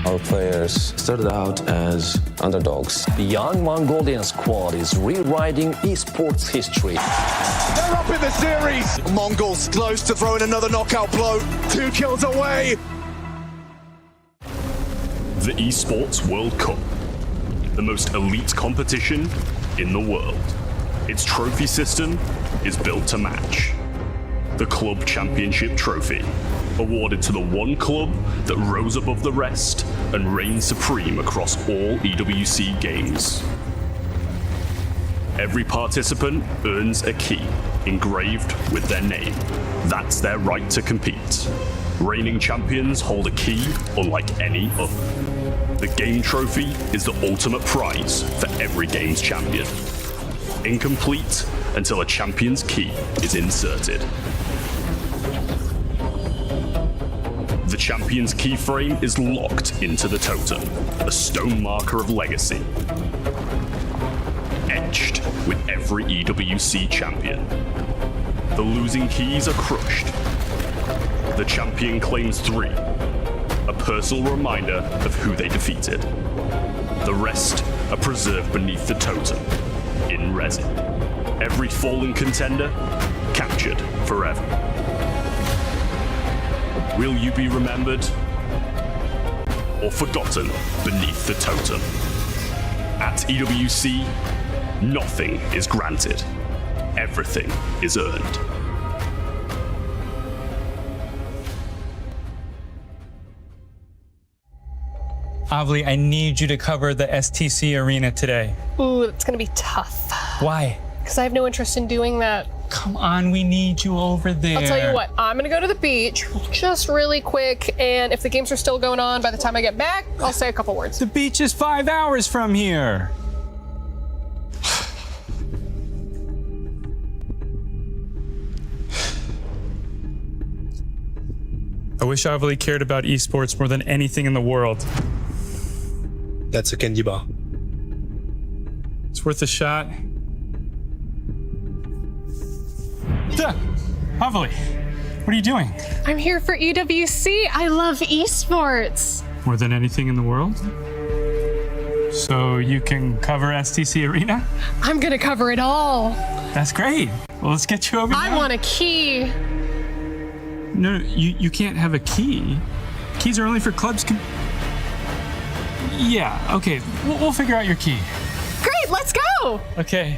Our players started out as underdogs. The young Mongolian squad is rewriting esports history. They're up in the series. Mongols close to throwing another knockout blow. 2 kills away. The Esports World Cup, the most elite competition in the world. Its trophy system is built to match. The Club Championship trophy, awarded to the one club that rose above the rest and reigned supreme across all EWC games. Every participant earns a key engraved with their name. That's their right to compete. Reigning champions hold a key unlike any other. The game trophy is the ultimate prize for every game's champion. Incomplete until a champion's key is inserted. The champion's keyframe is locked into the totem, a stone marker of legacy, etched with every EWC champion. The losing keys are crushed. The champion claims 3, a personal reminder of who they defeated. The rest are preserved beneath the totem, in resin. Every fallen contender captured forever. Will you be remembered or forgotten beneath the totem? At EWC, nothing is granted. Everything is earned. Avli, I need you to cover the STC arena today. Ooh, it's gonna be tough. Why? Because I have no interest in doing that. Come on, we need you over there. I'll tell you what, I'm gonna go to the beach just really quick, and if the games are still going on by the time I get back, I'll say a couple words. The beach is 5 hours from here. I wish Avli cared about esports more than anything in the world. That's a candy bar. It's worth a shot. Avli, what are you doing? I'm here for EWC. I love esports. More than anything in the world? So you can cover STC Arena? I'm gonna cover it all. That's great. Well, let's get you over I now. want a key. No, you can't have a key. Keys are only for clubs. Yeah, okay. We'll figure out your key. Great, let's go. Okay.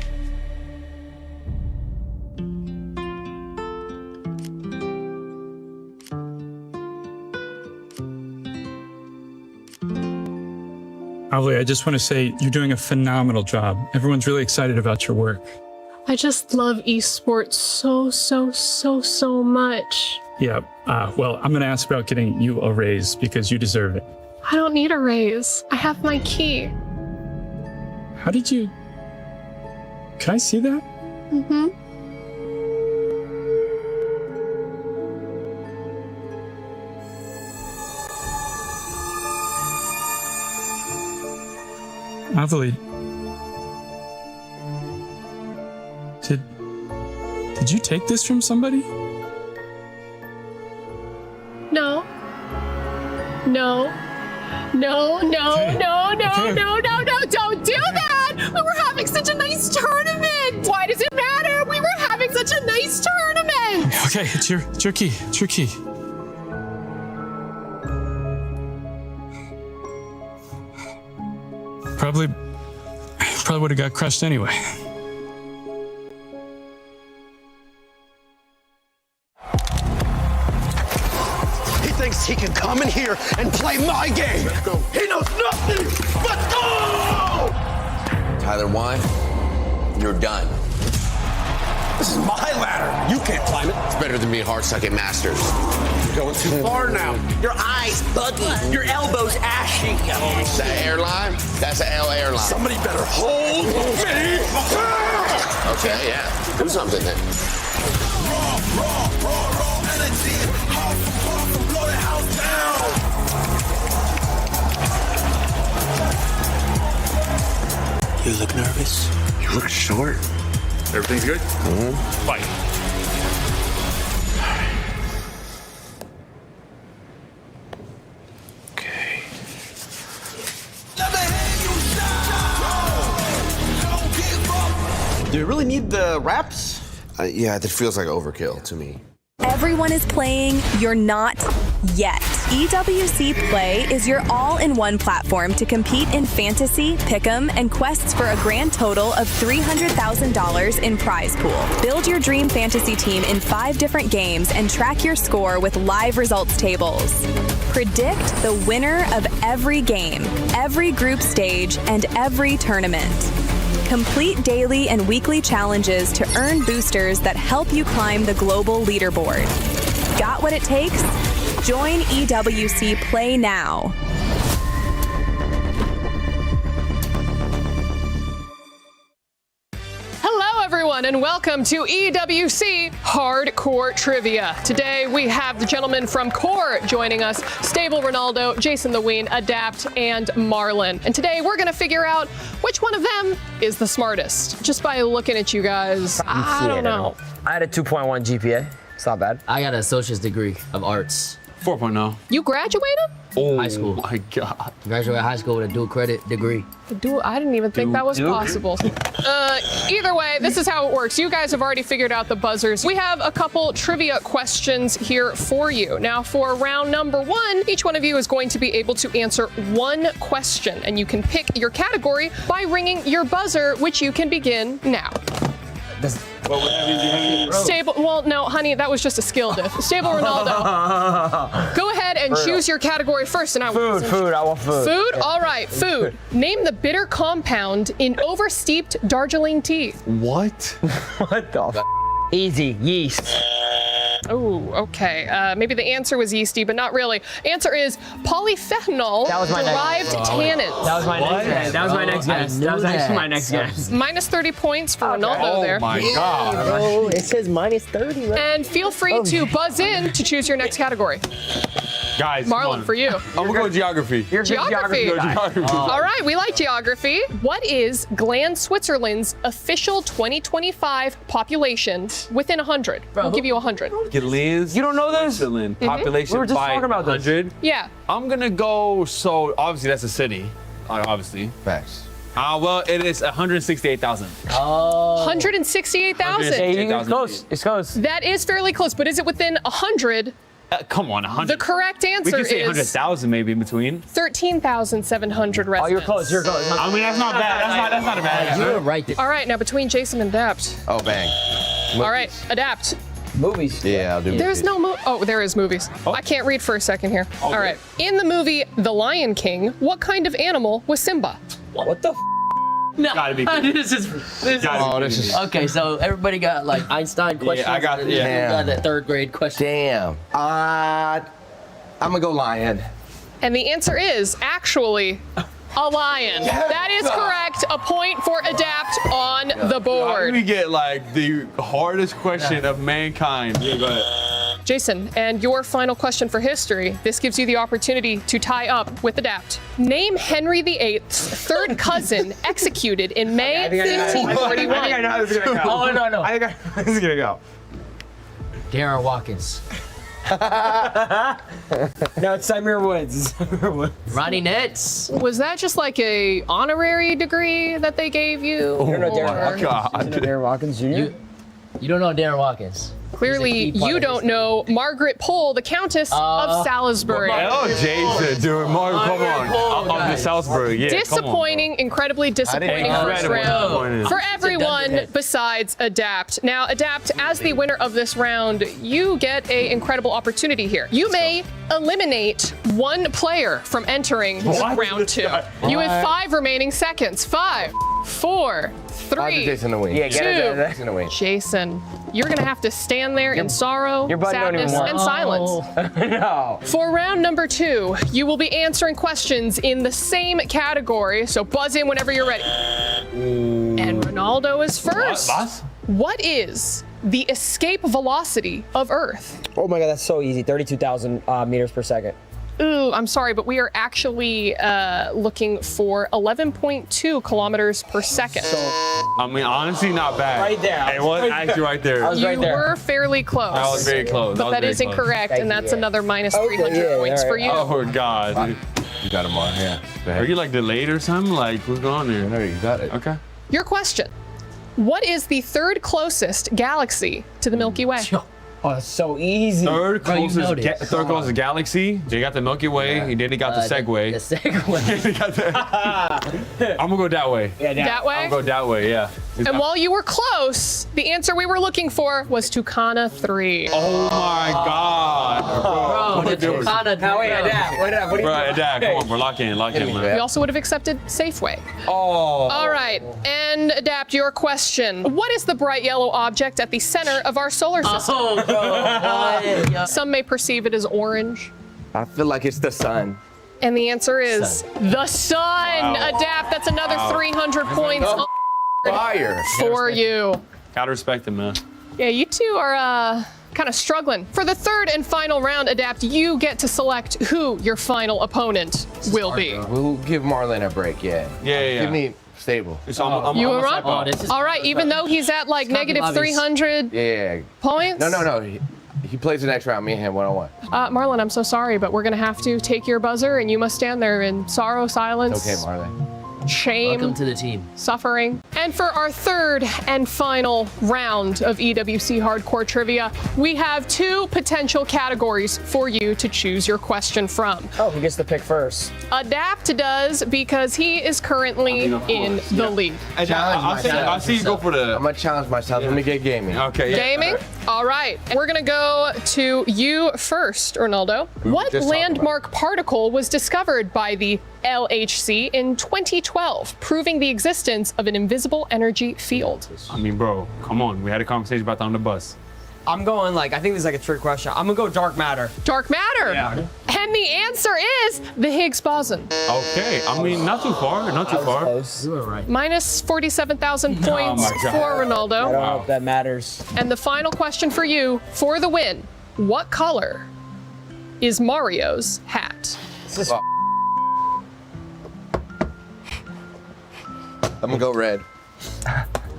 Avli, I just want to say you're doing a phenomenal job. Everyone's really excited about your work. I just love esports so much. Yeah, well, I'm going to ask about getting you a raise because you deserve it. I don't need a raise. I have my key. How did you... Can I see that? Mm-hmm. Avli, did you take this from somebody? No. No. No, no, Okay. no, no, Okay. no, no, no, don't do that! We were having such a nice tournament! Why does it matter? We were having such a nice tournament! Okay, it's your key. It's your key. Probably would have got crushed anyway. He thinks he can come in here and play my game. Let's go. He knows nothing. Let's go! Tyler, why? You're done. This is my ladder. You can't climb it. It's better than being hard-sucking masters. You're going too far now. Your eyes buggy. Your elbows ashy. That airline? That's an L airline. Somebody better hold me. Okay, yeah. Do something then. Raw energy. Hustle, blow the house down. You look nervous. You look short. Everything's good? Mm-hmm. Fight. Okay. Do you really need the wraps? Yeah, that feels like overkill to me. Everyone is playing, you're not yet. EWC Play is your all-in-one platform to compete in fantasy, pick'em, and quests for a grand total of $300,000 in prize pool. Build your dream fantasy team in 5 different games and track your score with live results tables. Predict the winner of every game, every group stage, and every tournament. Complete daily and weekly challenges to earn boosters that help you climb the global leaderboard. Got what it takes? Join EWC Play now. Hello, everyone, and welcome to EWC Hardcore Trivia. Today, we have the gentlemen from Core joining us, Stable Ronaldo, Jason the Ween, Adapt, and Marlon. And today, we're going to figure out which one of them is the smartest. Just by looking at you guys, I don't know. I had a 2.1 GPA. It's not bad. I got an associate's degree of arts. 4.0. You graduated? Oh High school. my God. Graduated high school with a dual credit degree. I didn't even think that was possible. Either way, this is how it works. You guys have already figured out the buzzers. We have a couple trivia questions here for you. Now, for round number 1, each one of you is going to be able to answer one question, and you can pick your category by ringing your buzzer, which you can begin now. Stable, well, no, honey, that was just a skill diff. Stable Ronaldo. Go ahead and choose your category first. And Food, I want food. Food? All right, food. Name the bitter compound in oversteeped Darjeeling tea. What? What the f? Easy, yeast. Oh, okay. Maybe the answer was yeasty, but not really. Answer is polyphenol derived tannin. That was my next guess. That was my next guess. That was actually my next guess. Minus 30 points for Ronaldo there. Oh my God. Bro, it says minus 30, right? And feel free to buzz in to choose your next category. Guys, Marlon, for you. I'm gonna go geography. You're a good Geography. geography guy. All right, we like geography. What is Gland, Switzerland's official 2025 population within 100? We'll give you 100. Gillians. You don't know this? Switzerland. Population We were just by talking about this. 100. Yeah. I'm gonna go, so obviously that's a city. Obviously. Facts. Well, it is 168,000. 168,000. Hey, it's close. It's close. That is fairly close, but is it within 100? Come on, 100. The correct We answer could say is 100,000 maybe in between. 13,700 residents. Oh, you're close. You're close. I mean, that's not bad. That's not a bad You answer. were right there. All right, now between Jason and Adapt. Oh, bang. All right, Adapt. Movies. Yeah, I'll do There's no Oh, there is movies. I can't read for a second here. All right. In the movie The Lion King, what kind of animal was Simba? What the f? No, Gotta be this is. Oh, this is... Okay, so everybody got like Einstein questions. I got- and yeah. you got that 3rd grade question. Damn. I'm gonna go lion. And the answer is actually a lion. That is correct. A point for Adapt on the How do board. we get like the hardest question of mankind? Yeah, go ahead. Jason, and your final question for history. This gives you the opportunity to tie up with Adapt. Name Henry VIII's 3rd cousin executed in May 1541. I think I know how this is gonna go. Oh, no. I think I know how this is gonna go. Darren Watkins. No, it's Samir Woods. Ronnie Nets. Was that just like a honorary degree that they gave you? You don't know Or- Darren Watkins? God. Darren Watkins Jr.? You don't know Darren Watkins. Clearly, He's a key part you of don't history. know Margaret Pole, the Countess of Salisbury. Oh, Jason, dude, Mark, come on. Of the Salzburg, yeah. Disappointing, incredibly disappointing first Incredibly round disappointing. for everyone dunderhead. besides Adapt. Now, Adapt, as the winner of this round, you get an incredible opportunity here. You may eliminate one player from entering round 2. You have 5 remaining seconds. 5, 4, 3, Jason the Ween. Yeah, get it. 2. Jason the Ween. Jason, you're gonna have to stand there in sorrow, your buddy don't even sadness, want- and silence. No. For round number 2, you will be answering questions in the same category, so buzz in whenever you're ready. And Ronaldo is first. Was? What is the escape velocity of Earth? Oh my God, that's so easy. 32,000 meters per second. Ooh, I'm sorry, but we are actually looking for 11.2 kilometers per second. I mean, honestly, not bad. Right there. It was actually right there. I was right You there. were fairly close. I was very close. But that is incorrect, and that's another minus Okay, 300 yeah, points all for right. you. Oh, God. You got him on, yeah. Go Are ahead. you like delayed or something? Like, what's going on No, here? you got it. Okay. Your question. What is the third closest galaxy to the Milky Way? Oh, it's so easy. Third Bro, you know closest, this. third closest galaxy. You got the Milky Way. Yeah. You did. He got the Segway. The Segway. I'm gonna go that way. Yeah, That way? I'm gonna go that way. Yeah. And while you were close, the answer we were looking for was Tucana 3. Oh my God. Bro, the Tucana. Now, wait, Adapt. What do you Bro, Dad, come on, bro. Lock in, We man. also would have accepted Safeway. Oh. All right, and Adapt your question. What is the bright yellow object at the center of our solar system? Oh, bro. What? Some may perceive it as orange. I feel like it's the sun. And the answer is the sun. Adapt, that's another 300 points Fire. for you. Gotta respect him, man. Yeah, you two are kind of struggling. For the third and final round, Adapt, you get to select who your final opponent will be. We'll give Marlon a break, yeah. Yeah. Give me stable. You and Ron? Ron? All right, even though he's at like negative 300 Yeah. points? No. He plays the next round, me and him one-on-one. Marlon, I'm so sorry, but we're gonna have to take your buzzer and you must stand there in sorrow, silence, Okay, Marlon. shame, Welcome to the team. suffering. And for our third and final round of EWC Hardcore Trivia, we have two potential categories for you to choose your question from. Oh, who gets to pick first? Adapt does because he is currently in the lead. I see you go for the. I'm gonna challenge myself. Let me get gaming. Okay. Yeah. Gaming? All right. We're going to go to you first, Ronaldo. What just talked landmark particle was discovered by the LHC in 2012, proving the existence of an invisible energy field? I mean, bro, come on. We had a conversation about that on the bus. I'm going I think this is like a trick question. I'm gonna go dark matter. Dark matter. Yeah. And the answer is the Higgs boson. Okay. I mean, not too far. Not too far. Close. You were right. Minus 47,000 points my God. for I don't Ronaldo. know if that matters. And the final question for you for the win. What color is Mario's hat? I'm gonna go red.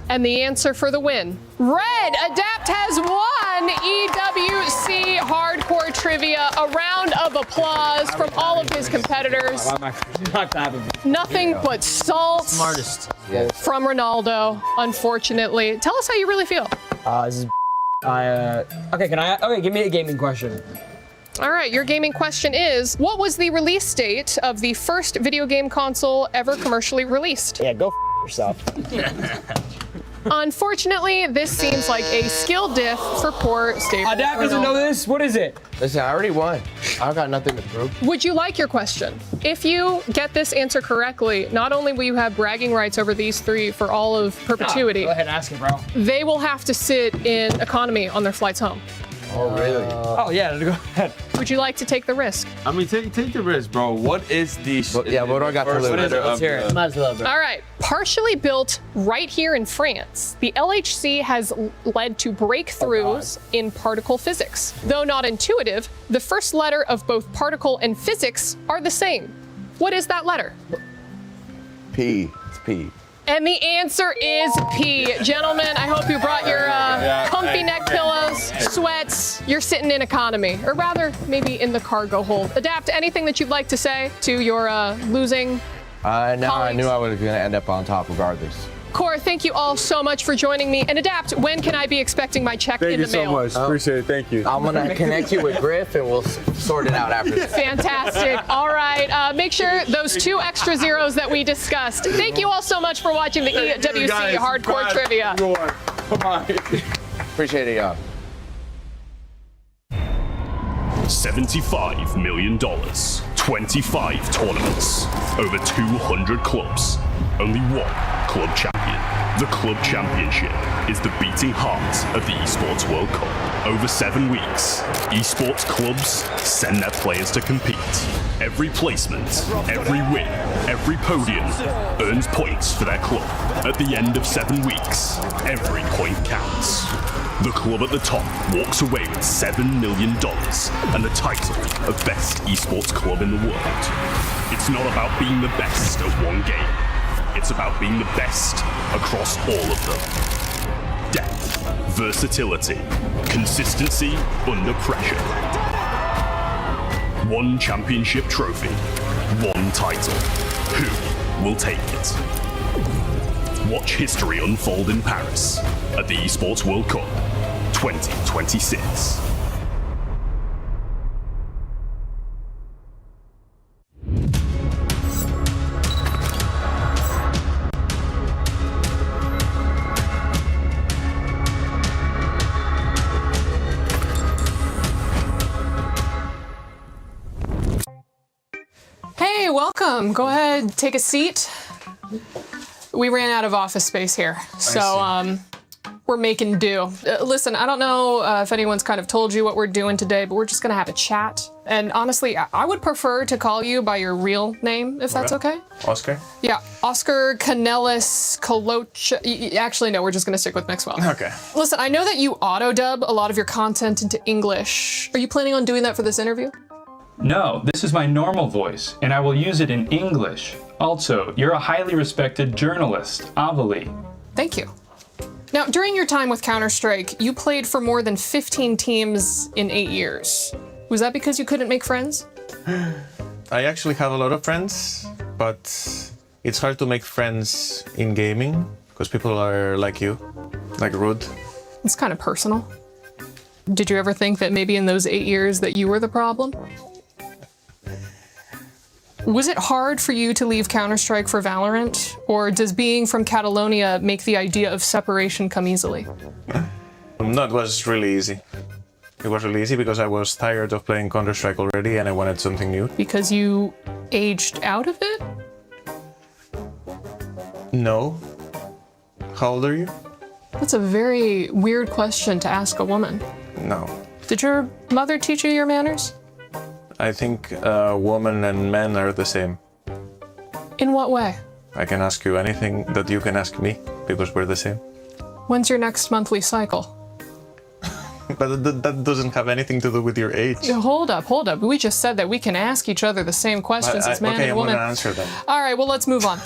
And the answer for the win, red. Adapt has won EWC Hardcore Trivia. A round of applause from all of his competitors. I'm actually not clapping. Nothing but salt Smartest. from Ronaldo, unfortunately. Tell us how you really feel. This is okay, give me a gaming question. All right, your gaming question is, what was the release date of the first video game console ever commercially released? Yeah, go yourself. Unfortunately, this seems like a skill diff for poor Stable. Adapt doesn't know this. What is it? Listen, I already won. I got nothing to prove. Would you like your question? If you get this answer correctly, not only will you have bragging rights over these three for all of perpetuity, Go ahead and ask it, bro. they will have to sit in economy on their flights home. Oh, really? Oh yeah, go ahead. Would you like to take the risk? I mean, take the risk, bro. What is the? Yeah, what do I got to first lose? letter Let's of hear it. the- Might as well, bro. All right, partially built right here in France, the LHC has led to breakthroughs in particle physics. Though not intuitive, the first letter of both particle and physics are the same. What is that letter? P. It's P. And the answer is P. Gentlemen, I hope you brought your comfy neck pillows, sweats. You're sitting in economy, or rather, maybe in the cargo hold. Adapt, anything that you'd like to say to your losing No, I colleagues? knew I was gonna end up on top regardless. Core, thank you all so much for joining me. And Adapt, when can I be expecting my check in the mail? Appreciate it. Thank you. I'm gonna connect you with Griff and we'll sort it out after this. Fantastic. All right. Make sure those 2 extra zeros that we discussed. Thank you all so much for watching the EWC Hardcore Trivia. Appreciate it, y'all. $75 million, 25 tournaments, over 200 clubs, only one club champion. The Club Championship is the beating heart of the Esports World Cup. Over 7 weeks, esports clubs send their players to compete. Every placement, every win, every podium earns points for their club. At the end of 7 weeks, every point counts. The club at the top walks away with $7 million and the title of Best Esports Club in the world. It's not about being the best at one game. It's about being the best across all of them. Depth, versatility, consistency under pressure. One championship trophy, one title. Who will take it? watch history unfold in Paris at the Esports World Cup 2026. Hey, welcome. Go ahead, take a seat. We ran out of office space here, so we're making do. Listen, I don't know if anyone's kind of told you what we're doing today, but we're just gonna have a chat. And honestly, I would prefer to call you by your real name, if that's okay. Oscar? Yeah, Oscar Canellis Colocha. Actually, no, we're just gonna stick with Maxwell. Okay. Listen, I know that you auto-dub a lot of your content into English. Are you planning on doing that for this interview? No, this is my normal voice, and I will use it in English. Also, you're a highly respected journalist, Avali. Thank you. Now, during your time with Counter-Strike, you played for more than 15 teams in 8 years. Was that because you couldn't make friends? I actually have a lot of friends, but it's hard to make friends in gaming because people are like you, like rude. It's kind of personal. Did you ever think that maybe in those 8 years that you were the problem? Was it hard for you to leave Counter-Strike for Valorant? Or does being from Catalonia make the idea of separation come easily? No, it was really easy. It was really easy because I was tired of playing Counter-Strike already and I wanted something new. Because you aged out of it? No. How old are you? That's a very weird question to ask a woman. No. Did your mother teach you your manners? I think women and men are the same. In what way? I can ask you anything that you can ask me because we're the same. When's your next monthly cycle? But that doesn't have anything to do with your age. Hold up. We just said that we can ask each other the same questions as man and woman. Okay, I'm gonna answer them. All right, well, let's move on.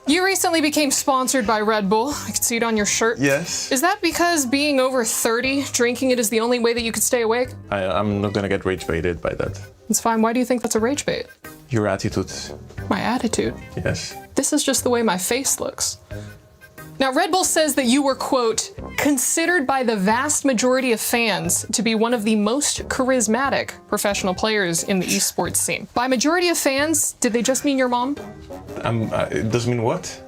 You recently became sponsored by Red Bull. I can see it on your shirt. Yes. Is that because being over 30, drinking it is the only way that you could stay awake? I'm not gonna get rage baited by that. It's fine. Why do you think that's a rage bait? Your attitude. My attitude? Yes. This is just the way my face looks. Now, Red Bull says that you were, quote, considered by the vast majority of fans to be one of the most charismatic professional players in the esports scene. By majority of fans, did they just mean your mom? It does mean what?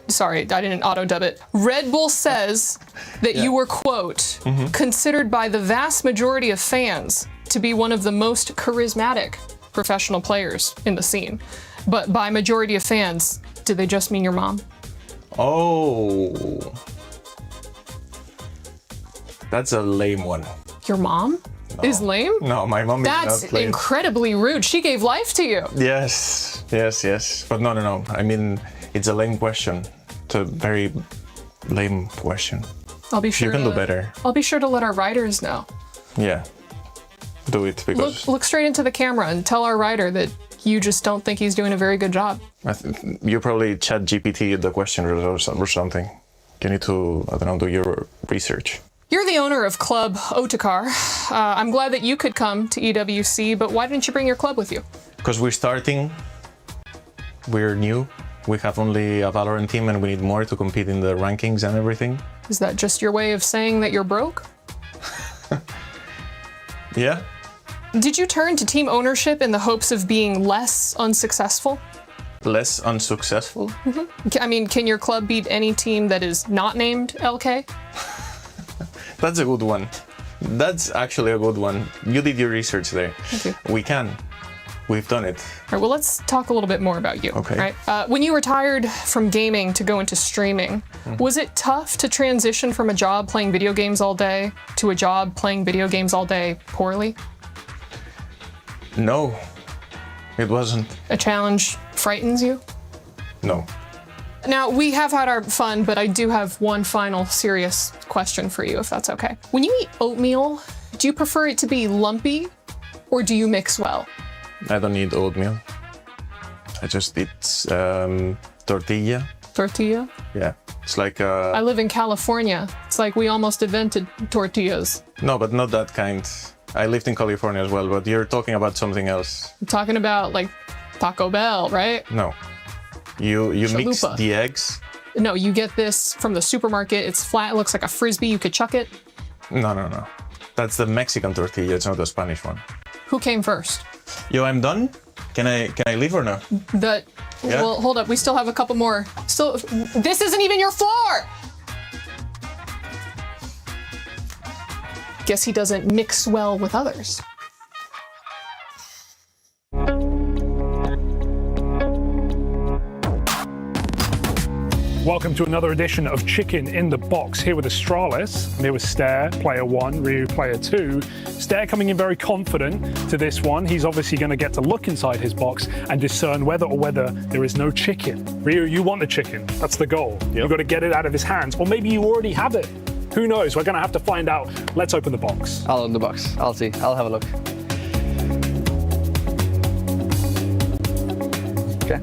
Sorry, I didn't auto-dub it. Red Bull says that you were, quote, considered by the vast majority of fans to be one of the most charismatic professional players in the scene. But by majority of fans, did they just mean your mom? Oh. That's a lame one. Your mom is lame? No, my mom is not lame. That's incredibly rude. She gave life to you. Yes. But no. I mean, it's a lame question. It's a very lame question. I'll be sure you can do better. I'll be sure to let our writers know. Yeah. Do it because... Look straight into the camera and tell our writer that you just don't think he's doing a very good job. You probably chat GPT the question or something. You need to, I don't know, do your research. You're the owner of Club Otakar. I'm glad that you could come to EWC, but why didn't you bring your club with you? Because we're starting. We're new. We have only a Valorant team and we need more to compete in the rankings and everything. Is that just your way of saying that you're broke? Yeah. Did you turn to team ownership in the hopes of being less unsuccessful? Less unsuccessful? I mean, can your club beat any team that is not named LK? That's a good one. That's actually a good one. You did your research there. Thank you. We can. We've done it. All right, well, let's talk a little bit more about you. Okay. Right? When you retired from gaming to go into streaming, was it tough to transition from a job playing video games all day to a job playing video games all day poorly? No, it wasn't. A challenge frightens you? No. Now, we have had our fun, but I do have one final serious question for you, if that's okay. When you eat oatmeal, do you prefer it to be lumpy or do you mix well? I don't eat oatmeal. I just eat tortilla. Tortilla? Yeah, it's like I live in California. It's like we almost invented tortillas. No, but not that kind. I lived in California as well, but you're talking about something else. I'm talking about like Taco Bell, right? No. You mix Chalupa. the eggs No, you get this from the supermarket. It's flat. It looks like a frisbee. You could chuck it. No. That's the Mexican tortilla. It's not the Spanish one. Who came first? Yo, I'm done. Can I leave or no? Yeah. Well, hold up. We still have a couple more. This isn't even your floor. Guess he doesn't mix well with others. Welcome to another edition of Chicken in the Box, here with Astralis. I'm here with Stair, player 1, Ryu, player 2. Stair coming in very confident to this one. He's obviously going to get to look inside his box and discern whether there is no chicken. Ryu, you want the chicken. That's the goal. Yep. You've got to get it out of his hands, or maybe you already have it. Who knows? We're going to have to find out. Let's open the box. I'll open the box. I'll see. I'll have a look. Okay.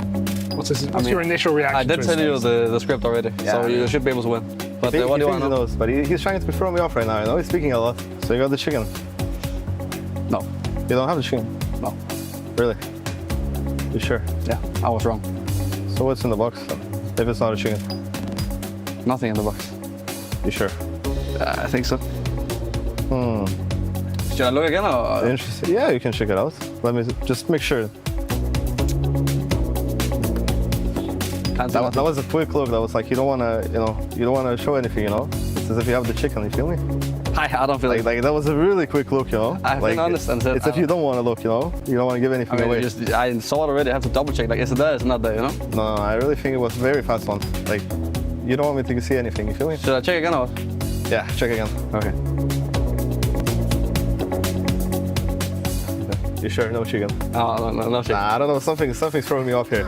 What's your initial reaction? I did tell you the script already, so you should be able to win. But what do you want to know? But he's trying to throw me off right now. You know, he's speaking a lot. So you got the chicken? No. You don't have the chicken? No. Really? You sure? Yeah, I was wrong. So what's in the box then? If it's not a chicken? Nothing in the box. You sure? I think so. Should I look again? Or? Interesting. Yeah, you can check it out. Let me just make sure. That was a quick look. That was like you don't want to show anything. You know, it's as if you have the chicken. You feel me? I don't feel like that was a really quick look. You know, I can understand that. It's if you don't want to look. You know, you don't want to give anything away. I saw it already. I have to double check. Like, is it there? Is it not there? You know? No, I really think it was a very fast one. Like, you don't want me to see anything. You feel me? Should I check again or? Yeah, check again. Okay. You sure? No chicken? No chicken. Nah, I don't know. Something's throwing me off here.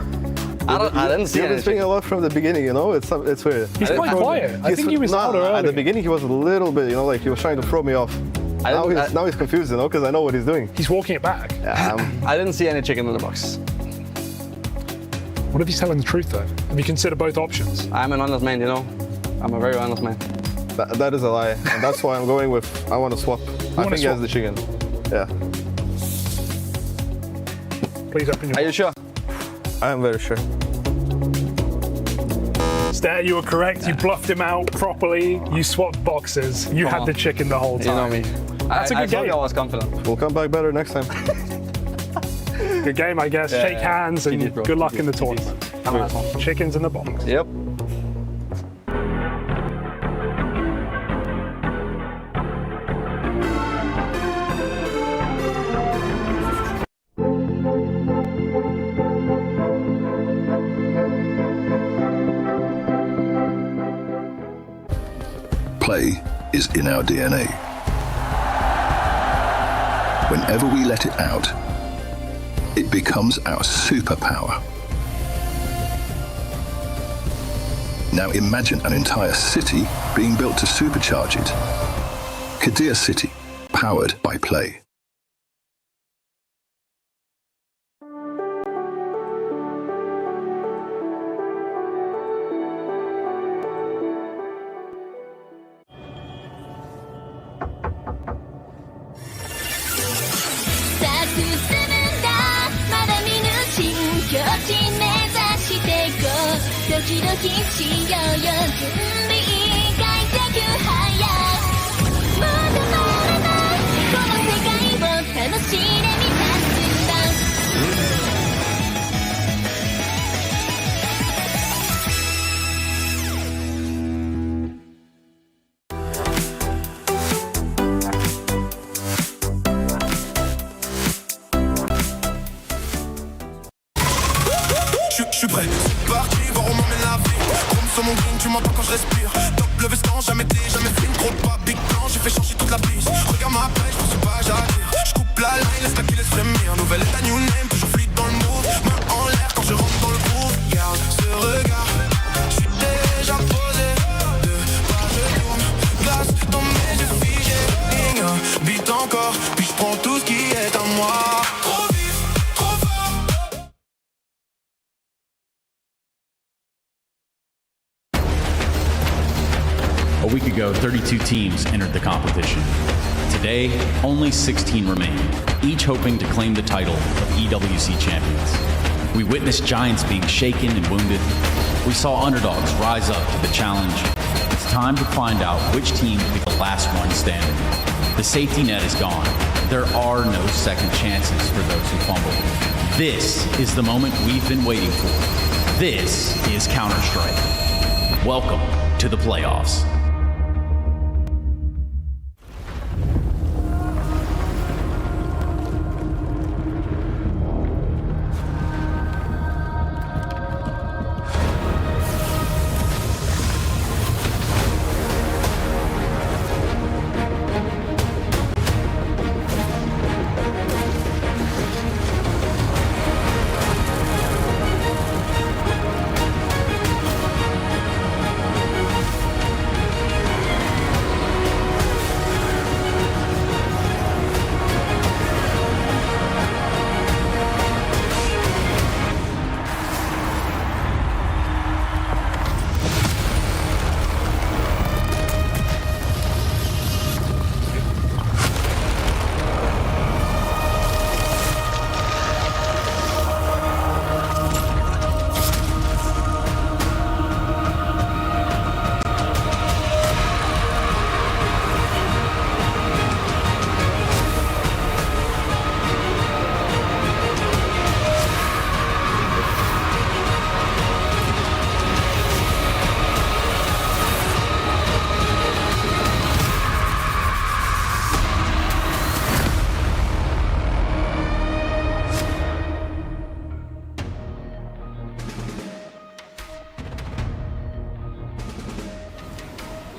I didn't see You've been speaking a lot from the beginning, you know? It's weird. He's quite quiet. I think he was louder earlier. At the beginning, he was a little bit, you know, like he was trying to throw me off. Now he's confused, you know, because I know what he's doing. He's walking it back. I didn't see any chicken in the box. What if he's telling the truth, though? Have you considered both options? I'm an honest man, you know? I'm a very honest man. That is a lie, and that's why I'm going with, I want to swap. I think he has the chicken. Yeah. Please open your box. Are you sure? I am very sure. Stair, you were correct. You bluffed him out properly. You swapped boxes. You had the chicken the whole time. You know me. That's a good game. I was confident. We'll come back better next time. Good game, I guess. Shake hands and good luck in the tournament. Chicken's in the box. Yep. Play is in our DNA. Whenever we let it out, it becomes our superpower. Now imagine an entire city being built to supercharge it. Kadir City, powered by Play. Je suis prêt, c'est parti, voir où m'emmène la vie. Chrome sur mon green, tu m'entends quand je respire. Top le veston, jamais film, trop de pas, big plan, j'ai fait changer toute la piste. Regarde ma pêche, je pense pas j'attire. Je coupe la line, laisse la qui laisse frémir. Nouvelle état, new name, toujours fluide dans le move. Main en l'air quand je rentre dans le groove. Garde ce regard, je suis déjà posé. Deux pas, je tourne, glace dans mes yeux figés. Beat encore, puis je prends tout ce qui est à moi. A week ago, 32 teams entered the competition. Today, only 16 remain, each hoping to claim the title of EWC champions. We witnessed giants being shaken and wounded, We saw underdogs rise up to the challenge. It's time to find out which team will be the last one standing. The safety net is gone. There are no second chances for those who fumble. This is the moment we've been waiting for. This is Counter-Strike. Welcome to the playoffs.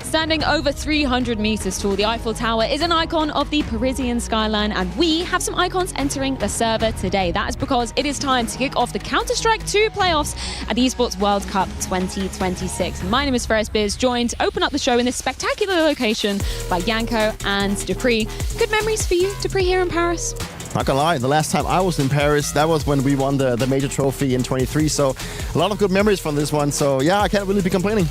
Standing over 300 meters tall, the Eiffel Tower is an icon of the Parisian skyline, and we have some icons entering the server today. That is because it is time to kick off the Counter-Strike 2 playoffs at the Esports World Cup 2026. My name is Ferris Beers, joined to open up the show in this spectacular location by Yanko and Dupree. Good memories for you, Dupree, here in Paris? Not gonna lie, the last time I was in Paris, that was when we won the major trophy in 23, so a lot of good memories from this one, so yeah, I can't really be complaining.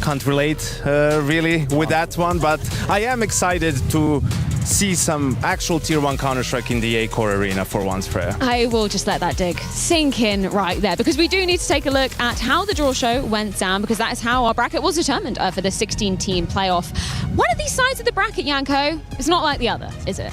Can't relate really with that one, but I am excited to see some actual Tier 1 Counter-Strike in the A-Core arena for once, Freya. I will just let that dig sink in right there, because we do need to take a look at how the draw show went down, because that is how our bracket was determined for the 16-team playoff. One of these sides of the bracket, Yanko, is not like the other, is it?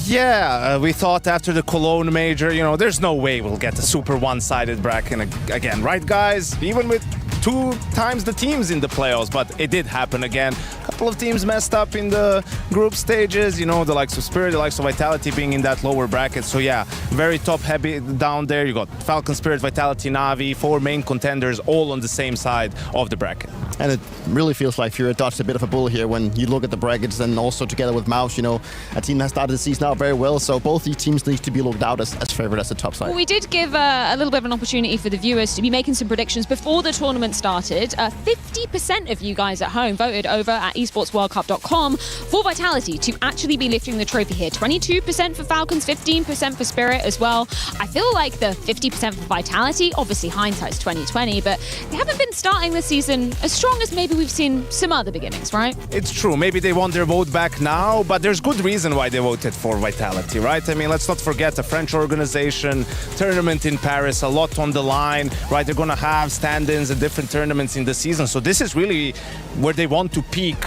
Yeah, we thought after the Cologne major, there's no way we'll get a super one-sided bracket again, right, guys? Even with 2 times the teams in the playoffs, but it did happen again. A couple of teams messed up in the group stages, the likes of Spirit, the likes of Vitality being in that lower bracket. So yeah, very top heavy down there. You got Falcon, Spirit, Vitality, Na'Vi, 4 main contenders all on the same side of the bracket. And it really feels like Fury dodged a bit of a bull here when you look at the brackets, and also together with Mouse, a team that started the season out very well, so both these teams need to be looked out as favored as the top side. Well, we did give a little bit of an opportunity for the viewers to be making some predictions before the tournament started. 50% of you guys at home voted over at esportsworldcup.com for Vitality to actually be lifting the trophy here. 22% for Falcons, 15% for Spirit as well. I feel like the 50% for Vitality, obviously hindsight's 2020, but they haven't been starting the season as strong as maybe we've seen some other beginnings, right? It's true. Maybe they want their vote back now, but there's good reason why they voted for Vitality, right? I mean, let's not forget a French organization, tournament in Paris, a lot on the line, right? They're going to have stand-ins at different tournaments in the season. So this is really where they want to peak.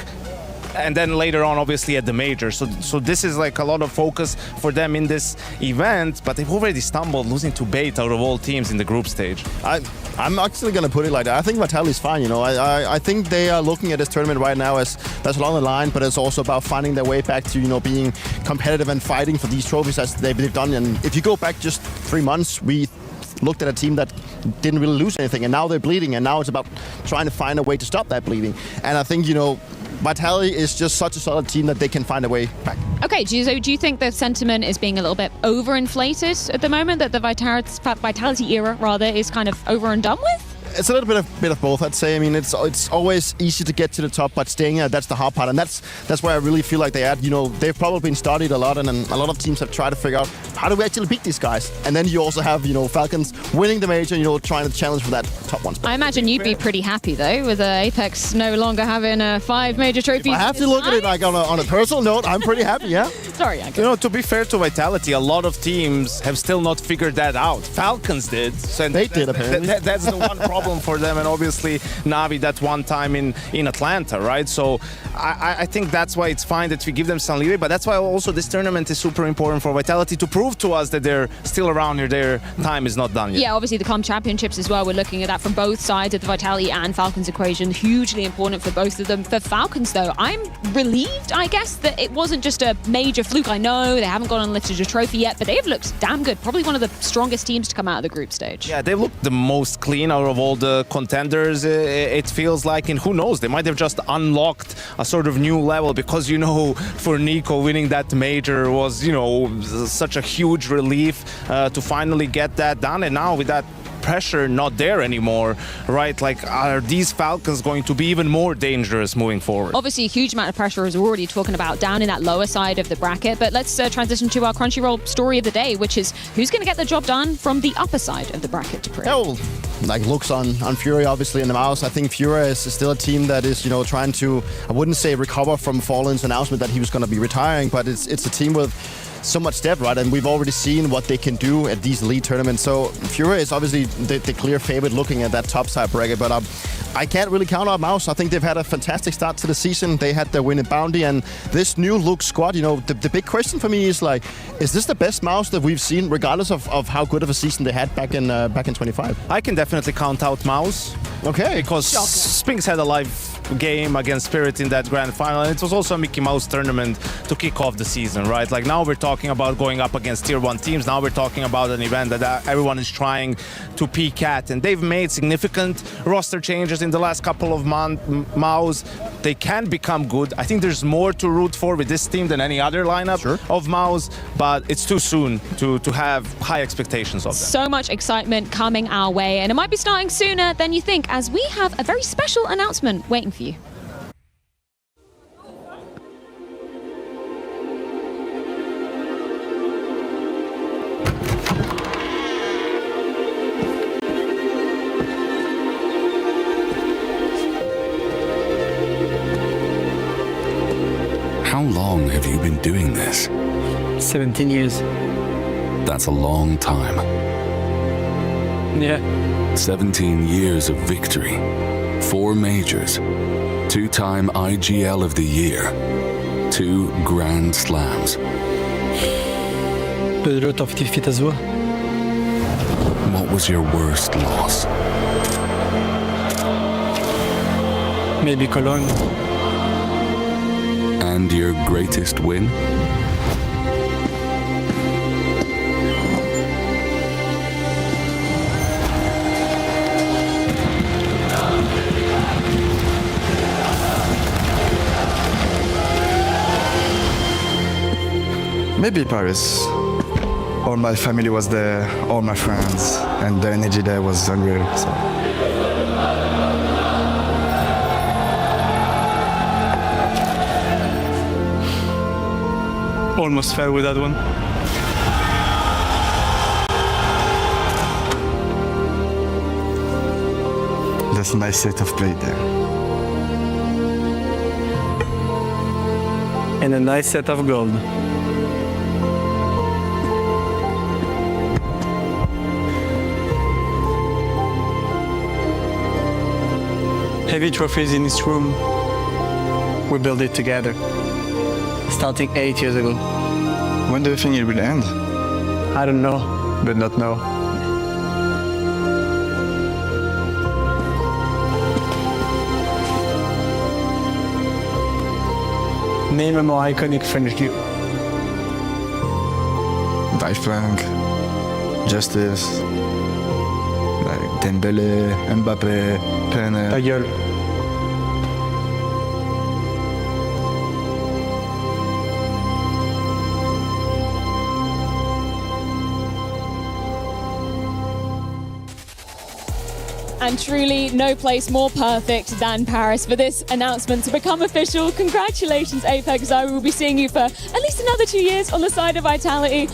And then later on, obviously, at the major. So this is like a lot of focus for them in this event, but they've already stumbled, losing to Bait out of all teams in the group stage. I'm actually going to put it like that. I think Vitality's fine, I think they are looking at this tournament right now as there's a lot on the line, but it's also about finding their way back to, being competitive and fighting for these trophies as they've done. And if you go back just 3 months, we looked at a team that didn't really lose anything, and now they're bleeding, and now it's about trying to find a way to stop that bleeding. And I think, Vitality is just such a solid team that they can find a way back. Okay, do you think the sentiment is being a little bit overinflated at the moment, that the Vitality era, rather, is kind of over and done with? It's a little bit of both, I'd say. I mean, it's always easy to get to the top, but staying there, that's the hard part. And that's where I really feel like they add. They've probably been studied a lot, and a lot of teams have tried to figure out how do we actually beat these guys. And then you also have, Falcons winning the major, trying to challenge for that top one spot. I imagine you'd be pretty happy, though, with Apex no longer having 5 major trophies. If I have to look at it like on a personal note, I'm pretty happy, yeah. Sorry, Yanko. You know, to be fair to Vitality, a lot of teams have still not figured that out. Falcons did. So they did, apparently. That's the one problem for them, and obviously Navi that one time in Atlanta, right? So I think that's why it's fine that we give them some leeway, but that's why also this tournament is super important for Vitality to prove to us that they're still around here. Their time is not done yet. Yeah, obviously the Com Championships as well. We're looking at that from both sides of the Vitality and Falcons equation. Hugely important for both of them. For Falcons, though, I'm relieved, I guess, that it wasn't just a major fluke. I know they haven't gone and lifted a trophy yet, but they've looked damn good. Probably one of the strongest teams to come out of the group stage. Yeah, they've looked the most clean out of all the contenders, it feels like, and who knows, they might have just unlocked a sort of new level because, you know, for Nico, winning that major was, you know, such a huge relief to finally get that done, and now with that pressure not there anymore, right? Like, are these Falcons going to be even more dangerous moving forward? Obviously, a huge amount of pressure, as we're already talking about, down in that lower side of the bracket. But let's transition to our Crunchyroll story of the day, which is who's going to get the job done from the upper side of the bracket to Korea. Well, like looks on Fury, obviously, in the mouse. I think Fury is still a team that is, you know, trying to, I wouldn't say recover from Fallen's announcement that he was going to be retiring, but it's a team with so much depth, right? And we've already seen what they can do at these elite tournaments. So Fury is obviously the clear favorite looking at that top side bracket, but I can't really count out Mouse. I think they've had a fantastic start to the season. They had their win in Bounty, and this new look squad, you know, the big question for me is like, is this the best Mouse that we've seen, regardless of how good of a season they had back in 25? I can definitely count out Mouse. Okay. Because Spinks had a live game against Spirit in that grand final, and it was also a Mickey Mouse tournament to kick off the season, right? Like, now we're talking about going up against tier 1 teams. Now we're talking about an event that everyone is trying to peak at, and they've made significant roster changes in the last couple of months. Mouse, they can become good. I think there's more to root for with this team than any other lineup of Mouse, but it's too soon to have high expectations of them. So much excitement coming our way, and it might be starting sooner than you think, as we have a very special announcement waiting for you. How long have you been doing this? 17 years. That's a long time. Yeah. 17 years of victory, 4 majors, 2-time IGL of the Year, 2 Grand Slams. Pedro, t'as fait ta joie. What was your worst loss? Maybe Cologne. And your greatest win? Maybe Paris. All my family was there, all my friends, and the energy there was unreal. So. Almost fell with that one. That's a nice set of play there. And a nice set of gold. Heavy trophies in this room. We built it together. Starting 8 years ago. When do you think it will end? I don't know. But not now. Name a more iconic French duo. Dive Plank, Justice, like Dembélé, Mbappé, Pene. Ta gueule. And truly, no place more perfect than Paris for this announcement to become official. Congratulations, Apex. I will be seeing you for at least another 2 years on the side of Vitality.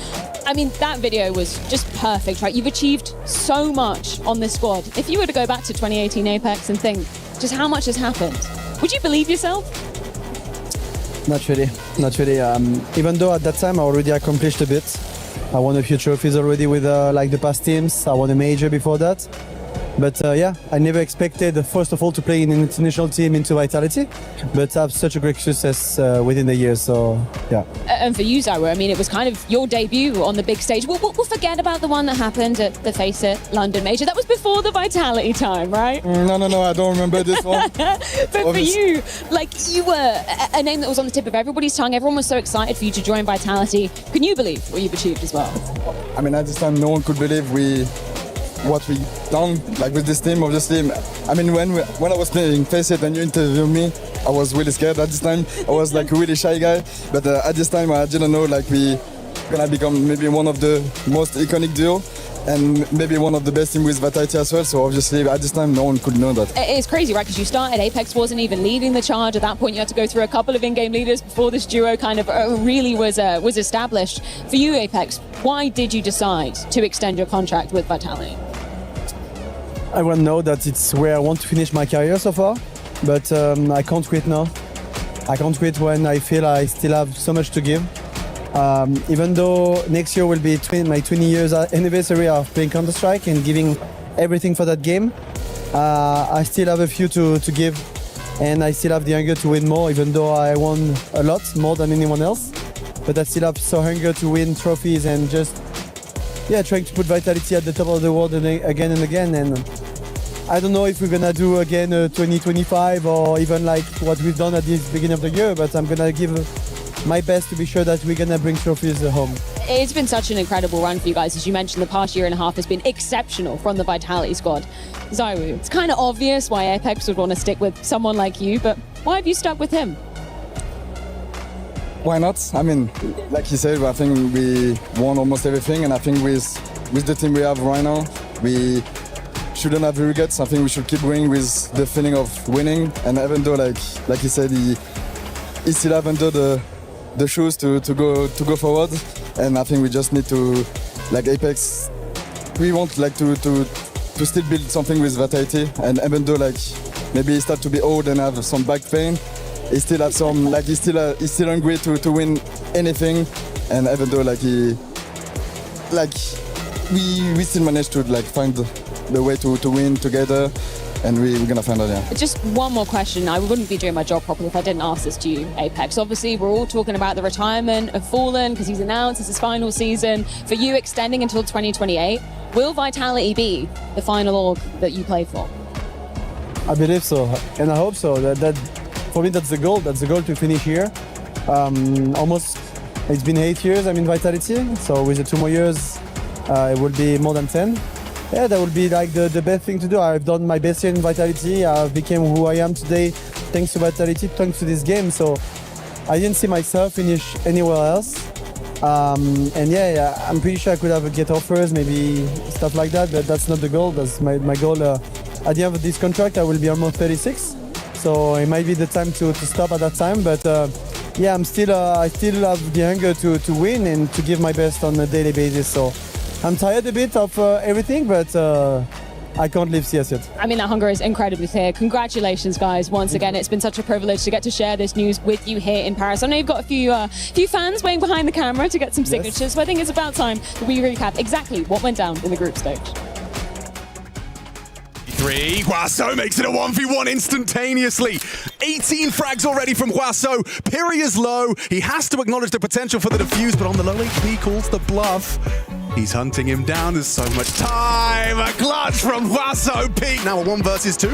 I mean, that video was just perfect, right? You've achieved so much on this squad. If you were to go back to 2018 Apex and think just how much has happened, would you believe yourself? Not really. Even though at that time I already accomplished a bit. I won a few trophies already with like the past teams. I won a major before that. But yeah, I never expected, first of all, to play in an international team into Vitality, but have such a great success within the year, so yeah. And for you, Zyro, I mean, it was kind of your debut on the big stage. We'll forget about the one that happened at the Face It London Major. That was before the Vitality time, right? No, I don't remember this one. But for you, like, you were a name that was on the tip of everybody's tongue. Everyone was so excited for you to join Vitality. Can you believe what you've achieved as well? I mean, at this time, no one could believe what we done, like with this team, obviously. I mean, when I was playing Face It and you interviewed me, I was really scared at this time. I was like a really shy guy, but at this time I didn't know like we gonna become maybe one of the most iconic duo and maybe one of the best team with Vitality as well. So obviously at this time no one could know that. It's crazy, right? Because you started, Apex wasn't even leading the charge. At that point you had to go through a couple of in-game leaders before this duo kind of really was established. For you, Apex, why did you decide to extend your contract with Vitality? I want to know that it's where I want to finish my career so far, but I can't quit now. I can't quit when I feel I still have so much to give. Even though next year will be my 20 years anniversary of playing Counter-Strike and giving everything for that game, I still have a few to give, and I still have the hunger to win more, even though I won a lot, more than anyone else. But I still have so hunger to win trophies and just trying to put Vitality at the top of the world again and again. And I don't know if we're gonna do again 2025 or even like what we've done at the beginning of the year, but I'm gonna give my best to be sure that we're gonna bring trophies home. It's been such an incredible run for you guys. As you mentioned, the past year and a half has been exceptional from the Vitality squad. Zyro, it's kind of obvious why Apex would want to stick with someone like you, but why have you stuck with him? Why not? I mean, like you said, I think we won almost everything, and I think with the team we have right now, we shouldn't have regrets. I think we should keep going with the feeling of winning. And even though, like you said, he still have under the shoes to go forward. And I think we just need to, like Apex, we want like to still build something with Vitality. And even though like maybe he start to be old and have some back pain, he still has some, like he's still hungry to win anything. And even though like we still managed to like find the way to win together, and we're gonna find out. Yeah. Just one more question. I wouldn't be doing my job properly if I didn't ask this to you, Apex. Obviously, we're all talking about the retirement of Fallen because he's announced it's his final season. For you, extending until 2028, will Vitality be the final org that you play for? I believe so, and I hope so. That for me, that's the goal. That's the goal, to finish here. Almost, it's been 8 years I'm in Vitality, so with the 2 more years, it will be more than 10. Yeah, that would be like the best thing to do. I've done my best here in Vitality. I've become who I am today thanks to Vitality, thanks to this game. So I didn't see myself finish anywhere else. And yeah, I'm pretty sure I could have get offers, maybe stuff like that, but that's not the goal. That's my goal. At the end of this contract, I will be almost 36. So it might be the time to stop at that time. But yeah, I still have the hunger to win and to give my best on a daily basis. So I'm tired a bit of everything, but I can't leave CS yet. I mean, that hunger is incredibly clear. Congratulations, guys. Once again, it's been such a privilege to get to share this news with you here in Paris. I know you've got a few fans waiting behind the camera to get some signatures, yes. So I think it's about time that we recap exactly what went down in the group stage. Huasso makes it a 1v1 instantaneously. 18 frags already from Huasso. Piri is low. He has to acknowledge the potential for the defuse, but on the low HP calls the bluff. He's hunting him down. There's so much time. A clutch from Huasso. Peak. Now a 1 versus 2.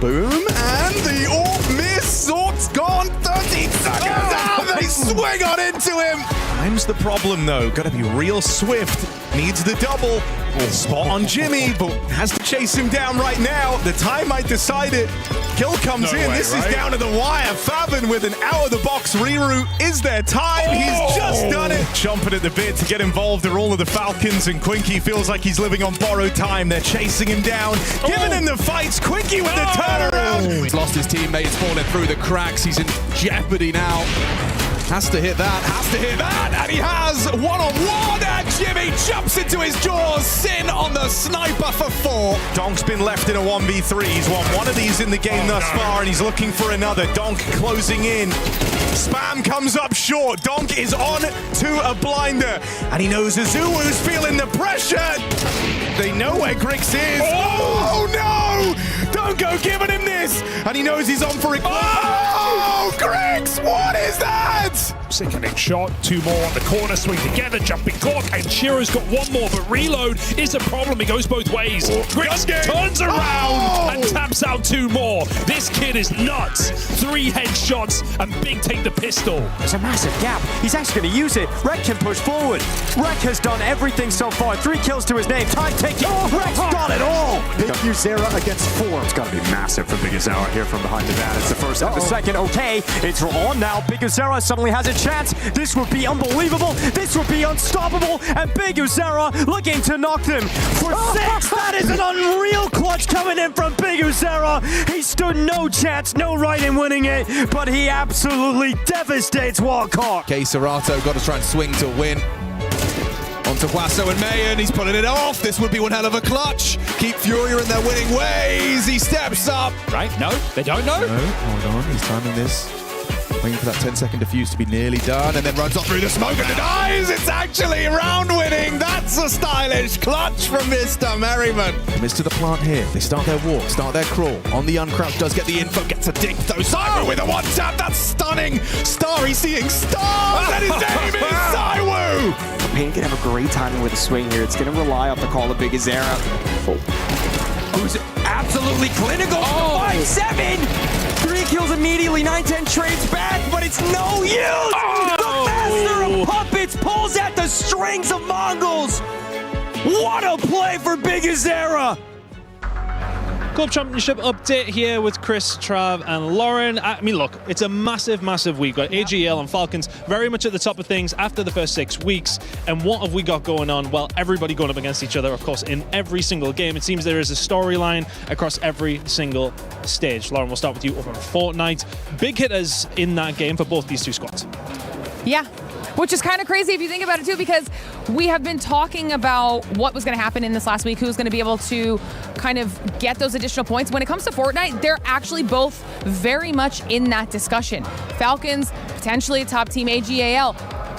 Boom. And the AWP miss. Sword's gone. 13 seconds out. They swing on into him. Time's the problem, though. Got to be real swift. Needs the double. Spot on Jimmy, but has to chase him down right now. The time might decide it. Kill comes in. This is down to the wire. Fabian with an out-of-the-box reroute. Is there time? He's just done it. Chomping at the bit to get involved in all of the Falcons, and Quinky feels like he's living on borrowed time. They're chasing him down, giving him the fights. Quinky with the turnaround. He's lost his teammates, falling through the cracks. He's in jeopardy now. Has to hit that, and he has one-on-one, and Jimmy jumps into his jaws. Sin on the sniper for 4. Donk's been left in a 1v3. He's won one of these in the game thus far, and he's looking for another. Donk closing in. Spam comes up short. Donk is on to a blinder, and he knows Azuu's feeling the pressure. They know where Grix is. Oh no! Don't go giving him this, and he knows he's on for it. Oh, Grix, what is that? Sickening shot, 2 more on the corner, swing together, jumping cork, and Chiro's got 1 more, but reload is a problem. It goes both ways. Grix turns around and taps out 2 more. This kid is nuts. 3 headshots, and Big take the pistol. There's a massive gap. He's actually going to use it. Rek can push forward. Rek has done everything so far. 3 kills to his name. Time taking. Rek's got it all. Big Uzera against 4. It's got to be massive for Big Uzera here from behind the bat. It's the first and the second. Okay, it's on now. Big Uzera suddenly has a chance. This would be unbelievable. This would be unstoppable. And Big Uzera looking to knock them for 6. That is an unreal clutch coming in from Big Uzera. He stood no chance, no right in winning it, but he absolutely devastates Wildcard. Okay, Serato got to try and swing to win. On to Huaso and Mayan, he's pulling it off. This would be one hell of a clutch. Keep Furia in their winning ways. He steps up. Right? No, they don't know. No, hold on, he's timing this. Waiting for that 10-second defuse to be nearly done, and then runs off through the smoke and denies. It's actually round winning. That's a stylish clutch from Mr. Merriman. Commits to the plant here. They start their walk, start their crawl. On the uncrouch, does get the info, gets a dig though. Saiwu with a 1-tap. That's stunning. Starry seeing stars, and his name is Saiwu. Pain can have a great timing with a swing here. It's going to rely off the call of Big Azera. Who's absolutely clinical. 5-7. 3 kills immediately. 9-10 trades back, but it's no use. The master of puppets pulls at the strings of Mongols. What a play for Big Azera. Club Championship update here with Chris, Trav, and Lauren. I mean, look, it's a massive, massive week. We've got AGL and Falcons very much at the top of things after the first 6 weeks. And what have we got going on? Well, everybody going up against each other, of course, in every single game. It seems there is a storyline across every single stage. Lauren, we'll start with you over on Fortnite. Big hitters in that game for both these 2 squads. Yeah. Which is kind of crazy if you think about it too, because we have been talking about what was going to happen in this last week, who's going to be able to kind of get those additional points. When it comes to Fortnite, they're actually both very much in that discussion. Falcons, potentially a top team, AGAL,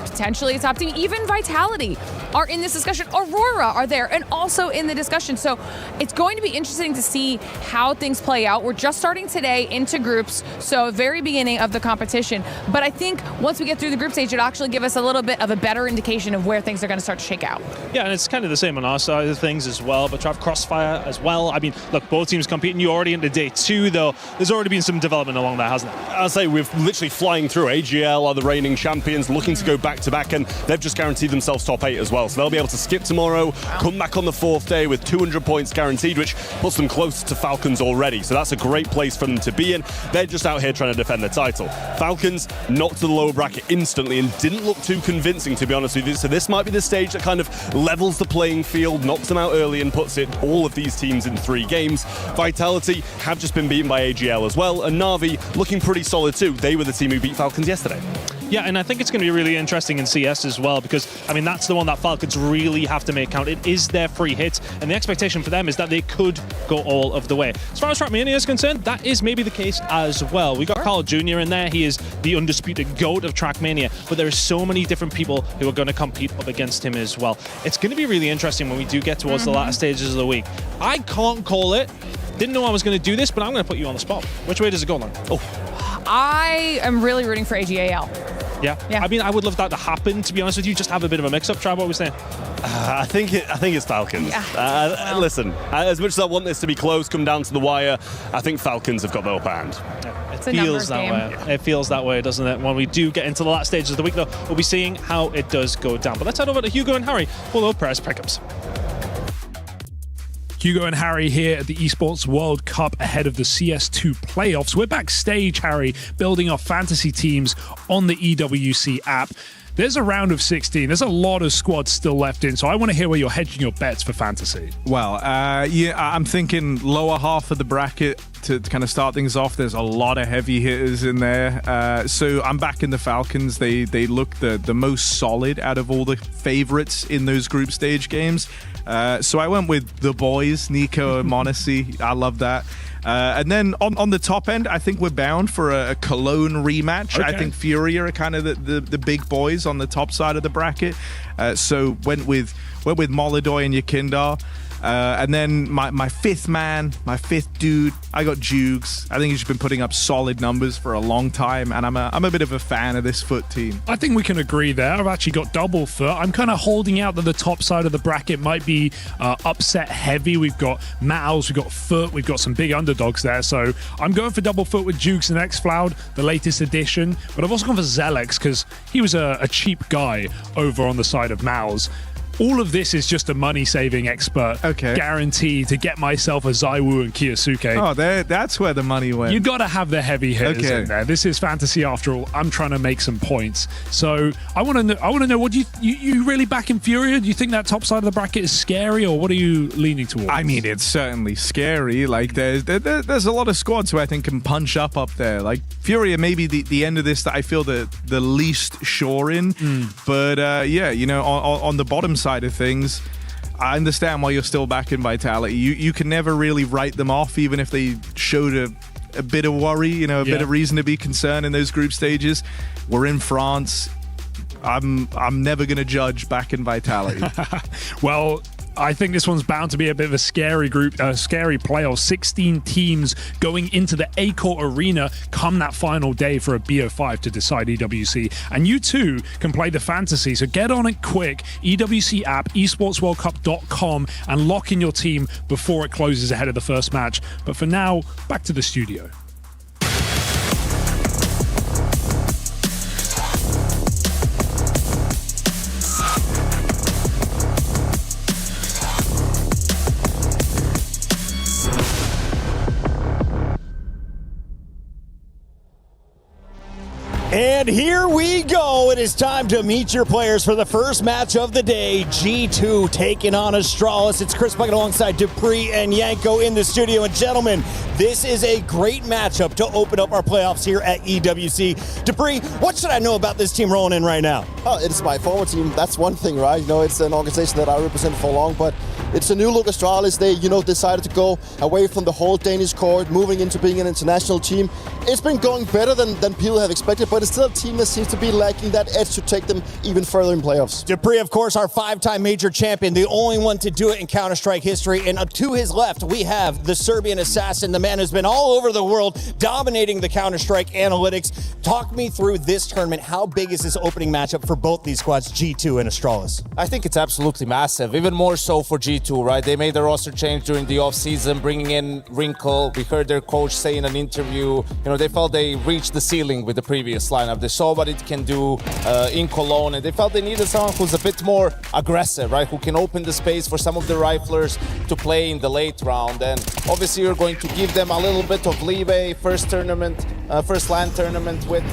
potentially a top team, even Vitality are in this discussion. Aurora are there and also in the discussion. So it's going to be interesting to see how things play out. We're just starting today into groups, so very beginning of the competition. But I think once we get through the group stage, it'll actually give us a little bit of a better indication of where things are going to start to shake out. Yeah, and it's kind of the same on our side of things as well, but Trav, Crossfire as well. I mean, look, both teams competing. You're already into day 2, though. There's already been some development along there, hasn't there? I'll say we're literally flying through. AGL are the reigning champions, looking to go back-to-back, and they've just guaranteed themselves top 8 as well. So they'll be able to skip tomorrow, come back on the 4th day with 200 points guaranteed, which puts them close to Falcons already. So that's a great place for them to be in. They're just out here trying to defend the title. Falcons knocked to the lower bracket instantly and didn't look too convincing, to be honest with you. So this might be the stage that kind of levels the playing field, knocks them out early and puts all of these teams in 3 games. Vitality have just been beaten by AGL as well, and Na'Vi looking pretty solid too. They were the team who beat Falcons yesterday. Yeah, and I think it's going to be really interesting in CS as well, because, I mean, that's the one that Falcons really have to make count. It is their free hit, and the expectation for them is that they could go all of the way. As far as Trackmania is concerned, that is maybe the case as well. We got Carl Jr. in there. He is the undisputed GOAT of Trackmania, but there are so many different people who are going to compete up against him as well. It's going to be really interesting when we do get towards the latter stages of the week. I can't call it. Didn't know I was going to do this, but I'm going to put you on the spot. Which way does it go, Lauren? I am really rooting for AGAL. Yeah. I mean, I would love that to happen, to be honest with you. Just have a bit of a mix-up. Trav, what were we saying? I think it's Falcons. Yeah. Listen, as much as I want this to be close, come down to the wire, I think Falcons have got the upper hand. It feels that way. It feels that way, doesn't it? When we do get into the last stages of the week, though, we'll be seeing how it does go down. But let's head over to Hugo and Harry for the press pickups. Hugo and Harry here at the Esports World Cup ahead of the CS2 playoffs. We're backstage, Harry, building our fantasy teams on the EWC app. there's a round of 16. There's a lot of squads still left in, so I want to hear where you're hedging your bets for fantasy. Well, yeah, I'm thinking lower half of the bracket to kind of start things off. There's a lot of heavy hitters in there. So I'm backing the Falcons. They look the most solid out of all the favorites in those group stage games. So I went with the boys, Nico and Monesi. I love that. And then on the top end, I think we're bound for a Cologne rematch. Okay. I think Fury are kind of the big boys on the top side of the bracket. So went with Molodoy and Yakindar. And then my fifth man, my fifth dude, I got Jugs. I think he's been putting up solid numbers for a long time, and I'm a bit of a fan of this Foot team. I think we can agree there. I've actually got double Foot. I'm kind of holding out that the top side of the bracket might be upset heavy. We've got Mals, we've got Foot, we've got some big underdogs there. So I'm going for double Foot with Jugs and Xfloud, the latest edition. But I've also gone for Zelex because he was a cheap guy over on the side of Mals. All of this is just a money-saving expert guarantee to get myself a Zaiwu and Kiyosuke. Oh, that's where the money went. You got to have the heavy hitters in there. This is fantasy after all. I'm trying to make some points. So I want to know, what do you really back in Fury? Do you think that top side of the bracket is scary, or what are you leaning towards? I mean, it's certainly scary. Like there's a lot of squads who I think can punch up there. Like Fury are maybe the end of this that I feel the least sure in. But yeah, you know, on the bottom side of things, I understand why you're still backing Vitality. You can never really write them off, even if they showed a bit of worry, you know, a bit of reason to be concerned in those group stages. We're in France. I'm never going to judge backing Vitality. Well, I think this one's bound to be a bit of a scary group, scary playoff. 16 teams going into the A-Court Arena come that final day for a BO5 to decide EWC. And you too can play the fantasy, so get on it quick. EWC app, esportsworldcup.com, and lock in your team before it closes ahead of the first match. But for now, back to the studio. And here we go. It is time to meet your players for the first match of the day. G2 taking on Astralis. It's Chris Bucket alongside Dupree and Yanko in the studio. And gentlemen, this is a great matchup to open up our playoffs here at EWC. Dupree, what should I know about this team rolling in right now? Oh, it's my former team. That's one thing, right? You know, it's an organization that I represent for long, but it's a new look Astralis. They, you know, decided to go away from the whole Danish court, moving into being an international team. It's been going better than people have expected, but it's still a team that seems to be lacking that edge to take them even further in playoffs. Dupree, of course, our 5-time major champion, the only one to do it in Counter-Strike history. And to his left, we have the Serbian assassin, the man who's been all over the world, dominating the Counter-Strike analytics. Talk me through this tournament. How big is this opening matchup for both these squads, G2 and Astralis? I think it's absolutely massive, even more so for G2, right? They made the roster change during the offseason, bringing in Wrinkle. We heard their coach say in an interview, you know, they felt they reached the ceiling with the previous lineup. They saw what it can do in Cologne, and they felt they needed someone who's a bit more aggressive, right? Who can open the space for some of the riflers to play in the late round. And obviously you're going to give them a little bit of leeway, first LAN tournament with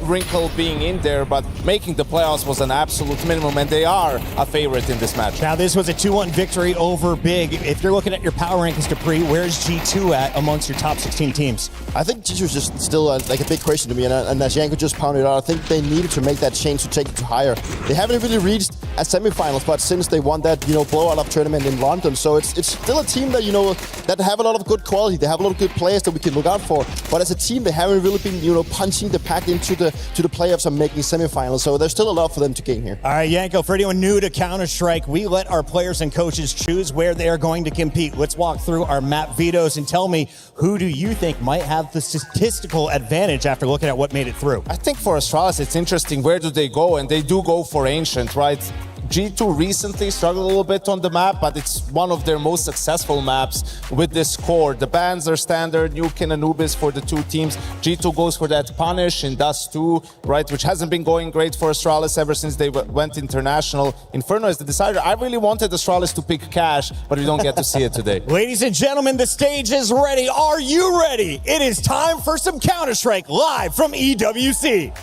Wrinkle being in there, but making the playoffs was an absolute minimum, and they are a favorite in this match. Now this was a 2-1 victory over Big. If you're looking at your power rankings, Dupree, where's G2 at amongst your top 16 teams? I think G2 is just still like a big question to me, and as Yanko just pounded out, I think they needed to make that change to take it to higher. They haven't really reached a semifinals, but since they won that, you know, blowout of tournament in London, so it's still a team that, you know, that have a lot of good quality. They have a lot of good players that we can look out for, but as a team, they haven't really been, you know, punching the pack into the playoffs and making semifinals. So there's still a lot for them to gain here. All right, Yanko, for anyone new to Counter-Strike, we let our players and coaches choose where they are going to compete. Let's walk through our map vetoes and tell me, who do you think might have the statistical advantage after looking at what made it through? I think for Astralis, it's interesting, where do they go? And they do go for Ancient, right? G2 recently struggled a little bit on the map, but it's one of their most successful maps with this core. The bans are standard, Nuke and Anubis for the two teams. G2 goes for that Punish in Dust 2, right, which hasn't been going great for Astralis ever since they went international. Inferno is the decider. I really wanted Astralis to pick Cash, but we don't get to see it today. Ladies and gentlemen, the stage is ready. Are you ready? It is time for some Counter-Strike live from EWC.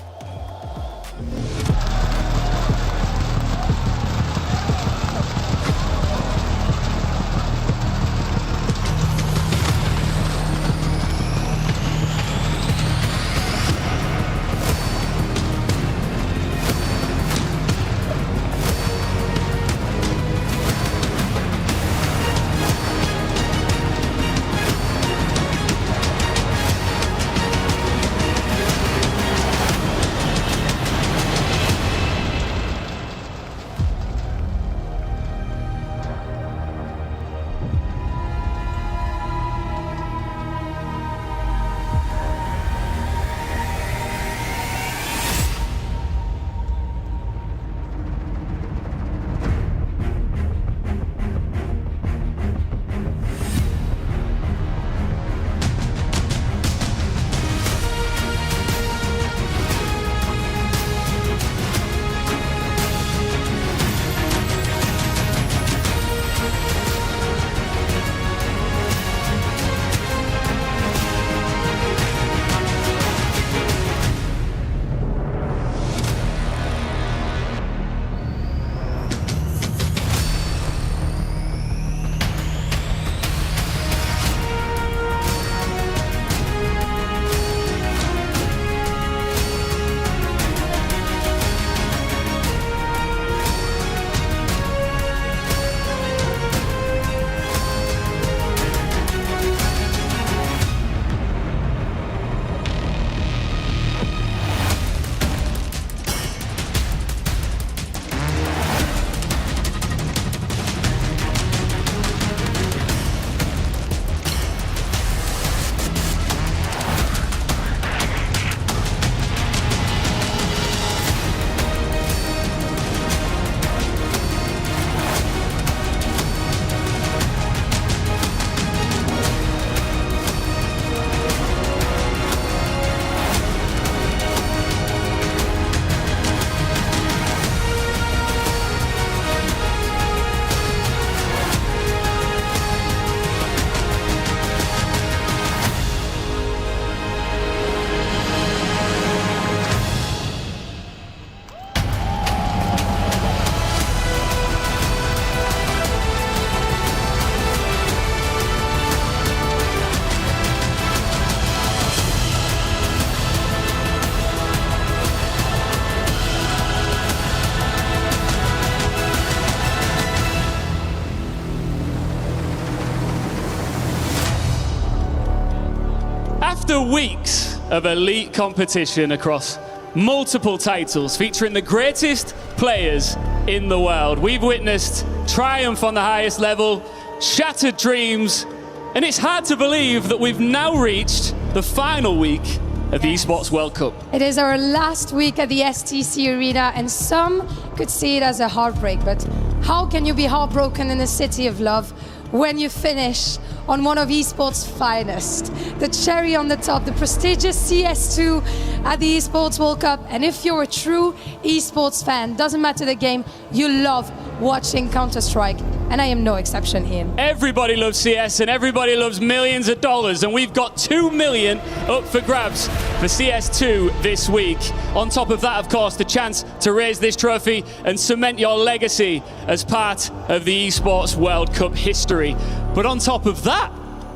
After weeks of elite competition across multiple titles featuring the greatest players in the world, we've witnessed triumph on the highest level, shattered dreams, and it's hard to believe that we've now reached the final week of the Esports World Cup. It is our last week at the STC Arena, and some could see it as a heartbreak, but how can you be heartbroken in a city of love when you finish on one of esports' finest? The cherry on the top, the prestigious CS2 at the Esports World Cup. And if you're a true esports fan, doesn't matter the game, you love watching Counter-Strike. And I am no exception, Ian. Everybody loves CS and everybody loves millions of dollars, and we've got 2 million up for grabs for CS2 this week. On top of that, of course, the chance to raise this trophy and cement your legacy as part of the Esports World Cup history. But on top of that,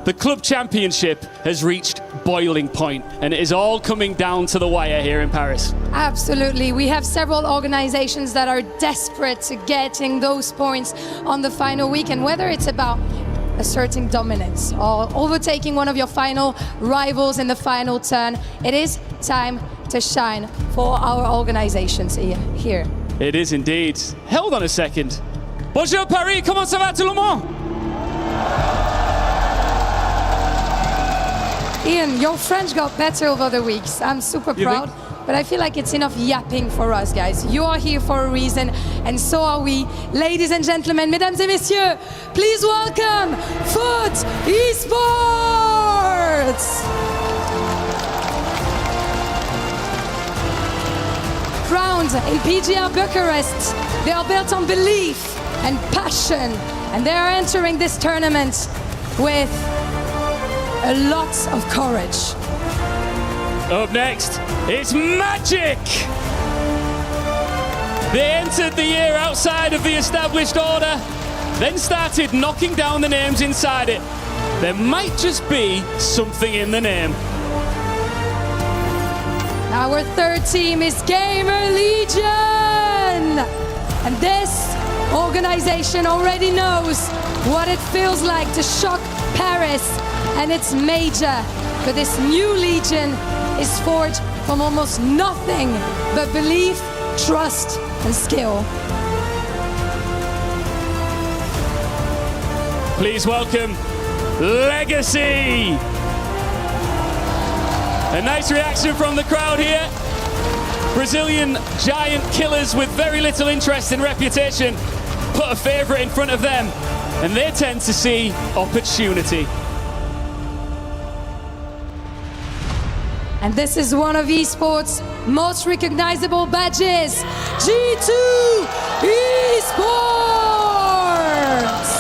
the Club Championship has reached boiling point, and it is all coming down to the wire here in Paris. Absolutely. We have several organizations that are desperate to getting those points on the final week, and whether it's about asserting dominance or overtaking one of your final rivals in the final turn, it is time to shine for our organizations here. It is indeed. Hold on a second. Bonjour Paris, comment ça va tout le monde? Ian, your French got better over the weeks. I'm super proud, but I feel like it's enough yapping for us, guys. You are here for a reason, and so are we. Ladies and gentlemen, mesdames et messieurs, please welcome Foot Esports! Crowned in PGR Bucharest, they are built on belief and passion, and they are entering this tournament with a lot of courage. Up next, it's Magic! They entered the year outside of the established order, then started knocking down the names inside it. There might just be something in the name. Our third team is Gamer Legion! And this organization already knows what it feels like to shock Paris, and it's major. But this new Legion is forged from almost nothing but belief, trust, and skill. Please welcome Legacy! A nice reaction from the crowd here. Brazilian giant killers with very little interest in reputation put a favorite in front of them, and they tend to see opportunity. And this is one of esports' most recognizable badges, G2 Esports!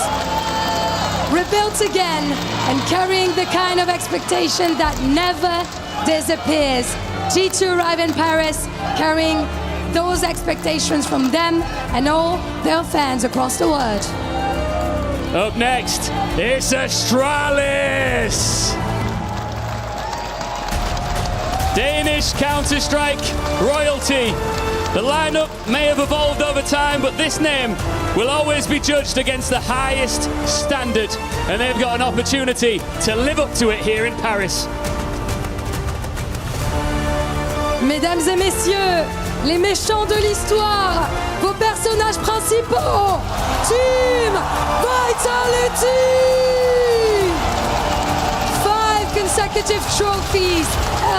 Rebuilt again and carrying the kind of expectation that never disappears. G2 arrive in Paris carrying those expectations from them and all their fans across the world. Up next, it's Astralis! Danish Counter-Strike royalty. The lineup may have evolved over time, but this name will always be judged against the highest standard, and they've got an opportunity to live up to it here in Paris. Mesdames et messieurs, les méchants de l'histoire, vos personnages principaux, Team Vitality! 5 consecutive trophies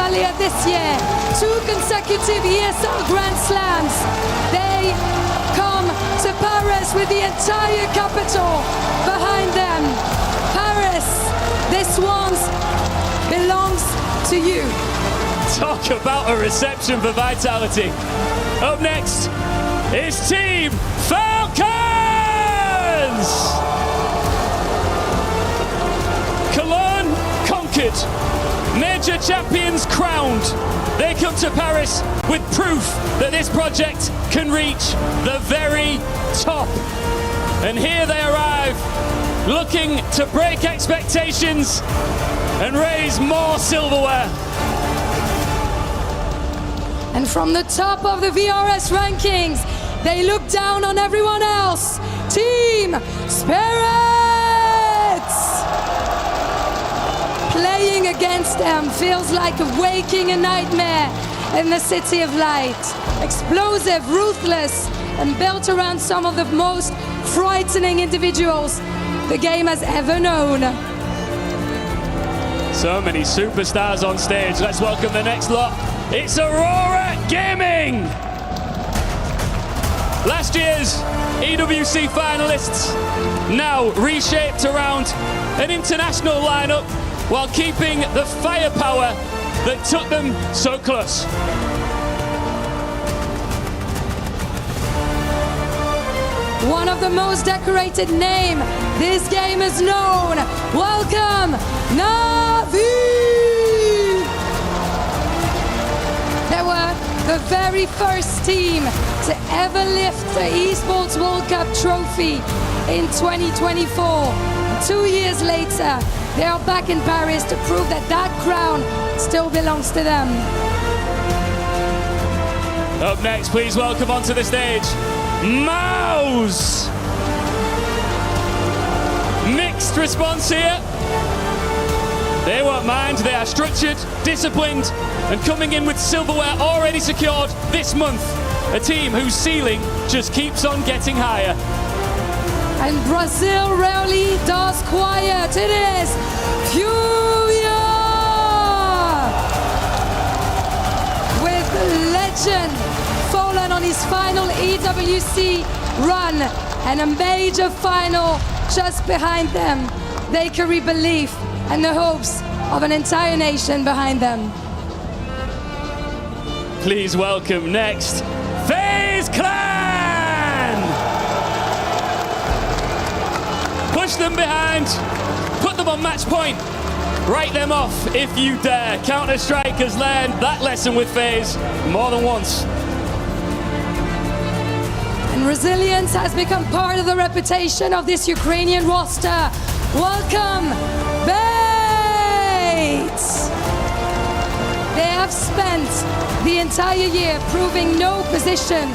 earlier this year, 2 consecutive ESL Grand Slams. They come to Paris with the entire capital behind them. Paris, this one belongs to you. Talk about a reception for Vitality. Up next is Team Falcons! Cologne conquered. Major champions crowned. They come to Paris with proof that this project can reach the very top. And here they arrive, looking to break expectations and raise more silverware. And from the top of the VRS rankings, they look down on everyone else. Team Spirits! playing against them feels like waking a nightmare in the City of Light. Explosive, ruthless, and built around some of the most frightening individuals the game has ever known. So many superstars on stage. Let's welcome the next lot. It's Aurora Gaming! Last year's EWC finalists, now reshaped around an international lineup while keeping the firepower that took them so close. One of the most decorated names this game has known. Welcome, Na'Vi! They were the very first team to ever lift the Esports World Cup trophy in 2024. 2 years later, they are back in Paris to prove that that crown still belongs to them. Up next, please welcome onto the stage, Mouse! Mixed response here. They won't mind, they are structured, disciplined, and coming in with silverware already secured this month. A team whose ceiling just keeps on getting higher. And Brazil rarely does quiet. It is Furia! With legend fallen on his final EWC run and a major final just behind them. They carry belief and the hopes of an entire nation behind them. Please welcome next, FaZe Clan! Push them behind, put them on match point, write them off if you dare. Counter-Strike has learned that lesson with FaZe more than once. And resilience has become part of the reputation of this Ukrainian roster. Welcome, Bates! They have spent the entire year proving no position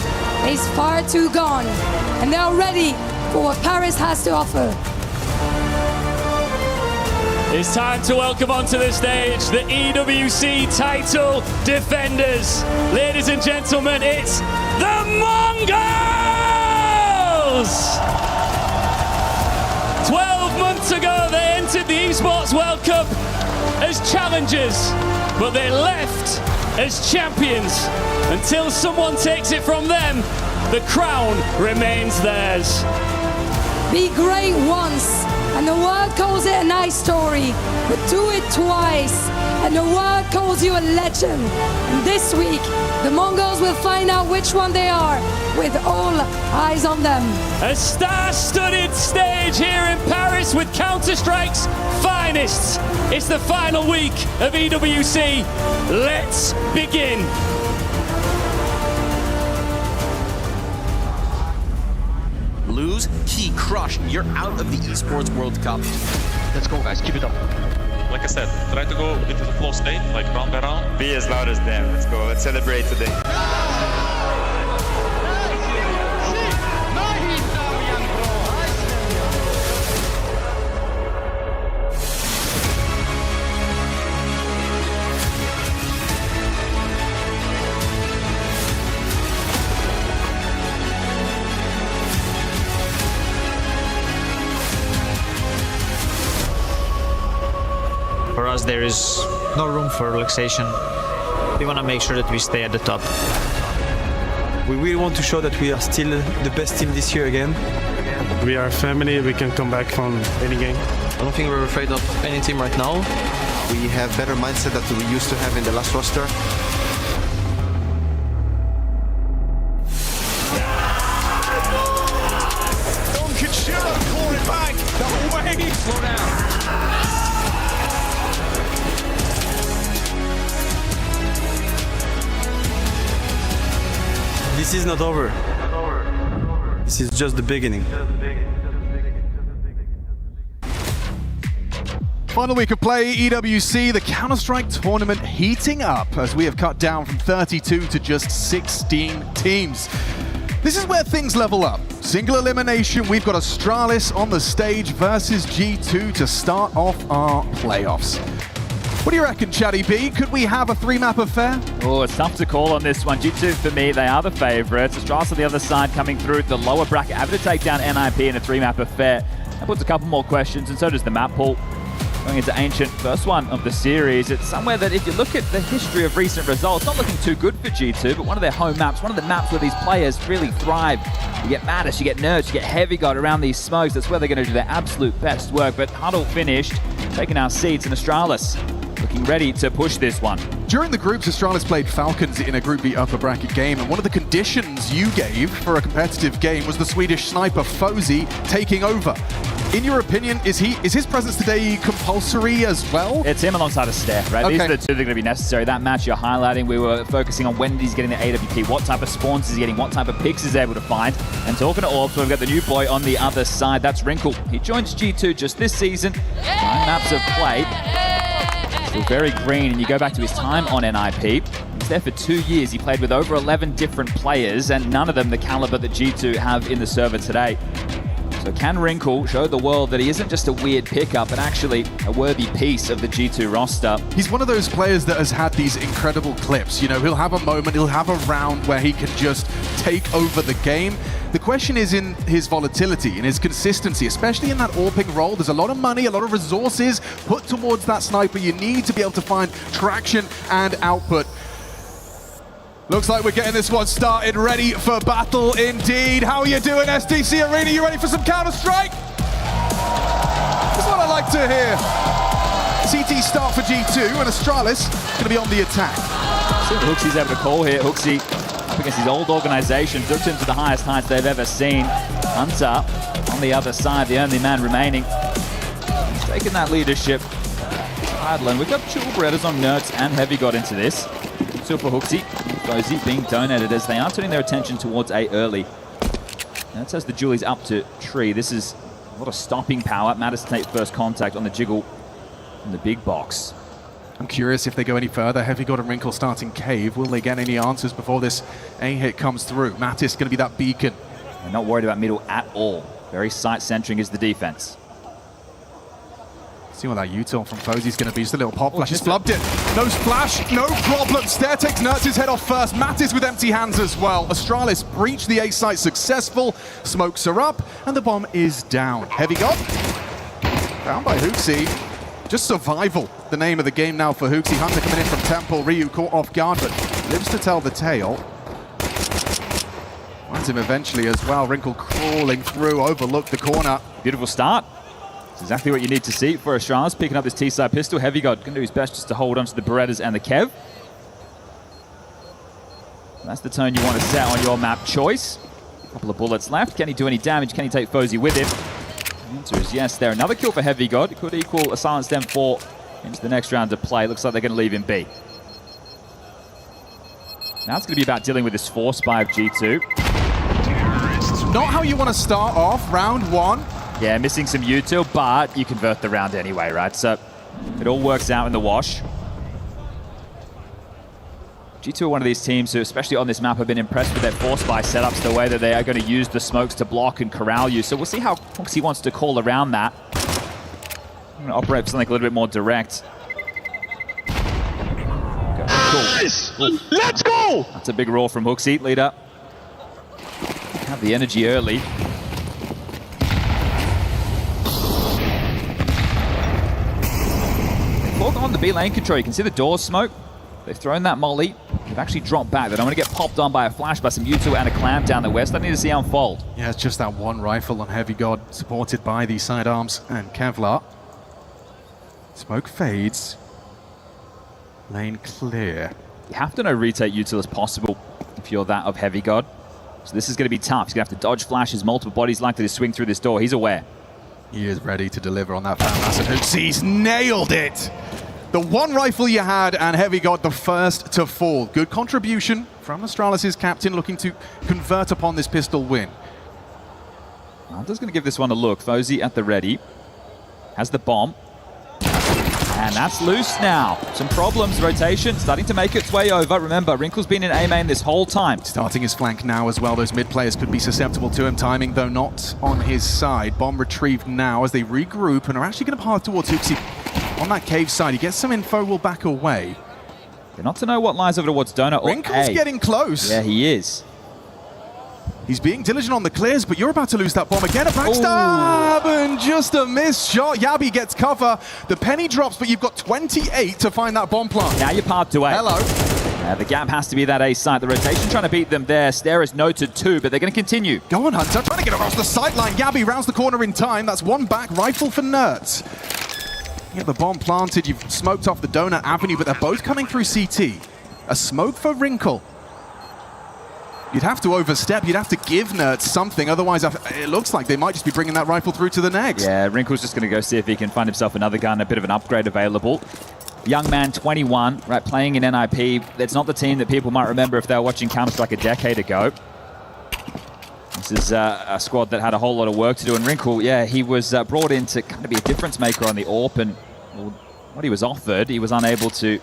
is far too gone, and they are ready for what Paris has to offer. It's time to welcome onto the stage the EWC title defenders. Ladies and gentlemen, it's the Mongols! 12 months ago, they entered the Esports World Cup as challengers, but they left as champions. Until someone takes it from them, the crown remains theirs. Be great once, and the world calls it a nice story, but do it twice, and the world calls you a legend. And this week, the Mongols will find out which one they are, with all eyes on them. A star-studded stage here in Paris with Counter-Strike's finest. It's the final week of EWC. Let's begin. Lose, key, crush, you're out of the Esports World Cup. Let's go, guys, keep it up. Like I said, try to go into the flow state, like round by round. Be as loud as them. Let's go. Let's celebrate today. For us, there is no room for relaxation. We want to make sure that we stay at the top. We really want to show that we are still the best team this year again. We are a family, we can come back from any game. I don't think we're afraid of any team right now. We have better mindset that we used to have in the last roster. Slow down. This is not over. This is just the beginning. Final week of play, EWC, the Counter-Strike tournament heating up as we have cut down from 32 to just 16 teams. This is where things level up. Single elimination, we've got Astralis on the stage versus G2 to start off our playoffs. What do you reckon, Chatty B? Could we have a 3-map affair? Oh, it's tough to call on this one. G2, for me, they are the favourites. Astralis on the other side coming through the lower bracket, having to take down NIP in a 3-map affair. That puts a couple more questions, and so does the map pool. Going into Ancient, first one of the series. It's somewhere that if you look at the history of recent results, not looking too good for G2, but one of their home maps, one of the maps where these players really thrive. You get Mattis, you get Nerds, you get Heavy God around these smokes. That's where they're going to do their absolute best work. But Huddle finished, taking our seats, and Astralis looking ready to push this one. During the groups, Astralis played Falcons in a Group B upper bracket game, and one of the conditions you gave for a competitive game was the Swedish sniper Fozy taking over. In your opinion, is his presence today compulsory as well? It's him alongside of Steph, right? Okay. These are the two that are going to be necessary. That match you're highlighting, we were focusing on when he's getting the AWP, what type of spawns he's getting, what type of picks he's able to find. And talking to Orbs, we've got the new boy on the other side. That's Wrinkle. He joins G2 just this season. 9 maps of play. Still very green, and you go back to his time on NIP. He was there for 2 years. He played with over 11 different players, and none of them the caliber that G2 have in the server today. So can Wrinkle show the world that he isn't just a weird pickup, but actually a worthy piece of the G2 roster? He's one of those players that has had these incredible clips. You know, he'll have a moment, he'll have a round where he can just take over the game. The question is in his volatility, in his consistency, especially in that AWPing role. There's a lot of money, a lot of resources put towards that sniper. You need to be able to find traction and output. Looks like we're getting this one started, ready for battle indeed. How are you doing, SDC Arena? You ready for some Counter-Strike? That's what I like to hear. CT start for G2, and Astralis going to be on the attack. See what Hooksy's able to call here. Hooksy up against his old organization, took him to the highest heights they've ever seen. Hunter on the other side, the only man remaining. He's taking that leadership. Idling. We've got dual Berettas on Nerds and Heavy got into this. Still for Hooksy. Fozy being donated as they are turning their attention towards A early. That says the Julie's up to tree. This is a lot of stopping power. Matters to take first contact on the jiggle in the big box. I'm curious if they go any further. Heavy God and Wrinkle starting cave. Will they get any answers before this A hit comes through? Mattis going to be that beacon. They're not worried about middle at all. Very sight-centering is the defense. See what that util from Fozy's going to be. Just a little pop flash. He's flubbed it. No splash, no problem. Stair takes Nertz's head off first. Mattis with empty hands as well. Astralis breached the A site successful. Smokes are up, and the bomb is down. Heavy God. Found by Hooksy. Just survival, the name of the game now for Hooksy. Hunter coming in from Temple. Ryu caught off guard, but lives to tell the tale. Finds him eventually as well. Wrinkle crawling through, overlooked the corner. Beautiful start. It's exactly what you need to see for Astralis, picking up this T-side pistol. Heavy God going to do his best just to hold on to the Berettas and the Kev. That's the tone you want to set on your map choice. A couple of bullets left. Can he do any damage? Can he take Fozy with him? The answer is yes there. Another kill for Heavy God. It could equal a Silence Dem 4 into the next round of play. Looks like they're going to leave him be. Now it's going to be about dealing with this force buy of G2. Not how you want to start off round one. Yeah, missing some util, but you convert the round anyway, right? So it all works out in the wash. G2 are one of these teams who, especially on this map, have been impressed with their force buy setups, the way that they are going to use the smokes to block and corral you. So we'll see how Foxy wants to call around that. I'm going to operate for something a little bit more direct. Nice! Cool. Let's go! That's a big roar from Hooksy, leader. Have the energy early. On the B lane control, you can see the doors smoke. They've thrown that molly. They've actually dropped back. They don't want to get popped on by a flash by some util and a clamp down the west. They need to see how unfold. Yeah, it's just that one rifle on Heavy God, supported by the sidearms and Kevlar. Smoke fades. Lane clear. You have to know retake util as possible if you're that of Heavy God. So this is going to be tough. He's going to have to dodge flashes. Multiple bodies likely to swing through this door. He's aware. He is ready to deliver on that fan massive. Hooksy's nailed it! The one rifle you had, and Heavy got the first to fall. Good contribution from Astralis' captain, looking to convert upon this pistol win. Hunter's going to give this one a look. Fozy at the ready. Has the bomb. And that's loose now. Some problems. Rotation starting to make its way over. Remember, Wrinkle's been in A main this whole time. Starting his flank now as well. Those mid players could be susceptible to him. Timing, though, not on his side. Bomb retrieved now as they regroup and are actually going to path towards Hooksy on that cave side. He gets some info, will back away. They're not to know what lies over towards Donut or Wrinkle's A. getting close. Yeah, he is. He's being diligent on the clears, but you're about to lose that bomb again. A backstab and just a missed shot. Yabi gets cover. The penny drops, but you've got 28 to find that bomb plant. Now you're path to A. Hello. The gap has to be that A side. The rotation trying to beat them there. Stare is noted too, but they're going to continue. Go on, Hunter. Trying to get across the sideline. Yabi rounds the corner in time. That's one back rifle for Nerds. You get the bomb planted. You've smoked off the Donut Avenue, but they're both coming through CT. A smoke for Wrinkle. You'd have to overstep. You'd have to give Nerds something. Otherwise, it looks like they might just be bringing that rifle through to the next. Yeah, Wrinkle's just going to go see if he can find himself another gun, a bit of an upgrade available. Young man, 21, right, playing in NIP. That's not the team that people might remember if they were watching Counter-Strike a decade ago. This is a squad that had a whole lot of work to do. And Wrinkle, yeah, he was brought in to kind of be a difference maker on the AWP. And what he was offered, he was unable to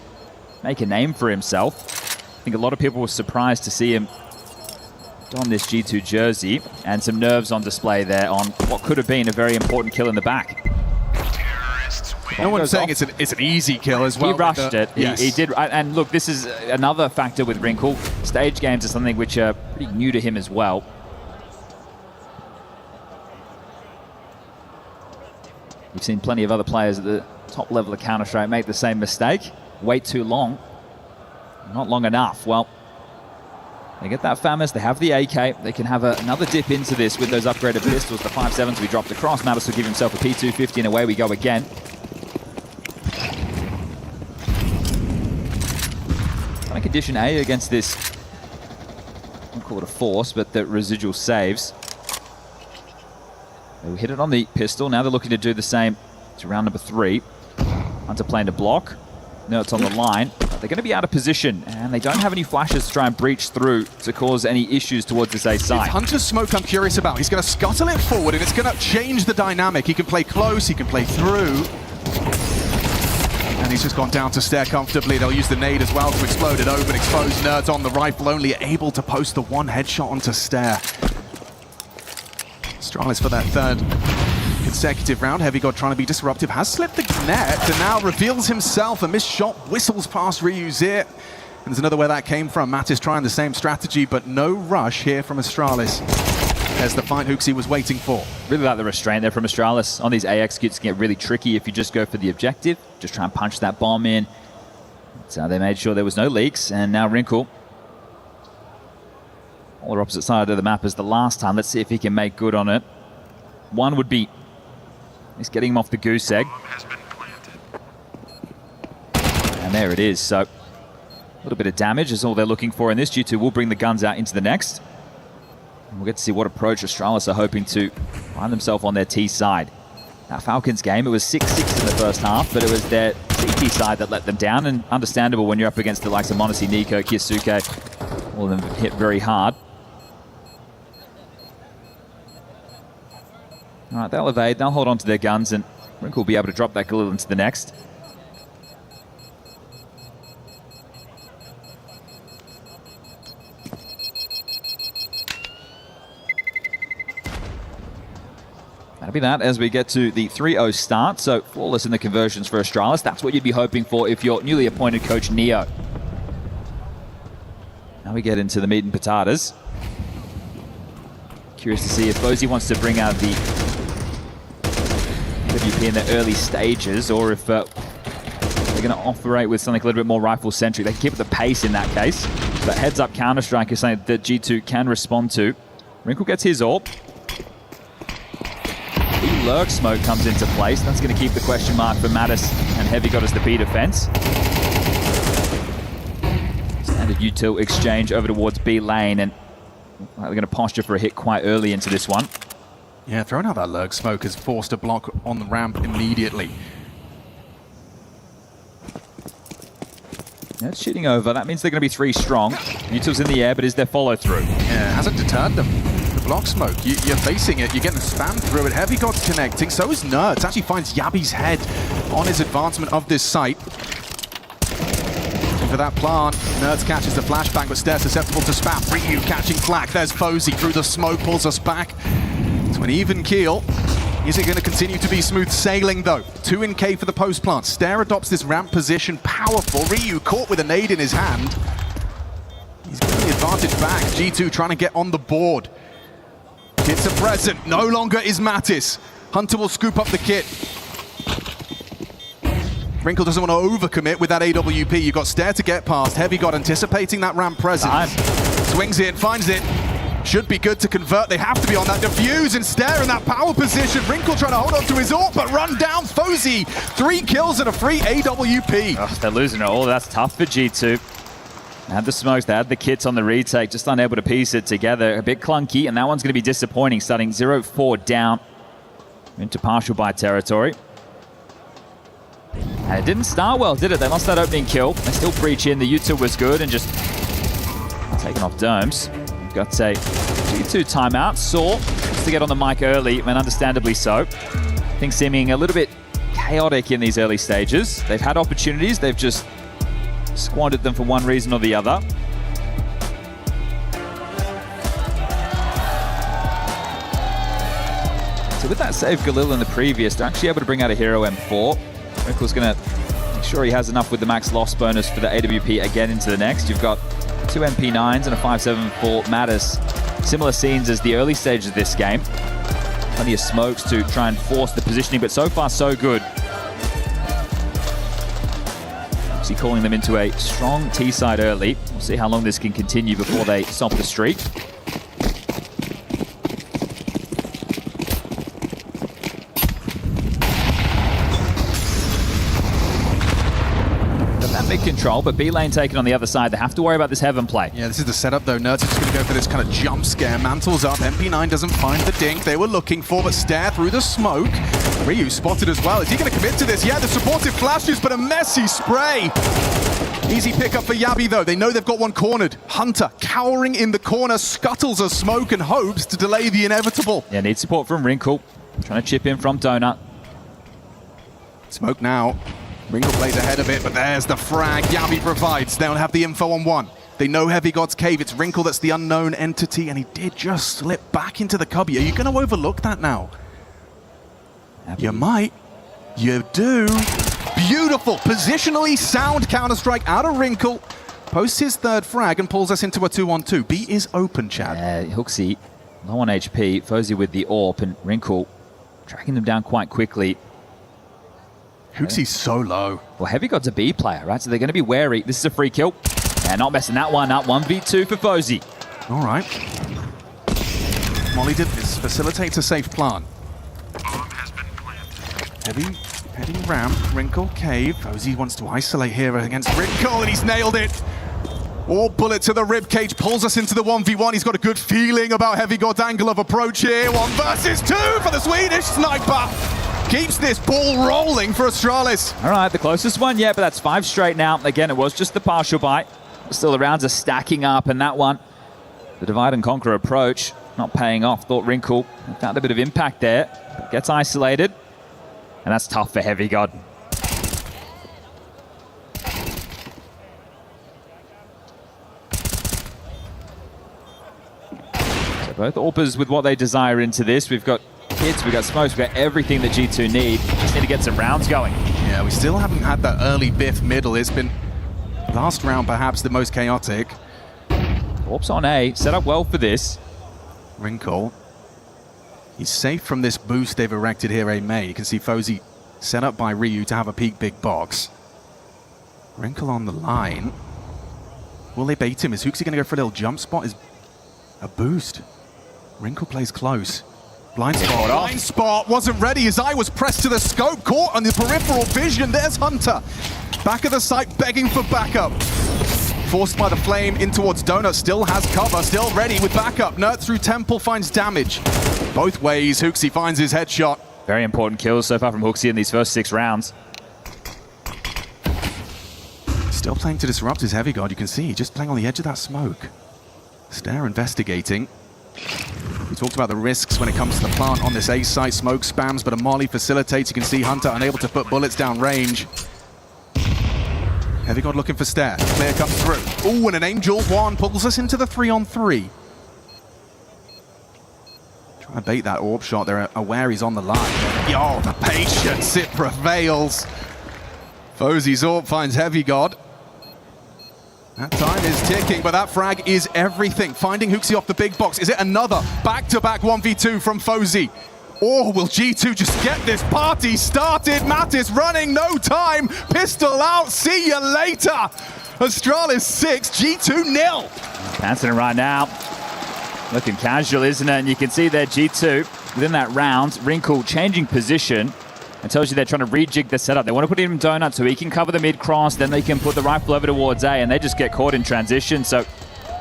make a name for himself. I think a lot of people were surprised to see him don this G2 jersey, and some nerves on display there on what could have been a very important kill in the back. No one's saying it's an easy kill as well. He rushed it. Yes. He did. And look, this is another factor with Wrinkle. Stage games are something which are pretty new to him as well. We've seen plenty of other players at the top level of Counter-Strike make the same mistake. Wait too long. Not long enough. Well, they get that FAMAS, they have the AK, they can have another dip into this with those upgraded pistols. The 5.7 to be dropped across. mibr.los will give himself a P250 and away we go again. Trying to condition A against this, I won't call it a force, but the residual saves. They hit it on the pistol, now they're looking to do the same to round number 3. Hunter playing to block, now it's on the line. They're going to be out of position, and they don't have any flashes to try and breach through to cause any issues towards this A side. It's Hunter's smoke I'm curious about. He's going to scuttle it forward, and it's going to change the dynamic. He can play close, he can play through. And he's just gone down to Stare comfortably. They'll use the nade as well to explode it open, expose Nerds on the rifle, only able to post the one headshot onto Stare. Astralis for that third consecutive round. Heavy God trying to be disruptive, has slipped the net and now reveals himself. A missed shot whistles past Ryu's ear. And there's another where that came from. Matt is trying the same strategy, but no rush here from Astralis. There's the fight Hooksy was waiting for. Really like the restraint there from Astralis. On these A executes can get really tricky if you just go for the objective. Just try and punch that bomb in. So they made sure there was no leaks, and now Wrinkle. All the opposite side of the map as the last time. Let's see if he can make good on it. One would be, he's getting him off the goose egg. And there it is. So a little bit of damage is all they're looking for in this. G2 will bring the guns out into the next. And we'll get to see what approach Astralis are hoping to find themselves on their T side. That Falcons game, it was 6-6 in the first half, but it was their CT side that let them down, and understandable when you're up against the likes of Monacy, Nico, Kiyasuke. All of them hit very hard. All right, they'll evade, they'll hold on to their guns, and Wrinkle will be able to drop that Galil into the next. That'll be that as we get to the 3-0 start. So flawless in the conversions for Astralis. That's what you'd be hoping for if you're newly appointed coach Neo. Now we get into the meat and potatoes. Curious to see if Bozy wants to bring out the EWP in the early stages, or if they're going to operate with something a little bit more rifle-centric. They can keep the pace in that case. But heads-up Counter-Strike is something that G2 can respond to. Wrinkle gets his AWP. The lurk smoke comes into place. That's going to keep the question mark for Mattis and Heavy God as the B defense. Standard util exchange over towards B lane, and they're going to posture for a hit quite early into this one. Yeah, throwing out that lurk smoke has forced a block on the ramp immediately. That's shooting over. That means they're going to be 3 strong. Util's in the air, but is there follow through? Yeah, it hasn't deterred them. The block smoke, you're facing it, you're getting spammed through it. Heavy God's connecting, so is Nerds. Actually finds Yabi's head on his advancement of this site. For that plant, Nerds catches the flashbang, but Stare susceptible to spam. Ryu catching flak. There's Fozy through the smoke, pulls us back to an even keel. Is it going to continue to be smooth sailing, though? 2 in K for the post plant. Stare adopts this ramp position. Powerful. Ryu caught with a nade in his hand. He's given the advantage back. G2 trying to get on the board. Kit's a present. No longer is Mattis. Hunter will scoop up the kit. Wrinkle doesn't want to overcommit with that AWP. You've got Stare to get past. Heavy God anticipating that ramp presence. Swings in, finds it. Should be good to convert. They have to be on that defuse and Stare in that power position. Wrinkle trying to hold on to his AWP, but run down Fozy. 3 kills and a free AWP. Oh, they're losing it all. That's tough for G2. They had the smokes, they had the kits on the retake, just unable to piece it together. A bit clunky, and that one's going to be disappointing, starting 0-4 down into partial buy territory. And it didn't start well, did it? They lost that opening kill. They still breach in. The Yuta was good and just taken off domes. We've got a G2 timeout. Saw wants to get on the mic early, and understandably so. Things seeming a little bit chaotic in these early stages. They've had opportunities, they've just squandered them for one reason or the other. So with that save Galil in the previous, they're actually able to bring out a hero M4. Wrinkle's going to make sure he has enough with the max loss bonus for the AWP again into the next. You've got 2 MP9s and a 5.7 for Mattis. Similar scenes as the early stages of this game. Plenty of smokes to try and force the positioning, but so far so good. Actually calling them into a strong T side early. We'll see how long this can continue before they stop the streak. Control, but B lane taken on the other side. They have to worry about this heaven play. Yeah, this is the setup though. Nerds is just going to go for this kind of jump scare. Mantles up. MP9 doesn't find the dink they were looking for, but Stare through the smoke. Ryu spotted as well. Is he going to commit to this? Yeah, the supportive flashes, but a messy spray. Easy pickup for Yabi though. They know they've got one cornered. Hunter cowering in the corner, scuttles a smoke and hopes to delay the inevitable. Yeah, need support from Wrinkle. Trying to chip in from Donut. Smoke now. Wrinkle plays ahead of it, but there's the frag Yabi provides. They don't have the info on one. They know Heavy God's cave. It's Wrinkle that's the unknown entity, and he did just slip back into the cubby. Are you going to overlook that now? You might. You do. Beautiful. Positionally sound Counter-Strike out of Wrinkle. Posts his third frag and pulls us into a 2-on-2. B is open, Chad. Hooksy, low on HP. Fozy with the AWP, and Wrinkle tracking them down quite quickly. Hooksy's so low. Well, Heavy God's a B player, right? So they're going to be wary. This is a free kill. Yeah, not messing that one up. 1v2 for Fozy. All right. Molly did this. Facilitates a safe plant. Heavy heading ramp. Wrinkle, cave. Fozy wants to isolate here against Wrinkle, and he's nailed it. All bullet to the ribcage pulls us into the 1v1. He's got a good feeling about Heavy God's angle of approach here. 1 versus 2 for the Swedish sniper. Keeps this ball rolling for Astralis. All right, the closest one yet, but that's 5 straight now. Again, it was just the partial bite. Still, the rounds are stacking up, and that one, the divide and conquer approach, not paying off. Thought Wrinkle found a bit of impact there. Gets isolated, and that's tough for Heavy God. So both AWPers with what they desire into this. We've got hits, we've got smokes, we've got everything that G2 need. Just need to get some rounds going. Yeah, we still haven't had that early biff middle. It's been last round perhaps the most chaotic. AWP's on A, set up well for this. Wrinkle. He's safe from this boost they've erected here, A May. You can see Fozy set up by Ryu to have a peek big box. Wrinkle on the line. Will they bait him? Is Hooksy going to go for a little jump spot? Is a boost. Wrinkle plays close. Blind spot. Blind spot. Wasn't ready. His eye was pressed to the scope. Caught on the peripheral vision. There's Hunter. Back of the site begging for backup. Forced by the flame in towards Donut. Still has cover. Still ready with backup. Nert through Temple finds damage. Both ways. Hooksy finds his headshot. Very important kills so far from Hooksy in these first 6 rounds. Still playing to disrupt his Heavy God. You can see just playing on the edge of that smoke. Stare investigating. We talked about the risks when it comes to the plant on this A site. Smoke spams, but a molly facilitates. You can see Hunter unable to put bullets down range. Heavy God looking for Stare. Clear comes through. Ooh, and an Angel 1 pulls us into the 3-on-3. I bait that orb shot. They're aware he's on the line. Yo, the patience, it prevails. Fozzy's orb finds Heavy God. That time is ticking, but that frag is everything. Finding HooXi off the big box. Is it another back-to-back 1v2 from Fozzy? Or will G2 just get this party started? Mattis running, no time. Pistol out, see you later. Astralis 6, G2 0. Passing it right now. Looking casual, isn't it? And you can see there G2 within that round. Wrinkle changing position. It tells you they're trying to rejig the setup. They want to put him in donut so he can cover the mid-cross, then they can put the rifle over towards A, and they just get caught in transition. So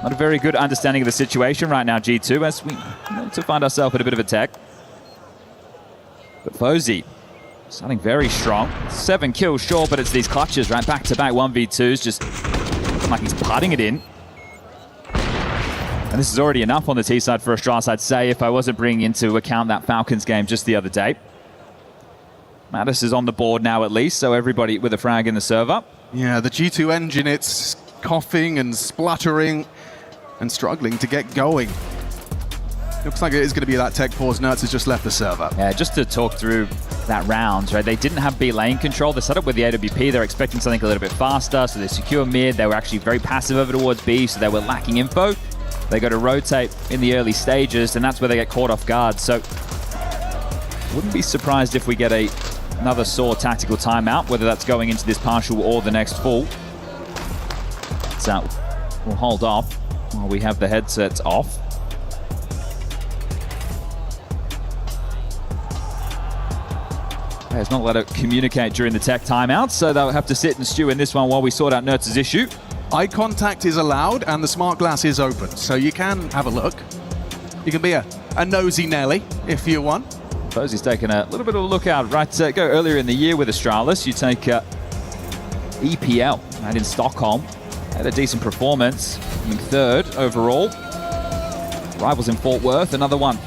not a very good understanding of the situation right now, G2, as we want to find ourselves at a bit of a tech. But Fozzy starting very strong. 7 kills, sure, but it's these clutches, right? Back-to-back 1v2s, just looking like he's putting it in. And this is already enough on the T side for Astralis, I'd say, if I wasn't bringing into account that Falcons game just the other day. Mattis is on the board now at least, so everybody with a frag in the server. Yeah, the G2 engine, it's coughing and spluttering and struggling to get going. Looks like it is going to be that tech pause. Nerds has just left the server. Yeah, just to talk through that round, right? They didn't have B lane control. They set up with the AWP. They're expecting something a little bit faster, so they secure mid. They were actually very passive over towards B, so they were lacking info. They got to rotate in the early stages, and that's where they get caught off guard. So wouldn't be surprised if we get another Saw tactical timeout, whether that's going into this partial or the next full. So we'll hold off while we have the headsets off. Players not allowed to communicate during the tech timeout, so they'll have to sit and stew in this one while we sort out Nertz's issue. Eye contact is allowed and the smart glass is open, so you can have a look. You can be a nosy Nelly if you want. Fozzy's taken a little bit of a look out. Right, go earlier in the year with Astralis. You take EPL right in Stockholm. Had a decent performance, coming third overall. Rivals in Fort Worth, another one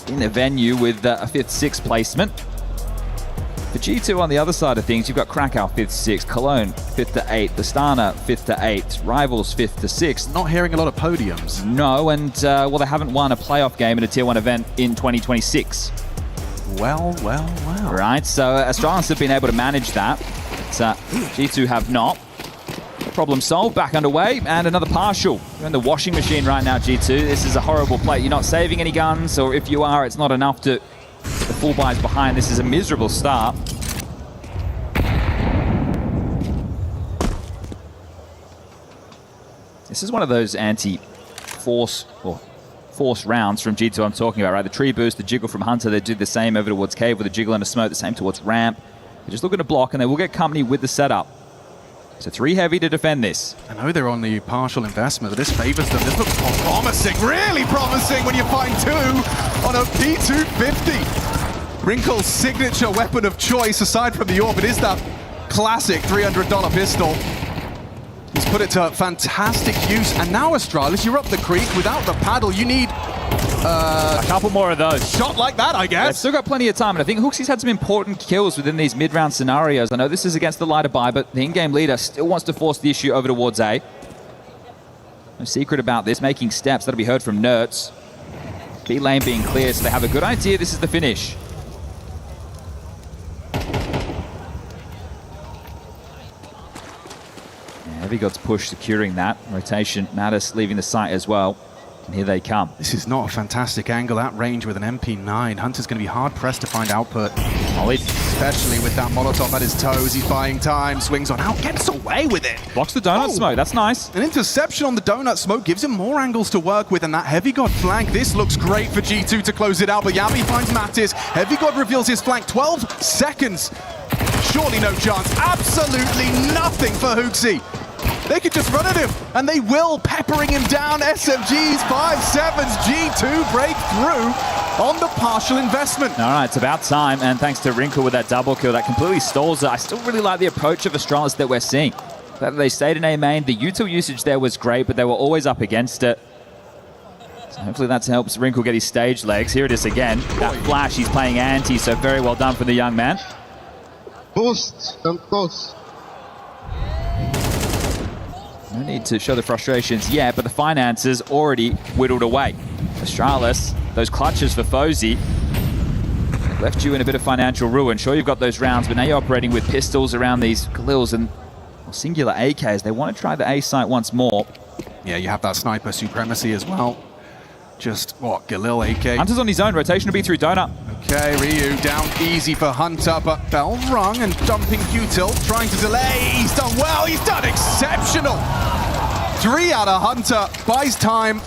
in the venue with a 5th, 6th placement. For G2 on the other side of things, you've got Krakow 5th, 6th, Cologne 5th to 8th, Astana 5th to 8th, Rivals 5th to 6th. Not hearing a lot of podiums. No, and well, they haven't won a playoff game in a Tier 1 event in 2026. Well. Right, so Astralis have been able to manage that. But, G2 have not. Problem solved, back underway, and another partial. You're in the washing machine right now, G2. This is a horrible play. You're not saving any guns, or if you are, it's not enough to... The full buys behind. This is a miserable start. This is one of those anti-force or force rounds from G2 I'm talking about, right? The tree boost, the jiggle from Hunter, they do the same over towards Cave with a jiggle and a smoke, the same towards ramp. They're just looking to block, and they will get company with the setup. So 3 heavy to defend this. I know they're on the partial investment, but this favors them. This looks promising, really promising when you find 2 on a P250. Wrinkle's signature weapon of choice, aside from the orb, it is that classic $300 pistol. He's put it to fantastic use, and now Astralis, you're up the creek without the paddle. You need a couple more of those. Shot like that, I guess. They've still got plenty of time, and I think HooXi's had some important kills within these mid-round scenarios. I know this is against the lighter buy, but the in-game leader still wants to force the issue over towards A. No secret about this, making steps. That'll be heard from Nertz. B lane being clear, so they have a good idea. This is the finish. Heavy God's push securing that. Rotation, Mattis leaving the site as well. And here they come. This is not a fantastic angle at range with an MP9. Hunter's going to be hard-pressed to find output. Especially with that Molotov at his toes. He's buying time, swings on out, gets away with it. Blocks the donut smoke, that's nice. An interception on the donut smoke gives him more angles to work with, and that Heavy God flank, this looks great for G2 to close it out, but Yami finds Mattis. Heavy God reveals his flank, 12 seconds. Surely no chance, absolutely nothing for HooXi. They could just run at him, and they will, peppering him down. SMGs, 5-7s, G2 break through on the partial investment. All right, it's about time, and thanks to Wrinkle with that double kill, that completely stalls it. I still really like the approach of Astralis that we're seeing. That they stayed in A main, the util usage there was great, but they were always up against it. So hopefully that helps Wrinkle get his stage legs. Here it is again. That flash, he's playing anti, so very well done from the young man. Boost, and close. No need to show the frustrations yet, but the finances already whittled away. Astralis those clutches for Fozy left you in a bit of financial ruin. Sure, you've got those rounds, but now you're operating with pistols around these Galils and singular AKs. They want to try the A site once more. Yeah, you have that sniper supremacy as well. Just, what, Galil AK? Hunter's on his own. Rotation will be through Donut. Okay, Ryu down easy for Hunter, but bell rung and dumping Q-Tilt, trying to delay. He's done well. He's done exceptional. 3 out of Hunter. Buys time.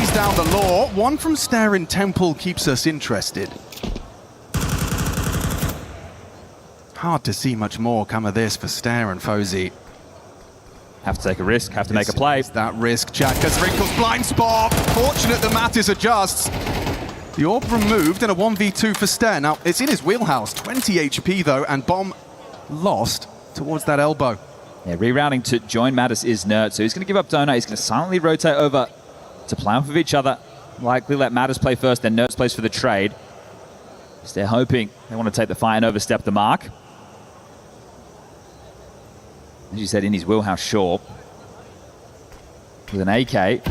He's down the law. 1 from Stare in Temple keeps us interested. Hard to see much more come of this for Stare and Fozy. Have to take a risk, have to make a play. It's that risk, Chad, because Wrinkle's blind spot. Fortunate that Mattis adjusts. The orb removed and a 1v2 for Stare. Now, it's in his wheelhouse. 20 HP, though, and Bomb lost towards that elbow. Yeah, rerouting to join Mattis is Nerd, so he's going to give up Donut. He's going to silently rotate over to play off of each other. Likely let Mattis play first, then Nerds plays for the trade. They're hoping they want to take the fight and overstep the mark. As you said, in his wheelhouse, sure. With an AK,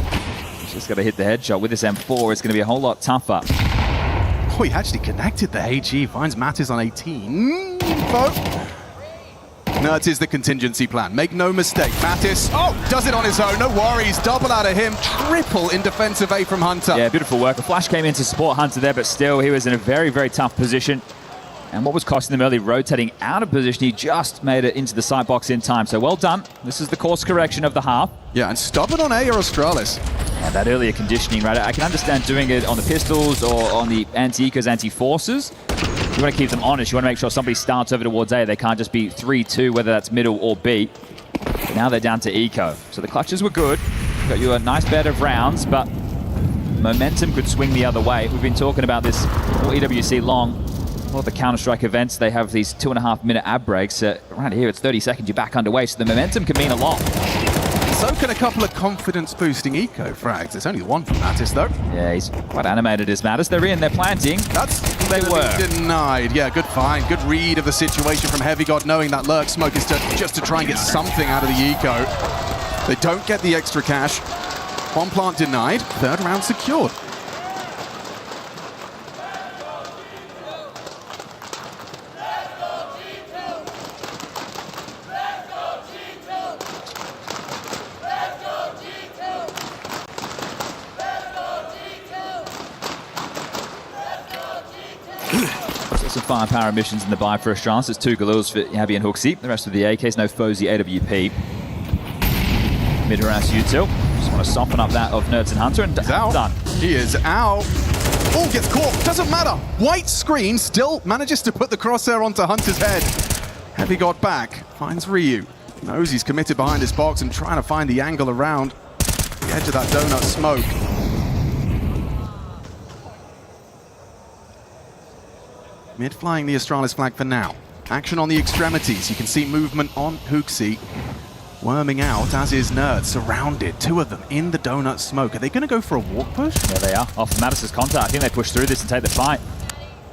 he's just got to hit the headshot. With this M4, it's going to be a whole lot tougher. Oh, he actually connected the HE. Finds Mattis on 18. Nerds is the contingency plan. Make no mistake. Mattis, does it on his own. No worries. Double out of him. Triple in defensive A from Hunter. Yeah, beautiful work. A flash came in to support Hunter there, but still, he was in a very, very tough position. And what was costing them early, rotating out of position, he just made it into the sight box in time. So well done. This is the course correction of the half. Yeah, and stubborn on A or Astralis. Yeah, that earlier conditioning, right? I can understand doing it on the pistols or on the anti-ecos, anti-forces. You want to keep them honest. You want to make sure somebody starts over towards A. They can't just be 3-2, whether that's middle or B. But now they're down to eco. So the clutches were good. Got you a nice bed of rounds, but momentum could swing the other way. We've been talking about this all EWC long. A lot of the Counter-Strike events, they have these 2.5-minute ab breaks. Right here, it's 30 seconds, you're back underway, so the momentum can mean a lot. So can a couple of confidence-boosting eco frags. It's only 1 from Mattis, though. Yeah, he's quite animated as Mattis. They're in, they're planting. They were denied. Yeah, good find. Good read of the situation from Heavy God, knowing that lurk smoke is just to try and get something out of the eco. They don't get the extra cash. Bomb plant denied. 3rd round secured. Some firepower missions in the buy for Astralis. It's 2 Galils for Yabi and Hooksy. The rest of the AKs, no Fozy AWP. Mid-harass Util. Just want to soften up that of Nerds and Hunter, and out. Done. He is out. Oh, gets caught. Doesn't matter. White screen still manages to put the crosshair onto Hunter's head. Heavy got back. Finds Ryu. Knows he's committed behind his box and trying to find the angle around the edge of that donut smoke. Mid-flying the Astralis flag for now. Action on the extremities. You can see movement on Hooksy. Worming out, as is Nerd. Surrounded. 2 of them in the donut smoke. Are they going to go for a walk push? Yeah, they are. Off Mattis's contact. I think they push through this and take the fight.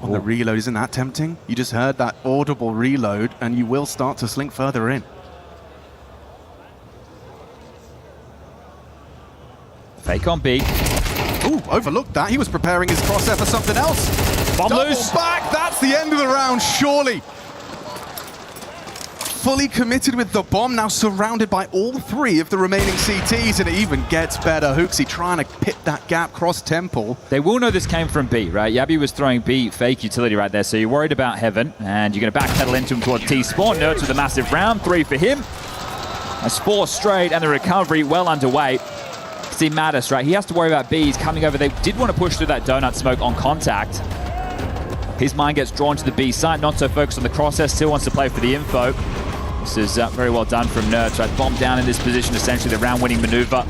On the reload, isn't that tempting? You just heard that audible reload, and you will start to slink further in. Fake on B. Ooh, overlooked that. He was preparing his crosshair for something else. Bomb Double loose. Back. That's the end of the round, surely. Fully committed with the bomb, now surrounded by all 3 of the remaining CTs, and it even gets better. Hooksy trying to pit that gap cross temple. They will know this came from B, right? Yabi was throwing B fake utility right there, so you're worried about Heaven, and you're going to backpedal into him towards T-spawn. Nerds with a massive round, 3 for him. That's 4 straight, and the recovery well underway. See Mattis, right? He has to worry about B. He's coming over. They did want to push through that donut smoke on contact. His mind gets drawn to the B side, not so focused on the crosshair, still wants to play for the info. This is very well done from Nerds, right? Bomb down in this position, essentially the round-winning maneuver.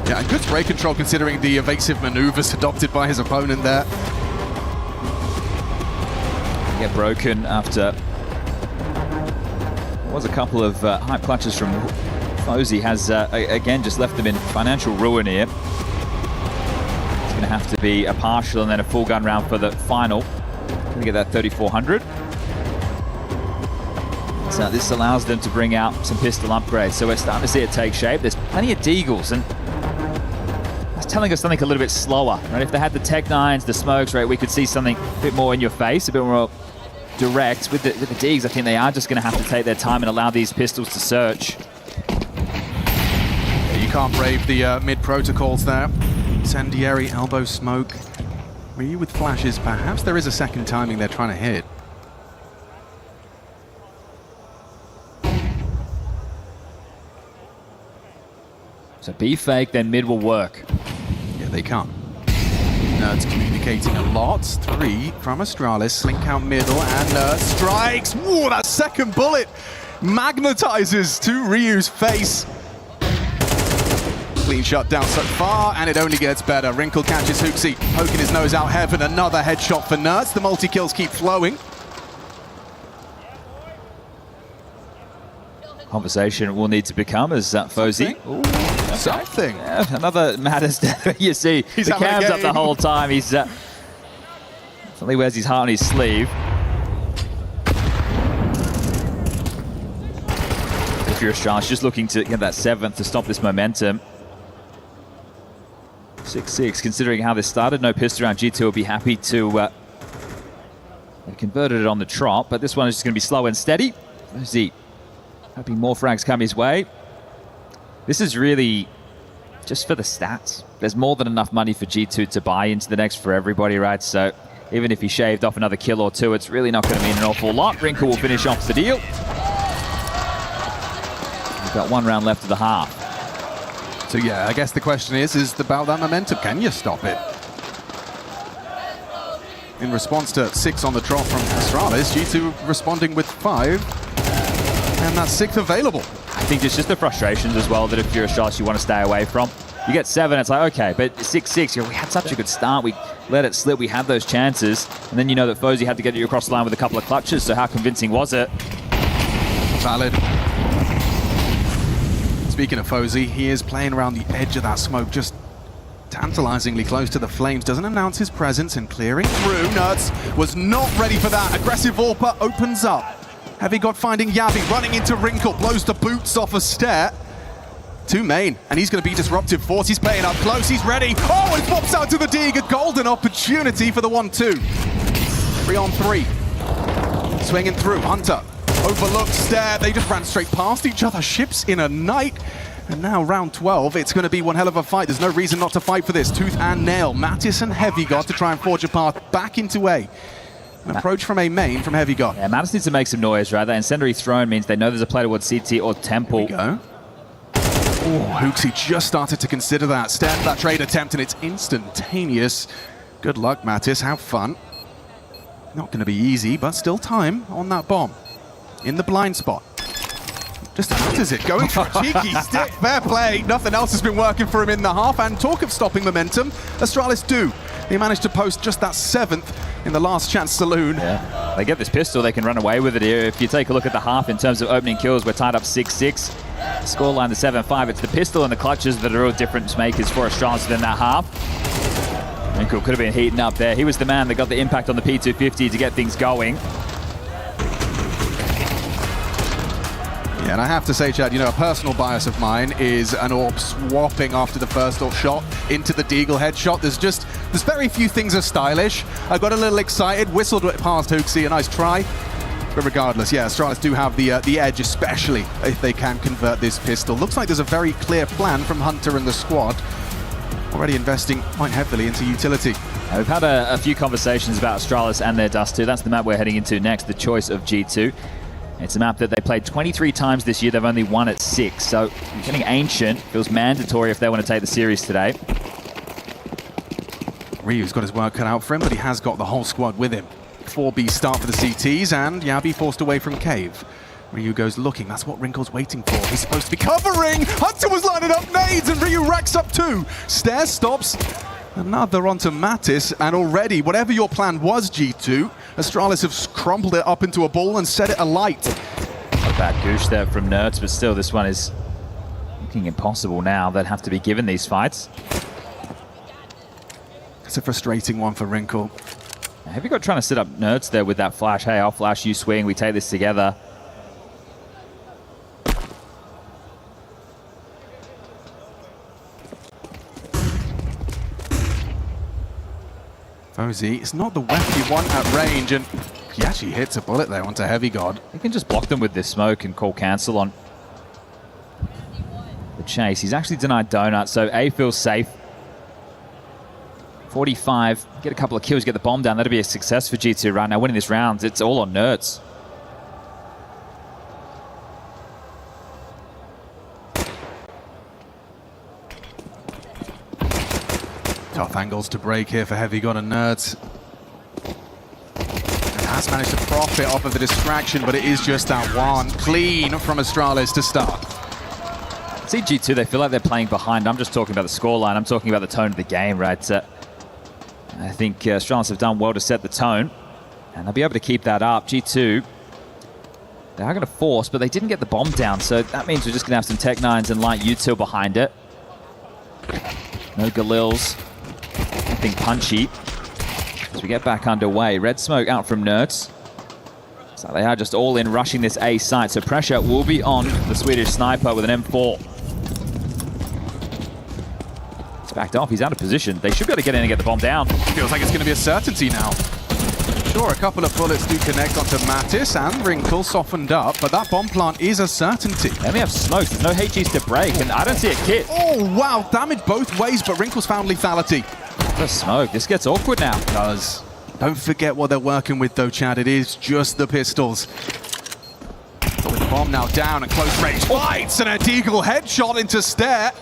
Yeah, and good spray control considering the evasive maneuvers adopted by his opponent there. Get broken after... There was a couple of hype clutches from Fozy. Has, again, just left them in financial ruin here. It's going to have to be a partial and then a full gun round for the final. Going to get that 3,400. So this allows them to bring out some pistol upgrades. So we're starting to see it take shape. There's plenty of Deagles, and That's telling us something a little bit slower, right? If they had the Tech 9s, the smokes, right, we could see something a bit more in your face, a bit more direct. With the digs, I think they are just going to have to take their time and allow these pistols to search. You can't brave the mid protocols there. Incendiary, elbow smoke. Ryu with flashes, perhaps there is a second timing they're trying to hit. So be fake, then mid will work. Yeah, they can't. Nerds communicating a lot. 3 from Astralis. Slink out middle, and Nerds strikes. Whoa, that second bullet magnetizes to Ryu's face. Clean shot down so far, and it only gets better. Wrinkle catches Hooksy, poking his nose out heaven. Another headshot for Nerds. The multi-kills keep flowing. Conversation will need to become as Fozy. Something. Yeah, another Matters. You see, He's the having a cam's up the game. whole time. He's definitely wears his heart on his sleeve. If you're Australis, just looking to get that 7th to stop this momentum. 6-6, considering how this started. No pistol round. G2 will be happy to... they converted it on the trot, but this one is just going to be slow and steady. Fozy hoping more frags come his way. This is really just for the stats. There's more than enough money for G2 to buy into the next for everybody, right? So even if he shaved off another kill or two, it's really not going to mean an awful lot. Wrinkle will finish off the deal. We've got 1 round left of the half. So yeah, I guess the question is about that momentum. Can you stop it? In response to 6 on the drop from Astralis, G2 responding with 5. And that's 6th available. I think it's just the frustrations as well that if you're Australis, you want to stay away from. You get 7, it's like, okay, but 6-6, we had such a good start. We let it slip, we had those chances. And then you know that Fozy had to get you across the line with a couple of clutches, so how convincing was it? Valid. Speaking of Fozy, he is playing around the edge of that smoke, just tantalizingly close to the flames. Doesn't announce his presence and clearing through. Nerds was not ready for that. Aggressive Orpa opens up. Heavy God finding Yavi, running into Wrinkle, blows the boots off a stair. 2 main, and he's going to be disruptive force. He's playing up close, he's ready. Oh, and pops out to the dig. A golden opportunity for the 1-2. 3-on-3. Swinging through, Hunter. Overlooked stair, they just ran straight past each other. Ships in a night. And now round 12, it's going to be one hell of a fight. There's no reason not to fight for this. Tooth and nail. Mattis and Heavy God to try and forge a path back into A. An approach from A main from Heavy God. Yeah, Mattis needs to make some noise, right? That incendiary throne means they know there's a play towards CT or Temple. Here we go. Oh, Hooksy just started to consider that. Stand that trade attempt, and it's instantaneous. Good luck, Mattis. Have fun. Not going to be easy, but still time on that bomb. In the blind spot. Just enters it, going for a cheeky stick. Fair play. Nothing else has been working for him in the half. And talk of stopping momentum, Astralis do. They managed to post just that 7th in the last chance saloon. Yeah. They get this pistol, they can run away with it here. If you take a look at the half in terms of opening kills, we're tied up 6-6. Scoreline, the 7-5. It's the pistol and the clutches that are real difference makers for Astralis within that half. Wrinkle could have been heating up there. He was the man that got the impact on the P250 to get things going. Yeah, and I have to say, Chad, you know, a personal bias of mine is an AWP swapping after the first AWP shot into the Deagle headshot. There's very few things as stylish. I got a little excited, whistled it past Hooksy, a nice try. But regardless, yeah, Astralis do have the edge, especially if they can convert this pistol. Looks like there's a very clear plan from Hunter and the squad. Already investing quite heavily into utility. We've had a few conversations about Astralis and their Dust 2. That's the map we're heading into next, the choice of G2. It's a map that they played 23 times this year. They've only won at 6. So getting ancient feels mandatory if they want to take the series today. Ryu's got his work cut out for him, but he has got the whole squad with him. 4B start for the CTs, and Yabi forced away from Cave. Ryu goes looking. That's what Wrinkle's waiting for. He's supposed to be covering. Hunter was lining up nades, and Ryu racks up 2. Stair stops. Another onto Mattis, and already, whatever your plan was, G2, Astralis have crumpled it up into a ball and set it alight. A bad goosh there from Nerds, but still, this one is looking impossible now. They'd have to be given these fights. It's a frustrating one for Wrinkle. Have you got trying to set up Nerds there with that flash? Hey, I'll flash, you swing, we take this together. Versailles, it's not the weapon you want at range, and he actually hits a bullet there onto Heavy God. He can just block them with this smoke and call cancel on the chase. He's actually denied Donut, so A feels safe. 45, get a couple of kills, get the bomb down. That'd be a success for G2 right now. Winning this round, it's all on Nerds. Tough angles to break here for Heavy God and Nerds. And has managed to profit off of the distraction, but it is just that one. Clean from Astralis to start. See G2, they feel like they're playing behind. I'm just talking about the scoreline. I'm talking about the tone of the game, right? I think Astralis have done well to set the tone, and they'll be able to keep that up. G2, they are going to force, but they didn't get the bomb down, so that means we're just going to have some Tech-9s and light util behind it. No Galils. Nothing punchy. As we get back underway, red smoke out from Nerds. So they are just all in rushing this A site, so pressure will be on the Swedish sniper with an M4. It's backed off, he's out of position. They should be able to get in and get the bomb down. Feels like it's going to be a certainty now. Sure, a couple of bullets do connect onto Mattis, and Wrinkle softened up, but that bomb plant is a certainty. Then we have smoke, there's no HEs to break, and I don't see a kit. Oh, wow, damage both ways, but Wrinkle's found lethality. The smoke, this gets awkward now. It does. Don't forget what they're working with though, Chad. It is just the pistols. But with the bomb now down at close range, fights and a deagle headshot into Stare.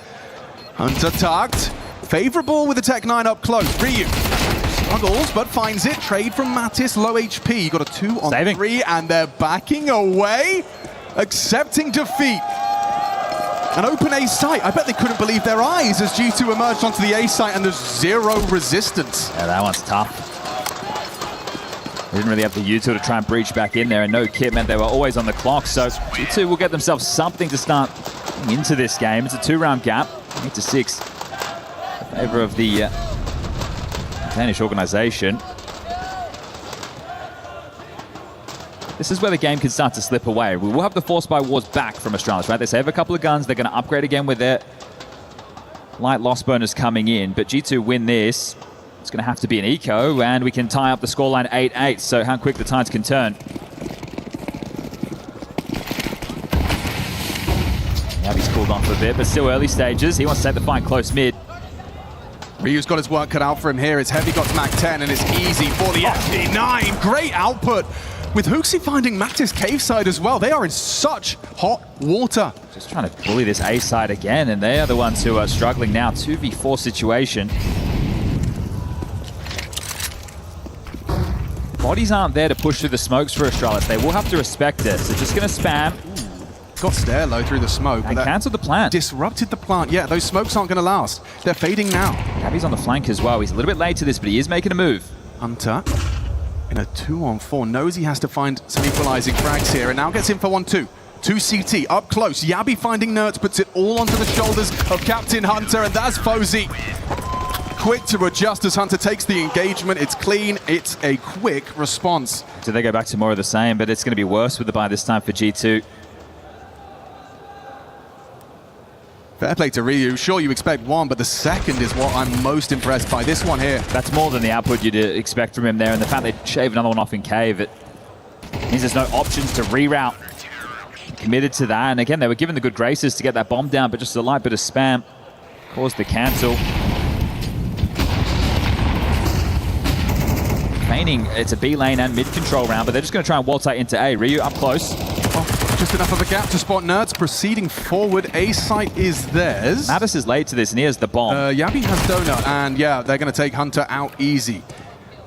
Hunter tucked. Favorable with the Tech-9 up close. Ryu struggles, but finds it. Trade from Mattis, low HP. You got a 2 on 3, and they're backing away, accepting defeat. An open A site. I bet they couldn't believe their eyes as G2 emerged onto the A site, and there's zero resistance. Yeah, that one's tough. They didn't really have the util to try and breach back in there, and no kit meant they were always on the clock, so G2 will get themselves something to start into this game. It's a 2-round gap, 8-6 in favor of the Danish organization. This is where the game can start to slip away. We will have the Force by Wars back from Astralis, right? They save a couple of guns, they're going to upgrade again with their light loss bonus coming in, but G2 win this. It's going to have to be an eco, and we can tie up the scoreline 8-8, so how quick the tides can turn. Now he's cooled off a bit, but still early stages. He wants to take the fight close mid. Ryu's got his work cut out for him here. It's Heavy God's Mac 10, and it's easy for the FD9. Great output. With Hooksy finding Mattis cave side as well. They are in such hot water. Just trying to bully this A side again, and they are the ones who are struggling now. 2v4 situation. Bodies aren't there to push through the smokes for Astralis. They will have to respect this. They're just going to spam. Got Stare low through the smoke. And cancelled the plant. Disrupted the plant. Yeah, those smokes aren't going to last. They're fading now. Gabby's on the flank as well. He's a little bit late to this, but he is making a move. Hunter in a 2-on-4. Knows he has to find some equalizing frags here, and now gets info on 2. 2 CT up close. Yabi finding Nerds, puts it all onto the shoulders of Captain Hunter, and that's Fozy. Quick to adjust as Hunter takes the engagement. It's clean. It's a quick response. So they go back to more of the same, but it's going to be worse with the buy this time for G2. Fair play to Ryu. Sure, you expect one, but the second is what I'm most impressed by. This one here. That's more than the output you'd expect from him there, and the fact they shave another one off in cave, it means there's no options to reroute. Committed to that, and again, they were given the good graces to get that bomb down, but just a light bit of spam caused the cancel. Feigning, it's a B lane and mid control round, but they're just going to try and waltz out into A. Ryu up close. Just enough of a gap to spot Nerds. Proceeding forward, A site is theirs. Mattis is late to this, and here's the bomb. Yabi has Donut, and yeah, they're going to take Hunter out easy.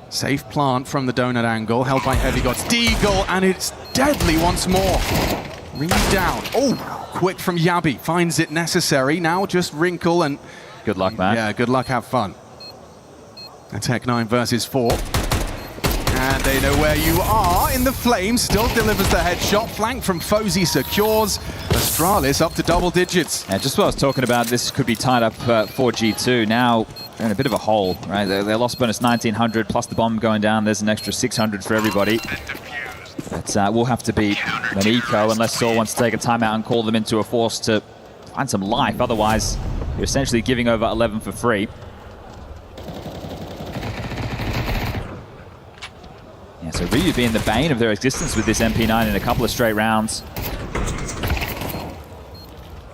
Safe plant from the Donut angle, held by Heavy Gods. Deagle, and it's deadly once more. Ring down. Oh, quick from Yabi. Finds it necessary. Now just Wrinkle and... Good luck, man. Yeah, good luck, have fun. Attack 9 versus 4. And they know where you are in the flames. Still delivers the headshot. Flank from Fozy secures. Astralis up to double digits. Yeah, just what I was talking about, this could be tied up for G2. Now they're in a bit of a hole, right? They lost bonus 1900 plus the bomb going down. There's an extra 600 for everybody. But will have to be an eco unless Saw wants to take a timeout and call them into a force to find some life. Otherwise, you're essentially giving over 11 for free. So Ryu being the bane of their existence with this MP9 in a couple of straight rounds.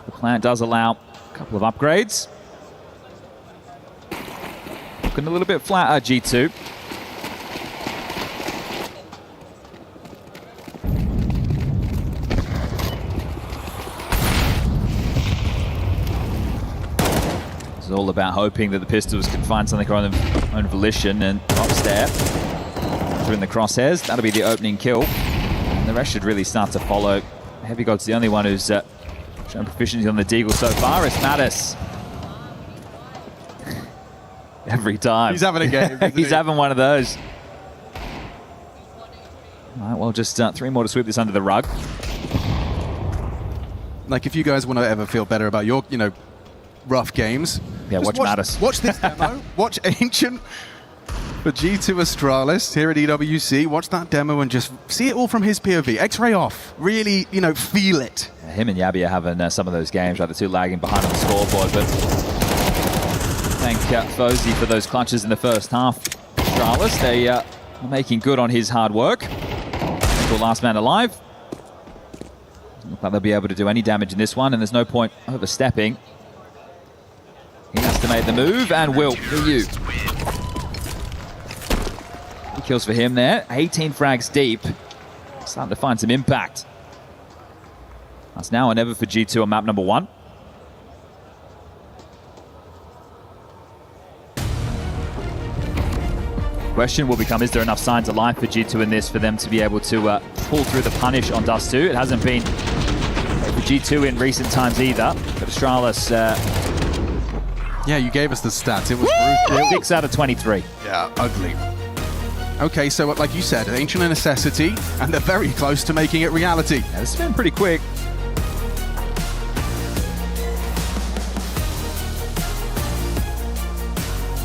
The plant does allow a couple of upgrades. Looking a little bit flatter, G2. It's all about hoping that the Pistols can find something on their own volition, and top step through in the crosshairs. That'll be the opening kill. And the rest should really start to follow. Heavy God's the only one who's shown proficiency on the Deagle so far. It's Mattis. Every time. He's having a game. He's having one of those. All right, well, just 3 more to sweep this under the rug. Like, if you guys want to ever feel better about your, rough games, yeah, watch Mattis. Watch this demo. Watch Ancient for G2 Astralis here at EWC. Watch that demo and just see it all from his POV. X-ray off. Really, feel it. Yeah, him and Yabi are having some of those games, right? The two lagging behind on the scoreboard, but thank Fozy for those clutches in the first half. Astralis, they are making good on his hard work. Last man alive. Doesn't look like they'll be able to do any damage in this one, and there's no point overstepping. He has to make the move, and will. Ryu. 3 kills for him there. 18 frags deep. Starting to find some impact. That's now or never for G2 on map number 1. Question will become, is there enough signs of life for G2 in this for them to be able to pull through the punish on Dust 2? It hasn't been for G2 in recent times either. But Astralis... yeah, you gave us the stats. It was brutal. 6 out of 23. Yeah, ugly. Okay, so like you said, ancient a necessity, and they're very close to making it reality. Yeah, this has been pretty quick.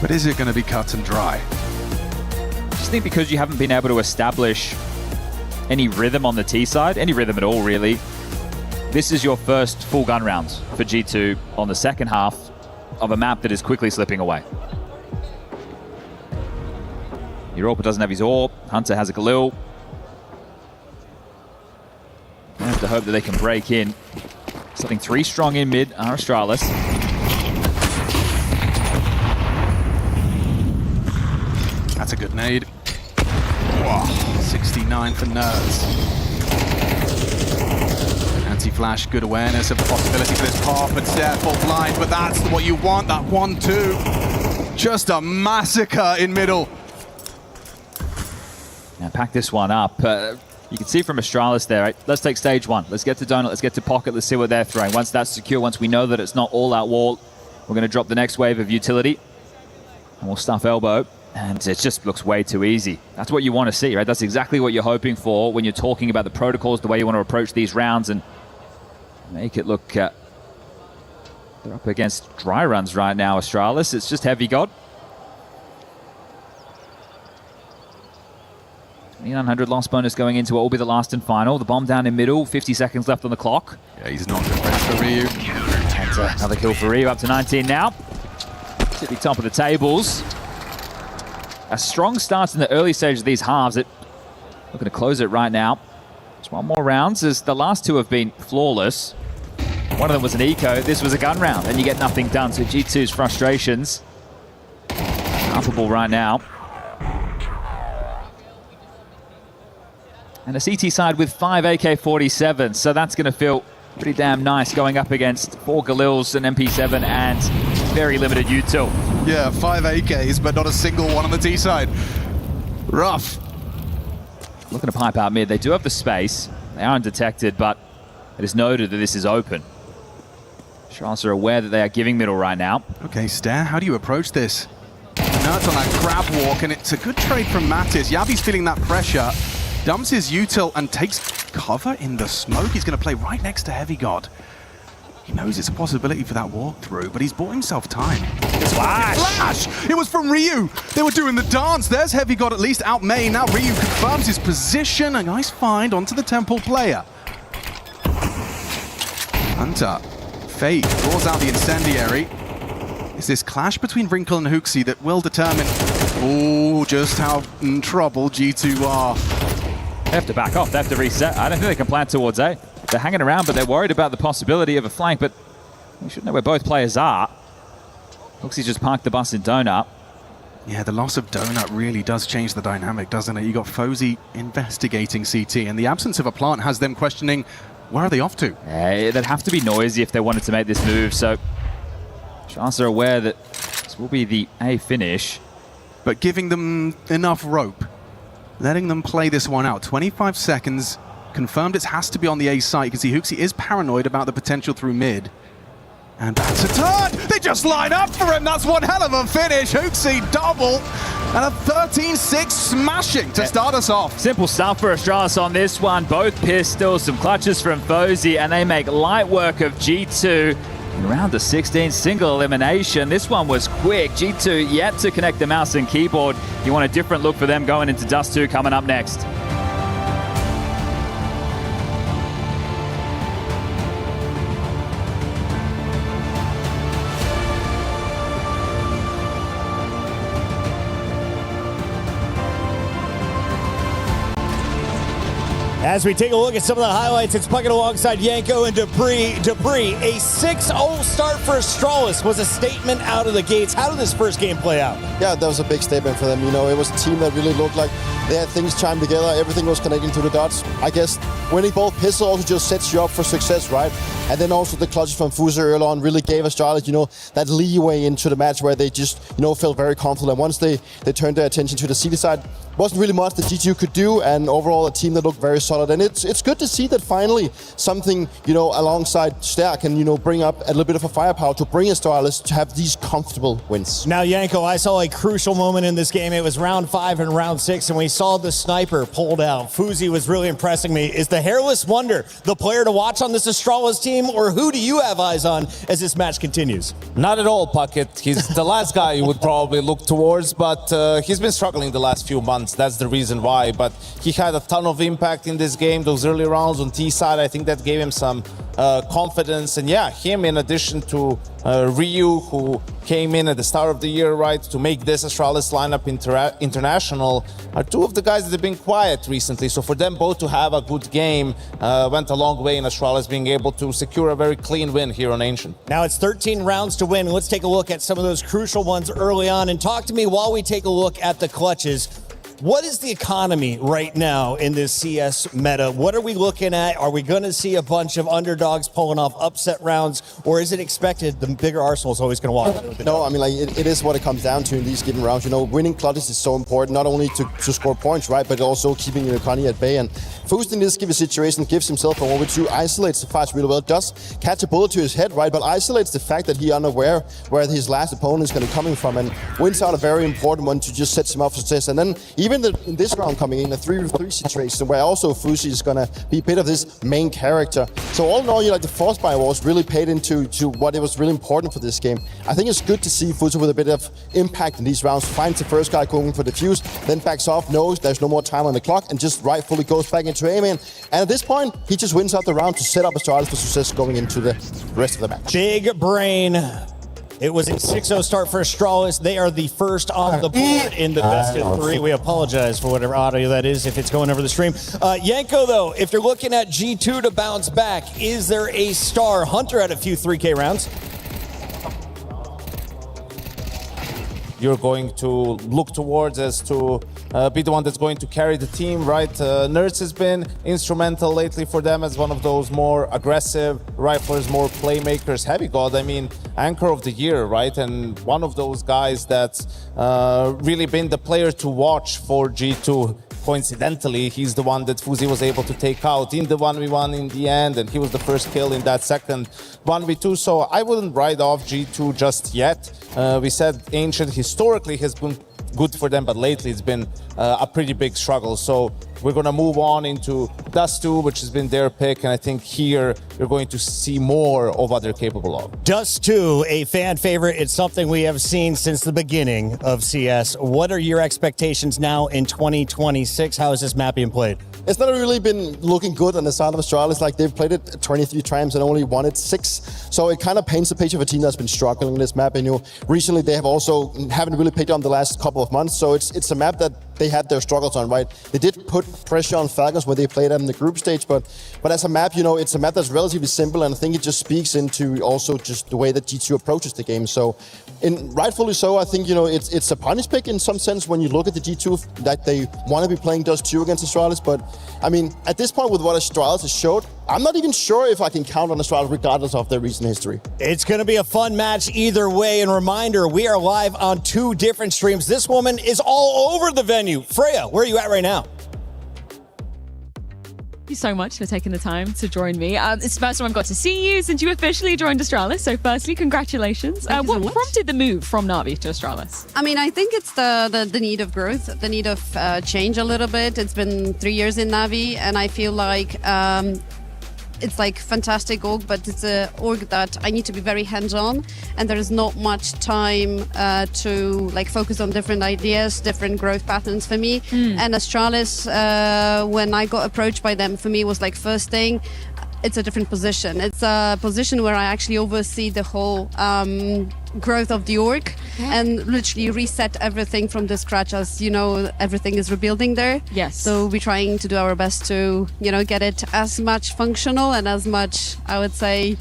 But is it going to be cut and dry? I think because you haven't been able to establish any rhythm on the T side, any rhythm at all really, this is your first full gun round for G2 on the second half of a map that is quickly slipping away. Europa doesn't have his AWP, Hunter has a Galil. They have to hope that they can break in. Something 3 strong in mid are Astralis. That's a good nade. Wow, 69 for Nerds. Anti-flash, good awareness of the possibility for this path, but Stairfall blind, but that's what you want, that 1-2. Just a massacre in middle. Now pack this one up. You can see from Astralis there, right? Let's take stage 1. Let's get to Donut, let's get to Pocket, let's see what they're throwing. Once that's secure, once we know that it's not all out wall, we're going to drop the next wave of utility. And we'll stuff Elbow. And it just looks way too easy. That's what you want to see, right? That's exactly what you're hoping for when you're talking about the protocols, the way you want to approach these rounds and make it look... they're up against dry runs right now, Astralis. It's just Heavy God. 2900 loss bonus going into what will be the last and final. The bomb down in middle, 50 seconds left on the clock. Yeah, he's not good for Ryu. And another kill for Ryu, up to 19 now. Sitting top of the tables. A strong start in the early stage of these halves. Looking to close it right now. Just 1 more rounds, as the last 2 have been flawless. One of them was an eco, this was a gun round, and you get nothing done. So G2's frustrations palpable right now. And a CT side with 5 AK-47, so that's going to feel pretty damn nice going up against 4 Galils, an MP7, and very limited util. Yeah, 5 AKs, but not a single one on the T side. Rough. Looking to pipe out mid. They do have the space. They are undetected, but it is noted that this is open. Charles are aware that they are giving middle right now. Okay, Stair, how do you approach this? Nerds on that grab walk, and it's a good trade from Mattis. Yabi's feeling that pressure, dumps his util and takes cover in the smoke. He's going to play right next to Heavy God. He knows it's a possibility for that walkthrough, but he's bought himself time. Flash! It was from Ryu. They were doing the dance. There's Heavy God at least out main. Now Ryu confirms his position. A nice find onto the Temple player. Hunter, Fate draws out the incendiary. It's this clash between Wrinkle and Hooksy that will determine Oh, just how in trouble G2 are. They have to back off. They have to reset. I don't think they can plan towards A. They're hanging around, but they're worried about the possibility of a flank. But we should know where both players are. Looks he just parked the bus in Donut. Yeah, the loss of Donut really does change the dynamic, doesn't it? You got Fozy investigating CT, and the absence of a plant has them questioning, where are they off to? They'd have to be noisy if they wanted to make this move, so Sharks are aware that this will be the A finish. But giving them enough rope, letting them play this one out. 25 seconds, confirmed it has to be on the A site. You can see Hooksy is paranoid about the potential through mid. And that's a turn! They just line up for him! That's one hell of a finish! Hooksy double! And a 13-6 smashing to start us off. Simple stuff for Astralis on this one. Both pistols, some clutches from Fozy, and they make light work of G2 in round of 16, single elimination. This one was quick. G2 yet to connect the mouse and keyboard. You want a different look for them going into Dust 2 coming up next. As we take a look at some of the highlights, it's Puckett alongside Yanko and Dupree. Dupree, a 6-0 start for Astralis was a statement out of the gates. How did this first game play out? Yeah, that was a big statement for them. You know, it was a team that really looked like they had things chimed together. Everything was connecting to the dots. I guess winning both pistols also just sets you up for success, right? And then also the clutches from Fuser early on really gave Astralis, you know, that leeway into the match where they just, you know, felt very confident. Once they turned their attention to the CD side, wasn't really much that G2 could do, and overall a team that looked very solid. And it's good to see that finally something, you know, alongside Ster can, you know, bring up a little bit of a firepower to bring Astralis to have these comfortable wins. Now, Yanko, I saw a crucial moment in this game. It was round 5 and round 6, and we saw the sniper pulled out. Fuzi was really impressing me. Is the Hairless Wonder the player to watch on this Astralis team, or who do you have eyes on as this match continues? Not at all, Puckett. He's the last guy you would probably look towards, but he's been struggling the last few months. That's the reason why. But he had a ton of impact in this game. Those early rounds on T side, I think that gave him some confidence. And yeah, him in addition to Ryu, who came in at the start of the year, right, to make this Astralis lineup international, are two of the guys that have been quiet recently. So for them both to have a good game went a long way in Astralis being able to secure a very clean win here on Ancient. Now it's 13 rounds to win. Let's take a look at some of those crucial ones early on, and talk to me while we take a look at the clutches. What is the economy right now in this CS meta? What are we looking at? Are we going to see a bunch of underdogs pulling off upset rounds, or is it expected the bigger Arsenal is always going to walk out with it? No, I mean, like, it is what it comes down to in these given rounds. You know, winning clutches is so important, not only to score points, right, but also keeping your economy at bay. And Fust in this given situation gives himself a 1v2, isolates the fight really well, does catch a bullet to his head, right, but isolates the fact that he's unaware where his last opponent is going to be coming from, and wins out a very important one to just set him up for success. And then even in this round coming in, a 3v3 situation where also Fuzi is going to be a bit of this main character. So all in all, you like the force buy wars really paid into what it was really important for this game. I think it's good to see Fuzi with a bit of impact in these rounds, finds the first guy going for the fuse, then backs off, knows there's no more time on the clock, and just rightfully goes back into A-main. And at this point, he just wins out the round to set up Astralis for success going into the rest of the match. Big brain. It was a 6-0 start for Astralis. They are the first on the board in the best of 3. We apologize for whatever audio that is if it's going over the stream. Yanko, though, if you're looking at G2 to bounce back, is there a star? Hunter had a few 3K rounds. You're going to look towards as to be the one that's going to carry the team, right? Nerds has been instrumental lately for them as one of those more aggressive riflers, more playmakers. Heavy God, I mean, anchor of the year, right? And one of those guys that's really been the player to watch for G2. Coincidentally, he's the one that Fuzi was able to take out in the 1v1 in the end, and he was the first kill in that second 1v2, so I wouldn't write off G2 just yet. We said Ancient historically has been good for them, but lately it's been a pretty big struggle. So we're going to move on into Dust 2, which has been their pick, and I think here you're going to see more of what they're capable of. Dust 2, a fan favorite. It's something we have seen since the beginning of CS. What are your expectations now in 2026? How is this map being played? It's not really been looking good on the side of Astralis. Like, they've played it 23 times and only won it 6. So it kind of paints a picture of a team that's been struggling in this map. And recently they haven't really picked on the last couple of months. So it's a map that they had their struggles on, right? They did put pressure on Falcons when they played them in the group stage, but as a map, it's a map that's relatively simple, and I think it just speaks into also just the way that G2 approaches the game. So, rightfully so, I think it's a punish pick in some sense when you look at the G2 that they want to be playing Dust 2 against Astralis. But I mean, at this point with what Astralis has showed, I'm not even sure if I can count on Astralis regardless of their recent history. It's going to be a fun match either way. And reminder, we are live on 2 different streams. This woman is all over the venue. Freya, where are you at right now? Thank you so much for taking the time to join me. It's the first time I've got to see you since you officially joined Astralis. So firstly, congratulations. What prompted the move from Na'Vi to Astralis? I mean, I think it's the need of growth, the need of change a little bit. It's been 3 years in Na'Vi, and I feel like it's like fantastic org, but it's an org that I need to be very hands-on, and there is not much time to like focus on different ideas, different growth patterns for me. And Astralis, when I got approached by them, for me was like first thing, it's a different position. It's a position where I actually oversee the whole growth of the org and literally reset everything from the scratch. As you know, everything is rebuilding there. Yes. So we're trying to do our best to, get it as much functional and as much, I would say,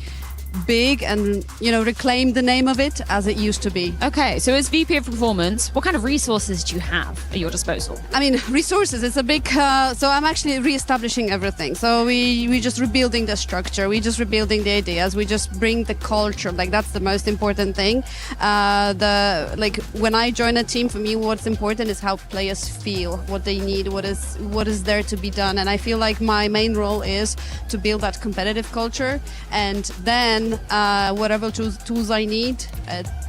big and reclaim the name of it as it used to be. Okay, so as VP of Performance, what kind of resources do you have at your disposal? I mean, resources, it's a big, so I'm actually re-establishing everything. So we just rebuilding the structure, we just rebuilding the ideas, we just bring the culture, like that's the most important thing. When I join a team, for me what's important is how players feel, what they need, what is there to be done. And I feel like my main role is to build that competitive culture, and then whatever tools I need,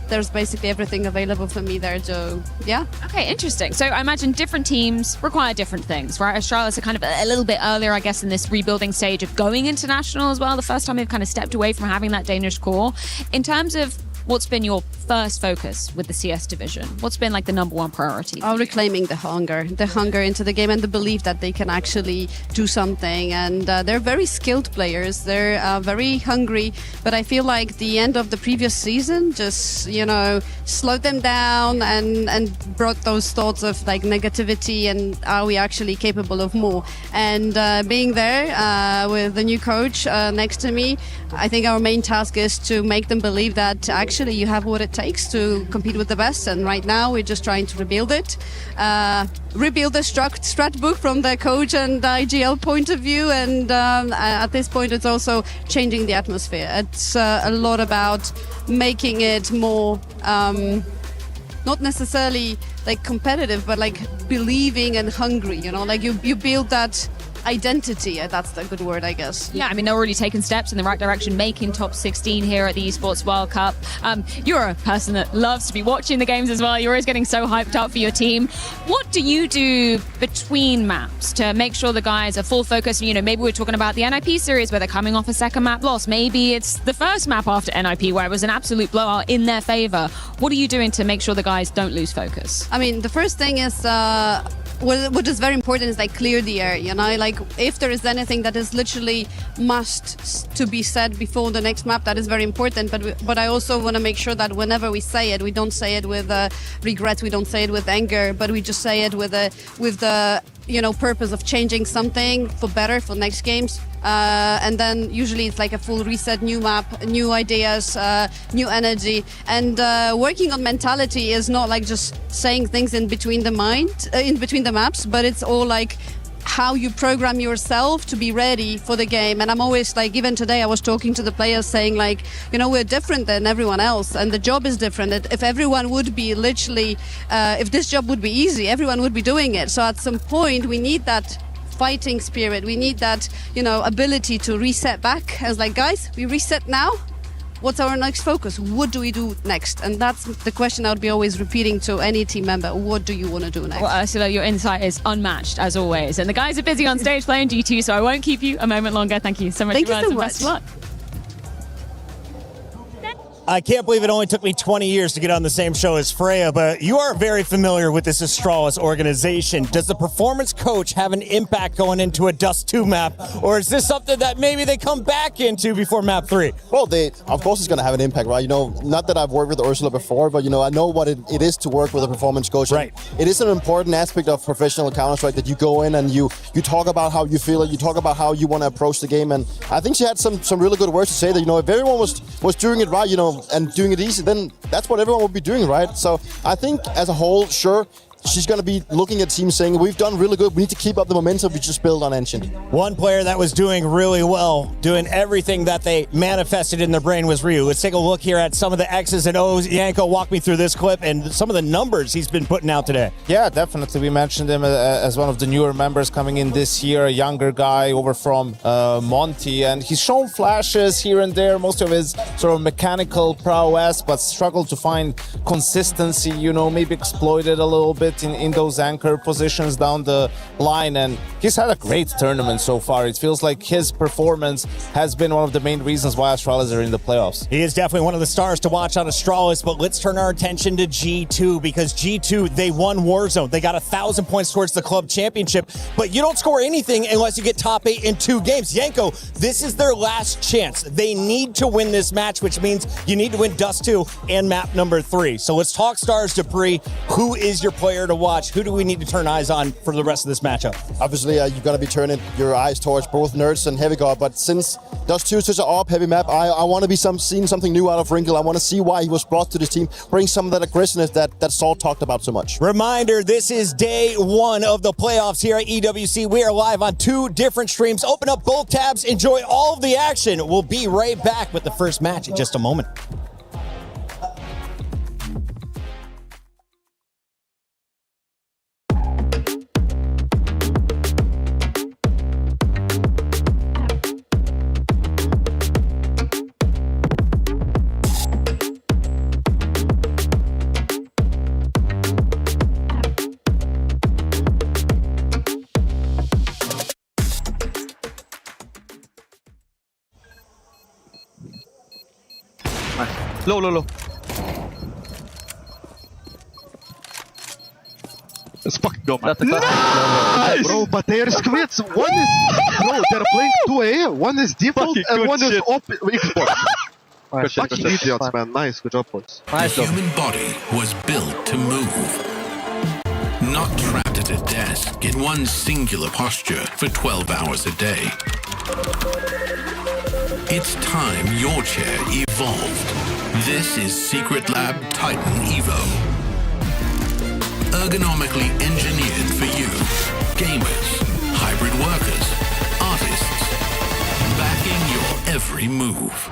there's basically everything available for me there. So yeah. Okay, interesting. So I imagine different teams require different things, right? Astralis are kind of a little bit earlier, I guess, in this rebuilding stage of going international as well. The first time they've kind of stepped away from having that Danish core. In terms of what's been your first focus with the CS division? What's been like the number one priority? Reclaiming the hunger into the game, and the belief that they can actually do something. And they're very skilled players. They're very hungry. But I feel like the end of the previous season just, slowed them down and brought those thoughts of like negativity and are we actually capable of more? And being there with the new coach next to me, I think our main task is to make them believe that actually you have what it takes to compete with the best. And right now we're just trying to rebuild it, rebuild the strat book from the coach and the IGL point of view. And at this point it's also changing the atmosphere. It's a lot about making it more not necessarily like competitive, but like believing and hungry, like you build that identity. That's the good word, I guess. Yeah, I mean, they're already taking steps in the right direction, making top 16 here at the Esports World Cup. You're a person that loves to be watching the games as well. You're always getting so hyped up for your team. What do you do between maps to make sure the guys are full focus? Maybe we're talking about the NIP series where they're coming off a second map loss. Maybe it's the first map after NIP where it was an absolute blowout in their favor. What are you doing to make sure the guys don't lose focus? I mean, the first thing is what is very important is like clear the air, like if there is anything that is literally must to be said before the next map, that is very important. But I also want to make sure that whenever we say it, we don't say it with regret, we don't say it with anger, but we just say it with the purpose of changing something for better for next games. And then usually it's like a full reset, new map, new ideas, new energy. And working on mentality is not like just saying things in between the maps, but it's all like how you program yourself to be ready for the game. And I'm always like, even today I was talking to the players saying like, we're different than everyone else and the job is different. If everyone would be literally, if this job would be easy, everyone would be doing it. So at some point we need that fighting spirit, we need that ability to reset back. I was like, guys, we reset now, what's our next focus? What do we do next? And that's the question I would be always repeating to any team member. What do you want to do next? Well, Ursula, your insight is unmatched, as always. And the guys are busy on stage playing G2, so I won't keep you a moment longer. Thank you so much. Thank you so much. Best of luck. I can't believe it only took me 20 years to get on the same show as Freya, but you are very familiar with this Astralis organization. Does the performance coach have an impact going into a Dust 2 map, or is this something that maybe they come back into before map 3? Well, of course it's going to have an impact, right? You know, not that I've worked with Ursula before, but, you know, I know what it is to work with a performance coach. Right. It is an important aspect of professional Counter-Strike that you go in and you talk about how you feel it, you talk about how you want to approach the game, and I think she had some really good words to say that, you know, if everyone was doing it right, you know, and doing it easy, then that's what everyone would be doing, right? So I think as a whole, sure, she's going to be looking at teams saying, we've done really good, we need to keep up the momentum we just built on Ancient. One player that was doing really well, doing everything that they manifested in their brain was Ryu. Let's take a look here at some of the X's and O's. Yanko, walk me through this clip and some of the numbers he's been putting out today. Yeah, definitely. We mentioned him as one of the newer members coming in this year, a younger guy over from Monty, and he's shown flashes here and there, most of his sort of mechanical prowess, but struggled to find consistency, you know, maybe exploited a little bit in those anchor positions down the line, and he's had a great tournament so far. It feels like his performance has been one of the main reasons why Astralis are in the playoffs. He is definitely one of the stars to watch on Astralis, but let's turn our attention to G2, because G2, they won Warzone. They got 1,000 points towards the club championship, but you don't score anything unless you get top 8 in 2 games. Yanko, this is their last chance. They need to win this match, which means you need to win Dust 2 and map number 3. So let's talk stars, Dupree. Who is your player to watch? Who do we need to turn eyes on for the rest of this matchup? Obviously, you've got to be turning your eyes towards both Nerds and Heavy God, but since Dust 2 is such an AWP-heavy map, I want to be seeing something new out of Wrinkle. I want to see why he was brought to this team, bring some of that aggressiveness that Saul talked about so much. Reminder, this is day 1 of the playoffs here at EWC. We are live on 2 different streams. Open up both tabs, enjoy all of the action. We'll be right back with the first match in just a moment. Low. Let's fucking go, man. Nice! Bro, but they're squids. One is... Bro, they're playing 2A, one is default, and one is Esports. Fucking idiots, man. Nice, good job, boys. The human body was built to move. Not trapped at a desk in one singular posture for 12 hours a day. It's time your chair evolved. This is Secret Lab Titan Evo. Ergonomically engineered for you. Gamers, hybrid workers, artists. Backing your every move.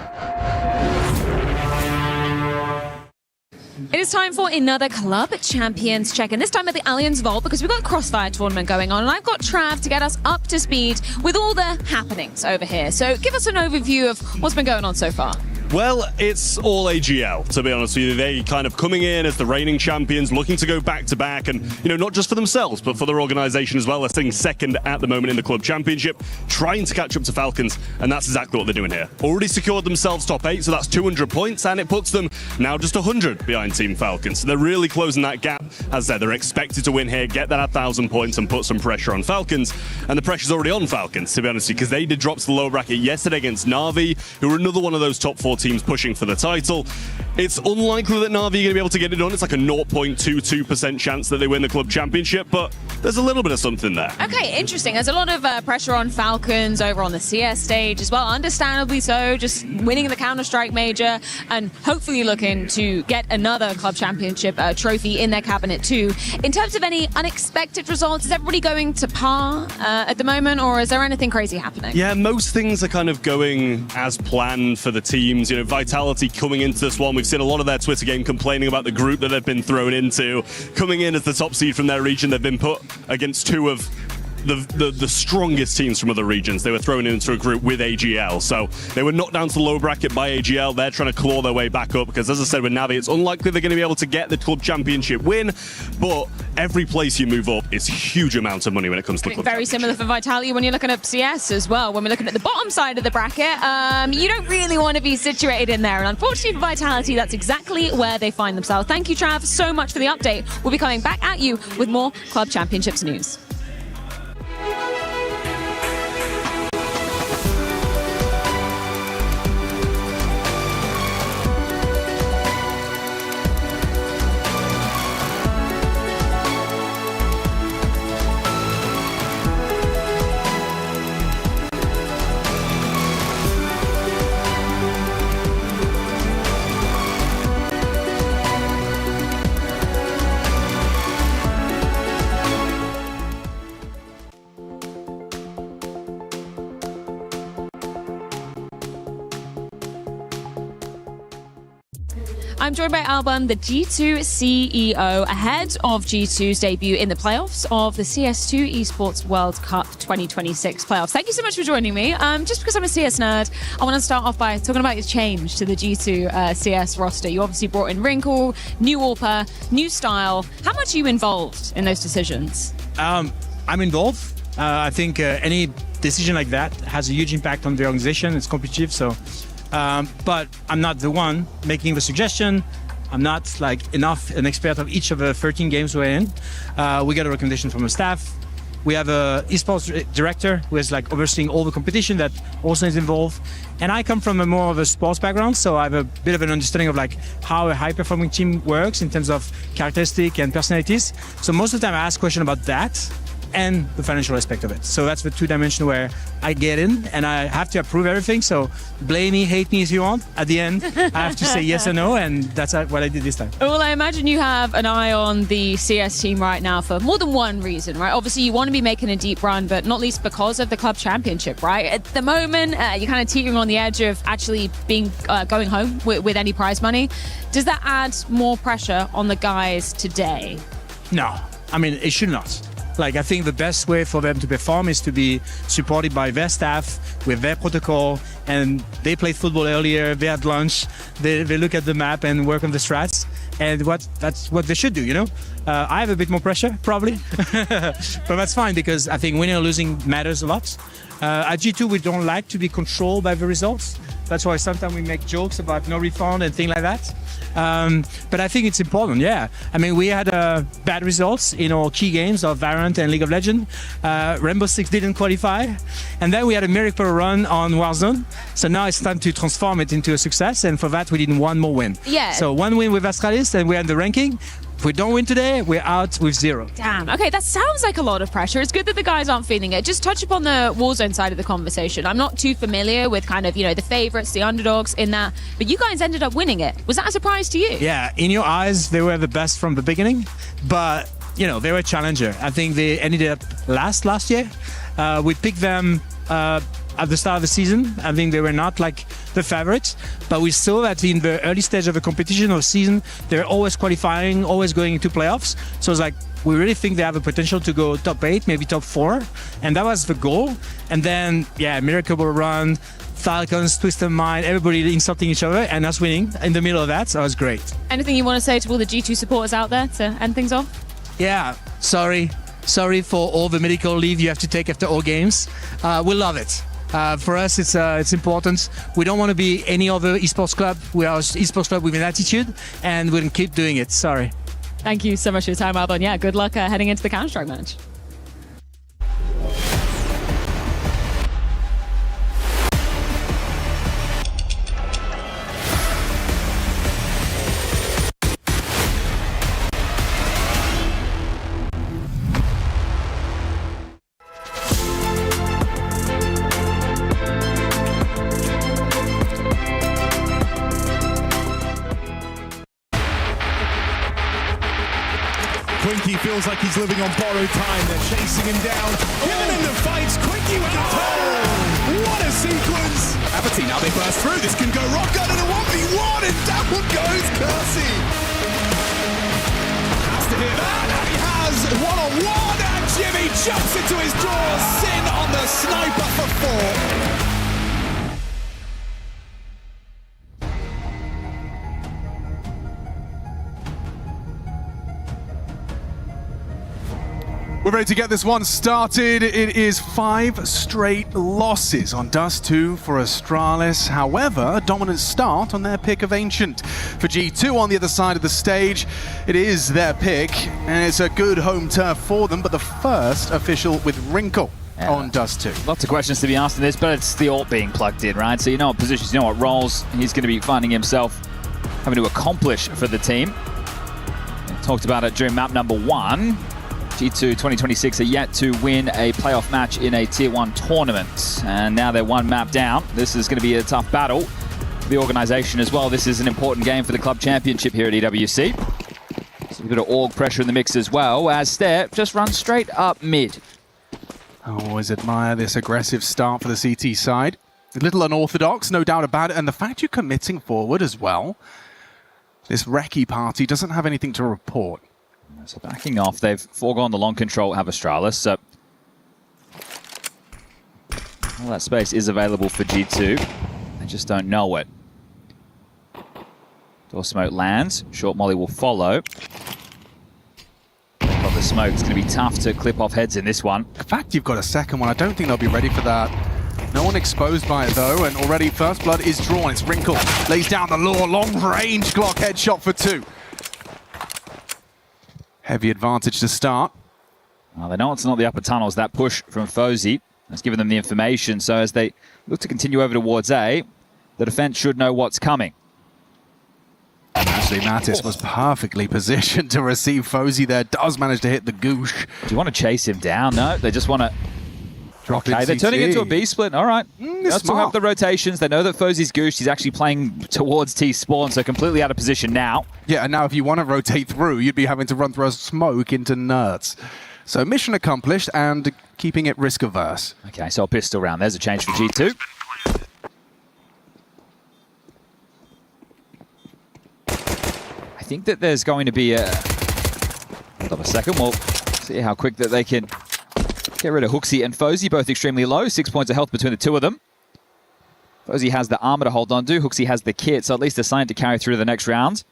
It is time for another Club Champions check, and this time at the Allianz Vault, because we've got a Crossfire tournament going on, and I've got Trav to get us up to speed with all the happenings over here. So give us an overview of what's been going on so far. Well, it's all AGL, to be honest with you. They kind of coming in as the reigning champions, looking to go back-to-back, and, you know, not just for themselves, but for their organization as well. They're sitting second at the moment in the Club Championship, trying to catch up to Falcons, and that's exactly what they're doing here. Already secured themselves top 8, so that's 200 points, and it puts them now just 100 behind Team Falcons. So they're really closing that gap. As I said, they're expected to win here, get that 1,000 points, and put some pressure on Falcons. And the pressure's already on Falcons, to be honest with you, because they did drop to the lower bracket yesterday against Na'Vi, who are another one of those top 4 teams pushing for the title. It's unlikely that Na'Vi are going to be able to get it done. It's like a 0.22% chance that they win the Club Championship, but there's a little bit of something there. Okay, interesting. There's a lot of pressure on Falcons over on the CS stage as well, understandably so, just winning the Counter-Strike major and hopefully looking to get another Club Championship trophy in their cabinet too. In terms of any unexpected results, is everybody going to par at the moment, or is there anything crazy happening? Yeah, most things are kind of going as planned for the teams. You know, Vitality coming into this one, we've seen a lot of their Twitter game complaining about the group that they've been thrown into. Coming in as the top seed from their region, they've been put against 2 of the strongest teams from other regions. They were thrown into a group with AGL, so they were knocked down to the lower bracket by AGL. They're trying to claw their way back up because, as I said, with Navi, it's unlikely they're going to be able to get the club championship win, but every place you move up is huge amounts of money when it comes to the club Very similar for Vitality when you're looking at CS as well. When we're looking at the bottom side of the bracket, you don't really want to be situated in there, and unfortunately for Vitality, that's exactly where they find themselves. Thank you, Trav, so much for the update. We'll be coming back at you with more Club Championships news. I'm joined by Alban, the G2 CEO, ahead of G2's debut in the playoffs of the CS2 Esports World Cup 2026 playoffs. Thank you so much for joining me. Just because I'm a CS nerd, I want to start off by talking about your change to the G2 CS roster. You obviously brought in Wrinkle, new AWPer, new style. How much are you involved in those decisions? I'm involved. I think any decision like that has a huge impact on the organization. It's competitive, so... but I'm not the one making the suggestion. I'm not like an expert of each of the 13 games we're in. We got a recommendation from the staff. We have a esports director who is like overseeing all the competition that also is involved. And I come from a more of a sports background, so I have a bit of an understanding of like how a high-performing team works in terms of characteristics and personalities. So most of the time I ask questions about that and the financial aspect of it. So that's the two dimension where I get in and I have to approve everything. So blame me, hate me if you want. At the end, I have to say yes or no, and that's what I did this time. Well, I imagine you have an eye on the CS team right now for more than one reason, right? Obviously, you want to be making a deep run, but not least because of the club championship, right? At the moment, you're kind of teetering on the edge of actually being going home with any prize money. Does that add more pressure on the guys today? No, I mean, it should not. Like, I think the best way for them to perform is to be supported by their staff with their protocol, and they played football earlier, they had lunch, they look at the map and work on the strats, and that's what they should do, you know? I have a bit more pressure, probably, but that's fine because I think winning or losing matters a lot. At G2, we don't like to be controlled by the results. That's why sometimes we make jokes about no refund and things like that. But I think it's important, yeah. I mean, we had bad results in our key games of Valorant and League of Legends. Rainbow Six didn't qualify. And then we had a miracle run on Warzone. So now it's time to transform it into a success. And for that, we need one more win. Yeah. So one win with Astralis and we're in the ranking. If we don't win today, we're out with 0. Damn. Okay, that sounds like a lot of pressure. It's good that the guys aren't feeling it. Just touch upon the Warzone side of the conversation. I'm not too familiar with kind of, you know, the favorites, the underdogs in that, but you guys ended up winning it. Was that a surprise to you? Yeah, in your eyes, they were the best from the beginning, but, you know, they were a challenger. I think they ended up last year. We picked them at the start of the season. I think they were not like the favorites, but we saw that in the early stage of the competition or season, they're always qualifying, always going into playoffs. So it's like, we really think they have a potential to go top 8, maybe top 4. And that was the goal. And then, yeah, miracle run, Falcons, Twisted Mind, everybody insulting each other and us winning in the middle of that. So it was great. Anything you want to say to all the G2 supporters out there to end things off? Yeah, sorry for all the medical leave you have to take after all games. We love it. For us, it's important. We don't want to be any other esports club. We are an esports club with an attitude, and we're going to keep doing it. Sorry. Thank you so much for your time, Alban. Yeah, good luck heading into the Counter-Strike match. Quinky feels like he's living on borrowed time. They're chasing him down, giving him the fights. Quinky with the pull. What a sequence! Abati, now they burst through. This can go wrong. Gun in a 1v1, and down goes Kersey. Has to hit that, and he has one-on-one, and Jimmy jumps into his draw. Sin on the sniper for 4. We're ready to get this one started. It is 5 straight losses on Dust 2 for Astralis. However, a dominant start on their pick of Ancient. For G2 on the other side of the stage, it is their pick, and it's a good home turf for them, but the first official with Wrinkle on Dust 2. Lots of questions to be asked in this, but it's the ult being plugged in, right? So you know what positions, you know what roles he's going to be finding himself having to accomplish for the team. We talked about it during map number 1. G2 2026 are yet to win a playoff match in a Tier 1 tournament. And now they're 1 map down. This is going to be a tough battle for the organization as well. This is an important game for the Club Championship here at EWC. So a bit of org pressure in the mix as well, as Step just runs straight up mid. I always admire this aggressive start for the CT side. A little unorthodox, no doubt about it. And the fact you're committing forward as well. This Recce party doesn't have anything to report. So backing off, they've foregone the long control, have Astralis. So all that space is available for G2. They just don't know it. Door smoke lands. Short molly will follow. But the smoke is going to be tough to clip off heads in this one. In fact, you've got a second one. I don't think they'll be ready for that. No one exposed by it though, and already first blood is drawn. It's Wrinkle. Lays down the law. Long range Glock headshot for 2. Heavy advantage to start. Well, they know it's not the upper tunnels. That push from Fozy has given them the information. So as they look to continue over towards A, the defense should know what's coming. And actually, Mattis was perfectly positioned to receive Fozy there. Does manage to hit the goosh. Do you want to chase him down? No, they just want to... Okay, they're turning into a B split. All right. They still have smart. the rotations. They know that Fozy's goosed. He's actually playing towards T spawn, so completely out of position now. Yeah, and now if you want to rotate through, you'd be having to run through a smoke into nerds. So mission accomplished and keeping it risk averse. Okay, so a pistol round. There's a change for G2. I think that there's going to be a... Hold on a second. We'll see how quick that they can get rid of Hooksy and Fozy, both extremely low. 6 points of health between the two of them. Fozy has the armor to hold on to. Hooksy has the kit, so at least they're signed to carry through to the next round.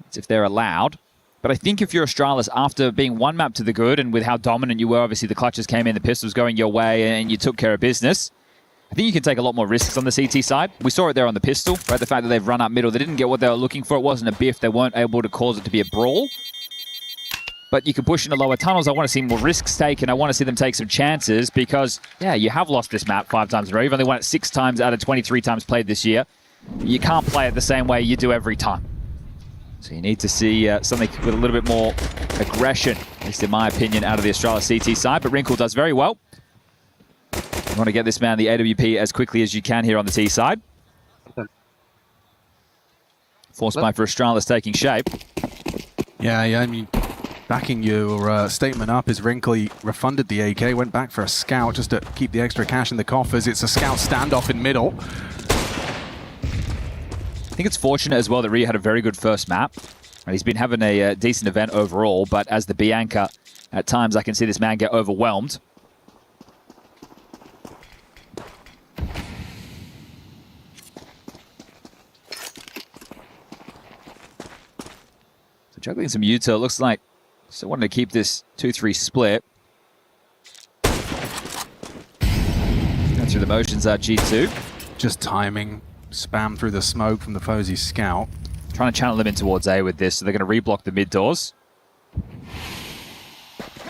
That's if they're allowed. But I think if you're Astralis, after being 1 map to the good, and with how dominant you were, obviously the clutches came in, the pistols going your way, and you took care of business, I think you can take a lot more risks on the CT side. We saw it there on the pistol, right? The fact that they've run up middle. They didn't get what they were looking for. It wasn't a biff. They weren't able to cause it to be a brawl. But you can push into lower tunnels. I want to see more risks taken. I want to see them take some chances because, yeah, you have lost this map 5 times in a row. You've only won it 6 times out of 23 times played this year. You can't play it the same way you do every time. So you need to see something with a little bit more aggression, at least in my opinion, out of the Astralis CT side. But Wrinkle does very well. You want to get this man the AWP as quickly as you can here on the T side. Force buy for Astralis taking shape. Yeah, I mean, backing your statement up is Wrinkle. He refunded the AK, went back for a scout just to keep the extra cash in the coffers. It's a scout standoff in middle. I think it's fortunate as well that Rhea had a very good first map. He's been having a decent event overall, but as the B anchor, at times I can see this man get overwhelmed. So juggling some util, looks like still wanting to keep this 2-3 split. Going through the motions at G2. Just timing. Spam through the smoke from the Fozy scout. Trying to channel them in towards A with this, so they're going to reblock the mid doors.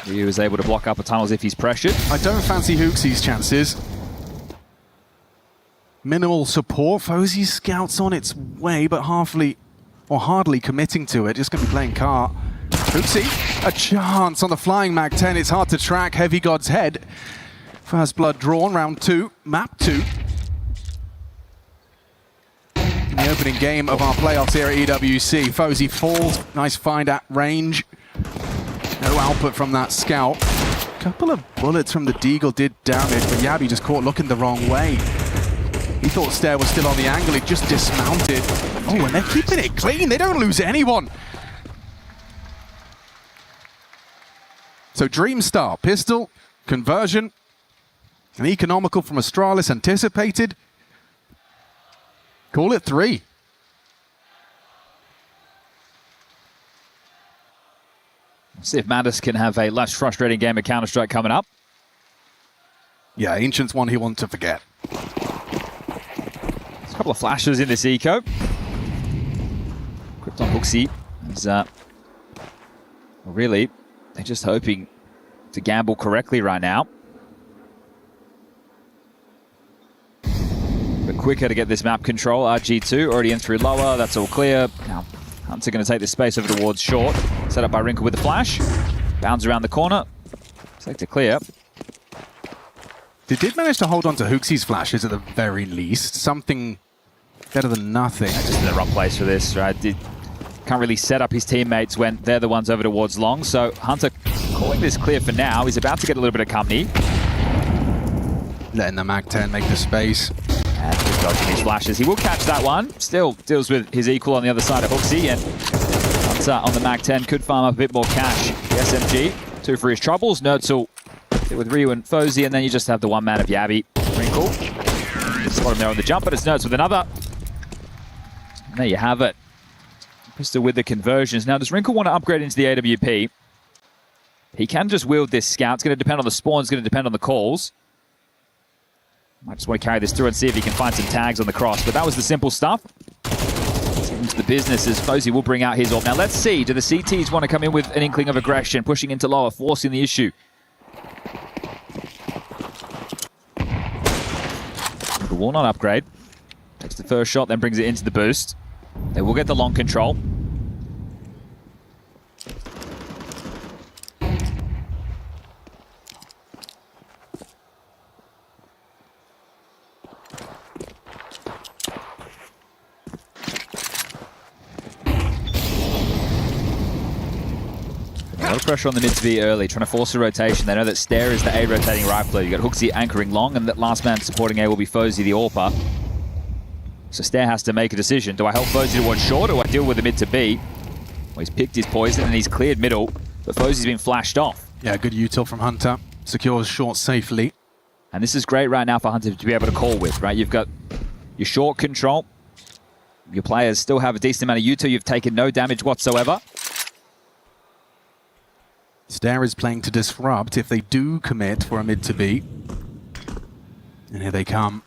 Ryu is able to block upper tunnels if he's pressured. I don't fancy Hooksy's chances. Minimal support. Fozy's scout's on its way, but hardly committing to it. Just going to be playing cart. Hooksy, a chance on the flying Mag 10. It's hard to track. Heavy God's head. First blood drawn, round 2, map 2. In the opening game of our playoffs here at EWC. Fozy falls, nice find at range. No output from that scout. A couple of bullets from the Deagle did damage, but Yabi just caught looking the wrong way. He thought Stair was still on the angle, he just dismounted. Oh, and they're keeping it clean, they don't lose anyone. So Dream Star, pistol, conversion, and economical from Astralis anticipated. Call it 3. We'll see if Mattis can have a less frustrating game of Counter-Strike coming up. Yeah, Ancient's one he wants to forget. There's a couple of flashes in this eco. Krypton Hooksy is really, they're just hoping to gamble correctly right now. But quicker to get this map control. RG2 already in through lower. That's all clear. Now, Hunter going to take this space over towards short. Set up by Wrinkle with the flash. Bounds around the corner. Sector clear. They did manage to hold on to Hooksy's flashes at the very least. Something better than nothing. Just in the wrong place for this, right? Can't really set up his teammates when they're the ones over towards long. So Hunter calling this clear for now. He's about to get a little bit of company. Letting the Mag-10 make the space. And just dodging his flashes. He will catch that one. Still deals with his equal on the other side of Hooksy. And Hunter on the Mag-10 could farm up a bit more cash. The SMG, 2 for his troubles. Nertzel with Ryu and Fozy. And then you just have the one man of Yabby. Wrinkle. Spot him there on the jump, but it's Nertz with another. And there you have it. Pistol with the conversions. Now, does Wrinkle want to upgrade into the AWP? He can just wield this scout. It's going to depend on the spawn. It's going to depend on the calls. Might just want to carry this through and see if he can find some tags on the cross. But that was the simple stuff. Let's get into the business as Fozy will bring out his ult. Now, let's see. Do the CTs want to come in with an inkling of aggression, pushing into lower, forcing the issue? The will not upgrade. Takes the first shot, then brings it into the boost. They will get the long control. A lot of pressure on the mid to be early, trying to force a rotation. They know that Stare is the A rotating rifler. You've got Hooksy anchoring long, and that last man supporting A will be Fozy the AWPer. So Stare has to make a decision. Do I help Fozy towards short, or do I deal with the mid to B? Well, he's picked his poison and he's cleared middle, but Fozy's been flashed off. Yeah, good util from Hunter. Secures short safely. And this is great right now for Hunter to be able to call with, right? You've got your short control. Your players still have a decent amount of util. You've taken no damage whatsoever. Stare is playing to disrupt if they do commit for a mid to B. And here they come.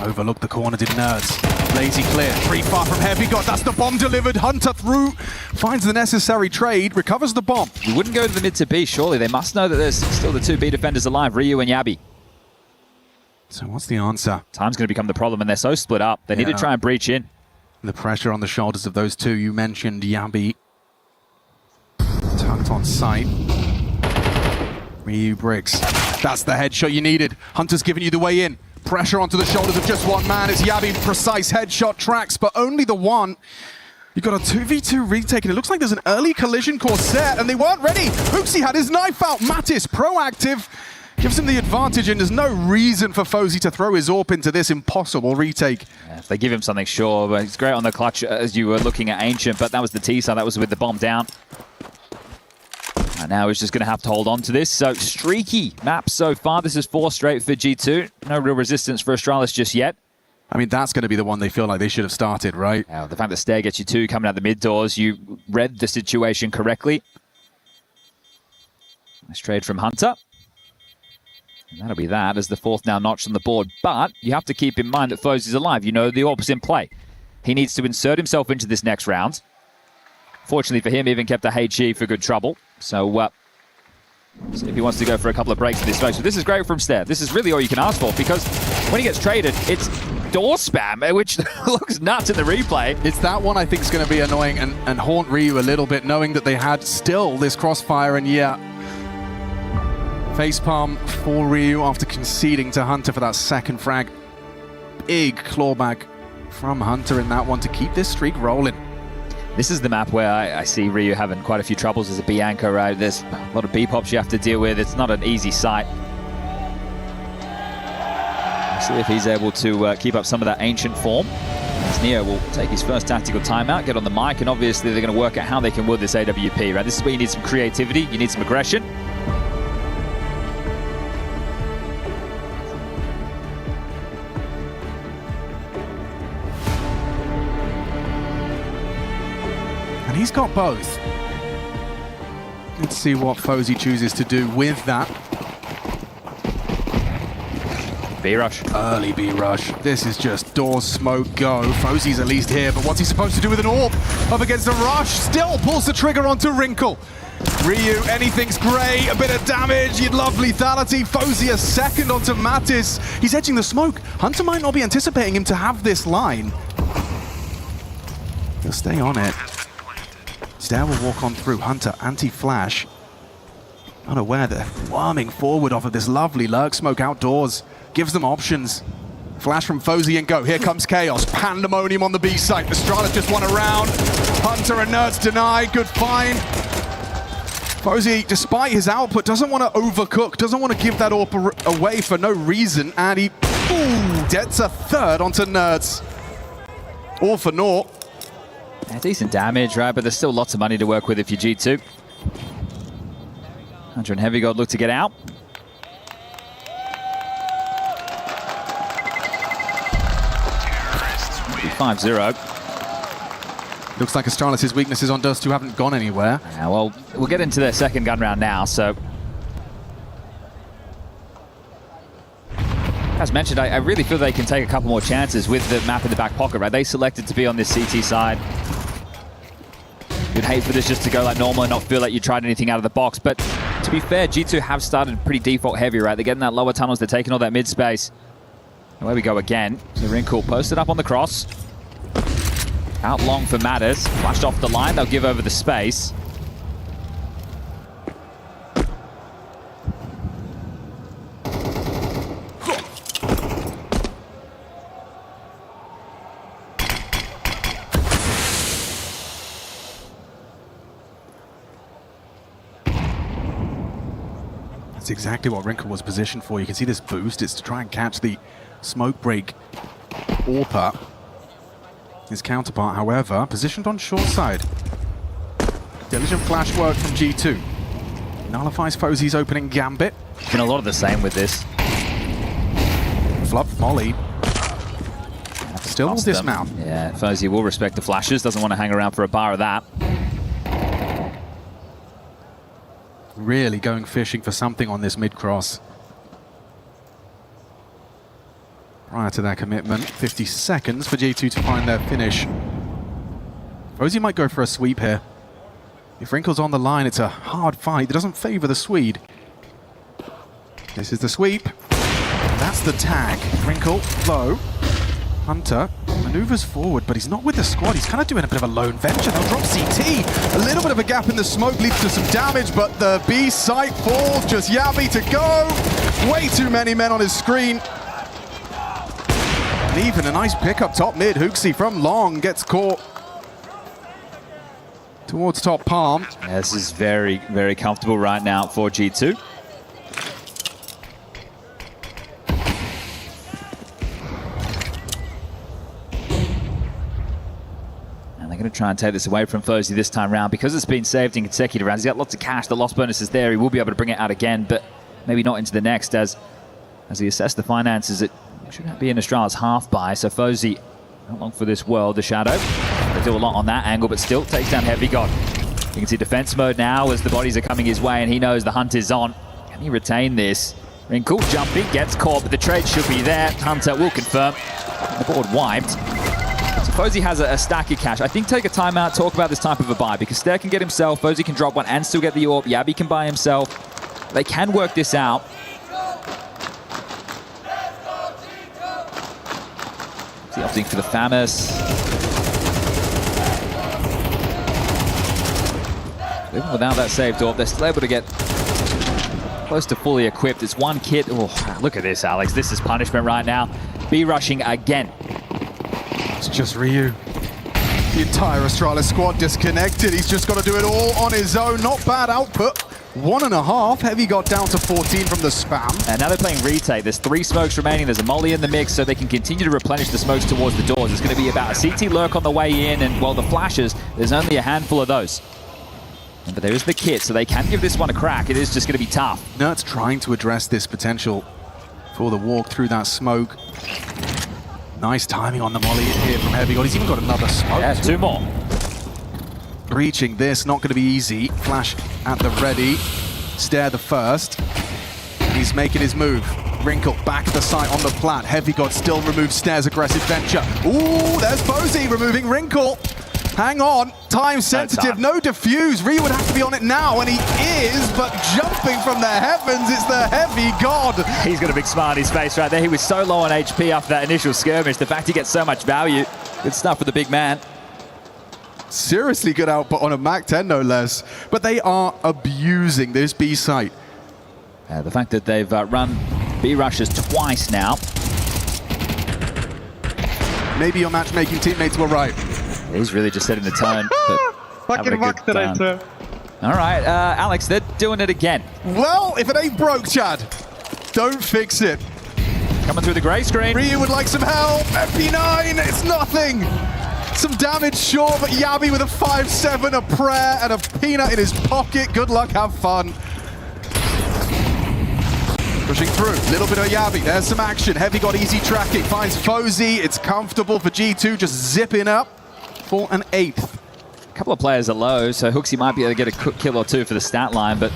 Overlook the corner, did Nerds. Lazy clear, 3 far from Heavy God. That's the bomb delivered. Hunter through, finds the necessary trade, recovers the bomb. You wouldn't go to the mid to B, surely. They must know that there's still the 2 B defenders alive, Ryu and Yabby. So what's the answer? Time's going to become the problem, and they're so split up. They need to try and breach in. The pressure on the shoulders of those 2 you mentioned, Yabby. Tucked on sight. Ryu bricks. That's the headshot you needed. Hunter's giving you the way in. Pressure onto the shoulders of just one man. It's Yabby, precise headshot tracks, but only the one. You've got a 2v2 retake, and it looks like there's an early collision course set, and they weren't ready. Hooksy had his knife out. Mattis, proactive, gives him the advantage, and there's no reason for Fozy to throw his AWP into this impossible retake. Yeah, if they give him something, sure, but it's great on the clutch as you were looking at Ancient, but that was the T-side. That was with the bomb down. And now he's just going to have to hold on to this. So streaky map so far. This is 4 straight for G2. No real resistance for Astralis just yet. I mean, that's going to be the one they feel like they should have started, right? Yeah, the fact that Stare gets you 2 coming out the mid doors, you read the situation correctly. Nice trade from Hunter. And that'll be that as the 4th now notched on the board. But you have to keep in mind that Fozy's alive. You know the AWP's in play. He needs to insert himself into this next round. Fortunately for him, he even kept a HE for good trouble. So, see if he wants to go for a couple of breaks in this space. But this is great from Stare. This is really all you can ask for, because when he gets traded, it's door spam, which looks nuts in the replay. It's that one I think is going to be annoying and haunt Ryu a little bit, knowing that they had still this crossfire, and yeah. Facepalm for Ryu after conceding to Hunter for that 2nd frag. Big clawback from Hunter in that one to keep this streak rolling. This is the map where I see Ryu having quite a few troubles as a B anchor, right? There's a lot of B pops you have to deal with. It's not an easy sight. Let's see if he's able to keep up some of that Ancient form. As Neo will take his first tactical timeout, get on the mic, and obviously they're going to work out how they can win this AWP, right? This is where you need some creativity, you need some aggression. And he's got both. Let's see what Fozy chooses to do with that. B-rush. Early B-rush. This is just doors, smoke, go. Fozy's at least here, but what's he supposed to do with an AWP? Up against the rush, still pulls the trigger onto Wrinkle. Ryu, anything's great, a bit of damage, you'd love lethality. Fozy a second onto Mattis. He's edging the smoke. Hunter might not be anticipating him to have this line. He'll stay on it. Stair will walk on through. Hunter, anti-flash. Unaware they're worming forward off of this lovely lurk smoke outdoors. Gives them options. Flash from Fozy and go. Here comes Chaos. Pandemonium on the B site. Astralis just won a round. Hunter and Nerds denied. Good find. Fozy, despite his output, doesn't want to overcook, doesn't want to give that AWP away for no reason, and he gets a third onto Nerds. All for naught. Yeah, decent damage, right? But there's still lots of money to work with if you're G2. Hunter and Heavy God look to get out. Be 5-0. Looks like Astralis' weaknesses on Dust 2 haven't gone anywhere. Yeah, well, we'll get into their second gun round now, so... As mentioned, I really feel they can take a couple more chances with the map in the back pocket, right? They selected to be on this CT side. You'd hate for this just to go like normal and not feel like you tried anything out of the box, but to be fair, G2 have started pretty default heavy, right? They're getting that lower tunnels, they're taking all that mid space. Away we go again. So Wrinkle posted up on the cross. Out long for Matters. Flashed off the line, they'll give over the space. That's exactly what Wrinkle was positioned for. You can see this boost. It's to try and catch the smoke break AWP. His counterpart, however, positioned on short side. Diligent flash work from G2. Nullifies Fozy's opening gambit. Been a lot of the same with this. Flop Molly. Still will dismount. Yeah, Fozy will respect the flashes. Doesn't want to hang around for a bar of that. Really going fishing for something on this mid-cross. Prior to that commitment, 50 seconds for G2 to find their finish. Fozy might go for a sweep here. If Wrinkle's on the line, it's a hard fight. It doesn't favor the Swede. This is the sweep. That's the tag. Wrinkle, low. Hunter maneuvers forward, but he's not with the squad. He's kind of doing a bit of a lone venture. They'll drop CT. A little bit of a gap in the smoke leads to some damage, but the B site falls. Just Yabby to go. Way too many men on his screen. And even a nice pickup top mid. Hooksy from long gets caught towards top palm. Yeah, this is very, very comfortable right now for G2. Going to try and take this away from Fozy this time round because it's been saved in consecutive rounds. He's got lots of cash. The loss bonus is there. He will be able to bring it out again, but maybe not into the next as he assessed the finances. It should be in Astralis half buy. So Fozy, not long for this world. The Shadow, they do a lot on that angle, but still takes down Heavy God. You can see defense mode now as the bodies are coming his way, and he knows the hunt is on. Can he retain this? Wrinkle jumping, gets caught, but the trade should be there. Hunter will confirm. The board wiped. So Fozy has a stack of cash. I think take a timeout, talk about this type of a buy, because Stair can get himself, Fozy can drop one and still get the AWP. Yabby can buy himself. They can work this out. He's opting for the Famus. Even without that saved AWP, they're still able to get close to fully equipped. It's one kit. Oh, look at this, Alex. This is punishment right now. B rushing again. It's just Ryu. The entire Astralis squad disconnected. He's just got to do it all on his own. Not bad output 1.5. Heavy got down to 14 from the spam. And now they're playing retake. There's 3 smokes remaining. There's a molly in the mix, so they can continue to replenish the smokes towards the doors. It's going to be about a CT lurk on the way in, and well, the flashes, there's only a handful of those. But there is the kit, so they can give this one a crack. It is just going to be tough. Nert's trying to address this potential for the walk through that smoke. Nice timing on the molly in here from Heavy God. He's even got another smoke. Yeah, 2 more. Breaching this, not going to be easy. Flash at the ready. Stare the first. He's making his move. Wrinkle back at the site on the plat. Heavy God still removes Stare's aggressive venture. Ooh, there's Posey removing Wrinkle. Hang on, time sensitive, no defuse. Ryu would have to be on it now, and he is, but jumping from the heavens, it's the Heavy God. He's got a big smile on his face right there. He was so low on HP after that initial skirmish. The fact he gets so much value, good stuff for the big man. Seriously good output on a MAC-10, no less. But they are abusing this B site. The fact that they've run B rushes twice now. Maybe your matchmaking teammates were right. He's really just setting the tone. Fucking fucked it right there. All right, Alex, they're doing it again. Well, if it ain't broke, Chad, don't fix it. Coming through the grey screen. Ryu would like some help. MP9, it's nothing. Some damage, sure, but Yabi with a 5-7, a prayer, and a peanut in his pocket. Good luck, have fun. Pushing through, little bit of Yabi. There's some action. Heavy got easy tracking. Finds Fozy. It's comfortable for G2, just zipping up for an 8th. A couple of players are low, so Hooksy might be able to get a kill or 2 for the stat line, but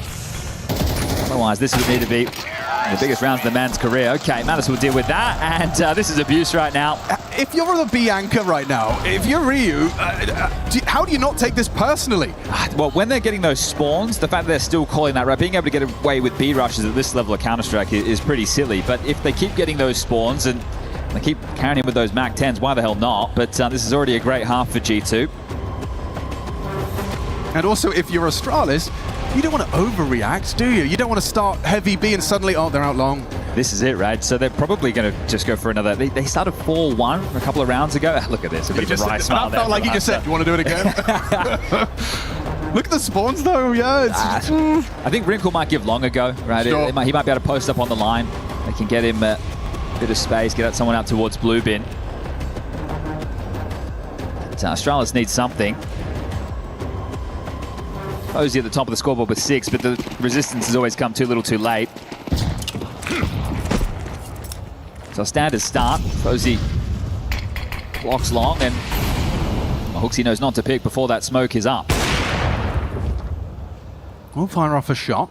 otherwise this would need to be the biggest rounds of the man's career. Okay, Manus will deal with that, and this is abuse right now. If you're the B anchor right now, if you're Ryu, how do you not take this personally? Well, when they're getting those spawns, the fact that they're still calling that right, being able to get away with B rushes at this level of Counter-Strike is pretty silly. But if they keep getting those spawns and they keep carrying him with those MAC-10s, why the hell not? But this is already a great half for G2. And also, if you're Astralis, you don't want to overreact, do you? You don't want to start heavy B and suddenly, oh, they're out long. This is it, right? So they're probably going to just go for another. They started 4-1 a couple of rounds ago. Look at this. A bit of a wry smile there. Felt like you just said, you want to do it again? Look at the spawns, though. Yeah. I think Wrinkle might give Long a go, right? Sure. He might be able to post up on the line. They can get him a bit of space, get someone out towards blue bin. But, Astralis needs something. Posey at the top of the scoreboard with 6, but the resistance has always come too little too late. So standard start. Posey blocks Long, and Hooksy knows not to pick before that smoke is up. We'll fire off a shot.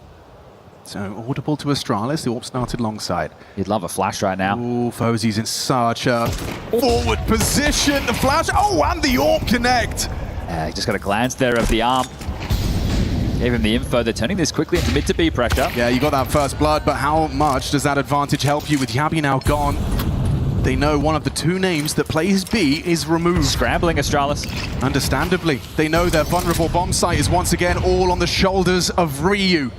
So audible to Astralis, the AWP started long side. You'd love a flash right now. Ooh, Fozy's in such a forward position. The flash, oh, and the AWP connect. He just got a glance there of the arm. Gave him the info. They're turning this quickly into mid to B pressure. Yeah, you got that first blood, but how much does that advantage help you with Yabi now gone? They know one of the 2 names that plays B is removed. Scrambling Astralis. Understandably. They know their vulnerable bomb site is once again all on the shoulders of Ryu.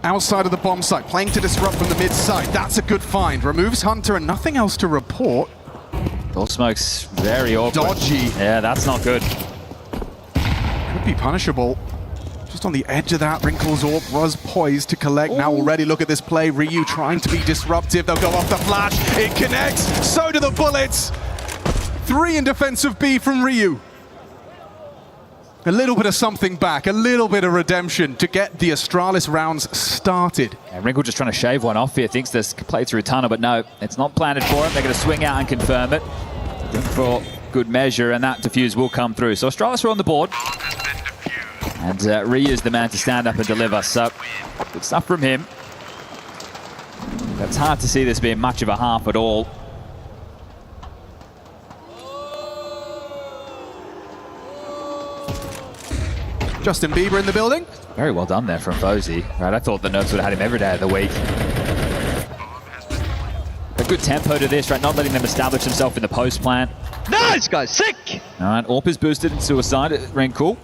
Outside of the bomb site, playing to disrupt from the mid side. That's a good find. Removes Hunter and nothing else to report. All smoke's very awkward. Dodgy. Yeah, that's not good. Could be punishable. Just on the edge of that, Wrinkle's AWP was poised to collect. Ooh. Now already look at this play. Ryu trying to be disruptive. They'll go off the flash. It connects. So do the bullets. 3 in defense of B from Ryu. A little bit of something back, a little bit of redemption to get the Astralis rounds started. Yeah, Wrinkle just trying to shave one off here. Thinks there's play through tunnel, but no, it's not planted for him. They're going to swing out and confirm it. For good measure, and that defuse will come through. So Astralis are on the board. And Ryu's the man to stand up and deliver, so good stuff from him. It's hard to see this being much of a half at all. Justin Bieber in the building. Very well done there from Fozy. Right, I thought the Nerfs would have had him every day of the week. A good tempo to this, right? Not letting them establish themselves in the post plan. Nice, guys, sick! All right, AWP is boosted in suicide at Wrinkle.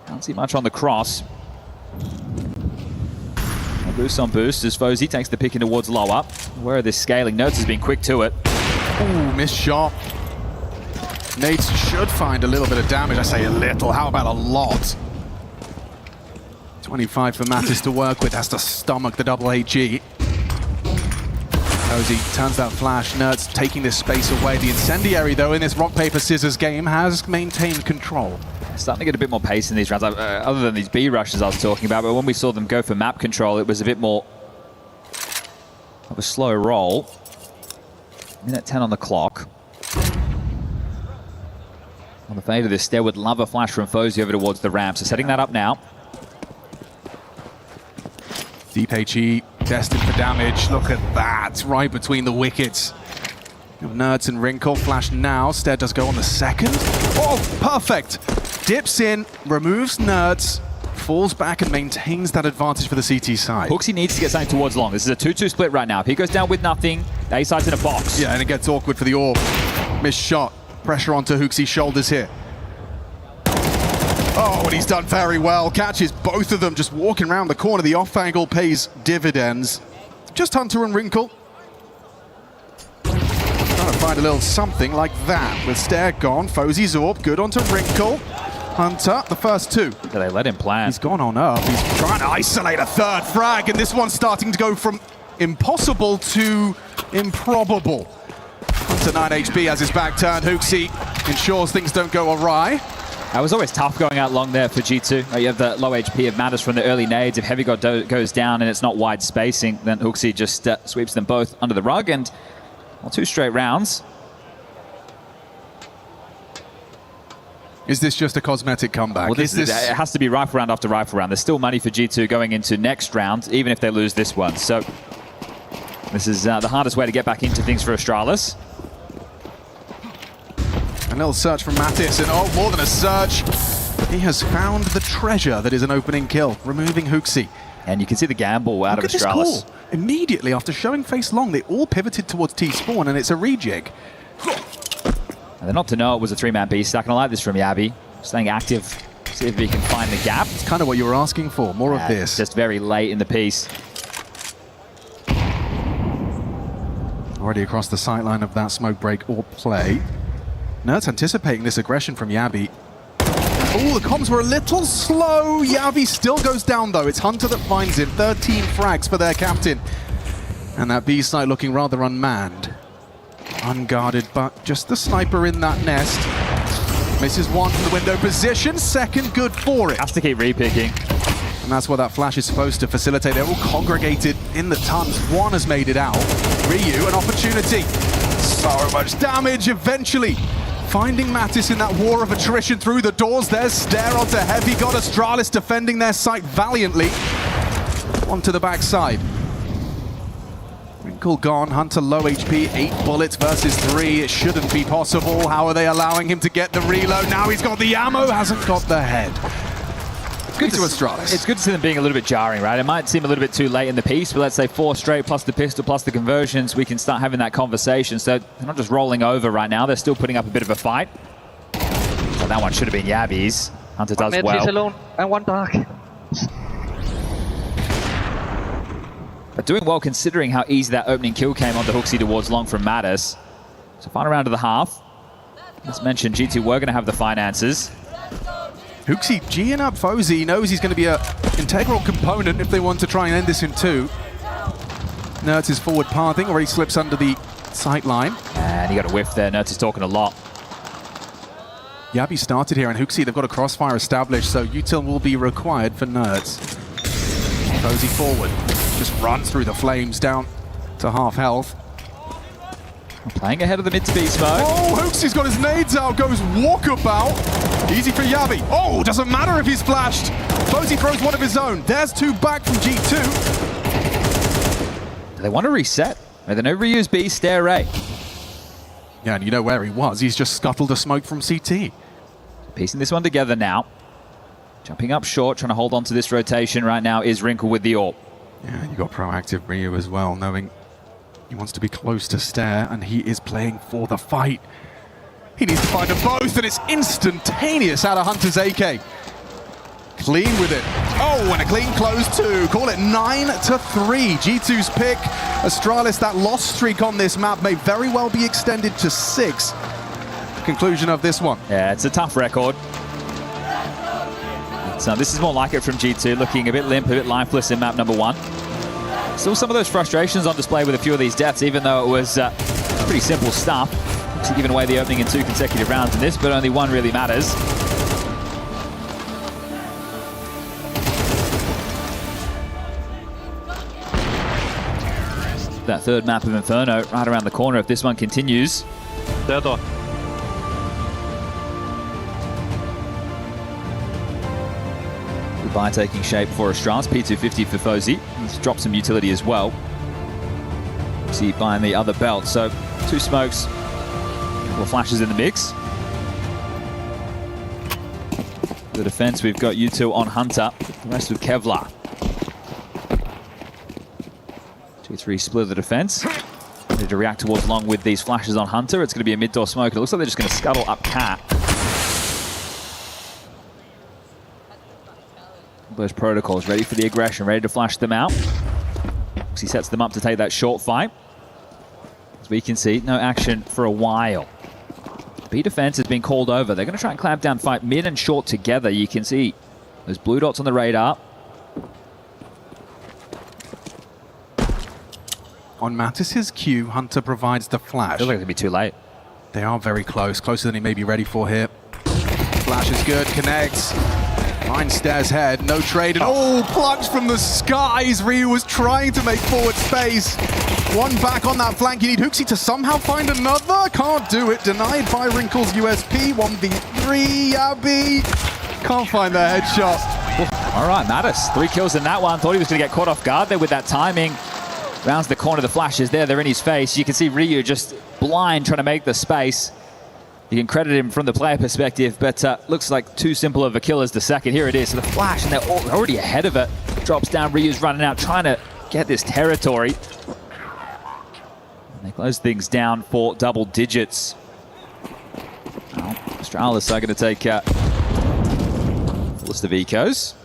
Can't see much on the cross. A boost on boost as Fozy takes the pick in towards low up. Where are they scaling? Nerds has been quick to it. Ooh, missed shot. Nades should find a little bit of damage. I say a little, how about a lot? 25 for Mattis to work with, has to stomach the double HG. Cozy turns that flash, Nerds taking this space away. The Incendiary, though, in this rock, paper, scissors game has maintained control. Starting to get a bit more pace in these rounds, other than these B rushes I was talking about, but when we saw them go for map control, it was a bit more of a slow roll. Minute 10 on the clock. On the fade of this, Stair would love a flash from Fozy over towards the ramp, so setting that up now. Deep HE, destined for damage. Look at that, right between the wickets. Nerds and Wrinkle, flash now. Stair does go on the second. Oh, perfect! Dips in, removes Nerds, falls back and maintains that advantage for the CT side. HooXi needs to get something towards long. This is a 2-2 split right now. If he goes down with nothing, A side's in a box. Yeah, and it gets awkward for the Orb. Missed shot. Pressure onto HooXi's shoulders here. Oh, and he's done very well. Catches both of them just walking around the corner. The off angle pays dividends. Just Hunter and Wrinkle. Trying to find a little something like that. With Stair gone, Fozy's Orb, good onto Wrinkle. Hunter, the first two. Yeah, they let him plan. He's gone on up. He's trying to isolate a third frag, and this one's starting to go from impossible to improbable. Hunter 9 HP has his back turned. HooXi ensures things don't go awry. It was always tough going out long there for G2. You have the low HP of Mattis from the early nades. If Heavy God goes down and it's not wide spacing, then HooXi just sweeps them both under the rug, and well, 2 straight rounds. Is this just a cosmetic comeback? Well, it has to be rifle round after rifle round. There's still money for G2 going into next round, even if they lose this one. So this is the hardest way to get back into things for Astralis. A little search from Mattis, and oh, more than a search. He has found the treasure that is an opening kill, removing HooXi. And you can see the gamble out of Astralis. Look at this call. Immediately after showing face long, they all pivoted towards T-spawn, and it's a rejig. And they're not to know it was a 3-man B stack, and I like this from Yabi. Staying active, see if he can find the gap. It's kind of what you were asking for, more of this. Just very late in the piece. Already across the sightline of that smoke break or play. Nerds anticipating this aggression from Yabi. Oh, the comms were a little slow. Yabi still goes down, though. It's Hunter that finds him. 13 frags for their captain. And that B site looking rather unmanned. Unguarded, but just the sniper in that nest. Misses one from the window position. Second, good for it. Has to keep repicking. And that's what that flash is supposed to facilitate. They're all congregated in the tons. One has made it out. Ryu, an opportunity. So much damage eventually. Finding Mattis in that war of attrition through the doors. There's Stair onto Heavy. Got Astralis defending their site valiantly. Onto the backside. Wrinkle gone. Hunter low HP. 8 bullets versus 3. It shouldn't be possible. How are they allowing him to get the reload? Now he's got the ammo. Hasn't got the head. Good to Astralis. It's good to see them being a little bit jarring, right? It might seem a little bit too late in the piece, but let's say 4 straight plus the pistol plus the conversions, we can start having that conversation. So they're not just rolling over right now, they're still putting up a bit of a fight. So that one should have been Yabi's. Hunter does well. He's alone and one dark. But doing well considering how easy that opening kill came onto HooXi towards long from Mattis. So final round of the half. As mentioned, G2 were going to have the finances. HooXi G'ing up Fozy. He knows he's going to be an integral component if they want to try and end this in 2. Nerds is forward pathing, or he slips under the sight line. And he got a whiff there. Nerds is talking a lot. Yabi started here, and HooXi, they've got a crossfire established, so util will be required for Nerds. Fozy forward. Just runs through the flames down to half health. Playing ahead of the mid to B smoke. Oh, HooXi's got his nades out, goes walkabout. Easy for Yabi. Oh, doesn't matter if he's flashed. Fozy throws one of his own. There's 2 back from G2. Do they want to reset? They no reuse B, Stair A. Yeah, and you know where he was. He's just scuttled a smoke from CT. Piecing this one together now. Jumping up short, trying to hold on to this rotation right now is Wrinkle with the AWP. Yeah, you got proactive Ryu as well, knowing he wants to be close to Stair, and he is playing for the fight. He needs to find them both, and it's instantaneous out of Hunter's AK. Clean with it. Oh, and a clean close too. Call it 9-3. G2's pick. Astralis, that loss streak on this map may very well be extended to 6. Conclusion of this one. Yeah, it's a tough record. So this is more like it from G2, looking a bit limp, a bit lifeless in map number 1. Still some of those frustrations on display with a few of these deaths, even though it was pretty simple stuff. Obviously giving away the opening in 2 consecutive rounds in this, but only 1 really matters. That third map of Inferno right around the corner if this one continues. Goodbye taking shape for Astralis. P250 for Fozy. He's dropped some utility as well. See behind the other belt. So 2 smokes, a couple of flashes in the mix. The defense, we've got U2 on Hunter. The rest with Kevlar. 2-3 split of the defense. Ready to react towards Long with these flashes on Hunter. It's going to be a mid-door smoke. It looks like they're just going to scuttle up Cat. Those protocols ready for the aggression, ready to flash them out. He sets them up to take that short fight. As we can see, no action for a while. B defense has been called over. They're going to try and clamp down, fight mid and short together. You can see those blue dots on the radar. On Mattis's cue, Hunter provides the flash. Feels like it'll be too late. They are very close, closer than he may be ready for here. Flash is good, connects. Finds Stairs head, no trade, and plugs from the skies. Ryu was trying to make forward space. 1 back on that flank. You need Hooksy to somehow find another. Can't do it. Denied by Wrinkle's USP. 1v3. Abby can't find the headshot. All right, Mattis, 3 kills in that one. Thought he was going to get caught off guard there with that timing. Rounds the corner, the flash is there. They're in his face. You can see Ryu just blind trying to make the space. You can credit him from the player perspective, but looks like too simple of a kill as the second. Here it is, so the flash, and they're already ahead of it. Drops down, Ryu's running out, trying to get this territory. And they close things down for double digits. Well, Astralis are going to take fullest of ecos.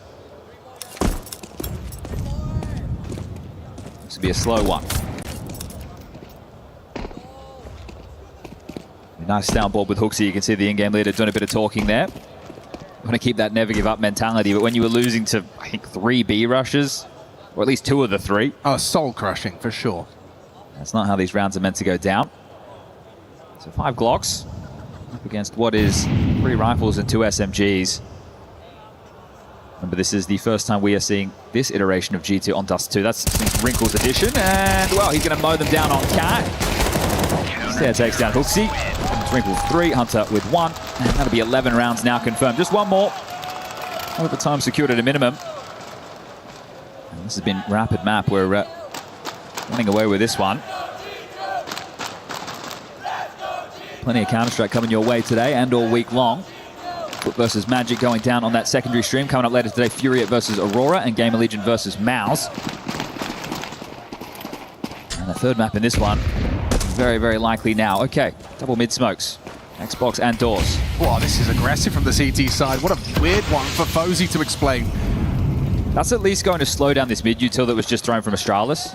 This will be a slow one. Nice downboard with Hooksy. You can see the in-game leader doing a bit of talking there. Want to keep that never give up mentality, but when you were losing to, I think, 3 B rushes, or at least 2 of the 3. Oh, soul crushing for sure. That's not how these rounds are meant to go down. So 5 Glocks up against what is 3 rifles and 2 SMGs. Remember, this is the first time we are seeing this iteration of G2 on Dust 2. That's Wrinkle's addition, and well, he's going to mow them down on Cat. Stair takes down Hooksy. Wrinkle 3, Hunter with 1, and that'll be 11 rounds now confirmed. Just 1 more. With the time secured at a minimum. And this has been rapid map. We're running away with this one. Plenty of Counter-Strike coming your way today and all week long. Foot versus Magic going down on that secondary stream. Coming up later today, Furiate versus Aurora and Gamer Legion versus Mouse. And the third map in this one, very, very likely now. Okay, double mid smokes. Xbox and doors. Wow, this is aggressive from the CT side. What a weird one for Fozy to explain. That's at least going to slow down this mid util that was just thrown from Astralis.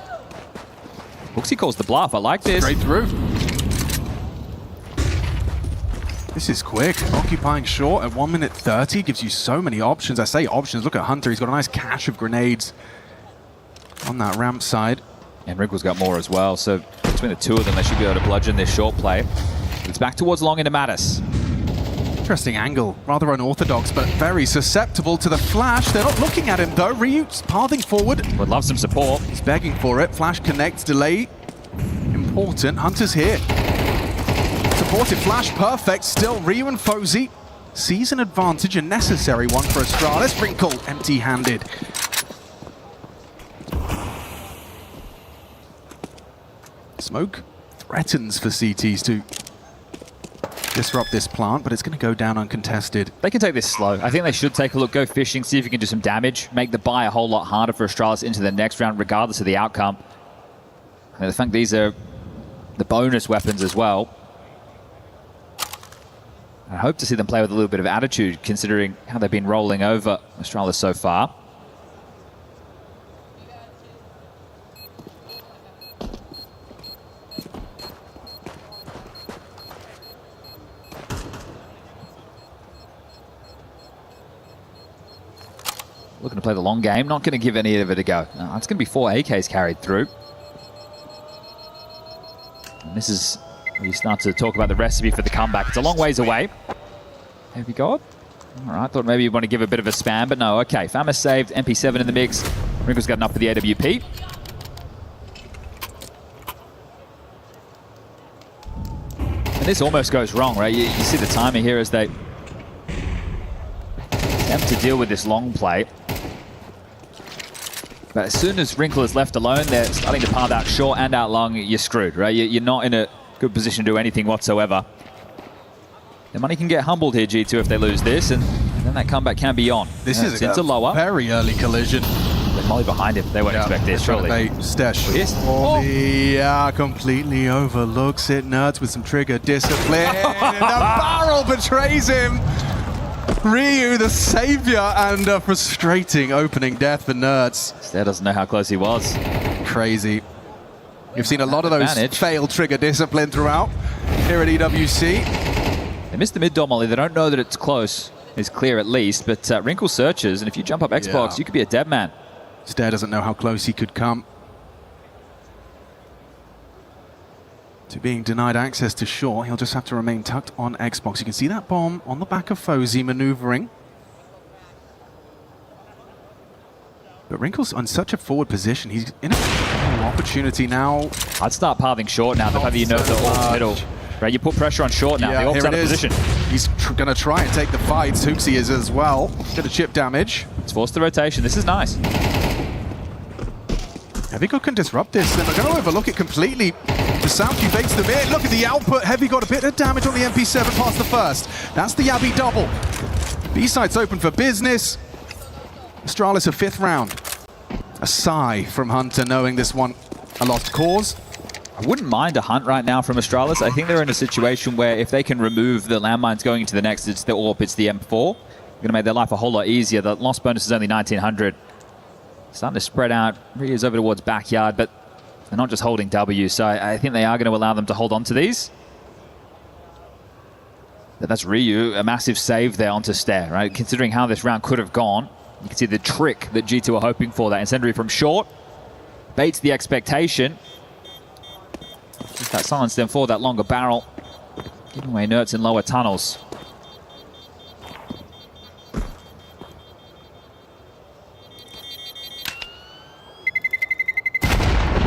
Hooksy calls the bluff. I like this. Straight through. This is quick. Occupying short at 1 minute 30 gives you so many options. I say options. Look at Hunter. He's got a nice cache of grenades on that ramp side. And Wrinkle's got more as well. So between the 2 of them, they should be able to bludgeon this short play. It's back towards Long into Mattis. Interesting angle. Rather unorthodox, but very susceptible to the flash. They're not looking at him, though. Ryu's pathing forward. Would love some support. He's begging for it. Flash connects. Delay. Important. Hunter's here. Supported flash. Perfect. Still, Ryu and Fozy sees an advantage, a necessary one for Astralis. Wrinkle empty-handed. Smoke threatens for CTs to disrupt this plant, but it's going to go down uncontested. They can take this slow. I think they should take a look, go fishing, see if you can do some damage, make the buy a whole lot harder for Astralis into the next round, regardless of the outcome. And I think these are the bonus weapons as well. I hope to see them play with a little bit of attitude, considering how they've been rolling over Astralis so far. looking to play the long game, not going to give any of it a go. No, it's going to be 4 AKs carried through. And this is where you start to talk about the recipe for the comeback. It's a long ways away. Heavy God. All right, thought maybe you want to give a bit of a spam, but no, okay. Famas saved, MP7 in the mix. Wrinkle's got enough for the AWP. And this almost goes wrong, right? You see the timer here as they attempt to deal with this long play. But as soon as Wrinkle is left alone, they're starting to path out short and out long. You're screwed, right? You're not in a good position to do anything whatsoever. The money can get humbled here, G2, if they lose this, and then that comeback can be on. This is a lower. very early collision. With Molly behind him, they won't expect this, surely. Stash. Yeah, completely overlooks it. Nerds with some trigger discipline. And the barrel betrays him. Ryu, the savior, and a frustrating opening death for Nerds. Stair doesn't know how close he was. Crazy. You've seen a lot of those failed trigger discipline throughout here at EWC. They missed the mid-door molly. They don't know that it's close. It's clear at least, but Wrinkle searches, and if you jump up Xbox, you could be a dead man. Stair doesn't know how close he could come to being denied access to shore. He'll just have to remain tucked on Xbox. You can see that bomb on the back of Fozy maneuvering. But Wrinkle's on such a forward position. He's in an opportunity now. I'd start pathing short now, the fact that you know the orc's middle. Right, you put pressure on short now. The orc's out of position. He's going to try and take the fights. Hooksy is as well. Get a chip damage. It's forced the rotation. This is nice. Heavy God can disrupt this, and they're going to overlook it completely. The Soundcue baits them in. Look at the output. Heavy got a bit of damage on the MP7 past the first. That's the Yabby double. B-side's open for business. Astralis a 5th round. A sigh from Hunter knowing this one a lost cause. I wouldn't mind a hunt right now from Astralis. I think they're in a situation where if they can remove the landmines going into the next, it's the AWP, it's the M4. Going to make their life a whole lot easier. The loss bonus is only 1900. Starting to spread out. Ryu's over towards backyard, but they're not just holding W, so I think they are going to allow them to hold on to these. But that's Ryu, a massive save there onto Stair, right? Considering how this round could have gone, you can see the trick that G2 are hoping for. That incendiary from short baits the expectation. Just that silence then for that longer barrel, giving away nerds in lower tunnels.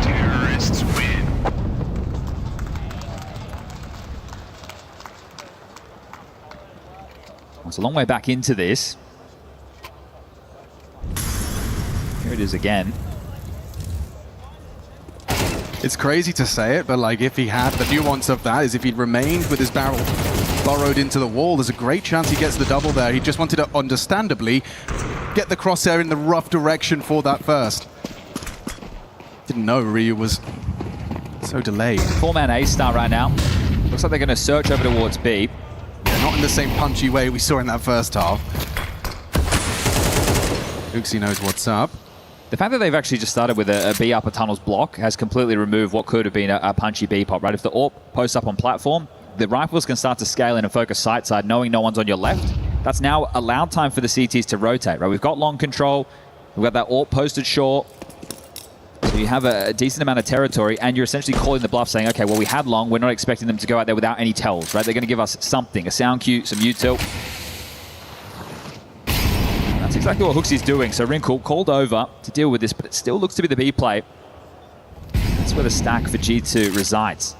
Terrorists win. It's a long way back into this. Here it is again. It's crazy to say it, but like if he had, the nuance of that is if he'd remained with his barrel burrowed into the wall, there's a great chance he gets the double there. He just wanted to, understandably, get the crosshair in the rough direction for that first. Didn't know Ryu was so delayed. 4-man A-star right now. Looks like they're going to search over towards B. Yeah, not in the same punchy way we saw in that first half. Uxie knows what's up. The fact that they've actually just started with a B upper tunnels block has completely removed what could have been a punchy B pop, right? If the AWP posts up on platform, the rifles can start to scale in and focus site side, knowing no one's on your left. That's now allowed time for the CTs to rotate, right? We've got long control, we've got that AWP posted short, so you have a decent amount of territory, and you're essentially calling the bluff, saying, okay, well, we had long, we're not expecting them to go out there without any tells, right? They're going to give us something, a sound cue, some util. That's exactly what Hooksy's doing. So Wrinkle called over to deal with this, but it still looks to be the B play. That's where the stack for G2 resides.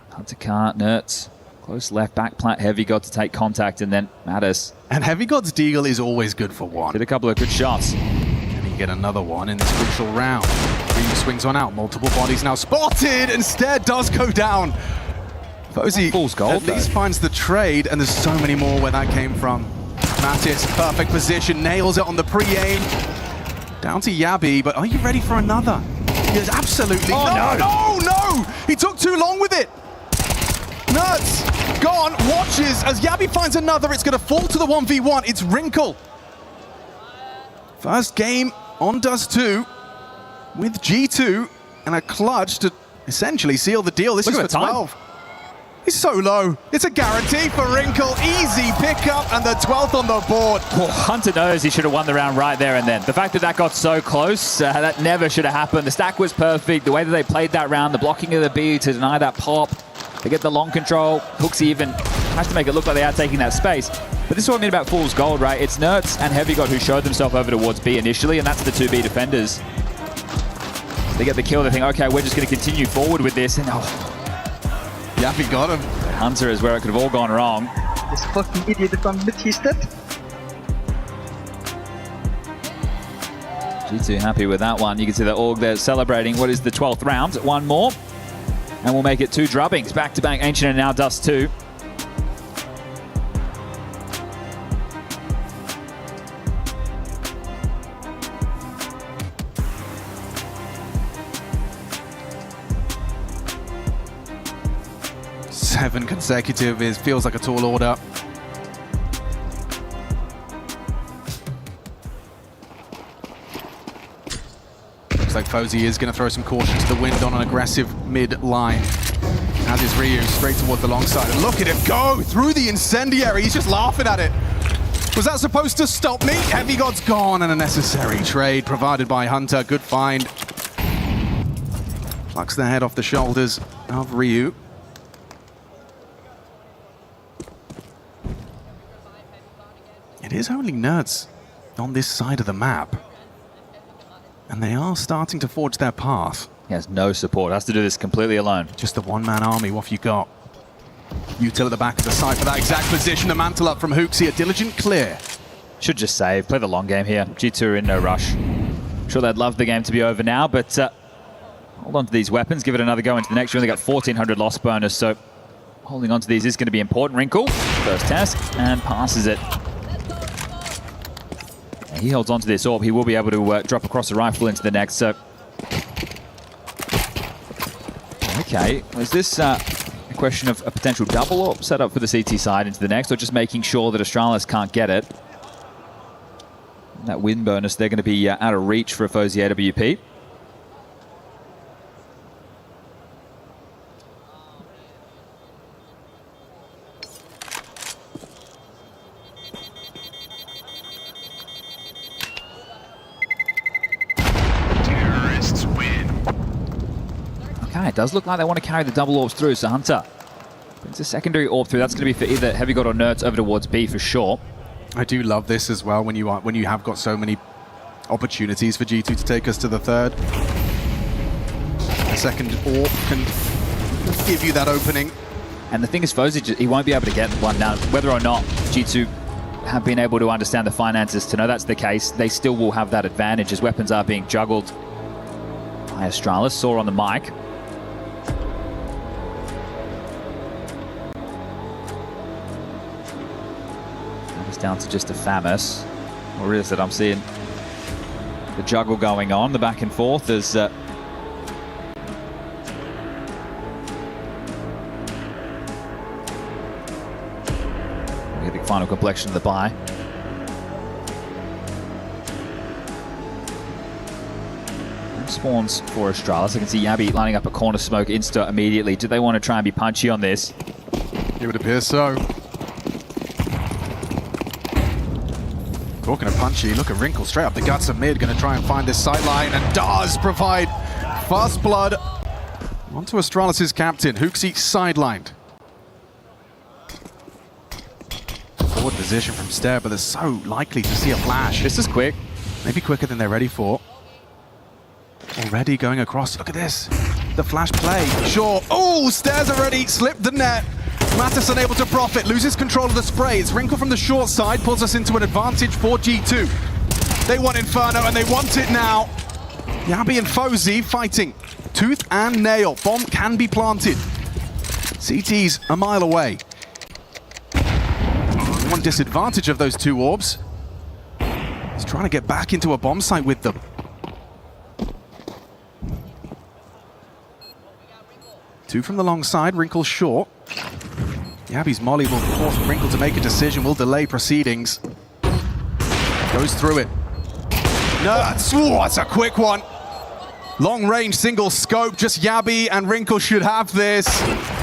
Hunter Car, Nertz, close left, back plant, Heavy God to take contact, and then Mattis. And Heavy God's deal is always good for one. Did a couple of good shots. And he get another one in this crucial round. Ryu swings one out, multiple bodies now spotted, and Stair does go down. Fozy at least finds the trade, and there's so many more where that came from. Mattis, perfect position, nails it on the pre-aim. Down to Yabby, but are you ready for another? Yes, absolutely. No! He took too long with it. Nuts, gone, watches as Yabby finds another. It's going to fall to the 1v1. It's Wrinkle. First game on Dust 2 with G2 and a clutch to essentially seal the deal. This is for 12. He's so low. It's a guarantee for Wrinkle. Easy pickup and the 12th on the board. Well, Hunter knows he should have won the round right there and then. The fact that that got so close, that never should have happened. The stack was perfect. The way that they played that round, the blocking of the B to deny that pop. They get the long control. Hooksy even has to make it look like they are taking that space. But this is what I mean about Fool's Gold, right? It's Nerds and Heavy God who showed themselves over towards B initially, and that's the 2B defenders. They get the kill, they think, okay, we're just going to continue forward with this, and Yappy got him. Hunter is where it could have all gone wrong. This fucking idiot from mid, he's dead. G2 happy with that one. You can see the Org there celebrating what is the 12th round. One more, and we'll make it 2 drubbings. Back-to-back Ancient and now Dust 2. Seven consecutive feels like a tall order. Looks like Fozy is going to throw some caution to the wind on an aggressive mid line. As is Ryu, straight towards the long side. And look at him go through the incendiary. He's just laughing at it. Was that supposed to stop me? Heavy God's gone, and a necessary trade provided by Hunter. Good find. Plucks the head off the shoulders of Ryu. It is only Nerds on this side of the map. And they are starting to forge their path. He has no support, has to do this completely alone. Just the one-man army, what have you got? Util at the back of the side for that exact position. The mantle up from Hooksy, a diligent clear. Should just save, play the long game here. G2 are in no rush. I'm sure they'd love the game to be over now, but hold on to these weapons, give it another go into the next. You only got 1,400 loss bonus, so holding on to these is going to be important. Wrinkle, first task, and passes it. He holds on to this orb, he will be able to drop across the rifle into the next, so... Okay, is this a question of a potential double orb set up for the CT side into the next, or just making sure that Astralis can't get it? That win bonus, they're going to be out of reach for a Fozy AWP. Okay, it does look like they want to carry the double orbs through, so Hunter brings a secondary orb through. That's going to be for either Heavy God or Nerds over towards B for sure. I do love this as well when you have got so many opportunities for G2 to take us to the third. A second orb can give you that opening. And the thing is, Fozy, he won't be able to get one down. Whether or not G2 have been able to understand the finances to know that's the case, they still will have that advantage as weapons are being juggled by Astralis. Saw on the mic. Down to just a Famus. Or is it? I'm seeing the juggle going on, the back and forth as the final complexion of the buy. Spawns for Astralis. I can see Yabby lining up a corner smoke insta immediately. Do they want to try and be punchy on this? It would appear so. Talking of punchy, look at Wrinkle straight up the guts of mid, going to try and find this sight line, and does provide fast blood onto Astralis' captain. Hooksy sidelined. Forward position from Stair, but they're so likely to see a flash. This is quick. Maybe quicker than they're ready for. Already going across. Look at this. The flash play. Sure. Oh, Stair's already slipped the net. Mattis unable to profit, loses control of the spray. It's Wrinkle from the short side, pulls us into an advantage for G2. They want Inferno, and they want it now. Yabby and Fozy fighting tooth and nail. Bomb can be planted. CT's a mile away. One disadvantage of those two orbs. He's trying to get back into a bomb site with them. Two from the long side, Wrinkle short. Yabby's molly will force Wrinkle to make a decision, will delay proceedings. Goes through it. No, that's a quick one. Long-range single scope, just Yabi and Wrinkle should have this.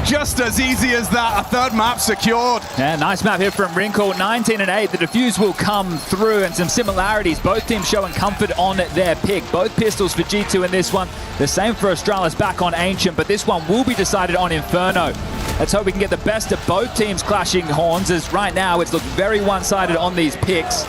Just as easy as that, a third map secured. Yeah, nice map here from Wrinkle, 19 and 8. The defuse will come through, and some similarities. Both teams showing comfort on their pick. Both pistols for G2 in this one. The same for Astralis back on Ancient, but this one will be decided on Inferno. Let's hope we can get the best of both teams clashing horns, as right now it's looked very one-sided on these picks.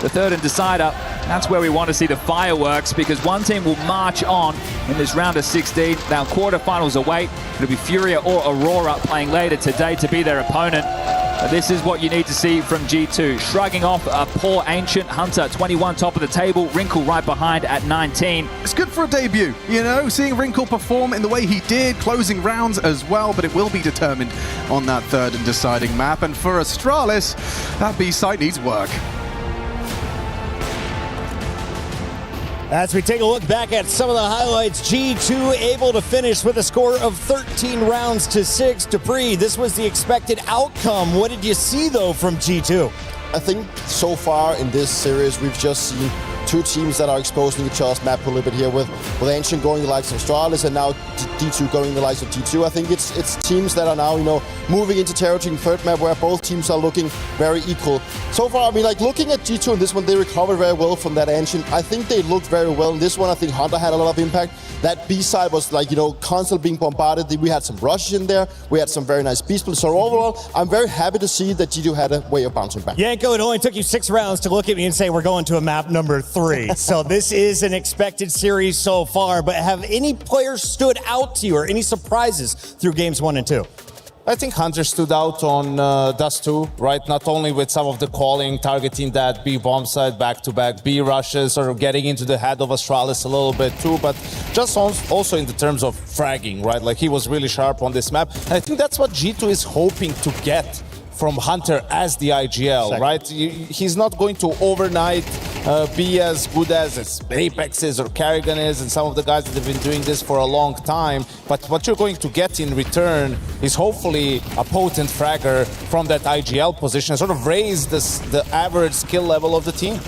The third and decider, that's where we want to see the fireworks, because one team will march on in this round of 16. Now quarterfinals await. It'll be Furia or Aurora playing later today to be their opponent. But this is what you need to see from G2. Shrugging off a poor Ancient. Hunter 21 top of the table. Wrinkle right behind at 19. It's good for a debut, you know, seeing Wrinkle perform in the way he did, closing rounds as well, but it will be determined on that third and deciding map. And for Astralis, that B site needs work. As we take a look back at some of the highlights, G2 able to finish with a score of 13 rounds to 6. Dupree, this was the expected outcome. What did you see, though, from G2? I think so far in this series, we've just seen two teams that are exposing each other's map a little bit here, with Ancient going the likes of Astralis and now D2 going the likes of D2. I think it's teams that are now, you know, moving into territory in third map where both teams are looking very equal. So far, I mean, like looking at G2 in this one, they recovered very well from that Ancient. I think they looked very well in this one. I think Hunter had a lot of impact. That B side was like, you know, constantly being bombarded. We had some rushes in there. We had some very nice B splits. So overall, I'm very happy to see that G2 had a way of bouncing back. Yanko, it only took you 6 rounds to look at me and say we're going to a map number 3. So this is an expected series so far, but have any players stood out to you or any surprises through games 1 and 2? I think Hunter stood out on Dust 2, right? Not only with some of the calling, targeting that B bomb side, back-to-back B rushes, sort of getting into the head of Astralis a little bit too, but just also in the terms of fragging, right? Like he was really sharp on this map. And I think that's what G2 is hoping to get from Hunter as the IGL, right? He's not going to overnight be as good as Apex is or Kerrigan is and some of the guys that have been doing this for a long time. But what you're going to get in return is hopefully a potent fragger from that IGL position, sort of raise the average skill level of the team.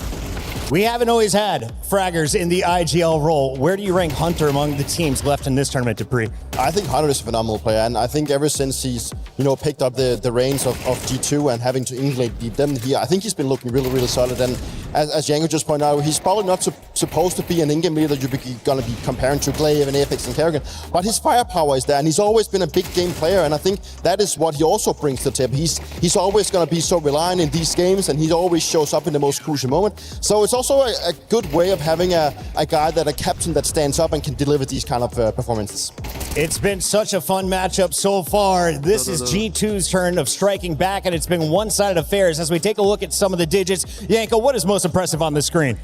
We haven't always had fraggers in the IGL role. Where do you rank Hunter among the teams left in this tournament, Dupree? I think Hunter is a phenomenal player, and I think ever since he's, you know, picked up the reins of G2 and having to England them, I think he's been looking really, really solid. And as Yanko just pointed out, he's probably not supposed to be an in-game leader you're going to be comparing to Glaive and Apex and Kerrigan, but his firepower is there, and he's always been a big game player, and I think that is what he also brings to the table. He's always going to be so reliant in these games, and he always shows up in the most crucial moment. So it's also a good way of having a guy a captain that stands up and can deliver these kind of performances. It's been such a fun matchup so far. This is G2's turn of striking back, and it's been one-sided affairs. As we take a look at some of the digits, Yanko, what is most impressive on the screen?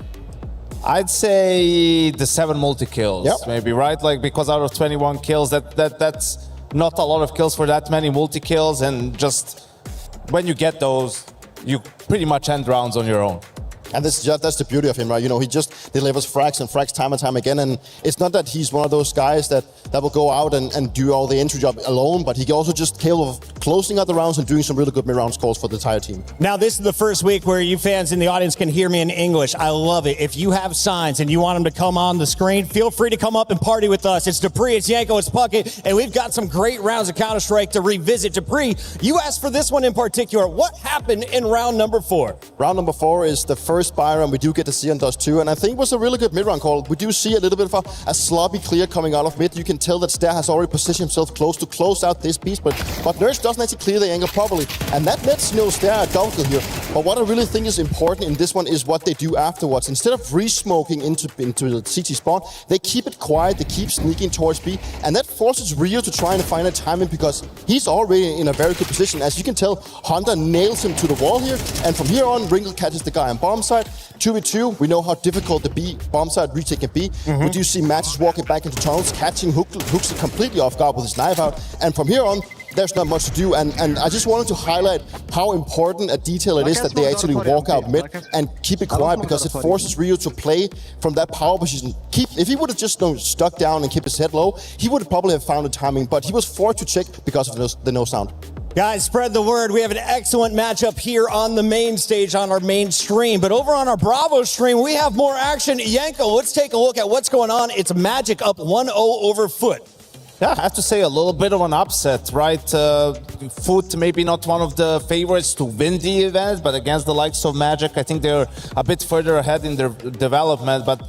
I'd say the 7 multi-kills, maybe, right? Like, because out of 21 kills, that's not a lot of kills for that many multi-kills, and just when you get those, you pretty much end rounds on your own. And that's the beauty of him, right? You know, he just delivers frags and frags time and time again. And it's not that he's one of those guys that will go out and do all the entry job alone, but he can also just capable of closing out the rounds and doing some really good mid-rounds calls for the entire team. Now, this is the first week where you fans in the audience can hear me in English. I love it. If you have signs and you want them to come on the screen, feel free to come up and party with us. It's Dupree, it's Yanko, it's Puckett, and we've got some great rounds of Counter-Strike to revisit. Dupree, you asked for this one in particular. What happened in round number 4? Round number 4 is the first Byron we do get to see on Dust 2, and I think it was a really good mid-round call. We do see a little bit of a sloppy clear coming out of mid. You can tell that Stair has already positioned himself close to close out this piece, but Nurse doesn't actually clear the angle properly, and that lets Stair a double kill here. But what I really think is important in this one is what they do afterwards. Instead of re-smoking into the CT spawn, they keep it quiet, they keep sneaking towards B, and that forces Rio to try and find a timing because he's already in a very good position. As you can tell, Hunter nails him to the wall here, and from here on, Wrinkle catches the guy on bomb side. 2v2, we know how difficult the B bomb side retake can be. We do see Matches walking back into tunnels, catching hooks it completely off guard with his knife out, and from here on, there's not much to do, and I just wanted to highlight how important a detail it is that they actually walk out mid and keep it quiet, because it forces Rio to play from that power position. If he would have just stuck down and kept his head low, he would probably have found a timing, but he was forced to check because of the no sound. Guys, spread the word. We have an excellent matchup here on the main stage on our main stream. But over on our Bravo stream, we have more action. Yanko, let's take a look at what's going on. It's Magic up 1-0 over Foot. Yeah, I have to say a little bit of an upset, right? Foot maybe not one of the favorites to win the event, but against the likes of Magic, I think they're a bit further ahead in their development. But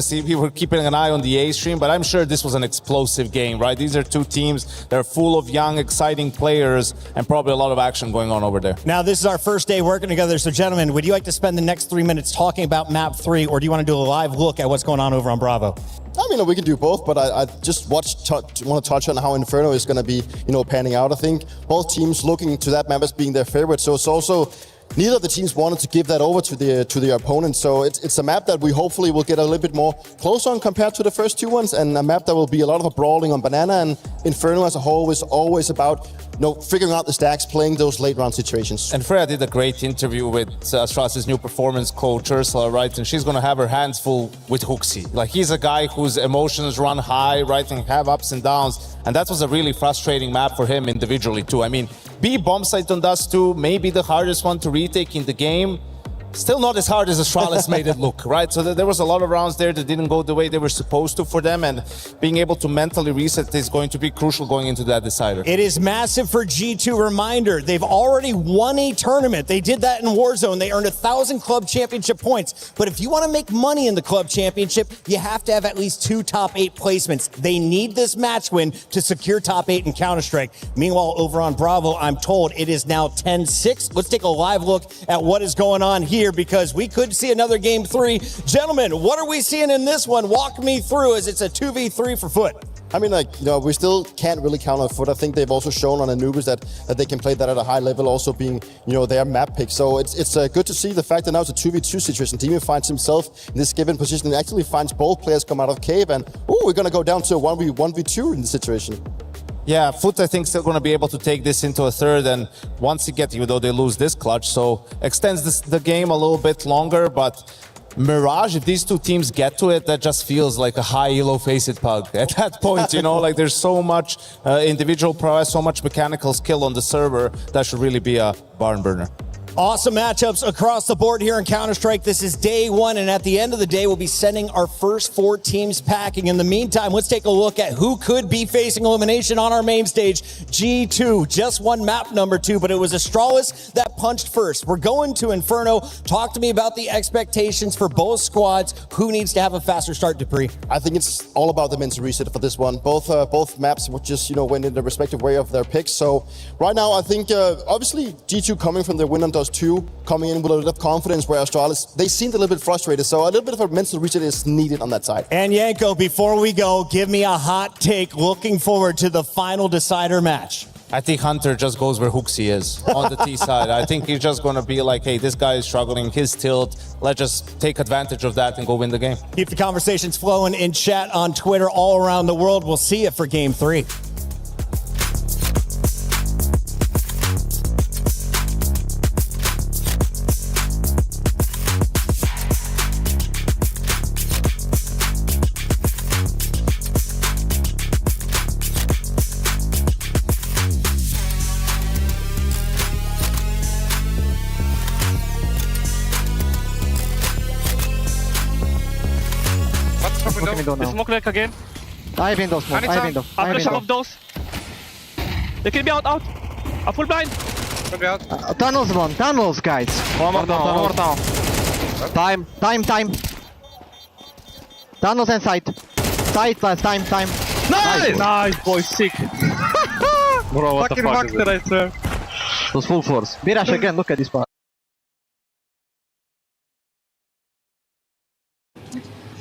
we were keeping an eye on the A stream, but I'm sure this was an explosive game, right? These are two teams that are full of young, exciting players and probably a lot of action going on over there. Now, this is our first day working together. So, gentlemen, would you like to spend the next 3 minutes talking about Map 3, or do you want to do a live look at what's going on over on Bravo? I mean, we can do both, but I just want to touch on how Inferno is going to be, panning out. I think both teams looking to that map as being their favorite. So it's also neither of the teams wanted to give that over to the opponent. So it's a map that we hopefully will get a little bit more close on compared to the first two ones, and a map that will be a lot of a brawling on Banana. And Inferno as a whole is always about figuring out the stacks, playing those late round situations. And Freya did a great interview with Astralis' new performance coach, Ursula, right? And she's going to have her hands full with Huxi. Like, he's a guy whose emotions run high, right? And have ups and downs. And that was a really frustrating map for him individually, too. I mean, B bomb site on Dust 2, maybe the hardest one to retake in the game. Still not as hard as Astralis made it look, right? So there was a lot of rounds there that didn't go the way they were supposed to for them, and being able to mentally reset is going to be crucial going into that decider. It is massive for G2. Reminder, they've already won a tournament. They did that in Warzone. They earned 1,000 club championship points. But if you want to make money in the club championship, you have to have at least 2 top 8 placements. They need this match win to secure top 8 in Counter-Strike. Meanwhile, over on Bravo, I'm told it is now 10-6. Let's take a live look at what is going on here, because we could see another game 3. Gentlemen, what are we seeing in this one? Walk me through, as it's a 2v3 for Foot. I mean, we still can't really count on Foot. I think they've also shown on Anubis that they can play that at a high level, also being, their map pick. So it's good to see the fact that now it's a 2v2 situation. Demon finds himself in this given position and actually finds both players come out of cave, and we're going to go down to a 1v2 in this situation. Yeah, Foot, I think, still going to be able to take this into a third, and once you even though they lose this clutch, so extends the game a little bit longer, but Mirage, if these two teams get to it, that just feels like a high elo face-it pug. At that point, like there's so much individual prowess, so much mechanical skill on the server, that should really be a barn burner. Awesome matchups across the board here in Counter-Strike. This is day 1, and at the end of the day, we'll be sending our first 4 teams packing. In the meantime, let's take a look at who could be facing elimination on our main stage. G2 just won map number 2, but it was Astralis that punched first. We're going to Inferno. Talk to me about the expectations for both squads. Who needs to have a faster start, Dupree? I think it's all about the mental reset for this one. Both maps were just, went in the respective way of their picks. So right now, I think, obviously, G2 coming from the win on Dust 2, coming in with a little bit of confidence, where Astralis, they seemed a little bit frustrated. So a little bit of a mental reset is needed on that side. And Yanko, before we go, give me a hot take looking forward to the final decider match. I think Hunter just goes where Huxi is on the T side. I think he's just going to be like, hey, this guy is struggling, his tilt. Let's just take advantage of that and go win the game. Keep the conversations flowing in chat on Twitter all around the world. We'll see you for game 3. Smoke like again. I window smoke. I window. I'll flash of those. They can be out. A full blind. Tunnels one. Tunnels, guys. One more down. Time. Tunnels and side. Side last time. Nice, boy, sick. Bro, what fucking the fuck is it? I swear. It was full force. Mirash again, look at this part.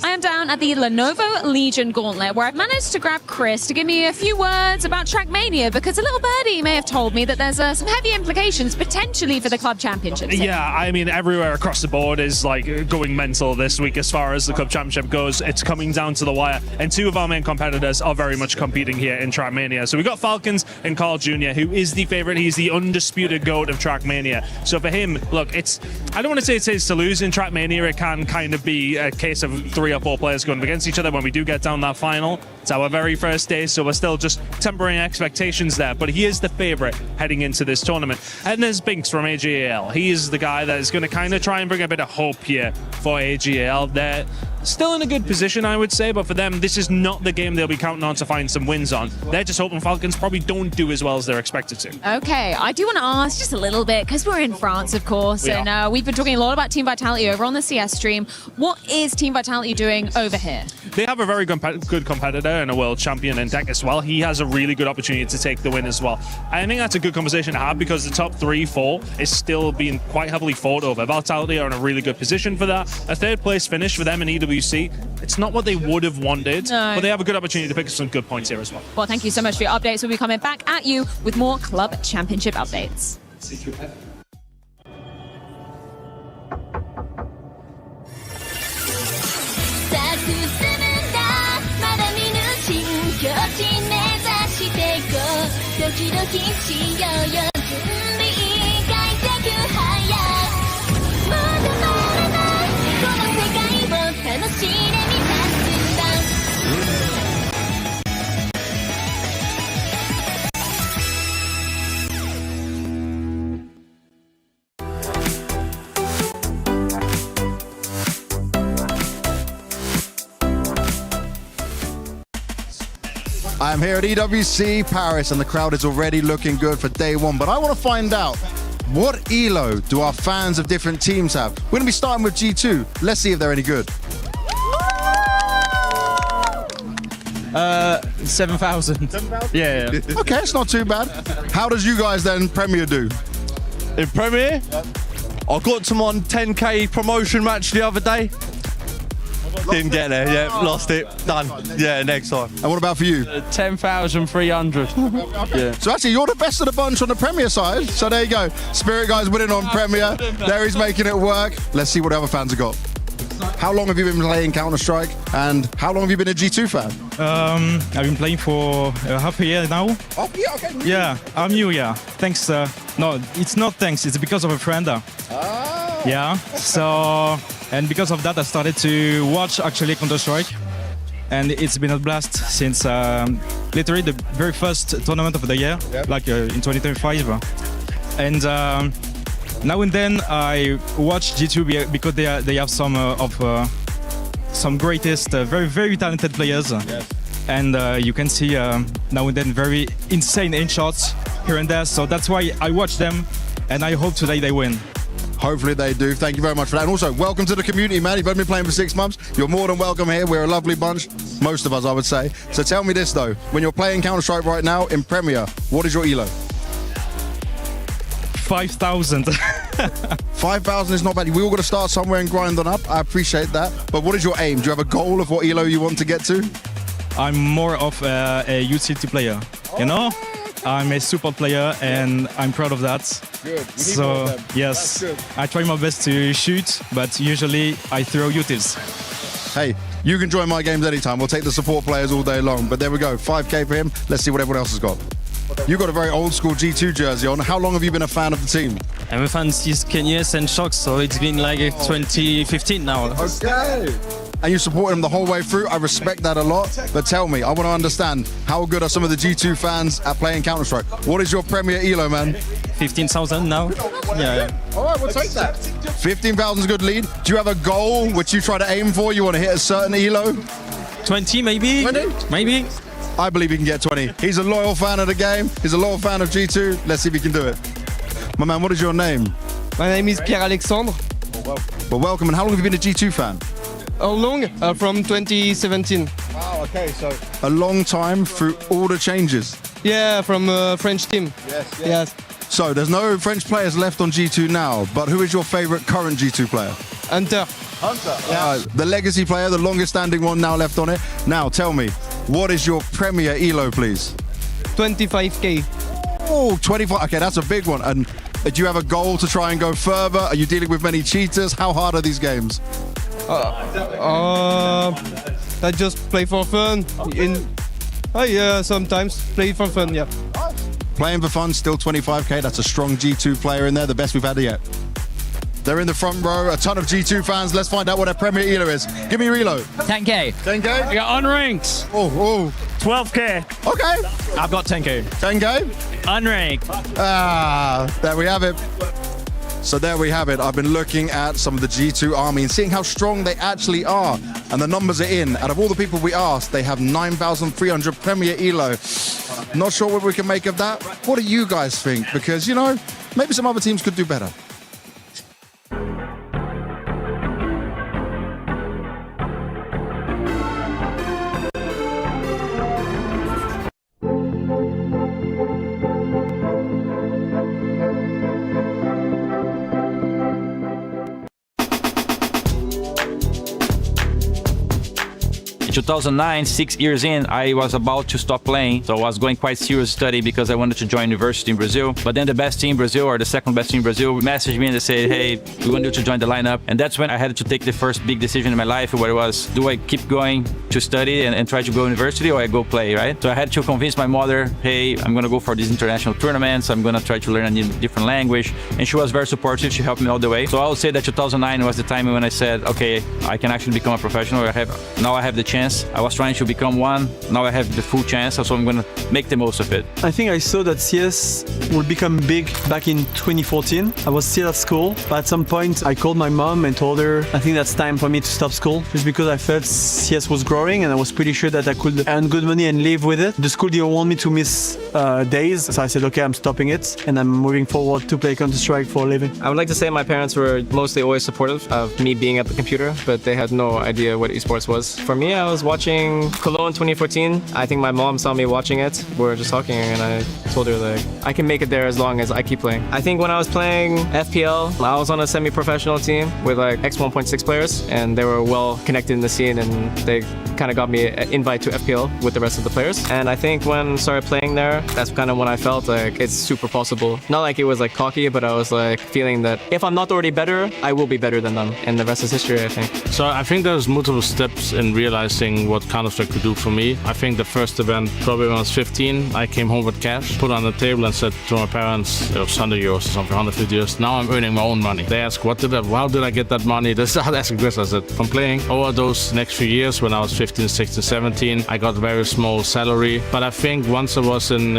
I am down at the Lenovo Legion Gauntlet, where I've managed to grab Chris to give me a few words about Trackmania, because a little birdie may have told me that there's some heavy implications potentially for the club championship. Yeah, I mean, everywhere across the board is like going mental this week as far as the club championship goes. It's coming down to the wire, and 2 of our main competitors are very much competing here in Trackmania. So we've got Falcons and Carl Jr., who is the favorite. He's the undisputed GOAT of Trackmania. So for him, look, I don't want to say it's his to lose in Trackmania. It can kind of be a case of 3 or top 4 players going against each other when we do get down that final. It's our very first day, so we're still just tempering expectations there. But he is the favorite heading into this tournament. And there's Binks from AGAL. He is the guy that is going to kind of try and bring a bit of hope here for AGAL. They're still in a good position, I would say, but for them, this is not the game they'll be counting on to find some wins on. They're just hoping Falcons probably don't do as well as they're expected to. Okay, I do want to ask just a little bit, because we're in France, of course, and we've been talking a lot about Team Vitality over on the CS stream. What is Team Vitality doing over here? They have a very good competitor and a world champion in Deck as well. He has a really good opportunity to take the win as well. I think that's a good conversation to have because the top 3-4 is still being quite heavily fought over. Vitality are in a really good position for that. A 3rd place finish for them in EWC. It's not what they would have wanted, but they have a good opportunity to pick up some good points here as well. Well, thank you so much for your updates. We'll be coming back at you with more Club Championship updates. I'm here at EWC Paris and the crowd is already looking good for day one, but I want to find out what ELO do our fans of different teams have? We're going to be starting with G2. Let's see if they're any good. 7,000. Yeah. Okay, it's not too bad. How does you guys then Premier do? In Premier? I got to my 10k promotion match the other day. Didn't get there, yeah, lost it, done. Yeah, next time. And what about for you? 10,300. Yeah. So actually, you're the best of the bunch on the Premier side. So there you go. Spirit Guy's winning on Premier. There he's making it work. Let's see what the other fans have got. How long have you been playing Counter-Strike? And how long have you been a G2 fan? I've been playing for half a year now. Oh, yeah, okay. Yeah, I'm new, yeah. Thanks. No, it's not thanks. It's because of a friend. Yeah, so... And because of that, I started to watch actually Counter-Strike. And it's been a blast since literally the very first tournament of the year, like in 2025. And now and then I watch G2 because they have some greatest, very, very talented players. Yes. And you can see now and then very insane aim shots here and there. So that's why I watch them and I hope today they win. Hopefully they do. Thank you very much for that. And also, welcome to the community, man. You've been playing for 6 months. You're more than welcome here. We're a lovely bunch. Most of us, I would say. So tell me this, though. When you're playing Counter-Strike right now in Premier, what is your ELO? 5,000. 5,000 is not bad. We all got to start somewhere and grind on up. I appreciate that. But what is your aim? Do you have a goal of what ELO you want to get to? I'm more of a utility player, you know? I'm a support player and I'm proud of that. Good. So, yes, I try my best to shoot, but usually I throw utils. Hey, you can join my games anytime. We'll take the support players all day long. But there we go, 5K for him. Let's see what everyone else has got. You got a very old school G2 jersey on. How long have you been a fan of the team? I'm a fan since Kenyas and Shocks, so it's been like 2015 now. Okay. And you supported them the whole way through. I respect that a lot. But tell me, I want to understand, how good are some of the G2 fans at playing Counter-Strike? What is your Premier ELO, man? 15,000 now. Yeah. All right, we'll take that. 15,000 is a good lead. Do you have a goal which you try to aim for? You want to hit a certain ELO? 20 maybe? 20? Maybe. I believe he can get 20. He's a loyal fan of the game. He's a loyal fan of G2. Let's see if he can do it. My man, what is your name? My name is Pierre-Alexandre. Well, welcome. And how long have you been a G2 fan? How long? From 2017. Wow, okay, so a long time through all the changes. Yeah, from French team. Yes. So there's no French players left on G2 now, but who is your favorite current G2 player? Hunter. Yeah. The legacy player, the longest standing one now left on it. Now tell me, what is your Premier ELO, please? 25k. Oh, 25. Okay, that's a big one. And do you have a goal to try and go further? Are you dealing with many cheaters? How hard are these games? I just play for fun. Sometimes play for fun, yeah. Playing for fun, still 25k. That's a strong G2 player in there, the best we've had yet. They're in the front row. A ton of G2 fans. Let's find out what their Premier ELO is. Give me reload. 10K. 10K? I got unranked. Oh. 12K. Okay. I've got 10K. 10K? Unranked. There we have it. So there we have it. I've been looking at some of the G2 army and seeing how strong they actually are. And the numbers are in. Out of all the people we asked, they have 9,300 Premier ELO. Not sure what we can make of that. What do you guys think? Because, you know, maybe some other teams could do better. 2009, 6 years in, I was about to stop playing. So I was going quite serious study because I wanted to join university in Brazil. But then the best team in Brazil, or the second best team in Brazil, messaged me and they said, hey, we want you to join the lineup. And that's when I had to take the first big decision in my life, where it was, do I keep going to study and try to go to university, or I go play, right? So I had to convince my mother, hey, I'm going to go for these international tournaments. I'm going to try to learn a different language. And she was very supportive. She helped me all the way. So I would say that 2009 was the time when I said, okay, I can actually become a professional. Now I have the chance. I was trying to become one. Now I have the full chance, so I'm going to make the most of it. I think I saw that CS would become big back in 2014. I was still at school, but at some point I called my mom and told her, I think that's time for me to stop school, just because I felt CS was growing and I was pretty sure that I could earn good money and live with it. The school didn't want me to miss days, so I said, okay, I'm stopping it and I'm moving forward to play Counter-Strike for a living. I would like to say my parents were mostly always supportive of me being at the computer, but they had no idea what esports was. For me, I was watching Cologne 2014. I think my mom saw me watching it. We were just talking and I told her, like, I can make it there as long as I keep playing. I think when I was playing FPL, I was on a semi-professional team with like X1.6 players, and they were well connected in the scene, and they kind of got me an invite to FPL with the rest of the players. And I think when I started playing there, that's kind of when I felt like it's super possible. Not like it was like cocky, but I was like feeling that if I'm not already better, I will be better than them. And the rest is history, I think. So I think there's multiple steps in realizing what Counter-Strike could do for me. I think the first event, probably when I was 15, I came home with cash, put it on the table and said to my parents, it was 100 euros or something, 150 euros. Now I'm earning my own money. They ask, how did I get that money? They started asking questions. I said, from playing over those next few years, when I was 15, 16, 17, I got a very small salary. But I think once I was in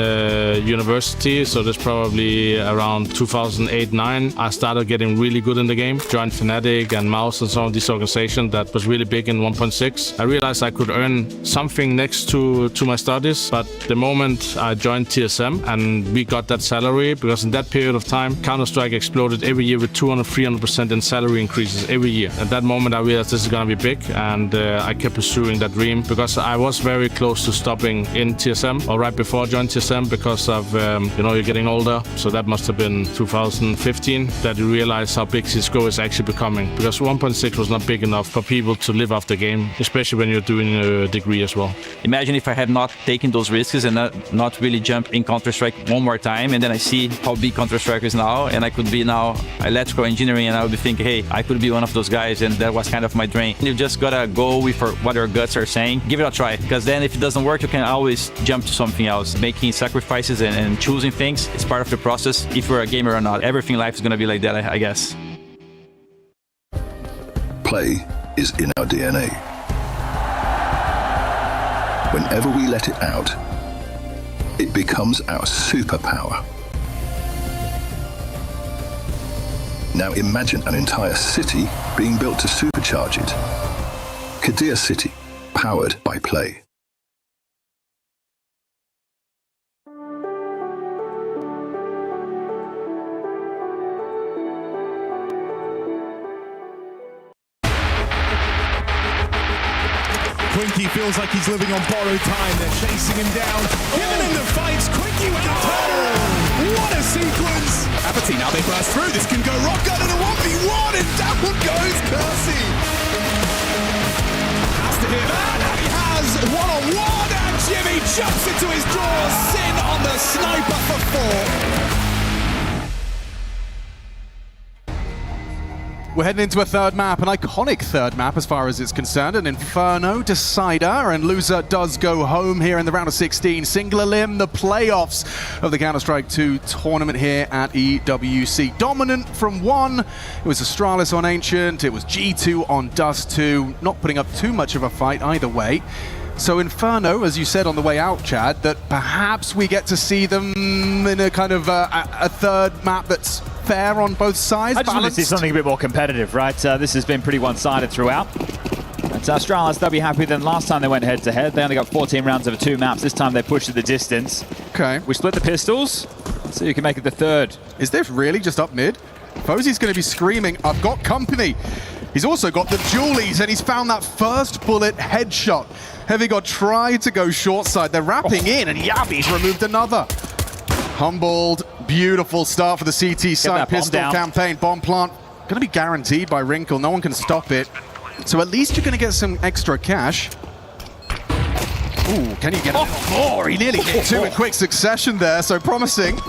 university, so that's probably around 2008-9, I started getting really good in the game. Joined Fnatic and Mouse and some of these organizations that was really big in 1.6. I realized I could earn something next to my studies, but the moment I joined TSM and we got that salary, because in that period of time, Counter-Strike exploded every year with 200-300% in salary increases every year. At that moment, I realized this is going to be big, and I kept pursuing that dream because I was very close to stopping in TSM, or right before I joined TSM, because of, you're getting older. So that must have been 2015 that you realize how big CSGO is actually becoming, because 1.6 was not big enough for people to live off the game, especially when you're doing a degree as well. Imagine if I had not taken those risks and not really jumped in Counter-Strike one more time, and then I see how big Counter-Strike is now, and I could be now electrical engineering, and I would be thinking, hey, I could be one of those guys, and that was kind of my dream. You just gotta go with what your guts are saying, give it a try, because then if it doesn't work, you can always jump to something else. Making sacrifices and choosing things is part of the process, if you're a gamer or not. Everything in life is gonna be like that, I guess. Play is in our DNA. Whenever we let it out, it becomes our superpower. Now imagine an entire city being built to supercharge it. Kadir City, powered by Play. Quinky feels like he's living on borrowed time. They're chasing him down, giving him the fights. Quinky with a turn. What a sequence! Apathy, now they burst through. This can go rock good in a 1v1, and down goes Kersey. Has to hear that, and he has one-on-one, and Jimmy jumps into his drawers. Sin on the sniper for 4. We're heading into a third map, an iconic third map as far as it's concerned, an Inferno decider, and loser does go home here in the round of 16. Single elim, the playoffs of the Counter-Strike 2 tournament here at EWC. Dominant from one, it was Astralis on Ancient, it was G2 on Dust 2, not putting up too much of a fight either way. So Inferno, as you said on the way out, Chad, that perhaps we get to see them in a kind of a third map that's fair on both sides. I just want to see something a bit more competitive, right? This has been pretty one-sided throughout. But Astralis, they'll be happy than last time they went head-to-head. They only got 14 rounds over 2 maps. This time they pushed it the distance. Okay. We split the pistols, so you can make it the third. Is this really just up mid? Fosie's going to be screaming, I've got company. He's also got the dualies, and he's found that first bullet headshot. Heavy God tried to go short side. They're wrapping in, and Yabi's removed another. Humbled, beautiful start for the CT side pistol campaign. Bomb plant going to be guaranteed by Wrinkle. No one can stop it. So at least you're going to get some extra cash. Ooh, can you get more? He nearly hit 2 in quick succession there, so promising.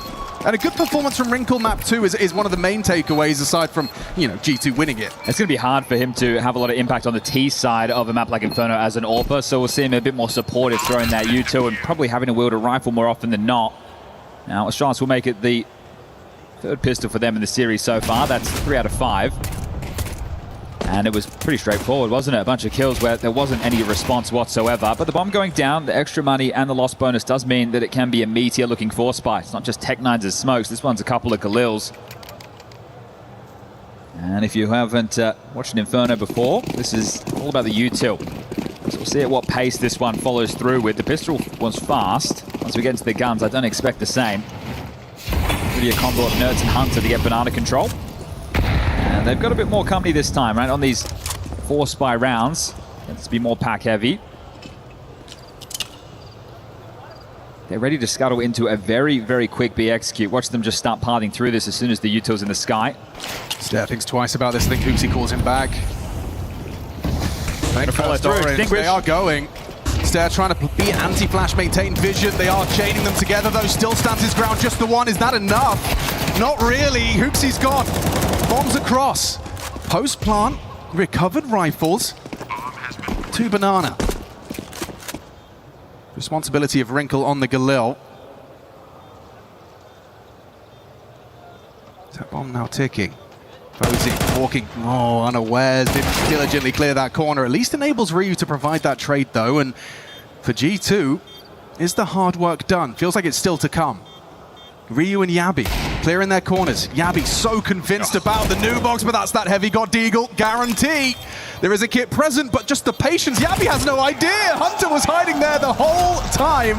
And a good performance from Wrinkle map 2 is one of the main takeaways, aside from, you know, G2 winning it. It's going to be hard for him to have a lot of impact on the T side of a map like Inferno as an AWPer, so we'll see him a bit more supportive throwing that U2 and probably having to wield a rifle more often than not. Now, Astralis will make it the third pistol for them in the series so far. That's 3 out of 5. And it was pretty straightforward, wasn't it? A bunch of kills where there wasn't any response whatsoever. But the bomb going down, the extra money, and the loss bonus does mean that it can be a meteor-looking force spy. It's not just Tech-9s as smokes. This one's a couple of Galils. And if you haven't watched an Inferno before, this is all about the util. So we'll see at what pace this one follows through with. The pistol was fast. Once we get into the guns, I don't expect the same. Really a combo of Nerds and Hunter to get banana control. And they've got a bit more company this time, right? On these 4 spy rounds. Let's be more pack heavy. They're ready to scuttle into a very, very quick B execute. Watch them just start parting through this as soon as the util's in the sky. Stair thinks twice about this. I think Hoopsy calls him back. They are going. Stair trying to be anti-flash, maintain vision. They are chaining them together, though. Still stands his ground. Just the one. Is that enough? Not really. Hoopsy's gone. Bombs across. Post plant. Recovered rifles. 2 banana. Responsibility of Wrinkle on the Galil. Is that bomb now ticking? Fosie walking, unawares, didn't diligently clear that corner. At least enables Ryu to provide that trade, though. And for G2, is the hard work done? Feels like it's still to come. Ryu and Yabi clearing their corners. Yabi so convinced about the new box, but that's that Heavy God Deagle guarantee. There is a kit present, but just the patience. Yabi has no idea. Hunter was hiding there the whole time.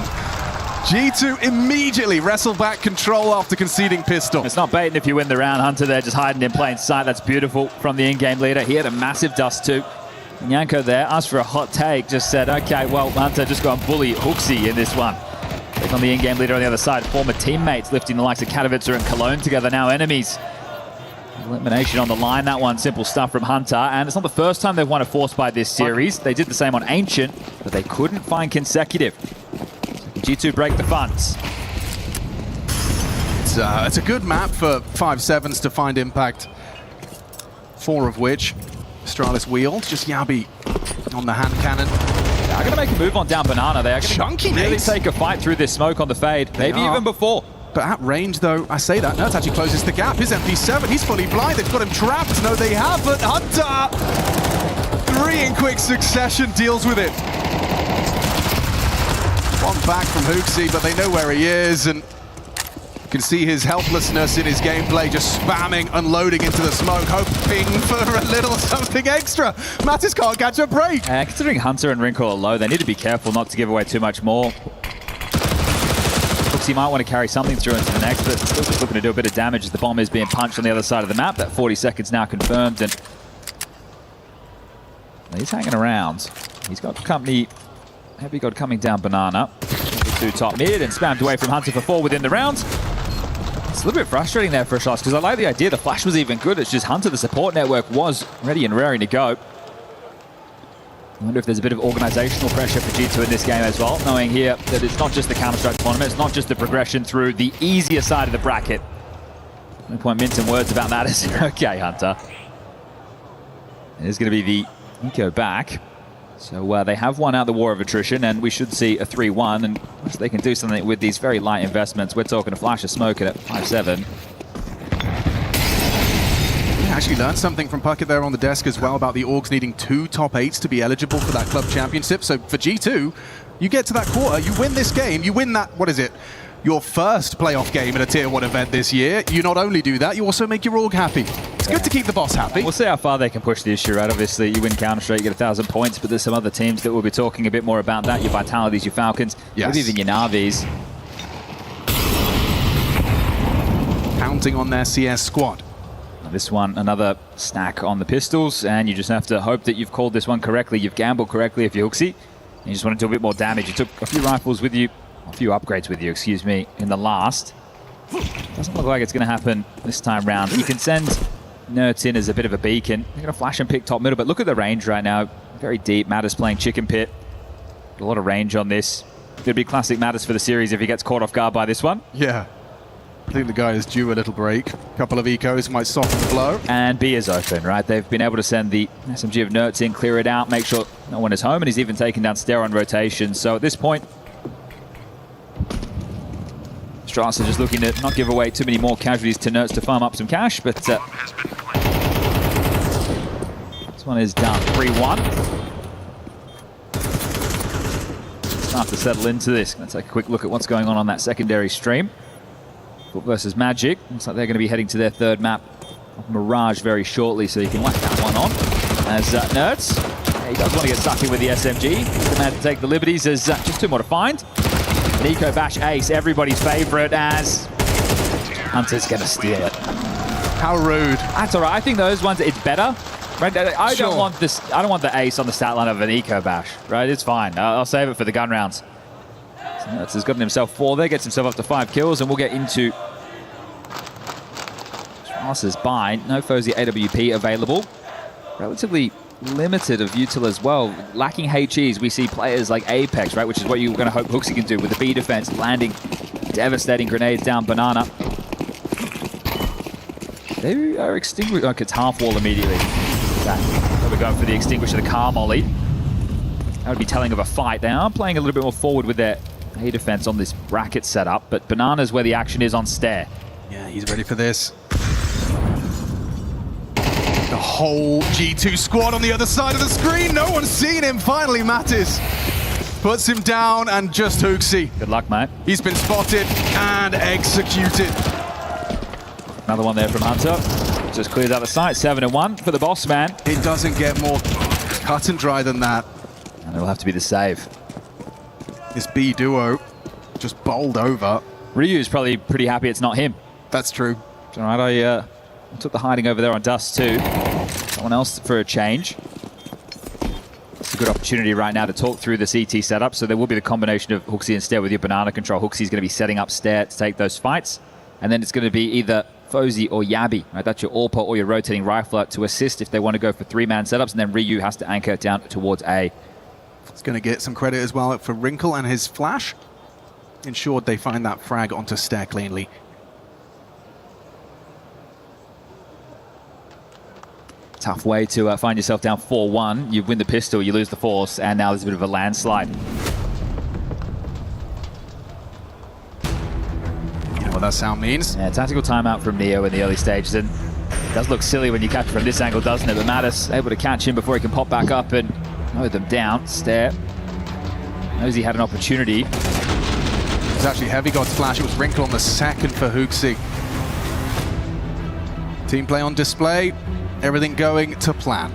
G2 immediately wrestled back control after conceding pistol. It's not baiting if you win the round. Hunter there just hiding in plain sight. That's beautiful from the in-game leader. He had a massive dust too. Yanko there asked for a hot take, just said, okay, well, Hunter, just go and bully Hooksy in this one. Take on the in-game leader on the other side. Former teammates lifting the likes of Katowice and Cologne together, now enemies. Elimination on the line, that one, simple stuff from Hunter. And it's not the first time they've won a force by this series. They did the same on Ancient, but they couldn't find consecutive. G2 break the funds. It's a good map for 5-7s to find impact. 4 of which Astralis wheeled. Just Yabi on the hand cannon. They're going to make a move on down banana. They are going to really take a fight through this smoke on the fade. Maybe even before. But at range, though, I say that. Nerds actually closes the gap. His MP7, he's fully blind. They've got him trapped. No, they haven't. Hunter! 3 in quick succession, deals with it. One back from Hooksy, but they know where he is, and you can see his helplessness in his gameplay, just spamming, unloading into the smoke, hoping for a little something extra. Mattis can't catch a break. Considering Hunter and Wrinkle are low, they need to be careful not to give away too much more. Hooksy might want to carry something through into the next, but still just looking to do a bit of damage as the bomb is being punched on the other side of the map. That 40 seconds now confirmed, and he's hanging around. He's got company. Heavy God coming down banana. 2 top mid and spammed away from Hunter for 4 within the round. It's a little bit frustrating there for Astralis because I like the idea. The flash was even good. It's just Hunter, the support network, was ready and raring to go. I wonder if there's a bit of organizational pressure for G2 in this game as well, knowing here that it's not just the Counter-Strike tournament, it's not just the progression through the easier side of the bracket. No point mincing words about that, is it? Okay, Hunter. It is going to be the Eco back. So they have won out the war of attrition, and we should see a 3-1, and they can do something with these very light investments. We're talking a flash of smoke at 5-7. Actually learned something from Puckett there on the desk as well about the Orgs needing 2 top 8s to be eligible for that club championship. So for G2, you get to that quarter, you win this game, you win that, what is it, your first playoff game in a Tier 1 event this year. You not only do that, you also make your Org happy. It's good to keep the boss happy. We'll see how far they can push the issue, right? Obviously, you win Counter-Strike, you get 1,000 points, but there's some other teams that we'll be talking a bit more about that. Your Vitalities, your Falcons, maybe even your Navis. Counting on their CS squad. This one, another stack on the pistols, and you just have to hope that you've called this one correctly. You've gambled correctly if you're Hooksy. You just want to do a bit more damage. You took a few rifles with you, a few upgrades with you, excuse me, in the last. Doesn't look like it's going to happen this time round. You can send Nerds in as a bit of a beacon. They're going to flash and pick top middle, but look at the range right now. Very deep. Mattis playing chicken pit. A lot of range on this. It'd be classic Mattis for the series if he gets caught off guard by this one. Yeah. I think the guy is due a little break. A couple of ecos might soften the blow. And B is open, right? They've been able to send the SMG of Nerds in, clear it out, make sure no one is home, and he's even taken down Stair on rotation. So at this point, Strauss is just looking to not give away too many more casualties to Nerds to farm up some cash, but this one is done. 3-1. Start to settle into this. Let's take a quick look at what's going on that secondary stream. Versus Magic. Looks like they're going to be heading to their third map of Mirage very shortly, so you can whack that one on. As Nerds, he does want to get stuck in with the SMG. He's the man to take the liberties. There's just 2 more to find. An Eco Bash ace, everybody's favorite, as Hunter's going to steal it. How rude. That's all right. I think those ones, it's better. Right? I don't want this. I don't want the ace on the stat line of an Eco Bash. Right? It's fine. I'll save it for the gun rounds. Nerds has gotten himself 4 there, gets himself up to 5 kills, and we'll get into Strauss's buy. No Fozy AWP available. Relatively limited of util as well. Lacking HEs, we see players like Apex, right, which is what you're going to hope Hooksy can do with the B defense, landing devastating grenades down Banana. They are extinguished. Oh, it's half wall immediately. We're going for the extinguisher, the car molly. That would be telling of a fight. They are playing a little bit more forward with their A defense on this bracket setup, but Banana's where the action is on Stair. Yeah, he's ready for this. The whole G2 squad on the other side of the screen. No one's seen him. Finally, Mattis puts him down, and just Hooksy. Good luck, mate. He's been spotted and executed. Another one there from Hunter. Just clears out the site. 7-1 for the boss man. It doesn't get more cut and dry than that. And it'll have to be the save. This B duo just bowled over. Ryu's probably pretty happy it's not him. That's true. All right, I took the hiding over there on Dust too. Someone else for a change. It's a good opportunity right now to talk through the CT setup. So there will be the combination of Hooksy and Stair with your Banana control. Hooksy's going to be setting up Stair to take those fights. And then it's going to be either Fozy or Yabi. Right? That's your AWP or your rotating rifler to assist if they want to go for 3-man setups. And then Ryu has to anchor down towards A. It's going to get some credit as well for Wrinkle and his flash. Ensured they find that frag onto Stair cleanly. Tough way to find yourself down 4-1. You win the pistol, you lose the force, and now there's a bit of a landslide. You know what that sound means? Yeah, tactical timeout from Neo in the early stages, and it does look silly when you catch from this angle, doesn't it? But Mattis able to catch him before he can pop back up and mow them down. Stair knows he had an opportunity. It was actually Heavy God's flash. It was Wrinkle on the second for Hooksy. Team play on display. Everything going to plan.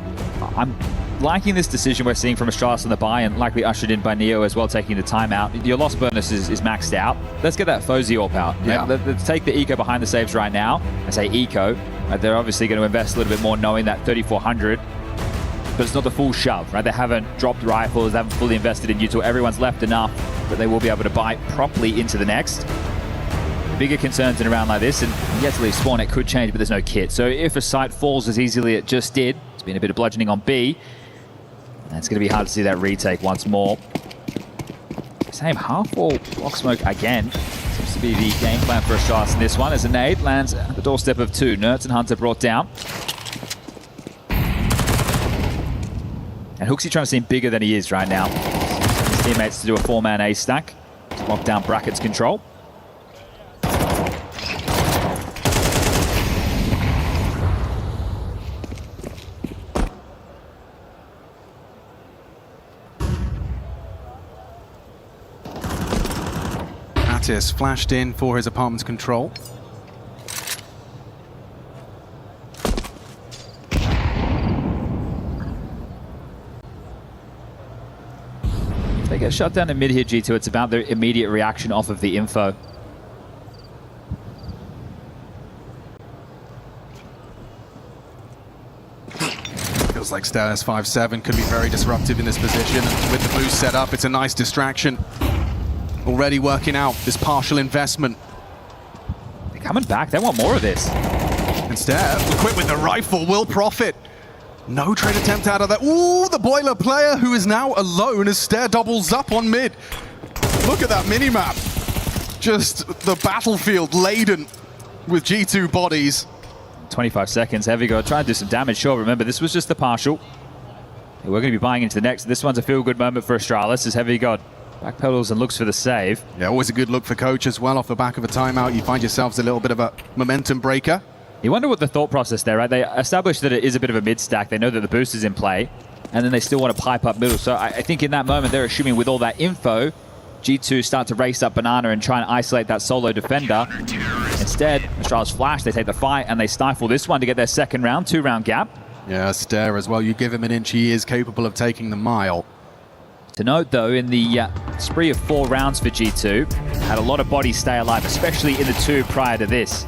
I'm liking this decision we're seeing from Astralis on the buy, and likely ushered in by Neo as well, taking the timeout. Your loss bonus is maxed out. Let's get that Fozy AWP out. Yeah. Let's take the eco behind the saves right now. I say eco. They're obviously going to invest a little bit more knowing that 3,400, but it's not the full shove, right? They haven't dropped rifles, they haven't fully invested in util. Everyone's left enough that they will be able to buy properly into the next. Bigger concerns in a round like this, and yet to leave spawn, it could change, but there's no kit. So if a site falls as easily as it just did, it's been a bit of bludgeoning on B, and it's going to be hard to see that retake once more. Same half-wall block smoke again. Seems to be the game plan for Astralis in this one, as a nade lands at the doorstep of 2. Nerds and Hunter brought down. And Hooksy trying to seem bigger than he is right now. His teammates to do a 4-man A stack to lock down Bracket's control. Mattis flashed in for his apartment's control. They get shut down in mid here, G2. It's about their immediate reaction off of the info. Feels like Status 5-7 could be very disruptive in this position. And with the boost set up, it's a nice distraction. Already working out this partial investment. They're coming back. They want more of this. Instead, quick with the rifle will profit. No trade attempt out of that. Ooh, the boiler player who is now alone as Stare doubles up on mid. Look at that minimap. Just the battlefield laden with G2 bodies. 25 seconds. Heavygo trying to do some damage. Sure, remember, this was just the partial. We're going to be buying into the next. This one's a feel-good moment for Astralis as Heavygo backpedals and looks for the save. Yeah, always a good look for coach as well. Off the back of a timeout, you find yourselves a little bit of a momentum breaker. You wonder what the thought process there, right? They established that it is a bit of a mid-stack. They know that the boost is in play, and then they still want to pipe up middle. So I think in that moment, they're assuming with all that info, G2 start to race up Banana and try and isolate that solo defender. Instead, Astralis flash, they take the fight, and they stifle this one to get their second round, 2-round gap. Yeah, Stare as well. You give him an inch, he is capable of taking the mile. To note, though, in the spree of 4 rounds for G2, had a lot of bodies stay alive, especially in the 2 prior to this.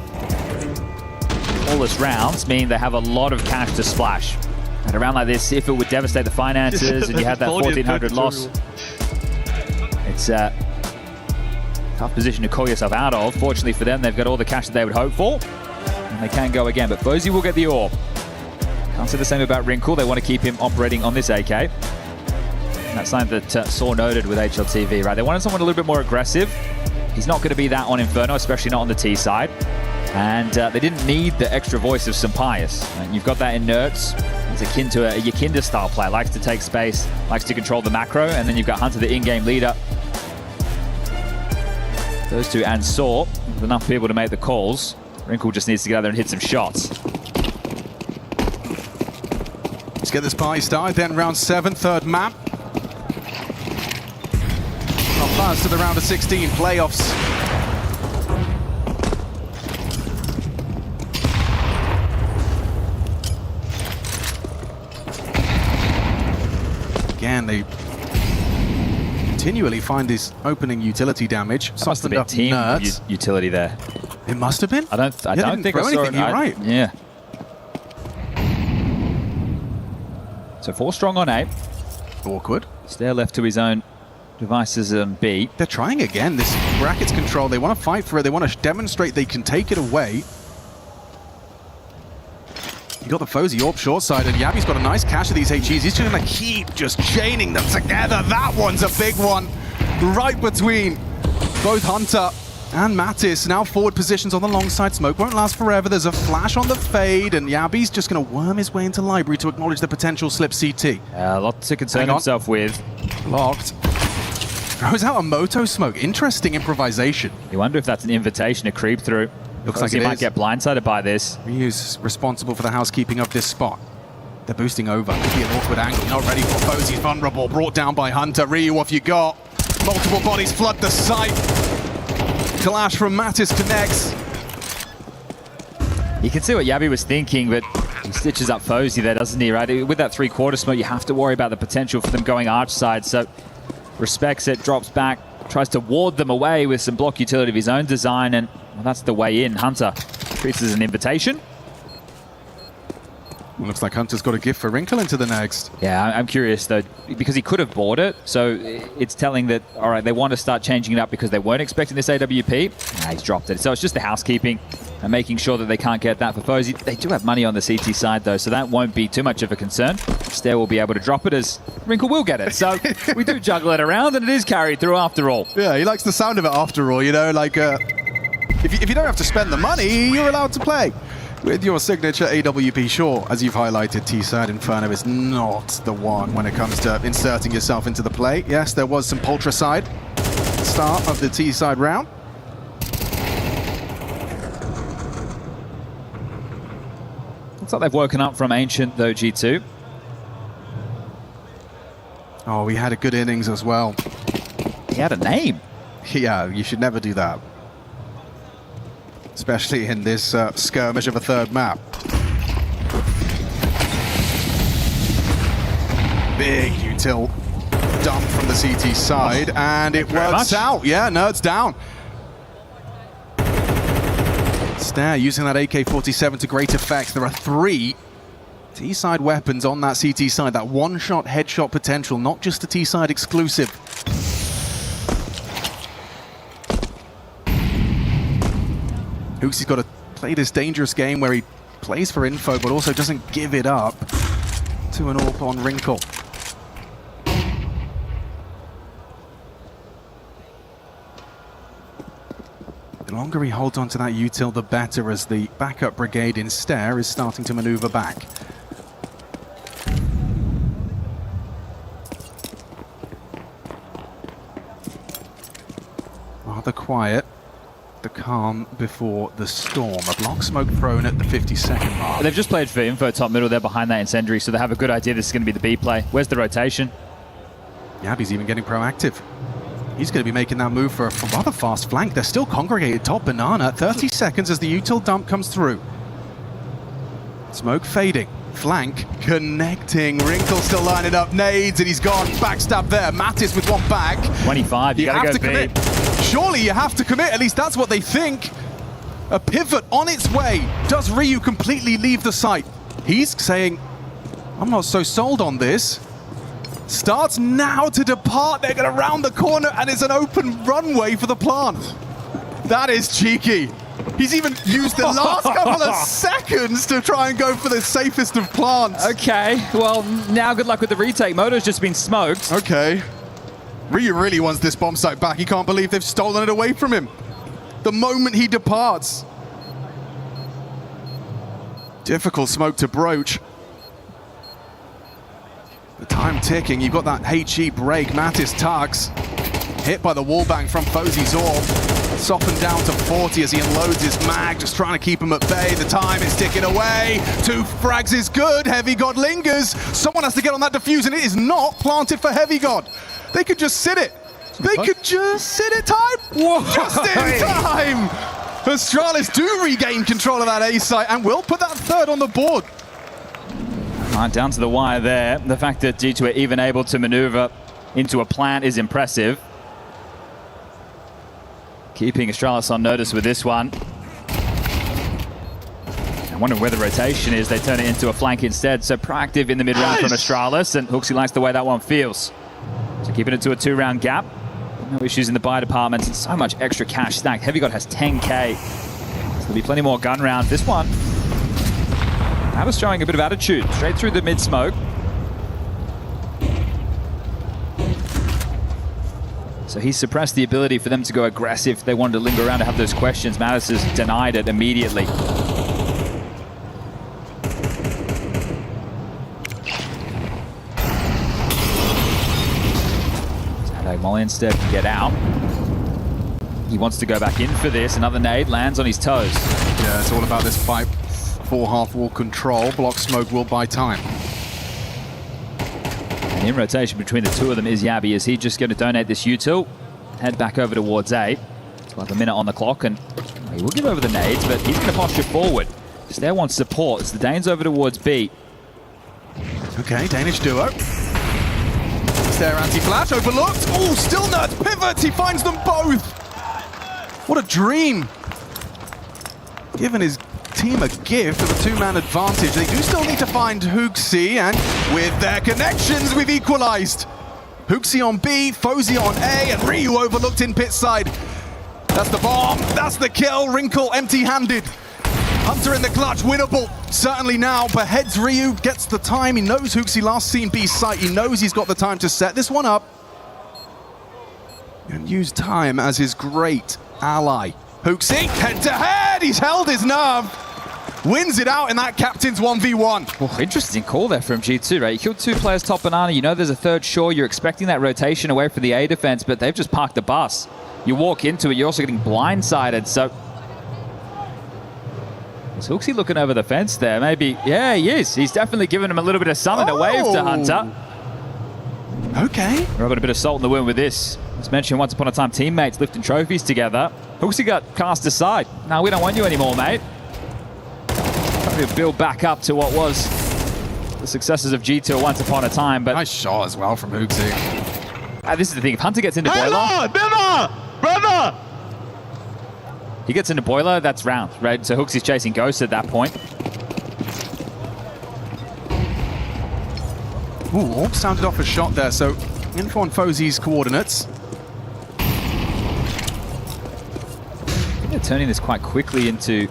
Flawless rounds mean they have a lot of cash to splash. And a round like this, if it would devastate the finances and you had that 1,400 loss, it's a tough position to call yourself out of. Fortunately for them, they've got all the cash that they would hope for, and they can go again. But Versailles will get the orb. Can't say the same about Wrinkle. They want to keep him operating on this AK. And that's something that Saw noted with HLTV, right? They wanted someone a little bit more aggressive. He's not going to be that on Inferno, especially not on the T side. And they didn't need the extra voice of Sampaius. And you've got that in Nerds. It's akin to a Yakinda style player. Likes to take space, likes to control the macro. And then you've got Hunter, the in-game leader. Those two and Saw, with enough people to make the calls. Wrinkle just needs to get out there and hit some shots. Let's get this party started. Then round 7, 3rd map. Advance to the round of 16 playoffs. Again, they continually find this opening utility damage. That must have been team utility there. It must have been. I don't think I saw anything. You're right. Yeah. So 4 strong on A. Awkward. Stare left to his own devices on B. They're trying again. This bracket's control. They want to fight for it. They want to demonstrate they can take it away. You got the Fozy Orb short side, and Yabi's got a nice cache of these HEs. He's just going to keep just chaining them together. That one's a big one. Right between both Hunter and Mattis. Now forward positions on the long side. Smoke won't last forever. There's a flash on the fade, and Yabi's just going to worm his way into library to acknowledge the potential slip CT. A lot to concern himself with. Locked. Throws out a Moto Smoke. Interesting improvisation. You wonder if that's an invitation to creep through. Looks like he might get blindsided by this. Ryu's responsible for the housekeeping of this spot. They're boosting over. Could be an awkward angle. Not ready for Fozy's vulnerable. Brought down by Hunter. Ryu, off you got. Multiple bodies flood the site. Clash from Mattis connects. You can see what Yabi was thinking, but he stitches up Fozy there, doesn't he, right? With that 3/4 smoke, you have to worry about the potential for them going arch side. So respects it, drops back, tries to ward them away with some block utility of his own design, and well, that's the way in. Hunter treats it as an invitation. Well, looks like Hunter's got a gift for Wrinkle into the next. Yeah, I'm curious though, because he could have bought it, so it's telling that, all right, they want to start changing it up because they weren't expecting this AWP. Nah, he's dropped it. So it's just the housekeeping and making sure that they can't get that for Fozy. They do have money on the CT side though, so that won't be too much of a concern. Stare will be able to drop it as Wrinkle will get it. So we do juggle it around and it is carried through after all. Yeah, he likes the sound of it after all, you know, like if you don't have to spend the money, you're allowed to play. With your signature AWP, sure, as you've highlighted, T-side Inferno is not the one when it comes to inserting yourself into the play. Yes, there was some Poltricide at the start of the T-side round. Looks like they've woken up from Ancient, though, G2. Oh, he had a good innings as well. He had a name. Yeah, you should never do that. Especially in this skirmish of a third map. Big util dump from the CT side, and it works out. Yeah, no, it's down. Stare using that AK-47 to great effect. There are 3 T-side weapons on that CT side. That one-shot headshot potential, not just a T-side exclusive. HooXi's got to play this dangerous game where he plays for info, but also doesn't give it up to an AWP on Wrinkle. The longer he holds on to that util, the better, as the backup brigade in Stare is starting to maneuver back. Rather quiet. The calm before the storm. A block smoke thrown at the 52nd mark. They've just played for info top middle. They're behind that incendiary, so they have a good idea this is going to be the B play. Where's the rotation? Yabby's even getting proactive. He's going to be making that move for a rather fast flank. They're still congregated top banana. 30 seconds as the util dump comes through. Smoke fading. Flank connecting. Wrinkle still lining up nades, and he's gone. Backstab there. Mattis with one back. 25. You gotta have to go commit. Surely you have to commit. At least that's what they think. A pivot on its way. Does Ryu completely leave the site? He's saying, I'm not so sold on this. Starts now to depart. They're going to round the corner, and it's an open runway for the plant. That is cheeky. He's even used the last couple of seconds to try and go for the safest of plants. Okay, well, now good luck with the retake. Moto's just been smoked. Okay. Ryu really wants this bomb site back. He can't believe they've stolen it away from him. The moment he departs. Difficult smoke to broach. The time ticking. You've got that HE break. Mattis tucks. Hit by the wallbang from Fozzy's orb. Softened down to 40 as he unloads his mag, just trying to keep him at bay. The time is ticking away. 2 frags is good. Heavy God lingers. Someone has to get on that defuse, and it is not planted for Heavy God. They could just sit it. They could just sit it time. Whoa. Just in time. Astralis do regain control of that A site and will put that 3rd on the board. Right, down to the wire there. The fact that G2 are even able to maneuver into a plant is impressive. Keeping Astralis on notice with this one. I wonder where the rotation is. They turn it into a flank instead. So proactive in the mid-round from Astralis, and HooXi likes the way that one feels. So keeping it to a 2-round gap. No issues in the buy department, and so much extra cash stacked. Heavy God has 10k. So there'll be plenty more gun round. This one, Abbas showing a bit of attitude. Straight through the mid-smoke. So he suppressed the ability for them to go aggressive. They wanted to linger around to have those questions. Mattis has denied it immediately. So Molly instead can get out. He wants to go back in for this. Another nade lands on his toes. Yeah, it's all about this pipe. 4 half-wall control. Block smoke will buy time. In rotation between the 2 of them is Yabby. Is he just going to donate this util? Head back over towards A. It's like a minute on the clock, and he will give over the nades, but he's going to posture forward. Stare wants support. It's the Danes over towards B. Okay, Danish duo. Stare anti-flash, overlooked. Oh, still not pivots. He finds them both. What a dream. Given his team a gift of a 2-man advantage. They do still need to find HooXi, and with their connections, we've equalized. HooXi on B, Fozzy on A, and Ryu overlooked in pit side. That's the bomb, that's the kill. Wrinkle empty-handed. Hunter in the clutch, winnable. Certainly now, beheads Ryu, gets the time. He knows HooXi last seen B site. He knows he's got the time to set this one up and use time as his great ally. HooXi, head-to-head, he's held his nerve. wins it out in that captain's 1v1. Oh, interesting call there from G2, right? You killed 2 players top banana. You know there's a third shore. You're expecting that rotation away from the A defense, but they've just parked the bus. You walk into it, you're also getting blindsided. So is Hooksy looking over the fence there? Maybe, yeah, he is. He's definitely giving him a little bit of sun and a wave to Hunter. Okay. Rubbing a bit of salt in the wound with this. As mentioned, once upon a time, teammates lifting trophies together. Hooksy got cast aside. No, we don't want you anymore, mate. Trying to build back up to what was the successes of G2 once upon a time, but... Nice shot as well from Hooksy. This is the thing, if Hunter gets into Boiler... Brother! He gets into Boiler, that's round, right? So Hooksy's chasing Ghost at that point. Ooh, Orb sounded off a shot there, so info on Fozy's coordinates. I think they're turning this quite quickly into...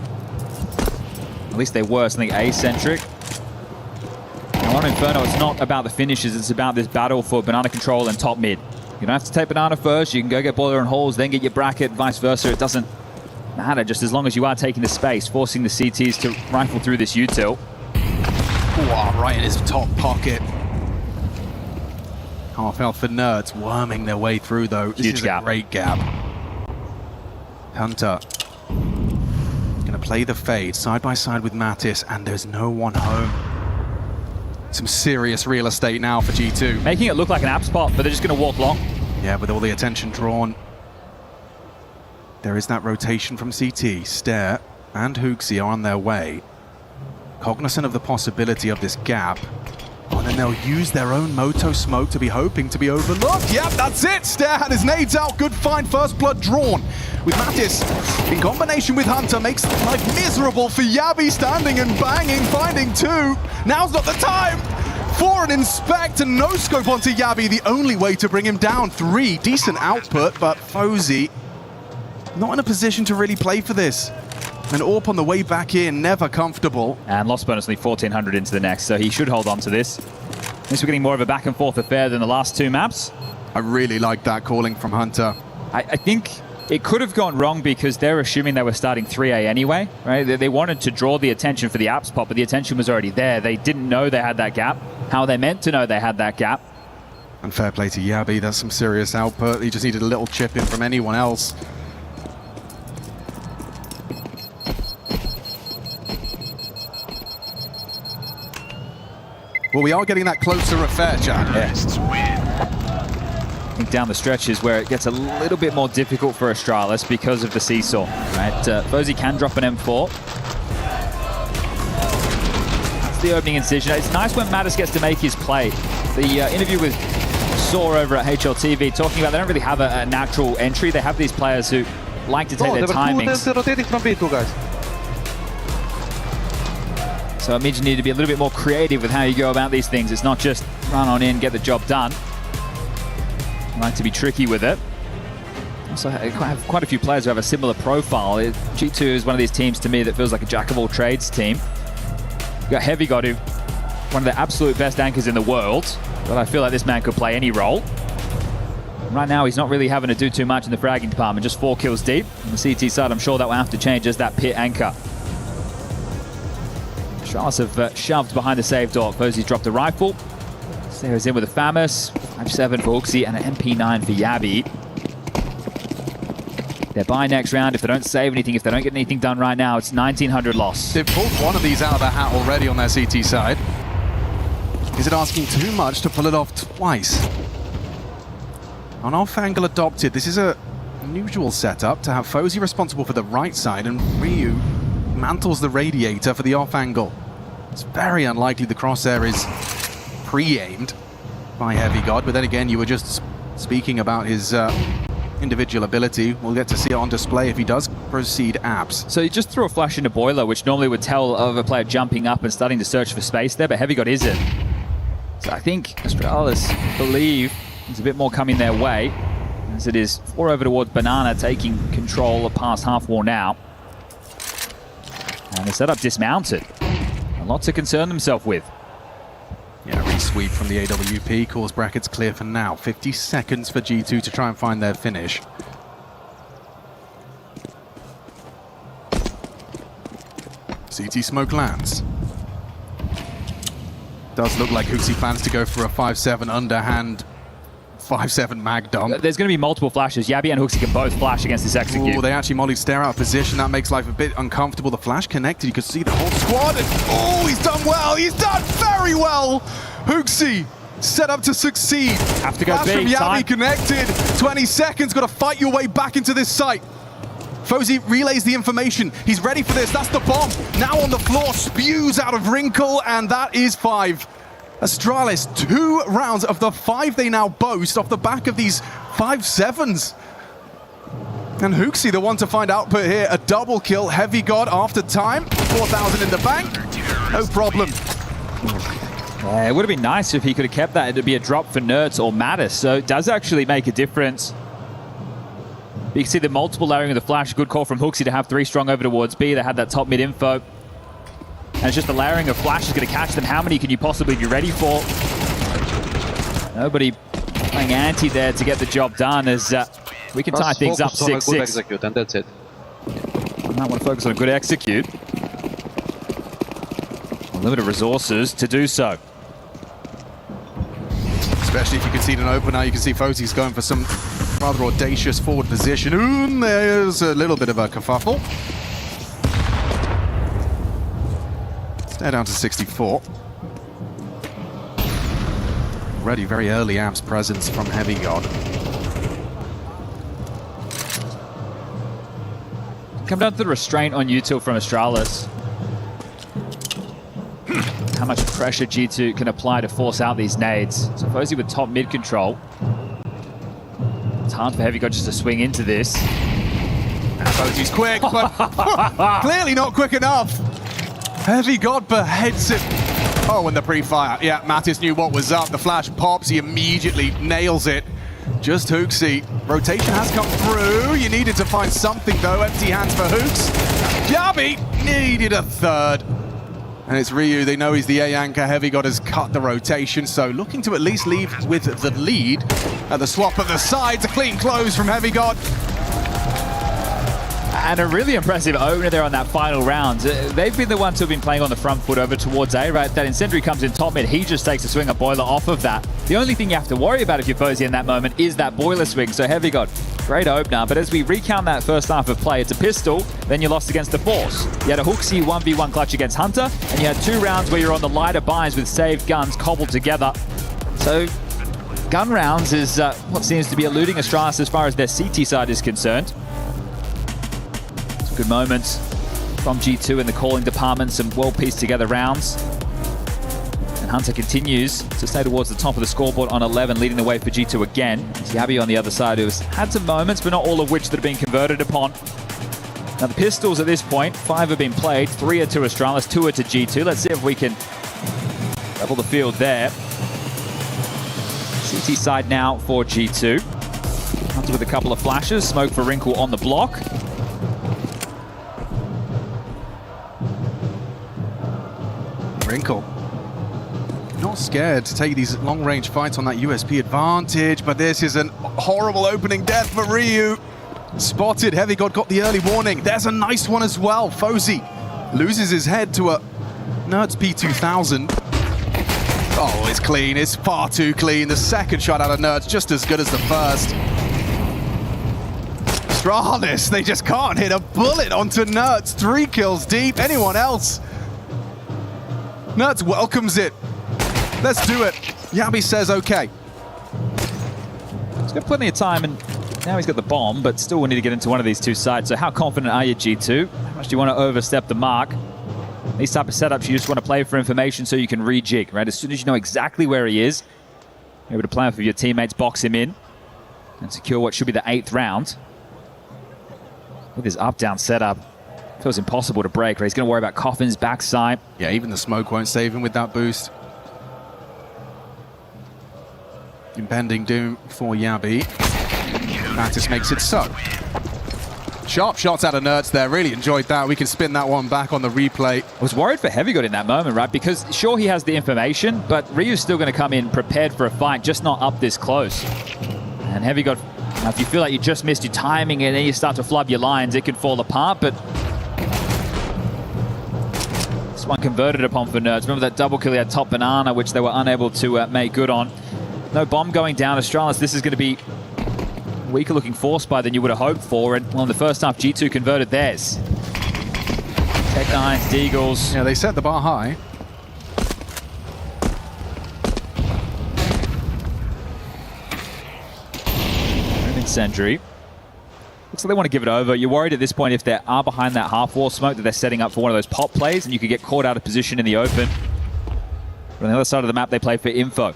At least they were something A-centric. Now on Inferno, it's not about the finishes, it's about this battle for banana control and top mid. You don't have to take banana first, you can go get Boiler and Halls, then get your bracket, vice versa. It doesn't matter, just as long as you are taking the space, forcing the CTs to rifle through this util. Ooh, right in his top pocket. Half health for Nerds, worming their way through though. This is a great gap. Hunter gonna play the fade side by side with Mattis, and there's no one home. Some serious real estate now for G2. Making it look like an app spot, but they're just gonna walk long. Yeah, with all the attention drawn. There is that rotation from CT. Stare and Hooksy are on their way. Cognizant of the possibility of this gap. Oh, and then they'll use their own Moto smoke to be hoping to be overlooked. Yep, that's it. Stare had his nades out. Good find. First blood drawn. With Mattis in combination with Hunter makes life miserable for Yabi, standing and banging, finding 2. Now's not the time for an inspect and no scope onto Yabi. The only way to bring him down. 3, decent output, but Fozy not in a position to really play for this. And Orp on the way back in, never comfortable. And lost bonus only 1,400 into the next, so he should hold on to this. At least we're getting more of a back and forth affair than the last 2 maps. I really like that calling from Hunter. I think it could have gone wrong because they're assuming they were starting 3A anyway, right? They wanted to draw the attention for the app spot, but the attention was already there. They didn't know they had that gap. How they meant to know they had that gap. And fair play to Yabi, that's some serious output. He just needed a little chip in from anyone else. Well, we are getting that closer affair, Chad. I think down the stretch is where it gets a little bit more difficult for Astralis because of the seesaw, right? Fozy can drop an M4. That's the opening incision. It's nice when Mattis gets to make his play. The interview with Saw over at HLTV talking about they don't really have a natural entry. They have these players who like to take their timings. They're rotating from B2, guys. So it means you need to be a little bit more creative with how you go about these things. It's not just run on in, get the job done. I like to be tricky with it. Also, I have quite a few players who have a similar profile. G2 is one of these teams to me that feels like a jack-of-all-trades team. You've got Heavy God, who one of the absolute best anchors in the world, but I feel like this man could play any role. And right now, he's not really having to do too much in the fragging department, just 4 kills deep. On the CT side, I'm sure that will have to change as that pit anchor. Charles have shoved behind the save door. Fozy's dropped a rifle. Sarah's in with a FAMAS. 5-7 for Hooksy and an MP9 for Yabi. They're buying next round. If they don't save anything, if they don't get anything done right now, it's 1,900 loss. They've pulled one of these out of their hat already on their CT side. Is it asking too much to pull it off twice? On off-angle adopted, this is a unusual setup to have Fozy responsible for the right side and Ryu mantles the radiator for the off-angle. It's very unlikely the crosshair is pre-aimed by Heavy God, but then again, you were just speaking about his individual ability. We'll get to see it on display if he does proceed abs. So he just threw a flash into Boiler, which normally would tell of a player jumping up and starting to search for space there, but Heavy God isn't. So I think Astralis believe there's a bit more coming their way, as it is 4 over towards Banana, taking control past half wall now. And the setup dismounted. A lot to concern themselves with. Yeah, re-sweep from the AWP. Cause brackets clear for now. 50 seconds for G2 to try and find their finish. CT CT smoke lands. Does look like HooXi plans to go for a 5-7 underhand 5-7 mag dump. There's going to be multiple flashes. Yabi and HooXi can both flash against this execute. Oh, they actually mollied Stare out of position. That makes life a bit uncomfortable. The flash connected. You can see the whole squad. And, oh, he's done well. He's done very well. HooXi set up to succeed. Have to go flash big. from Yabi Time. connected. 20 seconds. Got to fight your way back into this site. Fozy relays the information. He's ready for this. That's the bomb. Now on the floor. Spews out of Wrinkle. And that is 5. Astralis, 2 rounds of the 5 they now boast off the back of these 5-7s. And HooXi, the one to find output here, a double kill. Heavy God after time, 4,000 in the bank, no problem. Yeah, it would have been nice if he could have kept that. It'd be a drop for Nerds or Mattis, so it does actually make a difference. You can see the multiple layering of the flash. Good call from HooXi to have 3 strong over towards B. They had that top mid info. And it's just the layering of flash is going to catch them. How many can you possibly be ready for? Nobody playing anti there to get the job done as we can tie things up 6-6. Good execute, and that's it. I might want to focus on a good execute. Limited resources to do so. Especially if you concede an opener, you can see Fozy's going for some rather audacious forward position. Ooh, there's a little bit of a kerfuffle. They're down to 64. Already very early amps presence from Heavy God. Come down to the restraint on Util from Astralis. How much pressure G2 can apply to force out these nades. So Fozy with top mid control. It's hard for Heavy God just to swing into this. And Fozy's quick, but clearly not quick enough. Heavy God beheads it. Oh, and the pre-fire. Yeah, Mattis knew what was up. The flash pops. He immediately nails it. Just HooXi. Rotation has come through. You needed to find something, though. Empty hands for Hooks. Yabi needed a third. And it's Ryu. They know he's the A anchor. Heavy God has cut the rotation, so looking to at least leave with the lead. At the swap of the sides, a clean close from Heavy God. And a really impressive opener there on that final round. They've been the ones who've been playing on the front foot over towards A, right? That Incendiary comes in top mid. He just takes a swing, a boiler off of that. The only thing you have to worry about if you're Fozy in that moment is that boiler swing. So Heavy God, great opener. But as we recount that first half of play, it's a pistol, then you lost against the Force. You had a HooXi 1v1 clutch against Hunter, and you had 2 rounds where you're on the lighter buys with saved guns cobbled together. So gun rounds is what seems to be eluding Astralis as far as their CT side is concerned. Good moments from G2 in the calling department, some well-pieced together rounds. And Hunter continues to stay towards the top of the scoreboard on 11, leading the way for G2 again. It's Yabi on the other side, who's had some moments, but not all of which that have been converted upon. Now the pistols at this point, 5 have been played, 3 are to Astralis, 2 are to G2. Let's see if we can level the field there. CT side now for G2. Hunter with a couple of flashes, smoke for Wrinkle on the block. Wrinkle. Not scared to take these long-range fights on that USP advantage, but this is a horrible opening death for Ryu. Spotted. Heavy God got the early warning. There's a nice one as well. Fozy loses his head to a Nerds P2000. Oh, it's clean. It's far too clean. The second shot out of Nerds just as good as the first. Astralis, they just can't hit a bullet onto Nerds. 3 kills deep. Anyone else? Nerds welcomes it. Let's do it. Yabi says okay. He's got plenty of time, and now he's got the bomb, but still we need to get into one of these 2 sides. So how confident are you, G2? How much do you want to overstep the mark? These type of setups, you just want to play for information so you can rejig, right? As soon as you know exactly where he is, you're able to plan for your teammates, box him in, and secure what should be the 8th round. With his up-down setup, feels impossible to break, right? He's going to worry about Coffin's backside. Yeah, even the smoke won't save him with that boost. Impending doom for Yabi. Mattis makes it so. Sharp shots out of Nerds there. Really enjoyed that. We can spin that one back on the replay. I was worried for Heavy God in that moment, right? Because sure, he has the information, but Ryu's still going to come in prepared for a fight, just not up this close. And Heavy God, if you feel like you just missed your timing and then you start to flub your lines, it can fall apart, but one converted upon for Nerds. Remember that double kill he had top banana, which they were unable to make good on. No bomb going down. Astralis, this is going to be weaker looking force buy than you would have hoped for. And well, in the first half, G2 converted theirs. Tech9s, Deagles. Yeah, they set the bar high. Incendiary. Looks like they want to give it over. You're worried at this point if they are behind that half wall smoke that they're setting up for one of those pop plays and you could get caught out of position in the open. But on the other side of the map, they play for info.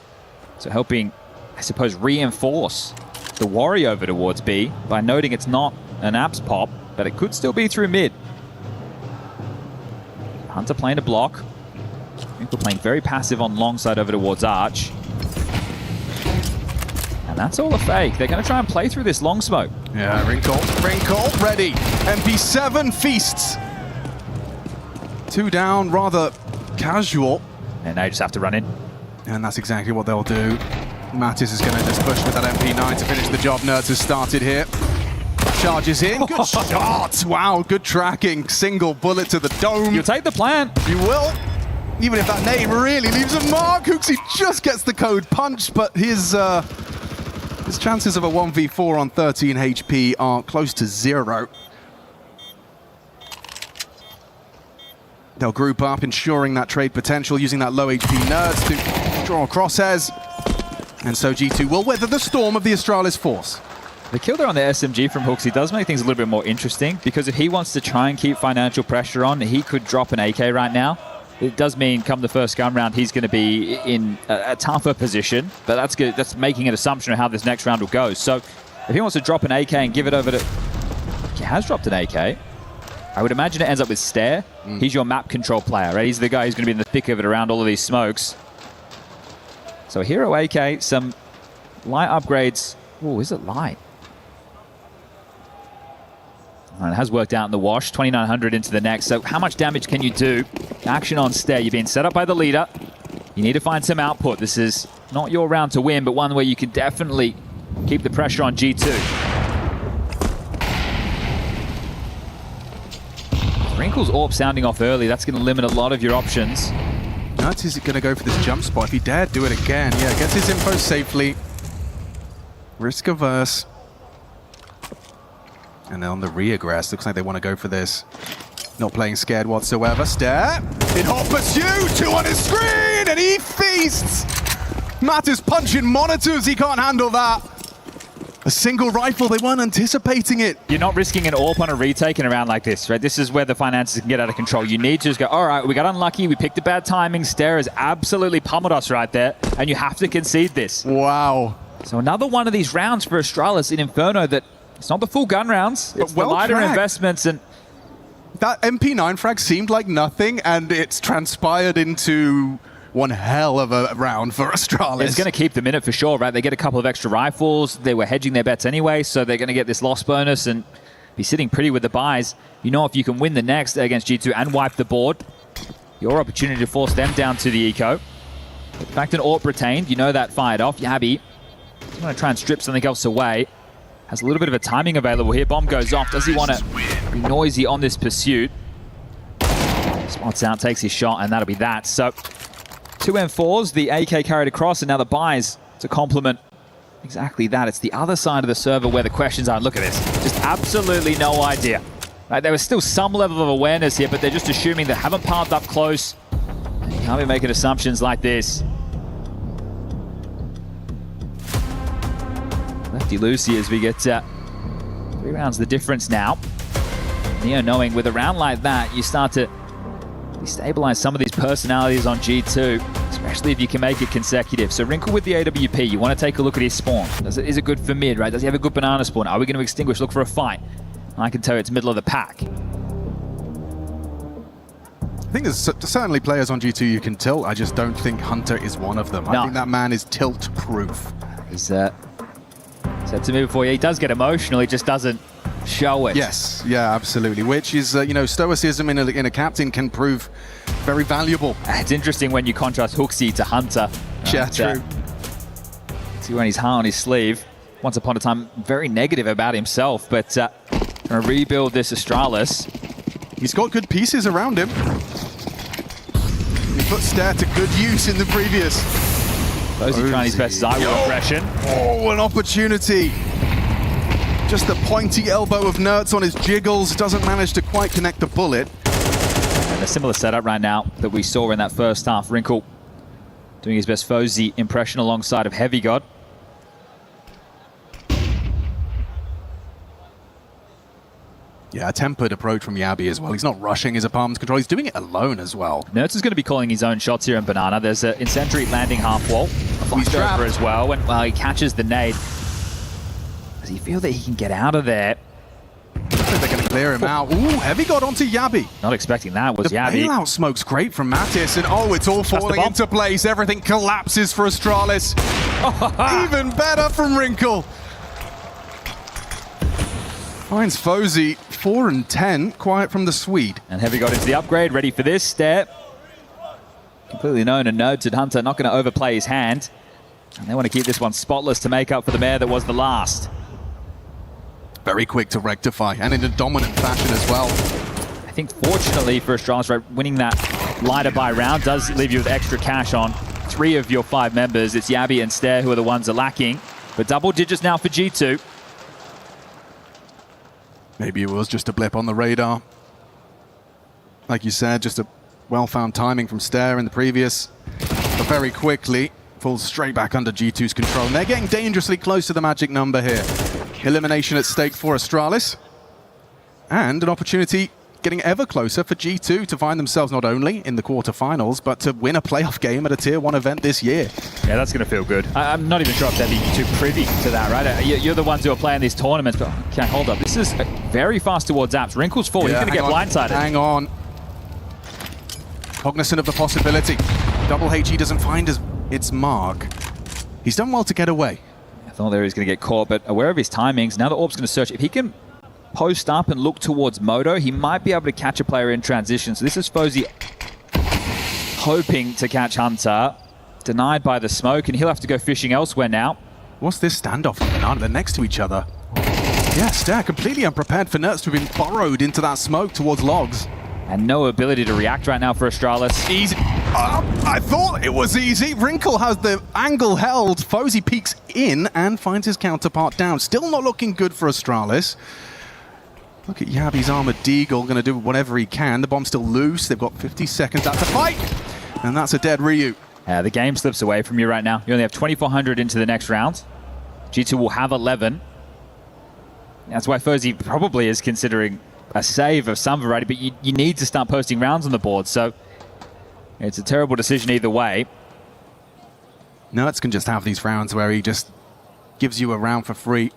So helping, I suppose, reinforce the worry over towards B by noting it's not an apps pop, but it could still be through mid. Hunter playing to block. Winkle playing very passive on long side over towards Arch. And that's all a fake. They're going to try and play through this long smoke. Yeah, Wrinkle ready. MP7 feasts. 2 down, rather casual. And they just have to run in. And that's exactly what they'll do. Mattis is going to just push with that MP9 to finish the job. Nerds has started here. Charges in. Good shot. Wow, good tracking. Single bullet to the dome. You'll take the plant. You will. Even if that nade really leaves a mark. Hooksy just gets the code punched, but his chances of a 1v4 on 13 HP are close to 0. They'll group up, ensuring that trade potential, using that low HP Nerds to draw crosshairs. And so G2 will weather the storm of the Astralis force. The kill there on the SMG from Hooksy does make things a little bit more interesting, because if he wants to try and keep financial pressure on, he could drop an AK right now. It does mean come the first gun round, he's going to be in a tougher position, but that's good. That's making an assumption of how this next round will go. So if he wants to drop an AK and give it over to... He has dropped an AK. I would imagine it ends up with Stare. He's your map control player, right? He's the guy who's going to be in the thick of it around all of these smokes. So Hero AK, some light upgrades. Oh, is it light? And it has worked out in the wash. 2,900 into the next. So how much damage can you do? Action on Stare. You've been set up by the leader. You need to find some output. This is not your round to win, but one where you can definitely keep the pressure on G2. Wrinkle's AWP sounding off early. That's going to limit a lot of your options. Nuts is going to go for this jump spot. If he dared do it again, yeah, gets his info safely. Risk averse. And then on the re-aggress, looks like they want to go for this. Not playing scared whatsoever. Stare. In hot pursuit. 2 on his screen, and he feasts. Matt is punching monitors. He can't handle that. A single rifle. They weren't anticipating it. You're not risking an AWP on a retake in a round like this, right? This is where the finances can get out of control. You need to just go, all right, we got unlucky. We picked a bad timing. Stare has absolutely pummeled us right there, and you have to concede this. Wow. So another one of these rounds for Astralis in Inferno that it's not the full gun rounds. It's the lighter investments. And that MP9 frag seemed like nothing, and it's transpired into one hell of a round for Astralis. It's going to keep them in it for sure, right? They get a couple of extra rifles. They were hedging their bets anyway, so they're going to get this loss bonus and be sitting pretty with the buys. You know, if you can win the next against G2 and wipe the board, your opportunity to force them down to the eco. In fact, an AWP retained. You know that fired off. Yabby, he's going to try and strip something else away. Has a little bit of a timing available here. Bomb goes off. Does he want to be noisy on this pursuit? Spots out, takes his shot, and that'll be that. So 2 M4s, the AK carried across, and now the buys to complement exactly that. It's the other side of the server where the questions are. Look at this. Just absolutely no idea. Right, there was still some level of awareness here, but they're just assuming they haven't piled up close. You can't be making assumptions like this. Lefty loosey as we get 3 rounds the difference now. Neo knowing with a round like that, you start to destabilize some of these personalities on G2, especially if you can make it consecutive. So Wrinkle with the AWP, you want to take a look at his spawn. Is it good for mid, right? Does he have a good banana spawn? Are we going to extinguish? Look for a fight. I can tell you it's middle of the pack. I think there's certainly players on G2 you can tilt. I just don't think Hunter is one of them. No. I think that man is tilt-proof. He's said to me before, he does get emotional, he just doesn't show it. Yes, yeah, absolutely. Which is, you know, stoicism in a captain can prove very valuable. It's interesting when you contrast Hooksy to Hunter. Yeah, true. See wearing his heart on his sleeve. Once upon a time, very negative about himself, but trying to rebuild this Astralis. He's got good pieces around him. put Stair to good use in the previous. Versailles trying his best Zywoo impression. Oh, an opportunity. Just the pointy elbow of Nertz on his jiggles. Doesn't manage to quite connect the bullet. And a similar setup right now that we saw in that first half. Wrinkle doing his best Fozy impression alongside of Heavy God. Yeah, a tempered approach from Yabi as well. He's not rushing his opponent's control. He's doing it alone as well. Nertz is going to be calling his own shots here in Banana. There's an incendiary landing half wall. He's over as well. And, well, he catches the nade. Does he feel that he can get out of there? I think they're going to clear him out. Ooh, Heavy got onto Yabi. Not expecting that was the Yabi. The bailout smoke's great from Mattis. And oh, it's all falling into place. Everything collapses for Astralis. Even better from Wrinkle. Finds Fozy 4 and 10, quiet from the Swede. And Heavy got into the upgrade, ready for this step. Completely known and noted. Hunter not going to overplay his hand. And they want to keep this one spotless to make up for the mare that was the last. Very quick to rectify, and in a dominant fashion as well. I think fortunately for Astralis, right, winning that lighter by round does leave you with extra cash on 3 of your 5 members. It's Yabi and Stair who are the ones that are lacking. But double digits now for G2. Maybe it was just a blip on the radar. Like you said, just a well-found timing from Stair in the previous. But very quickly, falls straight back under G2's control. And they're getting dangerously close to the magic number here. Elimination at stake for Astralis. And an opportunity getting ever closer for G2 to find themselves not only in the quarterfinals, but to win a playoff game at a Tier 1 event this year. Yeah, that's going to feel good. I'm not even sure if they'd be too privy to that, right? You're the ones who are playing these tournaments, but okay, hold up. This is very fast towards Apps. Wrinkle's forward. He's going to get blindsided. Hang on. Cognizant of the possibility. Double HE doesn't find its mark. He's done well to get away. I thought there he was going to get caught, but aware of his timings. Now the Orb's going to search. If he can post up and look towards Moto, he might be able to catch a player in transition. So this is Fozy hoping to catch Hunter. Denied by the smoke, and he'll have to go fishing elsewhere now. What's this standoff on Banana? They're next to each other. Yeah, Stair completely unprepared for Nertz to have been burrowed into that smoke towards logs. And no ability to react right now for Astralis. Easy. I thought it was easy. Wrinkle has the angle held. Fozy peeks in and finds his counterpart down. Still not looking good for Astralis. Look at Yabi's armored Deagle, going to do whatever he can. The bomb's still loose. They've got 50 seconds out to fight. And that's a dead Ryu. The game slips away from you right now. You only have 2,400 into the next round. G2 will have 11. That's why Fozy probably is considering a save of some variety, but you need to start posting rounds on the board, so it's a terrible decision either way. Nertz can just have these rounds where he just gives you a round for free.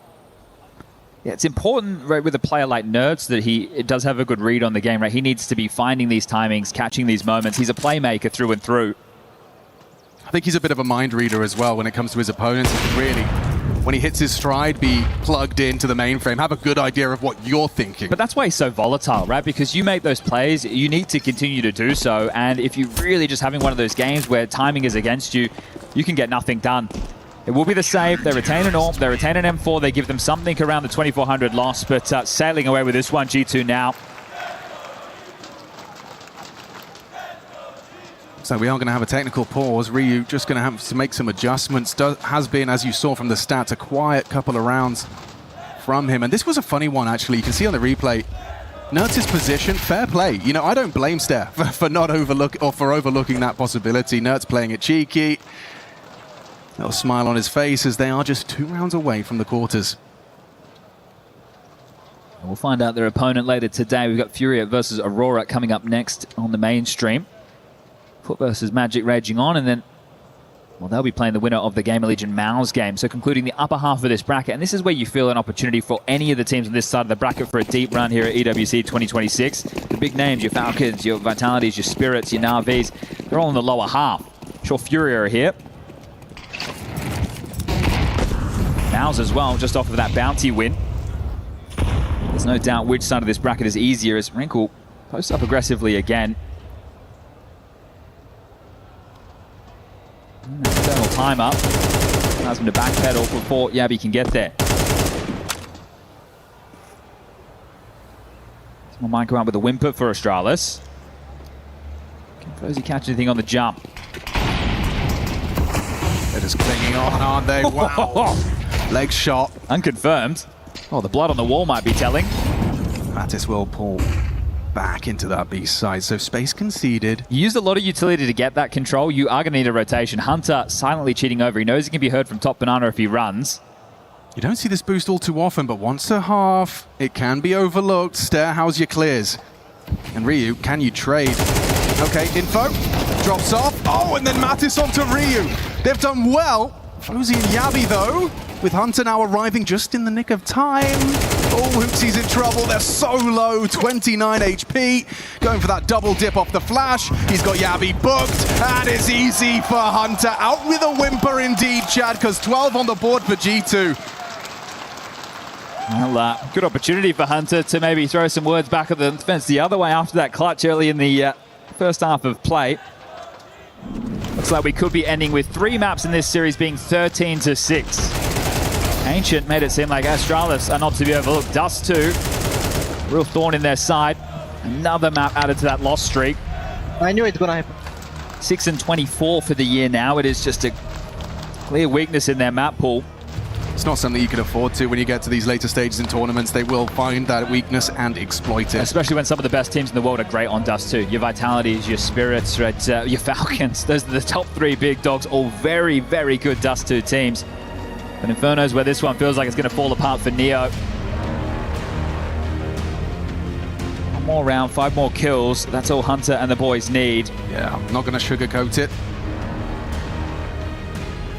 Yeah, it's important, right, with a player like Nertz that it does have a good read on the game, right? He needs to be finding these timings, catching these moments. He's a playmaker through and through. I think he's a bit of a mind reader as well when it comes to his opponents. He can really, when he hits his stride, be plugged into the mainframe, have a good idea of what you're thinking. But that's why he's so volatile, right? Because you make those plays, you need to continue to do so. And if you're really just having one of those games where timing is against you, you can get nothing done. It will be the save. They retain an AWP, they retain an M4, they give them something around the 2,400 loss, but sailing away with this one, G2 now. So we are going to have a technical pause. Ryu just going to have to make some adjustments. Has been, as you saw from the stats, a quiet couple of rounds from him. And this was a funny one, actually. You can see on the replay, Nertz's position, fair play. You know, I don't blame Stair for not overlooking that possibility. Nertz playing it cheeky. Little smile on his face as they are just 2 rounds away from the quarters. We'll find out their opponent later today. We've got Furia versus Aurora coming up next on the mainstream. Foot versus Magic raging on, and then, well, they'll be playing the winner of the Gamer Legion Mao's game. So concluding the upper half of this bracket, and this is where you feel an opportunity for any of the teams on this side of the bracket for a deep run here at EWC 2026. The big names, your Falcons, your Vitalities, your Spirits, your Navis, they're all in the lower half. Sure, Furia are here. Mao's as well, just off of that bounty win. There's no doubt which side of this bracket is easier as Wrinkle posts up aggressively again. External time up. Allows him to backpedal before Yabi can get there. Someone might go out with a whimper for Astralis. Does he catch anything on the jump? They're just clinging on, aren't they? Wow. Leg shot. Unconfirmed. Oh, the blood on the wall might be telling. Mattis will pull back into that B side, so space conceded. You used a lot of utility to get that control. You are going to need a rotation. Hunter silently cheating over. He knows he can be heard from top banana if he runs. You don't see this boost all too often, but once a half, it can be overlooked. Stair, how's your clears? And Ryu, can you trade? Okay, info. Drops off. Oh, and then Mattis onto Ryu. They've done well. Fozy and Yabi, though, with Hunter now arriving just in the nick of time. Oh, Hoopsy's in trouble. They're so low. 29 HP. Going for that double dip off the flash. He's got Yabi booked. And it's easy for Hunter. Out with a whimper indeed, Chad, because 12 on the board for G2. Well, good opportunity for Hunter to maybe throw some words back at the fence the other way after that clutch early in the first half of play. Looks like we could be ending with 3 maps in this series being 13-6. Ancient made it seem like Astralis are not to be overlooked. Dust 2, real thorn in their side. Another map added to that loss streak. I knew it's gonna happen. 6-24 for the year now. It is just a clear weakness in their map pool. It's not something you can afford to when you get to these later stages in tournaments. They will find that weakness and exploit it. Especially when some of the best teams in the world are great on Dust 2. Your Vitalities, your Spirits, right, your Falcons. Those are the top 3 big dogs. All very, very good Dust 2 teams. But Inferno's where this one feels like it's going to fall apart for Neo. One more round, 5 more kills. That's all Hunter and the boys need. Yeah, I'm not going to sugarcoat it.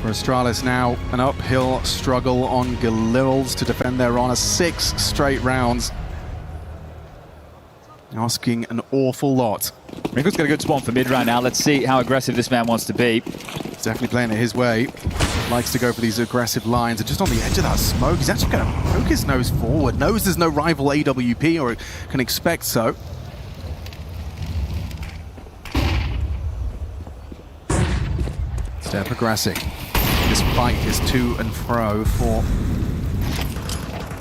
For Astralis now, an uphill struggle on Galils to defend their honor. 6 straight rounds. Asking an awful lot. Wrinkle's got a good spawn for mid right now. Let's see how aggressive this man wants to be. He's definitely playing it his way. Likes to go for these aggressive lines. And just on the edge of that smoke, he's actually going to poke his nose forward. Knows there's no rival AWP, or can expect so. They're progressing. This fight is to and fro for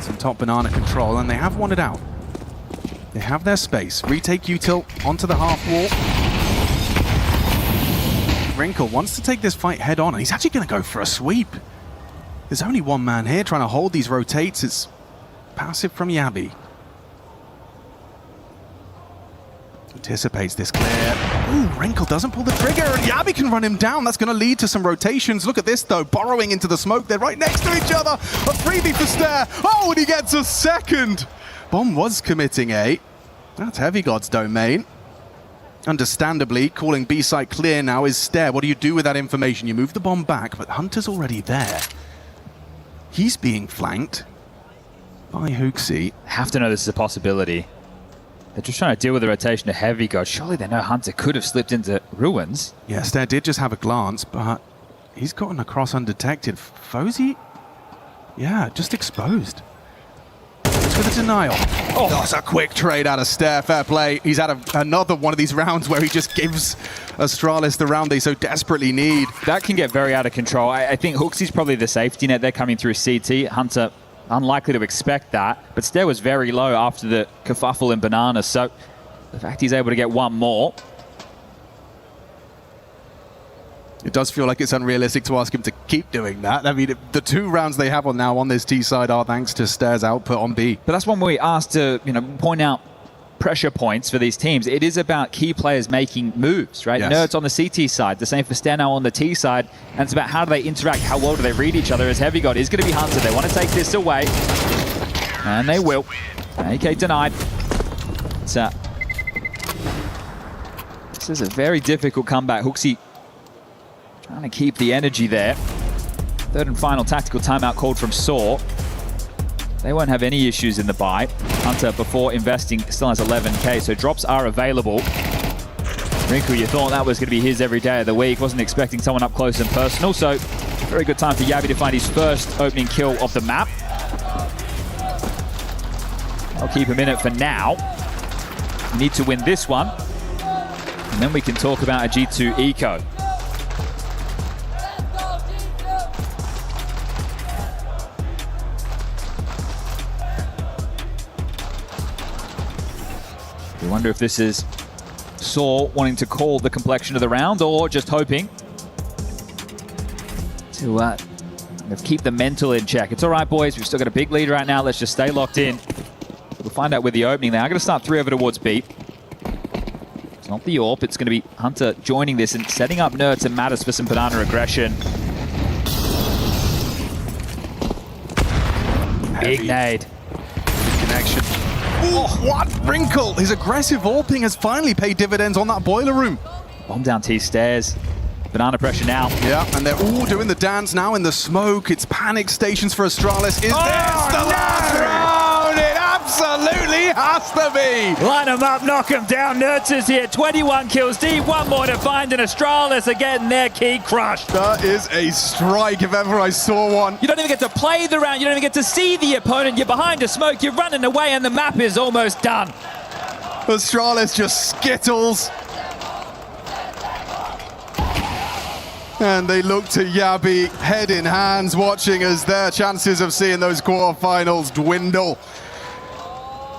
some top banana control, and they have won it out. They have their space. Retake util onto the half wall. Wrinkle wants to take this fight head on, and he's actually going to go for a sweep. There's only one man here trying to hold these rotates. It's passive from Yabi. Anticipates this clear. Ooh, Wrinkle doesn't pull the trigger, and Yabi can run him down. That's going to lead to some rotations. Look at this, though, burrowing into the smoke. They're right next to each other. A freebie for Stair. Oh, and he gets a second. Bomb was committing A. That's Heavy God's domain. Understandably, calling B site clear now is Stair. What do you do with that information? You move the bomb back, but Hunter's already there. He's being flanked by Hooksy. Have to know this is a possibility. They're just trying to deal with the rotation of Heavy God. Surely they know Hunter could have slipped into ruins. Yeah, Stair did just have a glance, but he's gotten across undetected. Fozy? Yeah, just exposed. It's with a denial. Oh, that's a quick trade out of Stair. Fair play. He's had another one of these rounds where he just gives Astralis the round they so desperately need. That can get very out of control. I think Hooksy's probably the safety net. They're coming through CT. Hunter unlikely to expect that, but Stair was very low after the kerfuffle in Banana, so the fact he's able to get one more. It does feel like it's unrealistic to ask him to keep doing that. I mean, the 2 rounds they have on this T side are thanks to Stair's output on B. But that's one we asked to, point out pressure points for these teams. It is about key players making moves, right? Yes. Nerds on the CT side, the same for Stair now on the T side, and it's about how do they interact, how well do they read each other, as Heavy God is going to be Hunter. They want to take this away, and they will. AK denied. So, this is a very difficult comeback. Hooksy trying to keep the energy there. 3rd and final tactical timeout called from Saw. They won't have any issues in the buy. Hunter, before investing, still has 11k, so drops are available. Wrinkle, you thought that was going to be his every day of the week. Wasn't expecting someone up close and personal, so very good time for Yabi to find his first opening kill of the map. I'll keep him in it for now. Need to win this one, and then we can talk about a G2 eco. We wonder if this is Saw wanting to call the complexion of the round, or just hoping to keep the mental in check. It's all right, boys. We've still got a big lead right now. Let's just stay locked in. We'll find out with the opening there. I'm going to start 3 over towards B. It's not the AWP. It's going to be Hunter joining this and setting up Nerds and Mattis for some banana aggression. Big nade. Connection. Oh, what? Wrinkle! His aggressive AWPing has finally paid dividends on that boiler room. Bomb down T stairs. Banana pressure now. Yeah, and they're all doing the dance now in the smoke. It's panic stations for Astralis. Is this the last round? It absolutely has to be. Line them up, knock them down. Nerds is here. 21 kills deep. One more to find, and Astralis are getting their key crushed. That is a strike if ever I saw one. You don't even get to play the round. You don't even get to see the opponent. You're behind a smoke. You're running away, and the map is almost done. Astralis just skittles. And they look to Yabi, head in hands, watching as their chances of seeing those quarterfinals dwindle.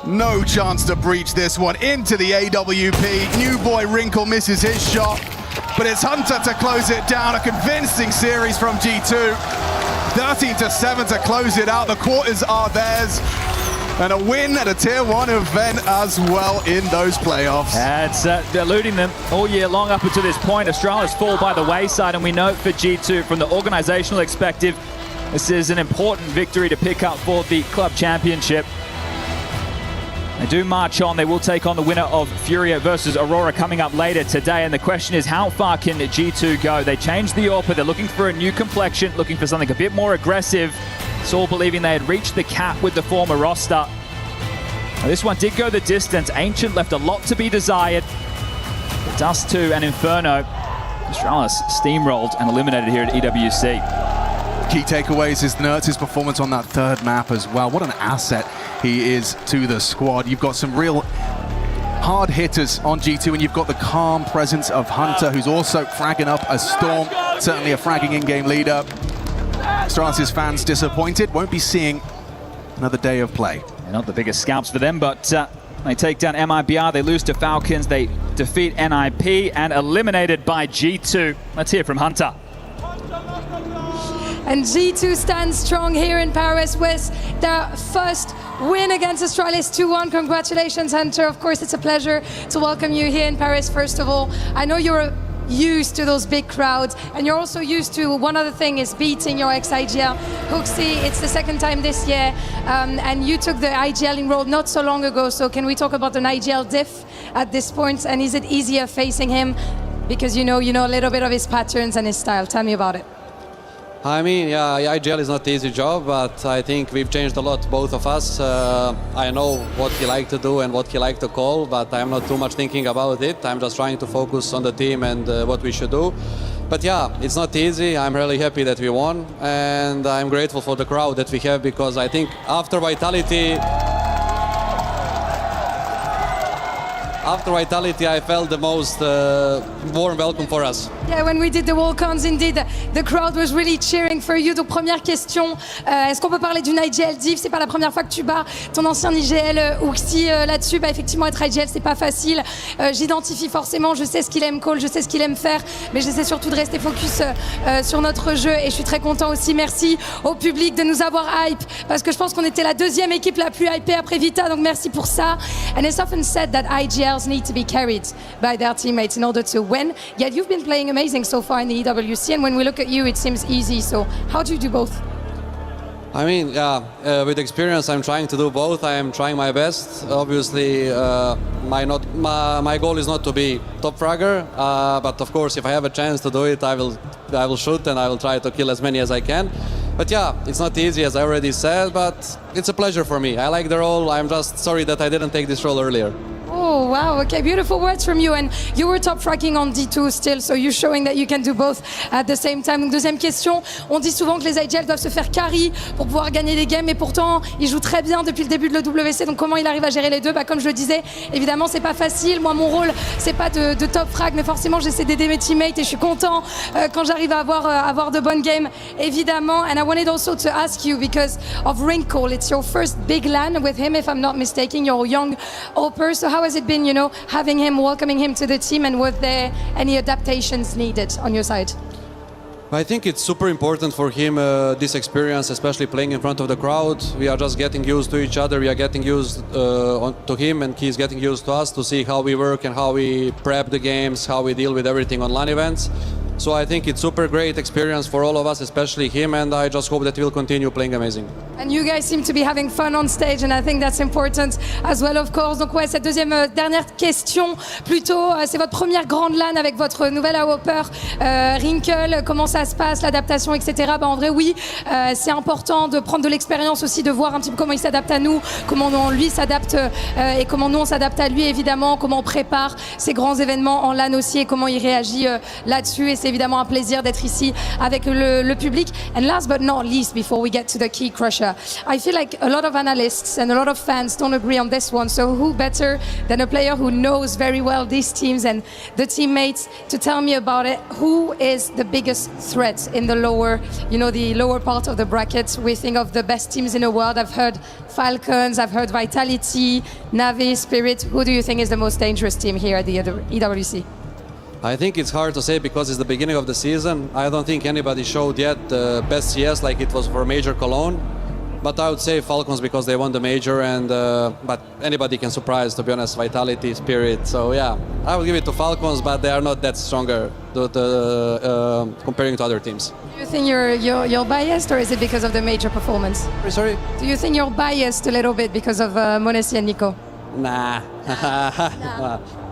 No chance to breach this one. Into the AWP. New boy Wrinkle misses his shot, but it's Hunter to close it down. A convincing series from G2. 13-7 to close it out. The quarters are theirs. And a win at a Tier 1 event as well in those playoffs. It's eluding them all year long up until this point. Astralis fall by the wayside, and we know for G2, from the organizational perspective, this is an important victory to pick up for the club championship. They do march on. They will take on the winner of Furia versus Aurora coming up later today. And the question is, how far can G2 go? They changed the AWP. They're looking for a new complexion, looking for something a bit more aggressive. Saul believing they had reached the cap with the former roster. Now, this one did go the distance. Ancient left a lot to be desired. The Dust 2 and Inferno. Astralis steamrolled and eliminated here at EWC. Key takeaways is Nerds' performance on that third map as well. What an asset he is to the squad. You've got some real hard hitters on G2, and you've got the calm presence of Hunter, who's also fragging up a Storm. Certainly a fragging in-game leader. Astralis' fans disappointed, won't be seeing another day of play. They're not the biggest scalps for them, but they take down mibr, they lose to Falcons, they defeat NIP, and eliminated by G2. Let's hear from Hunter. And G2 stands strong here in Paris with their first win against Astralis 2-1. Congratulations, Hunter. Of course, it's a pleasure to welcome you here in Paris, first of all. I know you're used to those big crowds, and you're also used to one other thing is beating your ex-IGL. Hooksy, it's the second time this year, and you took the IGL in role not so long ago, so can we talk about an IGL diff at this point, and is it easier facing him? Because you know a little bit of his patterns and his style. Tell me about it. I mean, yeah, IGL is not an easy job, but I think we've changed a lot, both of us. I know what he liked to do and what he liked to call, but I'm not too much thinking about it. I'm just trying to focus on the team and what we should do. But yeah, it's not easy. I'm really happy that we won, and I'm grateful for the crowd that we have, because I think after Vitality, I felt the most warm welcome for us. Yeah, when we did the walk-ons, indeed, the crowd was really cheering for you. Donc première question, est-ce qu'on peut parler d'une IGL div? C'est pas la première fois que tu bats ton ancien IGL Hooksy là-dessus. Bah effectivement, être IGL, c'est pas facile. J'identifie forcément, je sais ce qu'il aime call, je sais ce qu'il aime faire, mais j'essaie surtout de rester focus sur notre jeu, et je suis très content aussi. Merci au public de nous avoir hype, parce que je pense qu'on était la deuxième équipe la plus hypée après Vita, donc merci pour ça. And it's often said that IGLs need to be carried by their teammates in order to win. Yet you've been playing amazing so far in the EWC, and when we look at you, it seems easy. So how do you do both? I mean, yeah, with experience, I'm trying to do both. I am trying my best. Obviously, my goal is not to be top fragger, but of course, if I have a chance to do it, I will shoot, and I will try to kill as many as I can. But yeah, it's not easy, as I already said, but it's a pleasure for me. I like the role. I'm just sorry that I didn't take this role earlier. Oh, wow. Okay, beautiful words from you. And you were top fracking on D2 still, so you're showing that you can do both at the same time. Donc, deuxième question. On dit souvent que les IGL doivent se faire carry pour pouvoir gagner des games, mais pourtant, il joue très bien depuis le début de l'EWC. Donc, comment il arrive à gérer les deux? Bah, comme je le disais, évidemment, c'est pas facile. Moi, mon rôle, c'est pas de top frag, mais forcément, j'essaie d'aider mes teammates, et je suis content quand j'arrive à avoir de bonnes games, évidemment. And I wanted also to ask you, because of Wrinkle, it's your first big LAN with him, if I'm not mistaken. You're a young Hopper, so how has it been, you know, having him, welcoming him to the team, and were there any adaptations needed on your side? I think it's super important for him, this experience, especially playing in front of the crowd. We are just getting used to each other. We are getting used to him, and he's getting used to us, to see how we work and how we prep the games, how we deal with everything on LAN events. So I think it's super great experience for all of us, especially him, and I just hope that he will continue playing amazing. And you guys seem to be having fun on stage, and I think that's important as well, of course. Donc ouais, cette dernière question, plutôt, c'est votre première grande LAN avec votre nouvel AWPer, Wrinkle. Comment ça se passe, l'adaptation, etc. En vrai, oui, c'est important de prendre de l'expérience aussi, de voir un petit peu comment il s'adapte à nous, comment lui s'adapte et comment nous on s'adapte à lui, évidemment, comment on prépare ces grands événements en LAN aussi et comment il réagit là-dessus. Et c'est évidemment un plaisir d'être ici avec le public. And last but not least, before we get to the key crusher, I feel like a lot of analysts and a lot of fans don't agree on this one. So who better than a player who knows very well these teams and the teammates to tell me about it? Who is the biggest threat in the lower, you know, the lower part of the bracket? We think of the best teams in the world. I've heard Falcons, I've heard Vitality, Navi, Spirit. Who do you think is the most dangerous team here at the EWC? I think it's hard to say because it's the beginning of the season. I don't think anybody showed yet the best CS like it was for Major Cologne. But I would say Falcons because they won the Major, and but anybody can surprise, to be honest, Vitality, Spirit. So yeah, I would give it to Falcons, but they are not that stronger comparing to other teams. Do you think you're biased, or is it because of the Major performance? Sorry? Do you think you're biased a little bit because of m0NESY and Nico? Nah.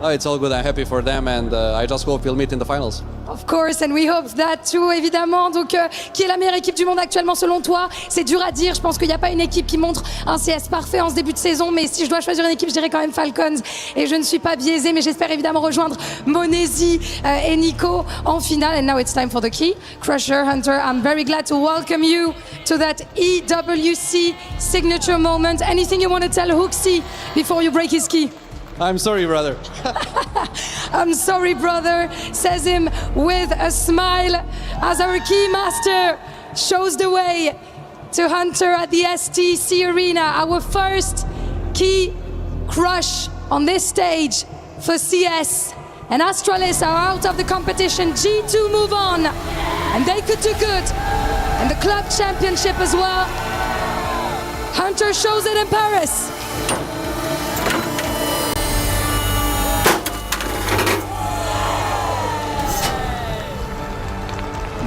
No, it's all good. I'm happy for them, and I just hope we'll meet in the finals. Of course, and we hope that too, évidemment. Donc, qui est la meilleure équipe du monde actuellement selon toi? C'est dur à dire. Je pense qu'il n'y a pas une équipe qui montre un CS parfait en ce début de saison. Mais si je dois choisir une équipe, je dirais quand même Falcons. Et je ne suis pas biaisée, mais j'espère évidemment rejoindre m0NESY et Nico en finale. And now it's time for the key crusher. Hunter, I'm very glad to welcome you to that EWC signature moment. Anything you want to tell HooXi before you break his key? I'm sorry, brother. I'm sorry, brother, says him with a smile as our key master shows the way to Hunter at the STC Arena. Our first key crush on this stage for CS. And Astralis are out of the competition. G2 move on, and they could do good. And the club championship as well. Hunter shows it in Paris.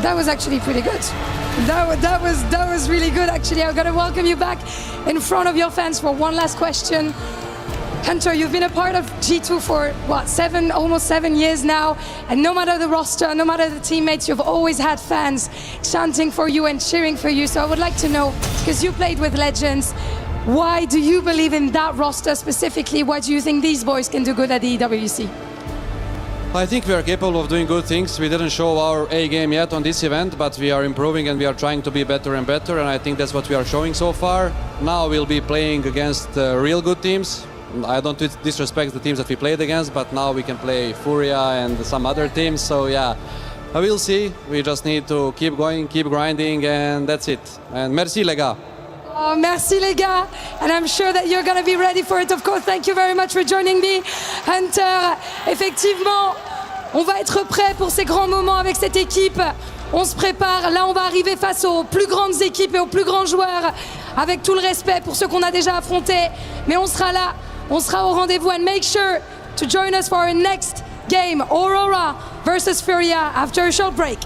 That was actually pretty good. That was really good, actually. I'm gonna welcome you back in front of your fans for one last question. Hunter, you've been a part of G2 for, what, almost 7 years now, and no matter the roster, no matter the teammates, you've always had fans chanting for you and cheering for you. So I would like to know, because you played with legends, why do you believe in that roster specifically? Why do you think these boys can do good at the EWC? I think we are capable of doing good things. We didn't show our A game yet on this event, but we are improving and we are trying to be better and better, and I think that's what we are showing so far. Now we'll be playing against real good teams. I don't disrespect the teams that we played against, but now we can play Furia and some other teams, so yeah. We'll see. We just need to keep going, keep grinding, and that's it. And merci les gars. Oh, merci les gars, and I'm sure that you're going to be ready for it. Of course, thank you very much for joining me. Hunter, effectivement, on va être prêt pour ces grands moments avec cette équipe. On se prépare, là on va arriver face aux plus grandes équipes et aux plus grands joueurs, avec tout le respect pour ceux qu'on a déjà affrontés. Mais on sera là, on sera au rendez-vous, and make sure to join us for our next game, Aurora versus Furia, after a short break.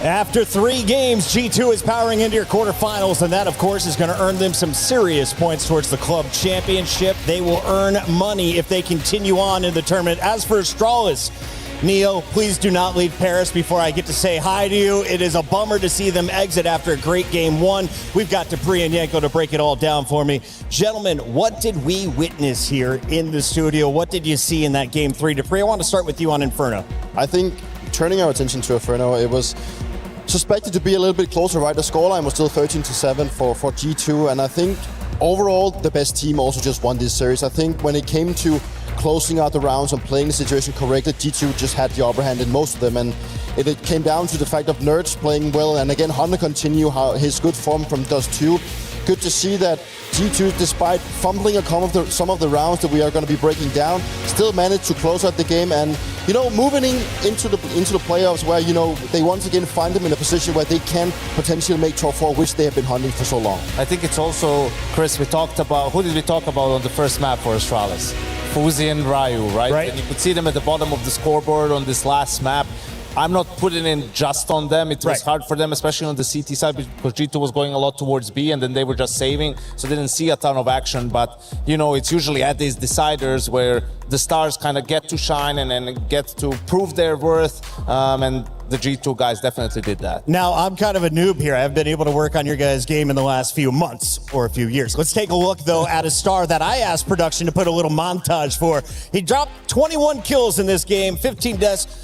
After 3 games, G2 is powering into your quarterfinals, and that, of course, is going to earn them some serious points towards the club championship. They will earn money if they continue on in the tournament. As for Astralis, Neo, please do not leave Paris before I get to say hi to you. It is a bummer to see them exit after a great game 1. We've got Dupree and Yanko to break it all down for me. Gentlemen, what did we witness here in the studio? What did you see in that game 3? Dupree, I want to start with you on Inferno. I think turning our attention to Inferno, it was suspected to be a little bit closer, right? The scoreline was still 13-7 for G2, and I think overall the best team also just won this series. I think when it came to closing out the rounds and playing the situation correctly, G2 just had the upper hand in most of them, and it came down to the fact of Nerds playing well, and again, Hunter continue his good form from Dust 2. Good to see that G2, despite fumbling some of the rounds that we are going to be breaking down, still managed to close out the game and, moving into the playoffs where, they once again find them in a position where they can potentially make top 4, which they have been hunting for so long. I think it's also, Chris, who did we talk about on the first map for Astralis? Fuzi and Ryu, right? And you could see them at the bottom of the scoreboard on this last map. I'm not putting in just on them. It was hard for them, especially on the CT side, because G2 was going a lot towards B, and then they were just saving, so they didn't see a ton of action. But, it's usually at these deciders where the stars kind of get to shine and get to prove their worth, and the G2 guys definitely did that. Now, I'm kind of a noob here. I haven't been able to work on your guys' game in the last few months or a few years. Let's take a look, though, at a star that I asked production to put a little montage for. He dropped 21 kills in this game, 15 deaths.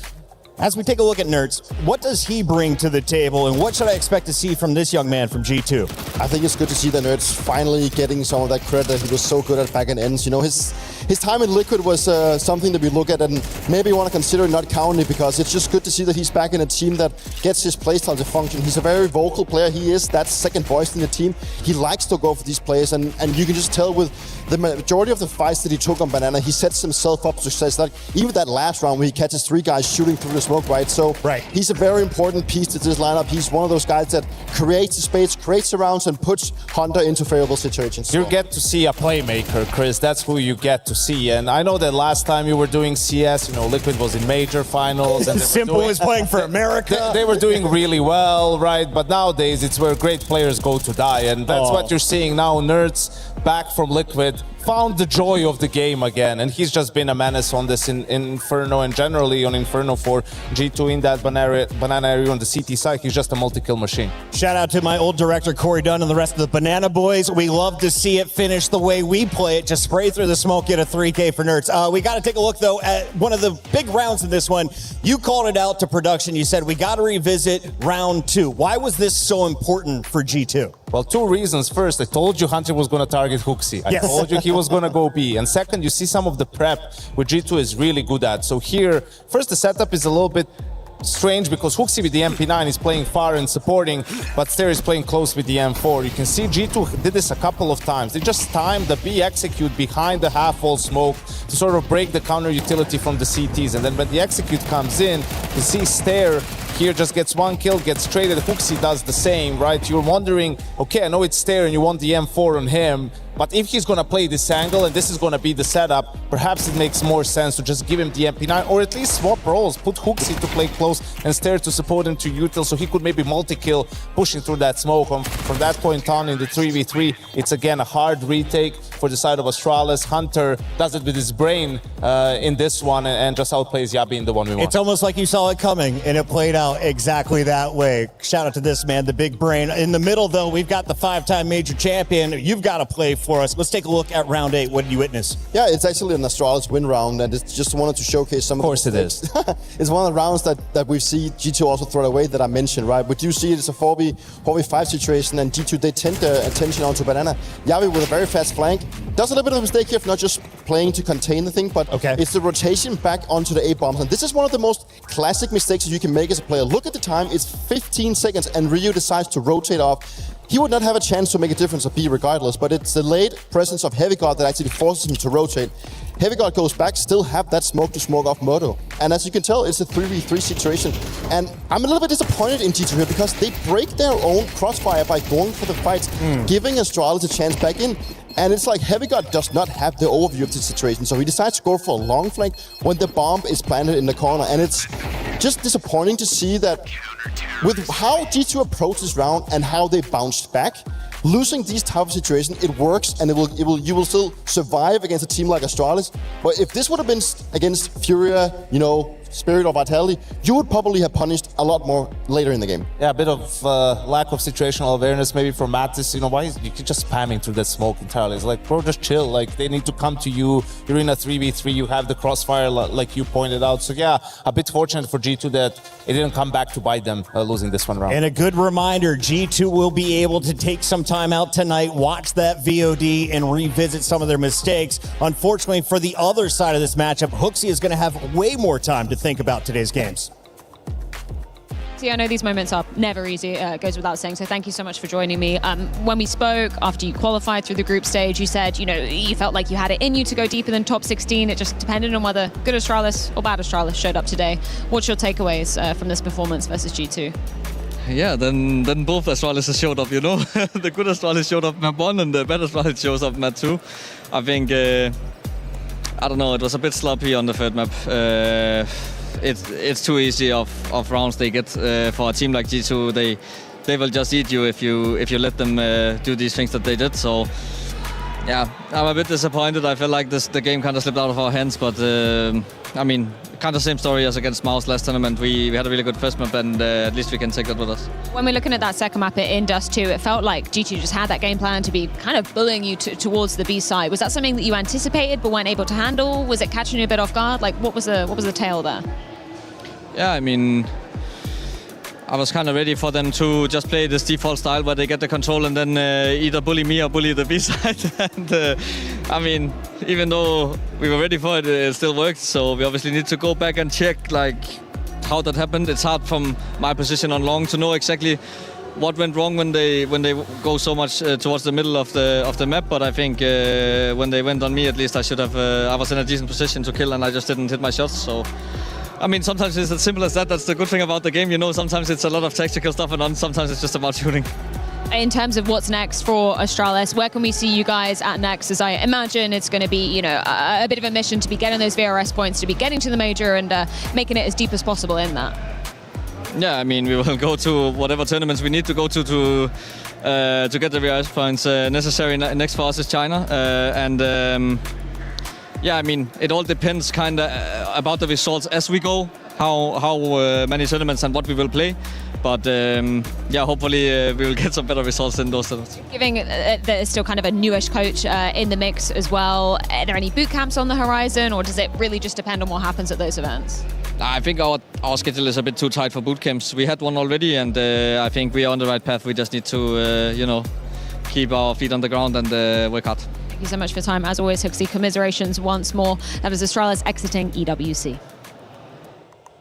As we take a look at Nerds, what does he bring to the table, and what should I expect to see from this young man from G2? I think it's good to see the Nerds finally getting some of that credit that he was so good at back in ends. His time in Liquid was something that we look at and maybe want to consider not counting it, because it's just good to see that he's back in a team that gets his playstyle to function. He's a very vocal player. He is that second voice in the team. He likes to go for these plays, and you can just tell with the majority of the fights that he took on Banana, he sets himself up for success. Like even that last round where he catches 3 guys shooting through the smoke, right? So he's a very important piece to this lineup. He's one of those guys that creates the space, creates the rounds, and puts Hunter into favorable situations. You get to see a playmaker, Chris. That's who you get to see. And I know that last time you were doing CS, Liquid was in major finals. And Simple is playing for America. They were doing really well, right? But nowadays, it's where great players go to die. And that's what you're seeing now. Nerds back from Liquid found the joy of the game again, and he's just been a menace on this in Inferno, and generally on Inferno for G2 in that banana area on the CT side. He's just a multi-kill machine. Shout out to my old director, Corey Dunn, and the rest of the Banana Boys. We love to see it finish the way we play it, just spray through the smoke, get a 3K for Nerds. We got to take a look, though, at one of the big rounds in this one. You called it out to production. You said, we got to revisit round 2. Why was this so important for G2? Well, 2 reasons. First, I told you Hunter was going to target Hooksy. I told you he was going to go B. And second, you see some of the prep which G2 is really good at. So here, first, the setup is a little bit strange because Hooksy with the MP9 is playing far and supporting, but Stair is playing close with the M4. You can see G2 did this a couple of times. They just timed the B execute behind the half-wall smoke to sort of break the counter utility from the CTs. And then when the execute comes in, you see Stair here just gets 1 kill, gets traded. Hooksy does the same, right? You're wondering, okay, I know it's Stair and you want the M4 on him, but if he's going to play this angle and this is going to be the setup, perhaps it makes more sense to just give him the MP9 or at least swap roles, put Hooksy to play close and Stair to support him to util so he could maybe multi-kill pushing through that smoke. From that point on in the 3v3, it's again a hard retake for the side of Astralis. Hunter does it with his brain in this one and just outplays Yabi in the 1v1. It's almost like you saw it coming and it played out exactly that way. Shout out to this man, the big brain. In the middle, though, we've got the 5-time major champion. You've got to play for us. Let's take a look at round 8. What did you witness? Yeah, it's actually an Astralis win round, and it's just wanted to showcase some of course it is. It's one of the rounds that we see G2 also throw away that I mentioned, right? But you see it's a 4v5 situation, and G2, they tend their attention onto Banana. Yavi with a very fast flank. Does a little bit of a mistake here of not just playing to contain the thing, but it's the rotation back onto the A-bombs. And this is one of the most classic mistakes that you can make as a player. Look at the time, it's 15 seconds, and Ryu decides to rotate off. He would not have a chance to make a difference at B regardless, but it's the late presence of Heavy Guard that actually forces him to rotate. Heavy Guard goes back, still have that smoke to smoke off Moto. And as you can tell, it's a 3v3 situation. And I'm a little bit disappointed in G2 here because they break their own crossfire by going for the fights, giving Astralis a chance back in. And it's like Heavy Guard does not have the overview of the situation, so he decides to go for a long flank when the bomb is planted in the corner. And it's just disappointing to see that with how G2 approached this round and how they bounced back, losing these type of situations, it works, and you will still survive against a team like Astralis. But if this would have been against Furia, spirit or vitality, you would probably have punished a lot more later in the game. Yeah, a bit of lack of situational awareness maybe from Mattis. You know, why you keep just spamming through that smoke entirely? It's like, bro, just chill. Like, they need to come to you. You're in a 3v3. You have the crossfire, like you pointed out. So yeah, a bit fortunate for G2 that it didn't come back to bite them losing this one round. And a good reminder, G2 will be able to take some time out tonight, watch that VOD, and revisit some of their mistakes. Unfortunately, for the other side of this matchup, HooXi is going to have way more time to think about today's games. See, I know these moments are never easy, it goes without saying, so thank you so much for joining me. When we spoke after you qualified through the group stage, you said, you know, you felt like you had it in you to go deeper than top 16. It just depended on whether good Astralis or bad Astralis showed up today. What's your takeaways from this performance versus G2? Yeah, then both Astralis showed up, you know. The good Astralis showed up map 1 and the bad Astralis shows up map 2. I think, I don't know, it was a bit sloppy on the third map. It's too easy of rounds they get for a team like G2. They will just eat you if you let them do these things that they did. So yeah, I'm a bit disappointed. I feel like the game kind of slipped out of our hands, but I mean, kind of same story as against Mouse last tournament. We had a really good first map, and at least we can take that with us. When we're looking at that second map in Dust 2, it felt like G2 just had that game plan to be kind of bullying you towards the B side. Was that something that you anticipated but weren't able to handle? Was it catching you a bit off guard? Like, what was the tale there? Yeah, I mean, I was kind of ready for them to just play this default style where they get the control and then either bully me or bully the B side. And I mean, even though we were ready for it, it still worked. So we obviously need to go back and check like how that happened. It's hard from my position on long to know exactly what went wrong when they go so much towards the middle of the map. But I think when they went on me, at least I should have. I was in a decent position to kill, and I just didn't hit my shots. So. I mean, sometimes it's as simple as that. That's the good thing about the game, you know. Sometimes it's a lot of tactical stuff, and sometimes it's just about shooting. In terms of what's next for Astralis, where can we see you guys at next? As I imagine it's going to be, you know, a bit of a mission to be getting those VRS points, to be getting to the major and making it as deep as possible in that. Yeah, I mean, we will go to whatever tournaments we need to go to get the VRS points necessary. Next for us is China, yeah, I mean, it all depends kind of about the results as we go, how many tournaments and what we will play. But yeah, hopefully we will get some better results in those tournaments. Given there's still kind of a newish coach in the mix as well, are there any boot camps on the horizon, or does it really just depend on what happens at those events? I think our schedule is a bit too tight for boot camps. We had one already, and I think we are on the right path. We just need to, you know, keep our feet on the ground and work hard. Thank you so much for your time. As always, HooXi, commiserations once more. That is Astralis exiting EWC.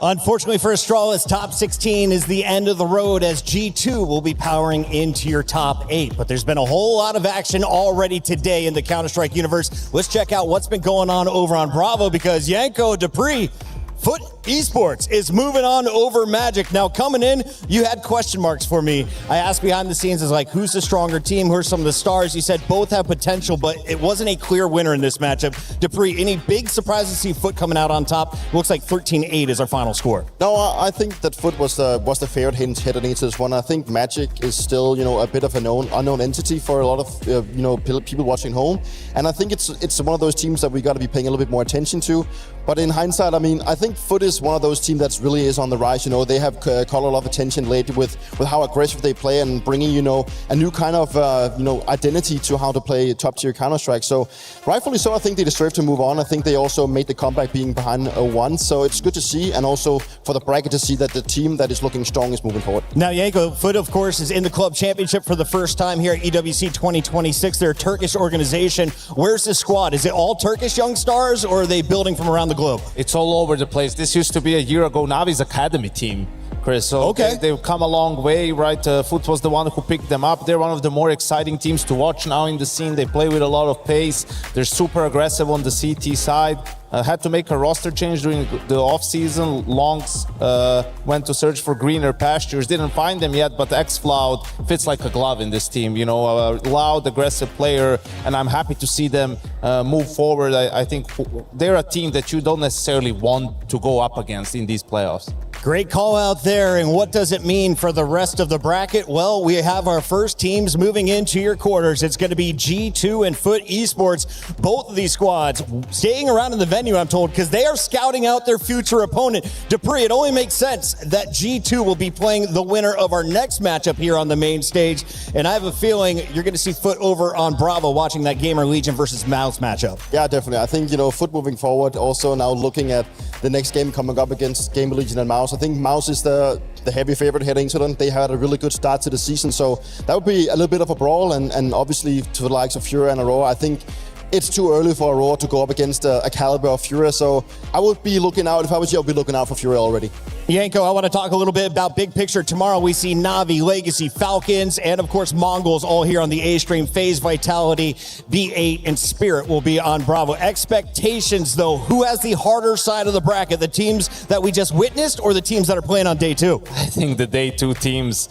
Unfortunately for Astralis, top 16 is the end of the road as G2 will be powering into your top 8. But there's been a whole lot of action already today in the Counter-Strike universe. Let's check out what's been going on over on Bravo, because Yanko Dupree, Foot Esports, is moving on over Magic. Now, coming in, you had question marks for me. I asked behind the scenes, is like, who's the stronger team? Who are some of the stars? You said both have potential, but it wasn't a clear winner in this matchup. Dupree, any big surprises to see Foot coming out on top? Looks like 13-8 is our final score. No, I think that Foot was the favorite heading into this one. I think Magic is still, you know, a bit of an unknown entity for a lot of, you know, people watching home. And I think it's one of those teams that we got to be paying a little bit more attention to. But in hindsight, I mean, I think Foot is one of those teams that really is on the rise. You know, they have caught a lot of attention lately with how aggressive they play and bringing, you know, a new kind of, you know, identity to how to play top-tier Counter-Strike. So rightfully so, I think they deserve to move on. I think they also made the comeback being behind 1. So it's good to see, and also for the bracket to see that the team that is looking strong is moving forward. Now, Yanko, Foot, of course, is in the Club Championship for the first time here at EWC 2026. They're a Turkish organization. Where's the squad? Is it all Turkish young stars, or are they building from around the globe? It's all over the place. This used to be a year ago Navi's academy team, Chris. So okay, they've come a long way, right? Foot was the one who picked them up. They're one of the more exciting teams to watch now in the scene. They play with a lot of pace. They're super aggressive on the CT side. Had to make a roster change during the off-season. Longs went to search for greener pastures. Didn't find them yet, but xFloud fits like a glove in this team. You know, a loud, aggressive player, and I'm happy to see them move forward. I think they're a team that you don't necessarily want to go up against in these playoffs. Great call out there. And what does it mean for the rest of the bracket? Well, we have our first teams moving into your quarters. It's going to be G2 and Foot Esports. Both of these squads staying around in the venue, I'm told, because they are scouting out their future opponent. Dupree, it only makes sense that G2 will be playing the winner of our next matchup here on the main stage. And I have a feeling you're going to see Foot over on Bravo watching that Gamer Legion versus Mouse matchup. Yeah, definitely. I think, Foot moving forward, also now looking at the next game coming up against Gamer Legion and Mouse. I think Mouse is the heavy favorite heading into them. They had a really good start to the season, so that would be a little bit of a brawl, and obviously to the likes of Fury and Aurora, I think it's too early for Aurora to go up against a caliber of Fury, so I would be looking out. If I was you, I would be looking out for Fury already. Yanko, I want to talk a little bit about big picture. Tomorrow we see Na'Vi, Legacy, Falcons, and of course Mongols all here on the A stream. FaZe, Vitality, B8, and Spirit will be on Bravo. Expectations, though, who has the harder side of the bracket? The teams that we just witnessed or the teams that are playing on day two? I think the day two teams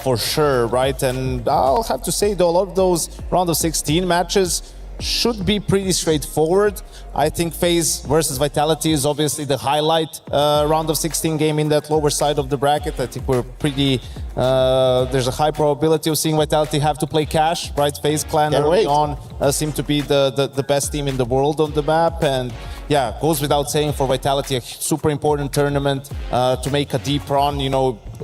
for sure, right? And I'll have to say, though, a lot of those round of 16 matches should be pretty straightforward. I think FaZe versus Vitality is obviously the highlight round of 16 game in that lower side of the bracket. I think we're pretty, there's a high probability of seeing Vitality have to play Cash, right? FaZe clan early on seem to be the best team in the world on the map. And yeah, goes without saying for Vitality, a super important tournament to make a deep run.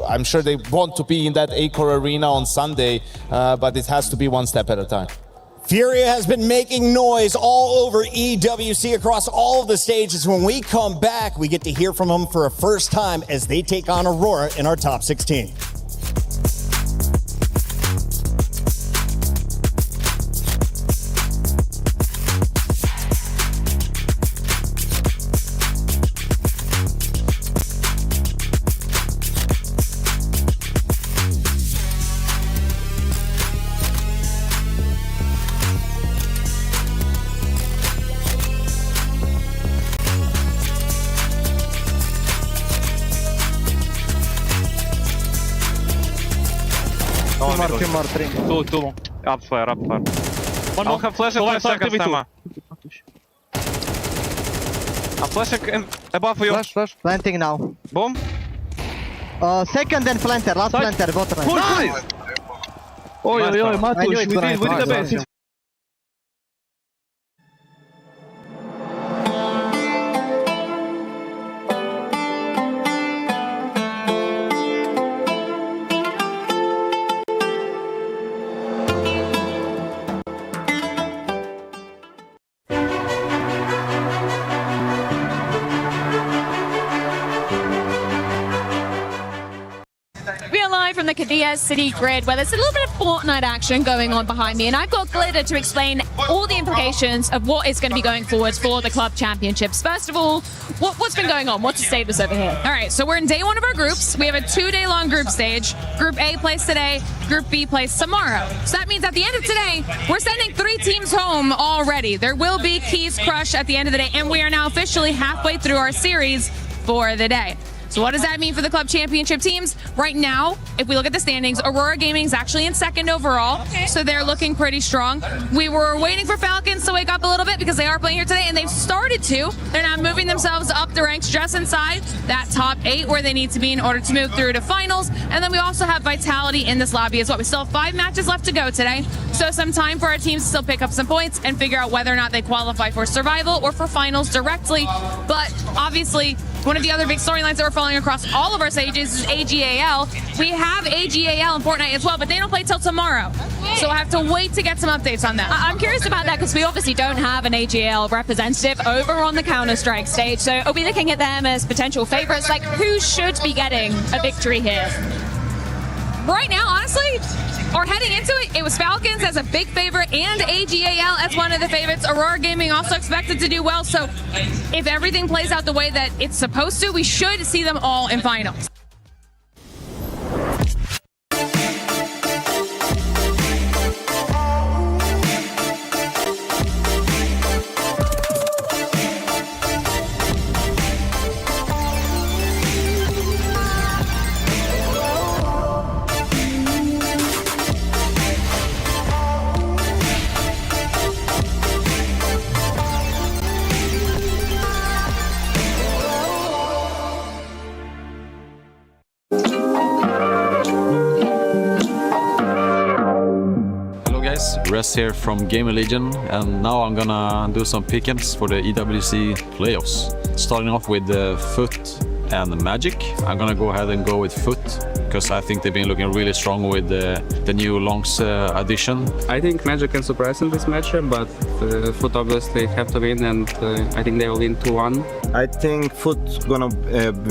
I'm sure they want to be in that Acor arena on Sunday, but it has to be one step at a time. Furia has been making noise all over EWC across all of the stages. When we come back, we get to hear from them for a first time as they take on Aurora in our top 16. Two. Up flare. One more have flash in 5 seconds, Tema. I'm flashing above you. Flash. Planting now. Boom. Second and planter. Last planter. Bottom. Nice! Oi, Matush, we did the best. We are live from the Cadiz City Grid, where there's a little bit of Fortnite action going on behind me, and I've got Glitter to explain all the implications of what is going to be going forward for the club championships. First of all, what's been going on? What's the status over here? All right, so we're in day one of our groups. We have a 2-day-long group stage. Group A plays today, Group B plays tomorrow. So that means at the end of today, we're sending 3 teams home already. There will be Keys Crush at the end of the day, and we are now officially halfway through our series for the day. So what does that mean for the club championship teams? Right now, if we look at the standings, Aurora Gaming is actually in second overall, so they're looking pretty strong. We were waiting for Falcons to wake up a little bit because they are playing here today, and they've started to. They're now moving themselves up the ranks just inside that top 8 where they need to be in order to move through to finals. And then we also have Vitality in this lobby as well. We still have 5 matches left to go today, so some time for our teams to still pick up some points and figure out whether or not they qualify for survival or for finals directly. But obviously, one of the other big storylines that we're following across all of our stages is AGAL. We have AGAL in Fortnite as well, but they don't play till tomorrow. So I have to wait to get some updates on that. I'm curious about that because we obviously don't have an AGL representative over on the Counter-Strike stage. So are we looking at them as potential favorites? Like, who should be getting a victory here? Right now, honestly, or heading into it, it was Falcons as a big favorite and AGAL as one of the favorites. Aurora Gaming also expected to do well. So if everything plays out the way that it's supposed to, we should see them all in finals. rest here from Game Legion, and now I'm gonna do some pick'ems for the EWC playoffs. Starting off with Foot and Magic. I'm gonna go ahead and go with Foot, because I think they've been looking really strong with the new Longs addition. I think Magic can surprise in this matchup, but Foot obviously have to win, and I think they will win 2-1. I think Foot's gonna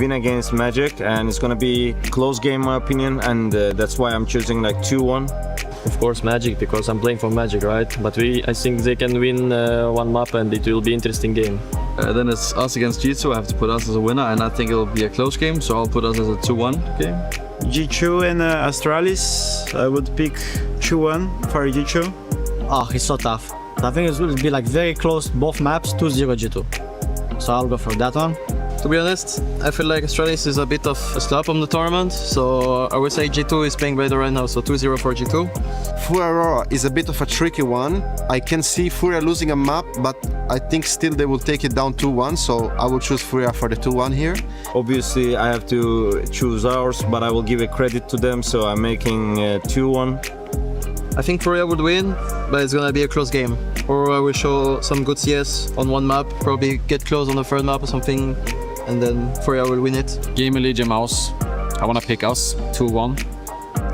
win against Magic, and it's gonna be a close game in my opinion, and that's why I'm choosing like 2-1. Of course Magic, because I'm playing for Magic, right? But I think they can win one map and it will be an interesting game. Then it's us against G2. I have to put us as a winner, and I think it'll be a close game, so I'll put us as a 2-1 game. G2 and Astralis, I would pick 2-1 for G2. Oh, it's so tough. I think it will be like very close, both maps, 2-0 G2. So I'll go for that one. To be honest, I feel like Astralis is a bit of a slap on the tournament, so I would say G2 is playing better right now, so 2-0 for G2. Furia is a bit of a tricky one. I can see Furia losing a map, but I think still they will take it down 2-1, so I will choose Furia for the 2-1 here. Obviously I have to choose ours, but I will give a credit to them, so I'm making 2-1. I think Furia would win, but it's gonna be a close game. Or I will show some good CS on one map, probably get close on the third map or something, and then Furia will win it. Game Legion Mouse. I wanna pick us, 2-1.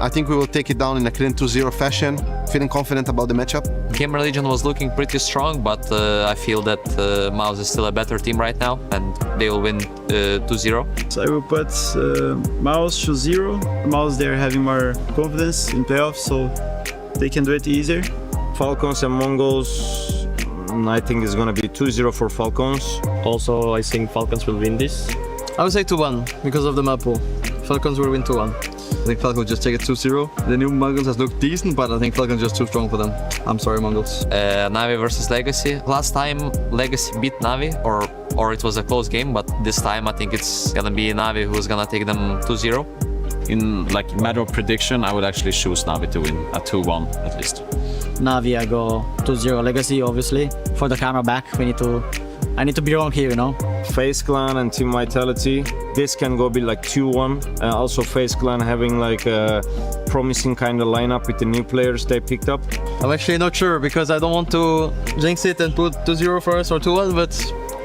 I think we will take it down in a clean 2-0 fashion. Feeling confident about the matchup. Game Legion was looking pretty strong, but I feel that Mouse is still a better team right now, and they will win 2-0. So I will put Mouse 2-0. Mouse, they're having more confidence in playoffs, so they can do it easier. Falcons and Mongols, I think it's gonna be 2-0 for Falcons. Also, I think Falcons will win this. I would say 2-1 because of the map pool. Falcons will win 2-1. I think Falcons just take it 2-0. The new Mongols has looked decent, but I think Falcons just too strong for them. I'm sorry, Mongols. Navi versus Legacy. Last time Legacy beat Navi, or it was a close game, but this time I think it's gonna be Navi who's gonna take them 2-0. In like matter of prediction, I would actually choose Navi to win a 2-1 at least. Navi, I go 2-0 Legacy, obviously. For the camera back, I need to be wrong here, you know? FaZe Clan and Team Vitality. This can go be like 2-1. Also FaZe Clan having like a promising kind of lineup with the new players they picked up. I'm actually not sure because I don't want to jinx it and put 2-0 for us or 2-1, but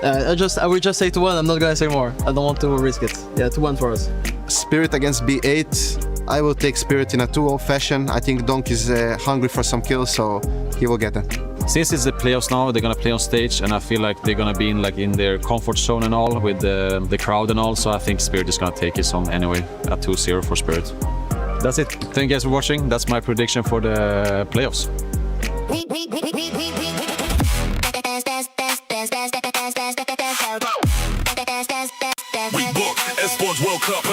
I will just say 2-1. I'm not gonna say more. I don't want to risk it. Yeah, 2-1 for us. Spirit against B8. I will take Spirit in a 2-0 fashion. I think Donk is hungry for some kills, so he will get it. Since it's the playoffs now, they're gonna play on stage, and I feel like they're gonna be in their comfort zone and all with the crowd and all. So I think Spirit is gonna take his on anyway at 2-0 for Spirit. That's it. Thank you guys for watching. That's my prediction for the playoffs. We booked Esports World Cup.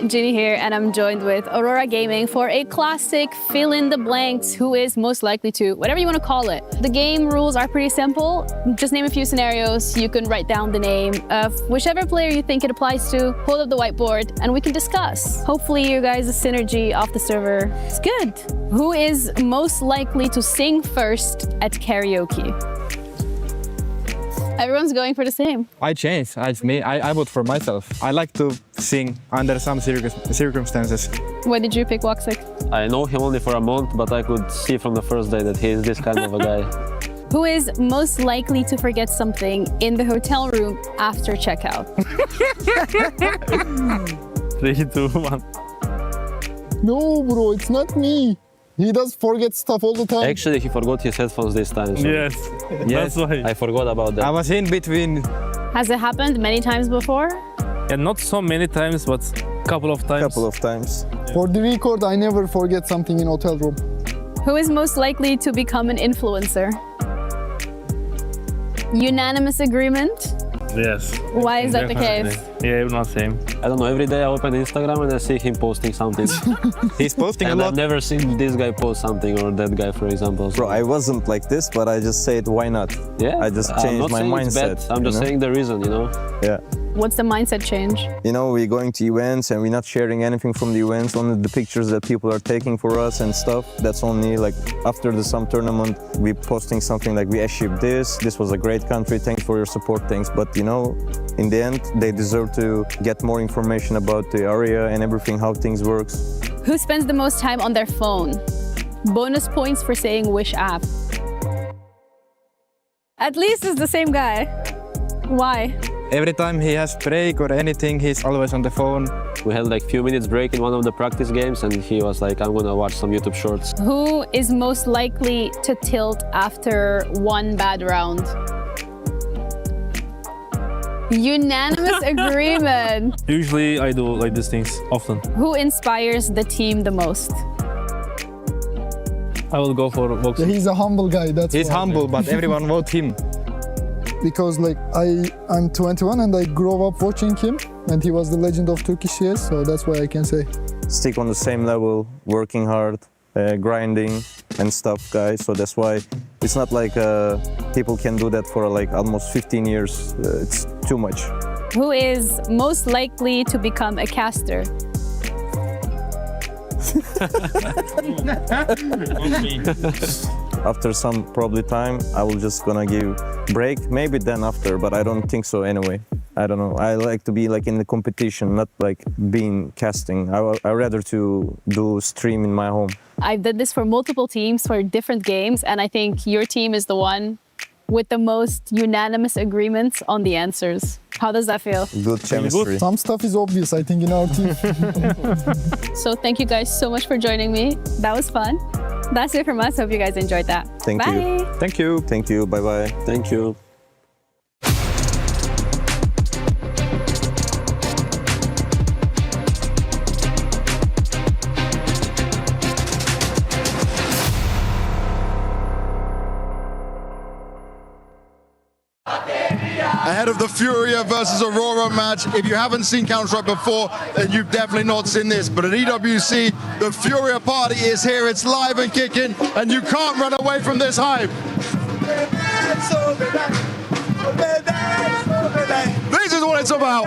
Ginny here, and I'm joined with Aurora Gaming for a classic fill in the blanks, who is most likely to, whatever you want to call it. The game rules are pretty simple. Just name a few scenarios. You can write down the name of whichever player you think it applies to, hold up the whiteboard, and we can discuss. Hopefully you guys' synergy off the server is good. Who is most likely to sing first at karaoke? Everyone's going for the same. I changed. I vote for myself. I like to sing under some circumstances. Why did you pick Waxic? I know him only for a month, but I could see from the first day that he is this kind of a guy. Who is most likely to forget something in the hotel room after checkout? 3, 2, 1. No, bro, it's not me. He does forget stuff all the time. Actually, he forgot his headphones this time. So. Yes, yes, that's why. I forgot about that. I was in between. Has it happened many times before? Yeah, not so many times, but couple of times. For the record, I never forget something in hotel room. Who is most likely to become an influencer? Unanimous agreement? Yes. Why is that the Definitely. case? Yeah, we're not same. I don't know, every day I open Instagram and I see him posting something. He's posting and a lot. I've never seen this guy post something or that guy, for example. Bro, I wasn't like this, but I just said, why not? Yeah, I just changed my mindset. I'm just saying the reason, you know? Yeah. What's the mindset change? You know, we're going to events and we're not sharing anything from the events, only the pictures that people are taking for us and stuff. That's only like after the some tournament, we posting something like we achieved this was a great country, thanks for your support, thanks. But you know, in the end, they deserve to get more information about the area and everything, how things works. Who spends the most time on their phone? Bonus points for saying Wish app. At least it's the same guy. Why? Every time he has break or anything, he's always on the phone. We had like few minutes break in one of the practice games and he was like, I'm gonna watch some YouTube shorts. Who is most likely to tilt after one bad round? Unanimous agreement. Usually I do like these things often. Who inspires the team the most? I will go for boxing. Yeah, he's a humble guy, that's He's why. humble, but everyone vote him. Because like I'm 21 and I grew up watching him and he was the legend of Turkish CS, so that's why I can say. Stick on the same level, working hard, grinding and stuff, guys. So that's why it's not like people can do that for like almost 15 years. It's too much. Who is most likely to become a caster? After some probably time, I will just gonna give break, maybe then after, but I don't think so anyway. I don't know. I like to be like in the competition, not like being casting. I rather to do stream in my home. I've done this for multiple teams for different games, and I think your team is the one with the most unanimous agreements on the answers. How does that feel? Good chemistry. Some stuff is obvious, I think, in our team. So thank you guys so much for joining me. That was fun. That's it from us. Hope you guys enjoyed that. Thank Bye. you. Thank you. Thank you. Bye-bye. Thank you. Ahead of the Furia versus Aurora match. If you haven't seen Counter-Strike before, then you've definitely not seen this. But at EWC, the Furia party is here. It's live and kicking, and you can't run away from this hype. This is what it's about.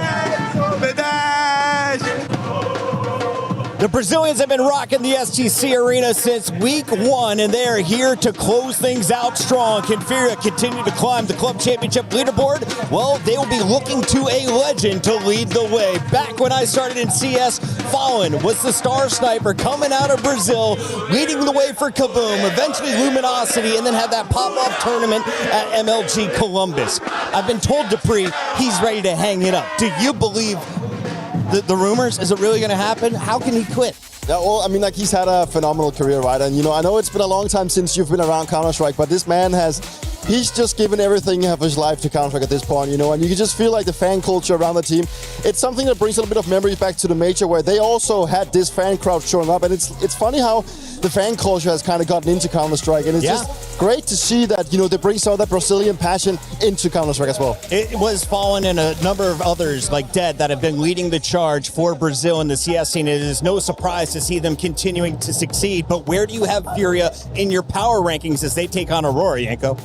The Brazilians have been rocking the STC arena since week one, and they're here to close things out strong. Can Furia continue to climb the club championship leaderboard? Well, they will be looking to a legend to lead the way. Back when I started in CS, Fallen was the star sniper coming out of Brazil, leading the way for Kaboom, eventually Luminosity, and then had that pop-off tournament at MLG Columbus. I've been told Dupree he's ready to hang it up. Do you believe the rumors? Is it really going to happen? How can he quit? Yeah, well, I mean, like, he's had a phenomenal career, right? And, you know, I know it's been a long time since you've been around Counter-Strike, but this man he's just given everything of his life to Counter-Strike at this point, you know, and you can just feel like the fan culture around the team. It's something that brings a little bit of memories back to the Major, where they also had this fan crowd showing up, and it's funny how the fan culture has kind of gotten into Counter-Strike, and it's just great to see that, you know, they bring some of that Brazilian passion into Counter-Strike as well. It was Fallen and a number of others like Dead that have been leading the charge for Brazil in the CS scene. It is no surprise to see them continuing to succeed, but where do you have Furia in your power rankings as they take on Aurora, Yanko?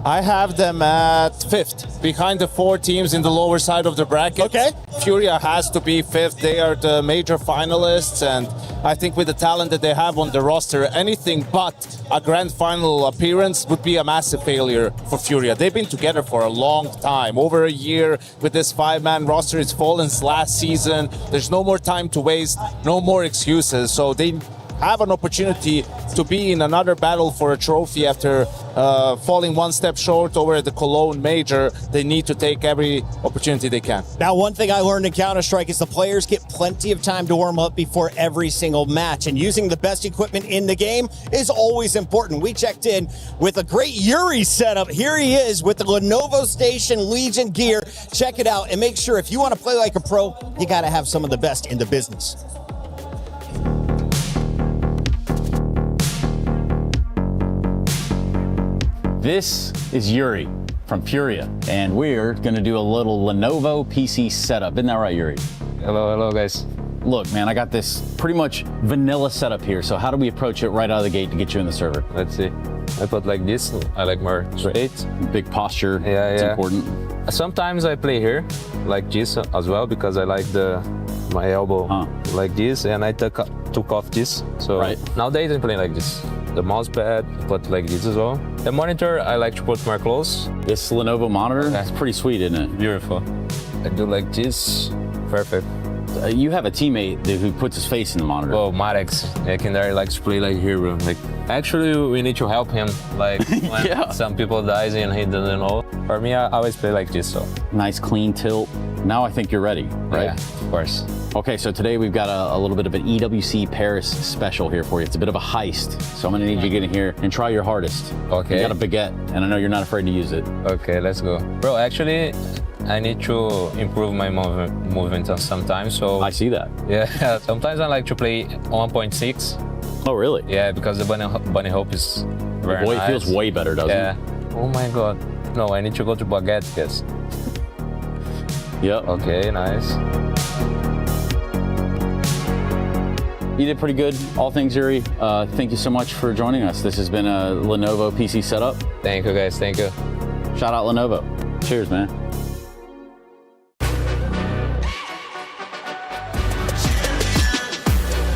I have them at 5th, behind the 4 teams in the lower side of the bracket. Okay. Furia has to be 5th. They are the major finalists, and I think with the talent that they have on the roster, anything but a grand final appearance would be a massive failure for Furia. They've been together for a long time, over a year with this 5-man roster. It's Fallen's last season. There's no more time to waste, no more excuses. So they have an opportunity to be in another battle for a trophy after falling one step short over at the Cologne Major. They need to take every opportunity they can. Now, one thing I learned in Counter-Strike is the players get plenty of time to warm up before every single match, and using the best equipment in the game is always important. We checked in with a great Yuri setup. Here he is with the Lenovo Station Legion gear. Check it out, and make sure if you want to play like a pro, you got to have some of the best in the business. This is Yuri from Furia, and we're gonna do a little Lenovo PC setup. Isn't that right, Yuri? Hello guys. Look, man, I got this pretty much vanilla setup here, so how do we approach it right out of the gate to get you in the server? Let's see. I put like this. I like more straight. Big posture. Yeah, it's yeah. important. Sometimes I play here, like this as well, because I like my elbow like this, and I took off this. So nowadays I play like this. The mouse pad, put like this as well. The monitor, I like to put more close. This Lenovo monitor, it's pretty sweet, isn't it? Beautiful. I do like this. Perfect. You have a teammate who puts his face in the monitor. Oh, Marex. I can like to play like hero. Like, actually, we need to help him. Like when some people dies and he doesn't know. For me, I always play like this. So nice clean tilt. Now I think you're ready, right? Yeah, of course. Okay, so today we've got a little bit of an EWC Paris special here for you. It's a bit of a heist, so I'm gonna need you to get in here and try your hardest. Okay. You got a baguette, and I know you're not afraid to use it. Okay, let's go. Bro, actually, I need to improve my movement sometimes, so... I see that. Yeah, sometimes I like to play 1.6. Oh, really? Yeah, because the bunny hop is very nice. It feels way better, doesn't it? Yeah. Oh my god. No, I need to go to baguette, guys. Yep. Okay, nice. You did pretty good, all things, Yuri. Thank you so much for joining us. This has been a Lenovo PC setup. Thank you, guys. Thank you. Shout out Lenovo. Cheers, man.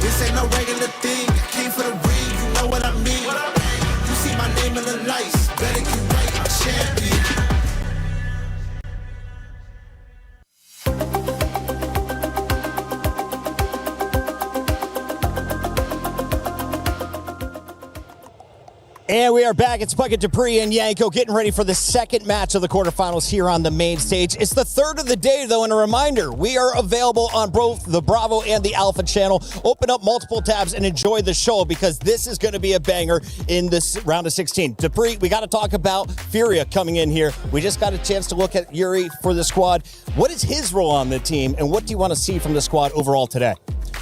This ain't no regular thing. I came for the ring, you know what I mean. You see my name in the lights, better get right, I'm champion. And we are back. It's Bucket Dupree and Yanko getting ready for the second match of the quarterfinals here on the main stage. It's the third of the day, though, and a reminder, we are available on both the Bravo and the Alpha channel. Open up multiple tabs and enjoy the show because this is going to be a banger in this round of 16. Dupree, we got to talk about Furia coming in here. We just got a chance to look at Yuri for the squad. What is his role on the team, and what do you want to see from the squad overall today?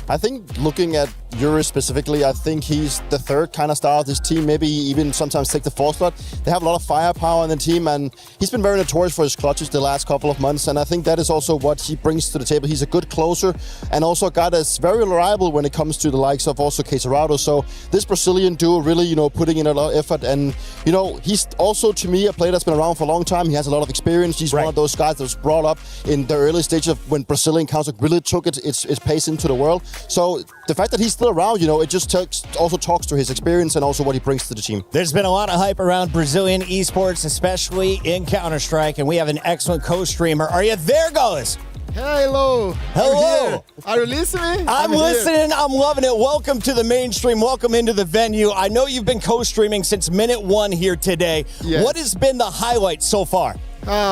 I think looking at Yuri specifically, I think he's the third kind of star of this team, maybe even sometimes take the fourth slot. They have a lot of firepower in the team, and he's been very notorious for his clutches the last couple of months, and I think that is also what he brings to the table. He's a good closer, and also a guy that's very reliable when it comes to the likes of also Caterado. So this Brazilian duo really, putting in a lot of effort, and, he's also, to me, a player that's been around for a long time. He has a lot of experience. He's one of those guys that was brought up in the early stages of when Brazilian Counter really took its pace into the world. So the fact that he's still around, it just also talks to his experience and also what he brings to the team. There's been a lot of hype around Brazilian esports, especially in Counter-Strike, and we have an excellent co-streamer. Are you there, Gullis? Hello. Hello. Are you listening? I'm listening. I'm loving it. Welcome to the mainstream. Welcome into the venue. I know you've been co-streaming since minute one here today. Yes. What has been the highlight so far?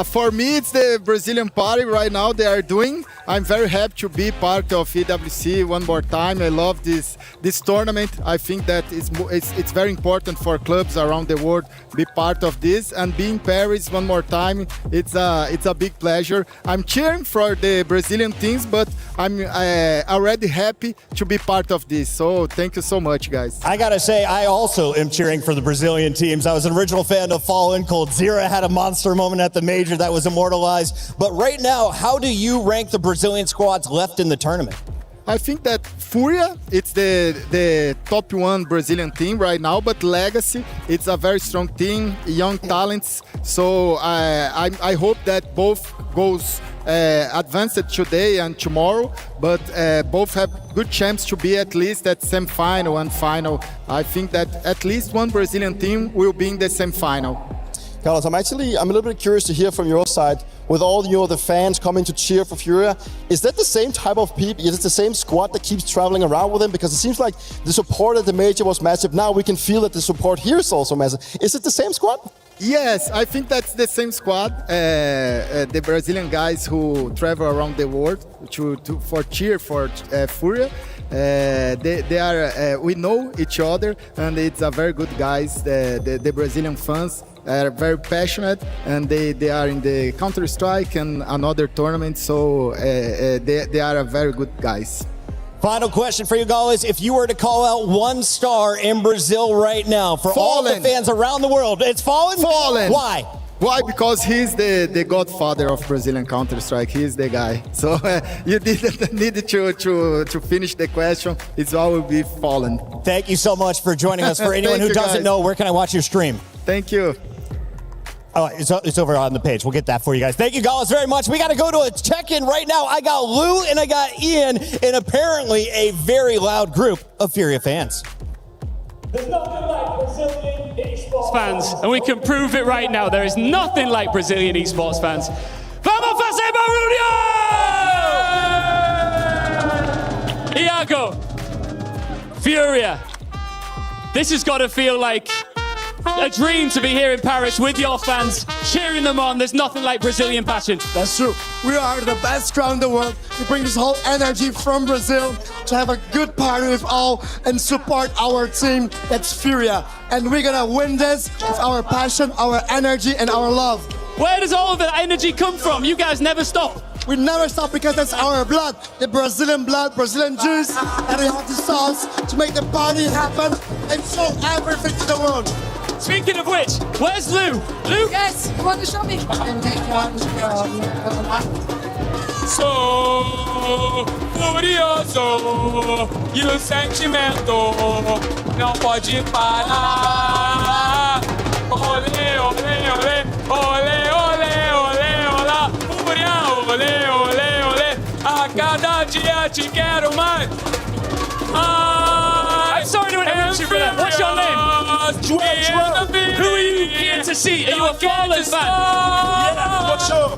For me, it's the Brazilian party right now they are doing. I'm very happy to be part of EWC one more time. I love this tournament. I think that it's very important for clubs around the world be part of this, and being Paris one more time, it's a big pleasure. I'm cheering for the Brazilian teams, but I'm already happy to be part of this. So thank you so much, guys. I gotta say, I also am cheering for the Brazilian teams. I was an original fan of Fallen. Cold Zero had a monster moment at the major that was immortalized. But right now, how do you rank the Brazilian squads left in the tournament? I think that Furia, it's the top one Brazilian team right now, but Legacy, it's a very strong team, young talents. So I hope that both goes advanced today and tomorrow, but both have good chance to be at least at semi-final and final. I think that at least one Brazilian team will be in the semi-final. Carlos, I'm a little bit curious to hear from your side, with all the fans coming to cheer for Furia. Is that the same type of people? Is it the same squad that keeps traveling around with them? Because it seems like the support at the major was massive. Now we can feel that the support here is also massive. Is it the same squad? Yes, I think that's the same squad. The Brazilian guys who travel around the world for cheer for Furia. They are. We know each other, and it's a very good guys. The Brazilian fans are very passionate, and they are in the Counter-Strike and another tournament. So they are a very good guys. Final question for you, guys. If you were to call out one star in Brazil right now for all the fans around the world, it's Fallen? Fallen. Why? Why? Because he's the godfather of Brazilian Counter-Strike. He's the guy. So you didn't need to finish the question. It's all will be fallen. Thank you so much for joining us. For anyone who doesn't know, where can I watch your stream? Thank you. Oh, it's over on the page. We'll get that for you guys. Thank you, guys, very much. We got to go to a check-in right now. I got Lou and I got Ian, and apparently a very loud group of Furia fans. There's nothing like Brazilian esports fans, and we can prove it right now. There is nothing like Brazilian esports fans. Vamos fazer barulho! Iago, Furia, this has got to feel like a dream to be here in Paris with your fans, cheering them on. There's nothing like Brazilian passion. That's true. We are the best crowd in the world. We bring this whole energy from Brazil to have a good party with all and support our team. That's Furia. And we're gonna win this with our passion, our energy, and our love. Where does all of that energy come from? You guys never stop. We never stop because that's our blood, the Brazilian blood, Brazilian juice, and we have the sauce to make the party happen and show everything to the world. Speaking of which, where's Lou? Lou? Yes, you want to show me? Sou furioso e o sentimento não pode parar. Olê, olê, olê, olê, olê, olê, olá. Fúria, olê, olê, olê. A cada dia te quero mais. I'm sorry to interrupt you, brother. What's your name? Who are you here to see? Are you a Flawless fan? Yeah, for sure.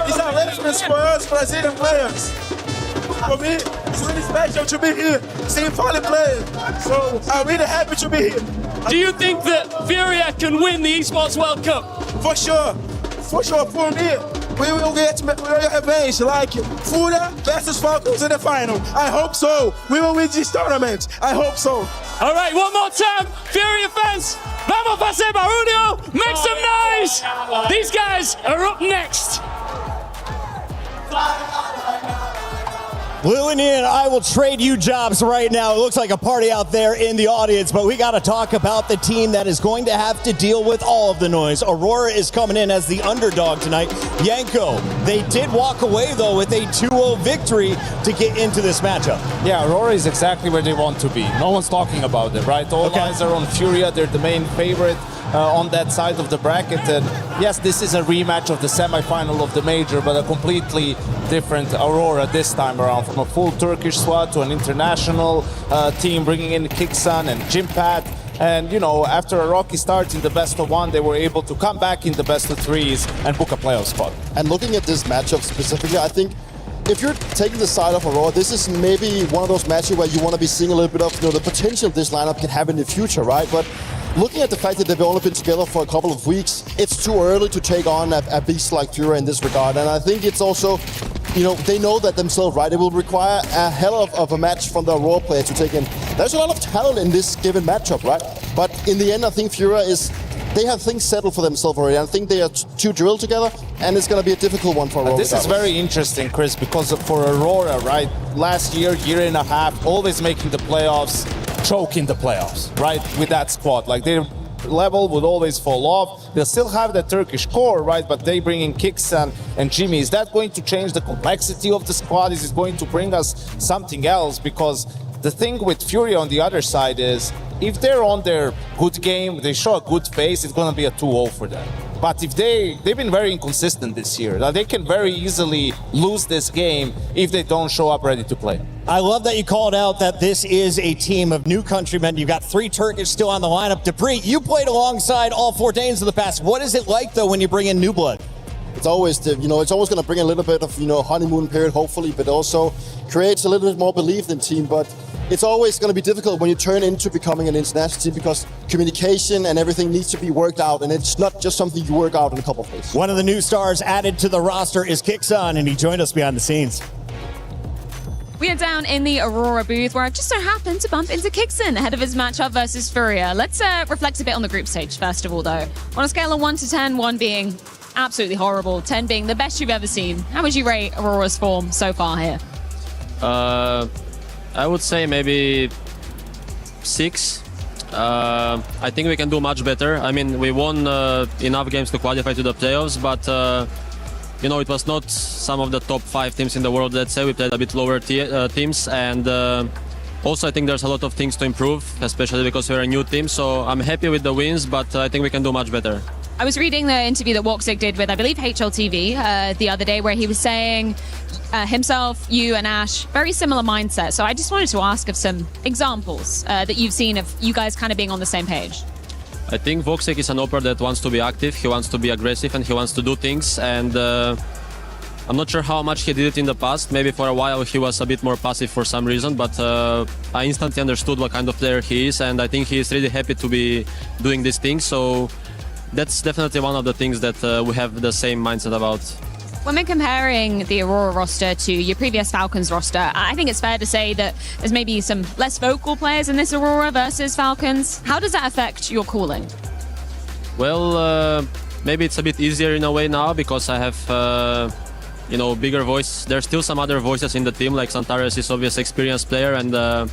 It's a reference for us Brazilian players. For me, it's really special to be here, seeing Flawless players. So I'm really happy to be here. Do you think that Furia can win the Esports World Cup? For sure. For sure. For me, we will get revenge like Furia versus Falcons in the final. I hope so. We will win this tournament. I hope so. All right, one more time. Furia fans, vamos fazer barulho. Make some noise. These guys are up next. Lou and Ian, I will trade you jobs right now. It looks like a party out there in the audience, but we got to talk about the team that is going to have to deal with all of the noise. Aurora is coming in as the underdog tonight. Yanko, they did walk away, though, with a 2-0 victory to get into this matchup. Yeah, Aurora is exactly where they want to be. No one's talking about it, right? All eyes are on Furia. They're the main favorite on that side of the bracket. And yes, this is a rematch of the semifinal of the major, but a completely different Aurora this time around. From a full Turkish squad to an international team, bringing in Kiksan and Jimpat. And, you know, after a rocky start in the best of one, they were able to come back in the best of threes and book a playoff spot. And looking at this matchup specifically, I think if you're taking the side of Aurora, this is maybe one of those matches where you want to be seeing a little bit of, you know, the potential this lineup can have in the future, right? But looking at the fact that they've only been together for a couple of weeks, it's too early to take on a beast like Furia in this regard. And I think it's also, you know, they know that themselves, right? It will require a hell of a match from the Aurora player to take in. There's a lot of talent in this given matchup, right? But in the end, I think Furia they have things settled for themselves already. I think they are too drilled together, and it's going to be a difficult one for Aurora. This is very interesting, Chris, because for Aurora, right, last year and a half, always making the playoffs, choking the playoffs, right, with that squad. Like, their level would always fall off. They'll still have the Turkish core, right, but they bring in Kiksan and Jimmy. Is that going to change the complexity of the squad? Is it going to bring us something else? Because the thing with Furia on the other side is, if they're on their good game, they show a good face, it's going to be a 2-0 for them. But if they've been very inconsistent this year. They can very easily lose this game if they don't show up ready to play. I love that you called out that this is a team of new countrymen. You've got 3 Turkish still on the lineup. Dupree, you played alongside all 4 Danes in the past. What is it like, though, when you bring in new blood? It's always, it's always going to bring a little bit of, honeymoon period, hopefully, but also creates a little bit more belief in the team. But it's always going to be difficult when you turn into becoming an international team because communication and everything needs to be worked out, and it's not just something you work out in a couple of days. One of the new stars added to the roster is Kiksan, and he joined us behind the scenes. We are down in the Aurora booth where I just so happened to bump into Kiksan ahead of his matchup versus Furia. Let's reflect a bit on the group stage, first of all, though. On a scale of 1 to 10, 1 being absolutely horrible, 10 being the best you've ever seen, how would you rate Aurora's form so far here? I would say maybe 6. I think we can do much better. I mean, we won enough games to qualify to the playoffs, but you know, it was not some of the top 5 teams in the world. Let's say we played a bit lower teams, and also I think there's a lot of things to improve, especially because we're a new team. So I'm happy with the wins, but I think we can do much better. I was reading the interview that Woksik did with, I believe, HLTV the other day, where he was saying himself, you and Ash, very similar mindset. So I just wanted to ask of some examples that you've seen of you guys kind of being on the same page. I think Woksik is an operator that wants to be active, he wants to be aggressive, and he wants to do things. And I'm not sure how much he did it in the past. Maybe for a while he was a bit more passive for some reason, but I instantly understood what kind of player he is, and I think he is really happy to be doing these things. So that's definitely one of the things that we have the same mindset about. When we're comparing the Aurora roster to your previous Falcons roster, I think it's fair to say that there's maybe some less vocal players in this Aurora versus Falcons. How does that affect your calling? Well, maybe it's a bit easier in a way now because I have, you know, bigger voice. There's still some other voices in the team, like Santares is obviously an experienced player and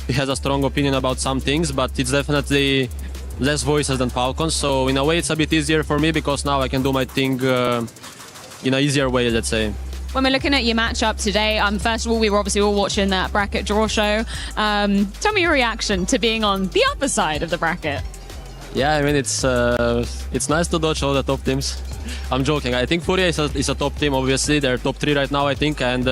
he has a strong opinion about some things, but it's definitely less voices than Falcons. So in a way it's a bit easier for me because now I can do my thing in an easier way, let's say. When we're looking at your matchup today, first of all, we were obviously all watching that bracket draw show. Tell me your reaction to being on the upper side of the bracket. Yeah, I mean, it's nice to dodge all the top teams. I'm joking. I think Furia is a top team, obviously. They're top 3 right now, I think. And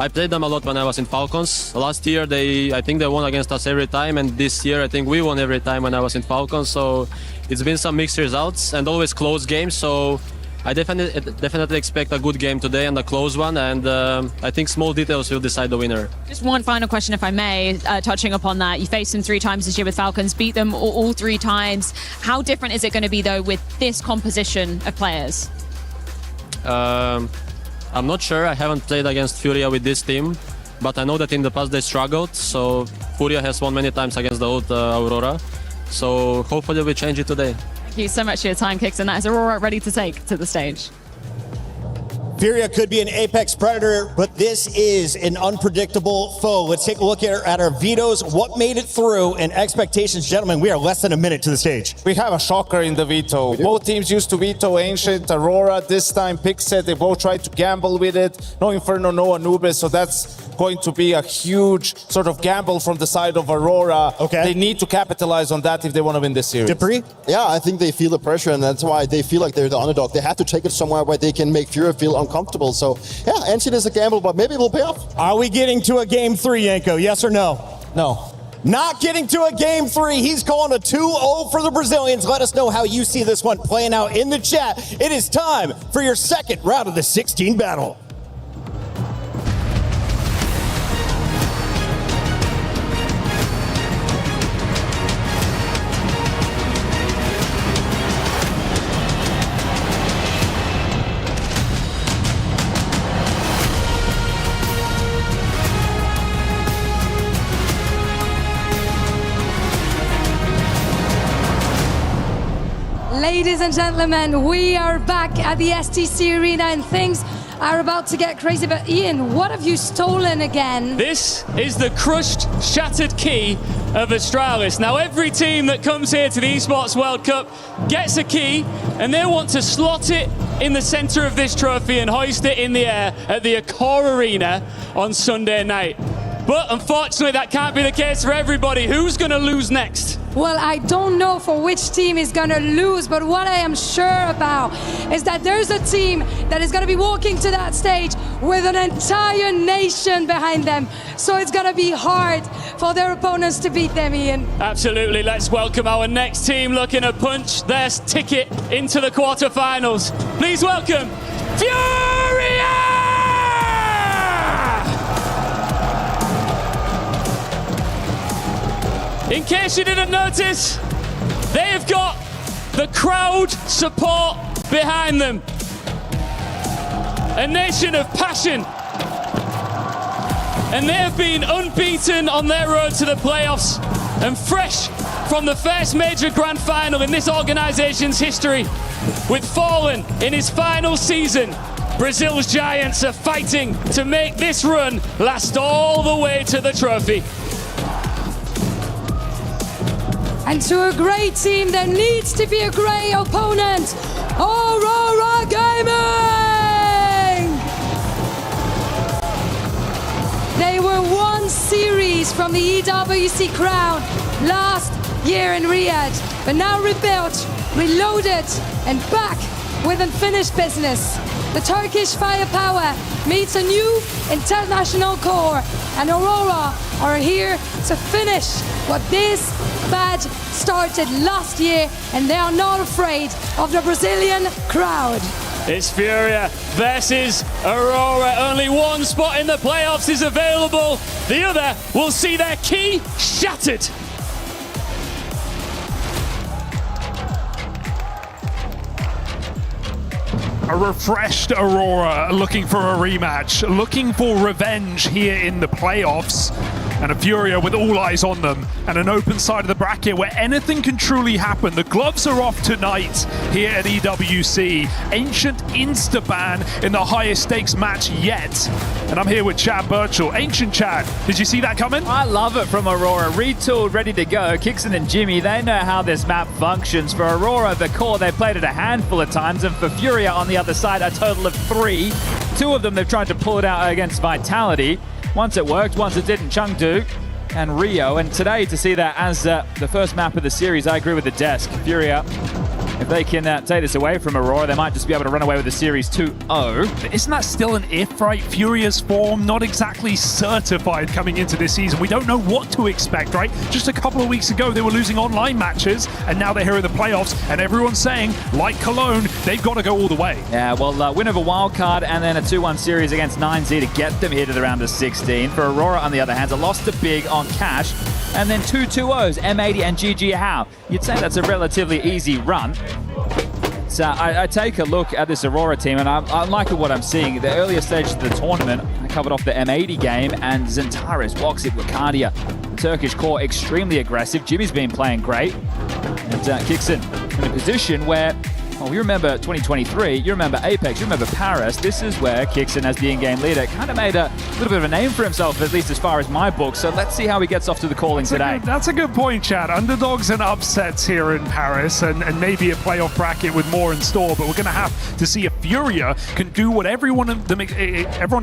I played them a lot when I was in Falcons. Last year, I think they won against us every time. And this year, I think we won every time when I was in Falcons. So it's been some mixed results and always close games. So I definitely expect a good game today and a close one, and I think small details will decide the winner. Just one final question, if I may, touching upon that. You faced them 3 times this year with Falcons, beat them all 3 times. How different is it going to be, though, with this composition of players? I'm not sure. I haven't played against Furia with this team, but I know that in the past they struggled, so Furia has won many times against the old Aurora, so hopefully we change it today. Thank you so much for your time, Kixon. That is Aurora ready to take to the stage. Furia could be an apex predator, but this is an unpredictable foe. Let's take a look at our vetoes, what made it through, and expectations. Gentlemen, we are less than a minute to the stage. We have a shocker in the veto. Both teams used to veto Ancient, Aurora, this time Pixet. They both tried to gamble with it. No Inferno, no Anubis, so that's going to be a huge sort of gamble from the side of Aurora. Okay. They need to capitalize on that if they want to win this series. Dupree? Yeah, I think they feel the pressure, and that's why they feel like they're the underdog. They have to take it somewhere where they can make Furia feel uncomfortable. So, yeah, Ancient is a gamble, but maybe it will pay off. Are we getting to a game 3, Yanko? Yes or no? No. Not getting to a game 3. He's calling a 2-0 for the Brazilians. Let us know how you see this one playing out in the chat. It is time for your second round of the 16 battle. Ladies and gentlemen, we are back at the STC Arena and things are about to get crazy. But Ian, what have you stolen again? This is the crushed, shattered key of Astralis. Now, every team that comes here to the Esports World Cup gets a key, and they want to slot it in the center of this trophy and hoist it in the air at the Accor Arena on Sunday night. But unfortunately, that can't be the case for everybody. Who's going to lose next? Well, I don't know for which team is going to lose, but what I am sure about is that there's a team that is going to be walking to that stage with an entire nation behind them. So it's going to be hard for their opponents to beat them, Ian. Absolutely. Let's welcome our next team looking to punch their ticket into the quarterfinals. Please welcome Furia! In case you didn't notice, they have got the crowd support behind them. A nation of passion. And they have been unbeaten on their road to the playoffs and fresh from the first major grand final in this organization's history. With Fallen in his final season, Brazil's Giants are fighting to make this run last all the way to the trophy. And to a great team, there needs to be a great opponent. Aurora Gaming! They were one series from the EWC crown last year in Riyadh, but now rebuilt, reloaded, and back with unfinished business. The Turkish firepower meets a new international core, and Aurora are here to finish what this badge started last year, and they are not afraid of the Brazilian crowd. It's Furia versus Aurora. Only one spot in the playoffs is available. The other will see their key shattered. A refreshed Aurora looking for a rematch, looking for revenge here in the playoffs. And a Furia with all eyes on them and an open side of the bracket where anything can truly happen. The gloves are off tonight here at EWC. Ancient insta-ban in the highest stakes match yet. And I'm here with Chad Birchall. Ancient Chad, did you see that coming? I love it from Aurora. Retooled, ready to go. Kixon and Jimmy, they know how this map functions. For Aurora, the core, they played it a handful of times. And for Furia on the other side, a total of 3. 2 of them, they've tried to pull it out against Vitality. Once it worked, once it didn't. Chengdu and Rio. And today, to see that as the first map of the series, I agree with the desk. Furia, if they can take this away from Aurora, they might just be able to run away with the series 2-0. But isn't that still an if, right? Furia's form, not exactly certified coming into this season. We don't know what to expect, right? Just a couple of weeks ago, they were losing online matches, and now they're here in the playoffs, and everyone's saying, like Cologne, they've got to go all the way. Yeah, well, win of a wild card and then a 2-1 series against 9Z to get them here to the round of 16. For Aurora, on the other hand, a loss to Big on Cash, and then 2 2-0s, M80 and GG How. You'd say that's a relatively easy run. So I take a look at this Aurora team, and I'm liking what I'm seeing. The earlier stage of the tournament, I covered off the M80 game, and Zentaris, Woxic, Wakadia, the Turkish core, extremely aggressive. Jimmy's been playing great. And Kixon in a position where, well, you remember 2023, you remember Apex, you remember Paris. This is where Kixon, as the in-game leader, kind of made a little bit of a name for himself, at least as far as my book. So let's see how he gets off to the calling today. That's a good point, Chad. Underdogs and upsets here in Paris, and maybe a playoff bracket with more in store. But we're going to have to see if Furia can do what everyone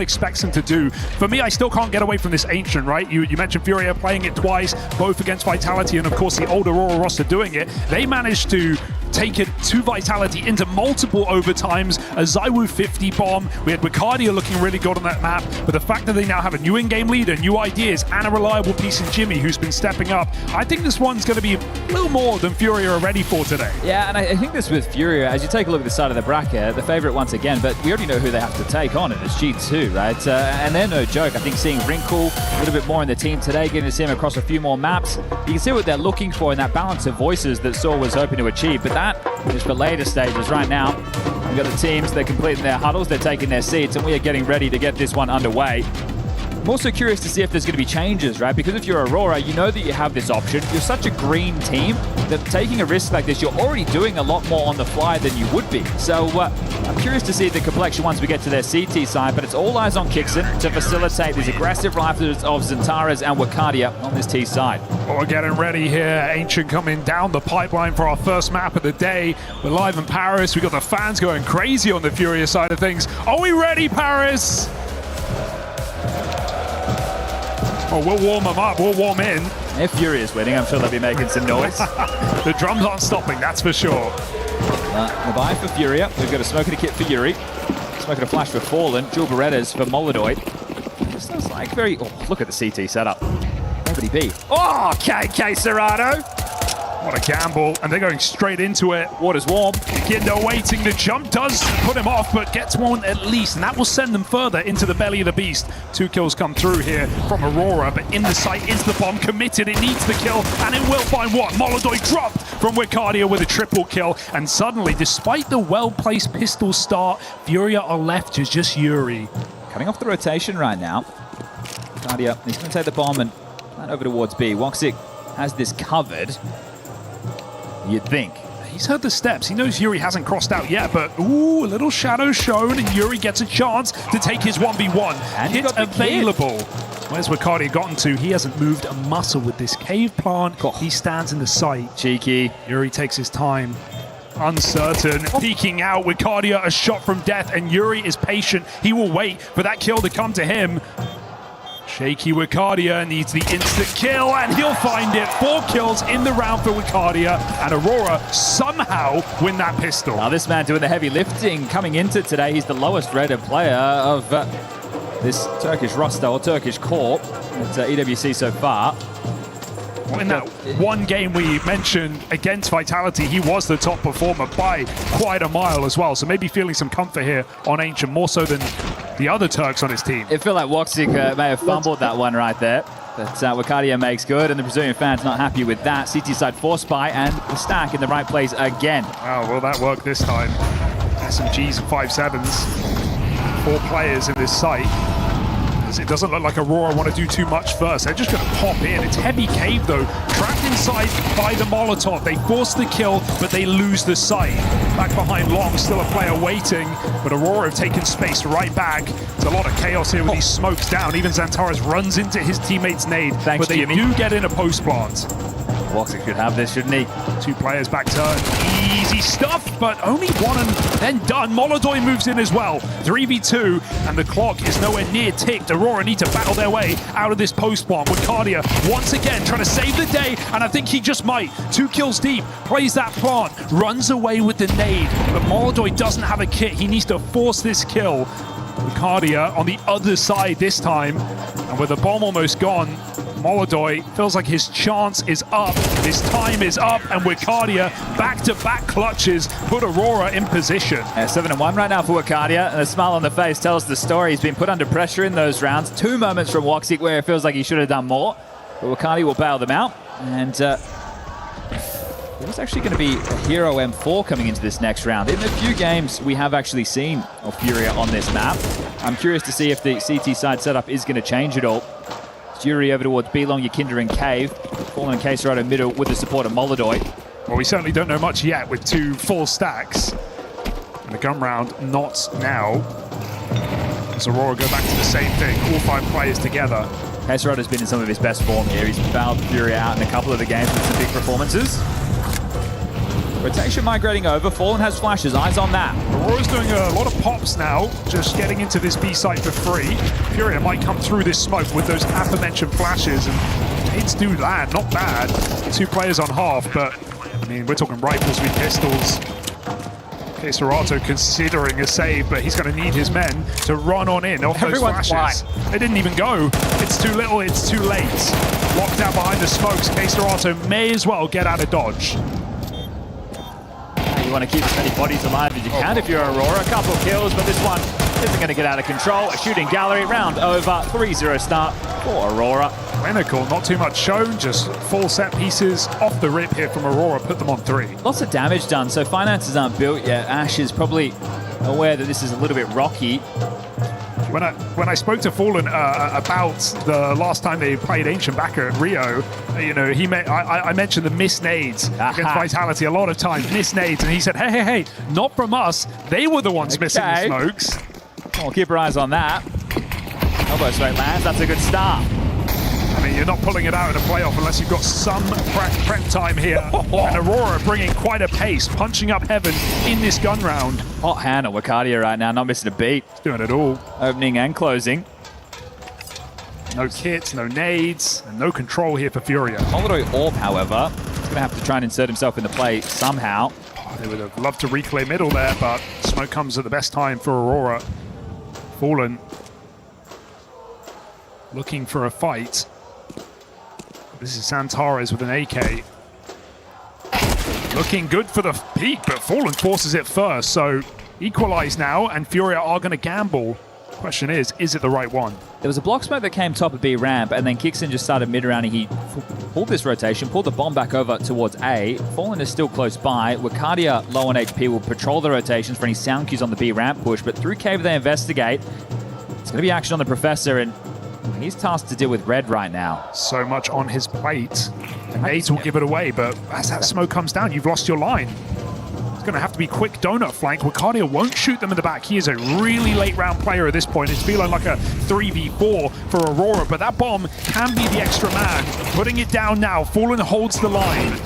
expects them to do. For me, I still can't get away from this Ancient, right? You mentioned Furia playing it twice, both against Vitality, and of course the old Aurora roster doing it. They managed to take it to Vitality into multiple overtimes, a Zywoo 50 bomb. We had Wakadia looking really good on that map, but the fact that they now have a new in-game leader, new ideas, and a reliable piece in Jimmy who's been stepping up, I think this one's going to be a little more than Furia are ready for today. Yeah, and I think this with Furia, as you take a look at the side of the bracket, the favorite once again, but we already know who they have to take on it. It's G2, right? And they're no joke. I think seeing Wrinkle a little bit more in the team today, getting to see him across a few more maps, you can see what they're looking for in that balance of voices that Saw was hoping to achieve, but that is for later stages. Right now, we've got the teams, they're completing their huddles, they're taking their seats, and we are getting ready to get this one underway. I'm also curious to see if there's going to be changes, right? Because if you're Aurora, you know that you have this option. You're such a green team that taking a risk like this, you're already doing a lot more on the fly than you would be. So I'm curious to see the complexion once we get to their CT side, but it's all eyes on Kixon to facilitate these aggressive rifles of Zentaras and Wakadia on this T side. Well, we're getting ready here. Ancient coming down the pipeline for our first map of the day. We're live in Paris. We've got the fans going crazy on the Furia side of things. Are we ready, Paris? Oh, we'll warm them up. We'll warm in. If Furia's winning, I'm sure they'll be making some noise. The drums aren't stopping, that's for sure. The buy for Furia. We've got a smoke and a kit for Yuri. Smoke and a flash for Fallen. Dual Berettas for Molodoid. This looks like very... Oh, look at the CT setup. Nobody B. Oh, KK Serrano. What a gamble, and they're going straight into it. Water's warm. Kindo waiting, the jump does put him off, but gets one at least, and that will send them further into the belly of the beast. 2 kills come through here from Aurora, but in the sight is the bomb, committed, it needs the kill, and it will find one. Molodoid dropped from Wakadia with a triple kill, and suddenly, despite the well-placed pistol start, Furia are left to just Yuri. Cutting off the rotation right now. Wakadia, he's going to take the bomb and plan over towards B. Woxic has this covered. You'd think. He's heard the steps. He knows Yuri hasn't crossed out yet, but ooh, a little shadow shown, and Yuri gets a chance to take his 1v1. And Hit available. Where's Wakadia gotten to? He hasn't moved a muscle with this cave plant. He stands in the sight. Cheeky. Yuri takes his time. Uncertain, peeking out. Wakadia, a shot from death, and Yuri is patient. He will wait for that kill to come to him. Shaky Wakadia needs the instant kill, and he'll find it. 4 kills in the round for Wakadia, and Aurora somehow win that pistol. Now this man doing the heavy lifting coming into today. He's the lowest rated player of this Turkish roster, or Turkish corp at EWC so far. Well, in that one game we mentioned against Vitality, he was the top performer by quite a mile as well. So maybe feeling some comfort here on Ancient, more so than the other Turks on his team. It felt like Woxic may have fumbled that one right there. But Wakadia makes good, and the Brazilian fans not happy with that. CT side force buy, and the stack in the right place again. Oh, will that work this time? SMGs and 5.7s. 4 players in this site. It doesn't look like Aurora want to do too much first. They're just going to pop in. It's heavy cave though. Trapped inside by the Molotov. They force the kill, but they lose the sight. Back behind Long, still a player waiting, but Aurora have taken space right back. There's a lot of chaos here with these smokes down. Even Xantares runs into his teammate's nade, but they do get in a post plant. Woxic should have this, shouldn't he? 2 players back turn. Easy stuff, but only 1 and then done. Molodoy moves in as well. 3v2, and the clock is nowhere near ticked. Aurora need to battle their way out of this post plant. Wakadia once again trying to save the day, and I think he just might. 2 kills deep, plays that plant, runs away with the nade, but Molodoy doesn't have a kit. He needs to force this kill. Wakadia on the other side this time, and with the bomb almost gone, Molodoy feels like his chance is up, his time is up, and Wakadia back-to-back clutches put Aurora in position. 7-1 right now for Wakadia, and a smile on the face tells the story. He's been put under pressure in those rounds. 2 moments from Woxic where it feels like he should have done more, but Wakadia will bail them out, and there's actually going to be a Hero M4 coming into this next round. In the few games we have actually seen of Furia on this map, I'm curious to see if the CT side setup is going to change at all. Yuri over towards B-Long, Yakinder and Cave. Fallen and Caserado middle with the support of Molodoy. Well, we certainly don't know much yet with 2 full stacks. And the gun round, not now. As Aurora go back to the same thing, all 5 players together. Caserado's been in some of his best form here. He's fouled Furia out in a couple of the games with some big performances. Rotation migrating over. Fallen has flashes. Eyes on that. Aurora's doing a lot of pops now, just getting into this B site for free. Furia might come through this smoke with those aforementioned flashes, and nades do land. Not bad. 2 players on half, but I mean, we're talking rifles with pistols. Serato considering a save, but he's going to need his men to run on in off those flashes. They didn't even go. It's too little, it's too late. Locked down behind the smokes. Serato may as well get out of dodge. You want to keep as many bodies alive as you can if you're Aurora. A couple of kills, but this one isn't going to get out of control. A shooting gallery, round over, 3-0 start for Aurora. Clinical, not too much shown, just full set pieces off the rip here from Aurora, put them on 3. Lots of damage done, so finances aren't built yet. Ash is probably aware that this is a little bit rocky. When I spoke to Fallen about the last time they played Ancient back at Rio, you know, I mentioned the missed nades against Vitality a lot of times, missed nades, and he said, hey, not from us. They were the ones missing the smokes. Well, keep your eyes on that. Elbow straight lands, that's a good start. I mean, you're not pulling it out in a playoff unless you've got some prep time here. And Aurora bringing quite a pace, punching up heaven in this gun round. Hot hand on Wakadia right now, not missing a beat. He's doing it all. Opening and closing. No kits, no nades, and no control here for Furia. Molodoy Orb, however, he's going to have to try and insert himself in the play somehow. Oh, they would have loved to reclaim middle there, but smoke comes at the best time for Aurora. Fallen looking for a fight. This is Xantares with an AK. Looking good for the peak, but Fallen forces it first. So equalize now, and Furia are going to gamble. Question is it the right one? There was a block smoke that came top of B ramp, and then Kixon just started mid-round, and he pulled this rotation, pulled the bomb back over towards A. Fallen is still close by. Wakadia, low on HP, will patrol the rotations for any sound cues on the B ramp push, but through cave they investigate. It's going to be action on the Professor, and he's tasked to deal with red right now. So much on his plate. And nades will give it away, but as that smoke comes down, you've lost your line. It's going to have to be quick donut flank. Wakadia won't shoot them in the back. He is a really late round player at this point. It's feeling like a 3v4 for for Aurora, but that bomb can be the extra man. Putting it down now. Fallen holds the line.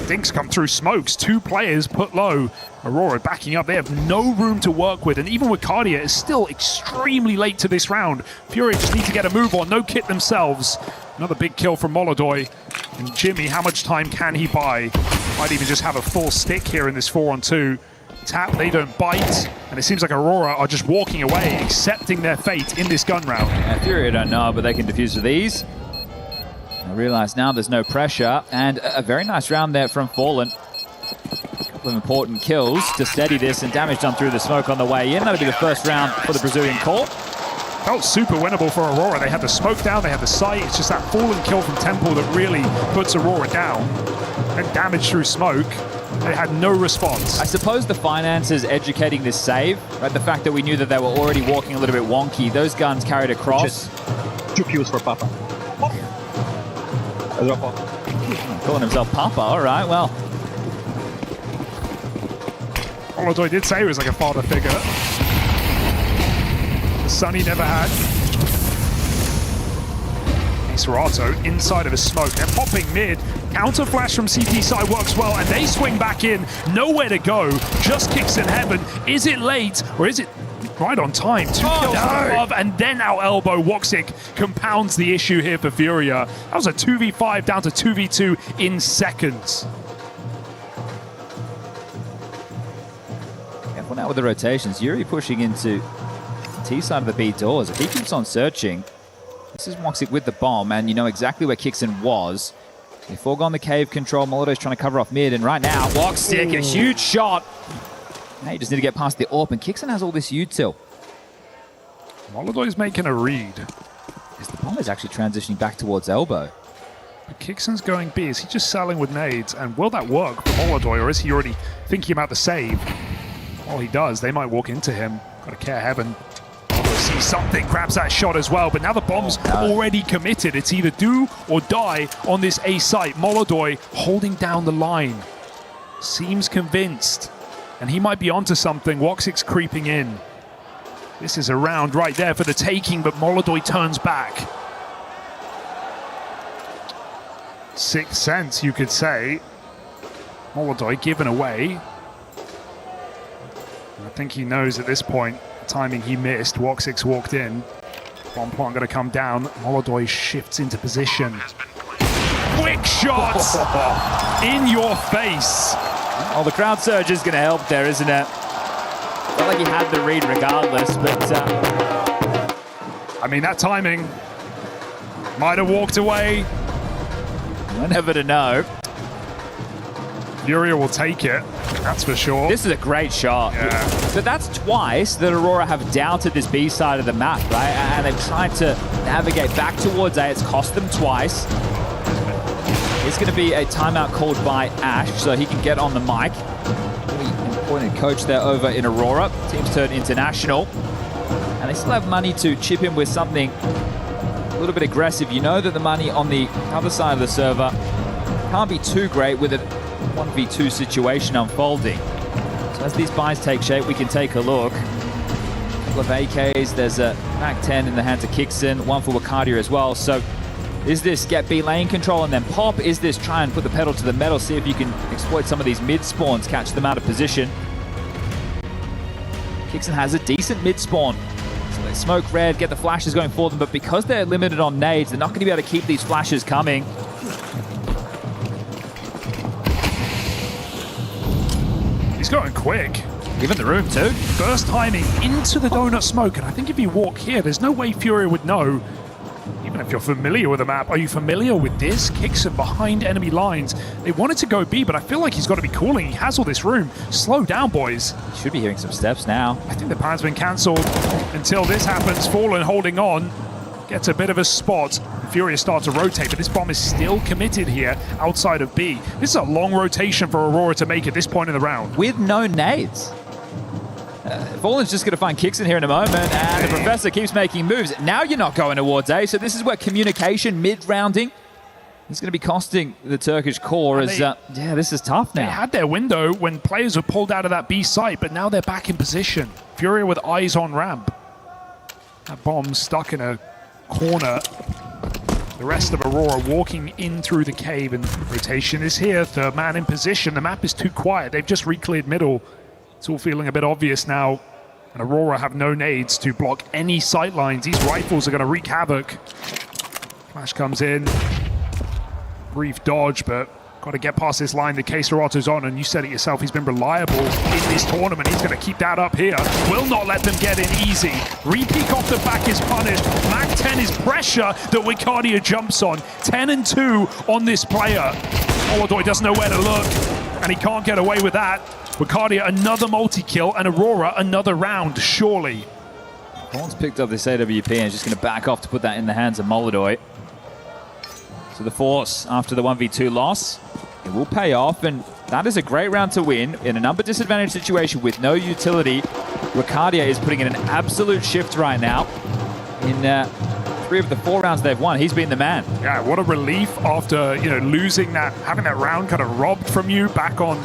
Dinks come through smokes. 2 players put low. Aurora backing up. They have no room to work with, and even with Cardia, it's still extremely late to this round. Fury just need to get a move on. No kit themselves. Another big kill from Molodoi. And Jimmy, how much time can he buy? Might even just have a full stick here in this 4-on-2. Tap, they don't bite, and it seems like Aurora are just walking away, accepting their fate in this gun round. Yeah, Fury don't know, but they can defuse with ease. I realize now there's no pressure, and a very nice round there from Fallen. A couple of important kills to steady this, and damage done through the smoke on the way in. That'll be the first round for the Brazilian core. Felt super winnable for Aurora. They had the smoke down, they had the sight. It's just that Fallen kill from Temple that really puts Aurora down. And damage through smoke. They had no response. I suppose the finances educating this save, right? The fact that we knew that they were already walking a little bit wonky. Those guns carried across. 2 kills for Papa. Calling himself Papa, all right, well. Molodoi did say he was like a father figure. The son he never had. Serato inside of a smoke. They're popping mid. Counter flash from CT side works well, and they swing back in. Nowhere to go. Just kicks in heaven. Is it late, or is it right on time? 2 kills from above, and then out elbow. Woxic compounds the issue here for Furia. That was a 2v5 down to 2v2 in seconds. Careful now with the rotations. Yuri pushing into T side of the B doors. If he keeps on searching, this is Woxic with the bomb, and you know exactly where Kixon was. They foregone the cave control. Molodo's trying to cover off mid, and right now, Woxic, a huge shot. Now you just need to get past the AWP, and Kixon has all this util. Molodo's making a read. Because the bomb is actually transitioning back towards elbow. But Kixon's going B. Is he just selling with nades? And will that work for Molodoi, or is he already thinking about the save? Well, he does. They might walk into him. Got to care heaven. See something, grabs that shot as well, but now the bomb's already committed. It's either do or die on this A site. Molodoi holding down the line. Seems convinced, and he might be onto something. Woxic's creeping in. This is a round right there for the taking, but Molodoi turns back. Sixth sense, you could say. Molodoi given away. I think he knows at this point timing he missed. Woxic's walked in. Bomb plant going to come down. Molodoi shifts into position. Quick shots in your face. Oh, the crowd surge is going to help there, isn't it? Felt like he had the read regardless, but I mean, that timing might have walked away. Never to know. Furia will take it, that's for sure. This is a great shot. Yeah. But that's twice that Aurora have doubted this B side of the map, right? And they've tried to navigate back towards A. It's cost them twice. It's going to be a timeout called by Ash, so he can get on the mic. Really important coach there over in Aurora. Team's turned international. And they still have money to chip in with something a little bit aggressive. You know that the money on the other side of the server can't be too great with it. 1v2 situation unfolding. So as these buys take shape, we can take a look. A couple of AKs, there's a Mac 10 in the hands of Kixon, one for Wakadia as well. So is this get B lane control and then pop? Is this try and put the pedal to the metal, see if you can exploit some of these mid spawns, catch them out of position? Kixon has a decent mid spawn. So they smoke red, get the flashes going for them, but because they're limited on nades, they're not going to be able to keep these flashes coming. He's going quick. Even the room too. First timing into the donut smoke, and I think if you walk here, there's no way Furia would know. Even if you're familiar with the map, are you familiar with this? Kixon behind enemy lines. They wanted to go B, but I feel like he's got to be cooling. He has all this room. Slow down, boys. Should be hearing some steps now. I think the plan's been cancelled until this happens. Fallen holding on. Gets a bit of a spot. Furia start to rotate, but this bomb is still committed here outside of B. This is a long rotation for Aurora to make at this point in the round. With no nades. Fallen's just going to find Kixon here in a moment, and the Professor keeps making moves. Now you're not going towards A, so this is where communication, mid-rounding, is going to be costing the Turkish core as, yeah, this is tough now. They had their window when players were pulled out of that B site, but now they're back in position. Furia with eyes on ramp. That bomb stuck in a corner the rest of Aurora walking in through the cave, and rotation is here. Third man in position. The map is too quiet. They've just re-cleared middle. It's all feeling a bit obvious now. And Aurora have no nades to block any sight lines. These rifles are going to wreak havoc. Flash comes in. Brief dodge, but got to get past this line. The Caserato's on, and you said it yourself. He's been reliable in this tournament. He's going to keep that up here. Will not let them get in easy. Re-peek off the back is punished. Mac 10 is pressure that Wicardia jumps on. 10 and 2 on this player. Molodoy doesn't know where to look, and he can't get away with that. Wicardia another multi-kill, and Aurora another round, surely. Porte's picked up this AWP and is just going to back off to put that in the hands of Molodoy. So the Force, after the 1v2 loss, it will pay off, and that is a great round to win in a number disadvantage situation with no utility. Wicardia is putting in an absolute shift right now. In 3 of the 4 rounds they've won, he's been the man. Yeah, what a relief after losing that, having that round kind of robbed from you back on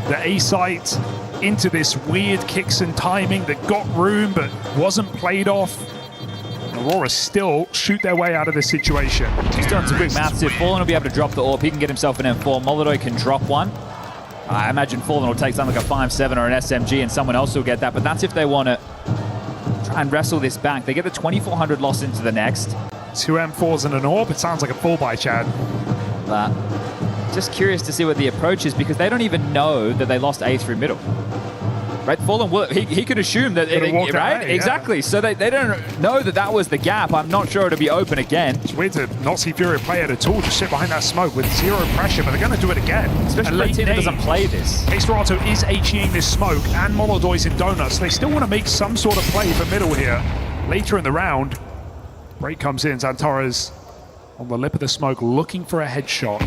the A site into this weird kicks and timing that got room but wasn't played off. Aurora still shoot their way out of this situation. He's done some quick maths here. Fallen will be able to drop the AWP. He can get himself an M4. Molodoy can drop one. I imagine Fallen will take something like a 5.7 or an SMG, and someone else will get that. But that's if they want to try and wrestle this back. They get the 2,400 loss into the next. 2 M4s and an AWP. It sounds like a full buy, Chad. But just curious to see what the approach is, because they don't even know that they lost A through middle. Right, Fallen, he could assume that, right? Exactly. So they don't know that that was the gap. I'm not sure it'll be open again. It's weird to not see Furia play it at all, just sit behind that smoke with 0 pressure, but they're going to do it again. Especially a team that doesn't play this. Caserado is HEing this smoke, and Molodoy's in donuts. They still want to make some sort of play for middle here. Later in the round, break comes in. Xantara's on the lip of the smoke, looking for a headshot.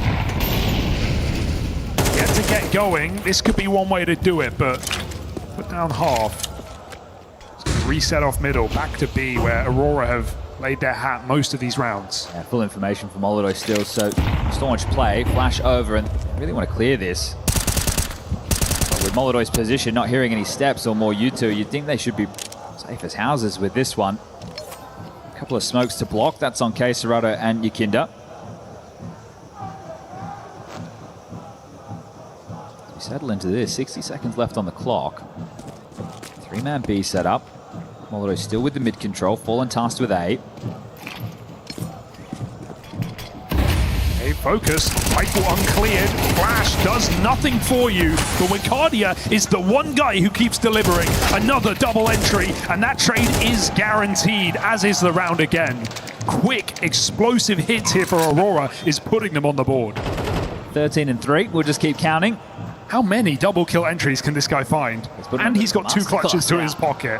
Yet to get going. This could be one way to do it, but put down half. Reset off middle, back to B, where Aurora have laid their hat most of these rounds. Yeah, full information from Molodoy still, so staunch play, flash over, and really want to clear this. But with Molodoy's position, not hearing any steps or more U2, you'd think they should be safe as houses with this one. A couple of smokes to block, that's on Caserado and Yakinda. We settle into this, 60 seconds left on the clock. 3-man B set up. Molodoy still with the mid control, Fallen tasked with A. A focus, rifle uncleared, flash does nothing for you, but Wicardia is the one guy who keeps delivering. Another double entry, and that trade is guaranteed, as is the round again. Quick, explosive hits here for Aurora is putting them on the board. 13 and 3, we'll just keep counting. How many double kill entries can this guy find? And he's got 2 clutches to his pocket.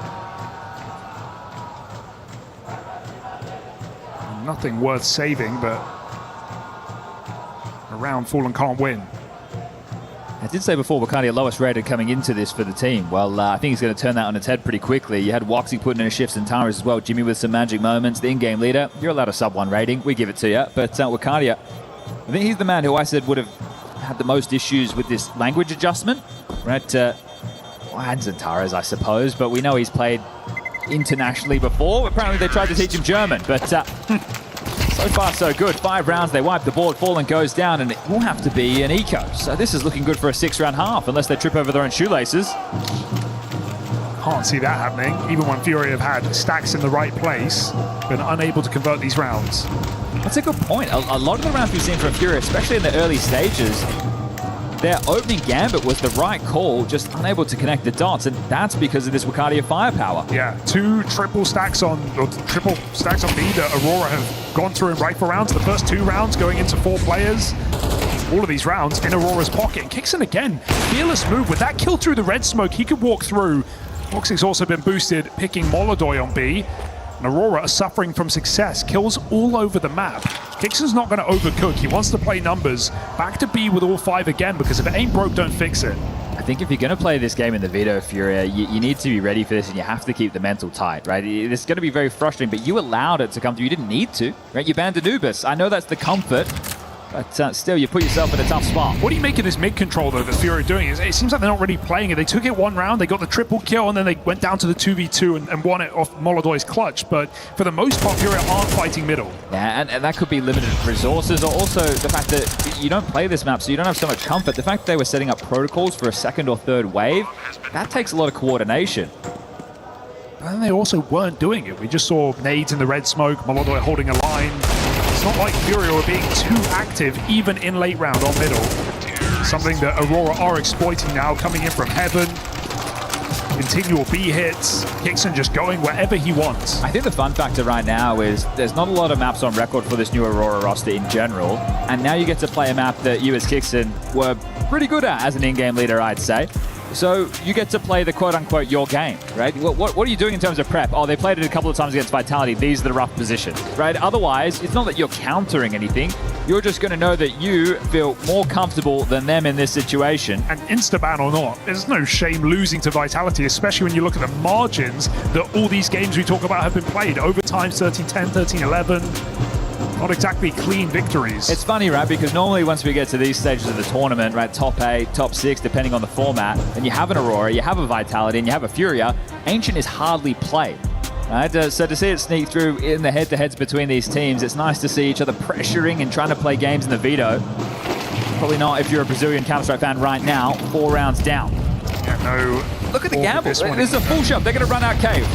Nothing worth saving, but a round Fallen can't win. I did say before, Wicardia lowest rated coming into this for the team. Well, I think he's going to turn that on its head pretty quickly. You had Woxy putting in a shift and Tara's as well. Jimmy with some magic moments. The in-game leader, you're allowed a sub-1 rating. We give it to you. But Wicardia, I think he's the man who I said would have had the most issues with this language adjustment. Right, and Xantara's, I suppose, but we know he's played internationally before. Apparently they tried to teach him German, but so far so good. 5 rounds, they wipe the board, Fallen goes down, and it will have to be an eco. So this is looking good for a 6-round half, unless they trip over their own shoelaces. Can't see that happening, even when Fury have had stacks in the right place, been unable to convert these rounds. That's a good point. A lot of the rounds we've seen from Fury, especially in the early stages, their opening gambit was the right call, just unable to connect the dots, and that's because of this Wicardia firepower. Yeah, 2 triple stacks on B that Aurora have gone through in rifle rounds. The first 2 rounds going into 4 players. All of these rounds in Aurora's pocket. And Kixon again, fearless move. With that kill through the red smoke, he could walk through. Woxy's also been boosted, picking Molodoy on B. And Aurora are suffering from success. Kills all over the map. Kixon's not going to overcook. He wants to play numbers. Back to B with all 5 again, because if it ain't broke, don't fix it. I think if you're going to play this game in the Vito Furia, you need to be ready for this, and you have to keep the mental tight, right? It's going to be very frustrating, but you allowed it to come through. You didn't need to, right? You banned Anubis. I know that's the comfort But still, you put yourself in a tough spot. What do you make of this mid-control, though, that Fury are doing? It seems like they're not really playing it. They took it one round, they got the triple kill, and then they went down to the 2v2 and won it off Molodoy's clutch. But for the most part, Fury aren't fighting middle. Yeah, and that could be limited resources, or also the fact that you don't play this map, so you don't have so much comfort. The fact that they were setting up protocols for a second or third wave, that takes a lot of coordination. And they also weren't doing it. We just saw nades in the red smoke, Molodoy holding a line. It's not like Fury were being too active, even in late round on middle. Something that Aurora are exploiting now, coming in from heaven. Continual B hits, Kixon just going wherever he wants. I think the fun factor right now is there's not a lot of maps on record for this new Aurora roster in general, and now you get to play a map that you as Kixon were pretty good at as an in-game leader, I'd say. So you get to play the quote-unquote your game, right? What are you doing in terms of prep? Oh, they played it a couple of times against Vitality. These are the rough positions, right? Otherwise, it's not that you're countering anything. You're just going to know that you feel more comfortable than them in this situation. And insta-ban or not, there's no shame losing to Vitality, especially when you look at the margins that all these games we talk about have been played. Overtime, 13-10, 13-11. Not exactly clean victories. It's funny, right? Because normally once we get to these stages of the tournament, right, top 8, top 6, depending on the format, and you have an Aurora, you have a Vitality, and you have a Furia, Ancient is hardly played. Right? So to see it sneak through in the head-to-heads between these teams, it's nice to see each other pressuring and trying to play games in the veto. Probably not if you're a Brazilian Counter-Strike fan right now, 4 rounds down. Yeah, no. Look at the gamble. This is a full shove. They're going to run out cave.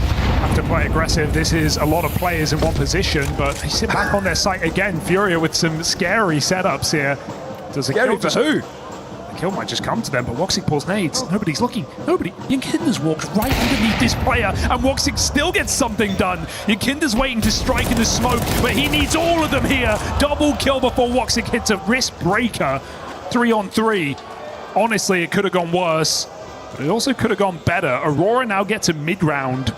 Have to play aggressive. This is a lot of players in one position, but they sit back on their site again. Furia with some scary setups here. Does it scary kill for who? The kill might just come to them, but Woxic pulls nades. Nobody's looking. Nobody. Yinkinda's walked right underneath this player, and Woxic still gets something done. Yinkinda's waiting to strike in the smoke, but he needs all of them here. Double kill before Woxic hits a wrist breaker. 3-on-3. Honestly, it could have gone worse, but it also could have gone better. Aurora now gets a mid-round.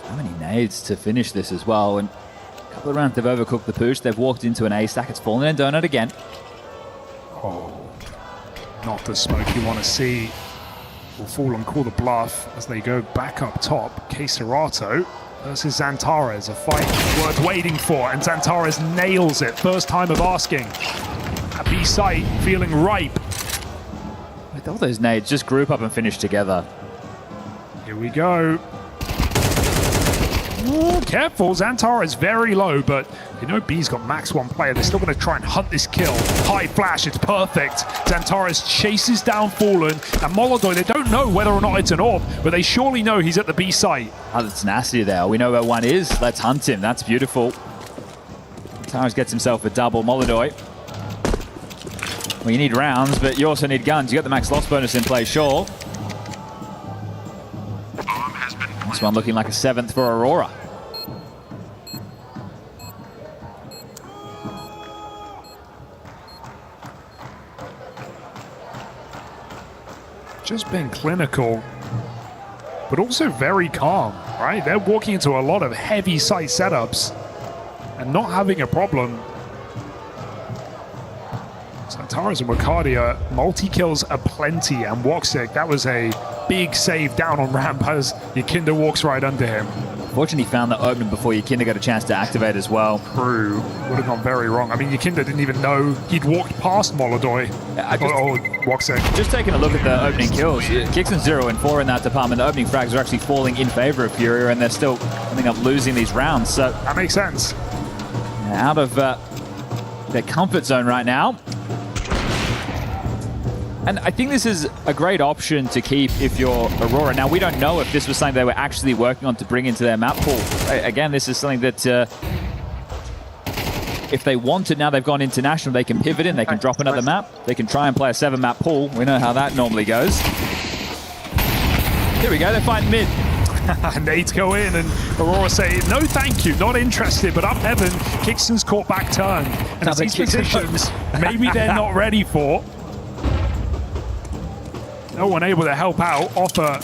How many nades to finish this as well? And a couple of rounds they've overcooked the push. They've walked into an A stack. It's fallen in donut again. Oh, not the smoke you want to see. Will fall and call the bluff as they go back up top. Keserato versus Xantares, a fight worth waiting for, and Xantares nails it. First time of asking. A B site feeling ripe. With all those nades, just group up and finish together. Here we go. Ooh, careful, Xantar is very low, but you know B's got max 1 player. They're still going to try and hunt this kill. High flash, it's perfect. Xantares chases down Fallen, and Molodoy, they don't know whether or not it's an orb, but they surely know he's at the B site. Oh, that's nasty there. We know where one is. Let's hunt him. That's beautiful. Xantares gets himself a double. Molodoy. Well, you need rounds, but you also need guns. You got the max loss bonus in play, sure. This one looking like a 7th for Aurora. Just been clinical, but also very calm, right? They're walking into a lot of heavy site setups and not having a problem. Xantares and Wakardia, multi-kills aplenty, and Woxic, that was a big save down on ramp as Yikinda walks right under him. Fortunately, he found the opening before Yikinda got a chance to activate as well. True. Would have gone very wrong. I mean, Yikinda didn't even know he'd walked past Molodoy. Woxic. Just taking a look at the opening kills, Kixon 0 and 4 in that department. The opening frags are actually falling in favor of Furia, and they're still ending up losing these rounds. So that makes sense. Out of their comfort zone right now. And I think this is a great option to keep if you're Aurora. Now, we don't know if this was something they were actually working on to bring into their map pool. Again, this is something that if they wanted, now they've gone international, they can pivot in, they can drop another map, they can try and play a 7-map pool. We know how that normally goes. Here we go, they're fighting mid. Nades go in, and Aurora say, no thank you, not interested, but up heaven, Kixon's caught back turn. And as these positions, maybe they're not ready for. No one able to help out, offer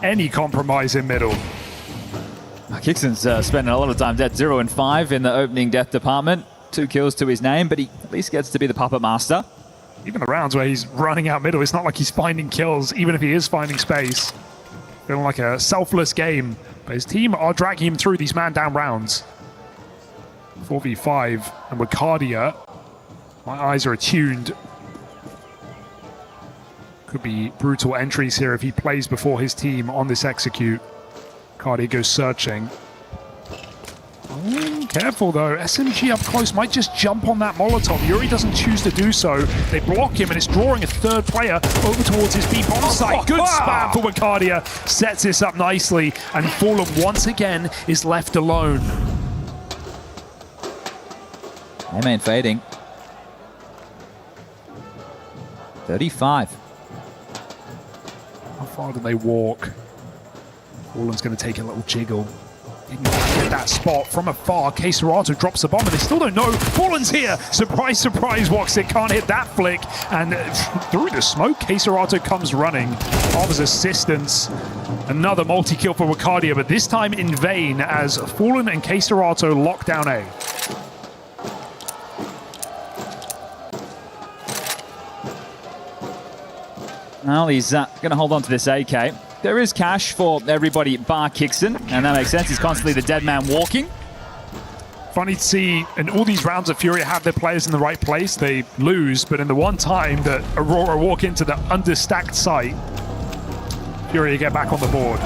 any compromise in middle. Kixon's spending a lot of time dead. 0 and 5 in the opening death department. 2 kills to his name, but he at least gets to be the puppet master. Even the rounds where he's running out middle, it's not like he's finding kills, even if he is finding space. Feeling like a selfless game, but his team are dragging him through these man-down rounds. 4v5 and Wicardia. My eyes are attuned. Could be brutal entries here if he plays before his team on this execute. Wicardia goes searching. Careful though, SMG up close might just jump on that Molotov. Yuri doesn't choose to do so. They block him and it's drawing a third player over towards his B bomb site. Good spam for Wicardia, sets this up nicely, and Fallen once again is left alone. A-main fading. 35. How far do they walk? Fallen's going to take a little jiggle. Didn't get that spot from afar. Queserato drops the bomb, and they still don't know. Fallen's here. Surprise, surprise, Woxic can't hit that flick. And through the smoke, Queserato comes running. Offers assistance. Another multi-kill for Wicardia, but this time in vain as Fallen and Queserato lock down A. Well, he's going to hold on to this AK. There is cash for everybody bar Kixon, and that makes sense. He's constantly the dead man walking. Funny to see, in all these rounds that Furia have their players in the right place, they lose, but in the one time that Aurora walk into the understacked site, Furia get back on the board.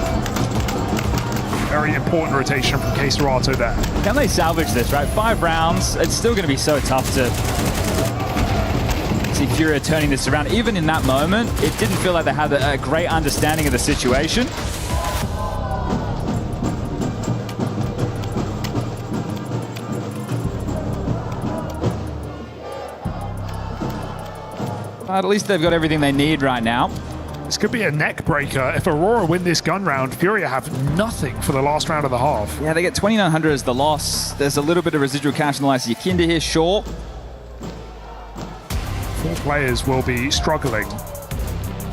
Very important rotation from Queserato there. Can they salvage this, right? 5 rounds, it's still going to be so tough to see Furia turning this around. Even in that moment, it didn't feel like they had a great understanding of the situation. But at least they've got everything they need right now. This could be a neck breaker. If Aurora win this gun round, Furia have nothing for the last round of the half. Yeah, they get 2,900 as the loss. There's a little bit of residual cash in the likes of Yakinda here, sure. 4 players will be struggling.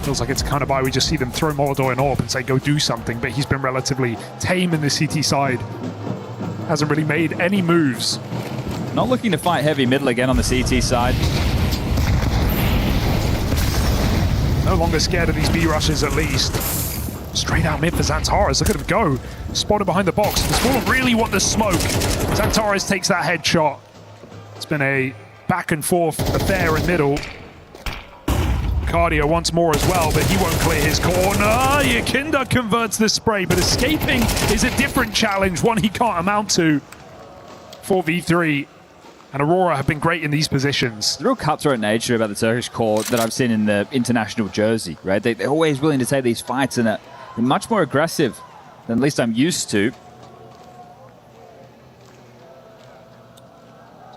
Feels like it's kind of why we just see them throw Molodor and AWP and say, go do something, but he's been relatively tame in the CT side. Hasn't really made any moves. Not looking to fight heavy middle again on the CT side. No longer scared of these B rushes at least. Straight out mid for Xantares, look at him go. Spotted behind the box. Does Fallen really want the smoke? Xantares takes that headshot. It's been a back and forth affair in middle. Cardio once more as well, but he won't clear his corner. Yakinda converts the spray, but escaping is a different challenge, one he can't amount to. 4v3, and Aurora have been great in these positions. The real cutthroat nature about the Turkish core that I've seen in the international jersey, right? They're always willing to take these fights, and they're much more aggressive than at least I'm used to.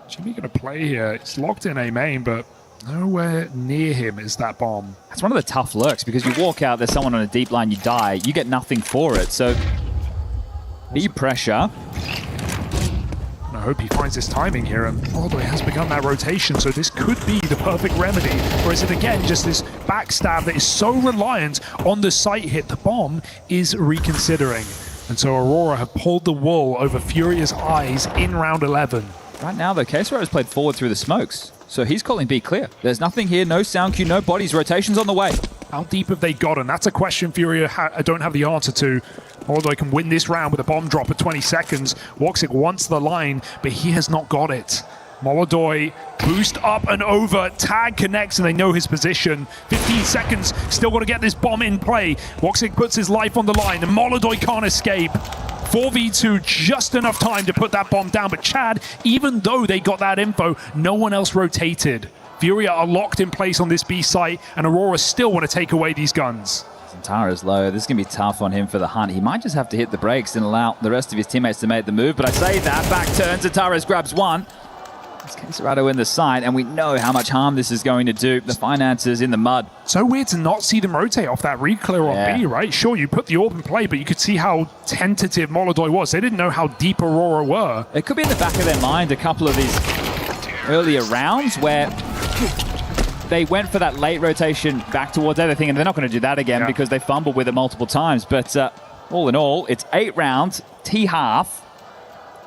Jimmy gonna play here. It's locked in A main, but nowhere near him is that bomb. That's one of the tough lurks, because you walk out, there's someone on a deep line, you die, you get nothing for it. So, B pressure. I hope he finds his timing here, and Molodor has begun that rotation, so this could be the perfect remedy. Or is it again just this backstab that is so reliant on the site hit? The bomb is reconsidering. And so Aurora have pulled the wool over Furia's eyes in round 11. Right now, though, Queserato has played forward through the smokes, so he's calling B clear. There's nothing here, no sound cue, no bodies, rotations on the way. How deep have they gotten? That's a question Furia don't have the answer to. Molodor can win this round with a bomb drop at 20 seconds. Woxic wants the line, but he has not got it. Molodor boost up and over. Tag connects and they know his position. 15 seconds, still got to get this bomb in play. Woxic puts his life on the line and Molodor can't escape. 4v2, just enough time to put that bomb down. But Chad, even though they got that info, no one else rotated. Furia are locked in place on this B site, and Aurora still want to take away these guns. Xantares low. This is going to be tough on him for the hunt. He might just have to hit the brakes and allow the rest of his teammates to make the move. But I say that, back turn, Xantares grabs one. It's Queserato in the side, and we know how much harm this is going to do. The finances in the mud. So weird to not see them rotate off that re-clear on B, right? Sure, you put the AWP in play, but you could see how tentative Molodor was. They didn't know how deep Aurora were. It could be in the back of their mind a couple of these earlier rounds where they went for that late rotation back towards everything, and they're not going to do that again because they fumbled with it multiple times. But all in all, it's 8 rounds, T-half.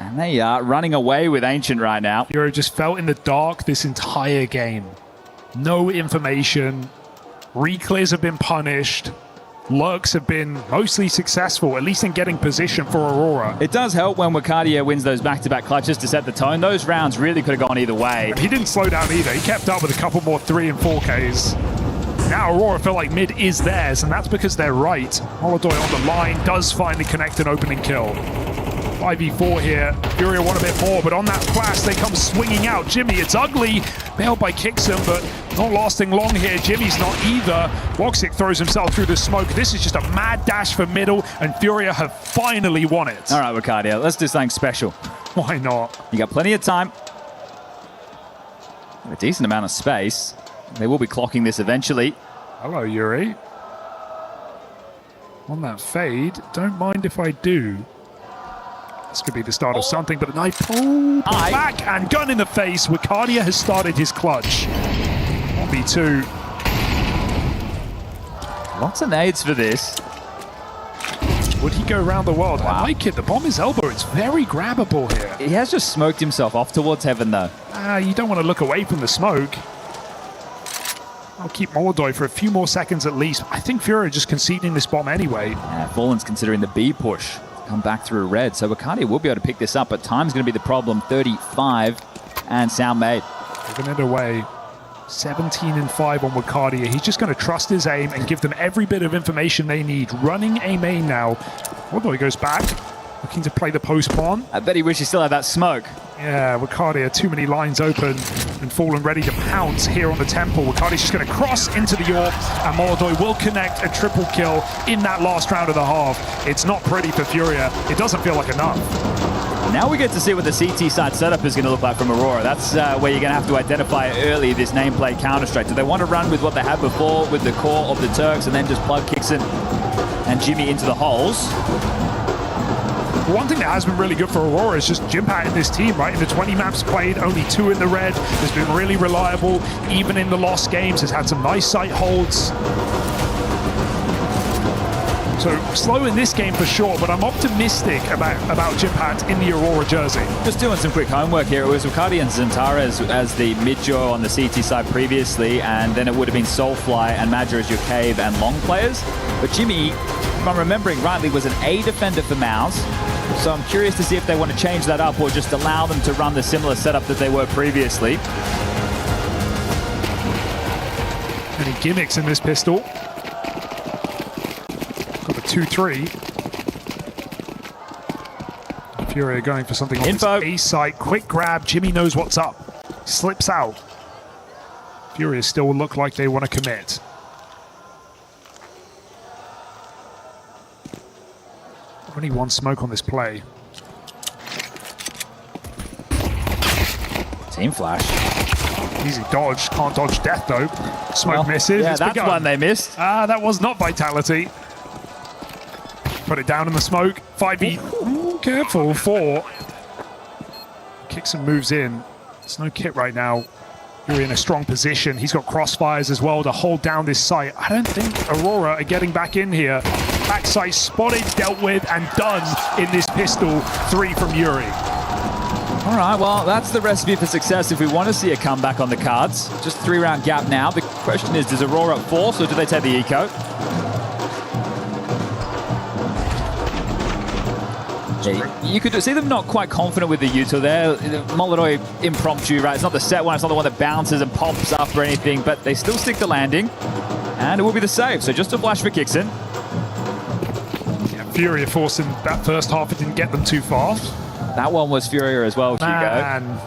And they are running away with Ancient right now. Furia just felt in the dark this entire game. No information. Reclears have been punished. lurks have been mostly successful, at least in getting position for Aurora. It does help when Wakadia wins those back-to-back clutches to set the tone. Those rounds really could have gone either way. He didn't slow down either. He kept up with a couple more 3 and 4Ks. Now Aurora feel like mid is theirs, and that's because they're right. Holodoy on the line does finally connect an opening kill. 5v4 here. Furia want a bit more, but on that flash, they come swinging out. Jimmy, it's ugly. Bailed by Kixon, but not lasting long here. Jimmy's not either. Woxic throws himself through the smoke. This is just a mad dash for middle, and Furia have finally won it. All right, Wakadia, let's do something special. Why not? You got plenty of time. A decent amount of space. They will be clocking this eventually. Hello, Yuri. On that fade, don't mind if I do. This could be the start of something, but a knife pull back and gun in the face. Wakadia has started his clutch. 1v2. Lots of nades for this. Would he go around the world? Wow. I like it. The bomb is elbow. It's very grabbable here. He has just smoked himself off towards heaven, though. You don't want to look away from the smoke. I'll keep Molodoy for a few more seconds at least. I think Furia just conceding this bomb anyway. Yeah, Fallen's considering the B push. Come back through red. So Wakadia will be able to pick this up, but time's going to be the problem. 35 and sound made. Giving it away. 17 and 5 on Wakadia. He's just going to trust his aim and give them every bit of information they need. Running a main now. Molodoy goes back. Looking to play the post pawn. I bet he wishes he still had that smoke. Yeah, Wakadia, too many lines open and Fallen ready to pounce here on the temple. Wakadia's just going to cross into the AWP, and Molodoy will connect a triple kill in that last round of the half. It's not pretty for Furia. It doesn't feel like enough. Now we get to see what the CT side setup is going to look like from Aurora. That's where you're going to have to identify early this nameplate Counter-Strike. Do they want to run with what they had before with the core of the Turks and then just plug Kixon and Jimmy into the holes? One thing that has been really good for Aurora is just Jimpat in this team, right? In the 20 maps played, only 2 in the red. Has been really reliable, even in the lost games. Has had some nice sight holds. So slow in this game for sure, but I'm optimistic about Jimpat in the Aurora jersey. Just doing some quick homework here. It was Wakadia and Zantara as the mid-jaw on the CT side previously, and then it would have been Soulfly and Madger as your cave and long players. But Jimmy, if I'm remembering rightly, was an A defender for Mouse. So I'm curious to see if they want to change that up or just allow them to run the similar setup that they were previously. Any gimmicks in this pistol? Got the 2-3. Furia going for something on Info. this A site. Quick grab. Jimmy knows what's up. Slips out. Furia still look like they want to commit. Only one smoke on this play. Team flash. Easy dodge. Can't dodge death though. Smoke misses. Yeah, It's that's begun. one they missed. That was not Vitality. Put it down in the smoke. 5v. Careful. 4. Kixon moves in. There's no kit right now. You're in a strong position. He's got crossfires as well to hold down this site. I don't think Aurora are getting back in here. Backside spotted, dealt with, and done in this pistol. 3 from Yuri. All right, well, that's the recipe for success if we want to see a comeback on the cards. Just 3-round gap now. The question is, does Aurora force or do they take the eco? You could see them not quite confident with the util there. Molodoy impromptu, right? It's not the set one, it's not the one that bounces and pops up or anything, but they still stick the landing. And it will be the save, so just a flash for Kixon. Yeah, Furia forcing that first half, it didn't get them too far. That one was Furia as well, Hugo.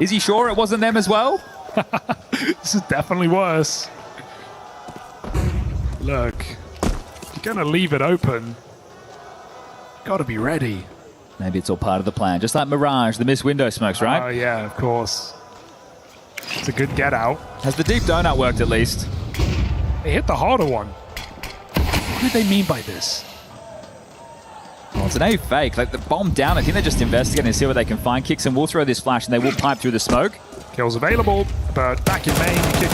Is he sure it wasn't them as well? This is definitely worse. Look, if you're going to leave it open, got to be ready. Maybe it's all part of the plan. Just like Mirage, the missed window smokes, right? Oh, yeah, of course. It's a good get out. Has the deep donut worked at least? They hit the harder one. What did they mean by this? Well, it's an A fake. Like the bomb down, I think they're just investigating to see what they can find. Kixon will throw this flash and they will pipe through the smoke. Kills available, but back in main, Kid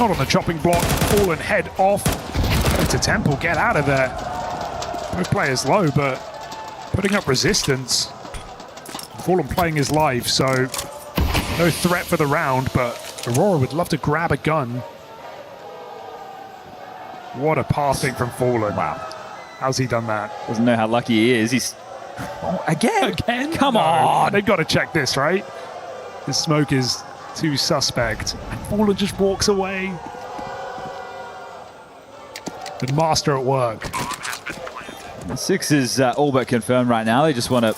not on the chopping block. Fallen head off. To Temple, get out of there. Both players low, but putting up resistance. Fallen playing his life, so no threat for the round, but Aurora would love to grab a gun. What a passing from Fallen. Wow. How's he done that? Doesn't know how lucky he is. He's... Oh, again? Come on! They've got to check this, right? The smoke is too suspect. And Fallen just walks away. The master at work. The 6 is all but confirmed right now. They just want to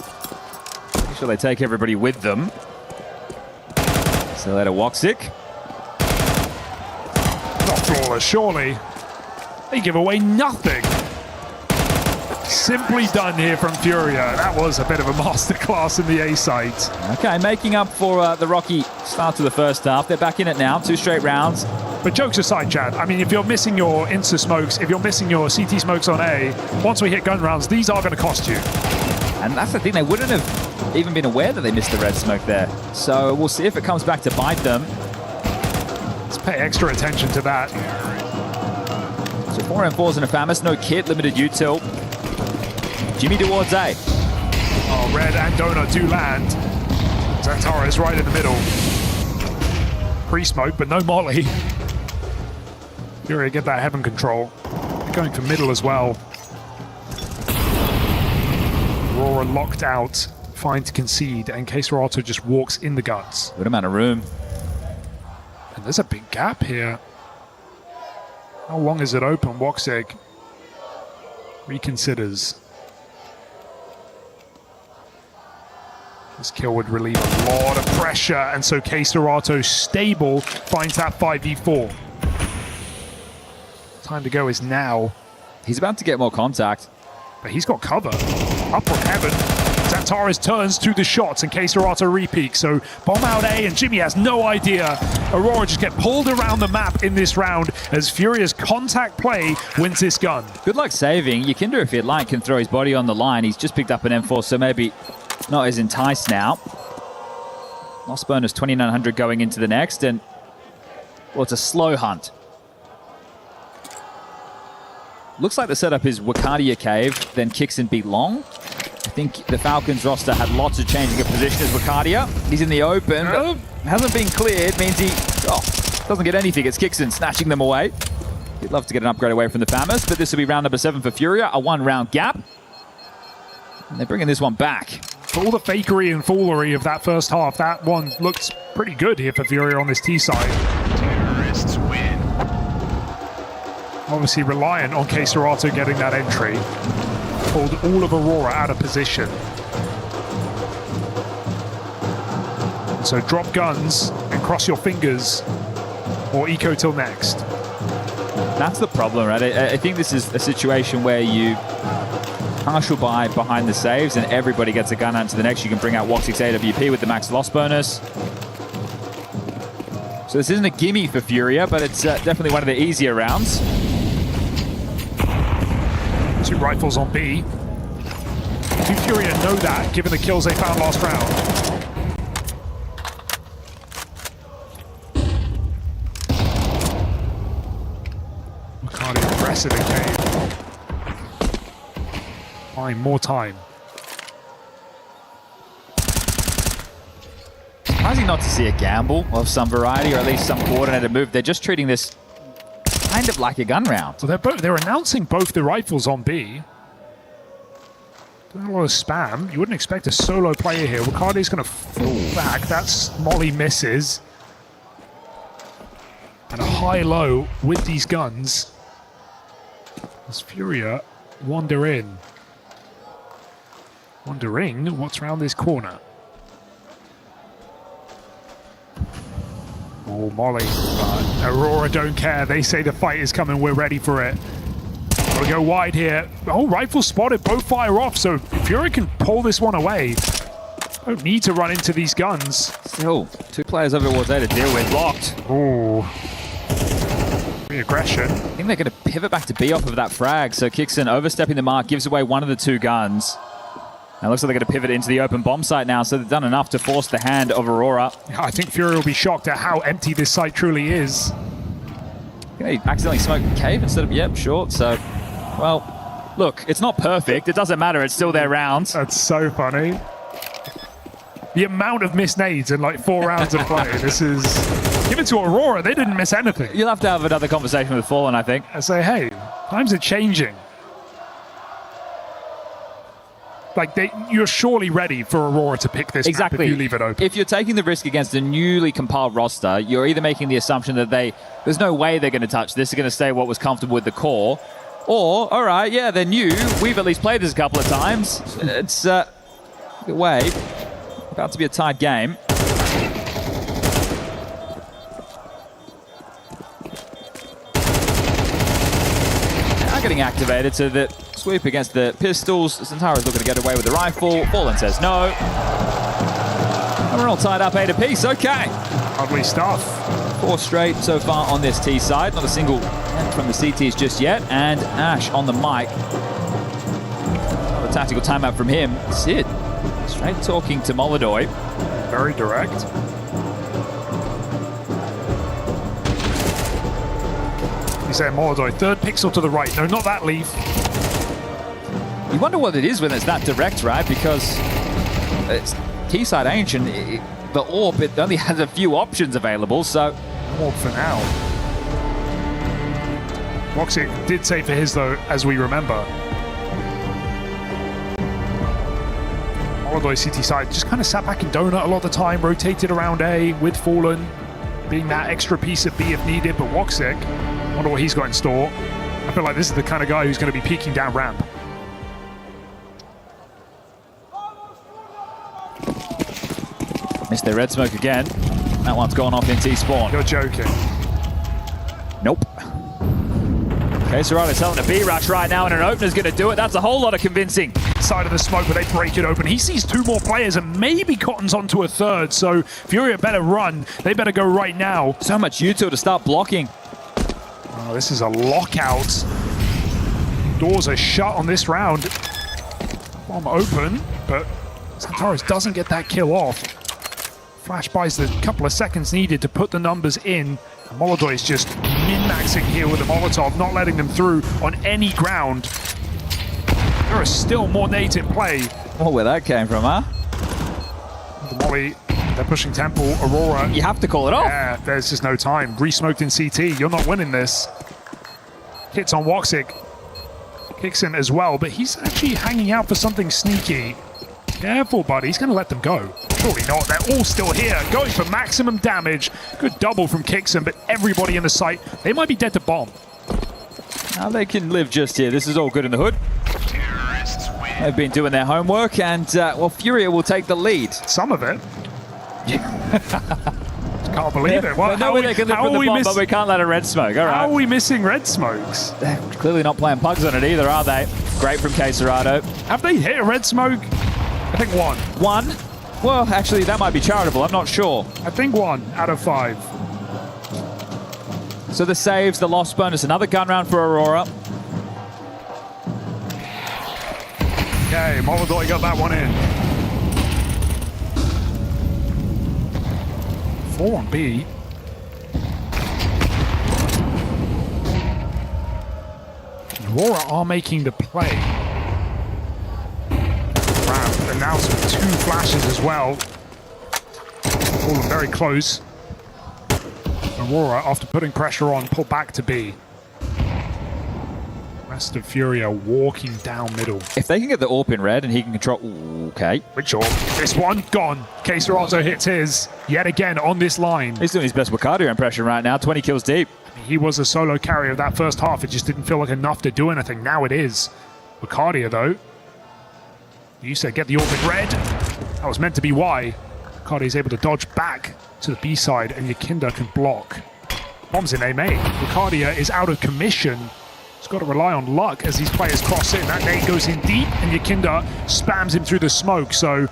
make sure they take everybody with them. So let a Woxic. Not flawless, surely. They give away nothing. Simply done here from Furia. That was a bit of a masterclass in the A site. Okay, making up for the rocky start to the first half. They're back in it now, 2 straight rounds. But jokes aside, Chad, I mean, if you're missing your Insta smokes, if you're missing your CT smokes on A, once we hit gun rounds, these are going to cost you. And that's the thing, they wouldn't have even been aware that they missed the red smoke there. So we'll see if it comes back to bite them. Let's pay extra attention to that. So 4 M4s and a Famis, no kit, limited util. Jimmy towards A. Oh, Red and Donut do land. Xantara is right in the middle. Pre-smoke, but no molly. Furia get that heaven control. They're going for middle as well. Aurora locked out, fine to concede, and Keserato just walks in the guts. Good amount of room. And there's a big gap here. How long is it open? Woxic reconsiders. This kill would relieve a lot of pressure, and so Keserato stable finds that 5v4. Time to go is now. He's about to get more contact. But he's got cover. Up from heaven. Xantares turns to the shots and Keserato repeats. So bomb out A and Jimmy has no idea. Aurora just get pulled around the map in this round as Furia's contact play wins this gun. Good luck saving. Yakinder, if he'd like, can throw his body on the line. He's just picked up an M4, so maybe not as enticed now. Lost bonus 2,900 going into the next, and well, it's a slow hunt. Looks like the setup is Wakadia Cave, then Kixin beat Long. I think the Falcons roster had lots of changing of position as Wakadia. He's in the open, but hasn't been cleared, means he doesn't get anything. It's Kixin snatching them away. He'd love to get an upgrade away from the Famis, but this will be round number 7 for Furia, a 1-round gap. And they're bringing this one back. For all the fakery and foolery of that first half, that one looks pretty good here for Furia on this T side. Terrorists win. Obviously reliant on Keserato getting that entry. Pulled all of Aurora out of position. So drop guns and cross your fingers, or eco till next. That's the problem, right? I think this is a situation where you partial buy behind the saves and everybody gets a gun out to the next. You can bring out Woxic's AWP with the max loss bonus. So this isn't a gimme for Furia, but it's definitely one of the easier rounds. 2 rifles on B. Do Furia know that, given the kills they found last round? Makani aggressive in cave. Fine, more time. Surprising not to see a gamble of some variety, or at least some coordinated move. They're just treating this kind of like a gun round. So they're announcing both the rifles on B. Doing a lot of spam. You wouldn't expect a solo player here. Ricardo's going to fall back. That's Molly misses. And a high-low with these guns. As Furia wander in. Wondering what's around this corner. Oh, Molly. Aurora don't care. They say the fight is coming. We're ready for it. Gotta go wide here. Oh, rifle spotted. Both fire off. So Fury can pull this one away. Don't need to run into these guns. Still, 2 players over towards A to deal with. Locked. Oh. Aggression. I think they're going to pivot back to B off of that frag. So Kixin overstepping the mark, gives away one of the 2 guns. Now it looks like they're going to pivot into the open bomb site now, so they've done enough to force the hand of Aurora. I think Fury will be shocked at how empty this site truly is. He accidentally smoked cave instead of, yep, short. So, well, look, it's not perfect. It doesn't matter. It's still their round. That's so funny. The amount of missed nades in like 4 rounds of play. This is... Give it to Aurora. They didn't miss anything. You'll have to have another conversation with Fallen, I think. I say, hey, Times are changing. Like, you're surely ready for Aurora to pick this map if you leave it open. If you're taking the risk against a newly compiled roster, you're either making the assumption that there's no way they're going to touch this, they're going to stay what was comfortable with the core, or, all right, yeah, they're new. We've at least played this a couple of times. It's, good way. About to be a tight game. Now getting activated, so that sweep against the pistols. Centaro's looking to get away with the rifle. Fallen says no. And we're all tied up 8 apiece. Okay. Lovely stuff. 4 straight so far on this T side. Not a single hit from the CTs just yet. And Ash on the mic. Another tactical timeout from him. Sid straight talking to Molodoy. Very direct. You say Molodoy, 3rd pixel to the right. No, not that leaf. You wonder what it is when it's that direct, right? Because it's T-side ancient. The AWP, it only has a few options available, so... AWP for now. Woxic did say for his, though, as we remember. Molodoy CT side just kind of sat back in donut a lot of the time, rotated around A with Fallen, being that extra piece of B if needed, but Woxic, wonder what he's got in store. I feel like this is the kind of guy who's going to be peeking down ramp. Missed their red smoke again. That one's gone off in T-spawn. You're joking. Nope. Okay, Serrato's selling a B-rush right now, and an opener's going to do it. That's a whole lot of convincing. Side of the smoke, but they break it open. He sees 2 more players, and maybe Cotton's onto a 3rd, so Furia better run. They better go right now. So much util to start blocking. Oh, this is a lockout. Doors are shut on this round. Bomb open, but Santaros doesn't get that kill off. Flash buys the couple of seconds needed to put the numbers in. And Molodoy is just min-maxing here with the Molotov, not letting them through on any ground. There are still more nades in play. Oh, where that came from, huh? The Molly, they're pushing Temple, Aurora. You have to call it off. Yeah, there's just no time. Re-smoked in CT, you're not winning this. Hits on Woxic. Kicks in as well, but he's actually hanging out for something sneaky. Careful, buddy, he's going to let them go. Surely not, they're all still here, going for maximum damage. Good double from Kixon, but everybody in the site, they might be dead to bomb. Now they can live just here. This is all good in the hood. They've been doing their homework, and, well, Furia will take the lead. Some of it. Can't believe it. Well, no way they can live from the bomb, but we can't let a red smoke. All right. How are we missing red smokes? They're clearly not playing pugs on it either, are they? Great from K. Serrato. Have they hit a red smoke? I think 1. 1? Well, actually, that might be charitable. I'm not sure. I think 1 out of 5. So the saves, the loss bonus, another gun round for Aurora. Okay, Molodoy got that one in. 4 on B. Aurora are making the play. And now some 2 flashes as well. All very close. Aurora, after putting pressure on, pull back to B. Rest of Furia walking down middle. If they can get the AWP in red and he can control... Okay. Which AWP? This one, gone. K. Serrato hits his, yet again on this line. He's doing his best Wicardio impression right now, 20 kills deep. He was a solo carrier of that first half. It just didn't feel like enough to do anything. Now it is. Wicardio, though. You said get the AWP in red. That was meant to be why. Wicardio is able to dodge back to the B side, and Yakinda can block. Bombs in A-main. Wicardio is out of commission. He's got to rely on luck as these players cross in. That nade goes in deep, and Yakinda spams him through the smoke. So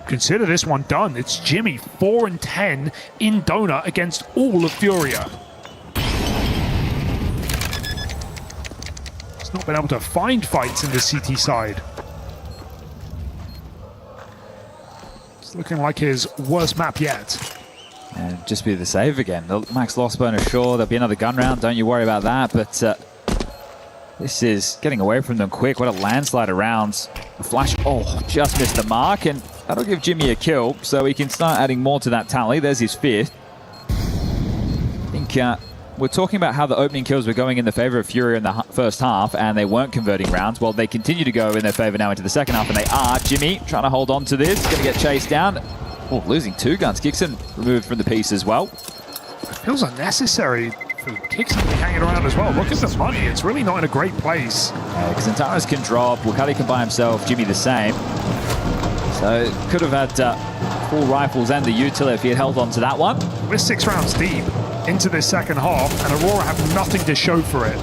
consider this one done. It's Jimmy, 4 and 10 in Donut against all of Furia. He's not been able to find fights in the CT side. It's looking like his worst map yet. And just be the save again. The max loss bonus, sure, there'll be another gun round. Don't you worry about that, but this is getting away from them quick. What a landslide of rounds. The flash, oh, just missed the mark, and that'll give Jimmy a kill, so he can start adding more to that tally. There's his 5th. I think we're talking about how the opening kills were going in the favor of Furia in the first half, and they weren't converting rounds. Well, they continue to go in their favor now into the second half, and they are. Jimmy trying to hold on to this, going to get chased down. Oh, losing 2 guns. Kixon removed from the piece as well. It feels unnecessary for Kixon to be hanging around as well. Look at the money. It's really not in a great place. Xantares can drop. Wakali can buy himself. Jimmy the same. So could have had full rifles and the util if he had held on to that one. We're 6 rounds deep into this second half, and Aurora have nothing to show for it.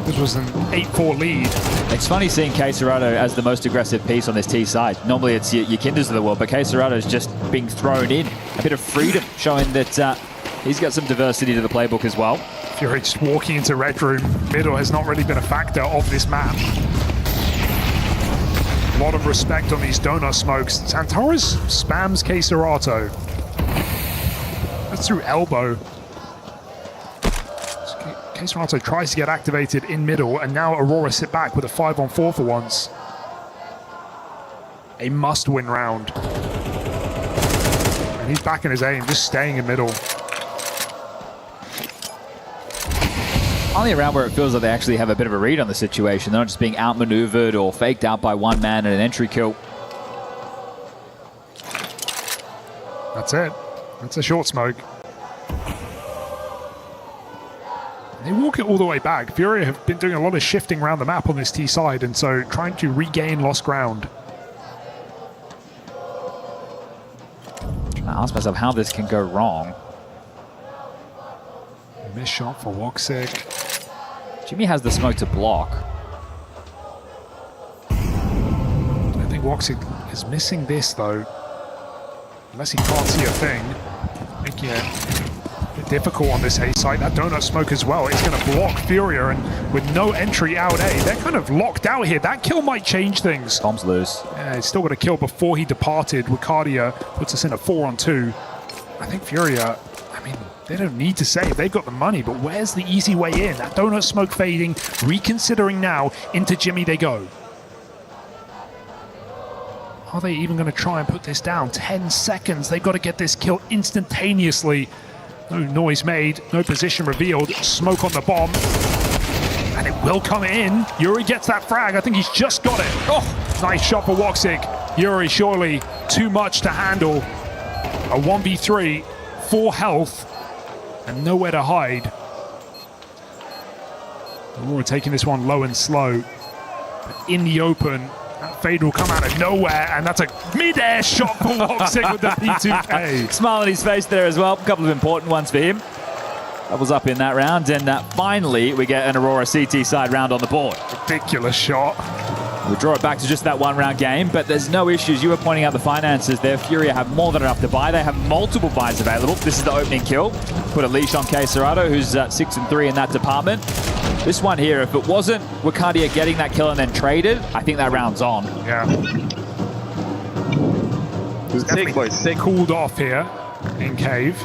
This was an 8-4 lead. It's funny seeing K-Serrato as the most aggressive piece on this T side. Normally it's your Kinders of the world, but K-Serrato is just being thrown in. A bit of freedom, showing that he's got some diversity to the playbook as well. Fury just walking into Red Room. Middle has not really been a factor of this map. A lot of respect on these donut smokes. Xantares spams K-Serrato. That's through elbow. K-Serrato tries to get activated in middle, and now Aurora sit back with a 5-on-4 for once. A must-win round. And he's back in his aim, just staying in middle. Only a round where it feels like they actually have a bit of a read on the situation. They're not just being outmaneuvered or faked out by one man in an entry kill. That's it. That's a short smoke. They walk it all the way back. Furia have been doing a lot of shifting around the map on this T side, and so trying to regain lost ground. I ask myself how this can go wrong. Missed shot for Woxic. Jimmy has the smoke to block. I think Woxic is missing this though. Unless he can't see a thing. Making it a bit difficult on this A site. That donut smoke as well. It's going to block Furia, and with no entry out A, they're kind of locked out here. That kill might change things. Bomb's loose. Yeah, he's still got a kill before he departed. Wicardia puts us in a 4-on-2. I think Furia, I mean, they don't need to save. They've got the money, but where's the easy way in? That donut smoke fading, reconsidering now. Into Jimmy they go. Are they even going to try and put this down? 10 seconds. They've got to get this kill instantaneously. No noise made, no position revealed. Smoke on the bomb. And it will come in. Yuri gets that frag. I think he's just got it. Oh, nice shot for Woxic. Yuri surely too much to handle. A 1v3, 4 health, and nowhere to hide. Aurora taking this one low and slow. But in the open, that fade will come out of nowhere, and that's a mid-air shot for Woxic with the P2K. Smile on his face there as well. A couple of important ones for him. Doubles up in that round, and finally we get an Aurora CT side round on the board. Ridiculous shot. We draw it back to just that 1 round game, but there's no issues. You were pointing out the finances there. Furia have more than enough to buy. They have multiple buys available. This is the opening kill. Put a leash on K-Serrato, who's 6-3 in that department. This one here, if it wasn't Wicardia getting that kill and then traded, I think that round's on. Yeah. Definitely cooled off here in Cave.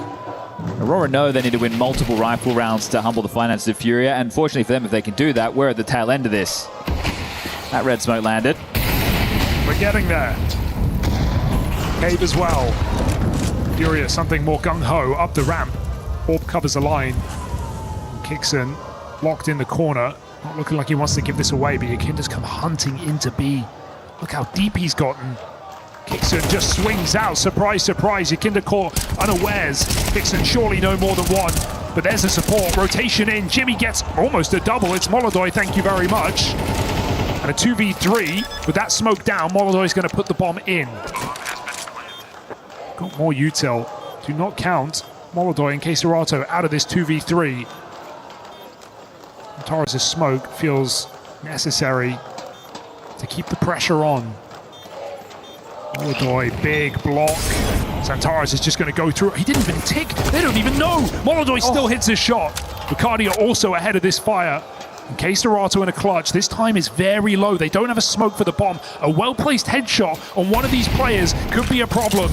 Aurora know they need to win multiple rifle rounds to humble the finances of Furia, and fortunately for them, if they can do that, we're at the tail end of this. That red smoke landed. We're getting there. Cave as well. Furia, something more gung-ho, up the ramp. Orb covers the line. Kixon locked in the corner. Not looking like he wants to give this away, but Yakinda's come hunting into B. Look how deep he's gotten. Kixon just swings out. Surprise, surprise. Yakinda caught unawares. Kixon surely no more than one. But there's a support. Rotation in. Jimmy gets almost a double. It's Molodoi, thank you very much. And a 2v3. With that smoke down, Molodoi going to put the bomb in. Got more util. Do not count Molodoi and K-Serrato out of this 2v3. Xantares' smoke feels necessary to keep the pressure on. Molodoi, big block. Xantares is just going to go through. He didn't even tick. They don't even know. Molodoi still hits his shot. Wicardia also ahead of this fire. And K-Serrato in a clutch. This time is very low. They don't have a smoke for the bomb. A well-placed headshot on one of these players could be a problem.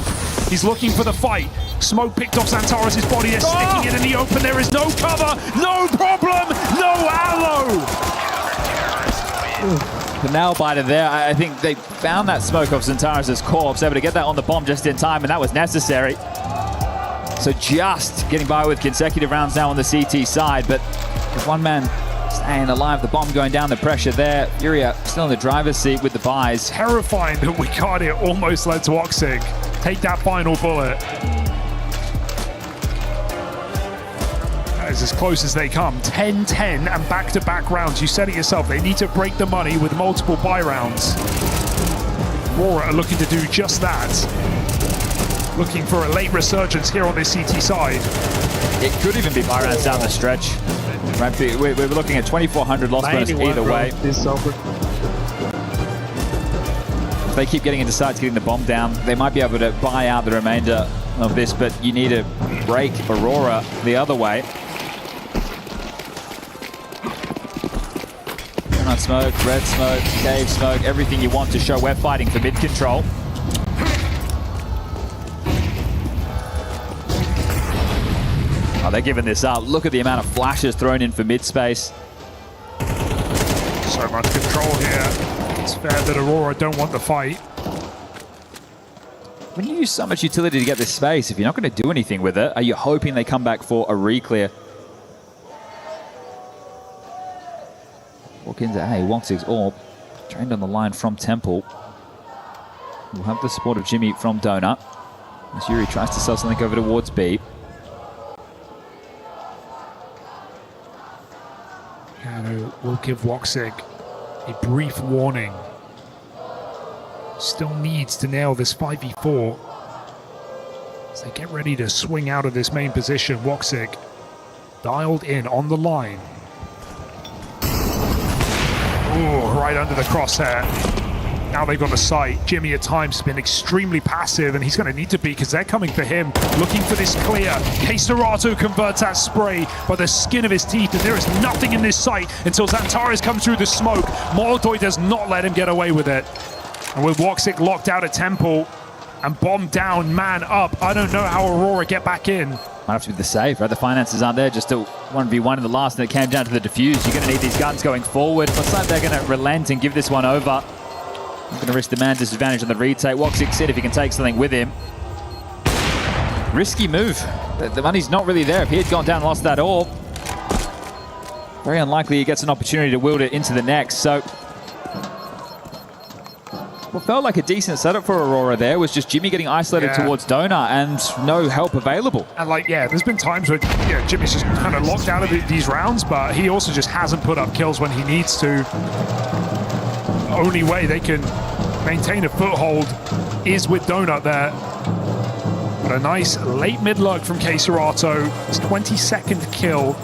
He's looking for the fight. Smoke picked off Xantares' body. They're sticking it in the open. There is no cover, no problem, no allo. The nail biter there. I think they found that smoke off Xantares' corpse, able to get that on the bomb just in time, and that was necessary. So just getting by with consecutive rounds now on the CT side, but with one man staying alive, the bomb going down, the pressure there. Furia still in the driver's seat with the buys. Terrifying that Wicardia almost led to Woxic take that final bullet. That is as close as they come. 10-10 and back-to-back rounds. You said it yourself, they need to break the money with multiple buy rounds. Aurora are looking to do just that. Looking for a late resurgence here on this CT side. It could even be buy rounds down the stretch. Right, we're looking at 2,400 loss bonus either way. If they keep getting into sites, getting the bomb down, they might be able to buy out the remainder of this, but you need to break Aurora the other way. Donut smoke, red smoke, cave smoke, everything you want to show we're fighting for mid control. Oh, they're giving this up. Look at the amount of flashes thrown in for mid space. So much control here. It's fair that Aurora don't want the fight. When you use so much utility to get this space, if you're not going to do anything with it, are you hoping they come back for a re-clear? Walk into A, Woxic's orb. Trained on the line from Temple. We'll have the support of Jimmy from Donut. As Yuri tries to sell something over towards B. Will give Woxic a brief warning. Still needs to nail this 5v4 as they get ready to swing out of this main position. Woxic dialed in on the line. Ooh, right under the crosshair. Now they've got the sight. Jimmy at times has been extremely passive, and he's going to need to be because they're coming for him, looking for this clear. Keiserato converts that spray by the skin of his teeth, and there is nothing in this sight until Xantares comes through the smoke. Molotov does not let him get away with it. And with Woxic locked out at Temple and bomb down, man up, I don't know how Aurora get back in. Might have to be the save, right? The finances aren't there, just a 1v1 in the last, and it came down to the defuse. You're going to need these guns going forward. Looks like they're going to relent and give this one over. I'm going to risk the man disadvantage on the retake. Woxic said if he can take something with him. Risky move. The money's not really there. If he had gone down and lost that orb, very unlikely he gets an opportunity to wield it into the next. So what felt like a decent setup for Aurora there was just Jimmy getting isolated towards Donut and no help available. And there's been times where Jimmy's just kind of locked out of these rounds, but he also just hasn't put up kills when he needs to. The only way they can maintain a foothold is with Donut there. But a nice late mid-lug from Keiserato. His 22nd kill.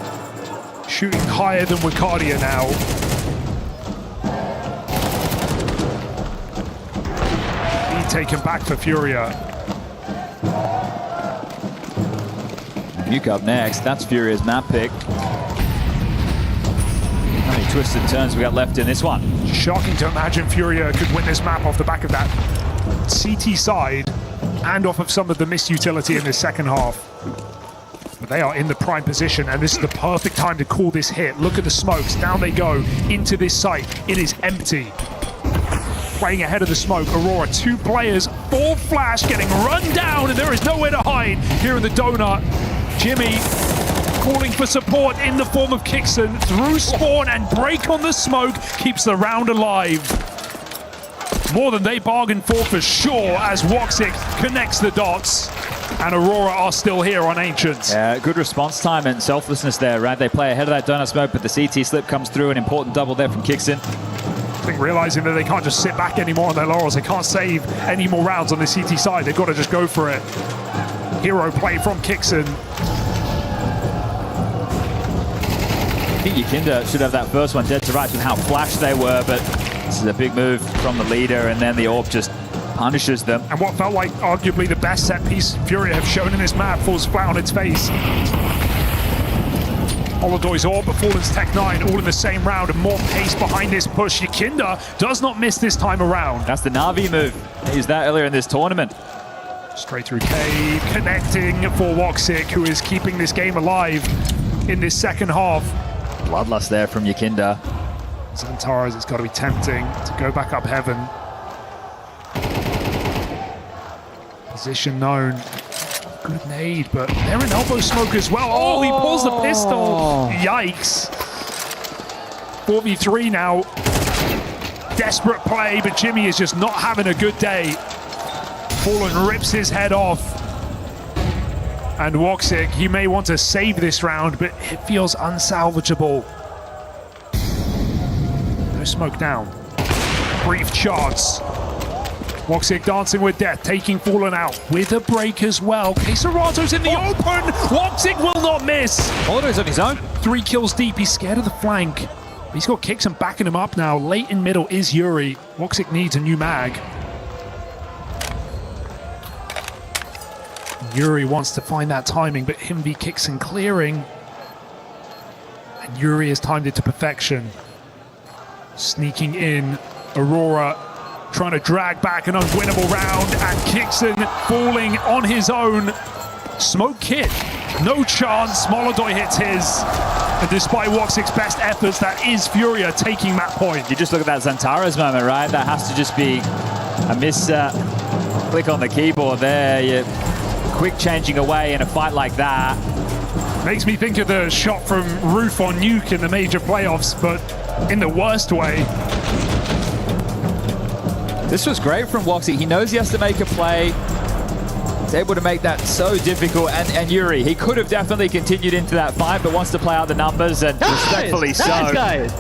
Shooting higher than Wicardia now. Taken back for Furia. Nuke up next. That's Furia's map pick. How many twisted turns we got left in this one? Shocking to imagine Furia could win this map off the back of that CT side and off of some of the missed utility in this second half. But they are in the prime position, and this is the perfect time to call this hit. Look at the smokes. Down they go into this site. It is empty. Playing ahead of the smoke, Aurora, 2 players, 4 flash, getting run down, and there is nowhere to hide here in the Donut. Jimmy calling for support in the form of Kixon through spawn, and break on the smoke keeps the round alive. More than they bargained for sure, as Woxic connects the dots. And Aurora are still here on Ancients. Yeah, good response time and selflessness there, right? They play ahead of that Donut smoke, but the CT slip comes through, an important double there from Kixon. I think realizing that they can't just sit back anymore on their laurels, they can't save any more rounds on the CT side, they've got to just go for it. Hero play from Kixon. I think Yukinda should have that first one dead to rights with how flash they were, but this is a big move from the leader, and then the orb just punishes them. And what felt like arguably the best set piece Furia have shown in this map falls flat on its face. Holodoy's orb, Fallen's Tech 9, all in the same round, and more pace behind this push. Yukinda does not miss this time around. That's the Na'Vi move. He used that earlier in this tournament. Straight through cave, connecting for Woxic, who is keeping this game alive in this second half. Bloodlust there from Yukinda. Xantares, it's got to be tempting to go back up heaven. Position known. Good nade, but they're in elbow smoke as well. Oh, he pulls the pistol. Yikes. 4v3 now. Desperate play, but Jimmy is just not having a good day. Fallen rips his head off. And Woxic, he may want to save this round, but it feels unsalvageable. No smoke down. Brief chance. Woxic dancing with death, taking Fallen out with a break as well. Cacerato's in the open. Woxic will not miss. Molodoy's on his own. 3 kills deep. He's scared of the flank. He's got kicks and backing him up now. Late in middle is Yuri. Woxic needs a new mag. Yuri wants to find that timing, but him v kicks and clearing. And Yuri has timed it to perfection. Sneaking in, Aurora trying to drag back an unwinnable round, and Kixon falling on his own. Smoke kit, no chance. Molodoy hits his. And despite Woxic's best efforts, that is Furia taking that point. You just look at that Xantares moment, right? That has to just be a miss click on the keyboard there. You're quick changing away in a fight like that. Makes me think of the shot from Roof on Nuke in the major playoffs, but in the worst way. This was great from Woxic. He knows he has to make a play. He's able to make that so difficult. And Yuri, he could have definitely continued into that fight, but wants to play out the numbers, and respectfully so. Nice, guys.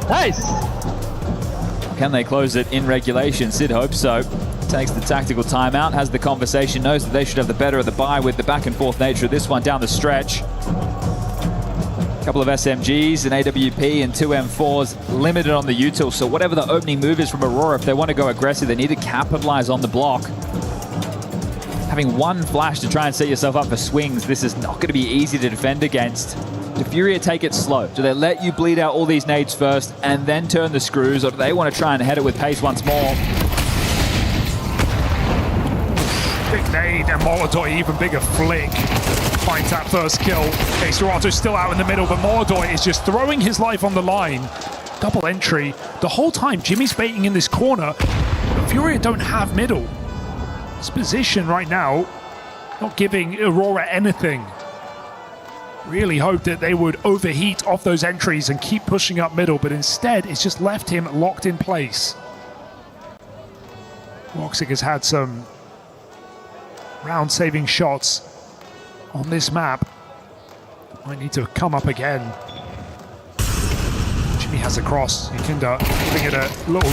Nice. Can they close it in regulation? Sid hopes so. Takes the tactical timeout, has the conversation, knows that they should have the better of the bye with the back and forth nature of this one down the stretch. A couple of SMGs, an AWP, and 2 M4s, limited on the util. So whatever the opening move is from Aurora, if they want to go aggressive, they need to capitalize on the block. Having one flash to try and set yourself up for swings, this is not going to be easy to defend against. Do Furia take it slow? Do they let you bleed out all these nades first and then turn the screws, or do they want to try and head it with pace once more? Big nade, and Molodoy, even bigger flick. Finds that first kill. Cacerato's still out in the middle, but Molodoy is just throwing his life on the line. Double entry. The whole time, Jimmy's baiting in this corner, but Furia don't have middle. This position right now, not giving Aurora anything. Really hoped that they would overheat off those entries and keep pushing up middle, but instead, it's just left him locked in place. Woxic has had some round-saving shots on this map. Might need to come up again. Jimmy has a cross. Ikinda giving it a little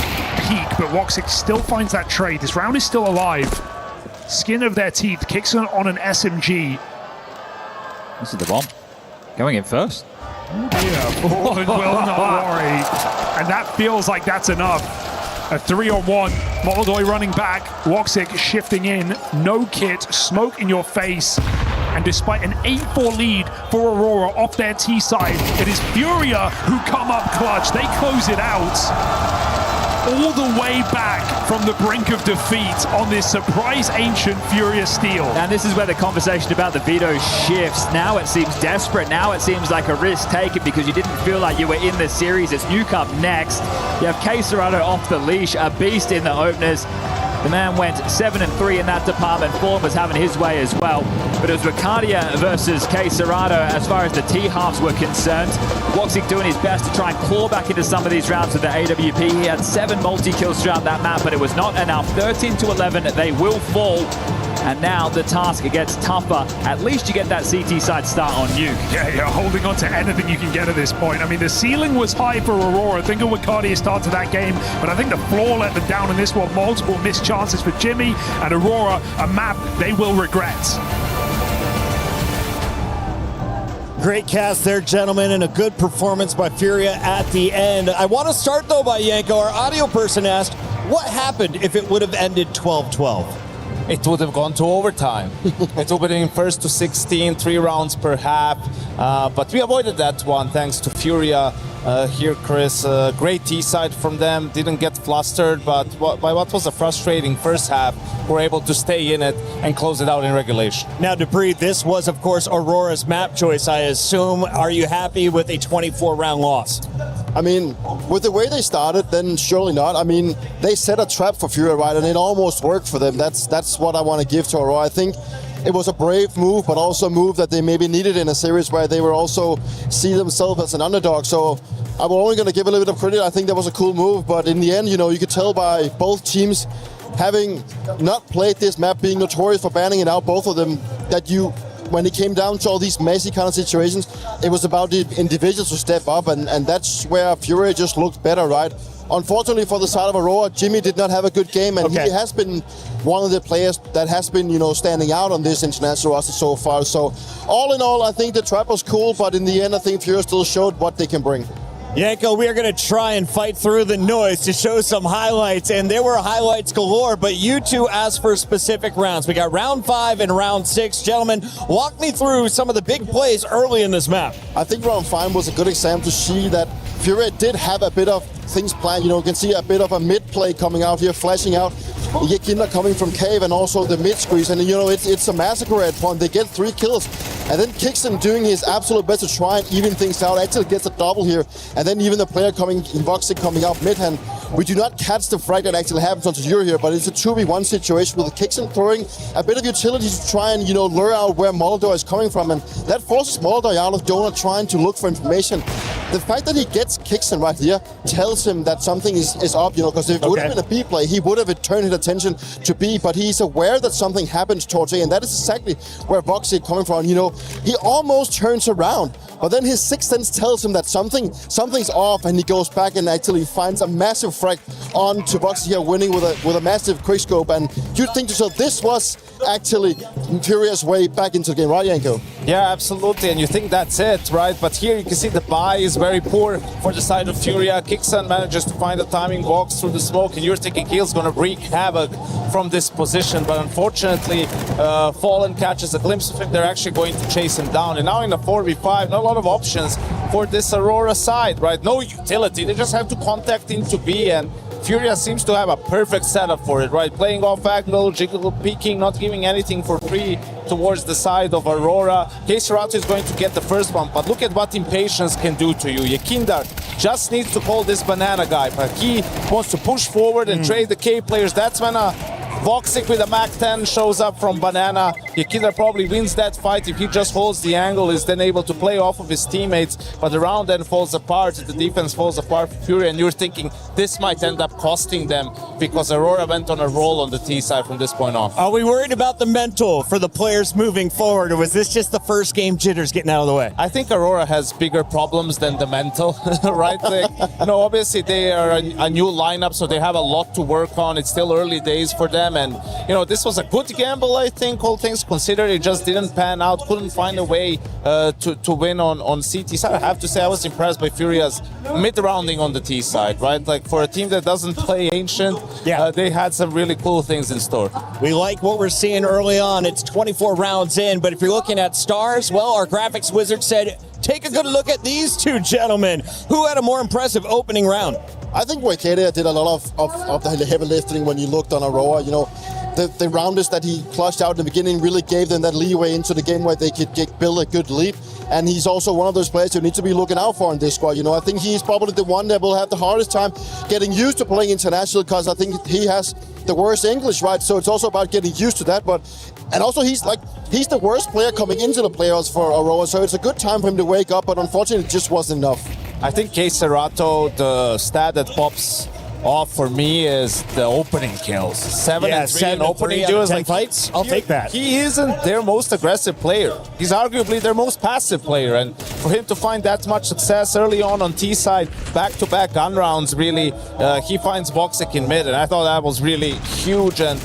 peek, but Woxic still finds that trade. This round is still alive. Skin of their teeth. Kicks on an SMG. This is the bomb. Going in first. Yeah, Fallen will not worry. And that feels like that's enough. A 3-on-1, Molodoy running back, Woxic shifting in, no kit, smoke in your face. And despite an 8-4 lead for Aurora off their T side, it is Furia who come up clutch. They close it out. All the way back from the brink of defeat on this surprise ancient Furia steal. And this is where the conversation about the veto shifts. Now it seems desperate. Now it seems like a risk taken because you didn't feel like you were in the series. It's Nuke up next. You have Cacerado off the leash, a beast in the openers. The man went 7-3 in that department. Fallen was having his way as well. But it was Ricardia versus Cacerado as far as the T-halves were concerned. Woxic doing his best to try and claw back into some of these rounds with the AWP. He had 7 multi-kills throughout that map, but it was not enough. 13-11, they will fall. And now the task gets tougher. At least you get that CT side start on Nuke. Yeah, you're holding on to anything you can get at this point. I mean, the ceiling was high for Aurora. Think of what Cardia started that game, but I think the floor let them down in this one. Multiple missed chances for Jimmy and Aurora, a map they will regret. Great cast there, gentlemen, and a good performance by Furia at the end. I want to start, though, by Yanko. Our audio person asked, what happened if it would have ended 12-12? It would have gone to overtime. It would have been first to 16, 3 rounds per half. But we avoided that one thanks to Furia. Here, Chris, great T-side from them. Didn't get flustered, but by what was a frustrating first half, were able to stay in it and close it out in regulation. Now, Dupree, this was, of course, Aurora's map choice, I assume. Are you happy with a 24-round loss? I mean, with the way they started, then surely not. I mean, they set a trap for Furia, right, and it almost worked for them. That's what I want to give to Aurora. I think it was a brave move, but also a move that they maybe needed in a series where they were also see themselves as an underdog. So I'm only going to give a little bit of credit. I think that was a cool move, but in the end, you know, you could tell by both teams having not played this map, being notorious for banning it out, both of them, that when it came down to all these messy kind of situations, it was about the individuals to step up, and that's where Furia just looked better, right? Unfortunately for the side of Aurora, Jimmy did not have a good game, and he has been one of the players that has been, you know, standing out on this international roster so far. So all in all, I think the trap was cool, but in the end, I think Furia still showed what they can bring. Yanko, we are going to try and fight through the noise to show some highlights, and there were highlights galore, but you two asked for specific rounds. We got round 5 and round 6. Gentlemen, walk me through some of the big plays early in this map. I think round 5 was a good example to see that Furia did have a bit of things planned. You know, you can see a bit of a mid play coming out here, flashing out. You get Kinder coming from cave and also the mid squeeze, and you know it's a massacre at point. They get 3 kills, and then Kixon doing his absolute best to try and even things out. Actually gets a double here, and then even the player coming in Voxic coming out mid hand. We do not catch the frag that actually happens onto Zero here, but it's a 2v1 situation with Kixon throwing a bit of utility to try and, you know, lure out where Moldor is coming from, and that forces Moldor out of Donut trying to look for information. The fact that he gets Kixon right here tells him that something is up, you know, because if it would have been a B play, he would have turned his attention to B, but he's aware that something happens towards A, and that is exactly where Voxic coming from. You know, he almost turns around, but then his sixth sense tells him that something's off, and he goes back and actually finds a massive frag onto Voxic here, winning with a massive quickscope. And you think to yourself, this was actually Furia's way back into the game, right, Yanko? Yeah, absolutely, and you think that's it, right? But here you can see the buy is very poor for the side of Furia. Kixon manages to find a timing box through the smoke, and you're thinking he's going to wreak havoc from this position, but unfortunately Fallen catches a glimpse of him. They're actually going to chase him down, and now in a 4v5, not a lot of options for this Aurora side, right? No utility, they just have to contact into B, and Furia seems to have a perfect setup for it, right? Playing off angle, jiggle peeking, not giving anything for free towards the side of Aurora. Keiserato is going to get the first one, but look at what impatience can do to you. Yakindar just needs to call this banana guy, but he wants to push forward and trade the K players. That's when Voxic with a Mac 10 shows up from Banana. Yakindar probably wins that fight if he just holds the angle, is then able to play off of his teammates, but the round then falls apart, the defense falls apart for Fury, and you're thinking this might end up costing them because Aurora went on a roll on the T side from this point on. Are we worried about the mental for the players moving forward, or was this just the first game jitters getting out of the way? I think Aurora has bigger problems than the mental, right? Obviously they are a new lineup, so they have a lot to work on. It's still early days for them, and this was a good gamble, I think, all things considered. It just didn't pan out, couldn't find a way to win on CT side. I have to say I was impressed by Furia's mid-rounding on the T side, right? Like, for a team that doesn't play Ancient, they had some really cool things in store. We like what we're seeing early on. It's 24 rounds in, but if you're looking at stars, well, our graphics wizard said, take a good look at these two gentlemen. Who had a more impressive opening round? I think Waikadia did a lot of the heavy lifting when you looked on Aurora. The rounders that he clutched out in the beginning really gave them that leeway into the game where they could build a good lead. And he's also one of those players you need to be looking out for in this squad. I think he's probably the one that will have the hardest time getting used to playing international, because I think he has the worst English, right? So it's also about getting used to that. And also he's the worst player coming into the playoffs for Aurora, so it's a good time for him to wake up, but unfortunately it just wasn't enough. I think Keiserato, the stat that pops off for me is the opening kills. 7 and 3 in opening duels. Fights? I'll take that. He isn't their most aggressive player. He's arguably their most passive player, and for him to find that much success early on T side, back-to-back gun rounds, really, he finds Voxic in mid, and I thought that was really huge and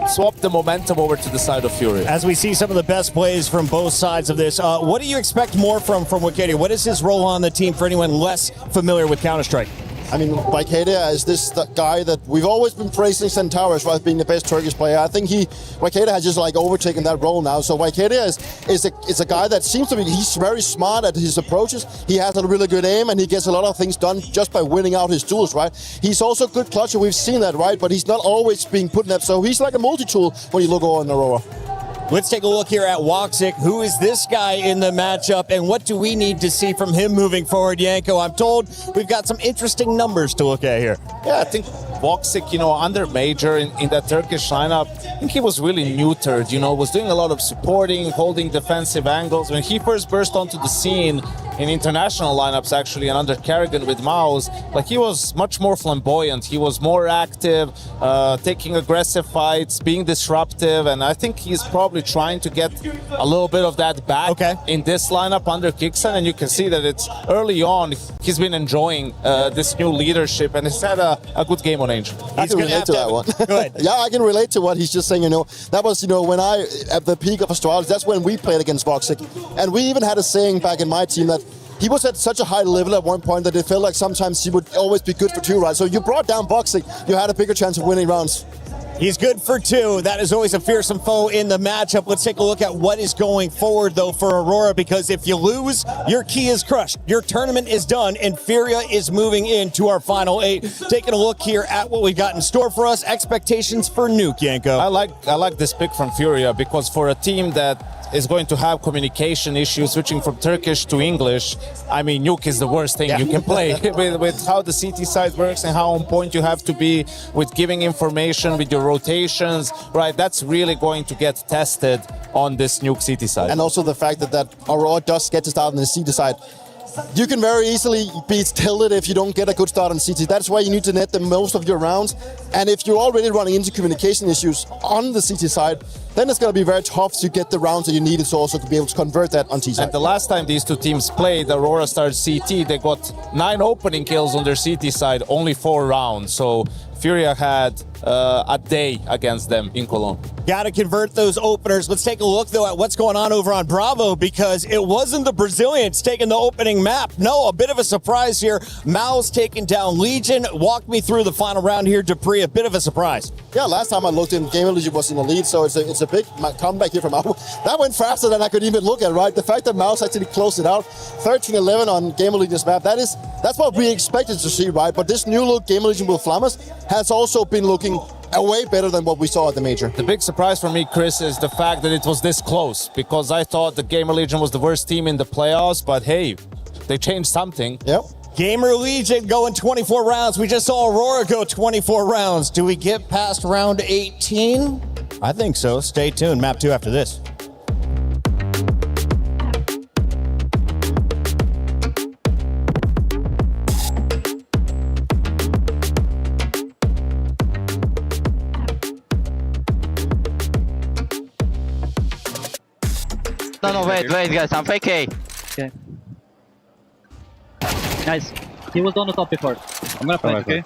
swapped the momentum over to the side of Fury. As we see some of the best plays from both sides of this, what do you expect more from Waikadia? What is his role on the team for anyone less familiar with Counter-Strike? I mean, Waikadia is this guy that we've always been praising Centaurus for as being the best Turkish player. I think Waikadia has just overtaken that role now. So Waikadia is a guy that seems to be, he's very smart at his approaches. He has a really good aim, and he gets a lot of things done just by winning out his duels, right? He's also a good clutcher, we've seen that, right? But he's not always being put in that. So he's like a multi-tool when you look over in Aurora. Let's take a look here at Voxic. Who is this guy in the matchup, and what do we need to see from him moving forward, Yanko? I'm told we've got some interesting numbers to look at here. Yeah, I think Voxic, you know, under Major in that Turkish lineup, I think he was really neutered, you know, was doing a lot of supporting, holding defensive angles. When he first burst onto the scene in international lineups, actually, and under Carrigan with Maus, like, he was much more flamboyant. He was more active, taking aggressive fights, being disruptive, and I think he's probably trying to get a little bit of that back in this lineup under Kixen, and you can see that it's early on, he's been enjoying this new leadership, and he's had a good game on Angel. I can relate to that one. Yeah, I can relate to what he's just saying, you know. That was, you know, when at the peak of Astralis, that's when we played against Voxic. And we even had a saying back in my team that he was at such a high level at one point that it felt like sometimes he would always be good for 2, right? So you brought down Voxic, you had a bigger chance of winning rounds. He's good for 2. That is always a fearsome foe in the matchup. Let's take a look at what is going forward, though, for Aurora, because if you lose, your key is crushed. Your tournament is done, and Furia is moving into our final 8. Taking a look here at what we've got in store for us. Expectations for Nuke, Yanko. I like this pick from Furia, because for a team that is going to have communication issues switching from Turkish to English, I mean, Nuke is the worst thing you can play with how the CT side works and how on point you have to be with giving information, with your rotations, right? That's really going to get tested on this Nuke CT side. And also the fact that Aurora does get to start on the CT side. You can very easily be tilted if you don't get a good start on CT. That's why you need to net the most of your rounds. And if you're already running into communication issues on the CT side, then it's going to be very tough to get the rounds that you needed to also be able to convert that on T side. And the last time these two teams played, Aurora started CT, they got 9 opening kills on their CT side, only 4 rounds. So Furia had a day against them in Cologne. Got to convert those openers. Let's take a look, though, at what's going on over on Bravo, because it wasn't the Brazilians taking the opening map. No, a bit of a surprise here. Mao's taking down Legion. Walk me through the final round here, Dupree. A bit of a surprise. Yeah, last time I looked in, Gamer Legion was in the lead, so it's a big comeback here from Mao. That went faster than I could even look at, right? The fact that Mao's actually closed it out, 13-11 on Gamer Legion's map, that's what we expected to see, right? But this new look Gamer Legion with Flammers has also been looking way better than what we saw at the Major. The big surprise for me, Chris, is the fact that it was this close, because I thought the Gamer Legion was the worst team in the playoffs, but hey, they changed something. Yep. Gamer Legion going 24 rounds. We just saw Aurora go 24 rounds. Do we get past round 18? I think so. Stay tuned. Map 2 after this. No, wait, guys, I'm faking. Okay. Nice. He was on the top before. I'm gonna plant, okay?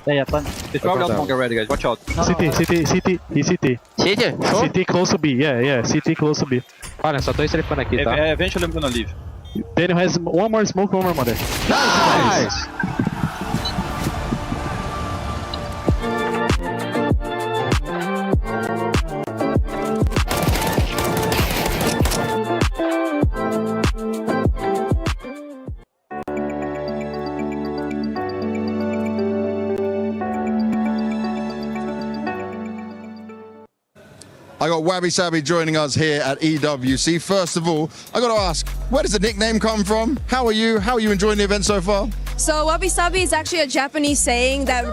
Yeah, plant. It's probably not longer ready, guys. Watch out. CT. He's CT. CT? Sure? CT close to B, yeah, CT close to B. Olha, só tô estrepando aqui, tá? Eventually I'm gonna leave. Daniel has one more smoke, one more mother. Nice! I got Wabi Sabi joining us here at EWC. First of all, I got to ask, where does the nickname come from? How are you? How are you enjoying the event so far? So Wabi Sabi is actually a Japanese saying that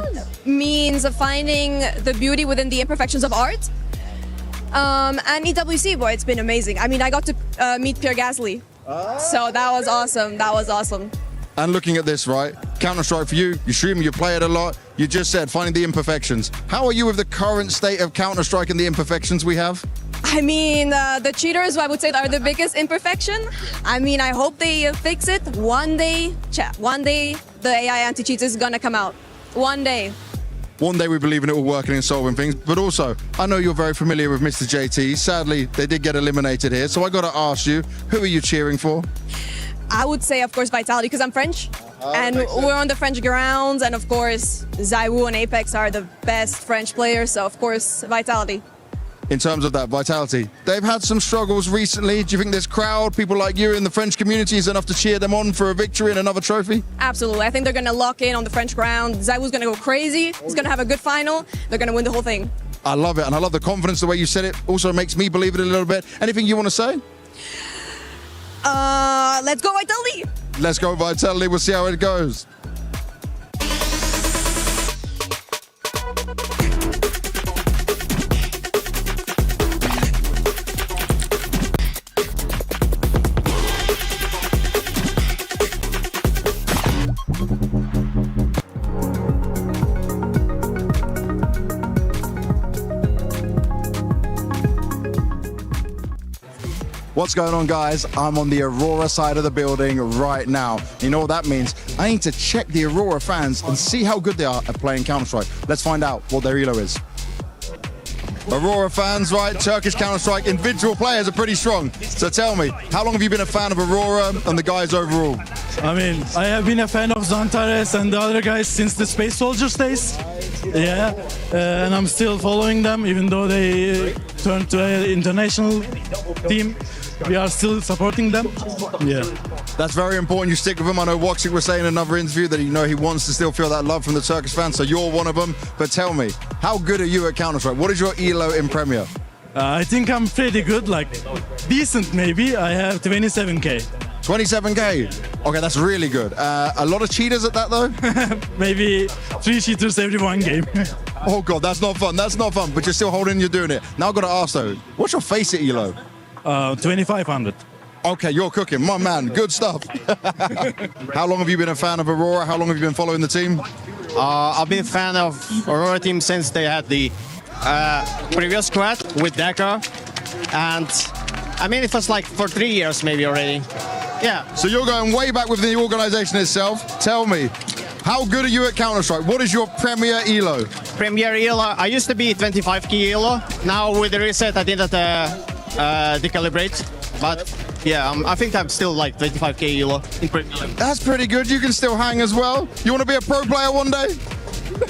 means finding the beauty within the imperfections of art. And EWC, boy, it's been amazing. I mean, I got to meet Pierre Gasly. So that was awesome. That was awesome. And looking at this, right? Counter-Strike for you stream, you play it a lot. You just said finding the imperfections. How are you with the current state of Counter-Strike and the imperfections we have? I mean, the cheaters, I would say, are the biggest imperfection. I mean, I hope they fix it. One day, the AI anti-cheats is gonna come out. One day. One day we believe in it all working and solving things, but also, I know you're very familiar with Mr. JT. Sadly, they did get eliminated here, so I gotta ask you, who are you cheering for? I would say, of course, Vitality, because I'm French. And we're on the French grounds, and of course, Zaiwu and Apex are the best French players, so of course, Vitality. In terms of that Vitality, they've had some struggles recently. Do you think this crowd, people like you in the French community, is enough to cheer them on for a victory and another trophy? Absolutely. I think they're going to lock in on the French ground. Zaiwu's going to go crazy. He's going to have a good final. They're going to win the whole thing. I love it, and I love the confidence, the way you said it. Also makes me believe it a little bit. Anything you want to say? Let's go Vitality! Let's go Vitality. We'll see how it goes. What's going on, guys? I'm on the Aurora side of the building right now. You know what that means? I need to check the Aurora fans and see how good they are at playing Counter-Strike. Let's find out what their elo is. Aurora fans, right? Turkish Counter-Strike individual players are pretty strong. So tell me, how long have you been a fan of Aurora and the guys overall? I mean, I have been a fan of Zantares and the other guys since the Space Soldiers days. Yeah, and I'm still following them, even though they turned to an international team. We are still supporting them. Yeah. That's very important. You stick with them. I know Woxic was saying in another interview that he wants to still feel that love from the Turkish fans, so you're one of them. But tell me, how good are you at Counter-Strike? What is your elo in Premier? I think I'm pretty good, like decent maybe. I have 27k. 27k? Okay, that's really good. A lot of cheaters at that though? Maybe 3 cheaters every one game. Oh God, that's not fun. That's not fun, but you're still holding, you're doing it. Now I've got to ask though, what's your face at elo? 2500. Okay, you're cooking. My man, good stuff. How long have you been a fan of Aurora? How long have you been following the team? I've been a fan of Aurora team since they had the previous squad with Deca. And I mean, it was like for 3 years maybe already. Yeah. So you're going way back with the organization itself. Tell me, how good are you at Counter-Strike? What is your Premier elo? Premier elo, I used to be 25k elo. Now with the reset, I didn't decalibrate. But yeah, I think I'm still like 25k elo in Premier League. That's pretty good. You can still hang as well. You want to be a pro player one day?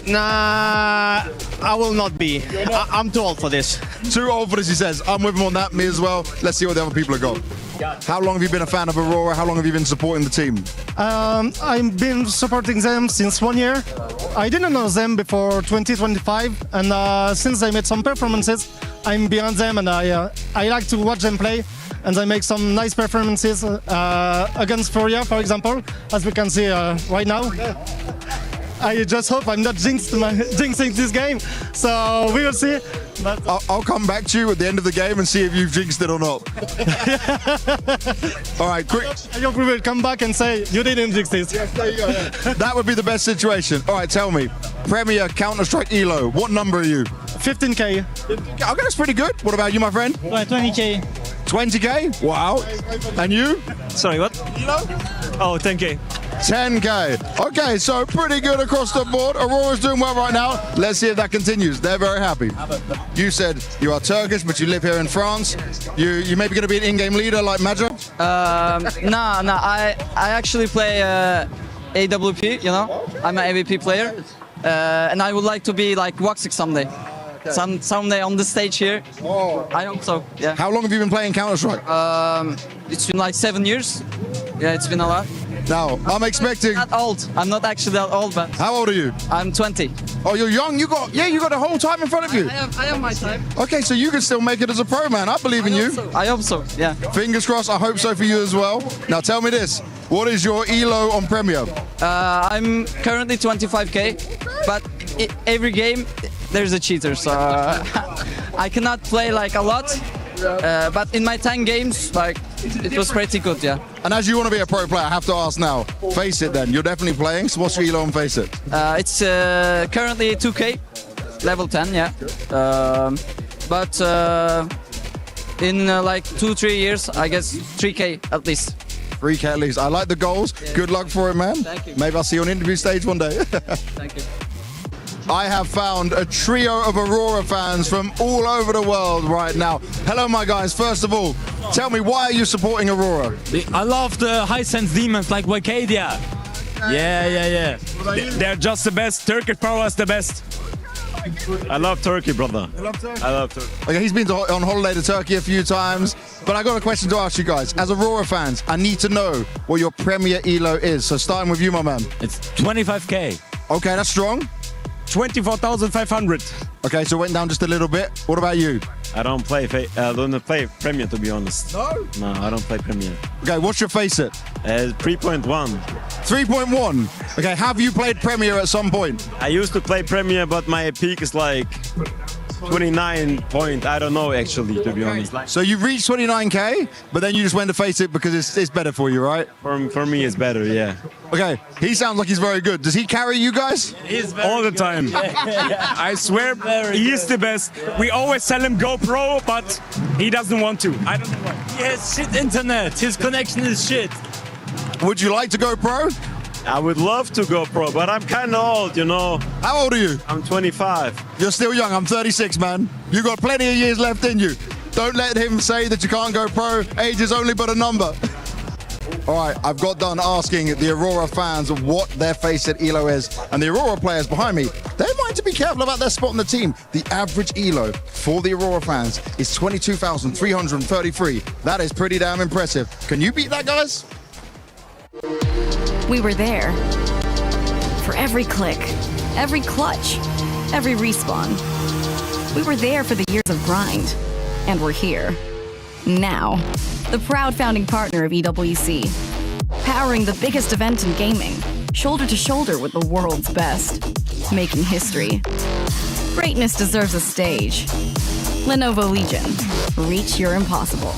Nah, I will not be. I'm too old for this. Too old for this, he says. I'm with him on that, me as well. Let's see what the other people have got. How long have you been a fan of Aurora? How long have you been supporting the team? I've been supporting them since 1 year. I didn't know them before 2025, and since I made some performances, I'm behind them, and I like to watch them play. And they make some nice performances against Furia, for example, as we can see right now. I just hope I'm not jinxing this game, so we will see. But I'll come back to you at the end of the game and see if you've jinxed it or not. All right, quick. I hope we will come back and say, you didn't jinx this. Yes, there you go. Yeah. That would be the best situation. All right, tell me, Premier Counter-Strike elo, what number are you? 15k. Okay, that's pretty good. What about you, my friend? 20k. 20k? Wow. And you? Sorry, what? Oh, 10k. 10k. Okay, so pretty good across the board. Aurora's doing well right now. Let's see if that continues. They're very happy. You said you are Turkish, but you live here in France. You maybe going to be an in-game leader like mibr? No. I actually play AWP, you know. I'm an AWP player. And I would like to be like Woxic someday. Someday on the stage here. Oh. I hope so, yeah. How long have you been playing Counter-Strike? It's been like 7 years. Yeah, it's been a lot. Now, I'm expecting... I'm not old. I'm not actually that old, but... How old are you? I'm 20. Oh, you're young. You got the whole time in front of you. I have my time. Okay, so you can still make it as a pro, man. I believe in you. I hope so, yeah. Fingers crossed. I hope so for you as well. Now, tell me this. What is your elo on Premier? I'm currently 25k, but every game there's a cheater, so I cannot play like a lot. But in my 10 games, like, it was pretty good, yeah. And as you want to be a pro player, I have to ask now. Face it then. You're definitely playing, so what's your elo on Face It? It's currently 2k, level 10, yeah. But in like 2-3 years, I guess 3k at least. 3k at least. I like the goals. Yeah. Good luck for it, man. Thank you. Maybe I'll see you on interview stage one day. Thank you. I have found a trio of Aurora fans from all over the world right now. Hello, my guys. First of all, tell me, why are you supporting Aurora? I love the high-sense demons like Wakadia. Yeah. They're just the best. Turkish power is the best. I love Turkey, brother. You love Turkey? I love Turkey. Okay, he's been on holiday to Turkey a few times, but I got a question to ask you guys. As Aurora fans, I need to know what your Premier elo is. So starting with you, my man. It's 25k. Okay, that's strong. 24,500. Okay, so it went down just a little bit. What about you? I don't play Premier, to be honest. No? No, I don't play Premier. Okay, what's your Face It? 3.1. 3.1? Okay, have you played Premier at some point? I used to play Premier, but my peak is like 29 point. I don't know actually, to be honest. Like, So you've reached 29k, but then you just went to face it because it's better for you, right? for me, it's better. Yeah. Okay, he sounds like he's very good. Does he carry you guys? All the time. I swear, he is the best. We always tell him go pro, but he doesn't want to. I don't know why. He has shit internet. His connection is shit. Would you like to go pro? I would love to go pro, but I'm kind of old, you know. How old are you? I'm 25. You're still young. I'm 36, man. You got plenty of years left in you. Don't let him say that you can't go pro. Age is only but a number. All right, I've got done asking the Aurora fans what their face at ELO is, and the Aurora players behind me, they might to be careful about their spot in the team. The average ELO for the Aurora fans is 22,333. That is pretty damn impressive. Can you beat that, guys? We were there. For every click, every clutch, every respawn. We were there for the years of grind. And we're here. Now. The proud founding partner of EWC. Powering the biggest event in gaming. Shoulder to shoulder with the world's best. Making history. Greatness deserves a stage. Lenovo Legion. Reach your impossible.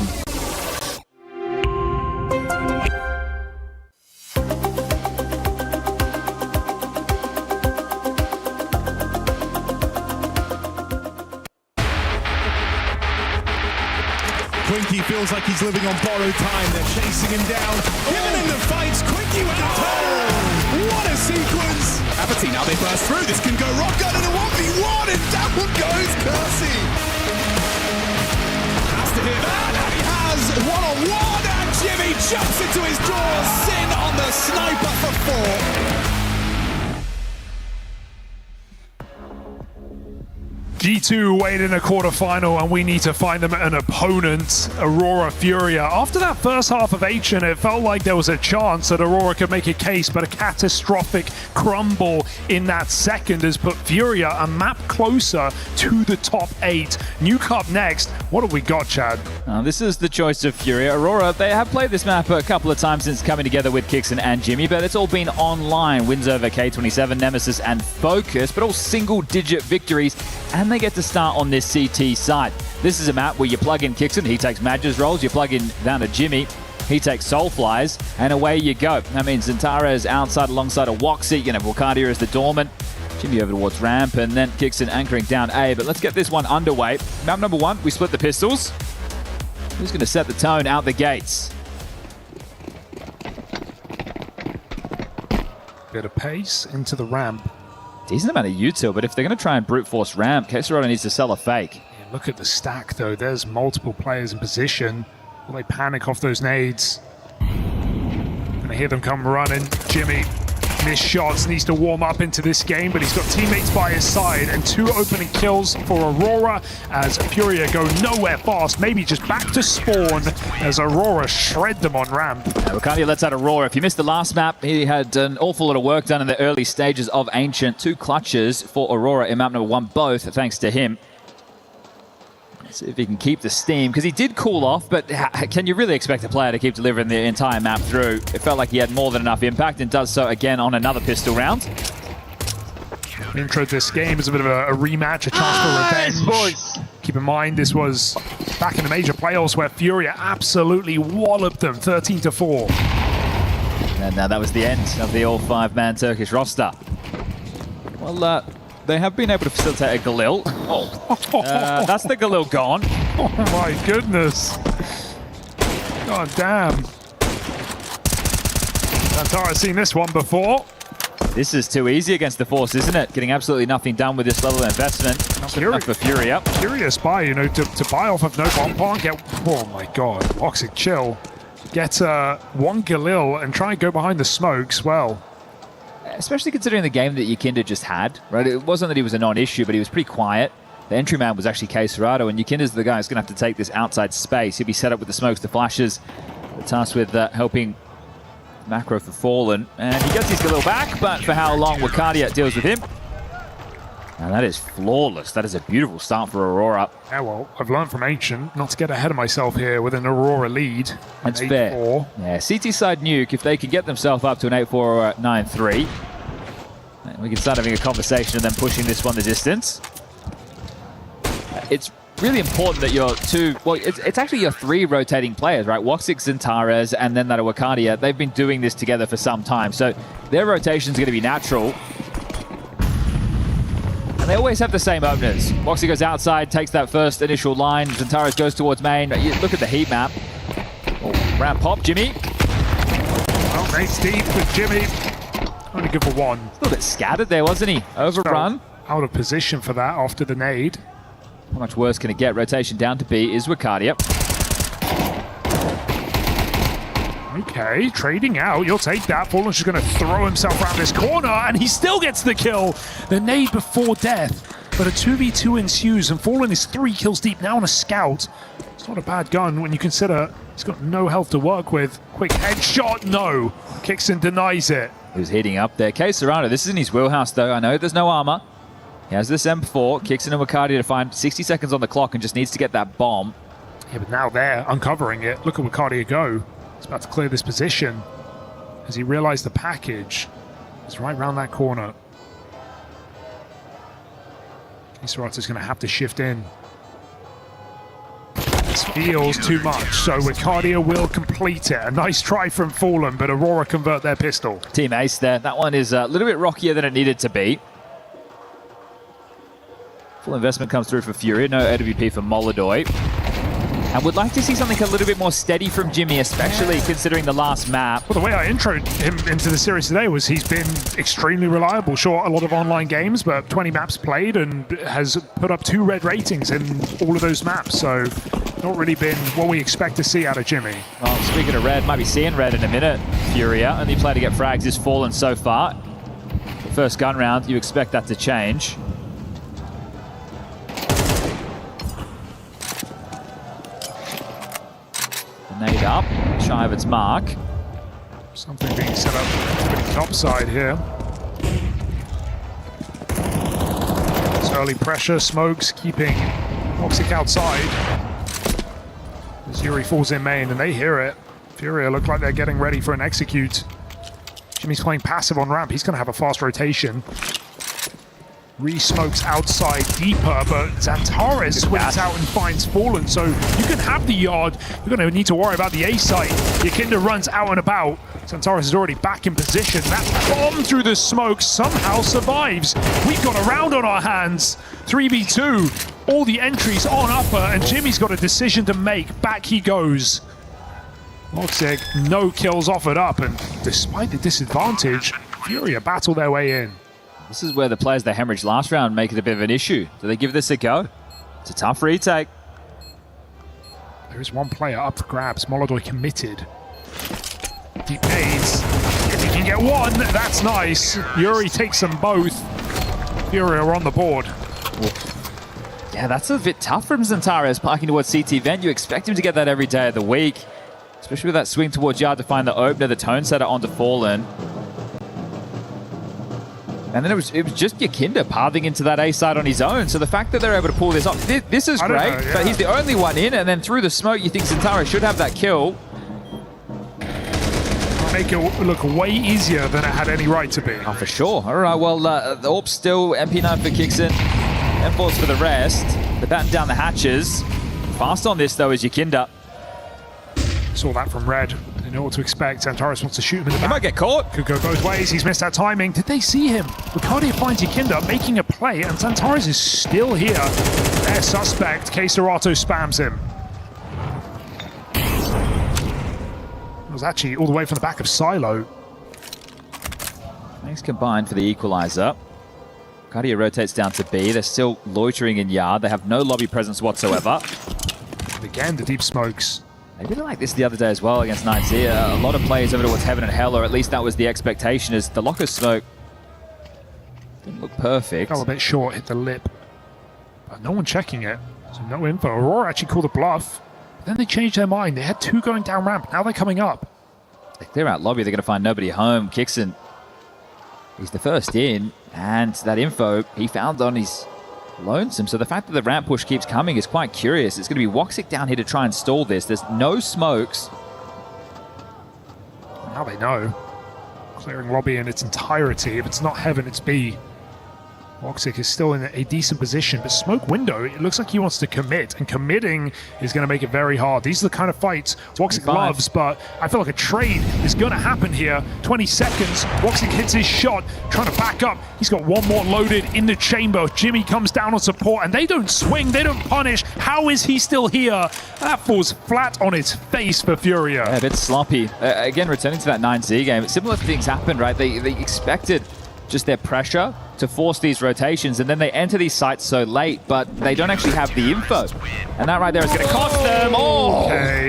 Quinky feels like he's living on borrowed time. They're chasing him down, giving him the fights. Quinky with the turn. What a sequence! Apathy, now they burst through. This can go rock gun in a 1v1, and down goes Kersey. Has to hit that, and he has one-on-one, and Jimmy jumps into his jaws. Sin on the sniper for 4. G2 wait in a quarterfinal, and we need to find them an opponent, Aurora Furia. After that first half of Ancient, it felt like there was a chance that Aurora could make a case, but a catastrophic crumble in that second has put Furia a map closer to the top 8. Nuke up next. What have we got, Chad? This is the choice of Furia. Aurora, they have played this map a couple of times since coming together with Kixon and Jimmy, but it's all been online. Wins over K27, Nemesis, and Focus, but all single-digit victories, and they get to start on this CT side. This is a map where you plug in Kixon, he takes Madge's roles, you plug in down to Jimmy, he takes Soulflies, and away you go. That means Zantara is outside alongside a Woxy, you know, Volcardia is the Dormant, Jimmy over towards ramp, and then Kixon anchoring down A. But let's get this one underway. Map number 1, we split the pistols. Who's going to set the tone out the gates? Bit of pace into the ramp. Decent amount of util, but if they're going to try and brute force ramp, Kesserado needs to sell a fake. Yeah, look at the stack, though. There's multiple players in position. Will they panic off those nades? Gonna hear them come running. Jimmy, missed shots, needs to warm up into this game, but he's got teammates by his side, and 2 opening kills for Aurora as Furia go nowhere fast, maybe just back to spawn as Aurora shred them on ramp. Volcardia lets out Aurora. If you missed the last map, he had an awful lot of work done in the early stages of Ancient. 2 clutches for Aurora in map number 1, both thanks to him. Let's see if he can keep the steam, because he did cool off, but can you really expect a player to keep delivering the entire map through? It felt like he had more than enough impact, and does so again on another pistol round. Intro to this game is a bit of a rematch, a chance for revenge. Boys. Keep in mind, this was back in the major playoffs where Furia absolutely walloped them 13-4. And now that was the end of the all 5-man Turkish roster. Well, they have been able to facilitate a Galil. That's the Galil gone. Oh my goodness. God damn. Zantara's seen this one before. This is too easy against the Force, isn't it? Getting absolutely nothing done with this level of investment. Not enough for Furia. Curious buy, you know, to buy off of no bomb, get... Oh my god. Toxic chill. Get 1 Galil and try and go behind the smokes. Well, especially considering the game that Yakinda just had, right? It wasn't that he was a non-issue, but he was pretty quiet. The entry man was actually K-Serrado, and Yakinda's the guy who's going to have to take this outside space. He'll be set up with the smokes, the flashes, the task with helping macro for Fallen. And he gets his Galil back, but for how long Wakadia deals with him. And that is flawless. That is a beautiful start for Aurora. Yeah, well, I've learned from Ancient not to get ahead of myself here with an Aurora lead. That's fair. Yeah, CT side nuke, if they can get themselves up to an 8-4 or 9-3, we can start having a conversation and then pushing this one the distance. it's really important that your it's actually your 3 rotating players, right? Woxic, Xantares, and then that Wakadia. They've been doing this together for some time, so their rotation is going to be natural. And they always have the same openers. Woxic goes outside, takes that first initial line. Xantares goes towards main. You look at the heat map. Oh, round pop, Jimmy. Well, nice deep with Jimmy. Only good for 1. A little bit scattered there, wasn't he? Overrun. So, out of position for that after the nade. How much worse can it get? Rotation down to B is Wakadia. Okay, trading out. You'll take that. Fallen's just going to throw himself around this corner, and he still gets the kill. The nade before death. But a 2v2 ensues, and Fallen is 3 kills deep now on a scout. It's not a bad gun when you consider he's got no health to work with. Quick headshot, no. Kixon denies it. He was heating up there. K Serrano, this is in his wheelhouse, though. I know there's no armor. He has this M4, Kixon and Wakadia to find 60 seconds on the clock and just needs to get that bomb. Yeah, but now they're uncovering it. Look at Wakadia go. He's about to clear this position as he realized the package is right around that corner. Isurata's going to have to shift in. This feels too much, so Wakadia will complete it. A nice try from Fallen, but Aurora convert their pistol. Team Ace there. That one is a little bit rockier than it needed to be. Full investment comes through for Fury, no AWP for Molodoy. And would like to see something a little bit more steady from Jimmy, especially considering the last map. Well, the way I introed him into the series today was he's been extremely reliable. Sure, a lot of online games, but 20 maps played and has put up 2 red ratings in all of those maps. So not really been what we expect to see out of Jimmy. Well, speaking of red, might be seeing red in a minute. Furia, only player to get frags is Fallen so far. First gun round, you expect that to change. Nade up, shy of its mark. Something being set up to the top side here. It's early pressure, smokes keeping Woxic outside. As Yuri falls in main and they hear it. Furia look like they're getting ready for an execute. Jimmy's playing passive on ramp. He's going to have a fast rotation. Re-smokes outside deeper, but Xantares swings out and finds Fallen, so you can have the yard. You're going to need to worry about the A site. Yakinda runs out and about. Xantares is already back in position. That bomb through the smoke somehow survives. We've got a round on our hands. 3v2. All the entries on upper, and Jimmy's got a decision to make. Back he goes. Woxic, no kills offered up, and despite the disadvantage, Furia battle their way in. This is where the players that hemorrhaged last round make it a bit of an issue. Do they give this a go? It's a tough retake. There is one player up for grabs. Molodoy committed. Deep nades. If he can get one, that's nice. Yuri takes them both. Fury are on the board. Yeah, that's a bit tough from Xantares parking towards CT Vent. You expect him to get that every day of the week. Especially with that swing towards yard to find the opener, the tone setter onto Fallen. And then it was just Yakinda pathing into that A side on his own. So the fact that they're able to pull this off, this is great. Know, yeah. But he's the only one in, and then through the smoke, you think Xantares should have that kill. Make it look way easier than it had any right to be. Oh, for sure. All right, well, the AWP still MP9 for Kixon. M4s for the rest. They're batting down the hatches. Fast on this, though, is Yakinda. Saw that from Red. They know what to expect. Xantares wants to shoot him in the back. He might get caught. Could go both ways. He's missed that timing. Did they see him? Wakadia finds Yakinda making a play, and Xantares is still here. Their suspect, K-Serato, spams him. It was actually all the way from the back of Silo. Thanks combined for the equalizer. Wakadia rotates down to B. They're still loitering in yard. They have no lobby presence whatsoever. And again, the deep smokes. They did it like this the other day as well against Nightzia. A lot of players over towards Heaven and Hell, or at least that was the expectation, as the locker smoke didn't look perfect. Fell a bit short, hit the lip. But no one checking it, so no info. Aurora actually called a bluff. Then they changed their mind. They had 2 going down ramp. Now they're coming up. They clear out lobby. They're going to find nobody home. Kixon, he's the first in, and that info he found on his lonesome. So the fact that the ramp push keeps coming is quite curious. It's going to be Woxic down here to try and stall this. There's no smokes. Now they know. Clearing lobby in its entirety. If it's not Heaven, it's B. Woxic is still in a decent position, but Smoke Window, it looks like he wants to commit, and committing is going to make it very hard. These are the kind of fights Woxic loves, but I feel like a trade is going to happen here. 20 seconds, Woxic hits his shot, trying to back up. He's got one more loaded in the chamber. Jimmy comes down on support, and they don't swing, they don't punish. How is he still here? That falls flat on its face for Furia. Yeah, a bit sloppy. Again, returning to that 9Z game, similar things happened, right? They expected just their pressure to force these rotations, and then they enter these sites so late, but they don't actually have the info. And that right there is going to cost them.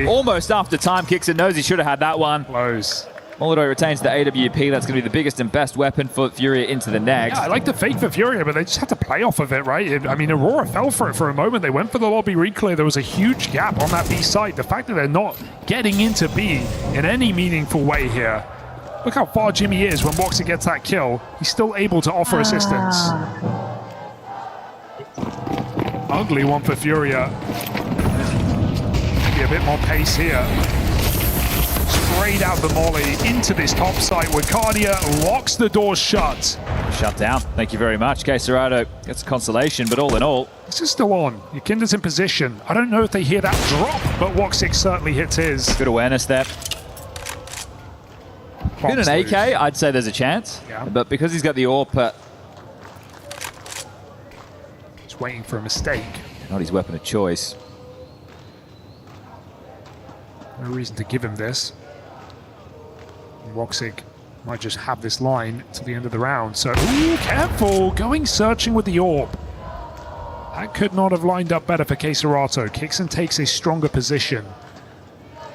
Almost after time. Kicks and knows he should have had that one. Close. Molodoi retains the AWP. That's going to be the biggest and best weapon for Furia into the next. Yeah, I like the fake for Furia, but they just had to play off of it, right? I mean, Aurora fell for it for a moment. They went for the lobby reclear. There was a huge gap on that B site. The fact that they're not getting into B in any meaningful way here. Look how far Jimmy is when Woxic gets that kill. He's still able to offer assistance. Ugly one for Furia. Maybe a bit more pace here. Straight out the molly into this top site where Cardia locks the doors shut. Shut down. Thank you very much. Caserado gets consolation, but all in all, this is still on. Yakinda's in position. I don't know if they hear that drop, but Woxic certainly hits his. Good awareness there. Been an AK, I'd say there's a chance. Yeah. But because he's got the AWP, he's waiting for a mistake. Not his weapon of choice. No reason to give him this. Woxic might just have this line to the end of the round. So, ooh, careful! Going searching with the AWP. That could not have lined up better for Caserado. Kixon takes a stronger position.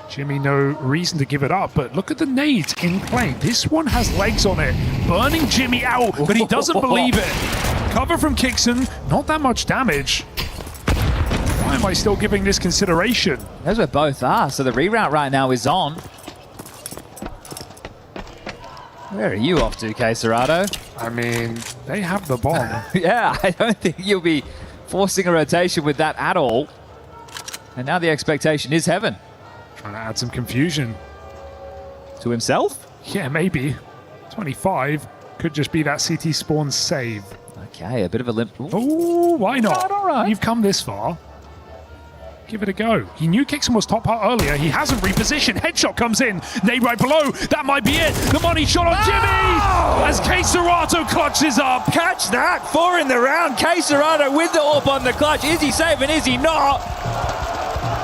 Jimmy, no reason to give it up, but look at the nades in play. This one has legs on it. Burning Jimmy out, but he doesn't believe it. Cover from Kixon, not that much damage. Why am I still giving this consideration? Those where both are, so the reroute right now is on. Where are you off to, Caserado? I mean, they have the bomb. Yeah, I don't think you'll be forcing a rotation with that at all. And now the expectation is heaven. Trying to add some confusion. To himself? Yeah, maybe. 25 could just be that CT spawn save. Okay, a bit of a limp. Oh, why not? All right. You've come this far. Give it a go. He knew Kixon was top part earlier. He hasn't repositioned. Headshot comes in. Nade right below. That might be it. The money shot on Jimmy as Caserado clutches up. Catch that. 4 in the round. Caserado with the AWP on the clutch. Is he safe and is he not?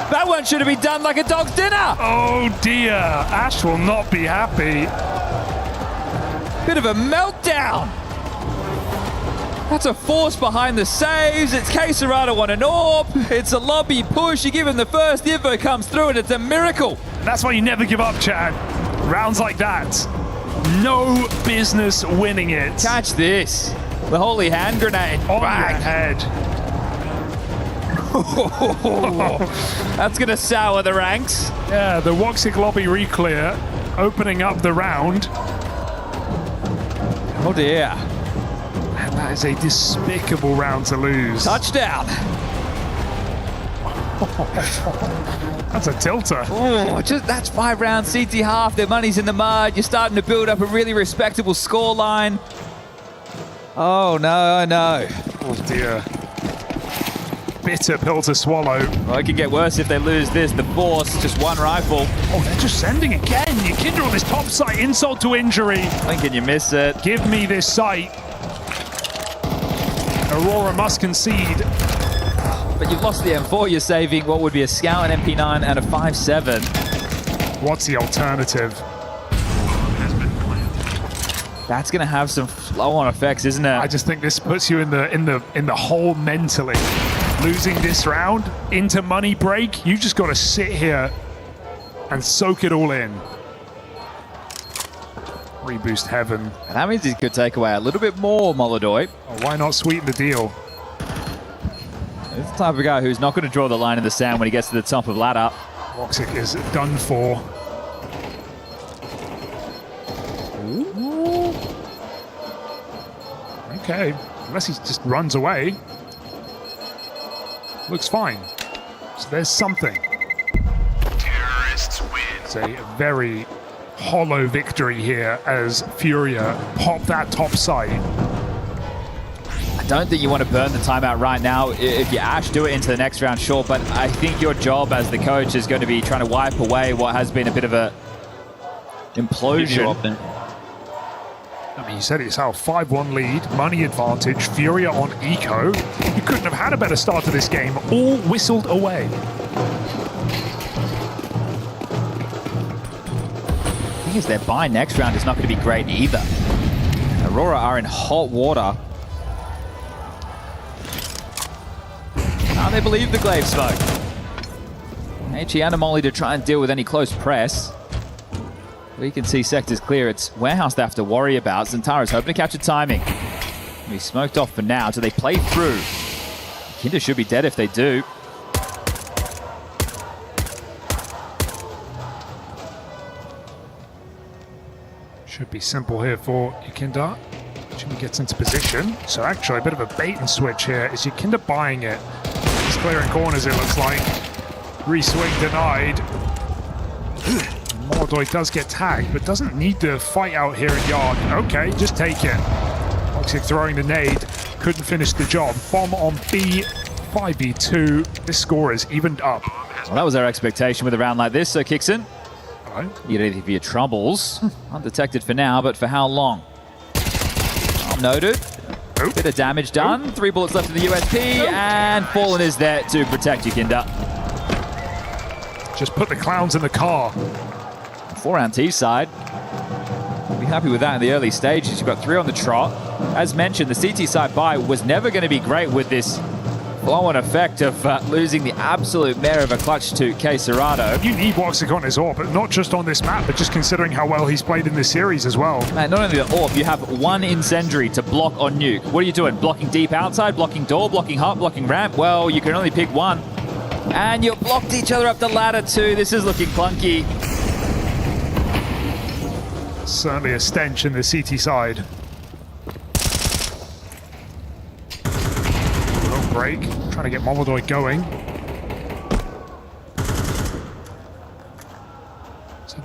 That one should have been done like a dog's dinner. Oh dear. Ash will not be happy. Bit of a meltdown. That's a force behind the saves. It's Caserado on an AWP. It's a lobby push. You give him the first info comes through and it's a miracle. That's why you never give up, Chad. Rounds like that. No business winning it. Catch this. The holy hand grenade. On your head. That's going to sour the ranks. Yeah, the Woxic lobby reclear opening up the round. Oh dear. And that is a despicable round to lose. Touchdown. That's a tilter. Oh, that's 5 rounds, CT half. Their money's in the mud. You're starting to build up a really respectable scoreline. Oh no, no. Oh dear. Bitter pill to swallow. Well, it can get worse if they lose this. The force, just one rifle. Oh, they're just sending again. Yakinda on this top site, insult to injury. Thinking you miss it. Give me this site. Aurora must concede. But you've lost the M4. You're saving what would be a Scout, an MP9, and a 5.7. What's the alternative? That's going to have some flow-on effects, isn't it? I just think this puts you in the hole mentally. Losing this round into money break, you just got to sit here and soak it all in. Reboost heaven. And that means he could take away a little bit more, Molodoi. Oh, why not sweeten the deal? He's the type of guy who's not going to draw the line in the sand when he gets to the top of ladder. Woxic is done for. Ooh. Okay, unless he just runs away. Looks fine. So there's something. Terrorists win. It's a very hollow victory here as Furia pop that top side. don't think you want to burn the timeout right now. If you Ash, do it into the next round, sure, but I think your job as the coach is going to be trying to wipe away what has been a bit of a implosion. I mean, you said it yourself, 5-1 lead, money advantage, Furia on eco. You couldn't have had a better start to this game, all whistled away. The thing is, their buy next round is not going to be great either. Aurora are in hot water. Now they believe the glaive smoke. HE and Molly to try and deal with any close press. We can see sectors clear. It's Warehouse they have to worry about. Zantara's hoping to capture timing. He's smoked off for now. Do they play through? Kinder should be dead if they do. Should be simple here for Yakinda. Jimmy gets into position. So actually a bit of a bait and switch here. Is Yakinda buying it? He's clearing corners, it looks like. Re-swing denied. Molodoy does get tagged, but doesn't need to fight out here in Yard. Okay, just take it. Toxic throwing the nade. Couldn't finish the job. Bomb on B. 5v2. This score is evened up. Well, that was our expectation with a round like this, so Kixon. Hello. You get anything for your troubles. Undetected for now, but for how long? Noted. Bit of damage done. 3 bullets left in the USP, and Fallen is there to protect Yakinda. Just put the clowns in the car. 4 on T side. Be happy with that in the early stages. You've got 3 on the trot. As mentioned, the CT side buy was never going to be great with this flow-on effect of losing the absolute mare of a clutch to K Serato. You need Woxic on his AWP, but not just on this map, but just considering how well he's played in this series as well. Man, not only the AWP, you have 1 incendiary to block on nuke. What are you doing? Blocking deep outside, blocking door, blocking hut, blocking ramp? Well, you can only pick one. And you blocked each other up the ladder too. This is looking clunky. Certainly a stench in the CT side. Little break, trying to get Molodoy going.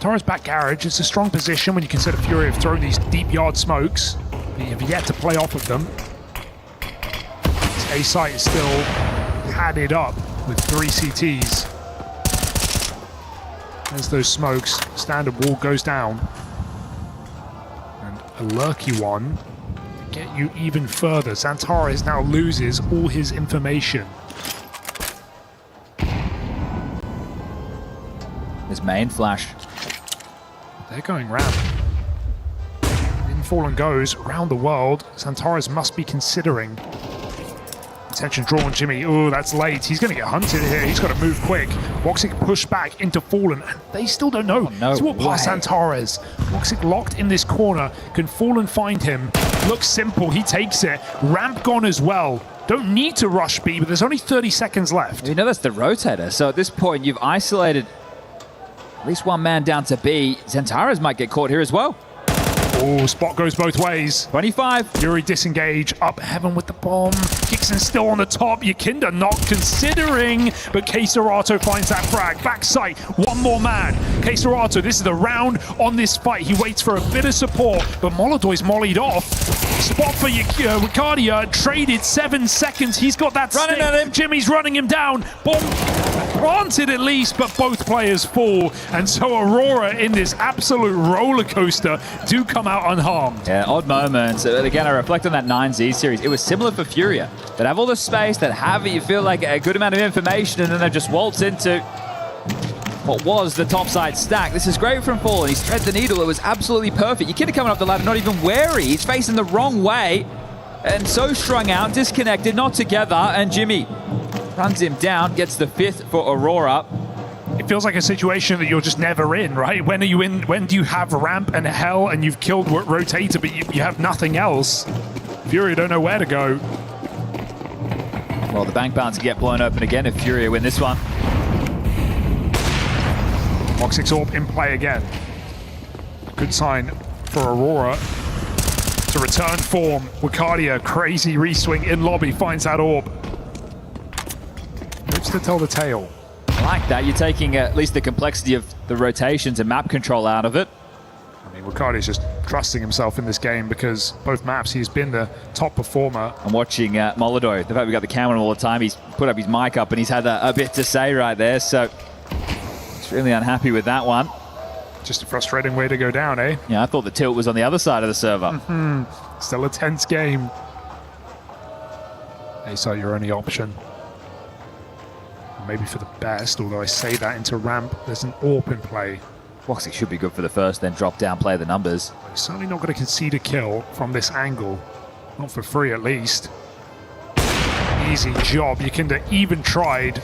Tara's back garage. It's a strong position when you consider Fury have thrown these deep yard smokes. You have yet to play off of them. This A site is still padded up with 3 CTs. As those smokes, standard wall goes down. And a lurky one to get you even further. Zantares now loses all his information. His main flash. They're going round. In Fallen goes around the world. Zantares must be considering. Attention drawn, Jimmy. Oh, that's late. He's going to get hunted here. He's got to move quick. Woxic pushed back into Fallen, and they still don't know. He's walked past Zantares. Woxic locked in this corner. Can Fallen find him? Looks simple. He takes it. Ramp gone as well. Don't need to rush B, but there's only 30 seconds left. You know that's the rotator. So at this point, you've isolated at least one man down to B. Zantares might get caught here as well. Oh, spot goes both ways. 25. Fury disengage, up heaven with the bomb. Kixon still on the top. Yakinda not considering, but K Serato finds that frag. Backside, one more man. K Serato, this is the round on this fight. He waits for a bit of support, but Molodoy's mollied off. Spot for Ricardia, traded 7 seconds. He's got that running stick. at him. Jimmy's running him down. Bomb planted at least, but both players fall. And so Aurora in this absolute roller coaster do come out unharmed. Yeah, odd moments. Again, I reflect on that 9Z series. It was similar for Furia. That have all the space, that have, you feel like a good amount of information, and then they just waltz into what was the topside stack. This is great from Fallen. He's thread the needle. It was absolutely perfect. Yakinda coming up the ladder, not even wary. He's facing the wrong way. And so strung out, disconnected, not together. And Jimmy runs him down, gets the 5th for Aurora. It feels like a situation that you're just never in, right? When are you in? When do you have ramp and hell and you've killed Rotator, but you have nothing else? Fury don't know where to go. Well, the bank balance can get blown open again if Fury win this one. Woxic's AWP in play again. Good sign for Aurora to return form. Wicardia, crazy reswing in lobby, finds that AWP. Lives to tell the tale. I like that. You're taking at least the complexity of the rotations and map control out of it. I mean, Riccardi's just trusting himself in this game because both maps he's been the top performer. I'm watching Molodoi. The fact we got the camera all the time, he's put up his mic up and he's had a bit to say right there, so he's really unhappy with that one. Just a frustrating way to go down, eh? Yeah, I thought the tilt was on the other side of the server. Still a tense game. A-side your only option. Maybe for the best, although I say that into ramp, there's an AWP in play. Woxic should be good for the first, then drop down, play the numbers. He's certainly not going to concede a kill from this angle. Not for free, at least. Easy job. You can even tried.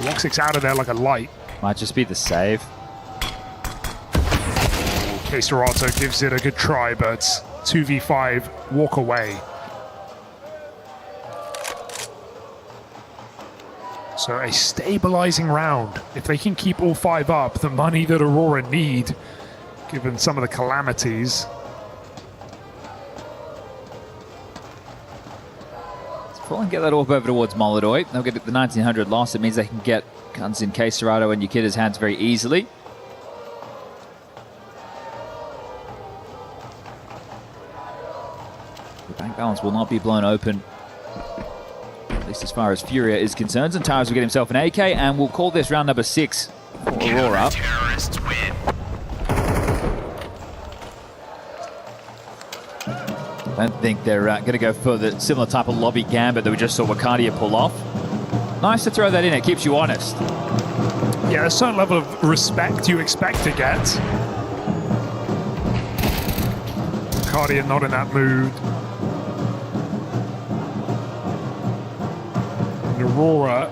Woxic's out of there like a light. Might just be the save. Caserato gives it a good try, but 2v5, walk away. So a stabilizing round. If they can keep all 5 up, the money that Aurora need, given some of the calamities. Let's pull and get that AWP over towards Molodoi. They'll get the 1900 loss. It means they can get guns in Caserato and Yukida's hands very easily. The bank balance will not be blown open, at least as far as Furia is concerned. And Tyrus will get himself an AK, and we'll call this round number 6 for Aurora. I don't think they're going to go for the similar type of lobby gambit that we just saw Wakadia pull off. Nice to throw that in, it keeps you honest. Yeah, a certain level of respect you expect to get. Wakadia not in that mood. Aurora,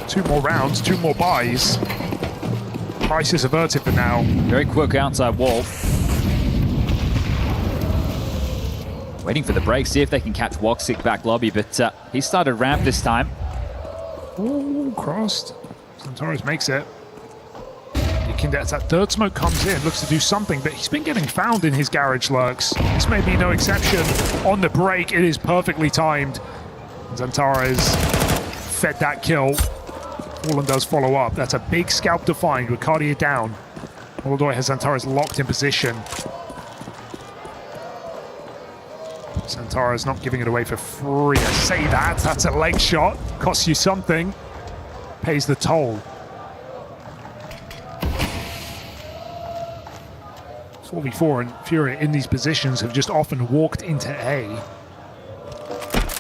2 more rounds, 2 more buys. Price is averted for now. Very quick outside wall. Waiting for the break, see if they can catch Woxic back lobby, but he started ramp this time. Ooh, crossed. Centaurus makes it. As that third smoke comes in, looks to do something, but he's been getting found in his garage lurks. This may be no exception. On the break, it is perfectly timed. Zantares fed that kill. Fallen does follow up. That's a big scalp to find with Cardia down. Molodoi has Zantares locked in position. Zantares not giving it away for free. I say that. That's a leg shot. Costs you something. Pays the toll. 4v4 and Furia in these positions have just often walked into A.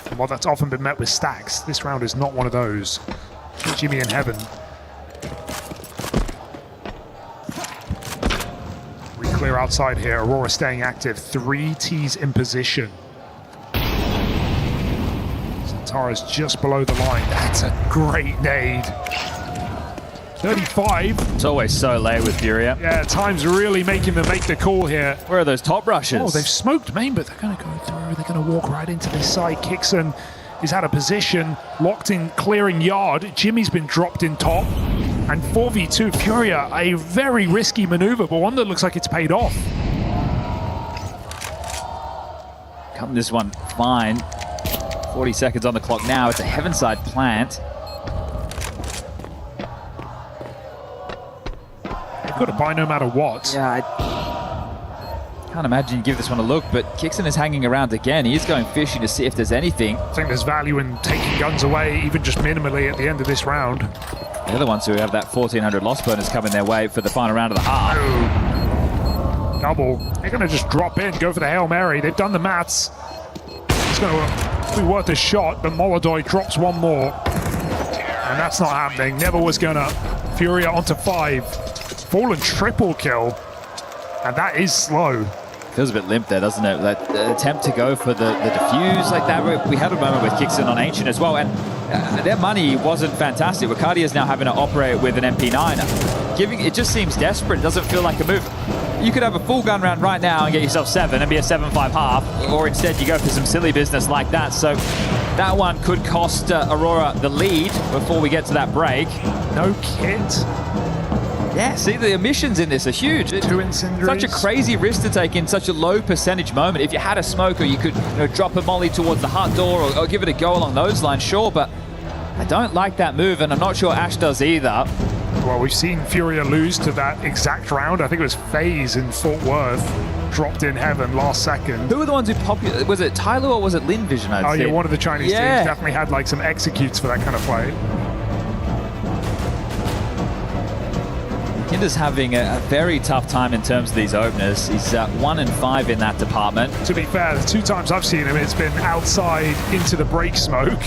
And while that's often been met with stacks, this round is not one of those. Jimmy in heaven. Re-clear outside here. Aurora staying active. 3 Ts in position. Zantara's just below the line. That's a great nade. 35. It's always so late with Furia. Yeah, time's really making them make the call here. Where are those top rushes? Oh, they've smoked main, but they're going to go through. They're going to walk right into this side. Kixon is out of position, locked in, clearing yard. Jimmy's been dropped in top. And 4v2 Furia, a very risky maneuver, but one that looks like it's paid off. Come this one fine. 40 seconds on the clock now. It's a Heavenside plant. Got to buy no matter what. Yeah, I can't imagine you give this one a look, but Kixon is hanging around again. He is going fishing to see if there's anything. I think there's value in taking guns away, even just minimally at the end of this round. The other ones who have that 1400 loss bonus coming their way for the final round of the half. Oh. Double. They're going to just drop in, go for the Hail Mary. They've done the maths. It's going to be worth a shot, but Molodoi drops one more. And that's not happening. Never was going to. Furia onto 5. Fallen triple kill, and that is slow. Feels a bit limp there, doesn't it? That attempt to go for the defuse like that. We had a moment with Kixon on Ancient as well, and their money wasn't fantastic. Wakadia is now having to operate with an MP9. It just seems desperate. It doesn't feel like a move. You could have a full gun round right now and get yourself 7 and be a 7-5 half, or instead you go for some silly business like that. So that one could cost Aurora the lead before we get to that break. No kit. Yeah, see, the emissions in this are huge. 2 incendiaries. Such a crazy risk to take in such a low percentage moment. If you had a smoker, you could drop a molly towards the hut door or give it a go along those lines, sure, but I don't like that move, and I'm not sure Ash does either. Well, we've seen Furia lose to that exact round. I think it was FaZe in Fort Worth. Dropped in heaven last second. Who were the ones who was it Tyler or was it Lin Vision? Yeah, one of the Chinese teams definitely had like some executes for that kind of play. Kinder's having a very tough time in terms of these openers. He's 1-5 in that department. To be fair, the 2 times I've seen him, it's been outside into the break smoke.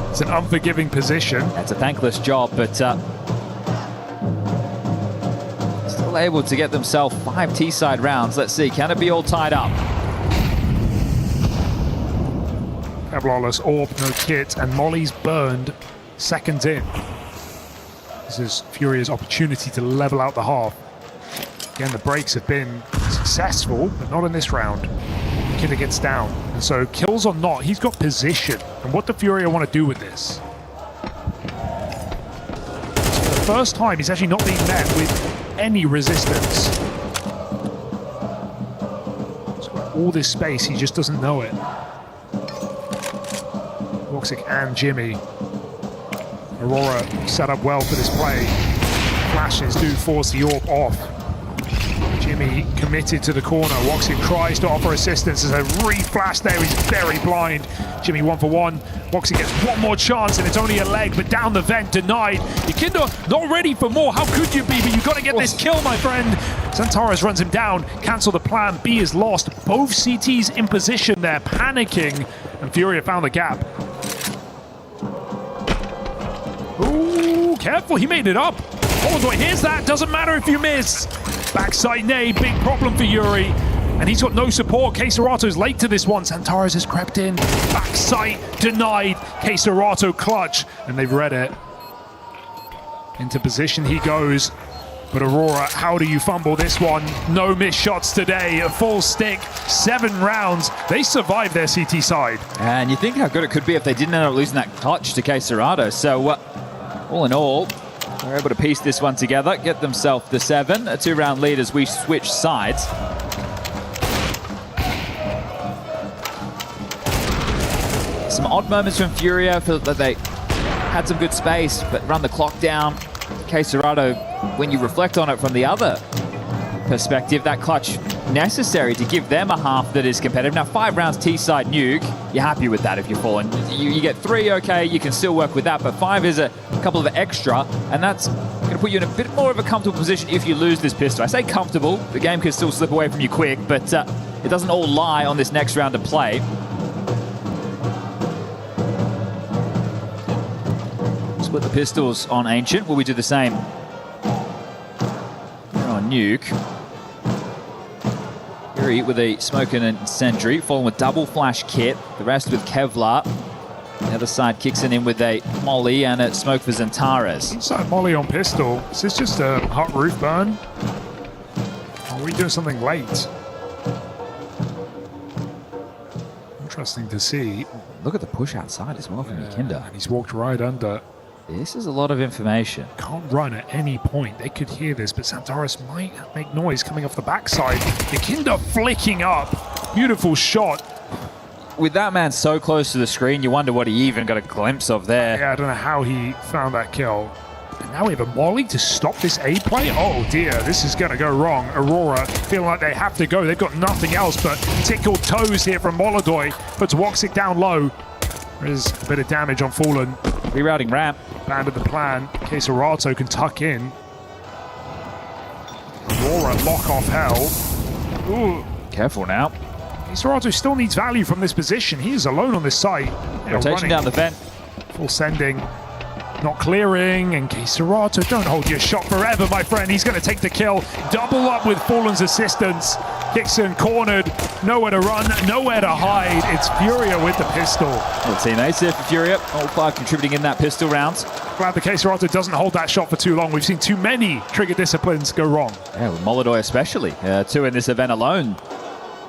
It's an unforgiving position. It's a thankless job, but still able to get themselves 5 T-side rounds. Let's see, can it be all tied up? mibr.los, Orb, no kit, and Molly's burned seconds in. This is Furia's opportunity to level out the half. Again, the breaks have been successful, but not in this round. Kinder gets down, and so kills or not, he's got position. And what do Furia want to do with this? For the first time, he's actually not being met with any resistance. He's got all this space, he just doesn't know it. Voxic and Jimmy. Aurora set up well for this play. Flashes do force the Orb off. Jimmy committed to the corner. Voxic tries to offer assistance. There's a re-flash there. He's very blind. Jimmy 1-for-1. Voxic gets one more chance, and it's only a leg, but down the vent, denied. Kinder not ready for more. How could you be? But you've got to get this kill, my friend. Xantares runs him down. Cancel the plan. B is lost. Both CTs in position there, panicking. And Furia found the gap. Ooh, careful. He made it up. Oh, here's that. Doesn't matter if you miss. Backside nade, big problem for Yuri. And he's got no support. Queserato's late to this one. Xantares has crept in. Backside denied. Queserato clutch. And they've read it. Into position he goes. But Aurora, how do you fumble this one? No missed shots today. A full stick. 7 rounds. They survived their CT side. And you think how good it could be if they didn't end up losing that clutch to Queserato. So all in all, they're able to piece this one together, get themselves the 7, a 2-round lead as we switch sides. Some odd moments from Furia, feel that they had some good space, but run the clock down. Queserato, when you reflect on it from the other perspective, that clutch necessary to give them a half that is competitive. Now, 5 rounds T-side nuke, you're happy with that if you're falling. You get 3, okay, you can still work with that, but 5 is a couple of extra, and that's going to put you in a bit more of a comfortable position if you lose this pistol. I say comfortable, the game can still slip away from you quick, but it doesn't all lie on this next round of play. Split the pistols on Ancient. Will we do the same on Nuke? Yuri with a smoke and a sentry, following with double flash kit. The rest with Kevlar. The other side kicks in with a molly and a smoke for Xantares. Inside molly on pistol. Is this just a hot roof burn? Or are we doing something late? Interesting to see. Look at the push outside as well from Kinder. And he's walked right under. This is a lot of information. Can't run at any point. They could hear this, but Xantares might make noise coming off the backside. Kinder flicking up. Beautiful shot. With that man so close to the screen, you wonder what he even got a glimpse of there. Yeah, I don't know how he found that kill. And now we have a molly to stop this A play? Oh dear, this is going to go wrong. Aurora feeling like they have to go. They've got nothing else but tickled toes here from Molodoy. Puts Voxic down low. There's a bit of damage on Fallen. Rerouting ramp. Banded the plan. Queserato can tuck in. Aurora lock off hell. Ooh. Careful now. Queserato still needs value from this position. He is alone on this site. Rotation down the vent. Full sending. Not clearing. And Queserato, don't hold your shot forever, my friend. He's going to take the kill. Double up with Fallen's assistance. Dixon cornered. Nowhere to run, nowhere to hide. It's Furia with the pistol. Well, teammates here for Furia. All 5 contributing in that pistol round. Glad the Queserato doesn't hold that shot for too long. We've seen too many trigger disciplines go wrong. Yeah, with Molodoy especially. 2 in this event alone.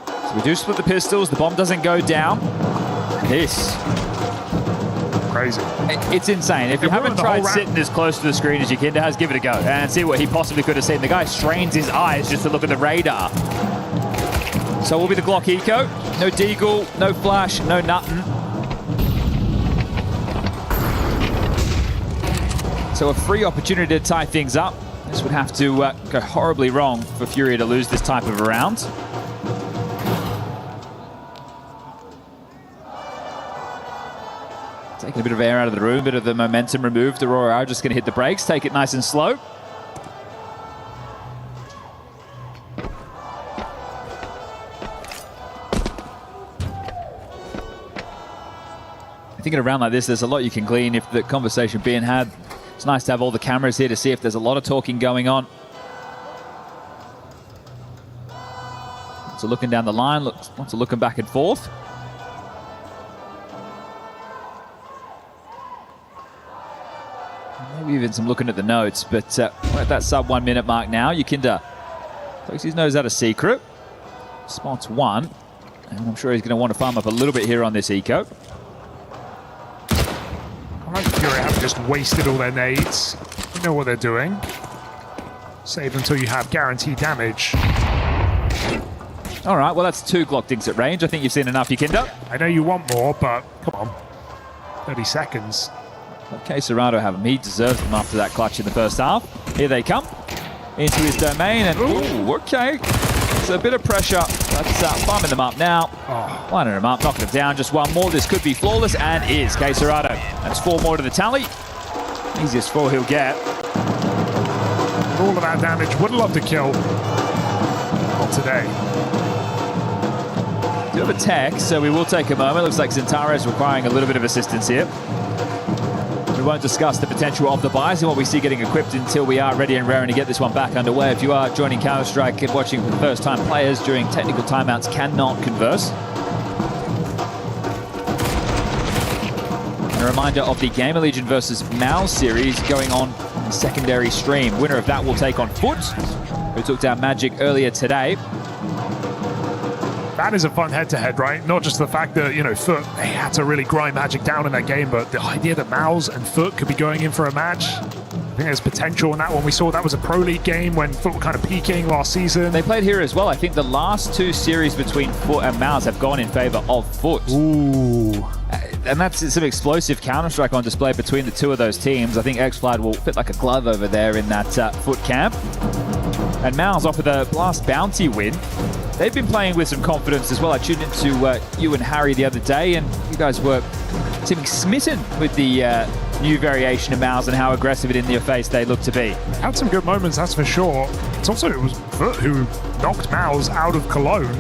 So we do split the pistols. The bomb doesn't go down. This. Crazy. It's insane. If you haven't tried sitting as close to the screen as your Kinder has, give it a go and see what he possibly could have seen. The guy strains his eyes just to look at the radar. So will be the Glock Eco. No Deagle, no flash, no nothing. So a free opportunity to tie things up. This would have to go horribly wrong for Furia to lose this type of a round. Taking a bit of air out of the room, a bit of the momentum removed. Aurora are just going to hit the brakes, take it nice and slow. I think in a round like this, there's a lot you can glean if the conversation being had. It's nice to have all the cameras here to see if there's a lot of talking going on. So looking down the line, lots of looking back and forth. Maybe even some looking at the notes, but we're at that sub 1 minute mark now. Yukinda pokes his nose out a secret. Spots one, and I'm sure he's going to want to farm up a little bit here on this eco. I like the Fury have just wasted all their nades. You know what they're doing. Save until you have guaranteed damage. All right, well, that's 2 Glock dinks at range. I think you've seen enough, Yukinda. I know you want more, but come on. 30 seconds. Okay, Serrato have him. He deserves them after that clutch in the first half. Here they come. Into his domain, and ooh, okay. It's a bit of pressure. That's farming them up now. Lining them up, knocking them down. Just one more. This could be flawless, and is K Serrato. That's 4 more to the tally. Easiest 4 he'll get. All of that damage. Would love to kill. Not today. Do have a tech, so we will take a moment. Looks like Zentara is requiring a little bit of assistance here. We won't discuss the potential of the buys and what we see getting equipped until we are ready and raring to get this one back underway. If you are joining Counter-Strike and watching for the first time, players during technical timeouts cannot converse. And a reminder of the Gamer Legion versus Mal series going on in the secondary stream. Winner of that will take on Foot, who took down Magic earlier today. That is a fun head-to-head, right? Not just the fact that, you know, Foot, they had to really grind Magic down in that game, but the idea that Mouse and Foot could be going in for a match, I think there's potential in that one. We saw that was a Pro League game when Foot were kind of peaking last season. They played here as well. I think the last 2 series between Foot and Mouse have gone in favor of Foot. Ooh. And that's some explosive Counter-Strike on display between the 2 of those teams. I think X-Flight will fit like a glove over there in that Foot camp. And Mouse, off of the last bounty win, they've been playing with some confidence as well. I tuned into you and Harry the other day, and you guys were seeming smitten with the new variation of Mouse and how aggressive in your face they look to be. Had some good moments, that's for sure. It was Foot who knocked Mouse out of Cologne.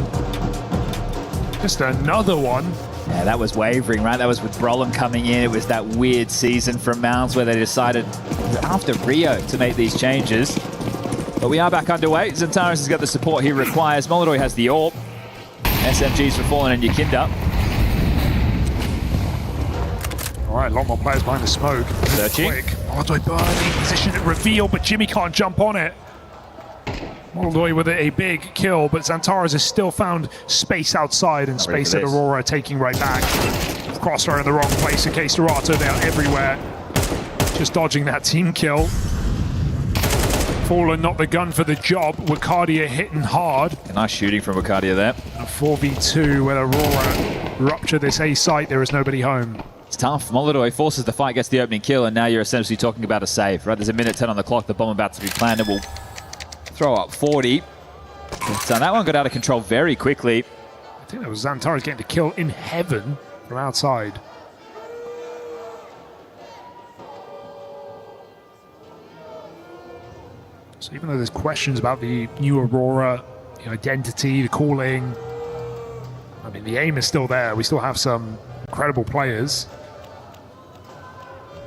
Just another one. Yeah, that was wavering, right? That was with Brolin coming in. It was that weird season from Mouse where they decided after Rio to make these changes. But we are back underway. Zentaris has got the support he requires. Molodoi has the AWP. SMGs for Fallen and Yukinda. All right, a lot more players behind the smoke. Searching. Molodoi burning, position at reveal, but Jimmy can't jump on it. Molodoi with a big kill, but Xantares has still found space outside and space that Aurora taking right back. Crossfire in the wrong place in case Dorado, they are everywhere. Just dodging that team kill. Fallen not the gun for the job. Wakadia hitting hard. Nice shooting from Wakadia there. A 4v2 with Aurora rupture this A site. There is nobody home. It's tough. Molodoi forces the fight, gets the opening kill, and now you're essentially talking about a save, right? There's a minute 10 on the clock. The bomb about to be planted will throw up 40. But that one got out of control very quickly. I think that was Xantares getting the kill in heaven from outside. So even though there's questions about the new Aurora, the identity, the calling, I mean, the aim is still there. We still have some incredible players.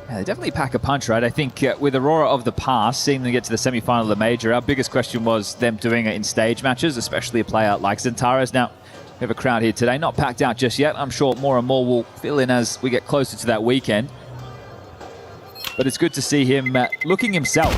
Yeah, they definitely pack a punch, right? I think with Aurora of the past, seeing them get to the semi-final of the major, our biggest question was them doing it in stage matches, especially a player like Xantares. Now, we have a crowd here today, not packed out just yet. I'm sure more and more will fill in as we get closer to that weekend. But it's good to see him looking himself.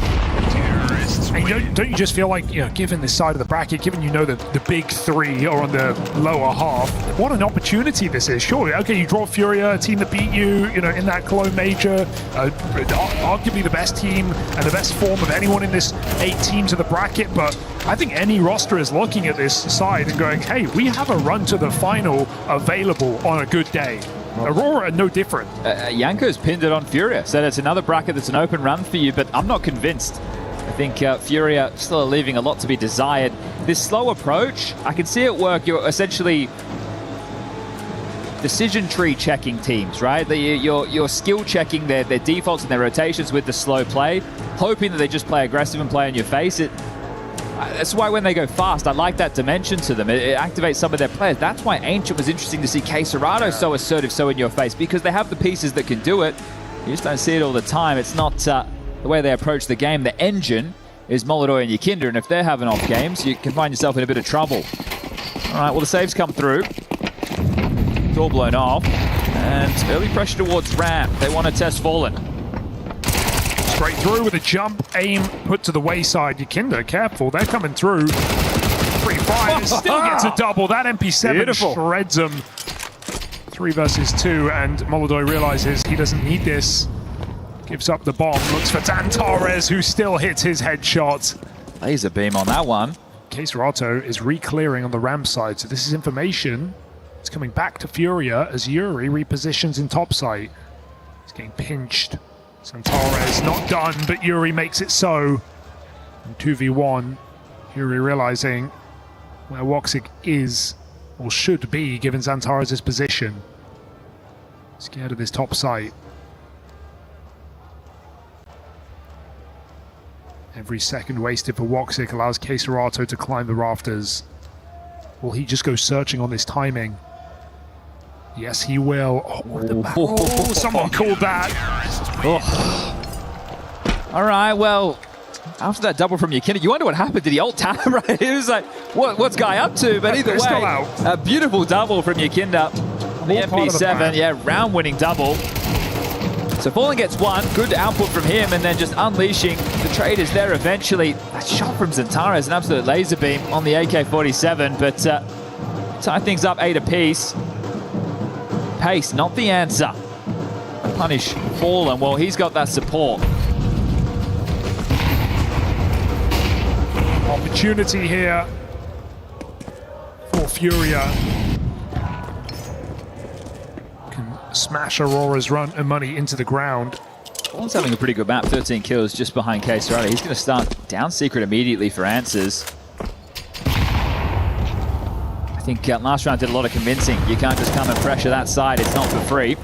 And don't you just feel like, you know, given this side of the bracket, given the big 3 are on the lower half, what an opportunity this is. Sure, okay, you draw Furia, a team that beat you, in that Cologne major, arguably the best team and the best form of anyone in this 8 teams of the bracket, but I think any roster is looking at this side and going, hey, we have a run to the final available on a good day. Aurora are no different. Yanko's pinned it on Furia, so that's another bracket that's an open run for you, but I'm not convinced. I think Furia still are leaving a lot to be desired. This slow approach, I can see it work. You're essentially decision tree checking teams, right? You're skill checking their defaults and their rotations with the slow play, hoping that they just play aggressive and play in your face. That's why when they go fast, I like that dimension to them. It activates some of their players. That's why Ancient was interesting to see K-Serrato so assertive, so in your face, because they have the pieces that can do it. You just don't see it all the time. It's not the way they approach the game. The engine is Molodoi and Yakinda, and if they're having off games, you can find yourself in a bit of trouble. All right, well, the saves come through. It's all blown off, and early pressure towards ramp. They want to test Fallen. Straight through with a jump, aim put to the wayside. Yakinda, careful, they're coming through. Free fire, still gets a double. That MP7 Beautiful. shreds him. 3 versus 2, and Molodoi realizes he doesn't need this. Gives up the bomb, looks for Zantares, who still hits his headshot. Laser beam on that one. K-Serrato is re-clearing on the ramp side, so this is information. It's coming back to Furia as Yuri repositions in top site. He's getting pinched. Zantares not done, but Yuri makes it so. And 2v1, Yuri realizing where Woxic is, or should be, given Zantares' position. Scared of this top site. Every second wasted for Woxic allows K-Serrato to climb the rafters. Will he just go searching on this timing? Yes, he will. Oh, what the barrel. Someone called that. All right, well, after that double from Yakinda, you wonder what happened. Did he ult tap, right? It was like, what's Guy up to? But either way, a beautiful double from Yakinda. The MP7, yeah, round-winning double. So Fallen gets one, good output from him, and then just unleashing the traders there eventually. That shot from Zantares, an absolute laser beam on the AK-47, but tie things up 8 apiece. Pace, not the answer. Punish Fallen, well, he's got that support. Opportunity here for Furia. Can smash Aurora's run and money into the ground. Fallen's having a pretty good map, 13 kills just behind K-Serrato. He's going to start down secret immediately for answers. I think last round did a lot of convincing. You can't just come and pressure that side. It's not for free.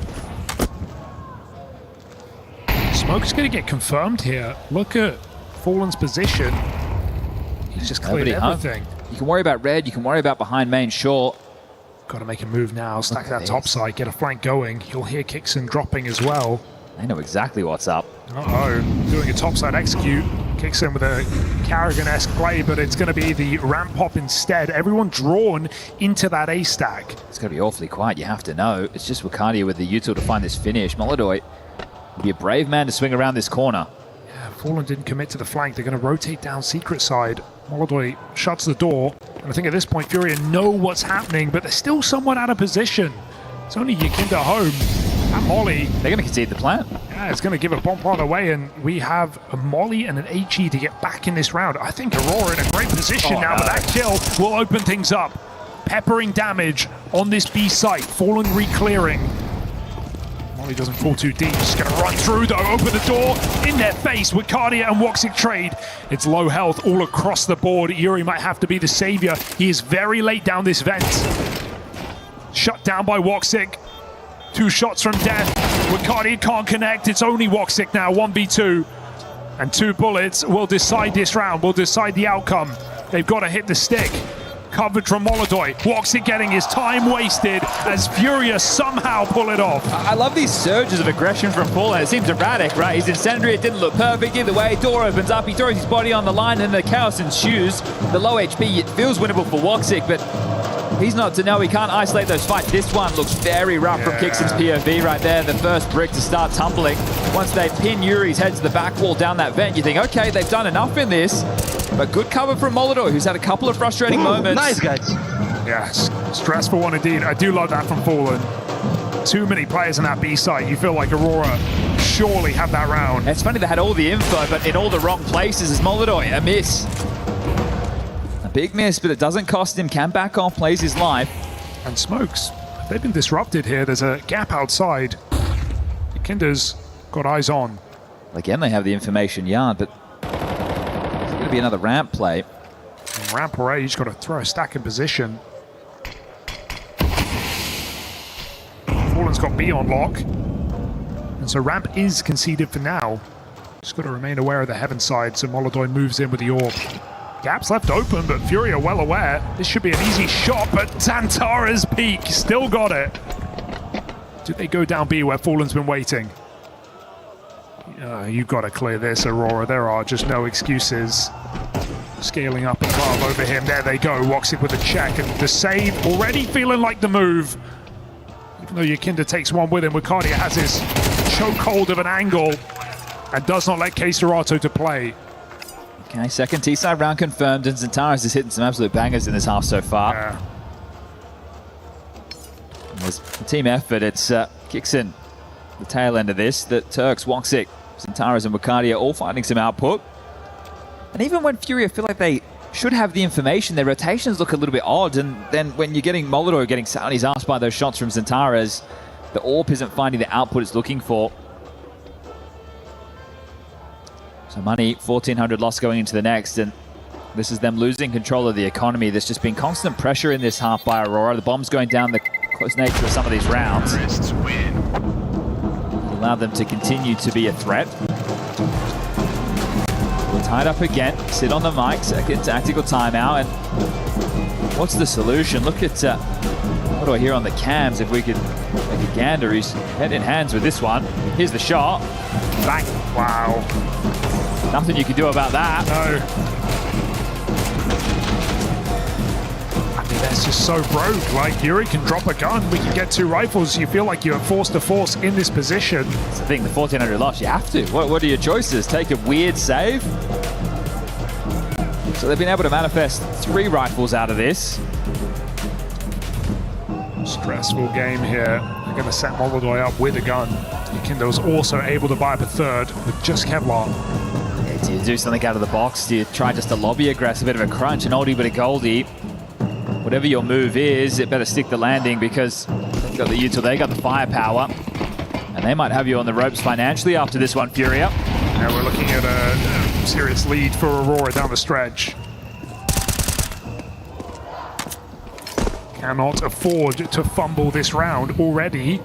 Smoke's going to get confirmed here. Look at Fallen's position. He's just cleared everything. You can worry about red. You can worry about behind main short. Got to make a move now. Stack that top side. Get a flank going. You'll hear Kixon dropping as well. They know exactly what's up. Uh-oh. Doing a topside execute. Kixon with a Carrigan-esque play, but it's going to be the ramp pop instead. Everyone drawn into that A stack. It's going to be awfully quiet, you have to know. It's just Wakadia with the util to find this finish. Molodoi would be a brave man to swing around this corner. Yeah, Fallen didn't commit to the flank. They're going to rotate down secret side. Molodoi shuts the door. And I think at this point, Furia know what's happening, but they're still somewhat out of position. It's only Yakinda home. And Molly. They're going to concede the plant. Yeah, it's going to give a bomb on the way, and we have a Molly and an HE to get back in this round. I think Aurora in a great position now, but that kill will open things up. Peppering damage on this B site. Fallen re-clearing. Molly doesn't fall too deep. Just going to run through, though. Open the door. In their face with Cardia and Woxic trade. It's low health all across the board. Yuri might have to be the savior. He is very late down this vent. Shut down by Woxic. 2 shots from death. Wakadia can't connect. It's only Woxic now, 1v2. And 2 bullets will decide this round, will decide the outcome. They've got to hit the stick. Covered from Molodoi. Woxic getting his time wasted as Furia somehow pull it off. I love these surges of aggression from Fallen. It seems erratic, right? He's incendiary, it didn't look perfect. Either way, door opens up, he throws his body on the line, and the chaos ensues. The low HP, it feels winnable for Woxic, but he's not to know. He can't isolate those fights. This one looks very rough from Kixon's POV right there. The first brick to start tumbling. Once they pin Yuri's head to the back wall down that vent, you think, okay, they've done enough in this. But good cover from Molodoi, who's had a couple of frustrating moments. Nice, guys. Yes, stressful one indeed. I do love that from Fallen. Too many players in that B site. You feel like Aurora surely have that round. It's funny they had all the info, but in all the wrong places. As Molodoi, a miss. A big miss, but it doesn't cost him. Can back off, plays his life. And Smokes They've been disrupted here. There's a gap outside. Kinder's got eyes on. Again, they have the information yard, but there's going to be another ramp play. Ramp away, he's got to throw a stack in position. Fallen's got B on lock. And so ramp is conceded for now. Just got to remain aware of the heaven side, so Molodoi moves in with the orb. Gap's left open, but Fury are well aware. This should be an easy shot, but Xantara's peak still got it. Do they go down B where Fallen's been waiting? You've got to clear this, Aurora. There are just no excuses. Scaling up above over him. There they go. Woxic with a check, and the save already feeling like the move. Even though Yakinda takes one with him, Wicardia has his chokehold of an angle and does not let K-Serato to play. Okay, second T-side round confirmed, and Xantaras is hitting some absolute bangers in this half so far. Yeah. There's a team effort. It's kicks in the tail end of this. That Turks, Woxic, Xantaras and Wicardia all finding some output. And even when Fury feel like they should have the information, their rotations look a little bit odd. And then when you're getting Molodoi getting sat on his ass by those shots from Xantaras, the AWP isn't finding the output it's looking for. So money, 1,400 loss going into the next, and this is them losing control of the economy. There's just been constant pressure in this half by Aurora. The bomb's going down the close nature of some of these rounds. Allow them to continue to be a threat. We're tied up again. Sit on the mic. Second tactical timeout. And what's the solution? Look at what do I hear on the cams? If we could make a gander, he's head in hands with this one. Here's the shot. Bang! Wow. Nothing you can do about that. No. That's just so broke. Like, Yuri can drop a gun, we can get 2 rifles. You feel like you're forced to force in this position. That's the thing, the 1,400 loss, you have to. What are your choices? Take a weird save? So they've been able to manifest 3 rifles out of this. Stressful game here. They're going to set Molodoi up with a gun. Yakinda was also able to buy up a 3rd with just Kevlar. Yeah, do you do something out of the box? Do you try just to lobby aggress, a bit of a crunch, an oldie but a goldie? Whatever your move is, it better stick the landing, because they've got the util, they got the firepower, and they might have you on the ropes financially after this one, Furia. Now we're looking at a serious lead for Aurora down the stretch. Cannot afford to fumble this round already.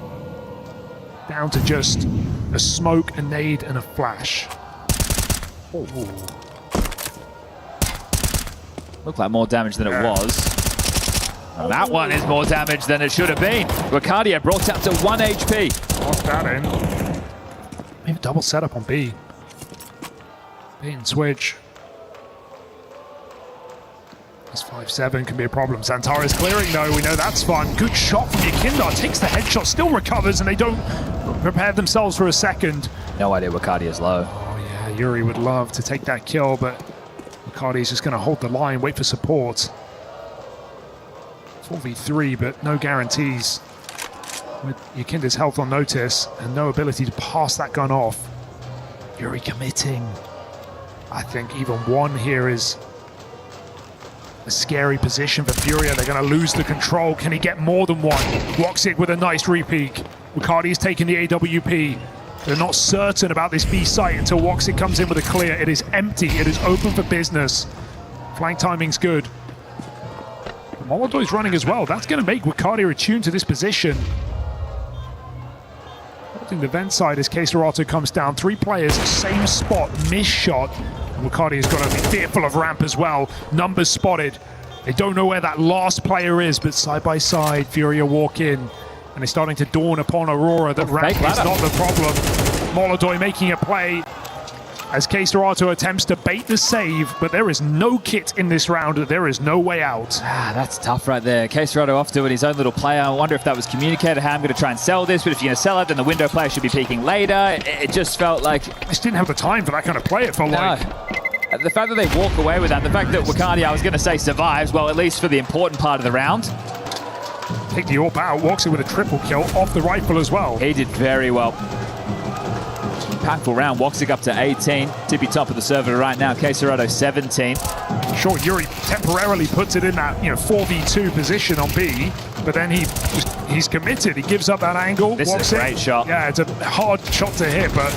Down to just a smoke, a nade, and a flash. Ooh. Looked like more damage than it was. And that one is more damage than it should have been. Wicardia brought up to 1 HP. Lock that in. Maybe double setup on B. Bait and switch. This 5-7 can be a problem. Xantara's clearing though, we know that's fun. Good shot from Yakinda, takes the headshot, still recovers, and they don't prepare themselves for a second. No idea Wicardia's low. Oh yeah, Yuri would love to take that kill, but Wicardia's just going to hold the line, wait for support. 4v3, but no guarantees. With Yakinda's health on notice and no ability to pass that gun off. Yuri committing. I think even 1 here is a scary position for Furia. They're going to lose the control. Can he get more than 1? Woxic with a nice re-peek. Wicardia's taking the AWP. They're not certain about this B site until Woxic comes in with a clear. It is empty. It is open for business. Flank timing's good. Molodoi's running as well. That's going to make Wicardia attuned to this position. Holding the vent side as K-Serato comes down. 3 players, same spot, miss shot. And Wicardia's got to be fearful of ramp as well. Numbers spotted. They don't know where that last player is, but side by side, Furia walk in. And it's starting to dawn upon Aurora that ramp is not the problem. Molodoi making a play as K-Serato attempts to bait the save, but there is no kit in this round. There is no way out. That's tough right there. K-Serato off doing his own little play. I wonder if that was communicated, how I'm going to try and sell this, but if you're going to sell it, then the window player should be peeking later. It just felt like... I just didn't have the time for that kind of play, it felt like. The fact that they walk away with that, the fact that Wicardia, I was going to say, survives, well, at least for the important part of the round. Take the AWP out, walks in with a triple kill off the rifle as well. He did very well. impactful round. Woxic up to 18. Tippy top of the server right now. Queserato 17. Sure, Yuri temporarily puts it in that 4v2 position on B, but then he's committed. He gives up that angle. This is a great shot. Yeah, it's a hard shot to hit, but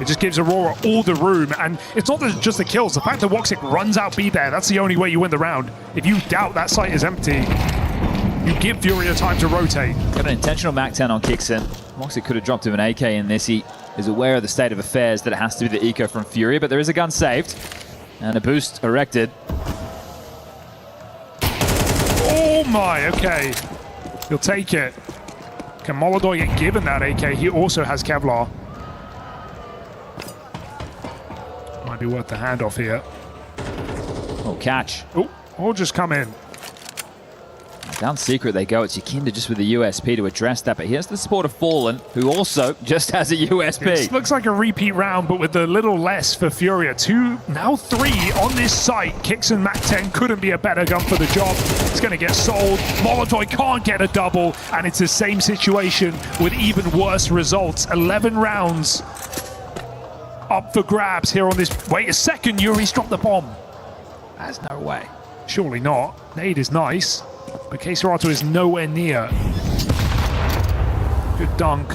it just gives Aurora all the room. And it's not just the kills. The fact that Woxic runs out B there, that's the only way you win the round. If you doubt that site is empty, you give Furia time to rotate. Got an intentional Mac 10 on Kixon. Woxic could have dropped him an AK in this. He is aware of the state of affairs that it has to be the eco from Furia, but there is a gun saved and a boost erected. Oh my, okay. He'll take it. Can Molodor get given that AK? He also has Kevlar. Might be worth the handoff here. Oh, catch. Oh, or just come in. Down secret they go. It's Yakinda just with the USP to address that, but here's the support of Fallen, who also just has a USP. This looks like a repeat round, but with a little less for Furia. 2, now 3 on this site. Kixon Mac 10 couldn't be a better gun for the job. It's going to get sold. Molotov can't get a double, and it's the same situation with even worse results. 11 rounds up for grabs here on this. Wait a second, Yuri's dropped the bomb. There's no way. Surely not. Nade is nice, but Queserato is nowhere near. Good dunk.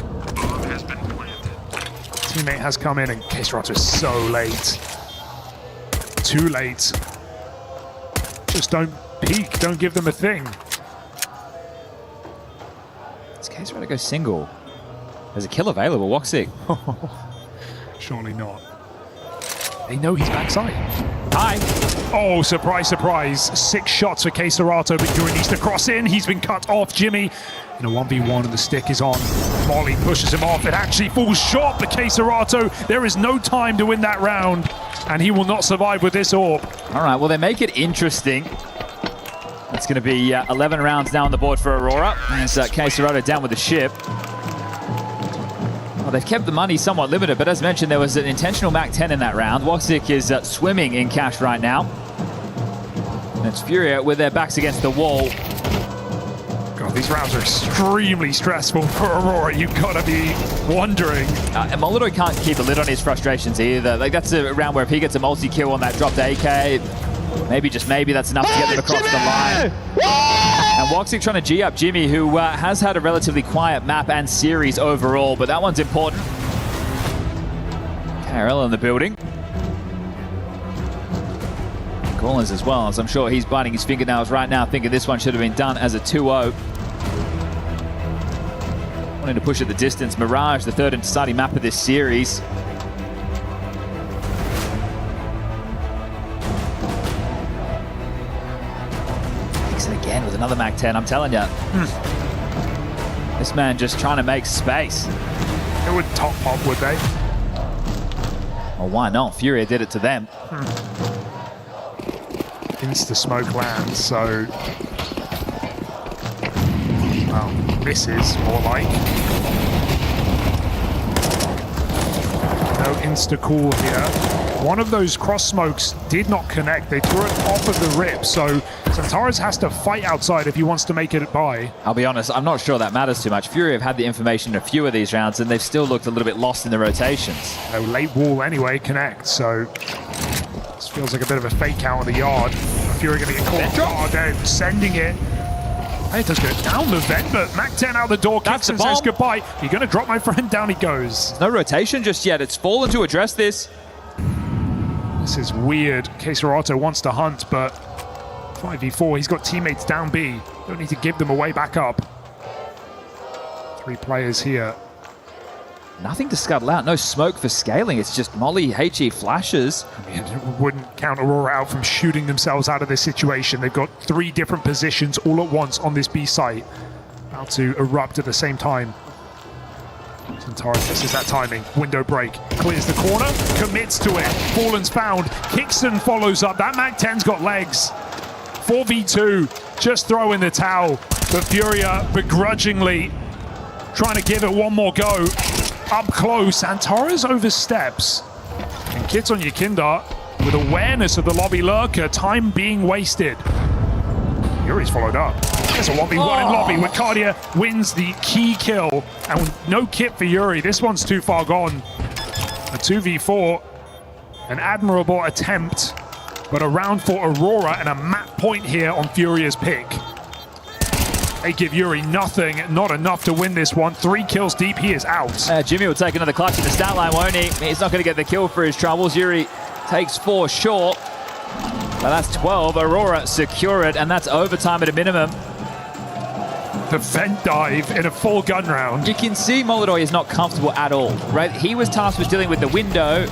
Teammate has come in, and Queserato is so late. Too late. Just don't peek. Don't give them a thing. Does Queserato go single? There's a kill available. Woxic. Surely not. They know he's backside. Hi. Oh, surprise, surprise. 6 shots for Queserato, but Yuri needs to cross in. He's been cut off. Jimmy in a 1v1 and the stick is on. Molly pushes him off. It actually falls short for Queserato. There is no time to win that round, and he will not survive with this orb. All right, well, they make it interesting. It's going to be 11 rounds now on the board for Aurora. As Queserato down with the ship. Well, they've kept the money somewhat limited, but as mentioned, there was an intentional Mac 10 in that round. Woxic is swimming in cash right now. And it's Furia with their backs against the wall. God, these rounds are extremely stressful for Aurora. You've got to be wondering. And Molodor can't keep a lid on his frustrations either. Like, that's a round where if he gets a multi-kill on that dropped AK, maybe, just maybe, that's enough to get them across the line. And Woxic trying to G up Jimmy, who has had a relatively quiet map and series overall, but that one's important. KRL in the building. Collins as well, as I'm sure he's biting his fingernails right now, thinking this one should have been done as a 2-0. Wanting to push at the distance. Mirage, the third and starting map of this series. Again with another Mac 10, I'm telling you. This man just trying to make space. It would top pop, would they? Well, why not? Furia did it to them. Insta smoke lands, so... well, misses, more like. No insta cool here. One of those cross smokes did not connect. They threw it off of the rip, so Santares has to fight outside if he wants to make it by. I'll be honest, I'm not sure that matters too much. Fury have had the information in a few of these rounds, and they've still looked a little bit lost in the rotations. No late wall anyway, connect, so this feels like a bit of a fake out on the yard. Fury going to get caught. Oh, they're sending it. Hey, it does go down the vent, but Mac 10 out the door, kicks and says goodbye. You're going to drop my friend, down he goes. No rotation just yet. It's Fallen to address this. This is weird. Queserato wants to hunt, but 5v4, he's got teammates down B. Don't need to give them away back up. 3 players here. Nothing to scuttle out. No smoke for scaling. It's just Molly, HE flashes. I mean, it wouldn't count Aurora out from shooting themselves out of this situation. They've got 3 different positions all at once on this B site. About to erupt at the same time. Santares misses that timing. Window break. Clears the corner. Commits to it. Fallen's found. Kixon follows up. That Mac 10's got legs. 4v2. Just throw in the towel. But Furia begrudgingly trying to give it one more go. Up close. Santares oversteps. And Kits on Yakinda with awareness of the lobby lurker. Time being wasted. Yuri's followed up. There's a 1v1 in lobby where Cardia wins the key kill. And with no kit for Yuri, this one's too far gone. A 2v4, an admirable attempt, but a round for Aurora and a map point here on Furia's pick. They give Yuri nothing, not enough to win this one. 3 kills deep, he is out. Jimmy will take another clutch in the stat line, won't he? He's not going to get the kill for his troubles. Yuri takes 4 short. But that's 12. Aurora secure it, and that's overtime at a minimum. The vent dive in a full gun round. You can see Molodoi is not comfortable at all, right? He was tasked with dealing with the window.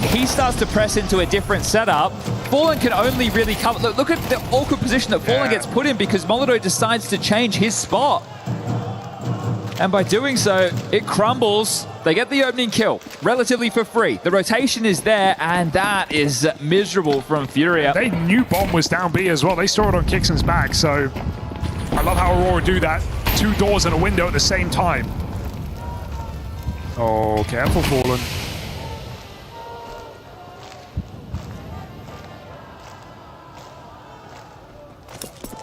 He starts to press into a different setup. Fallen can only really cover. Look at the awkward position that Fallen gets put in because Molodoi decides to change his spot. And by doing so, it crumbles. They get the opening kill relatively for free. The rotation is there, and that is miserable from Furia. They knew bomb was down B as well. They saw it on Kixon's back, so I love how Aurora do that. 2 doors and a window at the same time. Oh, careful, Fallen.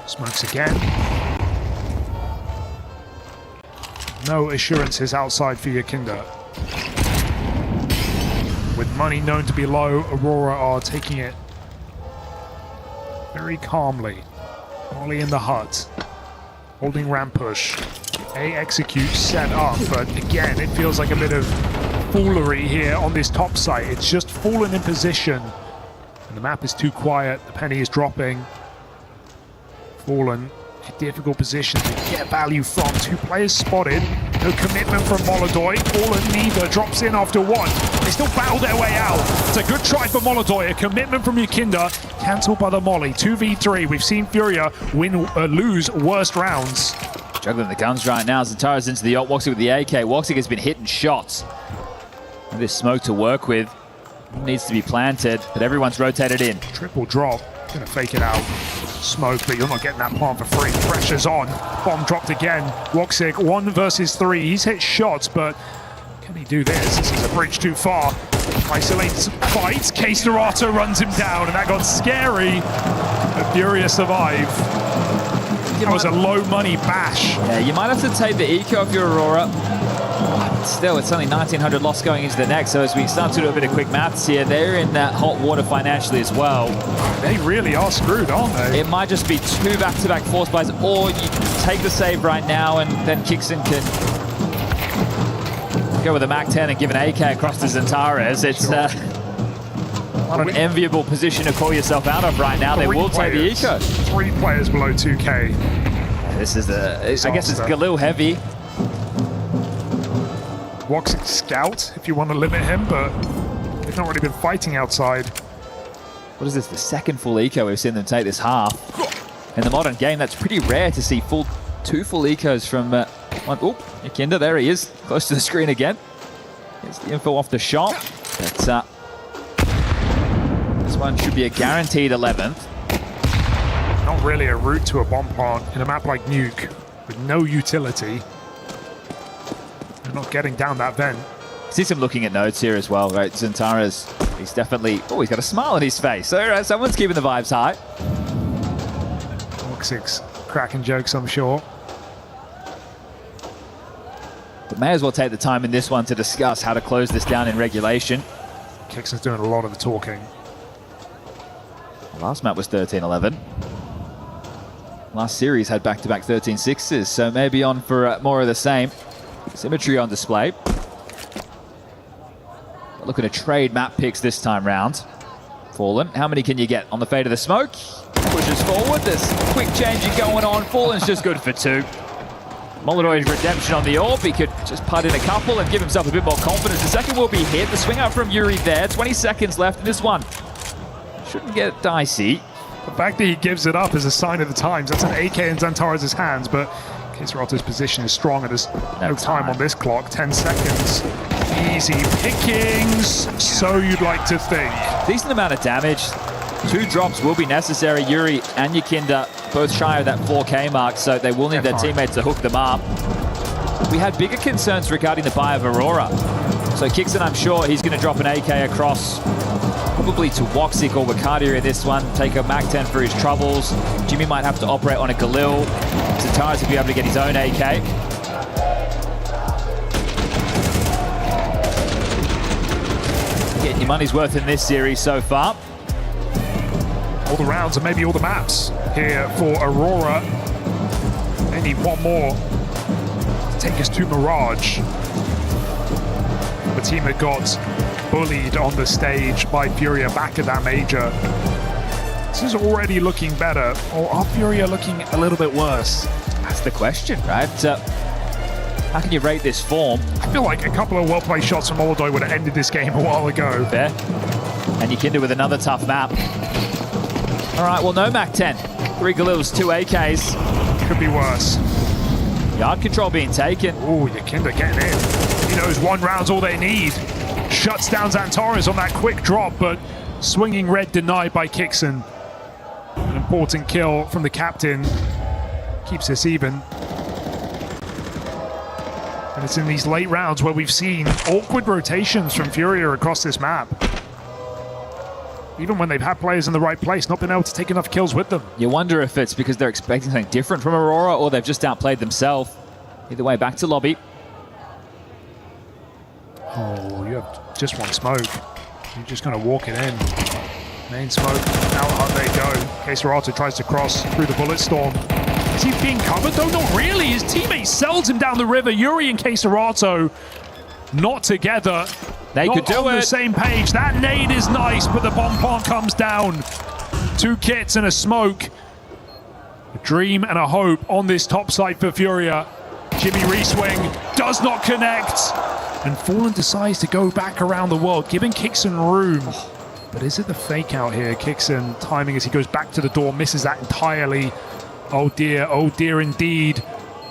Smokes again. No assurances outside for Yakinda. With money known to be low, Aurora are taking it very calmly. Molly in the hut, holding ramp push. A execute set up, but again, it feels like a bit of foolery here on this top site. It's just Fallen in position, and the map is too quiet. The penny is dropping. Fallen, a difficult position to get value from. 2 players spotted. No commitment from Molodoi. Fallen neither drops in after 1. They still battle their way out. It's a good try for Molodoi. A commitment from Yakinda. Cancelled by the Molly. 2v3. We've seen Furia lose worst rounds. Juggling the guns right now. Zantara's into the ult. Woxic with the AK. Woxic has been hitting shots. And this smoke to work with needs to be planted, but everyone's rotated in. Triple drop. Gonna fake it out. Smoke, but you're not getting that plant for free. Pressure's on. Bomb dropped again. Woxic, 1 versus 3. He's hit shots, but can he do this? This is a bridge too far. Isolates, fights. Case Dorata runs him down, and that got scary. But Furia survive. That was a low money bash. Yeah, you might have to take the eco of your Aurora. Still, it's only 1,900 loss going into the next, so as we start to do a bit of quick maths here, they're in that hot water financially as well. They really are screwed, aren't they? It might just be 2 back-to-back force buys, or you take the save right now and then Kixon can go with a Mac-10 and give an AK across to Zantares. It's not an enviable position to call yourself out of right now. They will take the eco. 3 players below 2K. This is I guess it's Galil heavy. Woxic scout, if you want to limit him, but they've not really been fighting outside. What is this, the 2nd full eco we've seen them take this half? In the modern game, that's pretty rare to see 2 full ecos from one. Oh, Yakinda, there he is, close to the screen again. Here's the info off the shot. But this one should be a guaranteed 11th. Not really a route to a bomb plant in a map like Nuke, with no utility. Not getting down that vent. See some looking at nodes here as well, right? Zantares, he's definitely, oh, he's got a smile on his face. So someone's keeping the vibes high. Woxic's cracking jokes, I'm sure. But may as well take the time in this one to discuss how to close this down in regulation. Kixon's doing a lot of the talking. Last map was 13-11. Last series had back-to-back 13-6s, so maybe on for more of the same. Symmetry on display. But looking to trade map picks this time round. Fallen, how many can you get on the fade of the smoke? Pushes forward, there's quick changing going on. Fallen's just good for 2. Molodoi's redemption on the orb. He could just putt in a couple and give himself a bit more confidence. The second will be hit. The swing out from Yuri there. 20 seconds left in this one. Shouldn't get dicey. The fact that he gives it up is a sign of the times. That's an AK in Zantares' hands, but Kisrato's position is strong and there's no time on this clock. 10 seconds. Easy pickings, so you'd like to think. Decent amount of damage. 2 drops will be necessary. Yuri and Yakinda both shy of that 4K mark, so they will need their teammates to hook them up. We had bigger concerns regarding the buy of Aurora. So Kixon, I'm sure he's going to drop an AK across, probably to Woxic or Wakadia in this one. Take a Mac-10 for his troubles. Jimmy might have to operate on a Galil. Zantares will be able to get his own AK. Getting your money's worth in this series so far. All the rounds and maybe all the maps here for Aurora. They need one more to take us to Mirage. The team that got bullied on the stage by Furia back at that major. This is already looking better, or are Furia looking a little bit worse? That's the question, right? How can you rate this form? I feel like a couple of well-played shots from Moldoy would have ended this game a while ago. Fair. And Yakinda with another tough map. All right, well, no MAC-10. 3 Galils, 2 AKs. Could be worse. Yard control being taken. Ooh, Yakinda getting in. He knows 1 round's all they need. Shuts down Xantares on that quick drop, but swinging red denied by Kixon. An important kill from the captain. Keeps us even. And it's in these late rounds where we've seen awkward rotations from Furia across this map. Even when they've had players in the right place, not been able to take enough kills with them. You wonder if it's because they're expecting something different from Aurora or they've just outplayed themselves. Either way, back to lobby. Oh, you have just one smoke. You're just going to walk it in. Main smoke, out they go. Queserato tries to cross through the bullet storm. Is he being covered though? Not really. His teammate sells him down the river. Yuri and Queserato not together. They not could do on it. The same page. That nade is nice, but the bomb plant comes down. 2 kits and a smoke. A dream and a hope on this top side for Furia. Jimmy reswing does not connect. And Fallen decides to go back around the world, giving Kixon room. But is it the fake out here? Kixon timing as he goes back to the door, misses that entirely. Oh dear indeed.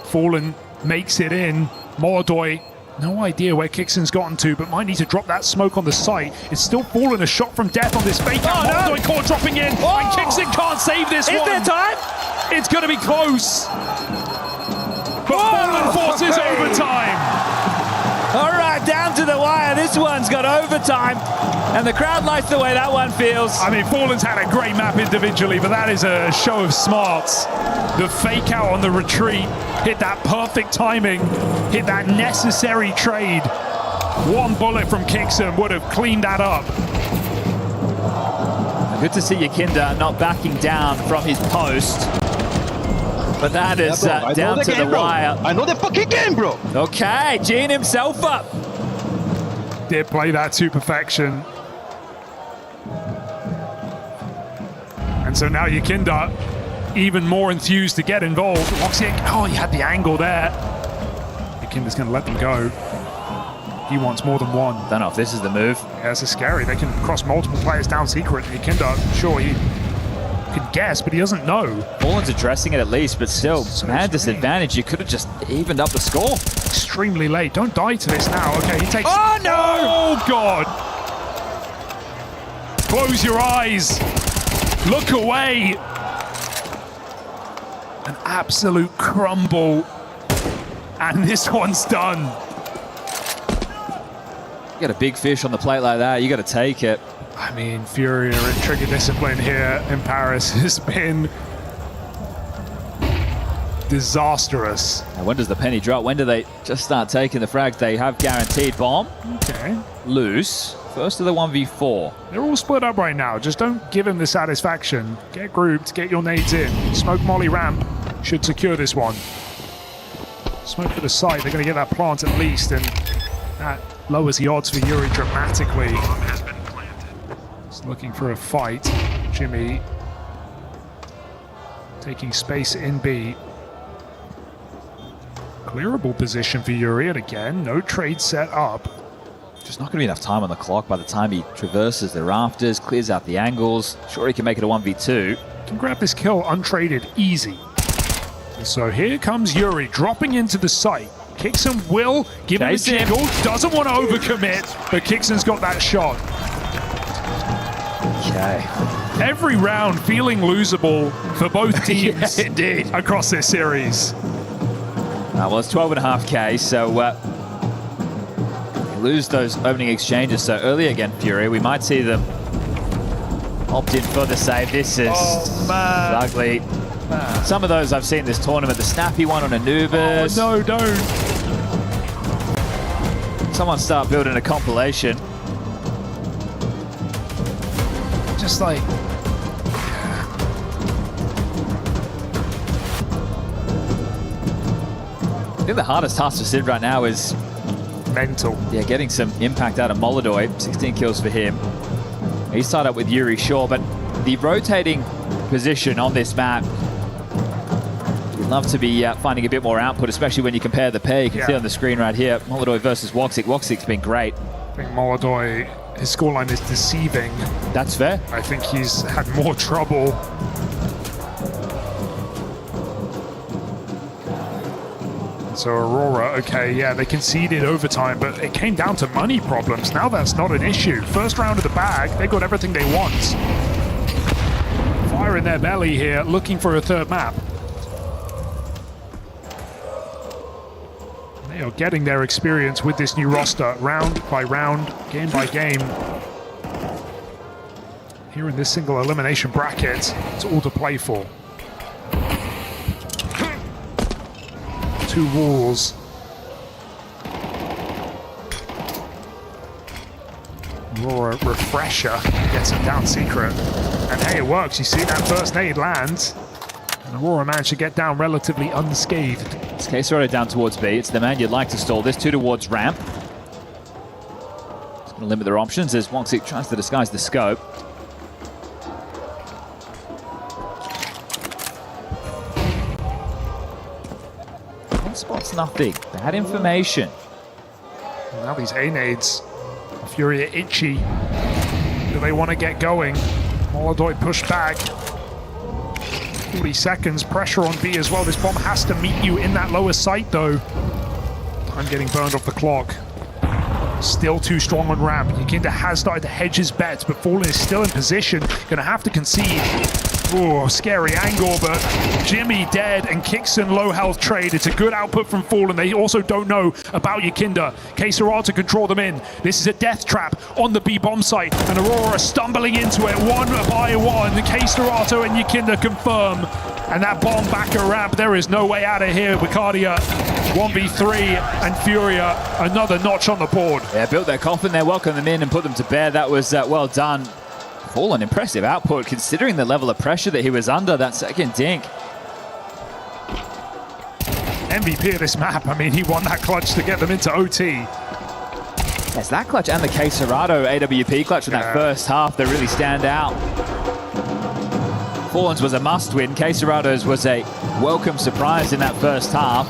Fallen makes it in. Mordoy, no idea where Kixon's gotten to, but might need to drop that smoke on the site. It's still Fallen, a shot from death on this fake out. Mordoy core dropping in, and Kixon can't save this one. Is there time? It's going to be close. But Fallen forces overtime. All right, down to the wire. This one's got overtime, and the crowd likes the way that one feels. I mean, Fallen's had a great map individually, but that is a show of smarts. The fake out on the retreat, hit that perfect timing, hit that necessary trade. 1 bullet from Kixon would have cleaned that up. Good to see Yakinda not backing down from his post. But that is down to the wire. I know the fucking game, bro. Okay, Gene himself up. Did play that to perfection. And so now Yakinda even more enthused to get involved. Oh, he had the angle there. Yakinda's going to let them go. He wants more than one. Don't know if this is the move. Yeah, this is scary. They can cross multiple players down secret. Yakinda, sure, he could guess, but he doesn't know. Fallen's addressing it at least, but still, man disadvantage. You could have just evened up the score. Extremely late. Don't die to this now. Okay, he takes... Oh, no! Oh, God! Close your eyes. Look away. An absolute crumble. And this one's done. You got a big fish on the plate like that, you got to take it. I mean, Furia and trigger discipline here in Paris has been disastrous. Now, when does the penny drop? When do they just start taking the frags? They have guaranteed bomb. Okay. Loose. First of the 1v4. They're all split up right now. Just don't give him the satisfaction. Get grouped, get your nades in. Smoke molly ramp should secure this one. Smoke for the site. They're going to get that plant at least, and that lowers the odds for Yuri dramatically. Just looking for a fight. Jimmy taking space in B. Clearable position for Yuri, and again, no trade set up. Just not going to be enough time on the clock by the time he traverses the rafters, clears out the angles. Sure, he can make it a 1v2. Can grab this kill untraded, easy. And so here comes Yuri, dropping into the site. Kixon will give him a jiggle, doesn't want to overcommit, but Kixon's got that shot. Okay. Every round feeling losable for both teams indeed. Across this series. Well, it's 12.5k, so lose those opening exchanges so early again, Fury. We might see them opt in for the save. This is ugly. Man. Some of those I've seen this tournament. The snappy one on Anubis. Oh, no, don't. Someone start building a compilation. just like... I think the hardest task for Sid right now is mental. Yeah, getting some impact out of Molodoi. 16 kills for him. He started up with Yuri, sure, but the rotating position on this map, you'd love to be finding a bit more output, especially when you compare the pair. You can see on the screen right here, Molodoi versus Woxic. Woxic's been great. I think Molodoi, his scoreline is deceiving. That's fair. I think he's had more trouble. So Aurora, okay, yeah, they conceded overtime, but it came down to money problems. Now that's not an issue. First round of the bag, they got everything they want. Fire in their belly here, looking for a third map. They are getting their experience with this new roster, round by round, game by game. Here in this single elimination bracket, it's all to play for. 2 walls. Aurora refresher gets him down secret. And hey, it works. You see that first nade lands. And Aurora managed to get down relatively unscathed. It's Quesarado down towards B. It's the man you'd like to stall. This 2 towards ramp. It's going to limit their options as Woxic tries to disguise the scope. Spots nothing. Bad information. Now these A-nades. Fury are itchy. Do they want to get going? Molodoi pushed back. 40 seconds. Pressure on B as well. This bomb has to meet you in that lower site though. Time getting burned off the clock. Still too strong on ramp. Yakinda has started to hedge his bets, but Fallen is still in position. Gonna have to concede. Oh, scary angle, but Jimmy dead and Kixon low health trade. It's a good output from Fallen. They also don't know about Yakinda. Quesarado to control them in. This is a death trap on the B bomb site, and Aurora stumbling into it one by one. Quesarado and Yakinda confirm, and that bomb back at ramp. There is no way out of here. Wicardia 1v3 and Furia another notch on the board. Yeah, built their coffin there, welcomed them in and put them to bed. That was well done. Fallen, impressive output considering the level of pressure that he was under that second dink. MVP of this map. I mean, he won that clutch to get them into OT. Yes, that clutch and the Quesarado AWP clutch in that first half that really stand out. Fallen's was a must-win. Quesarado's was a welcome surprise in that first half.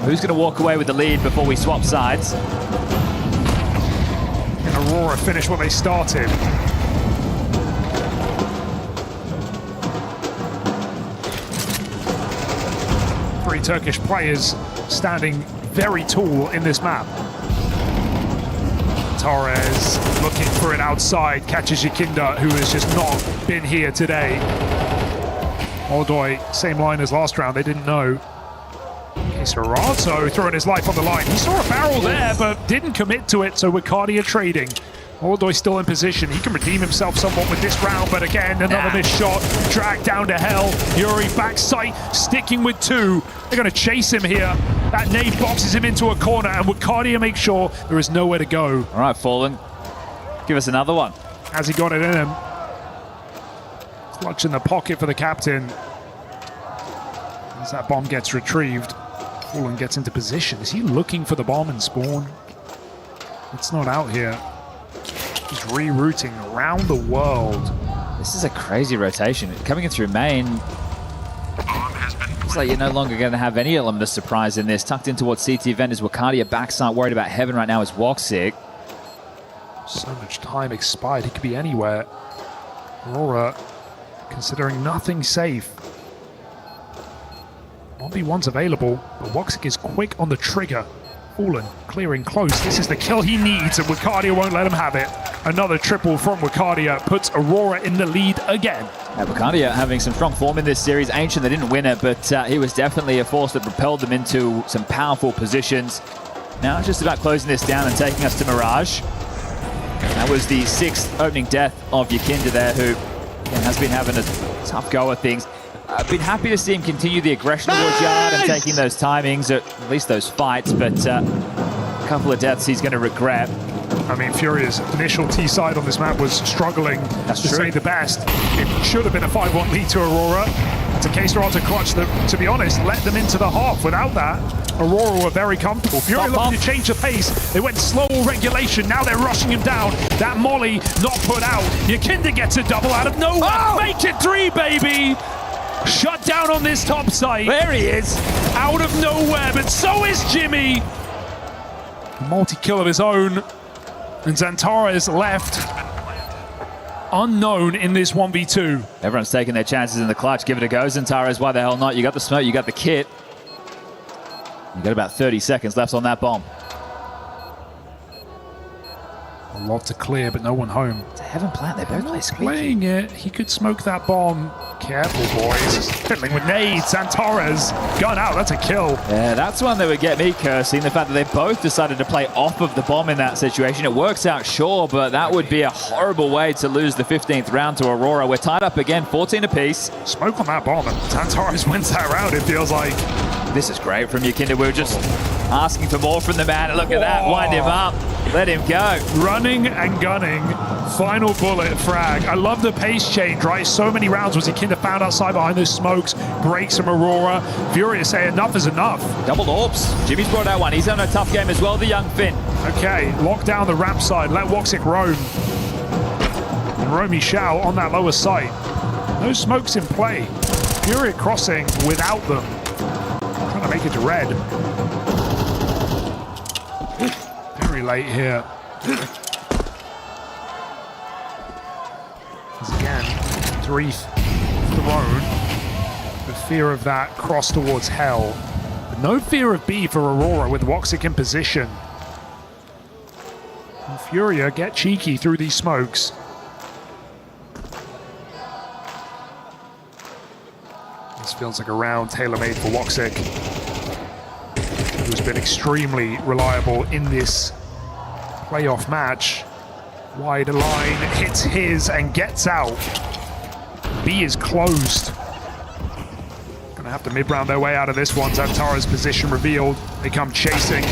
Who's going to walk away with the lead before we swap sides? And Aurora finish what they started. 3 Turkish players standing very tall in this map. Torres looking for it outside, catches Yakinda, who has just not been here today. Molodoi, same line as last round, they didn't know. Quesarado throwing his life on the line. He saw a barrel there, but didn't commit to it, so Wicardia trading. Molodoi still in position. He can redeem himself somewhat with this round, but again, another missed shot. Dragged down to hell. Yuri back sight, sticking with 2. They're going to chase him here. That nade boxes him into a corner, and Wicardia makes sure there is nowhere to go. All right, Fallen. Give us another one. Has he got it in him? Clutch in the pocket for the captain. As that bomb gets retrieved, Fallen gets into position. Is he looking for the bomb and spawn? It's not out here. He's rerouting around the world. This is a crazy rotation. Coming in through main, looks like you're no longer going to have any element of surprise in this. Tucked in towards CT vent is Wicardia. Backside worried about heaven right now is Woxic. So much time expired. He could be anywhere. Aurora considering nothing safe. 1v1's available, but Woxic is quick on the trigger. Fallen clearing close. This is the kill he needs, and Wicardia won't let him have it. Another triple from Wicardia puts Aurora in the lead again. Yeah, Wicardia having some strong form in this series. Ancient, they didn't win it, but he was definitely a force that propelled them into some powerful positions. Now it's just about closing this down and taking us to Mirage. That was the 6th opening death of Yakinda there, who has been having a tough go at things. I've been happy to see him continue the aggression towards Yard and taking those timings, at least those fights, but a couple of deaths he's going to regret. I mean, Furia's initial T-side on this map was struggling, to say the best. It should have been a 5-1 lead to Aurora. It's a case for Porte clutch that, to be honest, let them into the half. Without that, Aurora were very comfortable. Furia looking to change the pace. They went slow regulation. Now they're rushing him down. That molly not put out. Yakinda gets a double out of nowhere. Oh! Make it 3, baby! Shut down on this top site. There he is. Out of nowhere, but so is Jimmy. Multi-kill of his own. And Xantara is left unknown in this 1v2. Everyone's taking their chances in the clutch. Give it a go, Xantara. Why the hell not? You got the smoke, you got the kit. You got about 30 seconds left on that bomb. A lot to clear, but no one home. It's a heaven plant. They both play squeaky. Playing it. He could smoke that bomb. Careful, boys. Fiddling with nades. Xantara's gun out. That's a kill. Yeah, that's one that would get me cursing. The fact that they both decided to play off of the bomb in that situation. It works out, sure, but that would be a horrible way to lose the 15th round to Aurora. We're tied up again, 14 apiece. Smoke on that bomb, and Xantara's wins that round, it feels like. This is great from Yakinda. We were just asking for more from the man. Look at that. Wind him up. Let him go. Running and gunning. Final bullet frag. I love the pace change, right? So many rounds was Yakinda found outside behind those smokes. Breaks from Aurora. Furious say enough is enough. Double orbs. Jimmy's brought out one. He's on a tough game as well, the young Finn. Okay, lock down the ramp side. Let Woxic roam. And roam he shall on that lower site. No smokes in play. Furia crossing without them. Trying to make it to red. Very late here. Again, 3 thrown. The fear of that cross towards hell. But no fear of B for Aurora with Woxic in position. And Furia get cheeky through these smokes. This feels like a round tailor-made for Woxic, who's been extremely reliable in this playoff match. Wide line, hits his and gets out. B is closed. Gonna have to mid-round their way out of this one. Xantara's position revealed. They come chasing.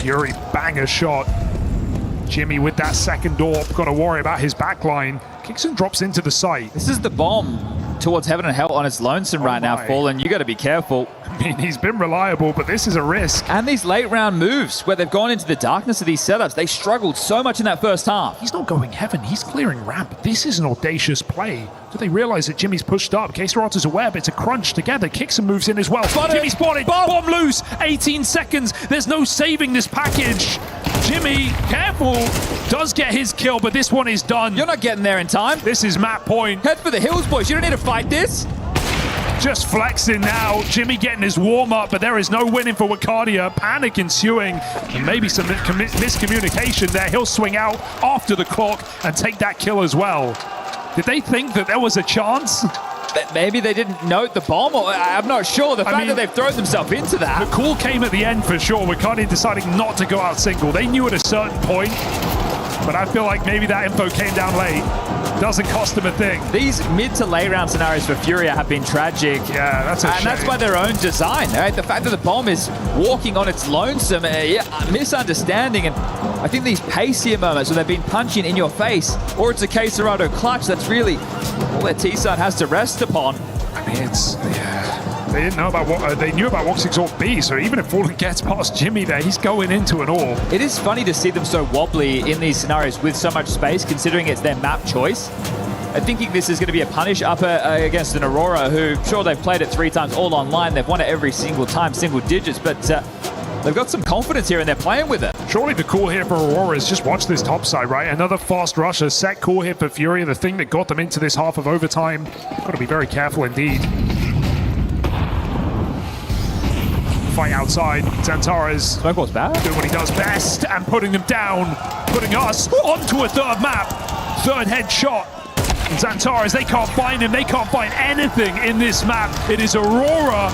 Yuri, banger shot. Jimmy with that second door. Got to worry about his backline. Kicks and drops into the site. This is the bomb towards heaven and hell on its lonesome right now, Fallen. You got to be careful. I mean, he's been reliable, but this is a risk. And these late round moves where they've gone into the darkness of these setups, they struggled so much in that first half. He's not going heaven, he's clearing ramp. This is an audacious play. Do they realize that Jimmy's pushed up? K-Star is aware, but it's a crunch together. Kicks and moves in as well. Jimmy spotted, bomb loose, 18 seconds. There's no saving this package. Jimmy, careful, does get his kill, but this one is done. You're not getting there in time. This is map point. Head for the hills, boys. You don't need to fight this. Just flexing now. Jimmy getting his warm-up, but there is no winning for Wakadia. Panic ensuing, and maybe some miscommunication there. He'll swing out after the clock and take that kill as well. Did they think that there was a chance? Maybe they didn't note the bomb, or I'm not sure. The fact that they've thrown themselves into that. The call came at the end for sure. Wakadia deciding not to go out single. They knew at a certain point, but I feel like maybe that info came down late. Doesn't cost them a thing. These mid to late round scenarios for Furia have been tragic. Yeah, that's a shame. And that's by their own design, right? The fact that the bomb is walking on its lonesome, misunderstanding, and I think these pacier moments where they've been punching in your face, or it's a K-Serato clutch, that's really all their T-side has to rest upon. I mean, it's... They didn't know about what they knew about Woxic's Orb B, so even if Fallen gets past Jimmy there, he's going into an orb. It is funny to see them so wobbly in these scenarios with so much space, considering it's their map choice. I'm thinking this is going to be a punish upper against an Aurora, who, sure, they've played it 3 times all online. They've won it every single time, single digits, but they've got some confidence here and they're playing with it. Surely the call here for Aurora is just watch this top side, right? Another fast rush, a set call here for Furia, the thing that got them into this half of overtime. Got to be very careful indeed. Fight outside. Xantara's doing what he does best and putting them down, putting us onto a third map. Third headshot. Xantares, they can't find him. They can't find anything in this map. It is Aurora,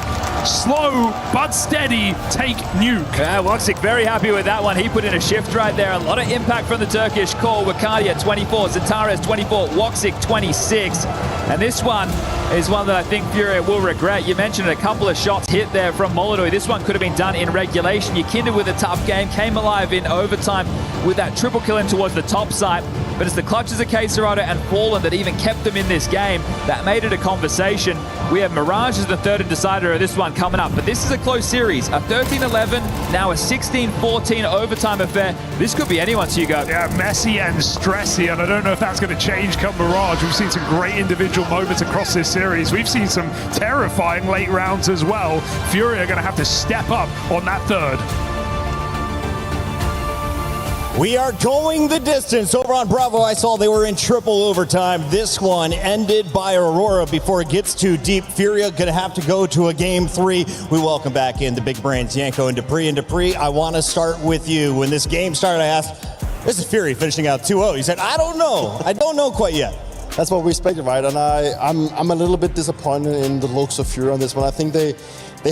slow but steady, take nuke. Yeah, Woxic very happy with that one. He put in a shift right there. A lot of impact from the Turkish core. Wakadia 24, Xantares 24, Woxic 26. And this one is one that I think Furia will regret. You mentioned a couple of shots hit there from Molotov. This one could have been done in regulation. Yakinda with a tough game, came alive in overtime with that triple kill in towards the top side. But it's the clutches of K-Serrano and Fallen that even kept them in this game. That made it a conversation. We have Mirage as the third and decider of this one coming up. But this is a close series. A 13-11, now a 16-14 overtime affair. This could be anyone's, Hugo. Yeah, messy and stressy, and I don't know if that's going to change come Mirage. We've seen some great individual moments across this series. We've seen some terrifying late rounds as well. Fury are going to have to step up on that third. We are going the distance. Over on Bravo, I saw they were in triple overtime. This one ended by Aurora before it gets too deep. Furia going to have to go to a game 3. We welcome back in the big brains, Yanko and Dupree. And Dupree, I want to start with you. When this game started, I asked, this is Fury finishing out 2-0. He said, I don't know. I don't know quite yet. That's what we expected, right? And I'm a little bit disappointed in the looks of Fury on this one. I think they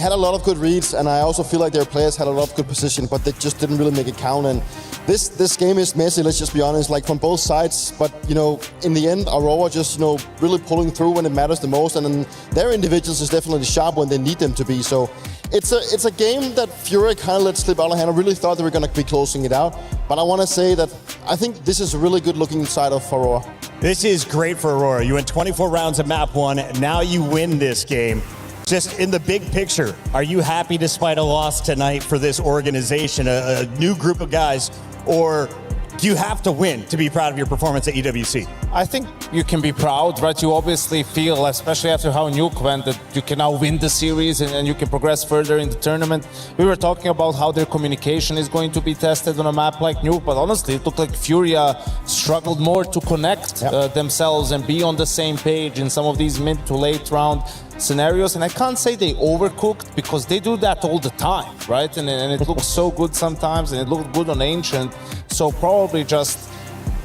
had a lot of good reads, and I also feel like their players had a lot of good position, but they just didn't really make it count. And this game is messy, let's just be honest, like from both sides. But, you know, in the end, Aurora just, you know, really pulling through when it matters the most. And then their individuals is definitely sharp when they need them to be. So it's a game that Fury kind of let slip out of hand. I really thought they were going to be closing it out. But I want to say that I think this is a really good looking side of Aurora. This is great for Aurora. You went 24 rounds of map 1. Now you win this game. Just in the big picture, are you happy despite a loss tonight for this organization, a new group of guys, or do you have to win to be proud of your performance at EWC? I think you can be proud, right? You obviously feel, especially after how Nuke went, that you can now win the series and you can progress further in the tournament. We were talking about how their communication is going to be tested on a map like Nuke, but honestly, it looked like Furia struggled more to connect themselves and be on the same page in some of these mid to late round scenarios. And I can't say they overcooked because they do that all the time, right? And it looks so good sometimes, and it looked good on Ancient. So probably just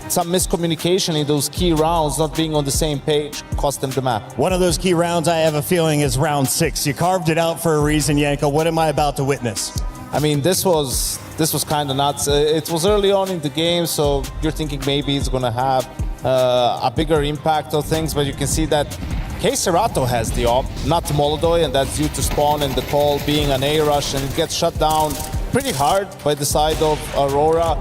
some miscommunication in those key rounds, not being on the same page, cost them the map. One of those key rounds, I have a feeling, is round 6. You carved it out for a reason, Yanko. What am I about to witness? I mean, this was kind of nuts. It was early on in the game, so you're thinking maybe it's going to have a bigger impact on things, but you can see that K-Serrano has the op, not Molotov, and that's due to Spawn and the call being an A-rush, and it gets shut down pretty hard by the side of Aurora.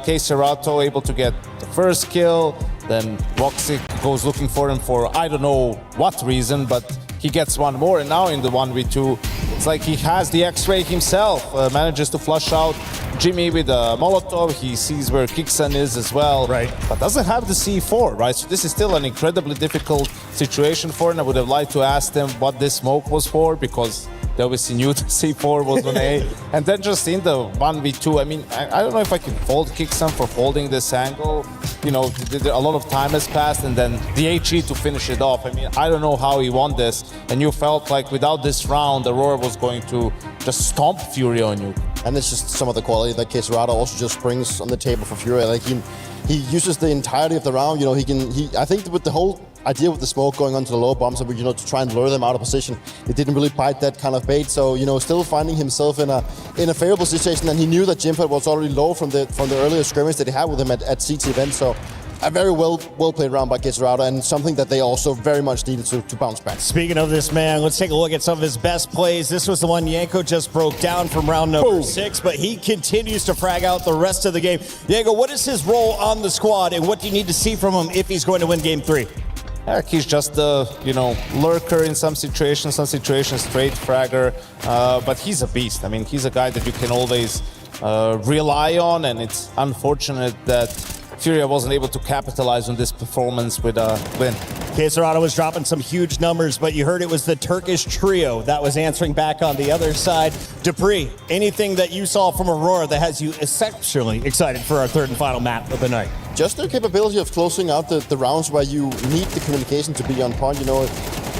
K-Serrano able to get the first kill, then Woxic goes looking for him for I don't know what reason, but he gets one more, and now in the 1v2, it's like he has the X-ray himself, manages to flush out Jimmy with a Molotov. He sees where Kixan is as well, right? But doesn't have the C4, right? So this is still an incredibly difficult situation for him. I would have liked to ask them what this smoke was for, because they obviously knew the C4 was on A. And then just in the 1v2, I mean, I don't know if I can fault Kixan for holding this angle. You know, a lot of time has passed, and then the HE to finish it off. I mean, I don't know how he won this, and you felt like without this round, Aurora was going to just stomp Fury on you. And it's just some of the quality that K-Serrano also just brings on the table for Fury. Like he uses the entirety of the round. You know, I think with the whole idea with the smoke going onto the low bombs, you know, to try and lure them out of position, he didn't really bite that kind of bait. So, you know, still finding himself in a favorable situation, and he knew that Jimfat was already low from the earlier scrimmage that he had with him at CT event. So a very well played round by K-Serrano, and something that they also very much needed to bounce back. Speaking of this man, let's take a look at some of his best plays. This was the one Yanko just broke down from round number 6, but he continues to frag out the rest of the game. Yanko, what is his role on the squad, and what do you need to see from him if he's going to win game 3? He's just a, you know, lurker in some situations straight fragger, but he's a beast. I mean, he's a guy that you can always rely on, and it's unfortunate that Furia wasn't able to capitalize on this performance with a win. K-Serrano was dropping some huge numbers, but you heard it was the Turkish trio that was answering back on the other side. Dupree, anything that you saw from Aurora that has you exceptionally excited for our third and final map of the night? Just their capability of closing out the rounds where you need the communication to be on point. You know,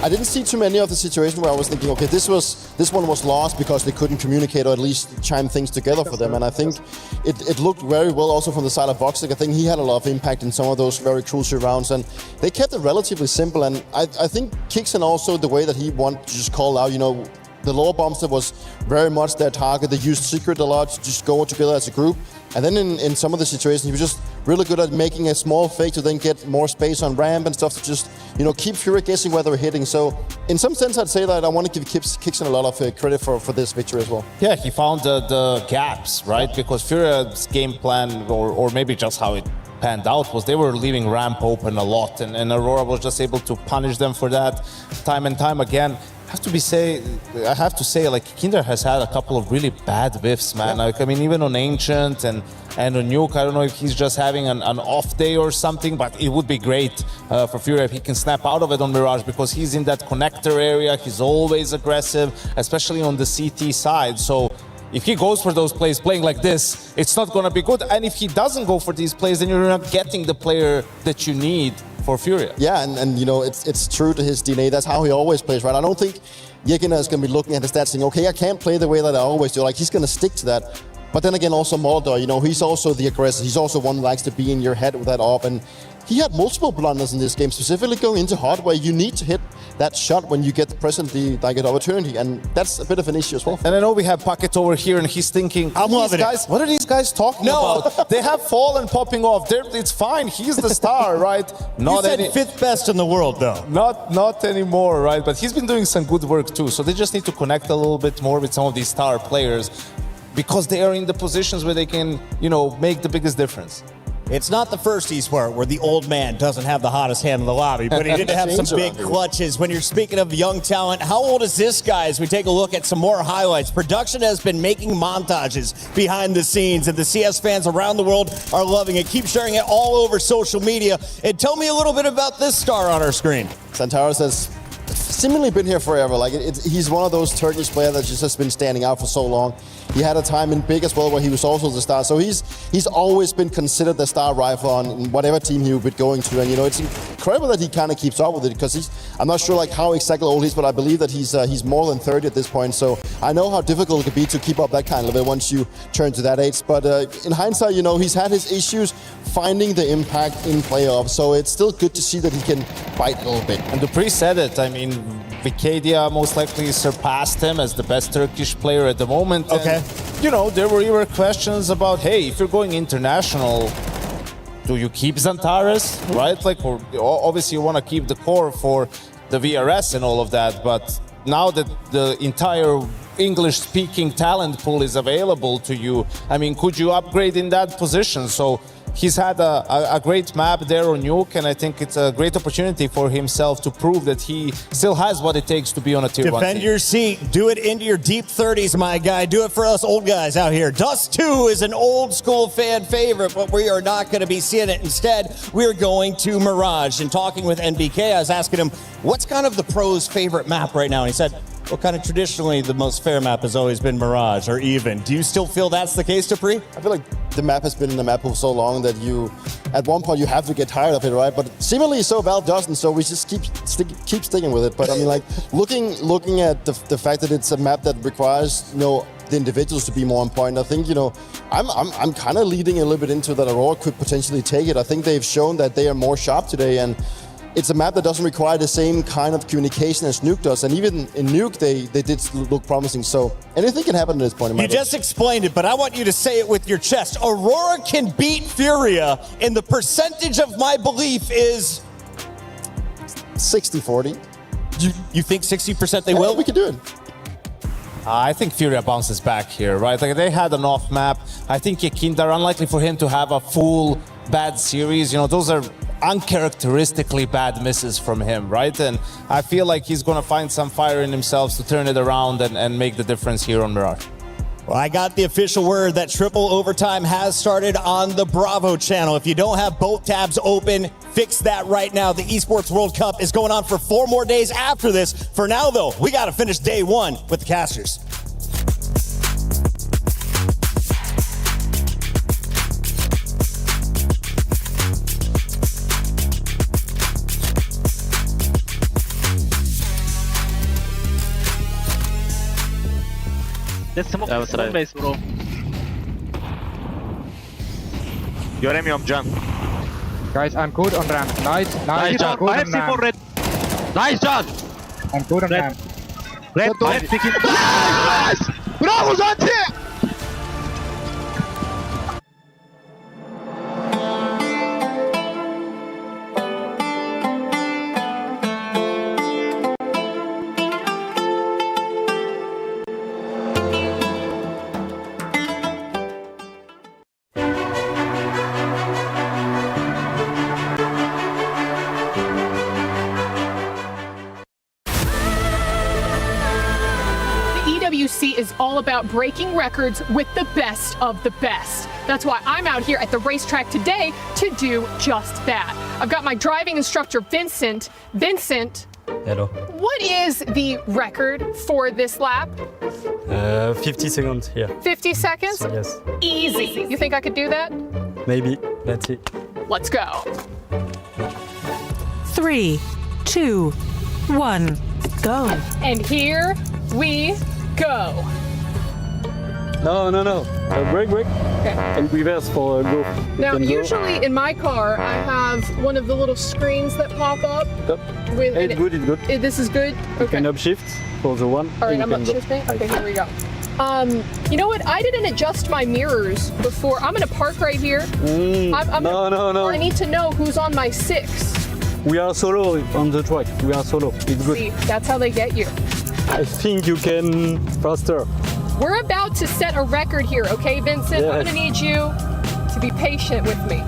I didn't see too many of the situations where I was thinking, okay, this one was lost because they couldn't communicate or at least chime things together for them. And I think it looked very well also from the side of Voxic. I think he had a lot of impact in some of those very crucial rounds, and they kept it relatively simple. And I think Kixen also, the way that he wanted to just call out, the lower bombster was very much their target. They used secret a lot to just go together as a group. And then in some of the situations, he was just really good at making a small fake to then get more space on ramp and stuff to just, keep Fury guessing where they were hitting. So in some sense, I'd say that I want to give Kixen a lot of credit for this victory as well. Yeah, he found the gaps, right? Because Fury's game plan, or maybe just how it panned out, was they were leaving ramp open a lot, and Aurora was just able to punish them for that time and time again. I have to say, like, Kinder has had a couple of really bad whiffs, man. Yeah. Like, I mean, even on Ancient and on Nuke, I don't know if he's just having an off day or something, but it would be great for Fury if he can snap out of it on Mirage, because he's in that connector area. He's always aggressive, especially on the CT side. So if he goes for those plays playing like this, it's not going to be good. And if he doesn't go for these plays, then you're not getting the player that you need for Furia. Yeah, and it's true to his DNA. That's how he always plays, right? I don't think Yekina is going to be looking at the stats saying, okay, I can't play the way that I always do. Like, he's going to stick to that. But then again, also Moldor, he's also the aggressor. He's also one who likes to be in your head with that AWP. And he had multiple blunders in this game, specifically going into hard, where you need to hit that shot when you get the opportunity, and that's a bit of an issue as well. And I know we have Packet over here, and he's thinking, I'm loving it. What are these guys talking about? They have Fallen popping off. It's fine. He's the star, right? You said fifth best in the world, though. Not anymore, right? But he's been doing some good work too. So they just need to connect a little bit more with some of these star players, because they are in the positions where they can, make the biggest difference. It's not the first esport where the old man doesn't have the hottest hand in the lobby, but he did have some big clutches. When you're speaking of young talent, how old is this guy as we take a look at some more highlights? Production has been making montages behind the scenes, and the CS fans around the world are loving it. Keep sharing it all over social media. And tell me a little bit about this star on our screen. Santaros has seemingly been here forever. Like, he's one of those Turkish players that just has been standing out for so long. He had a time in Big as well where he was also the star. So he's always been considered the star rifle on whatever team he would be going to. And it's incredible that he kind of keeps up with it, because I'm not sure like how exactly old he is, but I believe that he's more than 30 at this point. So I know how difficult it could be to keep up that kind of level once you turn to that age. But in hindsight, he's had his issues finding the impact in playoffs. So it's still good to see that he can bite a little bit. And Dupree said it. I mean, Vicadia most likely surpassed him as the best Turkish player at the moment. Okay. And, there were even questions about, hey, if you're going international, do you keep Xantares, right? Like, or obviously you want to keep the core for the VRS and all of that, but now that the entire English-speaking talent pool is available to you, I mean, could you upgrade in that position? So he's had a great map there on Nuke, and I think it's a great opportunity for himself to prove that he still has what it takes to be on a tier 1 team. Defend your seat. Do it into your deep 30s, my guy. Do it for us old guys out here. Dust 2 is an old school fan favorite, but we are not going to be seeing it. Instead, we're going to Mirage. And talking with NBK, I was asking him, what's kind of the pros' favorite map right now? And he said, well, kind of traditionally, the most fair map has always been Mirage, or even. Do you still feel that's the case, Dupree? I feel like the map has been in the map for so long that at one point, you have to get tired of it, right? But seemingly so Val doesn't, so we just keep sticking with it. But I mean, like, looking at the fact that it's a map that requires, the individuals to be more on point, I think, I'm kind of leading a little bit into that Aurora could potentially take it. I think they've shown that they are more sharp today, and it's a map that doesn't require the same kind of communication as Nuke does. And even in Nuke, they did look promising. So anything can happen at this point. You just explained it, but I want you to say it with your chest. Aurora can beat Furia, and the percentage of my belief is 60-40. You think 60% they will? We can do it. I think Furia bounces back here, right? Like, they had an off map. I think Yekinder, unlikely for him to have a full bad series. Those are uncharacteristically bad misses from him, right? And I feel like he's going to find some fire in himself to turn it around and make the difference here on Mirage. Well, I got the official word that triple overtime has started on the Bravo channel. If you don't have both tabs open, fix that right now. The Esports World Cup is going on for 4 more days after this. For now, though, we got to finish day 1 with the casters. Let's smoke base, bro. Göremiyorum Can. Guys, I'm good on ramp. Nice, Nice, Can. good I have on C4 ramp. red. Nice, Can. I'm good on ramp. Red, picking. Nice! Bravo, Zanti! EWC is all about breaking records with the best of the best. That's why I'm out here at the racetrack today to do just that. I've got my driving instructor, Vincent. Vincent, Hello. what is the record for this lap? 50 seconds here. 50 seconds? Yes. Easy. You think I could do that? Maybe. Let's see. Let's go. 3, 2, 1, go. And here we go. No. Break. Okay. And reverse for go. Now, Can go. usually in my car, I have one of the little screens that pop up. Stop. With It's good. This is good? You Okay. can upshift for the one. All right, and I'm you can go. upshifting. Okay, here we go. You know what? I didn't adjust my mirrors before. I'm gonna park right here. No. I need to know who's on my 6. We are solo on the track. We are solo. It's good. See, that's how they get you. I think you can faster. We're about to set a record here, okay, Vincent? I'm Yes. gonna need you to be patient with me,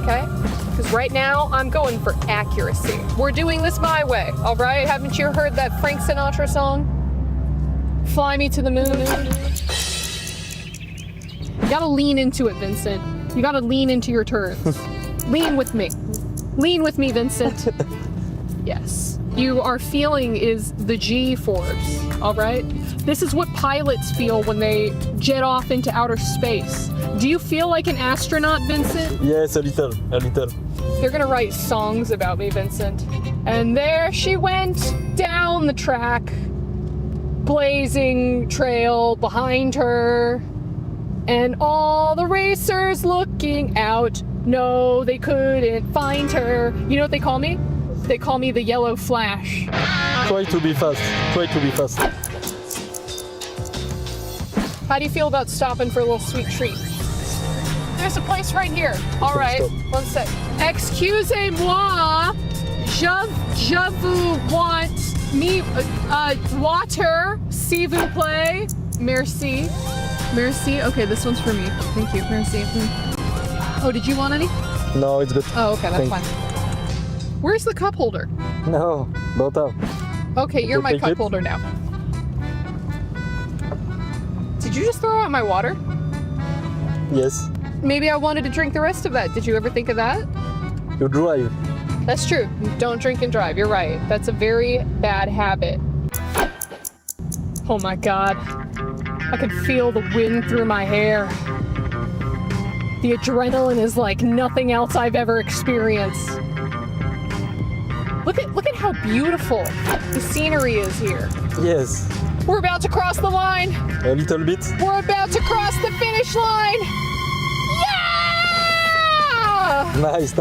okay? Because right now, I'm going for accuracy. We're doing this my way, all right? Haven't you heard that Frank Sinatra song? Fly me to the moon. You gotta lean into it, Vincent. You gotta lean into your turns. Lean with me. Lean with me, Vincent. Yes. You are feeling is the G-force, all right? This is what pilots feel when they jet off into outer space. Do you feel like an astronaut, Vincent? Yes, a little. They're gonna write songs about me, Vincent. And there she went down the track, blazing trail behind her, and all the racers looking out. No, they couldn't find her. You know what they call me? They call me the Yellow Flash. Try to be fast. How do you feel about stopping for a little sweet treat? There's a place right here. All right, one sec. Excusez-moi, je vous want me water, s'il vous plaît. Merci. Okay, this one's for me. Thank you. Merci. Oh, did you want any? No, it's good. Oh, okay, that's fine. Where's the cup holder? No, don't have. Okay, you're my Take cup it. holder now. Did you just throw out my water? Yes. Maybe I wanted to drink the rest of that. Did you ever think of that? You drive. That's true. Don't drink and drive. You're right. That's a very bad habit. Oh my God. I could feel the wind through my hair. The adrenaline is like nothing else I've ever experienced. Look at how beautiful the scenery is here. Yes. We're about to cross the line. A little bit. We're about to cross the finish line. Yeah! Nice.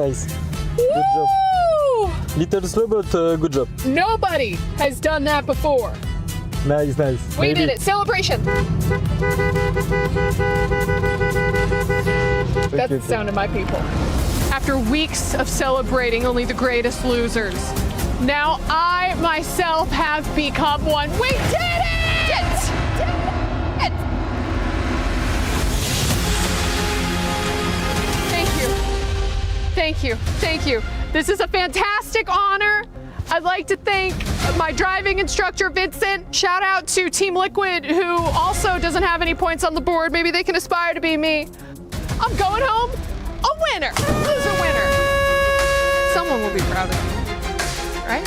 Good job. Little slow, but good job. Nobody has done that before. Nice. We did it. Celebration. That's the sound of my people. After weeks of celebrating only the greatest losers, now I myself have become one. We did it! Thank you. This is a fantastic honor. I'd like to thank my driving instructor, Vincent. Shout out to Team Liquid, who also doesn't have any points on the board. Maybe they can aspire to be me. I'm going home a winner. Who's a winner? Someone will be proud of me, right?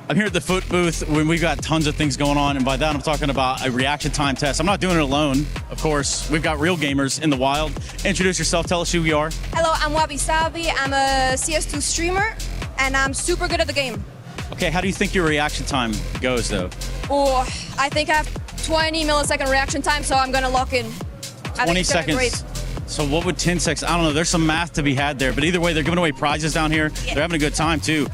I'm here at the foot booth when we've got tons of things going on, and by that I'm talking about a reaction time test. I'm not doing it alone, of course. We've got real gamers in the wild. Introduce yourself, tell us who you are. Hello, I'm Wabi Sabi. I'm a CS2 streamer, and I'm super good at the game. Okay, how do you think your reaction time goes, though? Oh, I think I have 20 millisecond reaction time, so I'm gonna lock in. 20 seconds. Great. So what would 10 seconds? I don't know. There's some math to be had there, but either way, they're giving away prizes down here. Yeah. They're having a good time too.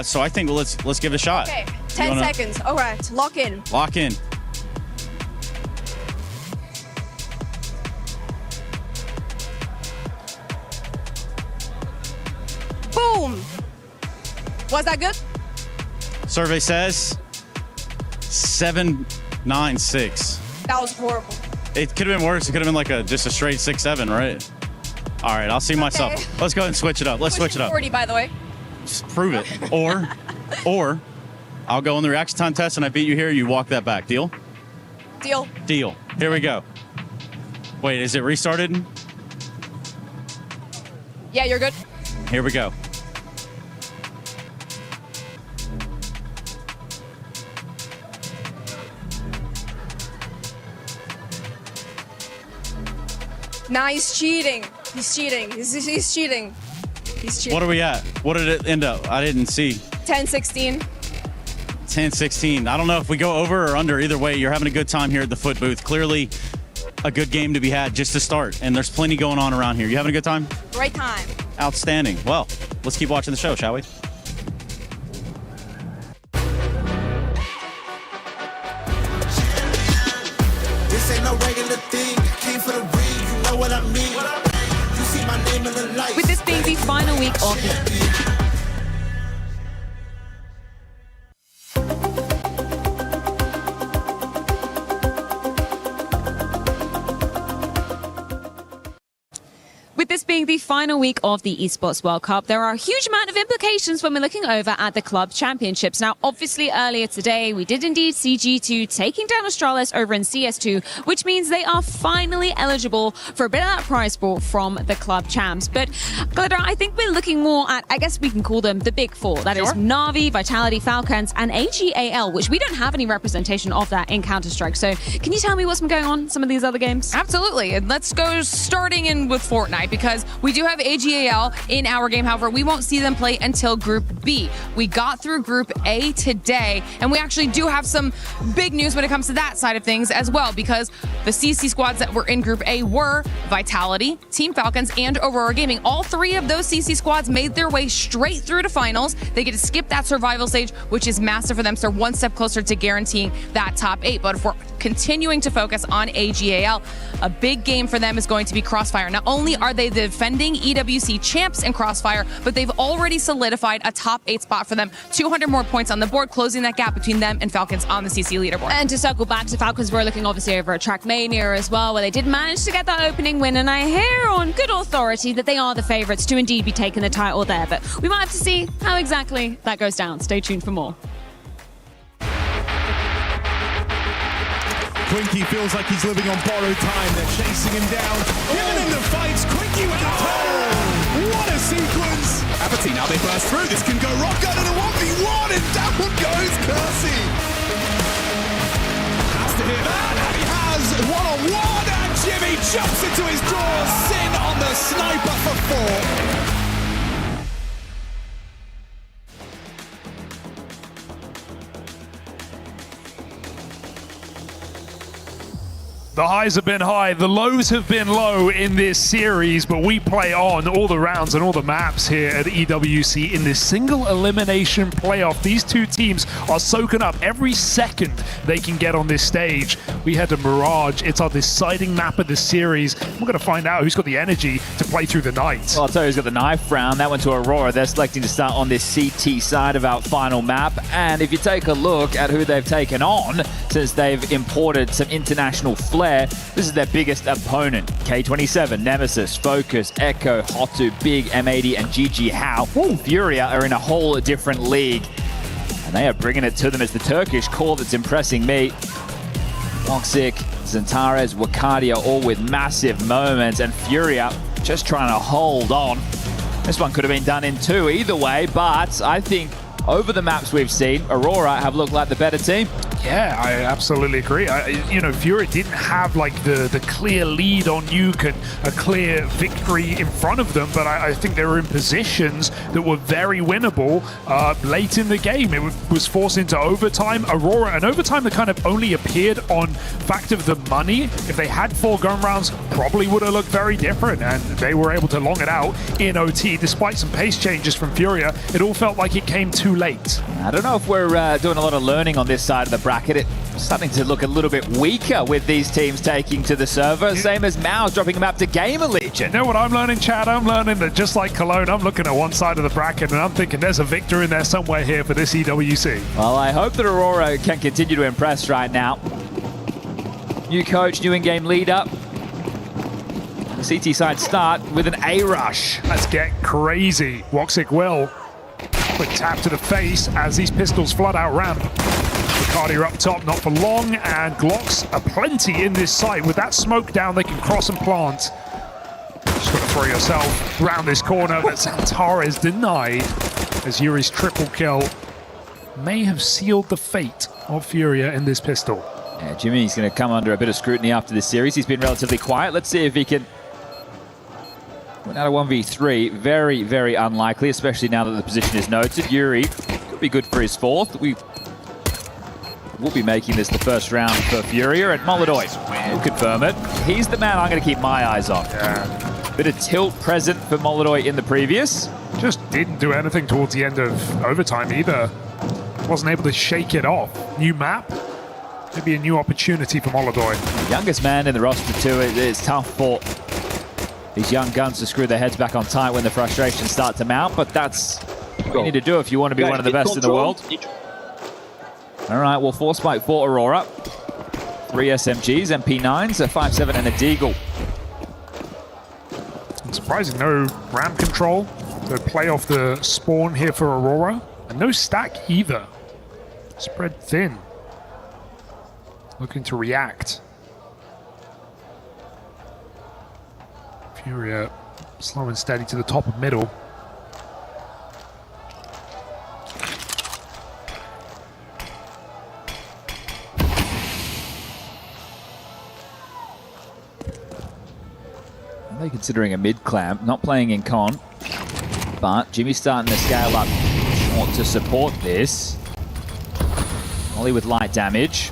So I think let's give it a shot. Okay, 10 seconds. All right, lock in. Lock in. Boom. Was that good? Survey says 796. That was horrible. It could have been worse. It could have been like just a straight 6-7, right? All right, I'll see myself. Let's go ahead and switch it up. Let's switch it up. 40, by the way. Just prove it. Or I'll go on the reaction time test and I beat you here. You walk that back. Deal? Deal. Deal. Here we go. Wait, is it restarted? Yeah, you're good. Here we go. Nah, he's cheating. He's cheating. He's cheating. He's cheating. What are we at? What did it end up? I didn't see. 10-16. 10-16. I don't know if we go over or under. Either way, you're having a good time here at the foot booth. Clearly a good game to be had just to start, and there's plenty going on around here. You having a good time? Great time. Outstanding. Well, let's keep watching the show, shall we? This ain't no regular thing. I came for the ring, you know what I mean. You see my name in the lights. With this being the final week of With this being the final week of the Esports World Cup, there are a huge amount of implications when we're looking over at the Club Championships. Now, obviously, earlier today, we did indeed see G2 taking down Astralis over in CS2, which means they are finally eligible for a bit of that prize pool from the Club Champs. But, Glitter, I think we're looking more at, I guess we can call them the Big Four. That is Na'Vi, Vitality, Falcons, and AGAL, which we don't have any representation of that in Counter-Strike. So, can you tell me what's been going on in some of these other games? Absolutely. And let's go starting in with Fortnite, because we do have AGAL in our game. However, we won't see them play until Group B. We got through Group A today, and we actually do have some big news when it comes to that side of things as well, because the CC squads that were in Group A were Vitality, Team Falcons, and Aurora Gaming. All three of those CC squads made their way straight through to finals. They get to skip that survival stage, which is massive for them, so they're one step closer to guaranteeing that top 8. But if we're continuing to focus on AGAL, a big game for them is going to be Crossfire. Not only are they the defending EWC champs in Crossfire, but they've already solidified a top 8 spot for them. 200 more points on the board, closing that gap between them and Falcons on the CC leaderboard. And to circle back to Falcons, we're looking obviously over at Trackmania as well, where they did manage to get that opening win, and I hear on good authority that they are the favourites to indeed be taking the title there, but we might have to see how exactly that goes down. Stay tuned for more. Quinky feels like he's living on borrowed time. They're chasing him down, giving him the fights. Quinky with the turn. What a sequence! Apathy, now they burst through. This can go rock gun in a 1v1, and down goes Kersey. Has to hit that, and he has one-on-one, and Jimmy jumps into his draw. Sin on the sniper for 4. The highs have been high, the lows have been low in this series, but we play on all the rounds and all the maps here at EWC in this single elimination playoff. These two teams are soaking up every second they can get on this stage. We head to Mirage. It's our deciding map of the series. We're going to find out who's got the energy to play through the night. Well, I'll tell you who's got the knife round. That went to Aurora. They're selecting to start on this CT side of our final map. And if you take a look at who they've taken on, since they've imported some international flair, this is their biggest opponent. K27, Nemesis, Focus, Echo, Hotu, Big, M80, and GG How. Furia are in a whole different league. And they are bringing it to them. It's the Turkish core that's impressing me. Toxic, Zentares, Wakadia, all with massive moments. And Furia just trying to hold on. This one could have been done in 2 either way, but I think over the maps we've seen, Aurora have looked like the better team. Yeah, I absolutely agree. You know, Fury didn't have like the clear lead on Nuke and a clear victory in front of them, but I think they were in positions that were very winnable late in the game. It was forced into overtime. Aurora, an overtime that kind of only appeared on fact of the money. If they had 4 gun rounds, probably would have looked very different, and they were able to long it out in OT. Despite some pace changes from Furia, it all felt like it came too late. I don't know if we're doing a lot of learning on this side of the bracket. It's starting to look a little bit weaker with these teams taking to the server. Same as Mao's dropping them up to Gamer Legion. You know what I'm learning, Chad? I'm learning that just like Cologne, I'm looking at one side of the bracket and I'm thinking there's a victor in there somewhere here for this EWC. Well, I hope that Aurora can continue to impress right now. New coach, new in-game leader. The CT side start with an A rush. Let's get crazy. Woxic will. Quick tap to the face as these pistols flood out ramp. Bacardi are up top, not for long, and Glocks are plenty in this site. With that smoke down, they can cross and plant. Just got to throw yourself around this corner, but Santara is denied as Yuri's triple kill may have sealed the fate of Furia in this pistol. Yeah, Jimmy's going to come under a bit of scrutiny after this series. He's been relatively quiet. Let's see if he can win out of 1v3. Very, very unlikely, especially now that the position is noted. Yuri could be good for his 4th. We'll be making this the first round for Furia, and Molodoy will confirm it. He's the man I'm going to keep my eyes on. Yeah. Bit of tilt present for Molodoy in the previous. Just didn't do anything towards the end of overtime either. Wasn't able to shake it off. New map. Maybe a new opportunity for Molodoy. Youngest man in the roster too. It's tough for these young guns to screw their heads back on tight when the frustrations start to mount, but that's what you need to do if you want to be one of the best in the world. All right, well, 4 spike for Aurora. 3 SMGs, MP9s, a 5.7 and a Deagle. Surprising, no ramp control. They play off the spawn here for Aurora. And no stack either. Spread thin. Looking to react. Furia slow and steady to the top of middle. Are they considering a mid clamp? Not playing in con, but Jimmy's starting to scale up short to support this. Molly with light damage.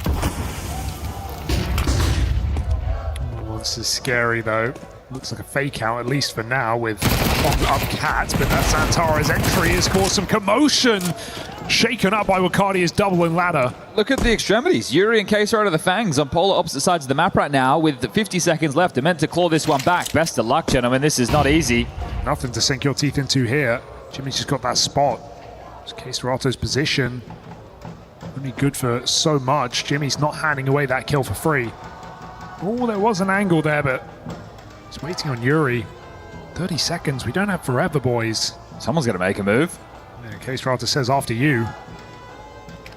Oh, this is scary though. Looks like a fake out, at least for now, with up Cat, but that Santara's entry has caused some commotion. Shaken up by Wakadi's double and ladder. Look at the extremities. Yuri and Case are out of the Fangs on polar opposite sides of the map right now with 50 seconds left. They're meant to claw this one back. Best of luck, gentlemen. This is not easy. Nothing to sink your teeth into here. Jimmy's just got that spot. It's Case Rato's position. Only good for so much. Jimmy's not handing away that kill for free. Oh, there was an angle there, but he's waiting on Yuri. 30 seconds. We don't have forever, boys. Someone's going to make a move. Yeah, Case Rato says after you.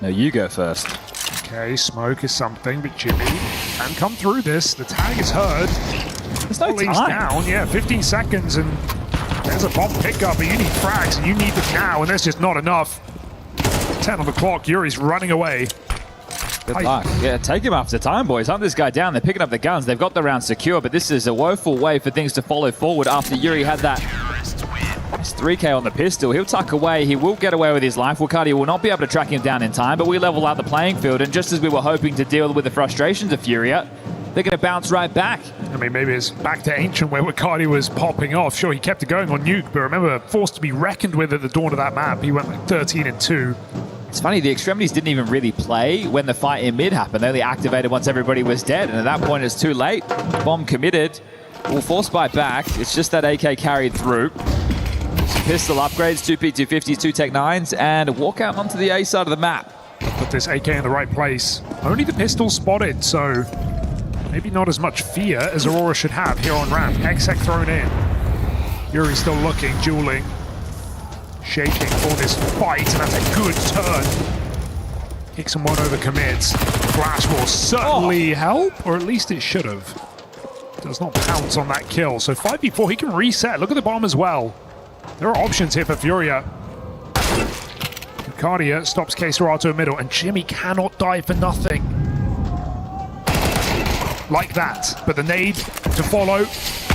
No, you go first. Okay, smoke is something, but Jimmy can come through this. The tag is heard. There's no Ollie's time. down. Yeah, 15 seconds, and there's a bomb pickup, but you need frags, and you need them now, and there's just not enough. 10 on the clock. Yuri's running away. Good luck. Yeah, take him after time, boys. Hunt this guy down. They're picking up the guns. They've got the round secure, but this is a woeful way for things to follow forward after Yuri had that. It's 3K on the pistol. He'll tuck away. He will get away with his life. Wakadi will not be able to track him down in time, but we level out the playing field, and just as we were hoping to deal with the frustrations of Furia, they're going to bounce right back. I mean, maybe it's back to Ancient where Wakadi was popping off. Sure, he kept it going on Nuke, but remember, forced to be reckoned with at the dawn of that map. He went like 13-2. It's funny, the extremities didn't even really play when the fight in mid happened. They only activated once everybody was dead, and at that point it's too late. Bomb committed. We'll force bite back. It's just that AK carried through. Some pistol upgrades, 2 P250s, 2 Tech 9s, and walk out onto the A side of the map. Put this AK in the right place. Only the pistol spotted, so maybe not as much fear as Aurora should have here on ramp. Exec thrown in. Yuri still looking, dueling. Shaking for this fight, and that's a good turn. Kicks and one over commits. Flash will certainly help, or at least it should have. Does not pounce on that kill. So 5v4, he can reset. Look at the bomb as well. There are options here for Furia. Cardia stops K-Serato middle, and Jimmy cannot die for nothing. Like that, but the nade to follow,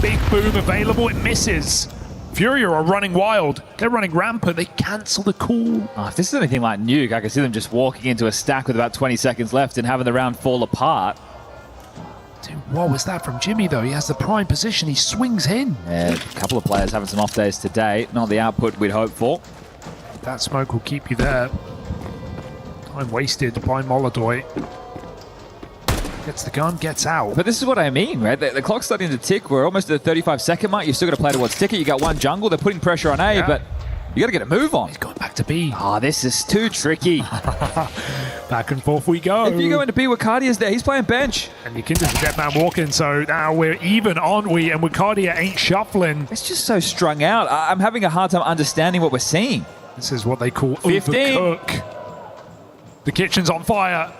big boom available, it misses. Furia are running wild. They're running rampant. They cancel the call. Oh, if this is anything like Nuke, I can see them just walking into a stack with about 20 seconds left and having the round fall apart. Dude, what was that from Jimmy, though? He has the prime position. He swings in. Yeah, a couple of players having some off days today. Not the output we'd hoped for. That smoke will keep you there. Time wasted by Molodoy. Gets the gun, gets out. But this is what I mean, right? The clock's starting to tick. We're almost at the 35-second mark. You've still got to play towards ticket. You got one jungle. They're putting pressure on A, but you got to get a move on. He's going back to B. Oh, this is too tricky. Back and forth we go. If you go into B, Wakardia's there. He's playing bench. And Yakinda's a dead man walking, so now we're even, aren't we? And Wakardia ain't shuffling. It's just so strung out. I'm having a hard time understanding what we're seeing. This is what they call 15. overcook. The kitchen's on fire.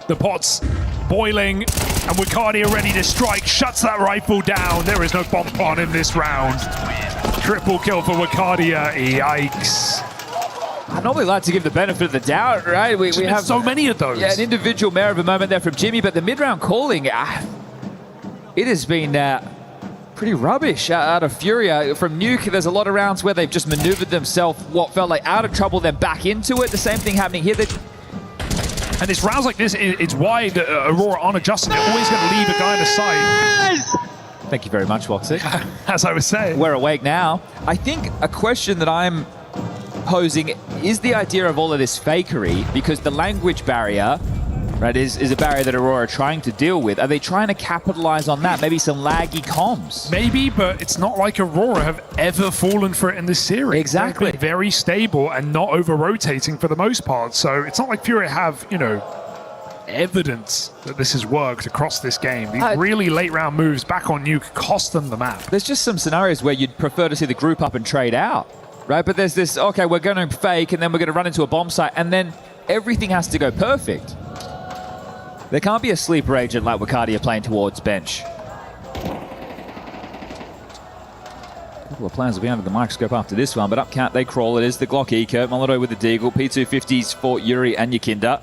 The pot's boiling, and Wakardia ready to strike. Shuts that rifle down. There is no bomb on in this round. Triple kill for Wakardia. Yikes. I normally like to give the benefit of the doubt, right? We have so many of those. Yeah, an individual merit of a moment there from Jimmy, but the mid-round calling, it has been pretty rubbish out of Furia. From Nuke, there's a lot of rounds where they've just maneuvered themselves, what felt like out of trouble, then back into it. The same thing happening here. And it's rounds like this, it's why Aurora aren't adjusting. They're always going to leave a guy in the sight. Thank you very much, Woxic. As I was saying. We're awake now. I think a question that I'm posing is the idea of all of this fakery, because the language barrier, right, is a barrier that Aurora are trying to deal with. Are they trying to capitalize on that? Maybe some laggy comms? Maybe, but it's not like Aurora have ever fallen for it in this series. Exactly. They've been very stable and not over-rotating for the most part. So it's not like Fury have, you know, evidence that this has worked across this game. These really late round moves back on Nuke cost them the map. There's just some scenarios where you'd prefer to see the group up and trade out, right? But there's this, okay, we're going to fake and then we're going to run into a bomb site and then everything has to go perfect. There can't be a sleeper agent like Wakardia playing towards bench. A couple of players will be under the microscope after this one, but up count they crawl. It is the Glock Eco, Molodoy with the Deagle, P250s for Yuri and Yakinda.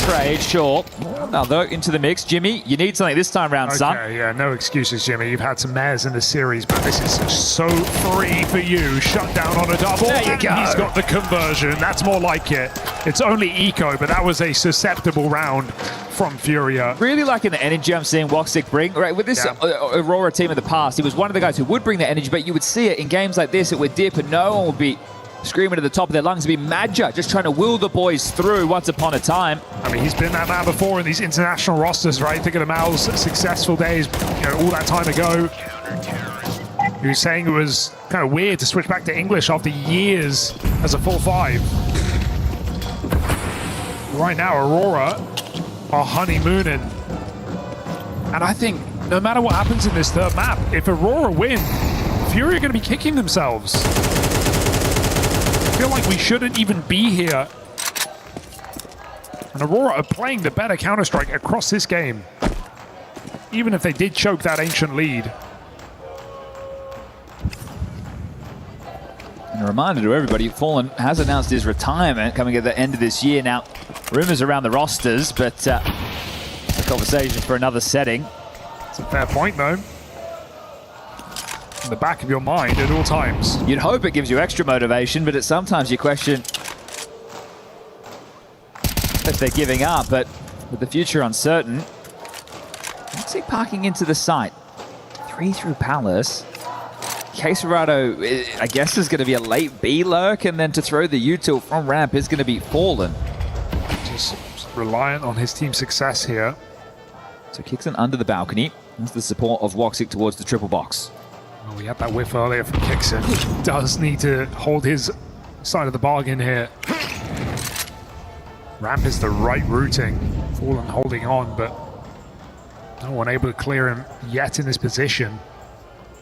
Trade, sure. Now, though, into the mix. Jimmy, you need something this time round, son. Okay, yeah, no excuses, Jimmy. You've had some mares in the series, but this is so free for you. Shut down on a double. There you go. He's got the conversion. That's more like it. It's only Eco, but that was a susceptible round from Furia. Really liking the energy I'm seeing Woxic bring. Right, with this Aurora team in the past, he was one of the guys who would bring the energy, but you would see it in games like this. It would dip, and no one would be screaming at the top of their lungs. It'd be Madja just trying to will the boys through once upon a time. I mean, he's been that man before in these international rosters, right? Think of the Mal's successful days, you know, all that time ago. He was saying it was kind of weird to switch back to English after years as a full 5. Right now, Aurora are honeymooning. And I think no matter what happens in this third map, if Aurora win, Fury are going to be kicking themselves. I feel like we shouldn't even be here. And Aurora are playing the better Counter-Strike across this game. Even if they did choke that ancient lead. And a reminder to everybody, Fallen has announced his retirement coming at the end of this year. Now, rumors around the rosters, but a conversation for another setting. It's a fair point, though. In the back of your mind at all times. You'd hope it gives you extra motivation, but sometimes you question if they're giving up, but with the future uncertain. Let's see, parking into the site. 3 through Palace. K-Serato, I guess, is going to be a late B lurk, and then to throw the util from ramp is going to be Fallen. Just reliant on his team's success here. So kicks in under the balcony. That's the support of Woxic towards the triple box. Well, we had that whiff earlier from Kixon. He does need to hold his side of the bargain here. Ramp is the right routing. Fallen holding on, but no one able to clear him yet in this position.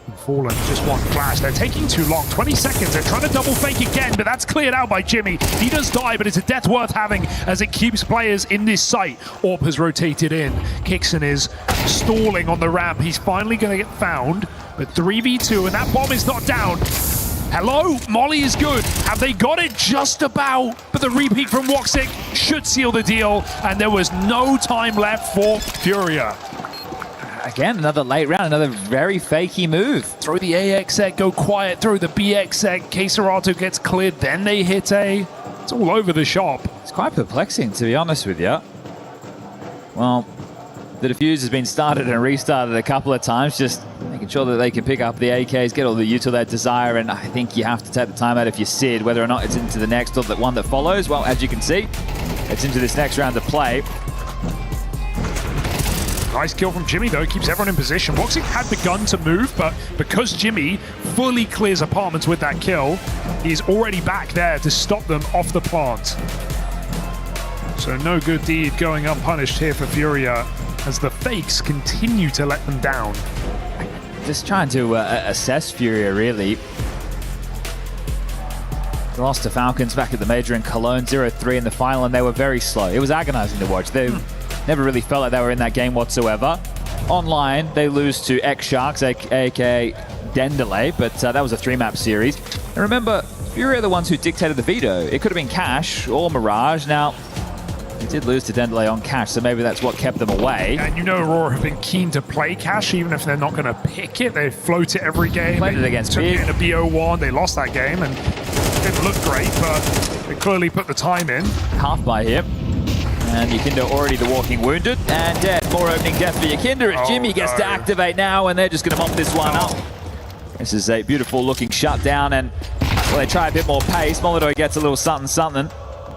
And Fallen just one flash. They're taking too long. 20 seconds. They're trying to double fake again, but that's cleared out by Jimmy. He does die, but it's a death worth having as it keeps players in this site. Orb has rotated in. Kixon is stalling on the ramp. He's finally going to get found, but 3v2, and that bomb is not down. Hello, Molly is good. Have they got it? Just about. But the repeat from Woxic should seal the deal, and there was no time left for Furia. Again, another late round, another very fakey move. Throw the AX egg, go quiet, throw the BX egg, Queserato gets cleared, then they hit A. It's all over the shop. It's quite perplexing, to be honest with you. Well, the defuse has been started and restarted a couple of times, just making sure that they can pick up the AKs, get all the util they desire, and I think you have to take the time out if you're Sid, whether or not it's into the next or the one that follows. Well, as you can see, it's into this next round of play. Nice kill from Jimmy, though. Keeps everyone in position. Woxic had begun to move, but because Jimmy fully clears apartments with that kill, he's already back there to stop them off the plant. So no good deed going unpunished here for Furia as the fakes continue to let them down. Just trying to assess Furia, really. They lost to Falcons back at the Major in Cologne, 0-3 in the final, and they were very slow. It was agonizing to watch. They never really felt like they were in that game whatsoever. Online, they lose to X-Sharks, aka Dendelay, but that was a 3-map series. And remember, Furia are the ones who dictated the veto. It could have been Cash or Mirage. Now, they did lose to Dendelay on Cash, so maybe that's what kept them away. And you know Aurora have been keen to play Cash, even if they're not going to pick it. They float it every game. Played it against Took Big. it in a BO1. They lost that game, and it didn't look great, but they clearly put the time in. Half by here. And Yakinda already the walking wounded. And dead. More opening death for Yakinda as Jimmy gets to activate now, and they're just going to mop this one up. This is a beautiful looking shutdown, and well, they try a bit more pace. Molidor gets a little something.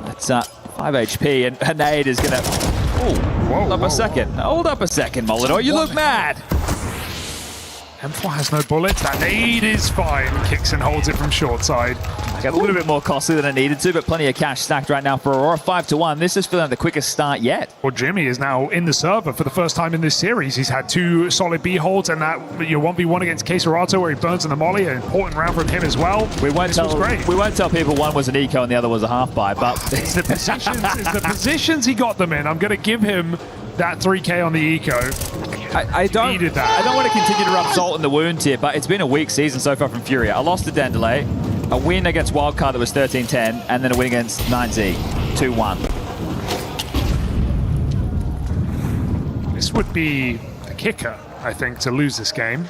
That's 5 HP, and Hanade is going to... Hold up a second. Hold up a second, Molidor. You look mad. M4 has no bullets. That nade is fine. Kicks and holds it from short side. A little bit more costly than it needed to, but plenty of cash stacked right now for Aurora. 5-1. This is feeling like the quickest start yet. Well, Jimmy is now in the server for the first time in this series. He's had 2 solid B holds, and that 1v1 against Queserato where he burns in the molly. An important round from him as well. We won't tell people one was an eco and the other was a half buy, but it's the positions he got them in. I'm going to give him that 3K on the eco. I don't want to continue to rub salt in the wound here, but it's been a weak season so far from Furia. I lost to Dendelay, a win against Wildcard that was 13-10, and then a win against 9Z, 2-1. This would be the kicker, I think, to lose this game.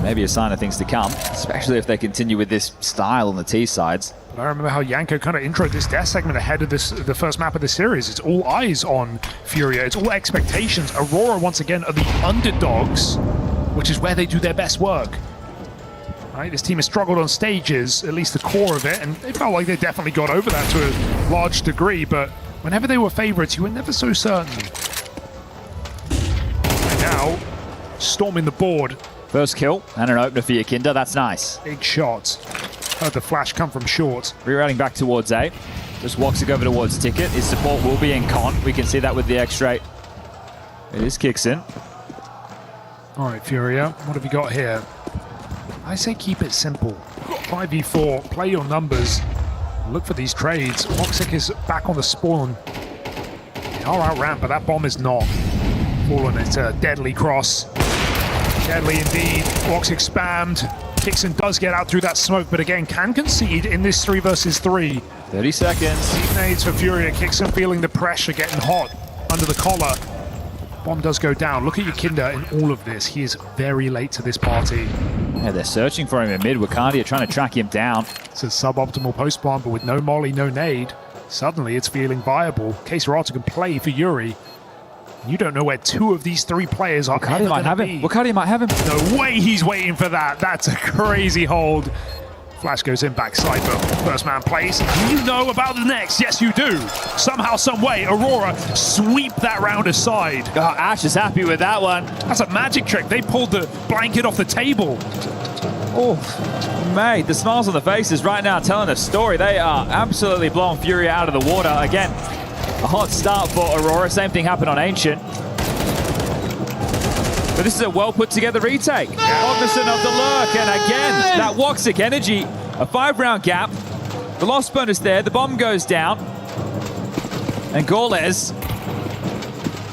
Maybe a sign of things to come, especially if they continue with this style on the T sides. I remember how Yanko kind of introed this death segment ahead of the first map of the series. It's all eyes on Furia. It's all expectations. Aurora, once again, are the underdogs, which is where they do their best work. Right, this team has struggled on stages, at least the core of it, and they felt like they definitely got over that to a large degree, but whenever they were favorites, you were never so certain. And now, storming the board. First kill and an opener for Yakinda. That's nice. Big shot. Heard the flash come from short. Rerouting back towards A. Just walks it over towards Ticket. His support will be in con. We can see that with the X-ray. It is kicks in. All right, Furia, what have you got here? I say keep it simple. 5v4, play your numbers. Look for these trades. Woxic is back on the spawn. They are outran, but that bomb is not. Fallen, it's a deadly cross. Deadly indeed. Woxic spammed. Kixon does get out through that smoke, but again, can concede in this 3 versus 3. 30 seconds. Deep nades for Furia. Kixon feeling the pressure, getting hot under the collar. Bomb does go down. Look at Yakinda in all of this. He is very late to this party. Yeah, they're searching for him in mid. Wakandia trying to track him down. It's a suboptimal post-bomb, but with no molly, no nade, suddenly it's feeling viable. Queserato can play for Yuri. You don't know where 2 of these 3 players are Wakandia might have him. Wakandia might have him. No way he's waiting for that. That's a crazy hold. Flash goes in backside, but first man plays. You know about the next. Yes, you do. Somehow, some way, Aurora sweep that round aside. Oh, Ash is happy with that one. That's a magic trick. They pulled the blanket off the table. Oh, mate, the smiles on the faces right now telling a story. They are absolutely blowing Furia out of the water. Again, a hot start for Aurora. Same thing happened on Ancient. But this is a well put together retake. Cognizant of the lurk, and again, that Woxic energy. A 5-round gap. The lost bonus there. The bomb goes down. And Gorles,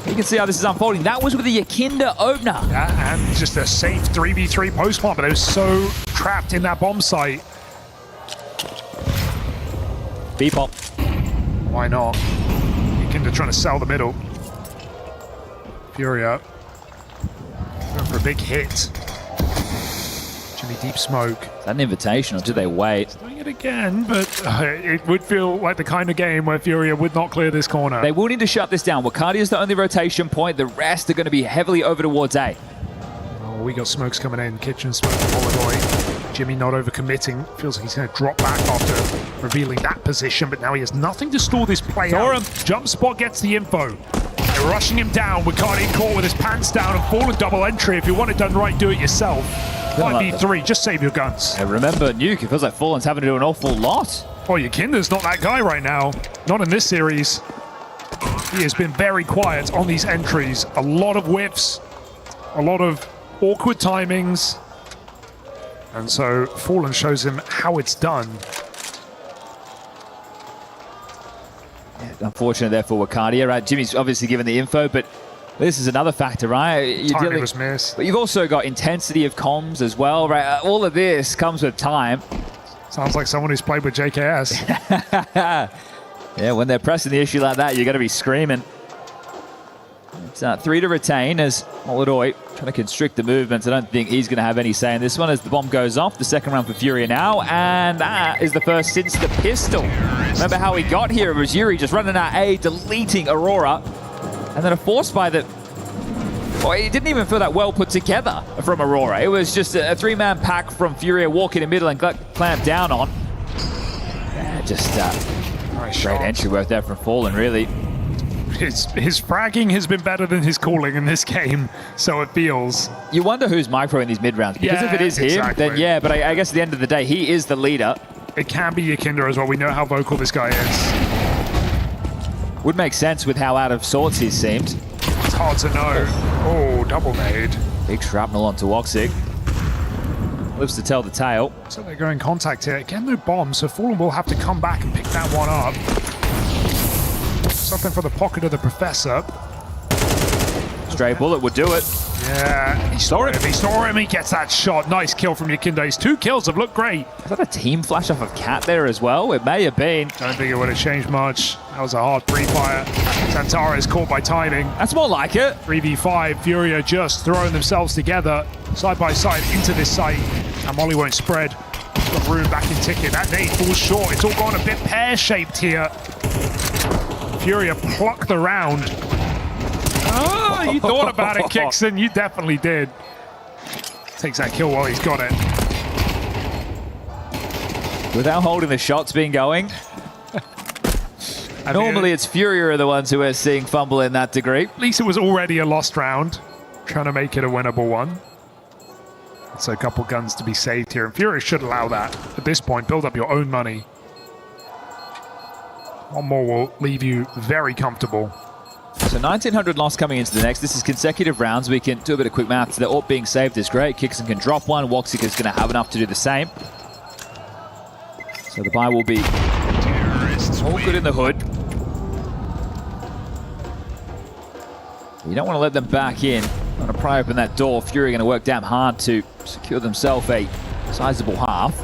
he can see how this is unfolding. That was with the Yakinda opener. Yeah, and just a safe 3v3 post-plant, but it was so trapped in that bomb site. B-pop. Why not? Yakinda trying to sell the middle. Furia going for a big hit. Jimmy deep smoke. Is that an invitation, or do they wait? Doing it again, but it would feel like the kind of game where Furia would not clear this corner. They will need to shut this down. Wakadi is the only rotation point. The rest are going to be heavily over towards A. Oh, we got smokes coming in. Kitchen smoke from Holodoy. Jimmy not overcommitting. Feels like he's going to drop back after revealing that position, but now he has nothing to stall this play out. Jump spot gets the info. They're rushing him down. Wakadi caught with his pants down and fallen double entry. If you want it done right, do it yourself. 5v3, just save your guns. Yeah, remember, Nuke, it feels like Fallen's having to do an awful lot. Oh, Yakinda's not that guy right now. Not in this series. He has been very quiet on these entries. A lot of whiffs, a lot of awkward timings. And so Fallen shows him how it's done. Yeah, unfortunate there for Wakadi, right? Jimmy's obviously given the info, but this is another factor, right? Timing was missed. But you've also got intensity of comms as well, right? All of this comes with time. Sounds like someone who's played with JKS. Yeah, when they're pressing the issue like that, you're going to be screaming. It's 3 to retain as Holodoy trying to constrict the movements. I don't think he's going to have any say in this one as the bomb goes off. The second round for Furia now, and that is the first since the pistol. Remember how he got here? It was Yuri just running out A, deleting Aurora. And then a force buy that, well, it didn't even feel that well put together from Aurora. It was just a 3-man pack from Furia walking in middle and clamp down on. Yeah, just great entry work there from Fallen, really. His fragging has been better than his calling in this game, so it feels. You wonder who's micro in these mid rounds, because if it is him, then yeah, but I guess at the end of the day, he is the leader. It can be Yakinda as well. We know how vocal this guy is. Would make sense with how out of sorts he seemed. It's hard to know. Oh, double nade. Big shrapnel onto Woxic. Lives to tell the tale. So they're going contact here. Again, no bomb, so Fallen will have to come back and pick that one up. Something for the pocket of the Professor. Stray bullet would do it. Yeah, he saw him. He saw him. He gets that shot. Nice kill from Yakinda. His 2 kills have looked great. Is that a team flash off of Cat there as well? It may have been. Don't think it would have changed much. That was a hard pre-fire. Santara is caught by timing. That's more like it. 3v5. Furia just throwing themselves together, side by side, into this site. And Molly won't spread. Got room back in ticket. That nade falls short. It's all gone a bit pear-shaped here. Furia plucked the round. Oh, you thought about it, Kixon. You definitely did. Takes that kill while he's got it. Without holding the shots being going. Normally it's Furia are the ones who are seeing fumble in that degree. At least it was already a lost round. Trying to make it a winnable one. So a couple guns to be saved here. And Furia should allow that. At this point, build up your own money. One more will leave you very comfortable. So 1900 loss coming into the next. This is consecutive rounds. We can do a bit of quick maths. The AWP being saved is great. Kixon can drop one. Woxic is going to have enough to do the same. So the buy will be all good in the hood. You don't want to let them back in. Want to pry open that door. Fury going to work damn hard to secure themselves a sizable half.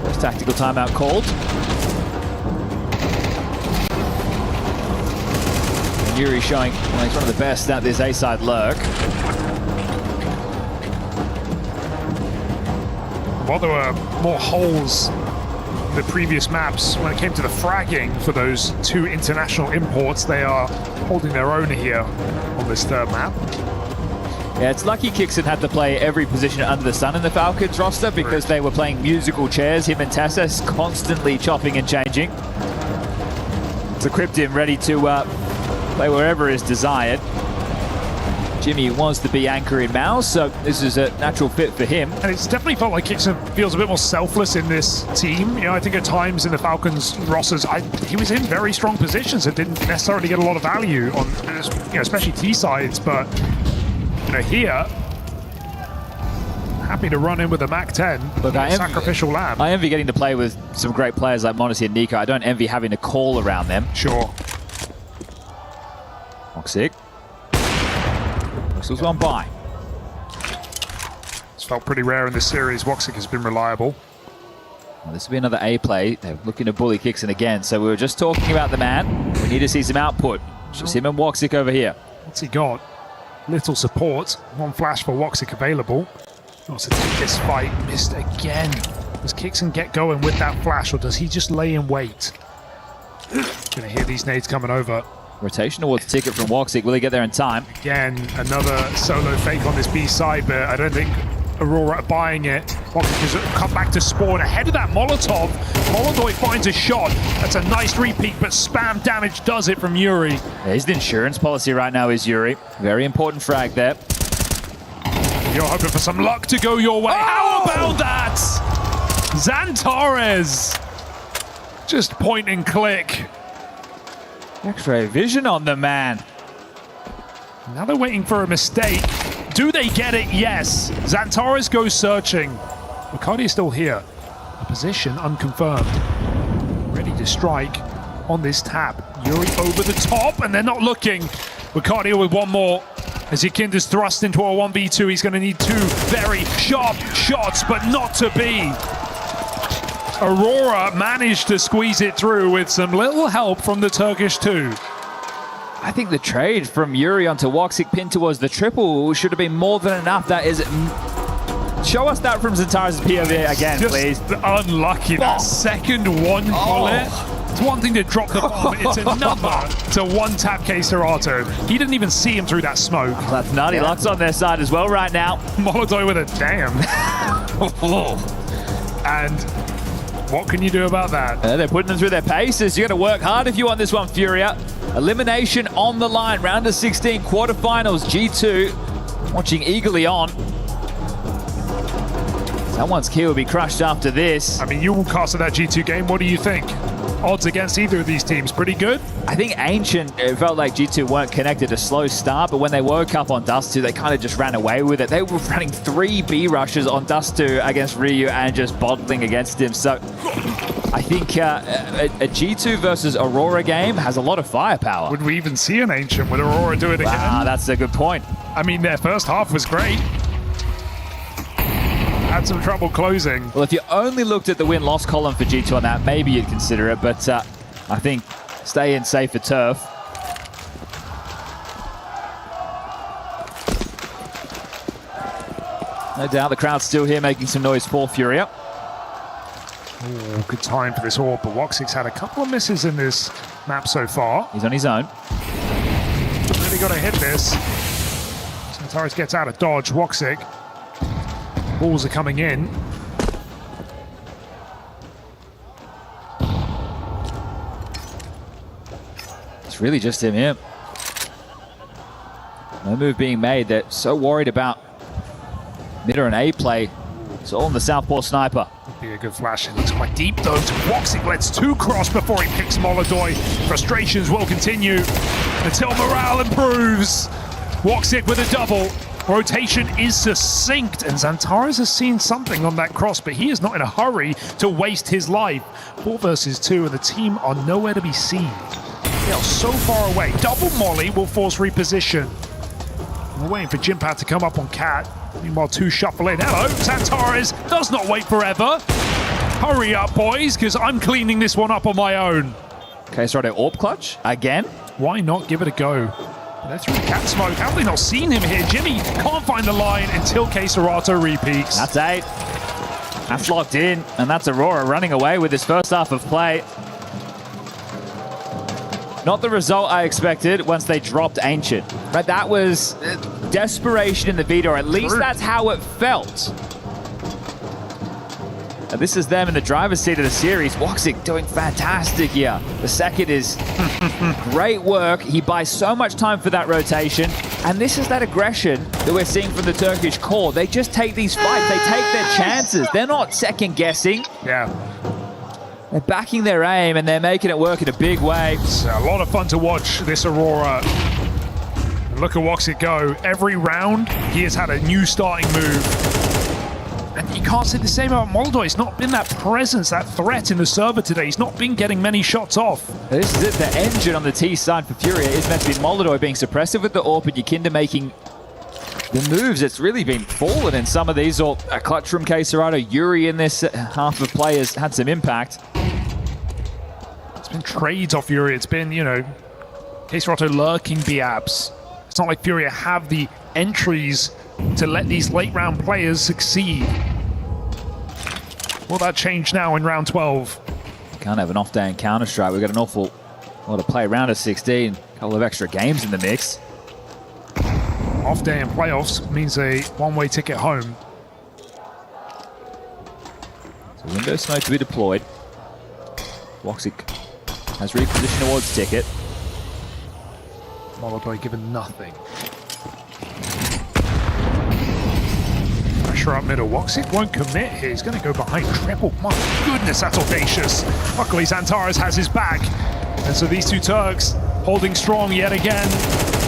First tactical timeout called. Yuri showing he's one of the best at this A-side lurk. While there were more holes in the previous maps, when it came to the fragging for those 2 international imports, they are holding their own here on this 3rd map. Yeah, it's lucky Kixon had to play every position under the sun in the Falcons roster because they were playing musical chairs, him and Tessa, constantly chopping and changing. So Cryptim ready to play wherever is desired. Jimmy wants to be anchor in Mouse, so this is a natural fit for him. And it's definitely felt like Kixon feels a bit more selfless in this team. You know, I think at times in the Falcons rosters, he was in very strong positions and didn't necessarily get a lot of value on, you know, especially T sides. But you know, here, happy to run in with a Mac-10. Look, Sacrificial lamb. I envy getting to play with some great players like Monacy and Nico. I don't envy having to call around them. Sure. Woxic. This was one by. It's felt pretty rare in this series. Woxic has been reliable. Well, this will be another A play. They're looking to bully Kixon again. So we were just talking about the man. We need to see some output. Just him and Woxic over here. What's he got? Little support. One flash for Woxic available. Wants to take this fight. Missed again. Does Kixon get going with that flash, or does he just lay in wait? Gonna hear these nades coming over. Rotation towards ticket from Woxic. Will he get there in time? Again, another solo fake on this B side, but I don't think Aurora are buying it. Woxic has come back to spawn ahead of that Molotov. Molotov finds a shot. That's a nice repeat, but spam damage does it from Yuri. Yeah, his insurance policy right now is Yuri. Very important frag there. You're hoping for some luck to go your way. How about that? Xantares. Just point and click. X-ray vision on the man. Now they're waiting for a mistake. Do they get it? Yes. Xantares goes searching. Bacardi is still here. A position unconfirmed. Ready to strike on this tap. Yuri over the top, and they're not looking. Bacardi with one more. As Yakinda's thrust into a 1v2, he's going to need two very sharp shots, but not to be. Aurora managed to squeeze it through with some little help from the Turkish 2. I think the trade from Yuri onto Woxic pinned towards the triple should have been more than enough. That is... Show us that from Xantares' POV again, Just please. Unlucky, that second one bullet. It's one thing to drop the bomb, it's another to one-tap Serato. He didn't even see him through that smoke. That's nutty. Luck's on their side as well right now. Molotov with a damn. And what can you do about that? They're putting them through their paces. You got to work hard if you want this one, Furia. Elimination on the line. Round of 16, quarterfinals. G2 watching eagerly on. Someone's key will be crushed after this. I mean, you casted that G2 game. What do you think? Odds against either of these teams, pretty good? I think Ancient, it felt like G2 weren't connected. A slow start, but when they woke up on Dust 2, they kind of just ran away with it. They were running 3 B rushes on Dust 2 against Ryu and just bottling against him. So I think a G2 versus Aurora game has a lot of firepower. Would we even see an Ancient? Would Aurora do it again? Ah, that's a good point. I mean, their first half was great. Had some trouble closing. Well, if you only looked at the win-loss column for G2 on that, maybe you'd consider it, but I think stay in safer turf. No doubt the crowd's still here making some noise for Furia. Ooh, good time for this AWP, but Woxic's had a couple of misses in this map so far. He's on his own. Really got to hit this. Xantares gets out of dodge. Woxic. Balls are coming in. It's really just him here. No move being made. They're so worried about mid or an A play. It's all in the Southpaw sniper. Be a good flash. It looks quite deep though. Woxic lets 2 cross before he picks Molotov. Frustrations will continue until morale improves. Woxic with a double. Rotation is succinct, and Xantares has seen something on that cross, but he is not in a hurry to waste his life. 4 versus 2, and the team are nowhere to be seen. They are so far away. Double molly will force reposition. We're waiting for Jimpad to come up on Cat. Meanwhile, 2 shuffle in. Hello, Xantares does not wait forever. Hurry up, boys, because I'm cleaning this one up on my own. Okay, so AWP clutch again. Why not give it a go? They're through Cat smoke. How have they not seen him here? Jimmy can't find the line until Serato repeats. That's 8. That's locked in, and that's Aurora running away with his first half of play. Not the result I expected once they dropped Ancient. Right, that was desperation in the Vita, or at least that's how it felt. And this is them in the driver's seat of the series. Woxic doing fantastic here. The second is great work. He buys so much time for that rotation. And this is that aggression that we're seeing from the Turkish core. They just take these fights. They take their chances. They're not second guessing. Yeah. They're backing their aim and they're making it work in a big way. It's a lot of fun to watch this Aurora. Look at Woxic go. Every round, he has had a new starting move. And you can't say the same about Moldoy. He's not been that presence, that threat in the server today. He's not been getting many shots off. This is it. The engine on the T side for Furia is meant to be Moldoy being suppressive with the AWP, and Yakinda making the moves. It's really been fallen in some of these. Or a clutch from K-Serato. Yuri in this half of players had some impact. It's been trades off Furia. It's been, you know, K-Serato lurking B-abs. It's not like Furia have the entries to let these late round players succeed. Will that change now in round 12? Can't have an off day in Counter-Strike. We've got an awful lot to play around at 16. A couple of extra games in the mix. Off day in playoffs means a one-way ticket home. So window smoke to be deployed. Woxic has repositioned towards ticket. Moldoy given nothing. Pressure up middle. Woxic won't commit here. He's going to go behind triple. My goodness, that's audacious. Luckily, Xantares has his back. And so these two Turks holding strong yet again.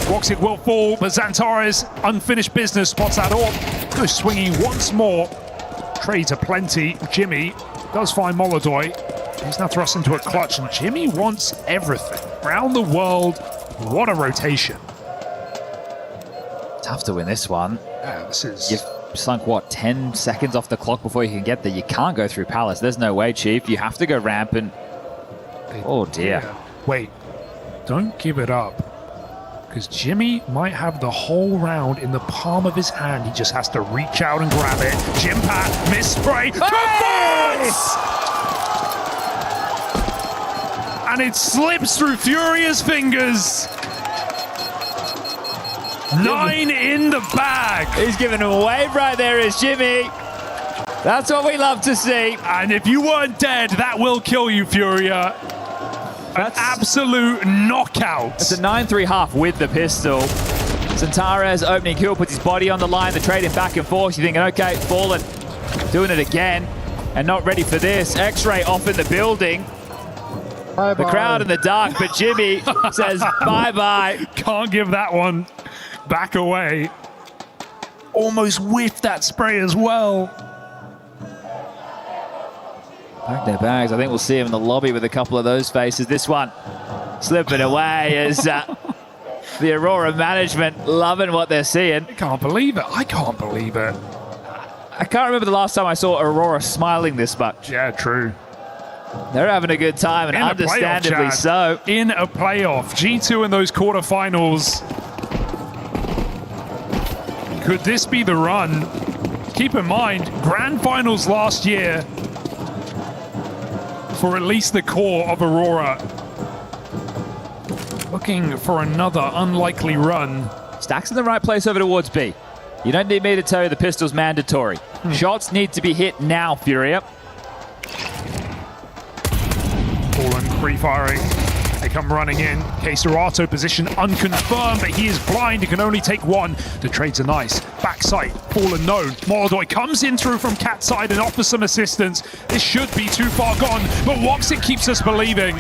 Woxic will fall, but Xantares, unfinished business, spots that AWP. Goes swinging once more. Trades aplenty. Jimmy does find Moldoy. He's now thrust into a clutch, and Jimmy wants everything. Around the world, what a rotation. Tough to win this one. Yeah, this is... You've sunk, what, 10 seconds off the clock before you can get there. You can't go through Palace. There's no way, Chief. You have to go ramp and... Oh, dear. Yeah. Wait, don't give it up. Because Jimmy might have the whole round in the palm of his hand. He just has to reach out and grab it. Jimpat, miss spray. Hey! And it slips through Furia's fingers. 9 in the bag. He's giving him a wave right there, is Jimmy. That's what we love to see. And if you weren't dead, that will kill you, Furia. An absolute knockout. It's a 9-3 half with the pistol. Xantares opening kill, puts his body on the line. They're trading back and forth. You're thinking, okay, Fallen doing it again and not ready for this. X-Ray off in the building. Bye-bye. The crowd in the dark, but Jimmy says bye-bye. Can't give that one back away. Almost whiffed that spray as well. Pack their bags. I think we'll see him in the lobby with a couple of those faces. This one slipping away as the Aurora management loving what they're seeing. I can't believe it. I can't believe it. I can't remember the last time I saw Aurora smiling this much. Yeah, true. They're having a good time, and understandably so. In a playoff. G2 in those quarterfinals. Could this be the run? Keep in mind, grand finals last year for at least the core of Aurora. Looking for another unlikely run. Stacks in the right place over towards B. You don't need me to tell you the pistol's mandatory. Shots need to be hit now, Furia. Fallen pre-firing. They come running in. K-Serato position unconfirmed, but he is blind. He can only take one. The trades are nice. Backside, Fallen known. Moldoy comes in through from cat side and offers some assistance. This should be too far gone, but Woxic keeps us believing.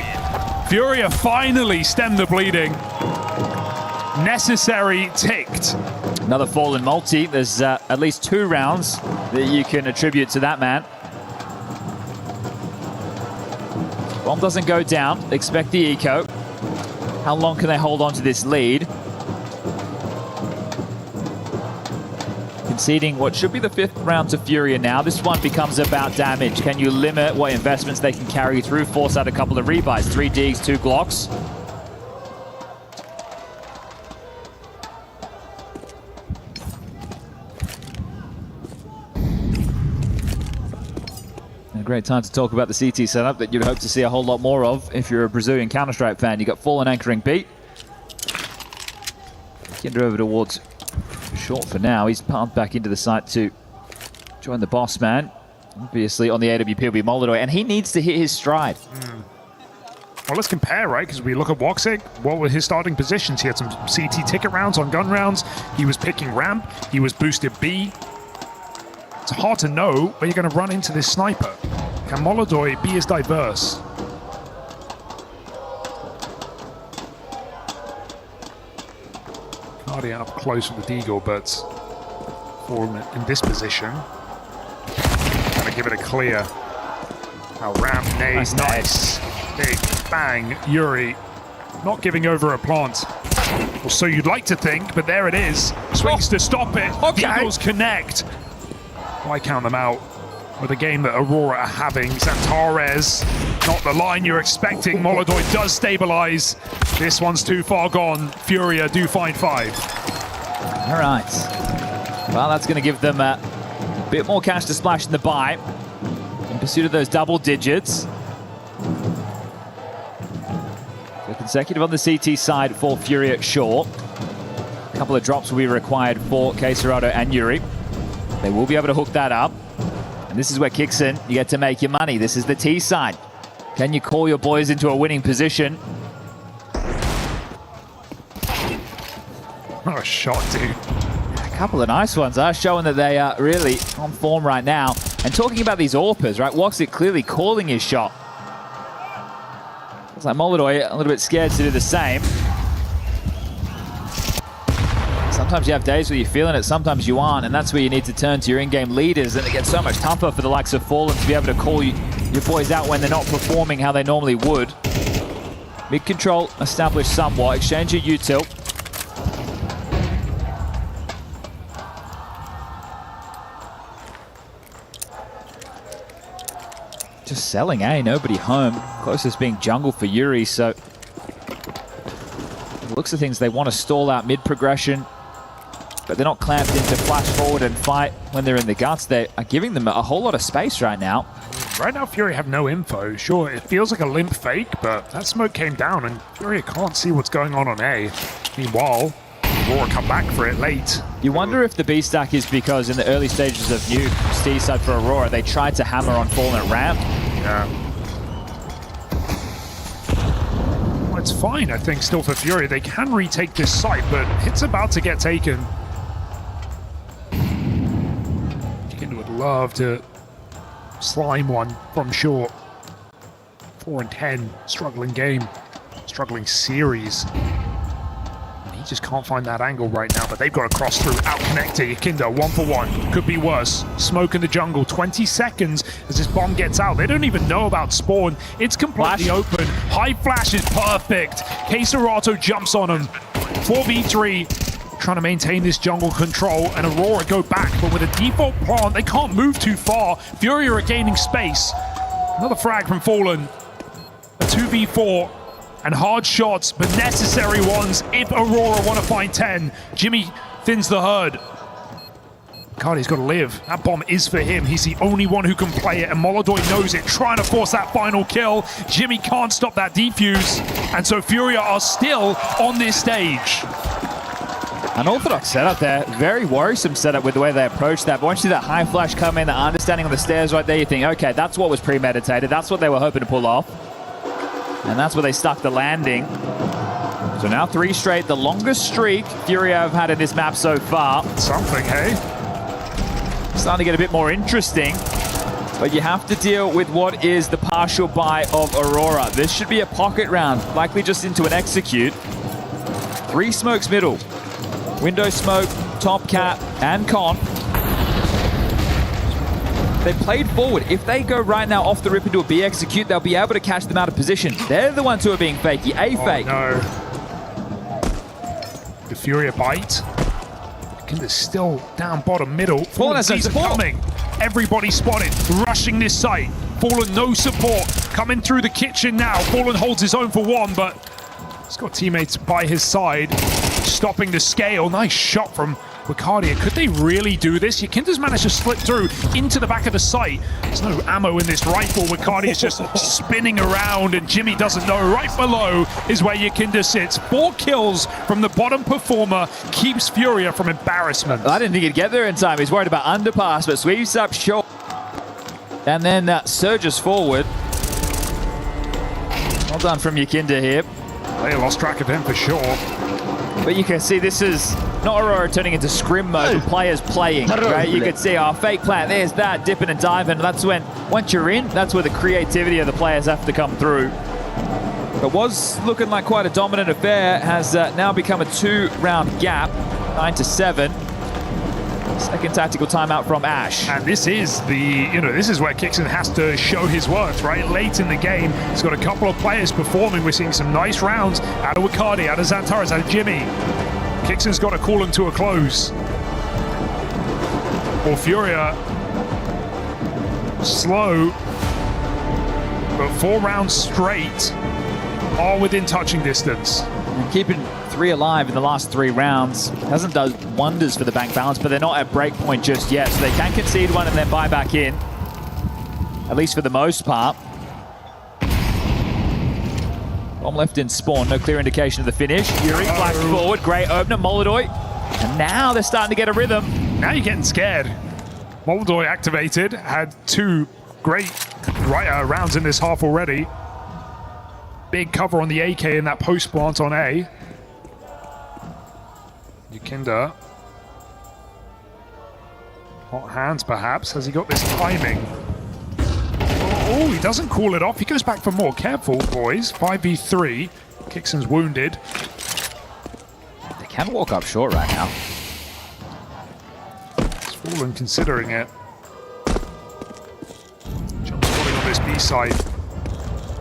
Furia finally stemmed the bleeding. Necessary ticked. Another Fallen multi. There's at least 2 rounds that you can attribute to that man. Bomb doesn't go down. Expect the eco. How long can they hold on to this lead? Conceding what should be the 5th round to Furia now. This one becomes about damage. Can you limit what investments they can carry through? Force out a couple of rebuys. 3 Deags, 2 Glocks. A great time to talk about the CT setup that you'd hope to see a whole lot more of if you're a Brazilian Counter-Strike fan. You got Fallen anchoring B. Kinder over towards short for now. He's pumped back into the site to join the boss man. Obviously on the AWP will be Moldoy, and he needs to hit his stride. Well, let's compare, right? Because we look at Woxic. What were his starting positions? He had some CT ticket rounds on gun rounds. He was picking ramp. He was boosted B. It's hard to know where you're going to run into this sniper. Can Moldoy be as diverse? Cardi up close with the Deagle, but Fallen in this position. give it a clear. Now Ram, nade, nice. Big bang, Yuri. Not giving over a plant. Well, so you'd like to think, but there it is. Swings to stop it. Eagles connect. Why count them out with a game that Aurora are having? Xantares, not the line you're expecting. Molodoi does stabilize. This one's too far gone. Furia do find 5. All right. Well, that's going to give them a bit more cash to splash in the buy in pursuit of those double digits. So consecutive on the CT side for Furia Shaw. A couple of drops will be required for Queserato and Yuri. They will be able to hook that up. And this is where kicks in. You get to make your money. This is the T side. Can you call your boys into a winning position? What a shot, dude. A couple of nice ones are showing that they are really on form right now. And talking about these AWPers, right? Woxic clearly calling his shot. Looks like Molodoi a little bit scared to do the same. Sometimes you have days where you're feeling it, sometimes you aren't, and that's where you need to turn to your in-game leaders, and it gets so much tougher for the likes of Fallen to be able to call your boys out when they're not performing how they normally would. Mid-control established somewhat. Exchange your util. Just selling, eh? Nobody home. Closest being jungle for Yuri, so... looks of things, they want to stall out mid-progression, but they're not clamped in to flash forward and fight when they're in the guts. They are giving them a whole lot of space right now. Right now, Fury have no info. Sure, it feels like a limp fake, but that smoke came down, and Fury can't see what's going on A. Meanwhile, Aurora come back for it late. You wonder if the B stack is because in the early stages of Nuke, Steve side for Aurora, they tried to hammer on Fallen at ramp. Yeah. Well, it's fine, I think, still for Fury. They can retake this site, but it's about to get taken. Chicken would love to slime one from short. 4 and 10, struggling game, struggling series. He just can't find that angle right now, but they've got to cross through, out connected. Yakinda, 1-for-1, could be worse. Smoke in the jungle, 20 seconds as this bomb gets out. They don't even know about spawn. It's completely open. High flash is perfect. Queserato jumps on him. 4v3, trying to maintain this jungle control, and Aurora go back, but with a default plant, they can't move too far. Fury are gaining space. Another frag from Fallen. A 2v4. And hard shots, but necessary ones if Aurora want to find 10. Jimmy thins the herd. Cardi's got to live. That bomb is for him. He's the only one who can play it, and Molodoi knows it, trying to force that final kill. Jimmy can't stop that defuse, and so Furia are still on this stage. An orthodox setup there. Very worrisome setup with the way they approach that. But once you see that high flash come in, the understanding on the stairs right there, you think, okay, that's what was premeditated. That's what they were hoping to pull off. And that's where they stuck the landing. So now 3 straight, the longest streak Fury have had in this map so far. Something, hey? Starting to get a bit more interesting. But you have to deal with what is the partial buy of Aurora. This should be a pocket round, likely just into an execute. 3 smokes middle. Window smoke, top cap, and con. They played forward. If they go right now off the rip into a B execute, they'll be able to catch them out of position. They're the ones who are being fakey. A fake. No. The Furia bite. Kinda's still down bottom middle. Fallen sees it coming. Everybody spotted. Rushing this site. Fallen no support. Coming through the kitchen now. Fallen holds his own for 1, but he's got teammates by his side. Stopping the scale. Nice shot from Wicardia. Could they really do this? Yakinda's managed to slip through into the back of the site. There's no ammo in this rifle. Wicardia's just spinning around, and Jimmy doesn't know. Right below is where Yakinda sits. 4 kills from the bottom performer keeps Furia from embarrassment. I didn't think he'd get there in time. He's worried about underpass, but sweeps up short. And then surges forward. Well done from Yakinda here. They lost track of him for sure. But you can see this is not Aurora turning into scrim mode, but players playing, right? You can see our fake plant, there's that, dipping and diving. That's when, once you're in, that's where the creativity of the players have to come through. It was looking like quite a dominant affair, has now become a 2-round gap, 9-7. Second tactical timeout from Ash. And this is this is where Kixon has to show his worth, right? Late in the game, he's got a couple of players performing. We're seeing some nice rounds out of Wakadi, out of Xantares, out of Jimmy. Kixon's got to call him to a close. Or Furia, slow, but 4 rounds straight are within touching distance. And keeping 3 alive in the last 3 rounds hasn't done wonders for the bank balance, but they're not at break point just yet, so they can concede one and then buy back in, at least for the most part. Bomb left in spawn, no clear indication of the finish. Yuri flashed forward, great opener, Molodoy, and now they're starting to get a rhythm. Now you're getting scared. Molodoy activated, had 2 great rounds in this half already. Big cover on the AK in that post plant on A. Yukinda. Hot hands perhaps. Has he got this timing? Oh, he doesn't call it off. He goes back for more. Careful, boys. 5v3. Kixon's wounded. They can walk up short right now. It's Fallen considering it. Jump spotting on this B side.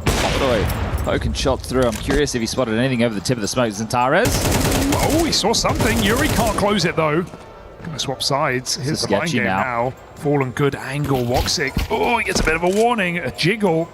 Molodoy poking shots through. I'm curious if he spotted anything over the tip of the smoke. Xantares. Oh, he saw something. Yuri can't close it though. Gonna swap sides. Here's the mind game now. Fallen, good angle. Woxic. Oh, he gets a bit of a warning. A jiggle.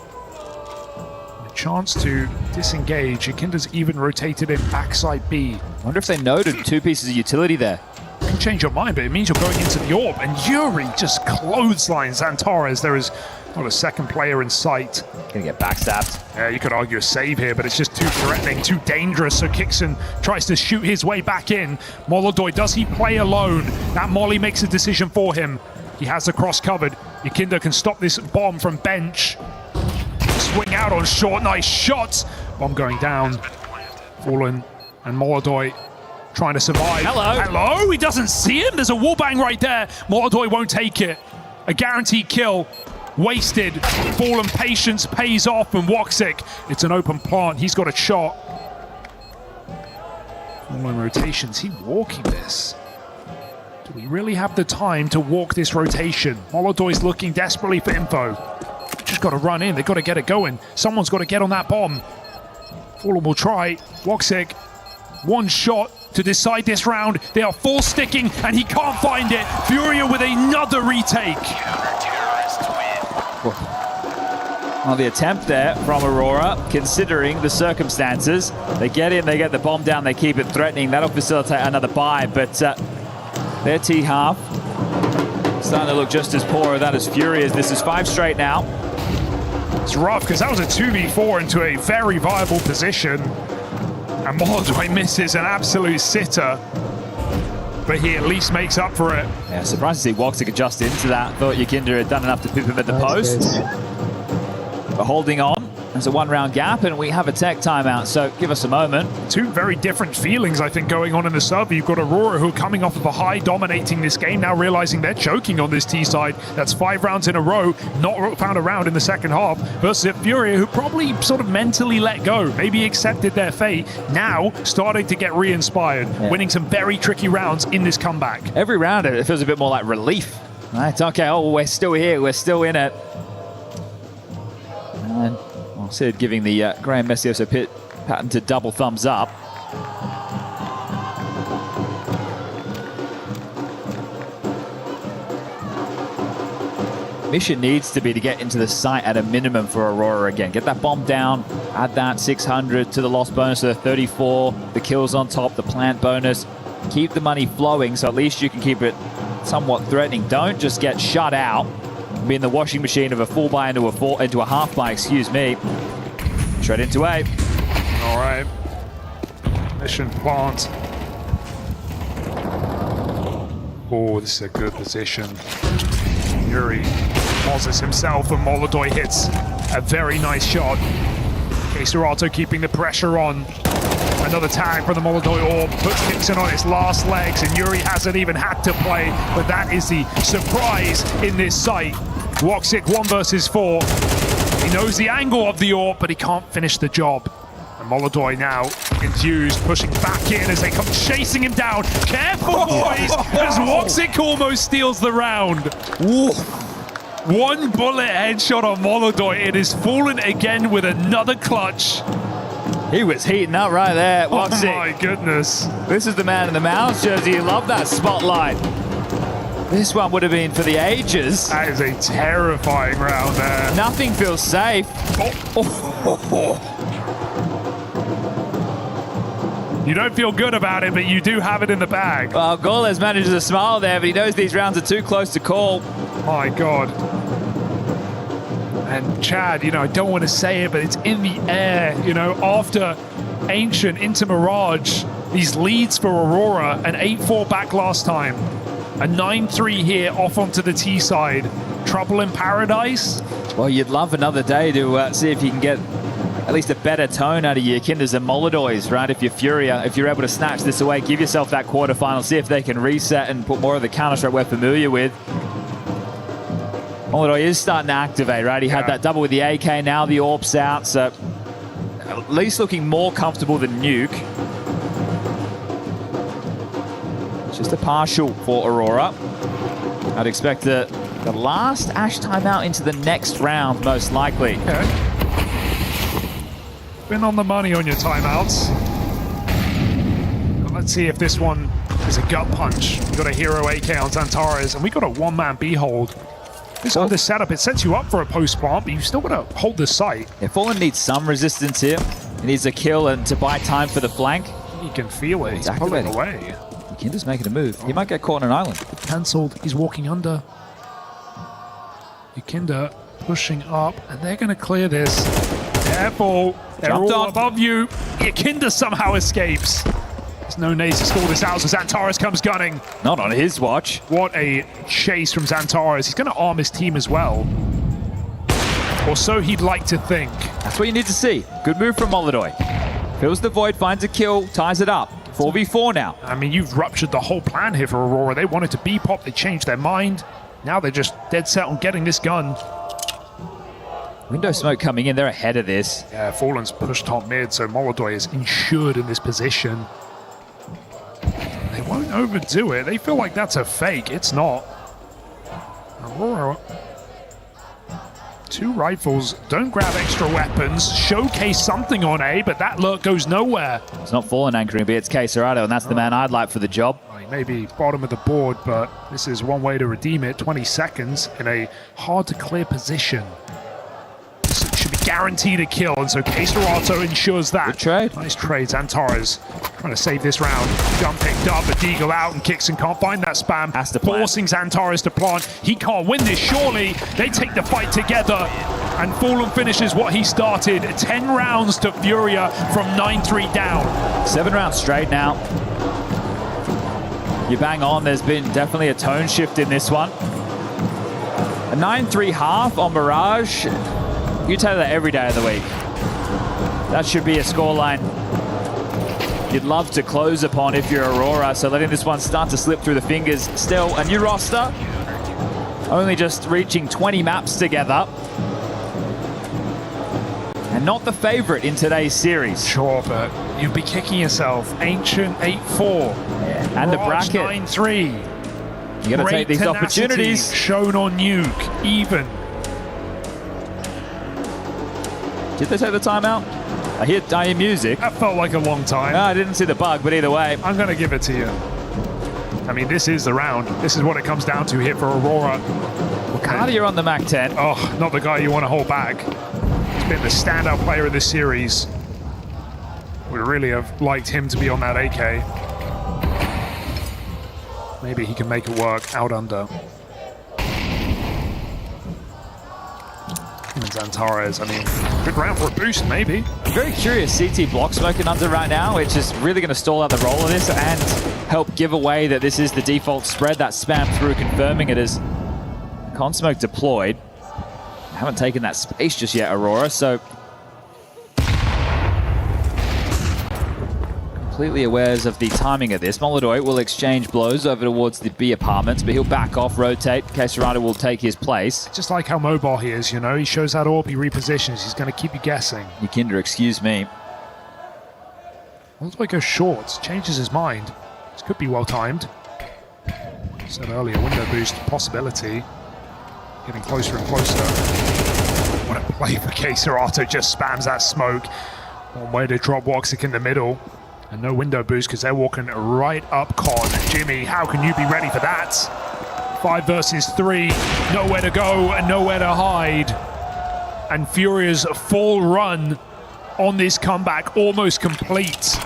A chance to disengage. Yukinda's even rotated in backside B. I wonder if they noted 2 pieces of utility there. You can change your mind, but it means you're going into the orb. And Yuri just clotheslines Xantares. There is not a second player in sight. Gonna get backstabbed. Yeah, you could argue a save here, but it's just too threatening, too dangerous. So Kixon tries to shoot his way back in. Molodoy, does he play alone? That molly makes a decision for him. He has the cross covered. Yukinda can stop this bomb from bench. Swing out on short, nice shots. Bomb going down. Fallen and Molodoy trying to survive. Hello, he doesn't see him. There's a wallbang right there. Molodoy won't take it. A guaranteed kill. Wasted. Fallen patience pays off from Woxic. It's an open plant. He's got a shot. Fallen rotations. He walking this. Do we really have the time to walk this rotation? Molodoy's looking desperately for info. Just got to run in. They've got to get it going. Someone's got to get on that bomb. Fallen will try. Woxic. 1 shot to decide this round. They are full sticking and he can't find it. Furia with another retake. Well, the attempt there from Aurora, considering the circumstances. They get in, they get the bomb down, they keep it threatening. That'll facilitate another buy, but their T half starting to look just as poor that as Furia's. This is 5 straight now. It's rough because that was a 2v4 into a very viable position. And Molodoy misses an absolute sitter. But he at least makes up for it. Yeah, surprised to see Woxic adjust into that. Thought Yukinda had done enough to pip him at the post. But holding on. There's a 1-round gap, and we have a tech timeout, so give us a moment. 2 very different feelings, I think, going on in the sub. You've got Aurora, who are coming off of a high, dominating this game, now realizing they're choking on this T side. That's 5 rounds in a row, not found a round in the second half, versus Furia, who probably sort of mentally let go, maybe accepted their fate, now starting to get re-inspired, winning some very tricky rounds in this comeback. Every round, it feels a bit more like relief. Right, okay, oh, we're still here, we're still in it. And Sid giving the Graham Messioso pit patented double thumbs up. Mission needs to be to get into the site at a minimum for Aurora again. Get that bomb down, add that 600 to the loss bonus of the 34, the kills on top, the plant bonus. Keep the money flowing so at least you can keep it somewhat threatening. Don't just get shut out. Be in the washing machine of a full buy into a half buy, excuse me. Straight into A. All right. Mission plant. Oh, this is a good position. Yuri pauses himself and Molodoy hits a very nice shot. Serato keeping the pressure on. Another tag from the Molodoy orb puts Kixon on its last legs, and Yuri hasn't even had to play, but that is the surprise in this site. Woxic 1 versus 4. He knows the angle of the orb, but he can't finish the job. And Molodoy now enthused, pushing back in as they come chasing him down. Careful, boys, as Woxic almost steals the round. Ooh. One bullet headshot on Molodoi. It is Fallen again with another clutch. He was heating up right there, Woxic. Oh my goodness. This is the man in the mouse jersey. You love that spotlight. This one would have been for the ages. That is a terrifying round there. Nothing feels safe. You don't feel good about it, but you do have it in the bag. Well, Gomez manages to smile there, but he knows these rounds are too close to call. My God. And Chad, I don't want to say it, but it's in the air. After Ancient into Mirage, these leads for Aurora, an 8-4 back last time. A 9-3 here off onto the T side. Trouble in paradise? Well, you'd love another day to see if you can get at least a better tone out of your Kinders and Molodois, right? If you're Furia, if you're able to snatch this away, give yourself that quarterfinal, see if they can reset and put more of the Counter-Strike we're familiar with. Molodoi is starting to activate, right? He had that double with the AK, now the AWP's out, so at least looking more comfortable than Nuke. Just a partial for Aurora. I'd expect the last Ash timeout into the next round, most likely. Okay. Been on the money on your timeouts. But let's see if this one is a gut punch. We've got a hero AK on Xantares, and we've got a one-man B hold. This under setup, it sets you up for a post-plant, but you've still got to hold the site. Yeah, Fallen needs some resistance here. He needs a kill and to buy time for the flank. You can feel it. He's pulling away. Kinder's making a move. He might get caught on an island. Cancelled. He's walking under. Yukinda pushing up, and they're going to clear this. Careful. They're all above you. Yukinda somehow escapes. There's no nades to score this out, so Xantares comes gunning. Not on his watch. What a chase from Xantares. He's going to arm his team as well. Or so he'd like to think. That's what you need to see. Good move from Molodoi. Fills the void, finds a kill, ties it up. 4v4 now. I mean, you've ruptured the whole plan here for Aurora. They wanted to B-pop, they changed their mind. Now they're just dead set on getting this gun. Window smoke coming in, they're ahead of this. Yeah, Fallen's pushed top mid, so Molodoi is insured in this position. They won't overdo it. They feel like that's a fake. It's not. Aurora. 2 rifles, don't grab extra weapons, showcase something on A, but that lurk goes nowhere. It's not Fallen anchoring, but it's Queserado, and that's the man I'd like for the job. He may be bottom of the board, but this is one way to redeem it. 20 seconds in a hard-to-clear position. This should be guaranteed a kill, and so Queserato ensures that. Good trade. Nice trade. Xantares trying to save this round. Gun picked up, but Deagle out, and Kixon can't find that spam. Has to forcing Xantares to plant. He can't win this, surely. They take the fight together, and Fallen finishes what he started. 10 rounds to Furia from 9-3 down. 7 rounds straight now. You bang on, there's been definitely a tone shift in this one. A 9-3 half on Mirage. You tell that every day of the week. That should be a scoreline you'd love to close upon if you're Aurora. So letting this one start to slip through the fingers. Still a new roster. Only just reaching 20 maps together. And not the favorite in today's series. Sure, but you'd be kicking yourself. Ancient 8-4. Yeah. And the bracket. 9-3. You got to take these opportunities. Shown on Nuke. Even. Did they take the timeout? I hear music. That felt like a long time. No, I didn't see the bug, but either way. I'm going to give it to you. I mean, this is the round. This is what it comes down to here for Aurora. Cardia on the Mac 10. Oh, not the guy you want to hold back. He's been the standout player of this series. Would really have liked him to be on that AK. Maybe he can make it work out under. And Xantares, I mean, good round for a boost, maybe. I'm very curious, CT block smoking under right now, which is really going to stall out the roll of this and help give away that this is the default spread. That spam through, confirming it as Consmoke deployed. Haven't taken that space just yet, Aurora, so completely awares of the timing of this. Molodoi will exchange blows over towards the B apartments, but he'll back off, rotate. Queserado will take his place. Just like how mobile he is, you know, he shows that AWP, he repositions, he's going to keep you guessing. Yukinda, excuse me. Moldoy goes short, changes his mind. This could be well timed. Said earlier, window boost possibility. Getting closer and closer. What a play for Keserato, just spams that smoke. One way to drop Woxic in the middle. And no window boost because they're walking right up Con. Jimmy, how can you be ready for that? 5 versus 3, nowhere to go and nowhere to hide. And Furia's full run on this comeback almost complete.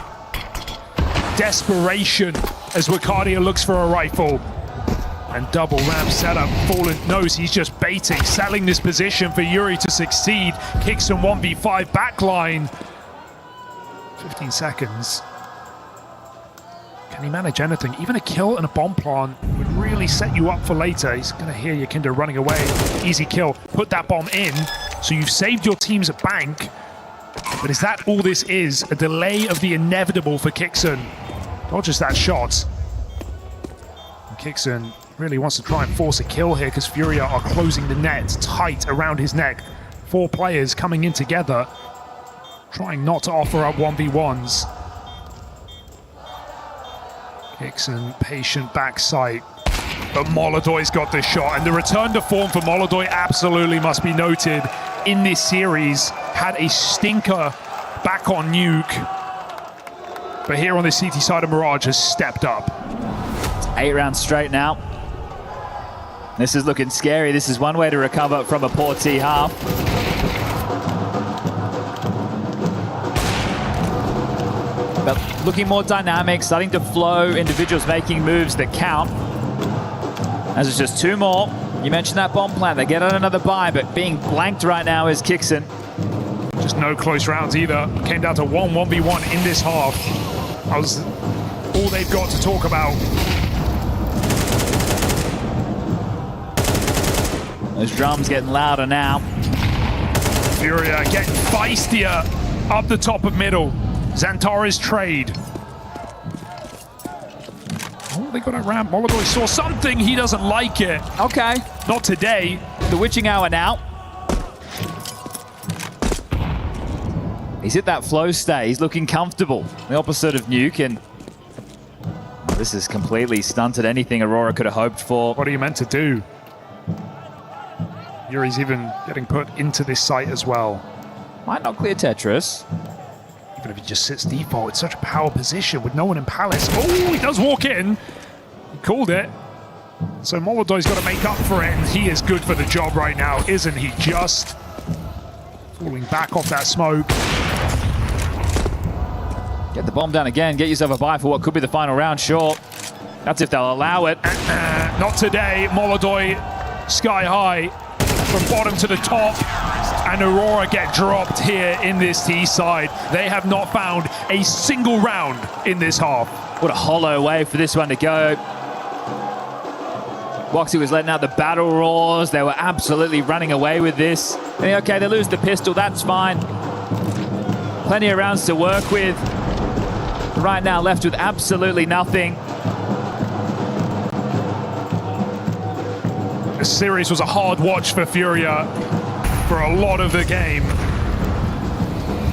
Desperation as Wakadia looks for a rifle. And double ramp setup. Fallen knows he's just baiting, selling this position for Yuri to succeed. Kicks some 1v5 backline. 15 seconds. Can he manage anything? Even a kill and a bomb plant would really set you up for later. He's going to hear Yakinda running away. Easy kill. Put that bomb in. So you've saved your team's bank. But is that all this is? A delay of the inevitable for Kixon. Dodges that shot. And Kixon really wants to try and force a kill here because Furia are closing the net tight around his neck. 4 players coming in together, trying not to offer up 1v1s. Kixon, patient backside, but Moloduy's got the shot, and the return to form for Molodoj absolutely must be noted in this series. Had a stinker back on Nuke, but here on the CT side of Mirage has stepped up. 8 rounds straight now. This is looking scary. This is one way to recover from a Porte half. But looking more dynamic, starting to flow, individuals making moves that count. As it's just 2 more. You mentioned that bomb plant. They get on another buy, but being blanked right now is Kixon. Just no close rounds either. Came down to 1v1 in this half. That was all they've got to talk about. Those drums getting louder now. Furia getting feistier up the top of middle. Xantares trade. Oh, they got a ramp. Molodoj saw something. He doesn't like it. Okay. Not today. The witching hour now. He's hit that flow stay. He's looking comfortable. The opposite of Nuke, and this has completely stunted anything Aurora could have hoped for. What are you meant to do? Yuri's even getting put into this site as well. Might not clear Tetris. Even if he just sits default, it's such a power position with no one in Palace. Oh, he does walk in. He called it. So Molodoj's got to make up for it, and he is good for the job right now, isn't he? Just falling back off that smoke. Get the bomb down again. Get yourself a buy for what could be the final round, sure. That's if they'll allow it. Not today. Molodoj sky high from bottom to the top. And Aurora get dropped here in this T side. They have not found a single round in this half. What a hollow way for this one to go. Woxy was letting out the battle roars. They were absolutely running away with this. And okay, they lose the pistol, that's fine. Plenty of rounds to work with. Right now left with absolutely nothing. This series was a hard watch for Furia for a lot of the game.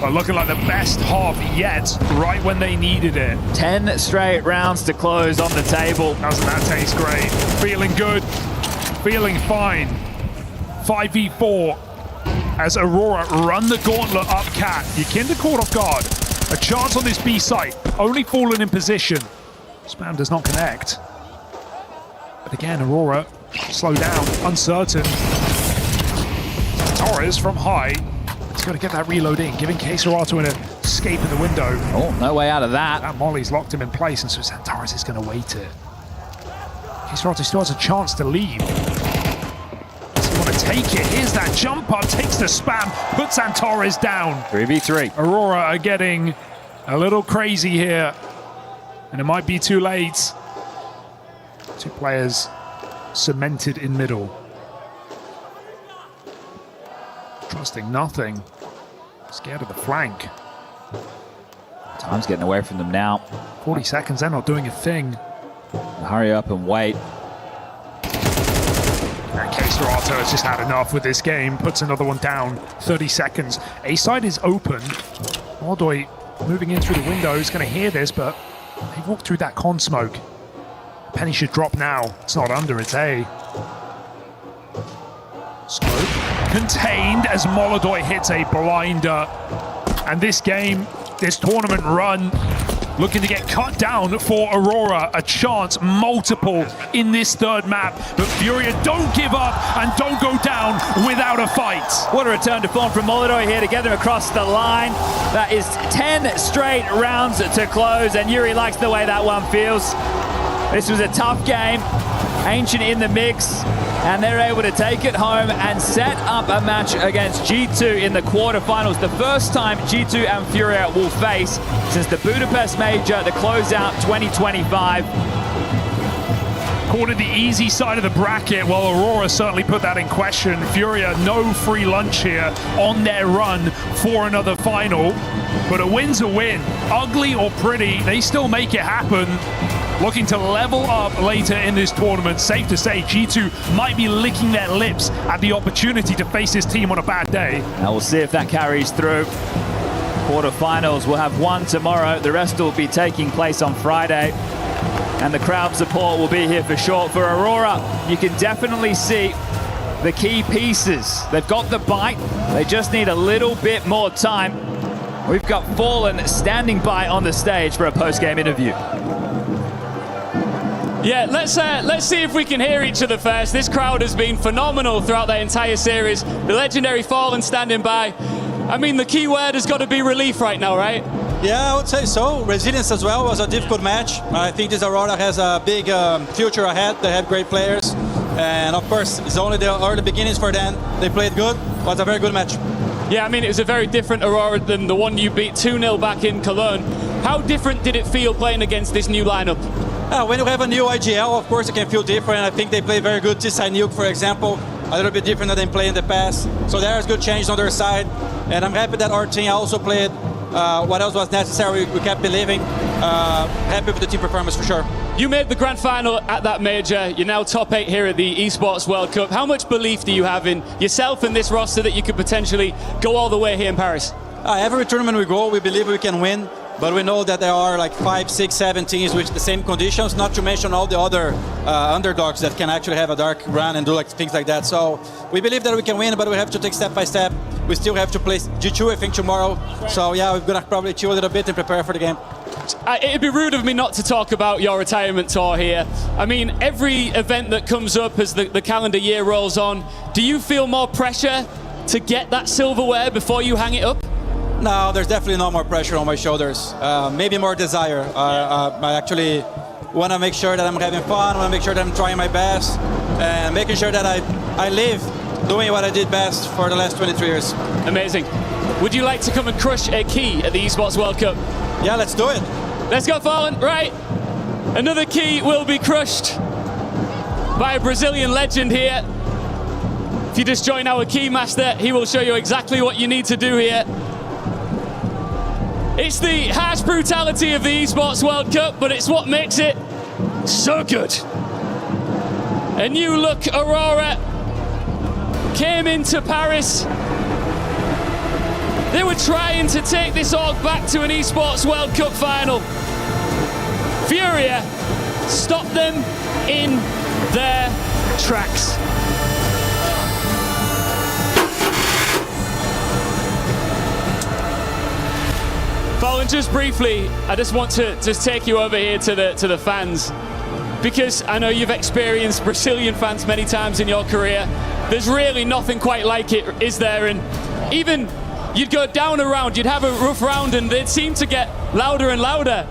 But looking like the best half yet, right when they needed it. 10 straight rounds to close on the table. Doesn't that taste great? Feeling good, feeling fine. 5v4 as Aurora run the gauntlet up Cat. Yakinda caught off guard. A chance on this B site, only fallen in position. Spam does not connect. But again, Aurora, slow down, uncertain. Torres from high. He's got to get that reload in, giving Keserato an escape in the window. Oh, no way out of that. That Molly's locked him in place, and so Xantares is going to wait it. Keserato still has a chance to leave. Does he want to take it? Here's that jump up, takes the spam, puts Xantares down. 3v3. Aurora are getting a little crazy here, and it might be too late. 2 players cemented in middle. Trusting nothing. Scared of the flank. Time's getting away from them now. 40 seconds, they're not doing a thing. Hurry up and wait. And Keserato has just had enough with this game. Puts another one down. 30 seconds. A side is open. Molodoj moving in through the window is going to hear this, but they walked through that con smoke. Penny should drop now. It's not under, it's A. Smoke contained as Molodoy hits a blinder. And this game, this tournament run, looking to get cut down for Aurora. A chance, multiple in this third map. But Furia don't give up and don't go down without a fight. What a return to form from Molodoy here to get them across the line. That is 10 straight rounds to close, and Yuri likes the way that one feels. This was a tough game. Ancient in the mix, and they're able to take it home and set up a match against G2 in the quarterfinals. The first time G2 and Furia will face since the Budapest Major, the closeout 2025. Called it the easy side of the bracket, while Aurora certainly put that in question. Furia, no free lunch here on their run for another final. But a win's a win. Ugly or pretty, they still make it happen. Looking to level up later in this tournament. Safe to say, G2 might be licking their lips at the opportunity to face this team on a bad day. And we'll see if that carries through. Quarterfinals, we'll have one tomorrow. The rest will be taking place on Friday. And the crowd support will be here for sure. For Aurora, you can definitely see the key pieces. They've got the bite. They just need a little bit more time. We've got Fallen standing by on the stage for a post-game interview. Yeah, let's see if we can hear each other first. This crowd has been phenomenal throughout the entire series. The legendary Fallen standing by. I mean, the key word has got to be relief right now, right? Yeah, I would say so. Resilience as well was a difficult match. I think this Aurora has a big future ahead. They have great players. And of course, it's only the early beginnings for them. They played good. It was a very good match. Yeah, I mean, it was a very different Aurora than the one you beat 2-0 back in Cologne. How different did it feel playing against this new lineup? When you have a new IGL, of course, it can feel different. I think they play very good. Tisai Nuke, for example, a little bit different than they played in the past. So there is good change on their side. And I'm happy that our team also played what else was necessary. We kept believing. Happy with the team performance for sure. You made the grand final at that major. You're now top 8 here at the Esports World Cup. How much belief do you have in yourself and this roster that you could potentially go all the way here in Paris? Every tournament we go, we believe we can win. But we know that there are like 5, 6, 7 teams with the same conditions, not to mention all the other underdogs that can actually have a dark run and do like things like that. So we believe that we can win, but we have to take step by step. We still have to play G2, I think, tomorrow. So yeah, we're going to probably chill a little bit and prepare for the game. It'd be rude of me not to talk about your retirement tour here. I mean, every event that comes up as the calendar year rolls on, do you feel more pressure to get that silverware before you hang it up? No, there's definitely no more pressure on my shoulders. Maybe more desire. I actually want to make sure that I'm having fun, want to make sure that I'm trying my best, and making sure that I live doing what I did best for the last 23 years. Amazing. Would you like to come and crush a key at the Esports World Cup? Yeah, let's do it. Let's go, Fallen. Right. Another key will be crushed by a Brazilian legend here. If you just join our key master, he will show you exactly what you need to do here. It's the harsh brutality of the Esports World Cup, but it's what makes it so good. A new look Aurora came into Paris. They were trying to take this org back to an Esports World Cup final. Furia stopped them in their tracks. Fallen, just briefly, I just want to take you over here to the fans, because I know you've experienced Brazilian fans many times in your career. There's really nothing quite like it, is there? And even you'd go down a round, you'd have a rough round, and they'd seem to get louder and louder.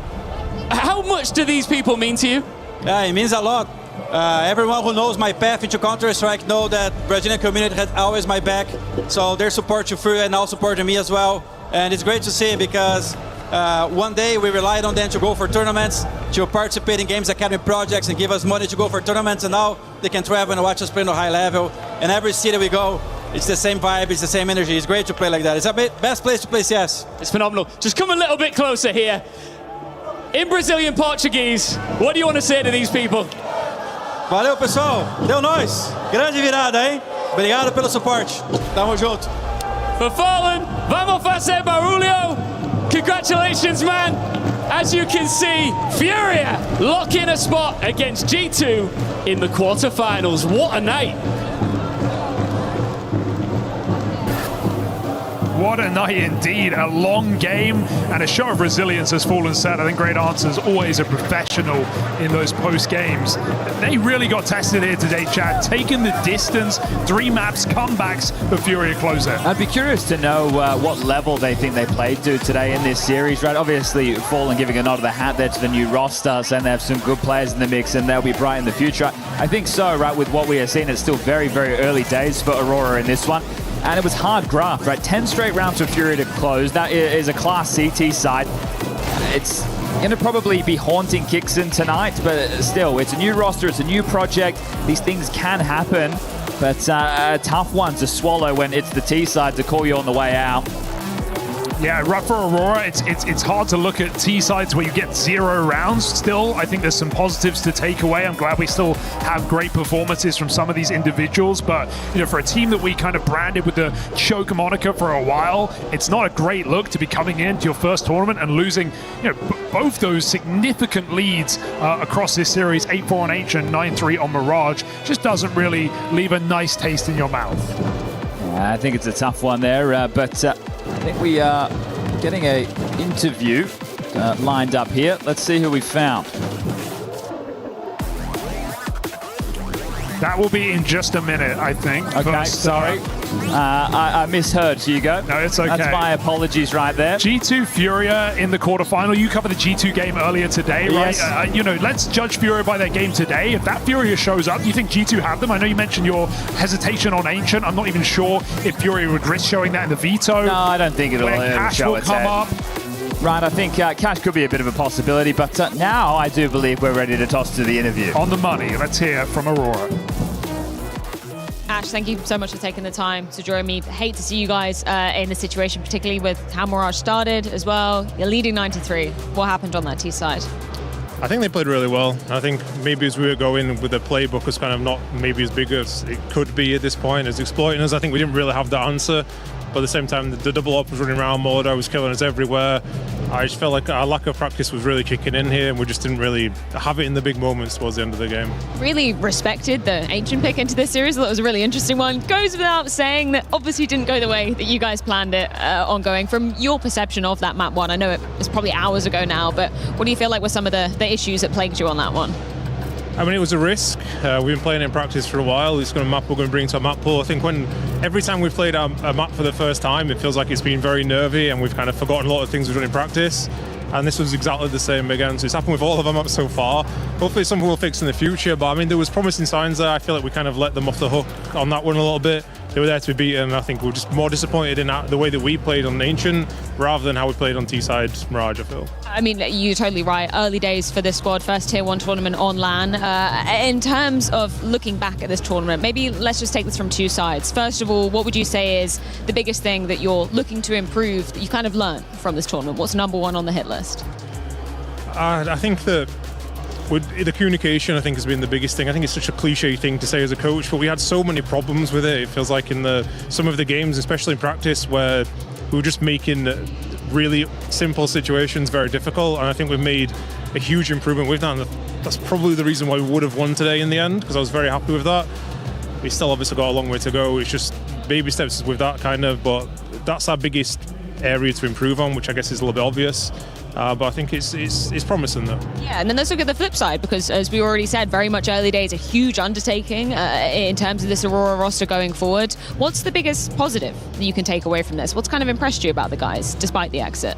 How much do these people mean to you? Yeah, it means a lot. Everyone who knows my path into Counter-Strike know that Brazilian community has always my back. So their support to Furia and now supporting me as well. And it's great to see, because one day we relied on them to go for tournaments, to participate in Games Academy projects and give us money to go for tournaments, and now they can travel and watch us play on a high level. And every city we go, it's the same vibe, it's the same energy. It's great to play like that. It's the best place to play CS. It's phenomenal. Just come a little bit closer here. In Brazilian Portuguese, what do you want to say to these people? Valeu, pessoal. Deu nós. Grande virada, hein? Obrigado pelo suporte. Tamo junto. For Fallen, vamos fazer barulho. Congratulations, man. As you can see, Furia lock in a spot against G2 in the quarterfinals. What a night. What a night indeed. A long game and a show of resilience, as Fallen said. I think Great Answer is always a professional in those post games. They really got tested here today, Chad. Taking the distance, 3 maps, comebacks for Furia closer. I'd be curious to know what level they think they played to today in this series, right? Obviously, Fallen giving a nod of the hat there to the new roster, saying they have some good players in the mix and they'll be bright in the future. I think so, right? With what we are seeing, it's still very, very early days for Aurora in this one. And it was hard graft, right? 10 straight rounds for Furia to close. That is a class CT side. It's going to probably be haunting Kixon tonight, but still, it's a new roster, it's a new project. These things can happen, but a tough one to swallow when it's the T side to call you on the way out. Yeah, right for Aurora, it's hard to look at T sides where you get 0 rounds. Still, I think there's some positives to take away. I'm glad we still have great performances from some of these individuals, but you know, for a team that we kind of branded with the choke moniker for a while, it's not a great look to be coming into your first tournament and losing, you know, both those significant leads across this series, 8-4 on H and 9-3 on Mirage. Just doesn't really leave a nice taste in your mouth. I think it's a tough one there, but I think we are getting an interview lined up here. Let's see who we found. That will be in just a minute, I think. Okay, First, sorry. I misheard, Hugo. No, it's okay. That's my apologies right there. G2 Furia in the quarterfinal. You covered the G2 game earlier today, right? Yes. You know, let's judge Furia by their game today. If that Furia shows up, do you think G2 have them? I know you mentioned your hesitation on Ancient. I'm not even sure if Furia would risk showing that in the veto. No, I don't think it'll Cash show will its come head. up. Right, I think Cash could be a bit of a possibility, but now I do believe we're ready to toss to the interview. On the money. Let's hear from Aurora. Ash, thank you so much for taking the time to join me. Hate to see you guys in this situation, particularly with how Mirage started as well. You're leading 9-3. What happened on that T side? I think they played really well. I think maybe as we were going with the playbook was kind of not maybe as big as it could be at this point as exploiting us. I think we didn't really have that answer. But at the same time, the double op was running around mode. I was killing us everywhere. I just felt like our lack of practice was really kicking in here, and we just didn't really have it in the big moments towards the end of the game. Really respected the Ancient pick into this series. I thought it was a really interesting one. Goes without saying that obviously didn't go the way that you guys planned it ongoing. From your perception of that map one, I know it was probably hours ago now, but what do you feel like were some of the issues that plagued you on that one? I mean, it was a risk. We've been playing in practice for a while. It's going to map we're going to bring to a map pool. I think every time we've played a map for the first time, it feels like it's been very nervy and we've kind of forgotten a lot of things we've done in practice. And this was exactly the same again. So it's happened with all of our maps so far. Hopefully something will fix in the future. But I mean, there was promising signs there. I feel like we kind of let them off the hook on that one a little bit. They were there to be beaten. I think we were just more disappointed in the way that we played on Ancient rather than how we played on T-side Mirage, I feel. I mean, you're totally right. Early days for this squad, first Tier 1 tournament on LAN. In terms of looking back at this tournament, maybe let's just take this from 2 sides. First of all, what would you say is the biggest thing that you're looking to improve that you kind of learned from this tournament? What's number 1 on the hit list? I think that the communication, I think, has been the biggest thing. I think it's such a cliche thing to say as a coach, but we had so many problems with it. It feels like in some of the games, especially in practice, where we were just making really simple situations very difficult. And I think we've made a huge improvement with that. And that's probably the reason why we would have won today in the end, because I was very happy with that. We still obviously got a long way to go. It's just baby steps with that kind of, but that's our biggest area to improve on, which I guess is a little bit obvious. But I think it's promising though. Yeah, and then let's look at the flip side, because as we already said, very much early days, a huge undertaking in terms of this Aurora roster going forward. What's the biggest positive that you can take away from this? What's kind of impressed you about the guys, despite the exit?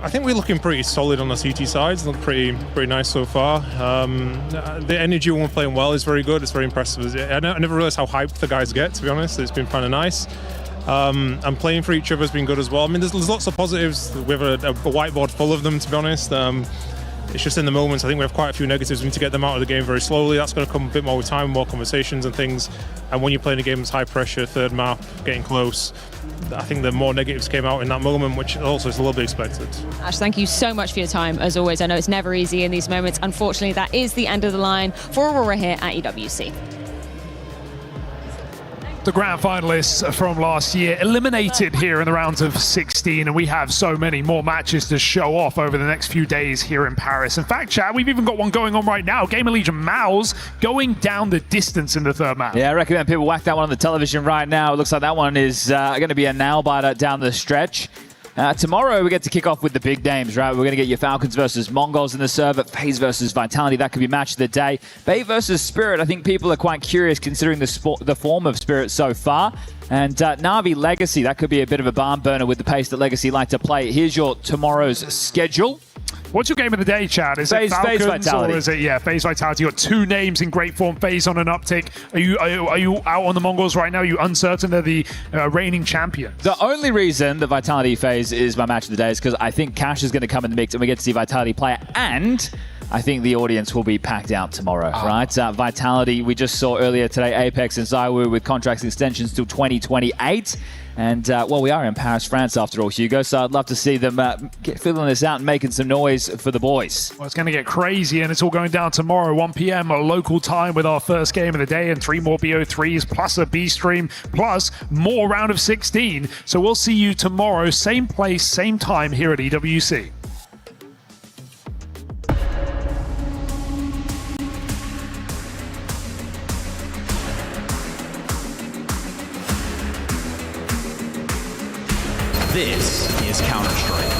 I think we're looking pretty solid on the CT sides. Look pretty nice so far. The energy when we're playing well is very good. It's very impressive. I never realized how hyped the guys get, to be honest. It's been kind of nice. And playing for each other has been good as well. I mean, there's lots of positives. We have a whiteboard full of them, to be honest. It's just in the moments, I think we have quite a few negatives. We need to get them out of the game very slowly. That's going to come a bit more with time, more conversations and things. And when you're playing a game that's high pressure, third map, getting close, I think the more negatives came out in that moment, which also is a little bit expected. Ash, thank you so much for your time, as always. I know it's never easy in these moments. Unfortunately, that is the end of the line for Aurora here at EWC. The grand finalists from last year eliminated here in the rounds of 16, and we have so many more matches to show off over the next few days here in Paris. In fact, Chad, we've even got one going on right now. Gamer Legion Mouse going down the distance in the third match. Yeah, I recommend people whack that one on the television right now. It looks like that one is going to be a nail-biter down the stretch. Tomorrow, we get to kick off with the big names, right? We're going to get your Falcons versus Mongols in the server, FaZe versus Vitality. That could be match of the day. Bay versus Spirit. I think people are quite curious considering the form of Spirit so far. And Na'Vi Legacy, that could be a bit of a barn burner with the pace that Legacy like to play. Here's your tomorrow's schedule. What's your game of the day, Chad? Is it Falcons or is it FaZe Vitality? You got two names in great form. FaZe on an uptick. Are you out on the Mongols right now? Are you uncertain they're the reigning champions? The only reason that Vitality FaZe is my match of the day is because I think Cash is going to come in the mix and we get to see Vitality play, and I think the audience will be packed out tomorrow, right? Vitality, we just saw earlier today, Apex and Zywoo with contract extensions till 2028. And, well, we are in Paris, France, after all, Hugo, so I'd love to see them filling this out and making some noise for the boys. Well, it's going to get crazy, and it's all going down tomorrow, 1 p.m. local time with our first game of the day and 3 more BO3s, plus a B stream, plus more round of 16. So we'll see you tomorrow, same place, same time here at EWC. This is Counter-Strike.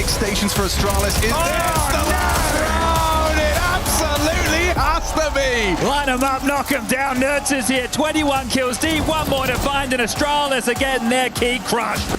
Stations for Astralis. Is this the last round? It absolutely has to be. Line them up, knock them down. Nurtures here, 21 kills deep, one more to find, and Astralis again, their key crushed.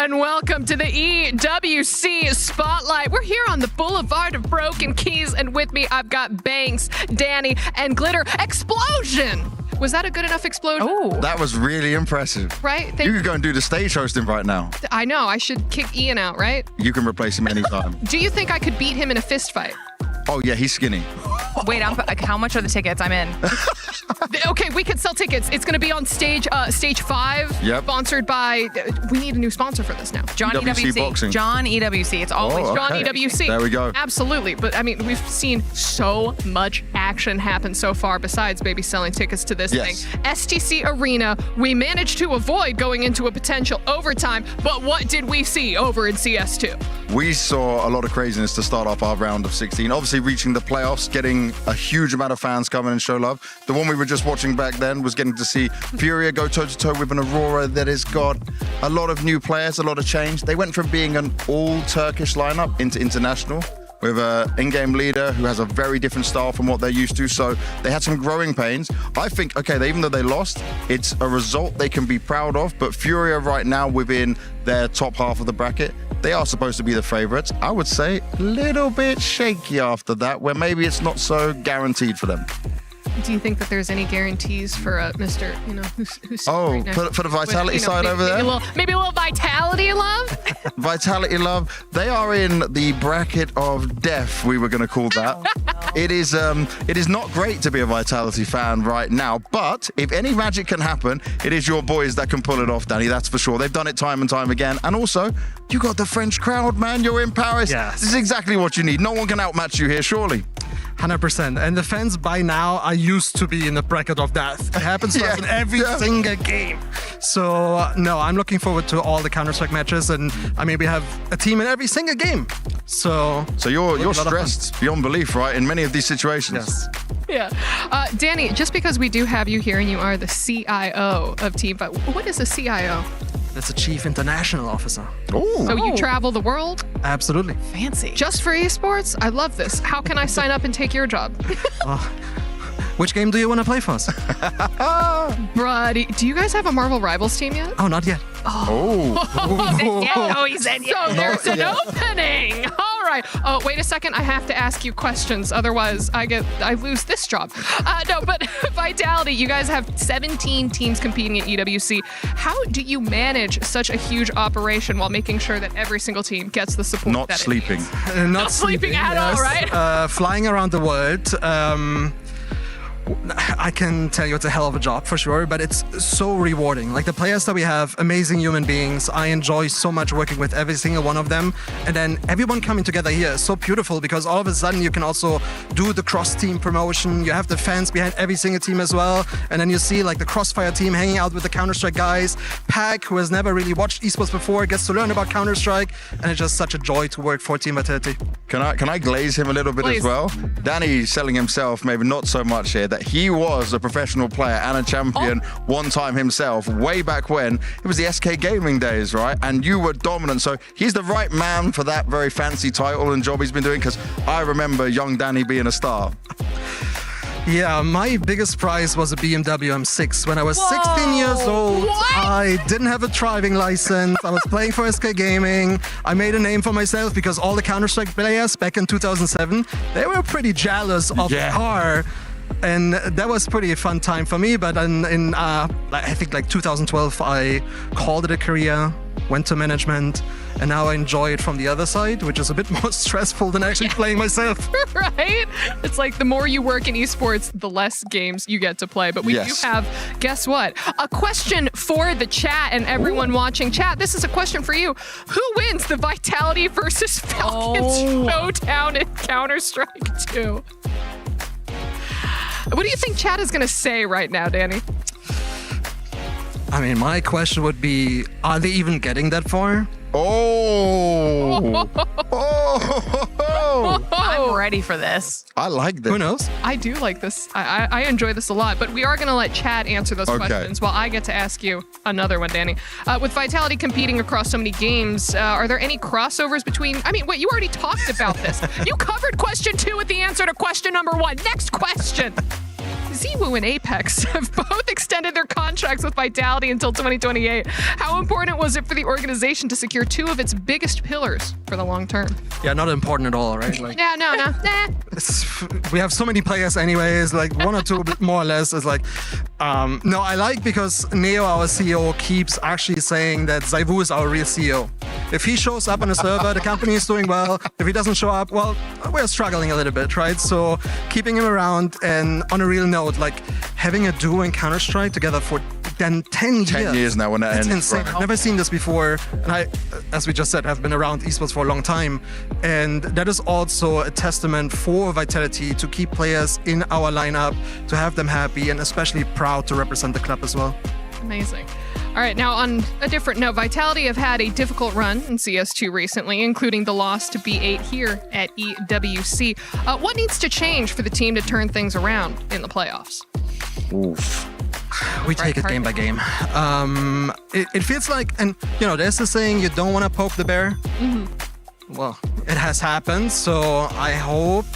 and welcome to the EWC Spotlight. We're here on the Boulevard of Broken Keys, and with me, I've got Banks, Danny, and Glitter. Explosion! Was that a good enough explosion? Oh. That was really impressive. Right? You could go and do the stage hosting right now. I know. I should kick Ian out, right? You can replace him anytime. Do you think I could beat him in a fist fight? Oh, yeah, he's skinny. Wait, how much are the tickets? I'm in. Okay, we could sell tickets. It's going to be on stage 5. Yep. Sponsored by. We need a new sponsor for this now. John EWC Boxing. John EWC. It's always Oh, John okay. EWC. There we go. Absolutely. But I mean, we've seen so much action happen so far besides maybe selling tickets to this Yes. thing. STC Arena, we managed to avoid going into a potential overtime, but what did we see over in CS2? We saw a lot of craziness to start off our round of 16. Obviously reaching the playoffs, getting a huge amount of fans come in and show love. The one we were just watching back then was getting to see Furia go toe-to-toe with an Aurora that has got a lot of new players, a lot of change. They went from being an all-Turkish lineup into international with an in-game leader who has a very different style from what they're used to. So they had some growing pains. I think, okay, even though they lost, it's a result they can be proud of. But Furia right now within their top half of the bracket, they are supposed to be the favorites. I would say a little bit shaky after that, where maybe it's not so guaranteed for them. Do you think that there's any guarantees for Mr. Who's Oh, right now? for the Vitality side maybe, over there? Maybe a little Vitality love? Vitality Love, they are in the bracket of death, we were going to call that. It is not great to be a Vitality fan right now, but if any magic can happen, it is your boys that can pull it off, Danny, that's for sure. They've done it time and time again. And also, you got the French crowd, man. You're in Paris. Yes. This is exactly what you need. No one can outmatch you here, surely. 100%. And the fans by now are used to be in the bracket of death. It happens to us in every single game. So, no, I'm looking forward to all the Counter-Strike matches. And I mean, we have a team in every single game. So you're stressed beyond belief, right, in many of these situations. Yeah. Danny, just because we do have you here and you are the CIO of Team Fight, what is a CIO? That's a Chief International Officer. So you travel the world? Absolutely. Fancy. Just for esports? I love this. How can I sign up and take your job? Which game do you want to play for us? Bruh, do you guys have a Marvel Rivals team yet? Oh, not yet. Oh, he said So there's an opening. All right. Oh, wait a second. I have to ask you questions. Otherwise, I lose this job. No, but Vitality, you guys have 17 teams competing at EWC. How do you manage such a huge operation while making sure that every single team gets the support Not that sleeping. it needs? Not sleeping at all, right? Flying around the world. I can tell you it's a hell of a job for sure, but it's so rewarding. Like the players that we have, amazing human beings. I enjoy so much working with every single one of them. And then everyone coming together here is so beautiful because all of a sudden you can also do the cross-team promotion. You have the fans behind every single team as well. And then you see like the Crossfire team hanging out with the Counter-Strike guys. Pack, who has never really watched esports before, gets to learn about Counter-Strike. And it's just such a joy to work for Team Vitality. Can I glaze him a little bit as well? Danny selling himself, maybe not so much here, that he was a professional player and a champion one time himself, way back when. It was the SK Gaming days, right? And you were dominant. So he's the right man for that very fancy title and job he's been doing, because I remember young Danny being a star. Yeah, my biggest prize was a BMW M6. When I was 16 years old, I didn't have a driving license. I was playing for SK Gaming. I made a name for myself because all the Counter-Strike players back in 2007, they were pretty jealous of the car. And that was pretty a fun time for me. But in I think like 2012, I called it a career, went to management, and now I enjoy it from the other side, which is a bit more stressful than actually playing myself. Right? It's like the more you work in esports, the less games you get to play. But we do have, guess what? A question for the chat and everyone watching. Chat, this is a question for you. Who wins the Vitality versus Falcons showdown in Counter-Strike 2? What do you think chat is going to say right now, Danny? I mean, my question would be, are they even getting that far? I'm ready for this. I like this. Who knows? I do like this. I enjoy this a lot, but we are going to let Chad answer those questions while I get to ask you another one, Danny. With Vitality competing across so many games, are there any crossovers between... I mean, wait, you already talked about this. You covered question 2 with the answer to question number 1. Next question. Zewu and Apex have both extended their contracts with Vitality until 2028. How important was it for the organization to secure 2 of its biggest pillars for the long term? Yeah, not important at all, right? Like, Yeah, no. we have so many players anyways, like one or two more or less is like, no, I like because Neo, our CEO, keeps actually saying that Zaivu is our real CEO. If he shows up on a server, the company is doing well. If he doesn't show up, well, we're struggling a little bit, right? So keeping him around, and on a real note, like having a duo in Counter-Strike together for then 10 years. 10 years now when that That's ends. insane. I've never seen this before. And I, as we just said, have been around esports for a long time. And that is also a testament for Vitality to keep players in our lineup, to have them happy, and especially proud to represent the club as well. Amazing. All right, now on a different note, Vitality have had a difficult run in CS2 recently, including the loss to B8 here at EWC. What needs to change for the team to turn things around in the playoffs? Oof. We take it game by game. It feels like, and there's this saying, you don't want to poke the bear. Well, it has happened, so I hope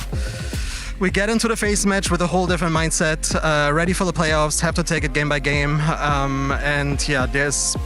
we get into the face match with a whole different mindset, ready for the playoffs, have to take it game by game. And yeah, there's,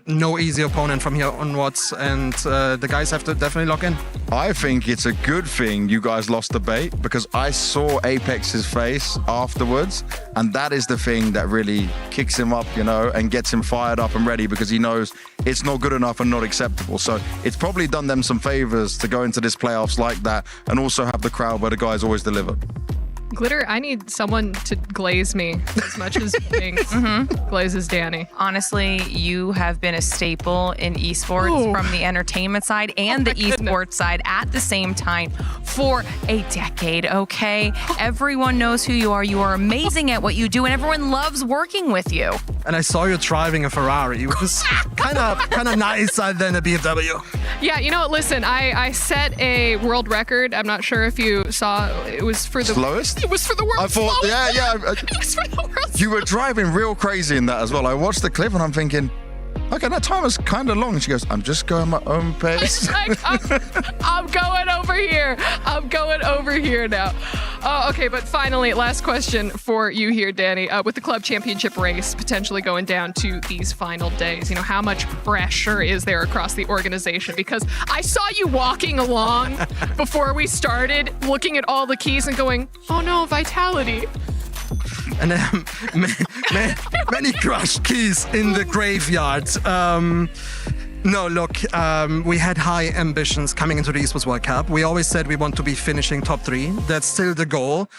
no easy opponent from here onwards, and the guys have to definitely lock in. I think it's a good thing you guys lost the bait, because I saw Apex's face afterwards, and that is the thing that really kicks him up, and gets him fired up and ready, because he knows it's not good enough and not acceptable. So it's probably done them some favors to go into this playoffs like that, and also have the crowd where the guys always deliver. Glitter, I need someone to glaze me as much as Binks glazes Danny. Honestly, you have been a staple in esports from the entertainment side and the esports side at the same time for a decade, okay? Everyone knows who you are. You are amazing at what you do, and everyone loves working with you. And I saw you driving a Ferrari. It was kind of nice than a BMW. Yeah, you know what? Listen, I set a world record. I'm not sure if you saw. It was for the slowest. It was for the world. I thought, It was for the world. You were driving real crazy in that as well. I watched the clip and I'm thinking, okay, that time was kind of long. And she goes, I'm just going my own pace. I'm going over here. I'm going over here now. Okay, but finally, last question for you here, Danny. With the club championship race potentially going down to these final days, how much pressure is there across the organization? Because I saw you walking along before we started, looking at all the keys and going, oh no, Vitality. And many crushed keys in the graveyard. No, look, we had high ambitions coming into the Esports World Cup. We always said we want to be finishing top 3. That's still the goal.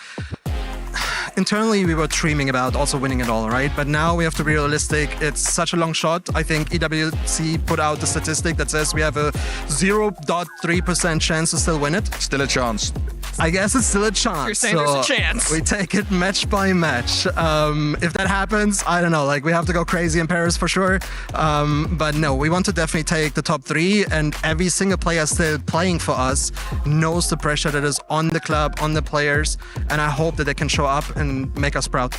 Internally, we were dreaming about also winning it all, right? But now we have to be realistic. It's such a long shot. I think EWC put out the statistic that says we have a 0.3% chance to still win it. Still a chance. I guess it's still a chance. You're saying there's a chance. We take it match by match. If that happens, I don't know. We have to go crazy in Paris for sure. But no, we want to definitely take the top 3, and every single player still playing for us knows the pressure that is on the club, on the players, and I hope that they can show up and make us proud.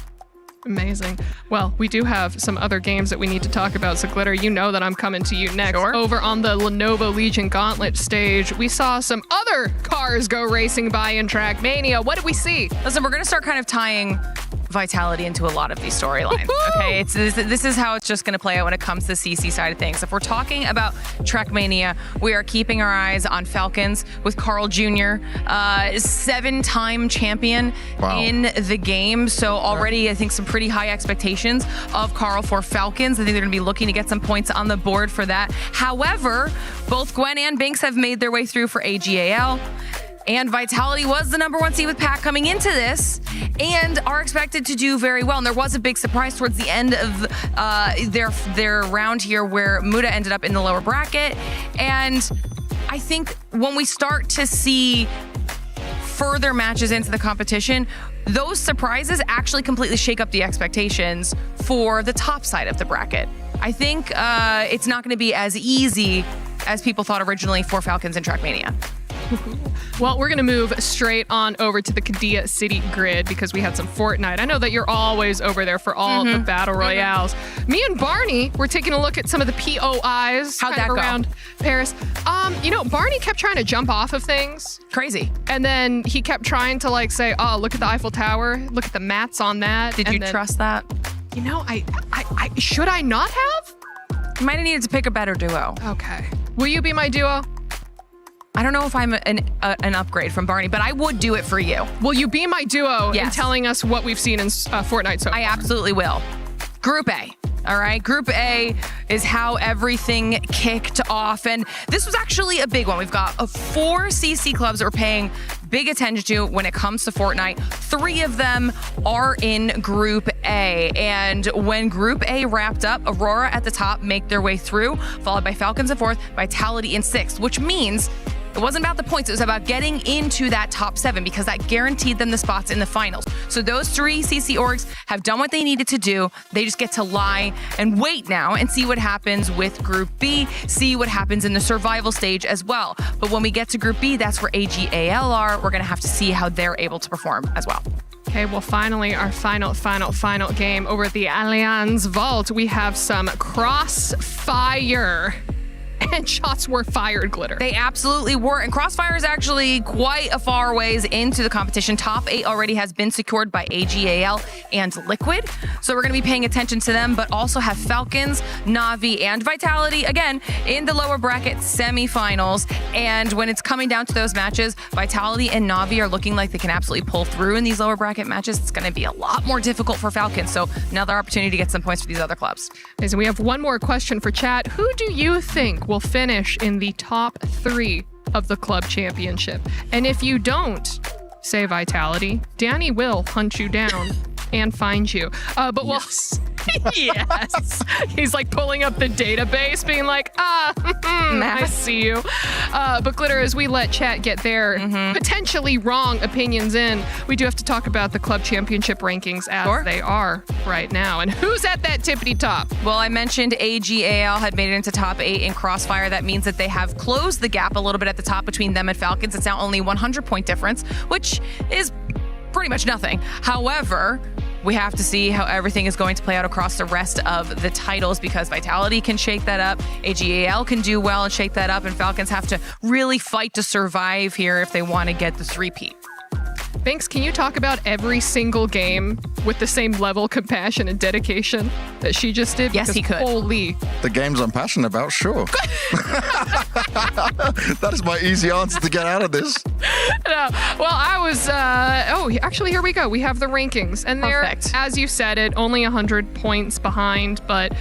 Amazing. Well, we do have some other games that we need to talk about. So, Glitter, you know that I'm coming to you next. Sure. Over on the Lenovo Legion Gauntlet stage, we saw some other cars go racing by in Trackmania. What did we see? Listen, we're going to start kind of tying Vitality into a lot of these storylines. Okay, this is how it's just going to play out when it comes to the CC side of things. If we're talking about Trackmania, we are keeping our eyes on Falcons with Carl Jr., 7-time champion in the game. So already, I think, some pretty high expectations of Carl for Falcons. I think they're going to be looking to get some points on the board for that. However, both Gwen and Binks have made their way through for AGAL. And Vitality was the #1 seed with Pack coming into this and are expected to do very well. And there was a big surprise towards the end of their round here where Muda ended up in the lower bracket. And I think when we start to see further matches into the competition, those surprises actually completely shake up the expectations for the top side of the bracket. I think it's not going to be as easy as people thought originally for Falcons and Trackmania. Well, we're going to move straight on over to the Kadia City grid because we had some Fortnite. I know that you're always over there for all the battle royales. Me and Barney were taking a look at some of the POIs around Paris. Barney kept trying to jump off of things. Crazy. And then he kept trying to say, oh, look at the Eiffel Tower. Look at the mats on that. Did you trust that? I should I not have? You might have needed to pick a better duo. Okay. Will you be my duo? I don't know if I'm an upgrade from Barney, but I would do it for you. Will you be my duo Yes. in telling us what we've seen in Fortnite so far? I absolutely will. Group A. All right, Group A is how everything kicked off. And this was actually a big one. We've got 4 CC clubs that we're paying big attention to when it comes to Fortnite. 3 of them are in Group A. And when Group A wrapped up, Aurora at the top make their way through, followed by Falcons in 4th, Vitality in 6th, which means it wasn't about the points, it was about getting into that top 7 because that guaranteed them the spots in the finals. So those 3 CC orgs have done what they needed to do. They just get to lie and wait now and see what happens with Group B, see what happens in the survival stage as well. But when we get to Group B, that's where AGAL are. We're going to have to see how they're able to perform as well. Okay, well, finally, our final game over at the Allianz Vault. We have some Crossfire. And shots were fired, Glitter. They absolutely were. And Crossfire is actually quite a far ways into the competition. Top 8 already has been secured by AGAL and Liquid. So we're going to be paying attention to them, but also have Falcons, Na'Vi, and Vitality, again, in the lower bracket semifinals. And when it's coming down to those matches, Vitality and Na'Vi are looking like they can absolutely pull through in these lower bracket matches. It's going to be a lot more difficult for Falcons. So another opportunity to get some points for these other clubs. And we have one more question for chat. Who do you think will finish in the top 3 of the club championship? And if you don't say Vitality, Danny will hunt you down and find you. But yes. Yes. He's like pulling up the database, being like, I see you. But Glitter, as we let chat get their potentially wrong opinions in, we do have to talk about the club championship rankings as they are right now. And who's at that tippity top? Well, I mentioned AGAL had made it into top 8 in Crossfire. That means that they have closed the gap a little bit at the top between them and Falcons. It's now only 100-point difference, which is pretty much nothing. However, we have to see how everything is going to play out across the rest of the titles because Vitality can shake that up, AGAL can do well and shake that up, and Falcons have to really fight to survive here if they want to get the 3-peat. Banks, can you talk about every single game with the same level of compassion and dedication that she just did? Yes, he could. Holy. The games I'm passionate about, sure. That is my easy answer to get out of this. Well, I was, actually, here we go. We have the rankings. And they're, as you said it, only 100 points behind, but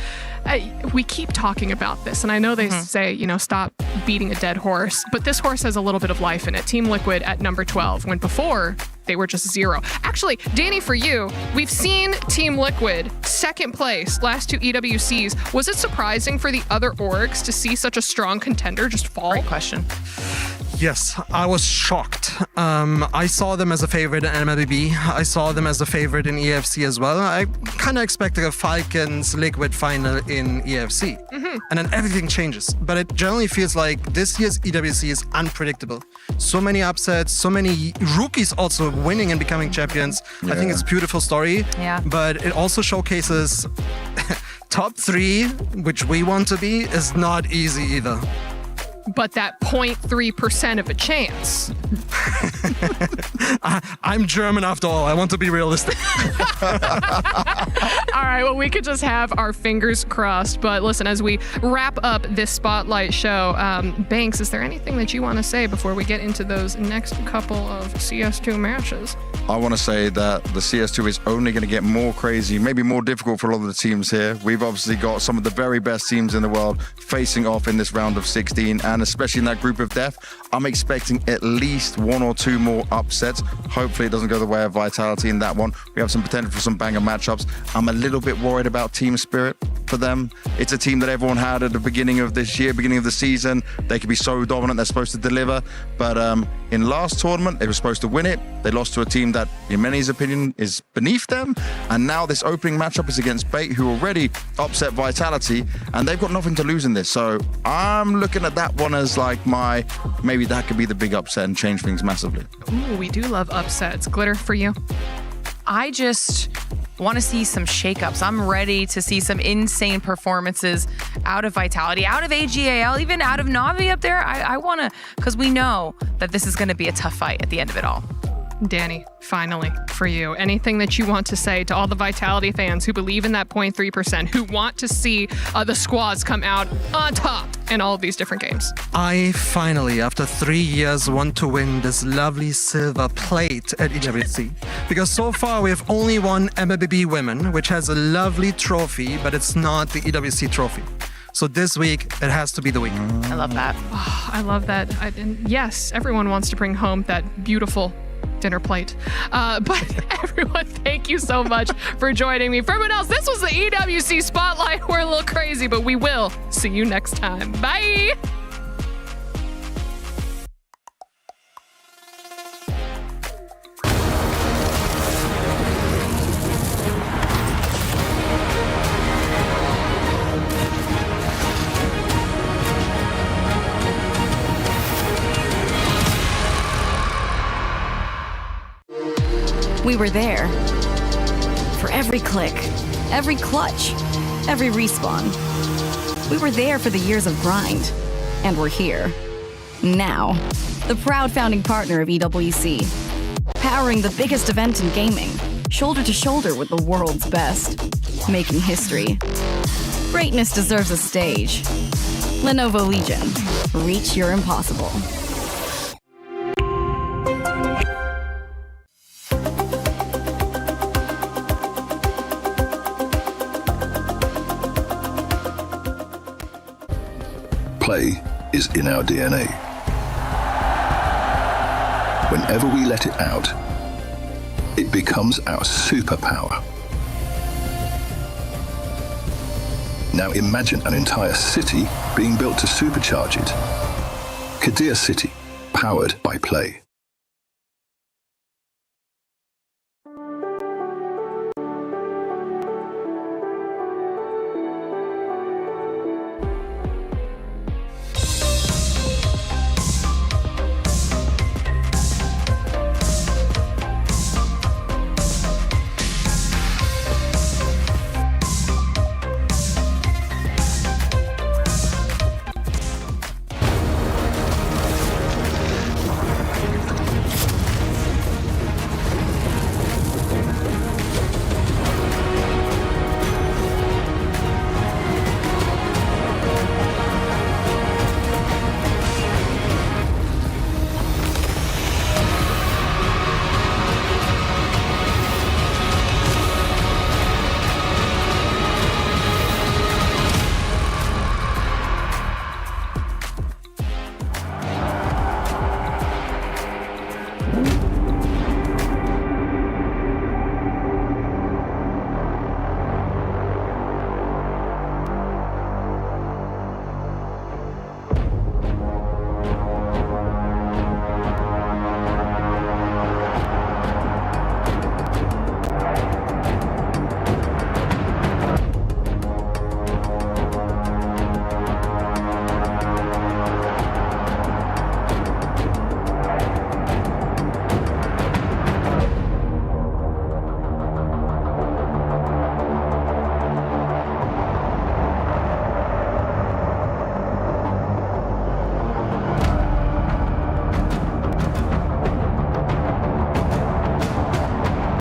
we keep talking about this. And I know they say, stop beating a dead horse, but this horse has a little bit of life in it. Team Liquid at number 12, when before they were just 0. Actually, Danny, for you, we've seen Team Liquid second place last 2 EWCs. Was it surprising for the other orgs to see such a strong contender just fall? Great question. Yes, I was shocked. I saw them as a favorite in MLB. I saw them as a favorite in EFC as well. I kind of expected a Falcons Liquid final in EFC. And then everything changes. But it generally feels like this year's EWC is unpredictable. So many upsets, so many rookies also winning and becoming champions. I think it's a beautiful story. Yeah. But it also showcases top 3, which we want to be, is not easy either. But that 0.3% of a chance. I'm German after all. I want to be realistic. All right, well, we could just have our fingers crossed. But listen, as we wrap up this Spotlight show, Banks, is there anything that you want to say before we get into those next couple of CS2 matches? I want to say that the CS2 is only going to get more crazy, maybe more difficult for a lot of the teams here. We've obviously got some of the very best teams in the world facing off in this round of 16, and especially in that group of death, I'm expecting at least 1 or 2 more upsets. Hopefully it doesn't go the way of Vitality in that one. We have some potential for some banger matchups. I'm a little bit worried about team spirit for them. It's a team that everyone had at the beginning of this year, beginning of the season. They could be so dominant, they're supposed to deliver. But in last tournament, they were supposed to win it. They lost to a team that, in many's opinion, is beneath them. And now this opening matchup is against Bait, who already upset Vitality, and they've got nothing to lose in this. So I'm looking at that one as like maybe that could be the big upset and change things massively. Ooh, we do love upsets. Glitter, for you? I just want to see some shakeups. I'm ready to see some insane performances out of Vitality, out of AGAL, even out of Na'Vi up there. I want to, because we know that this is going to be a tough fight at the end of it all. Danny, finally, for you, anything that you want to say to all the Vitality fans who believe in that 0.3%, who want to see the squads come out on top in all of these different games? I finally, after 3 years, want to win this lovely silver plate at EWC. Because so far we have only won MLBB Women, which has a lovely trophy, but it's not the EWC trophy. So this week, it has to be the week. I love that. Oh, I love that. And yes, everyone wants to bring home that beautiful dinner plate. But everyone, thank you so much for joining me. For everyone else, this was the EWC Spotlight. We're a little crazy, but we will see you next time. Bye. We were there. For every click, every clutch, every respawn. We were there for the years of grind. And we're here. Now. The proud founding partner of EWC. Powering the biggest event in gaming. Shoulder to shoulder with the world's best. Making history. Greatness deserves a stage. Lenovo Legion. Reach your impossible. Play is in our DNA. Whenever we let it out, it becomes our superpower. Now imagine an entire city being built to supercharge it. Kadir City, powered by Play.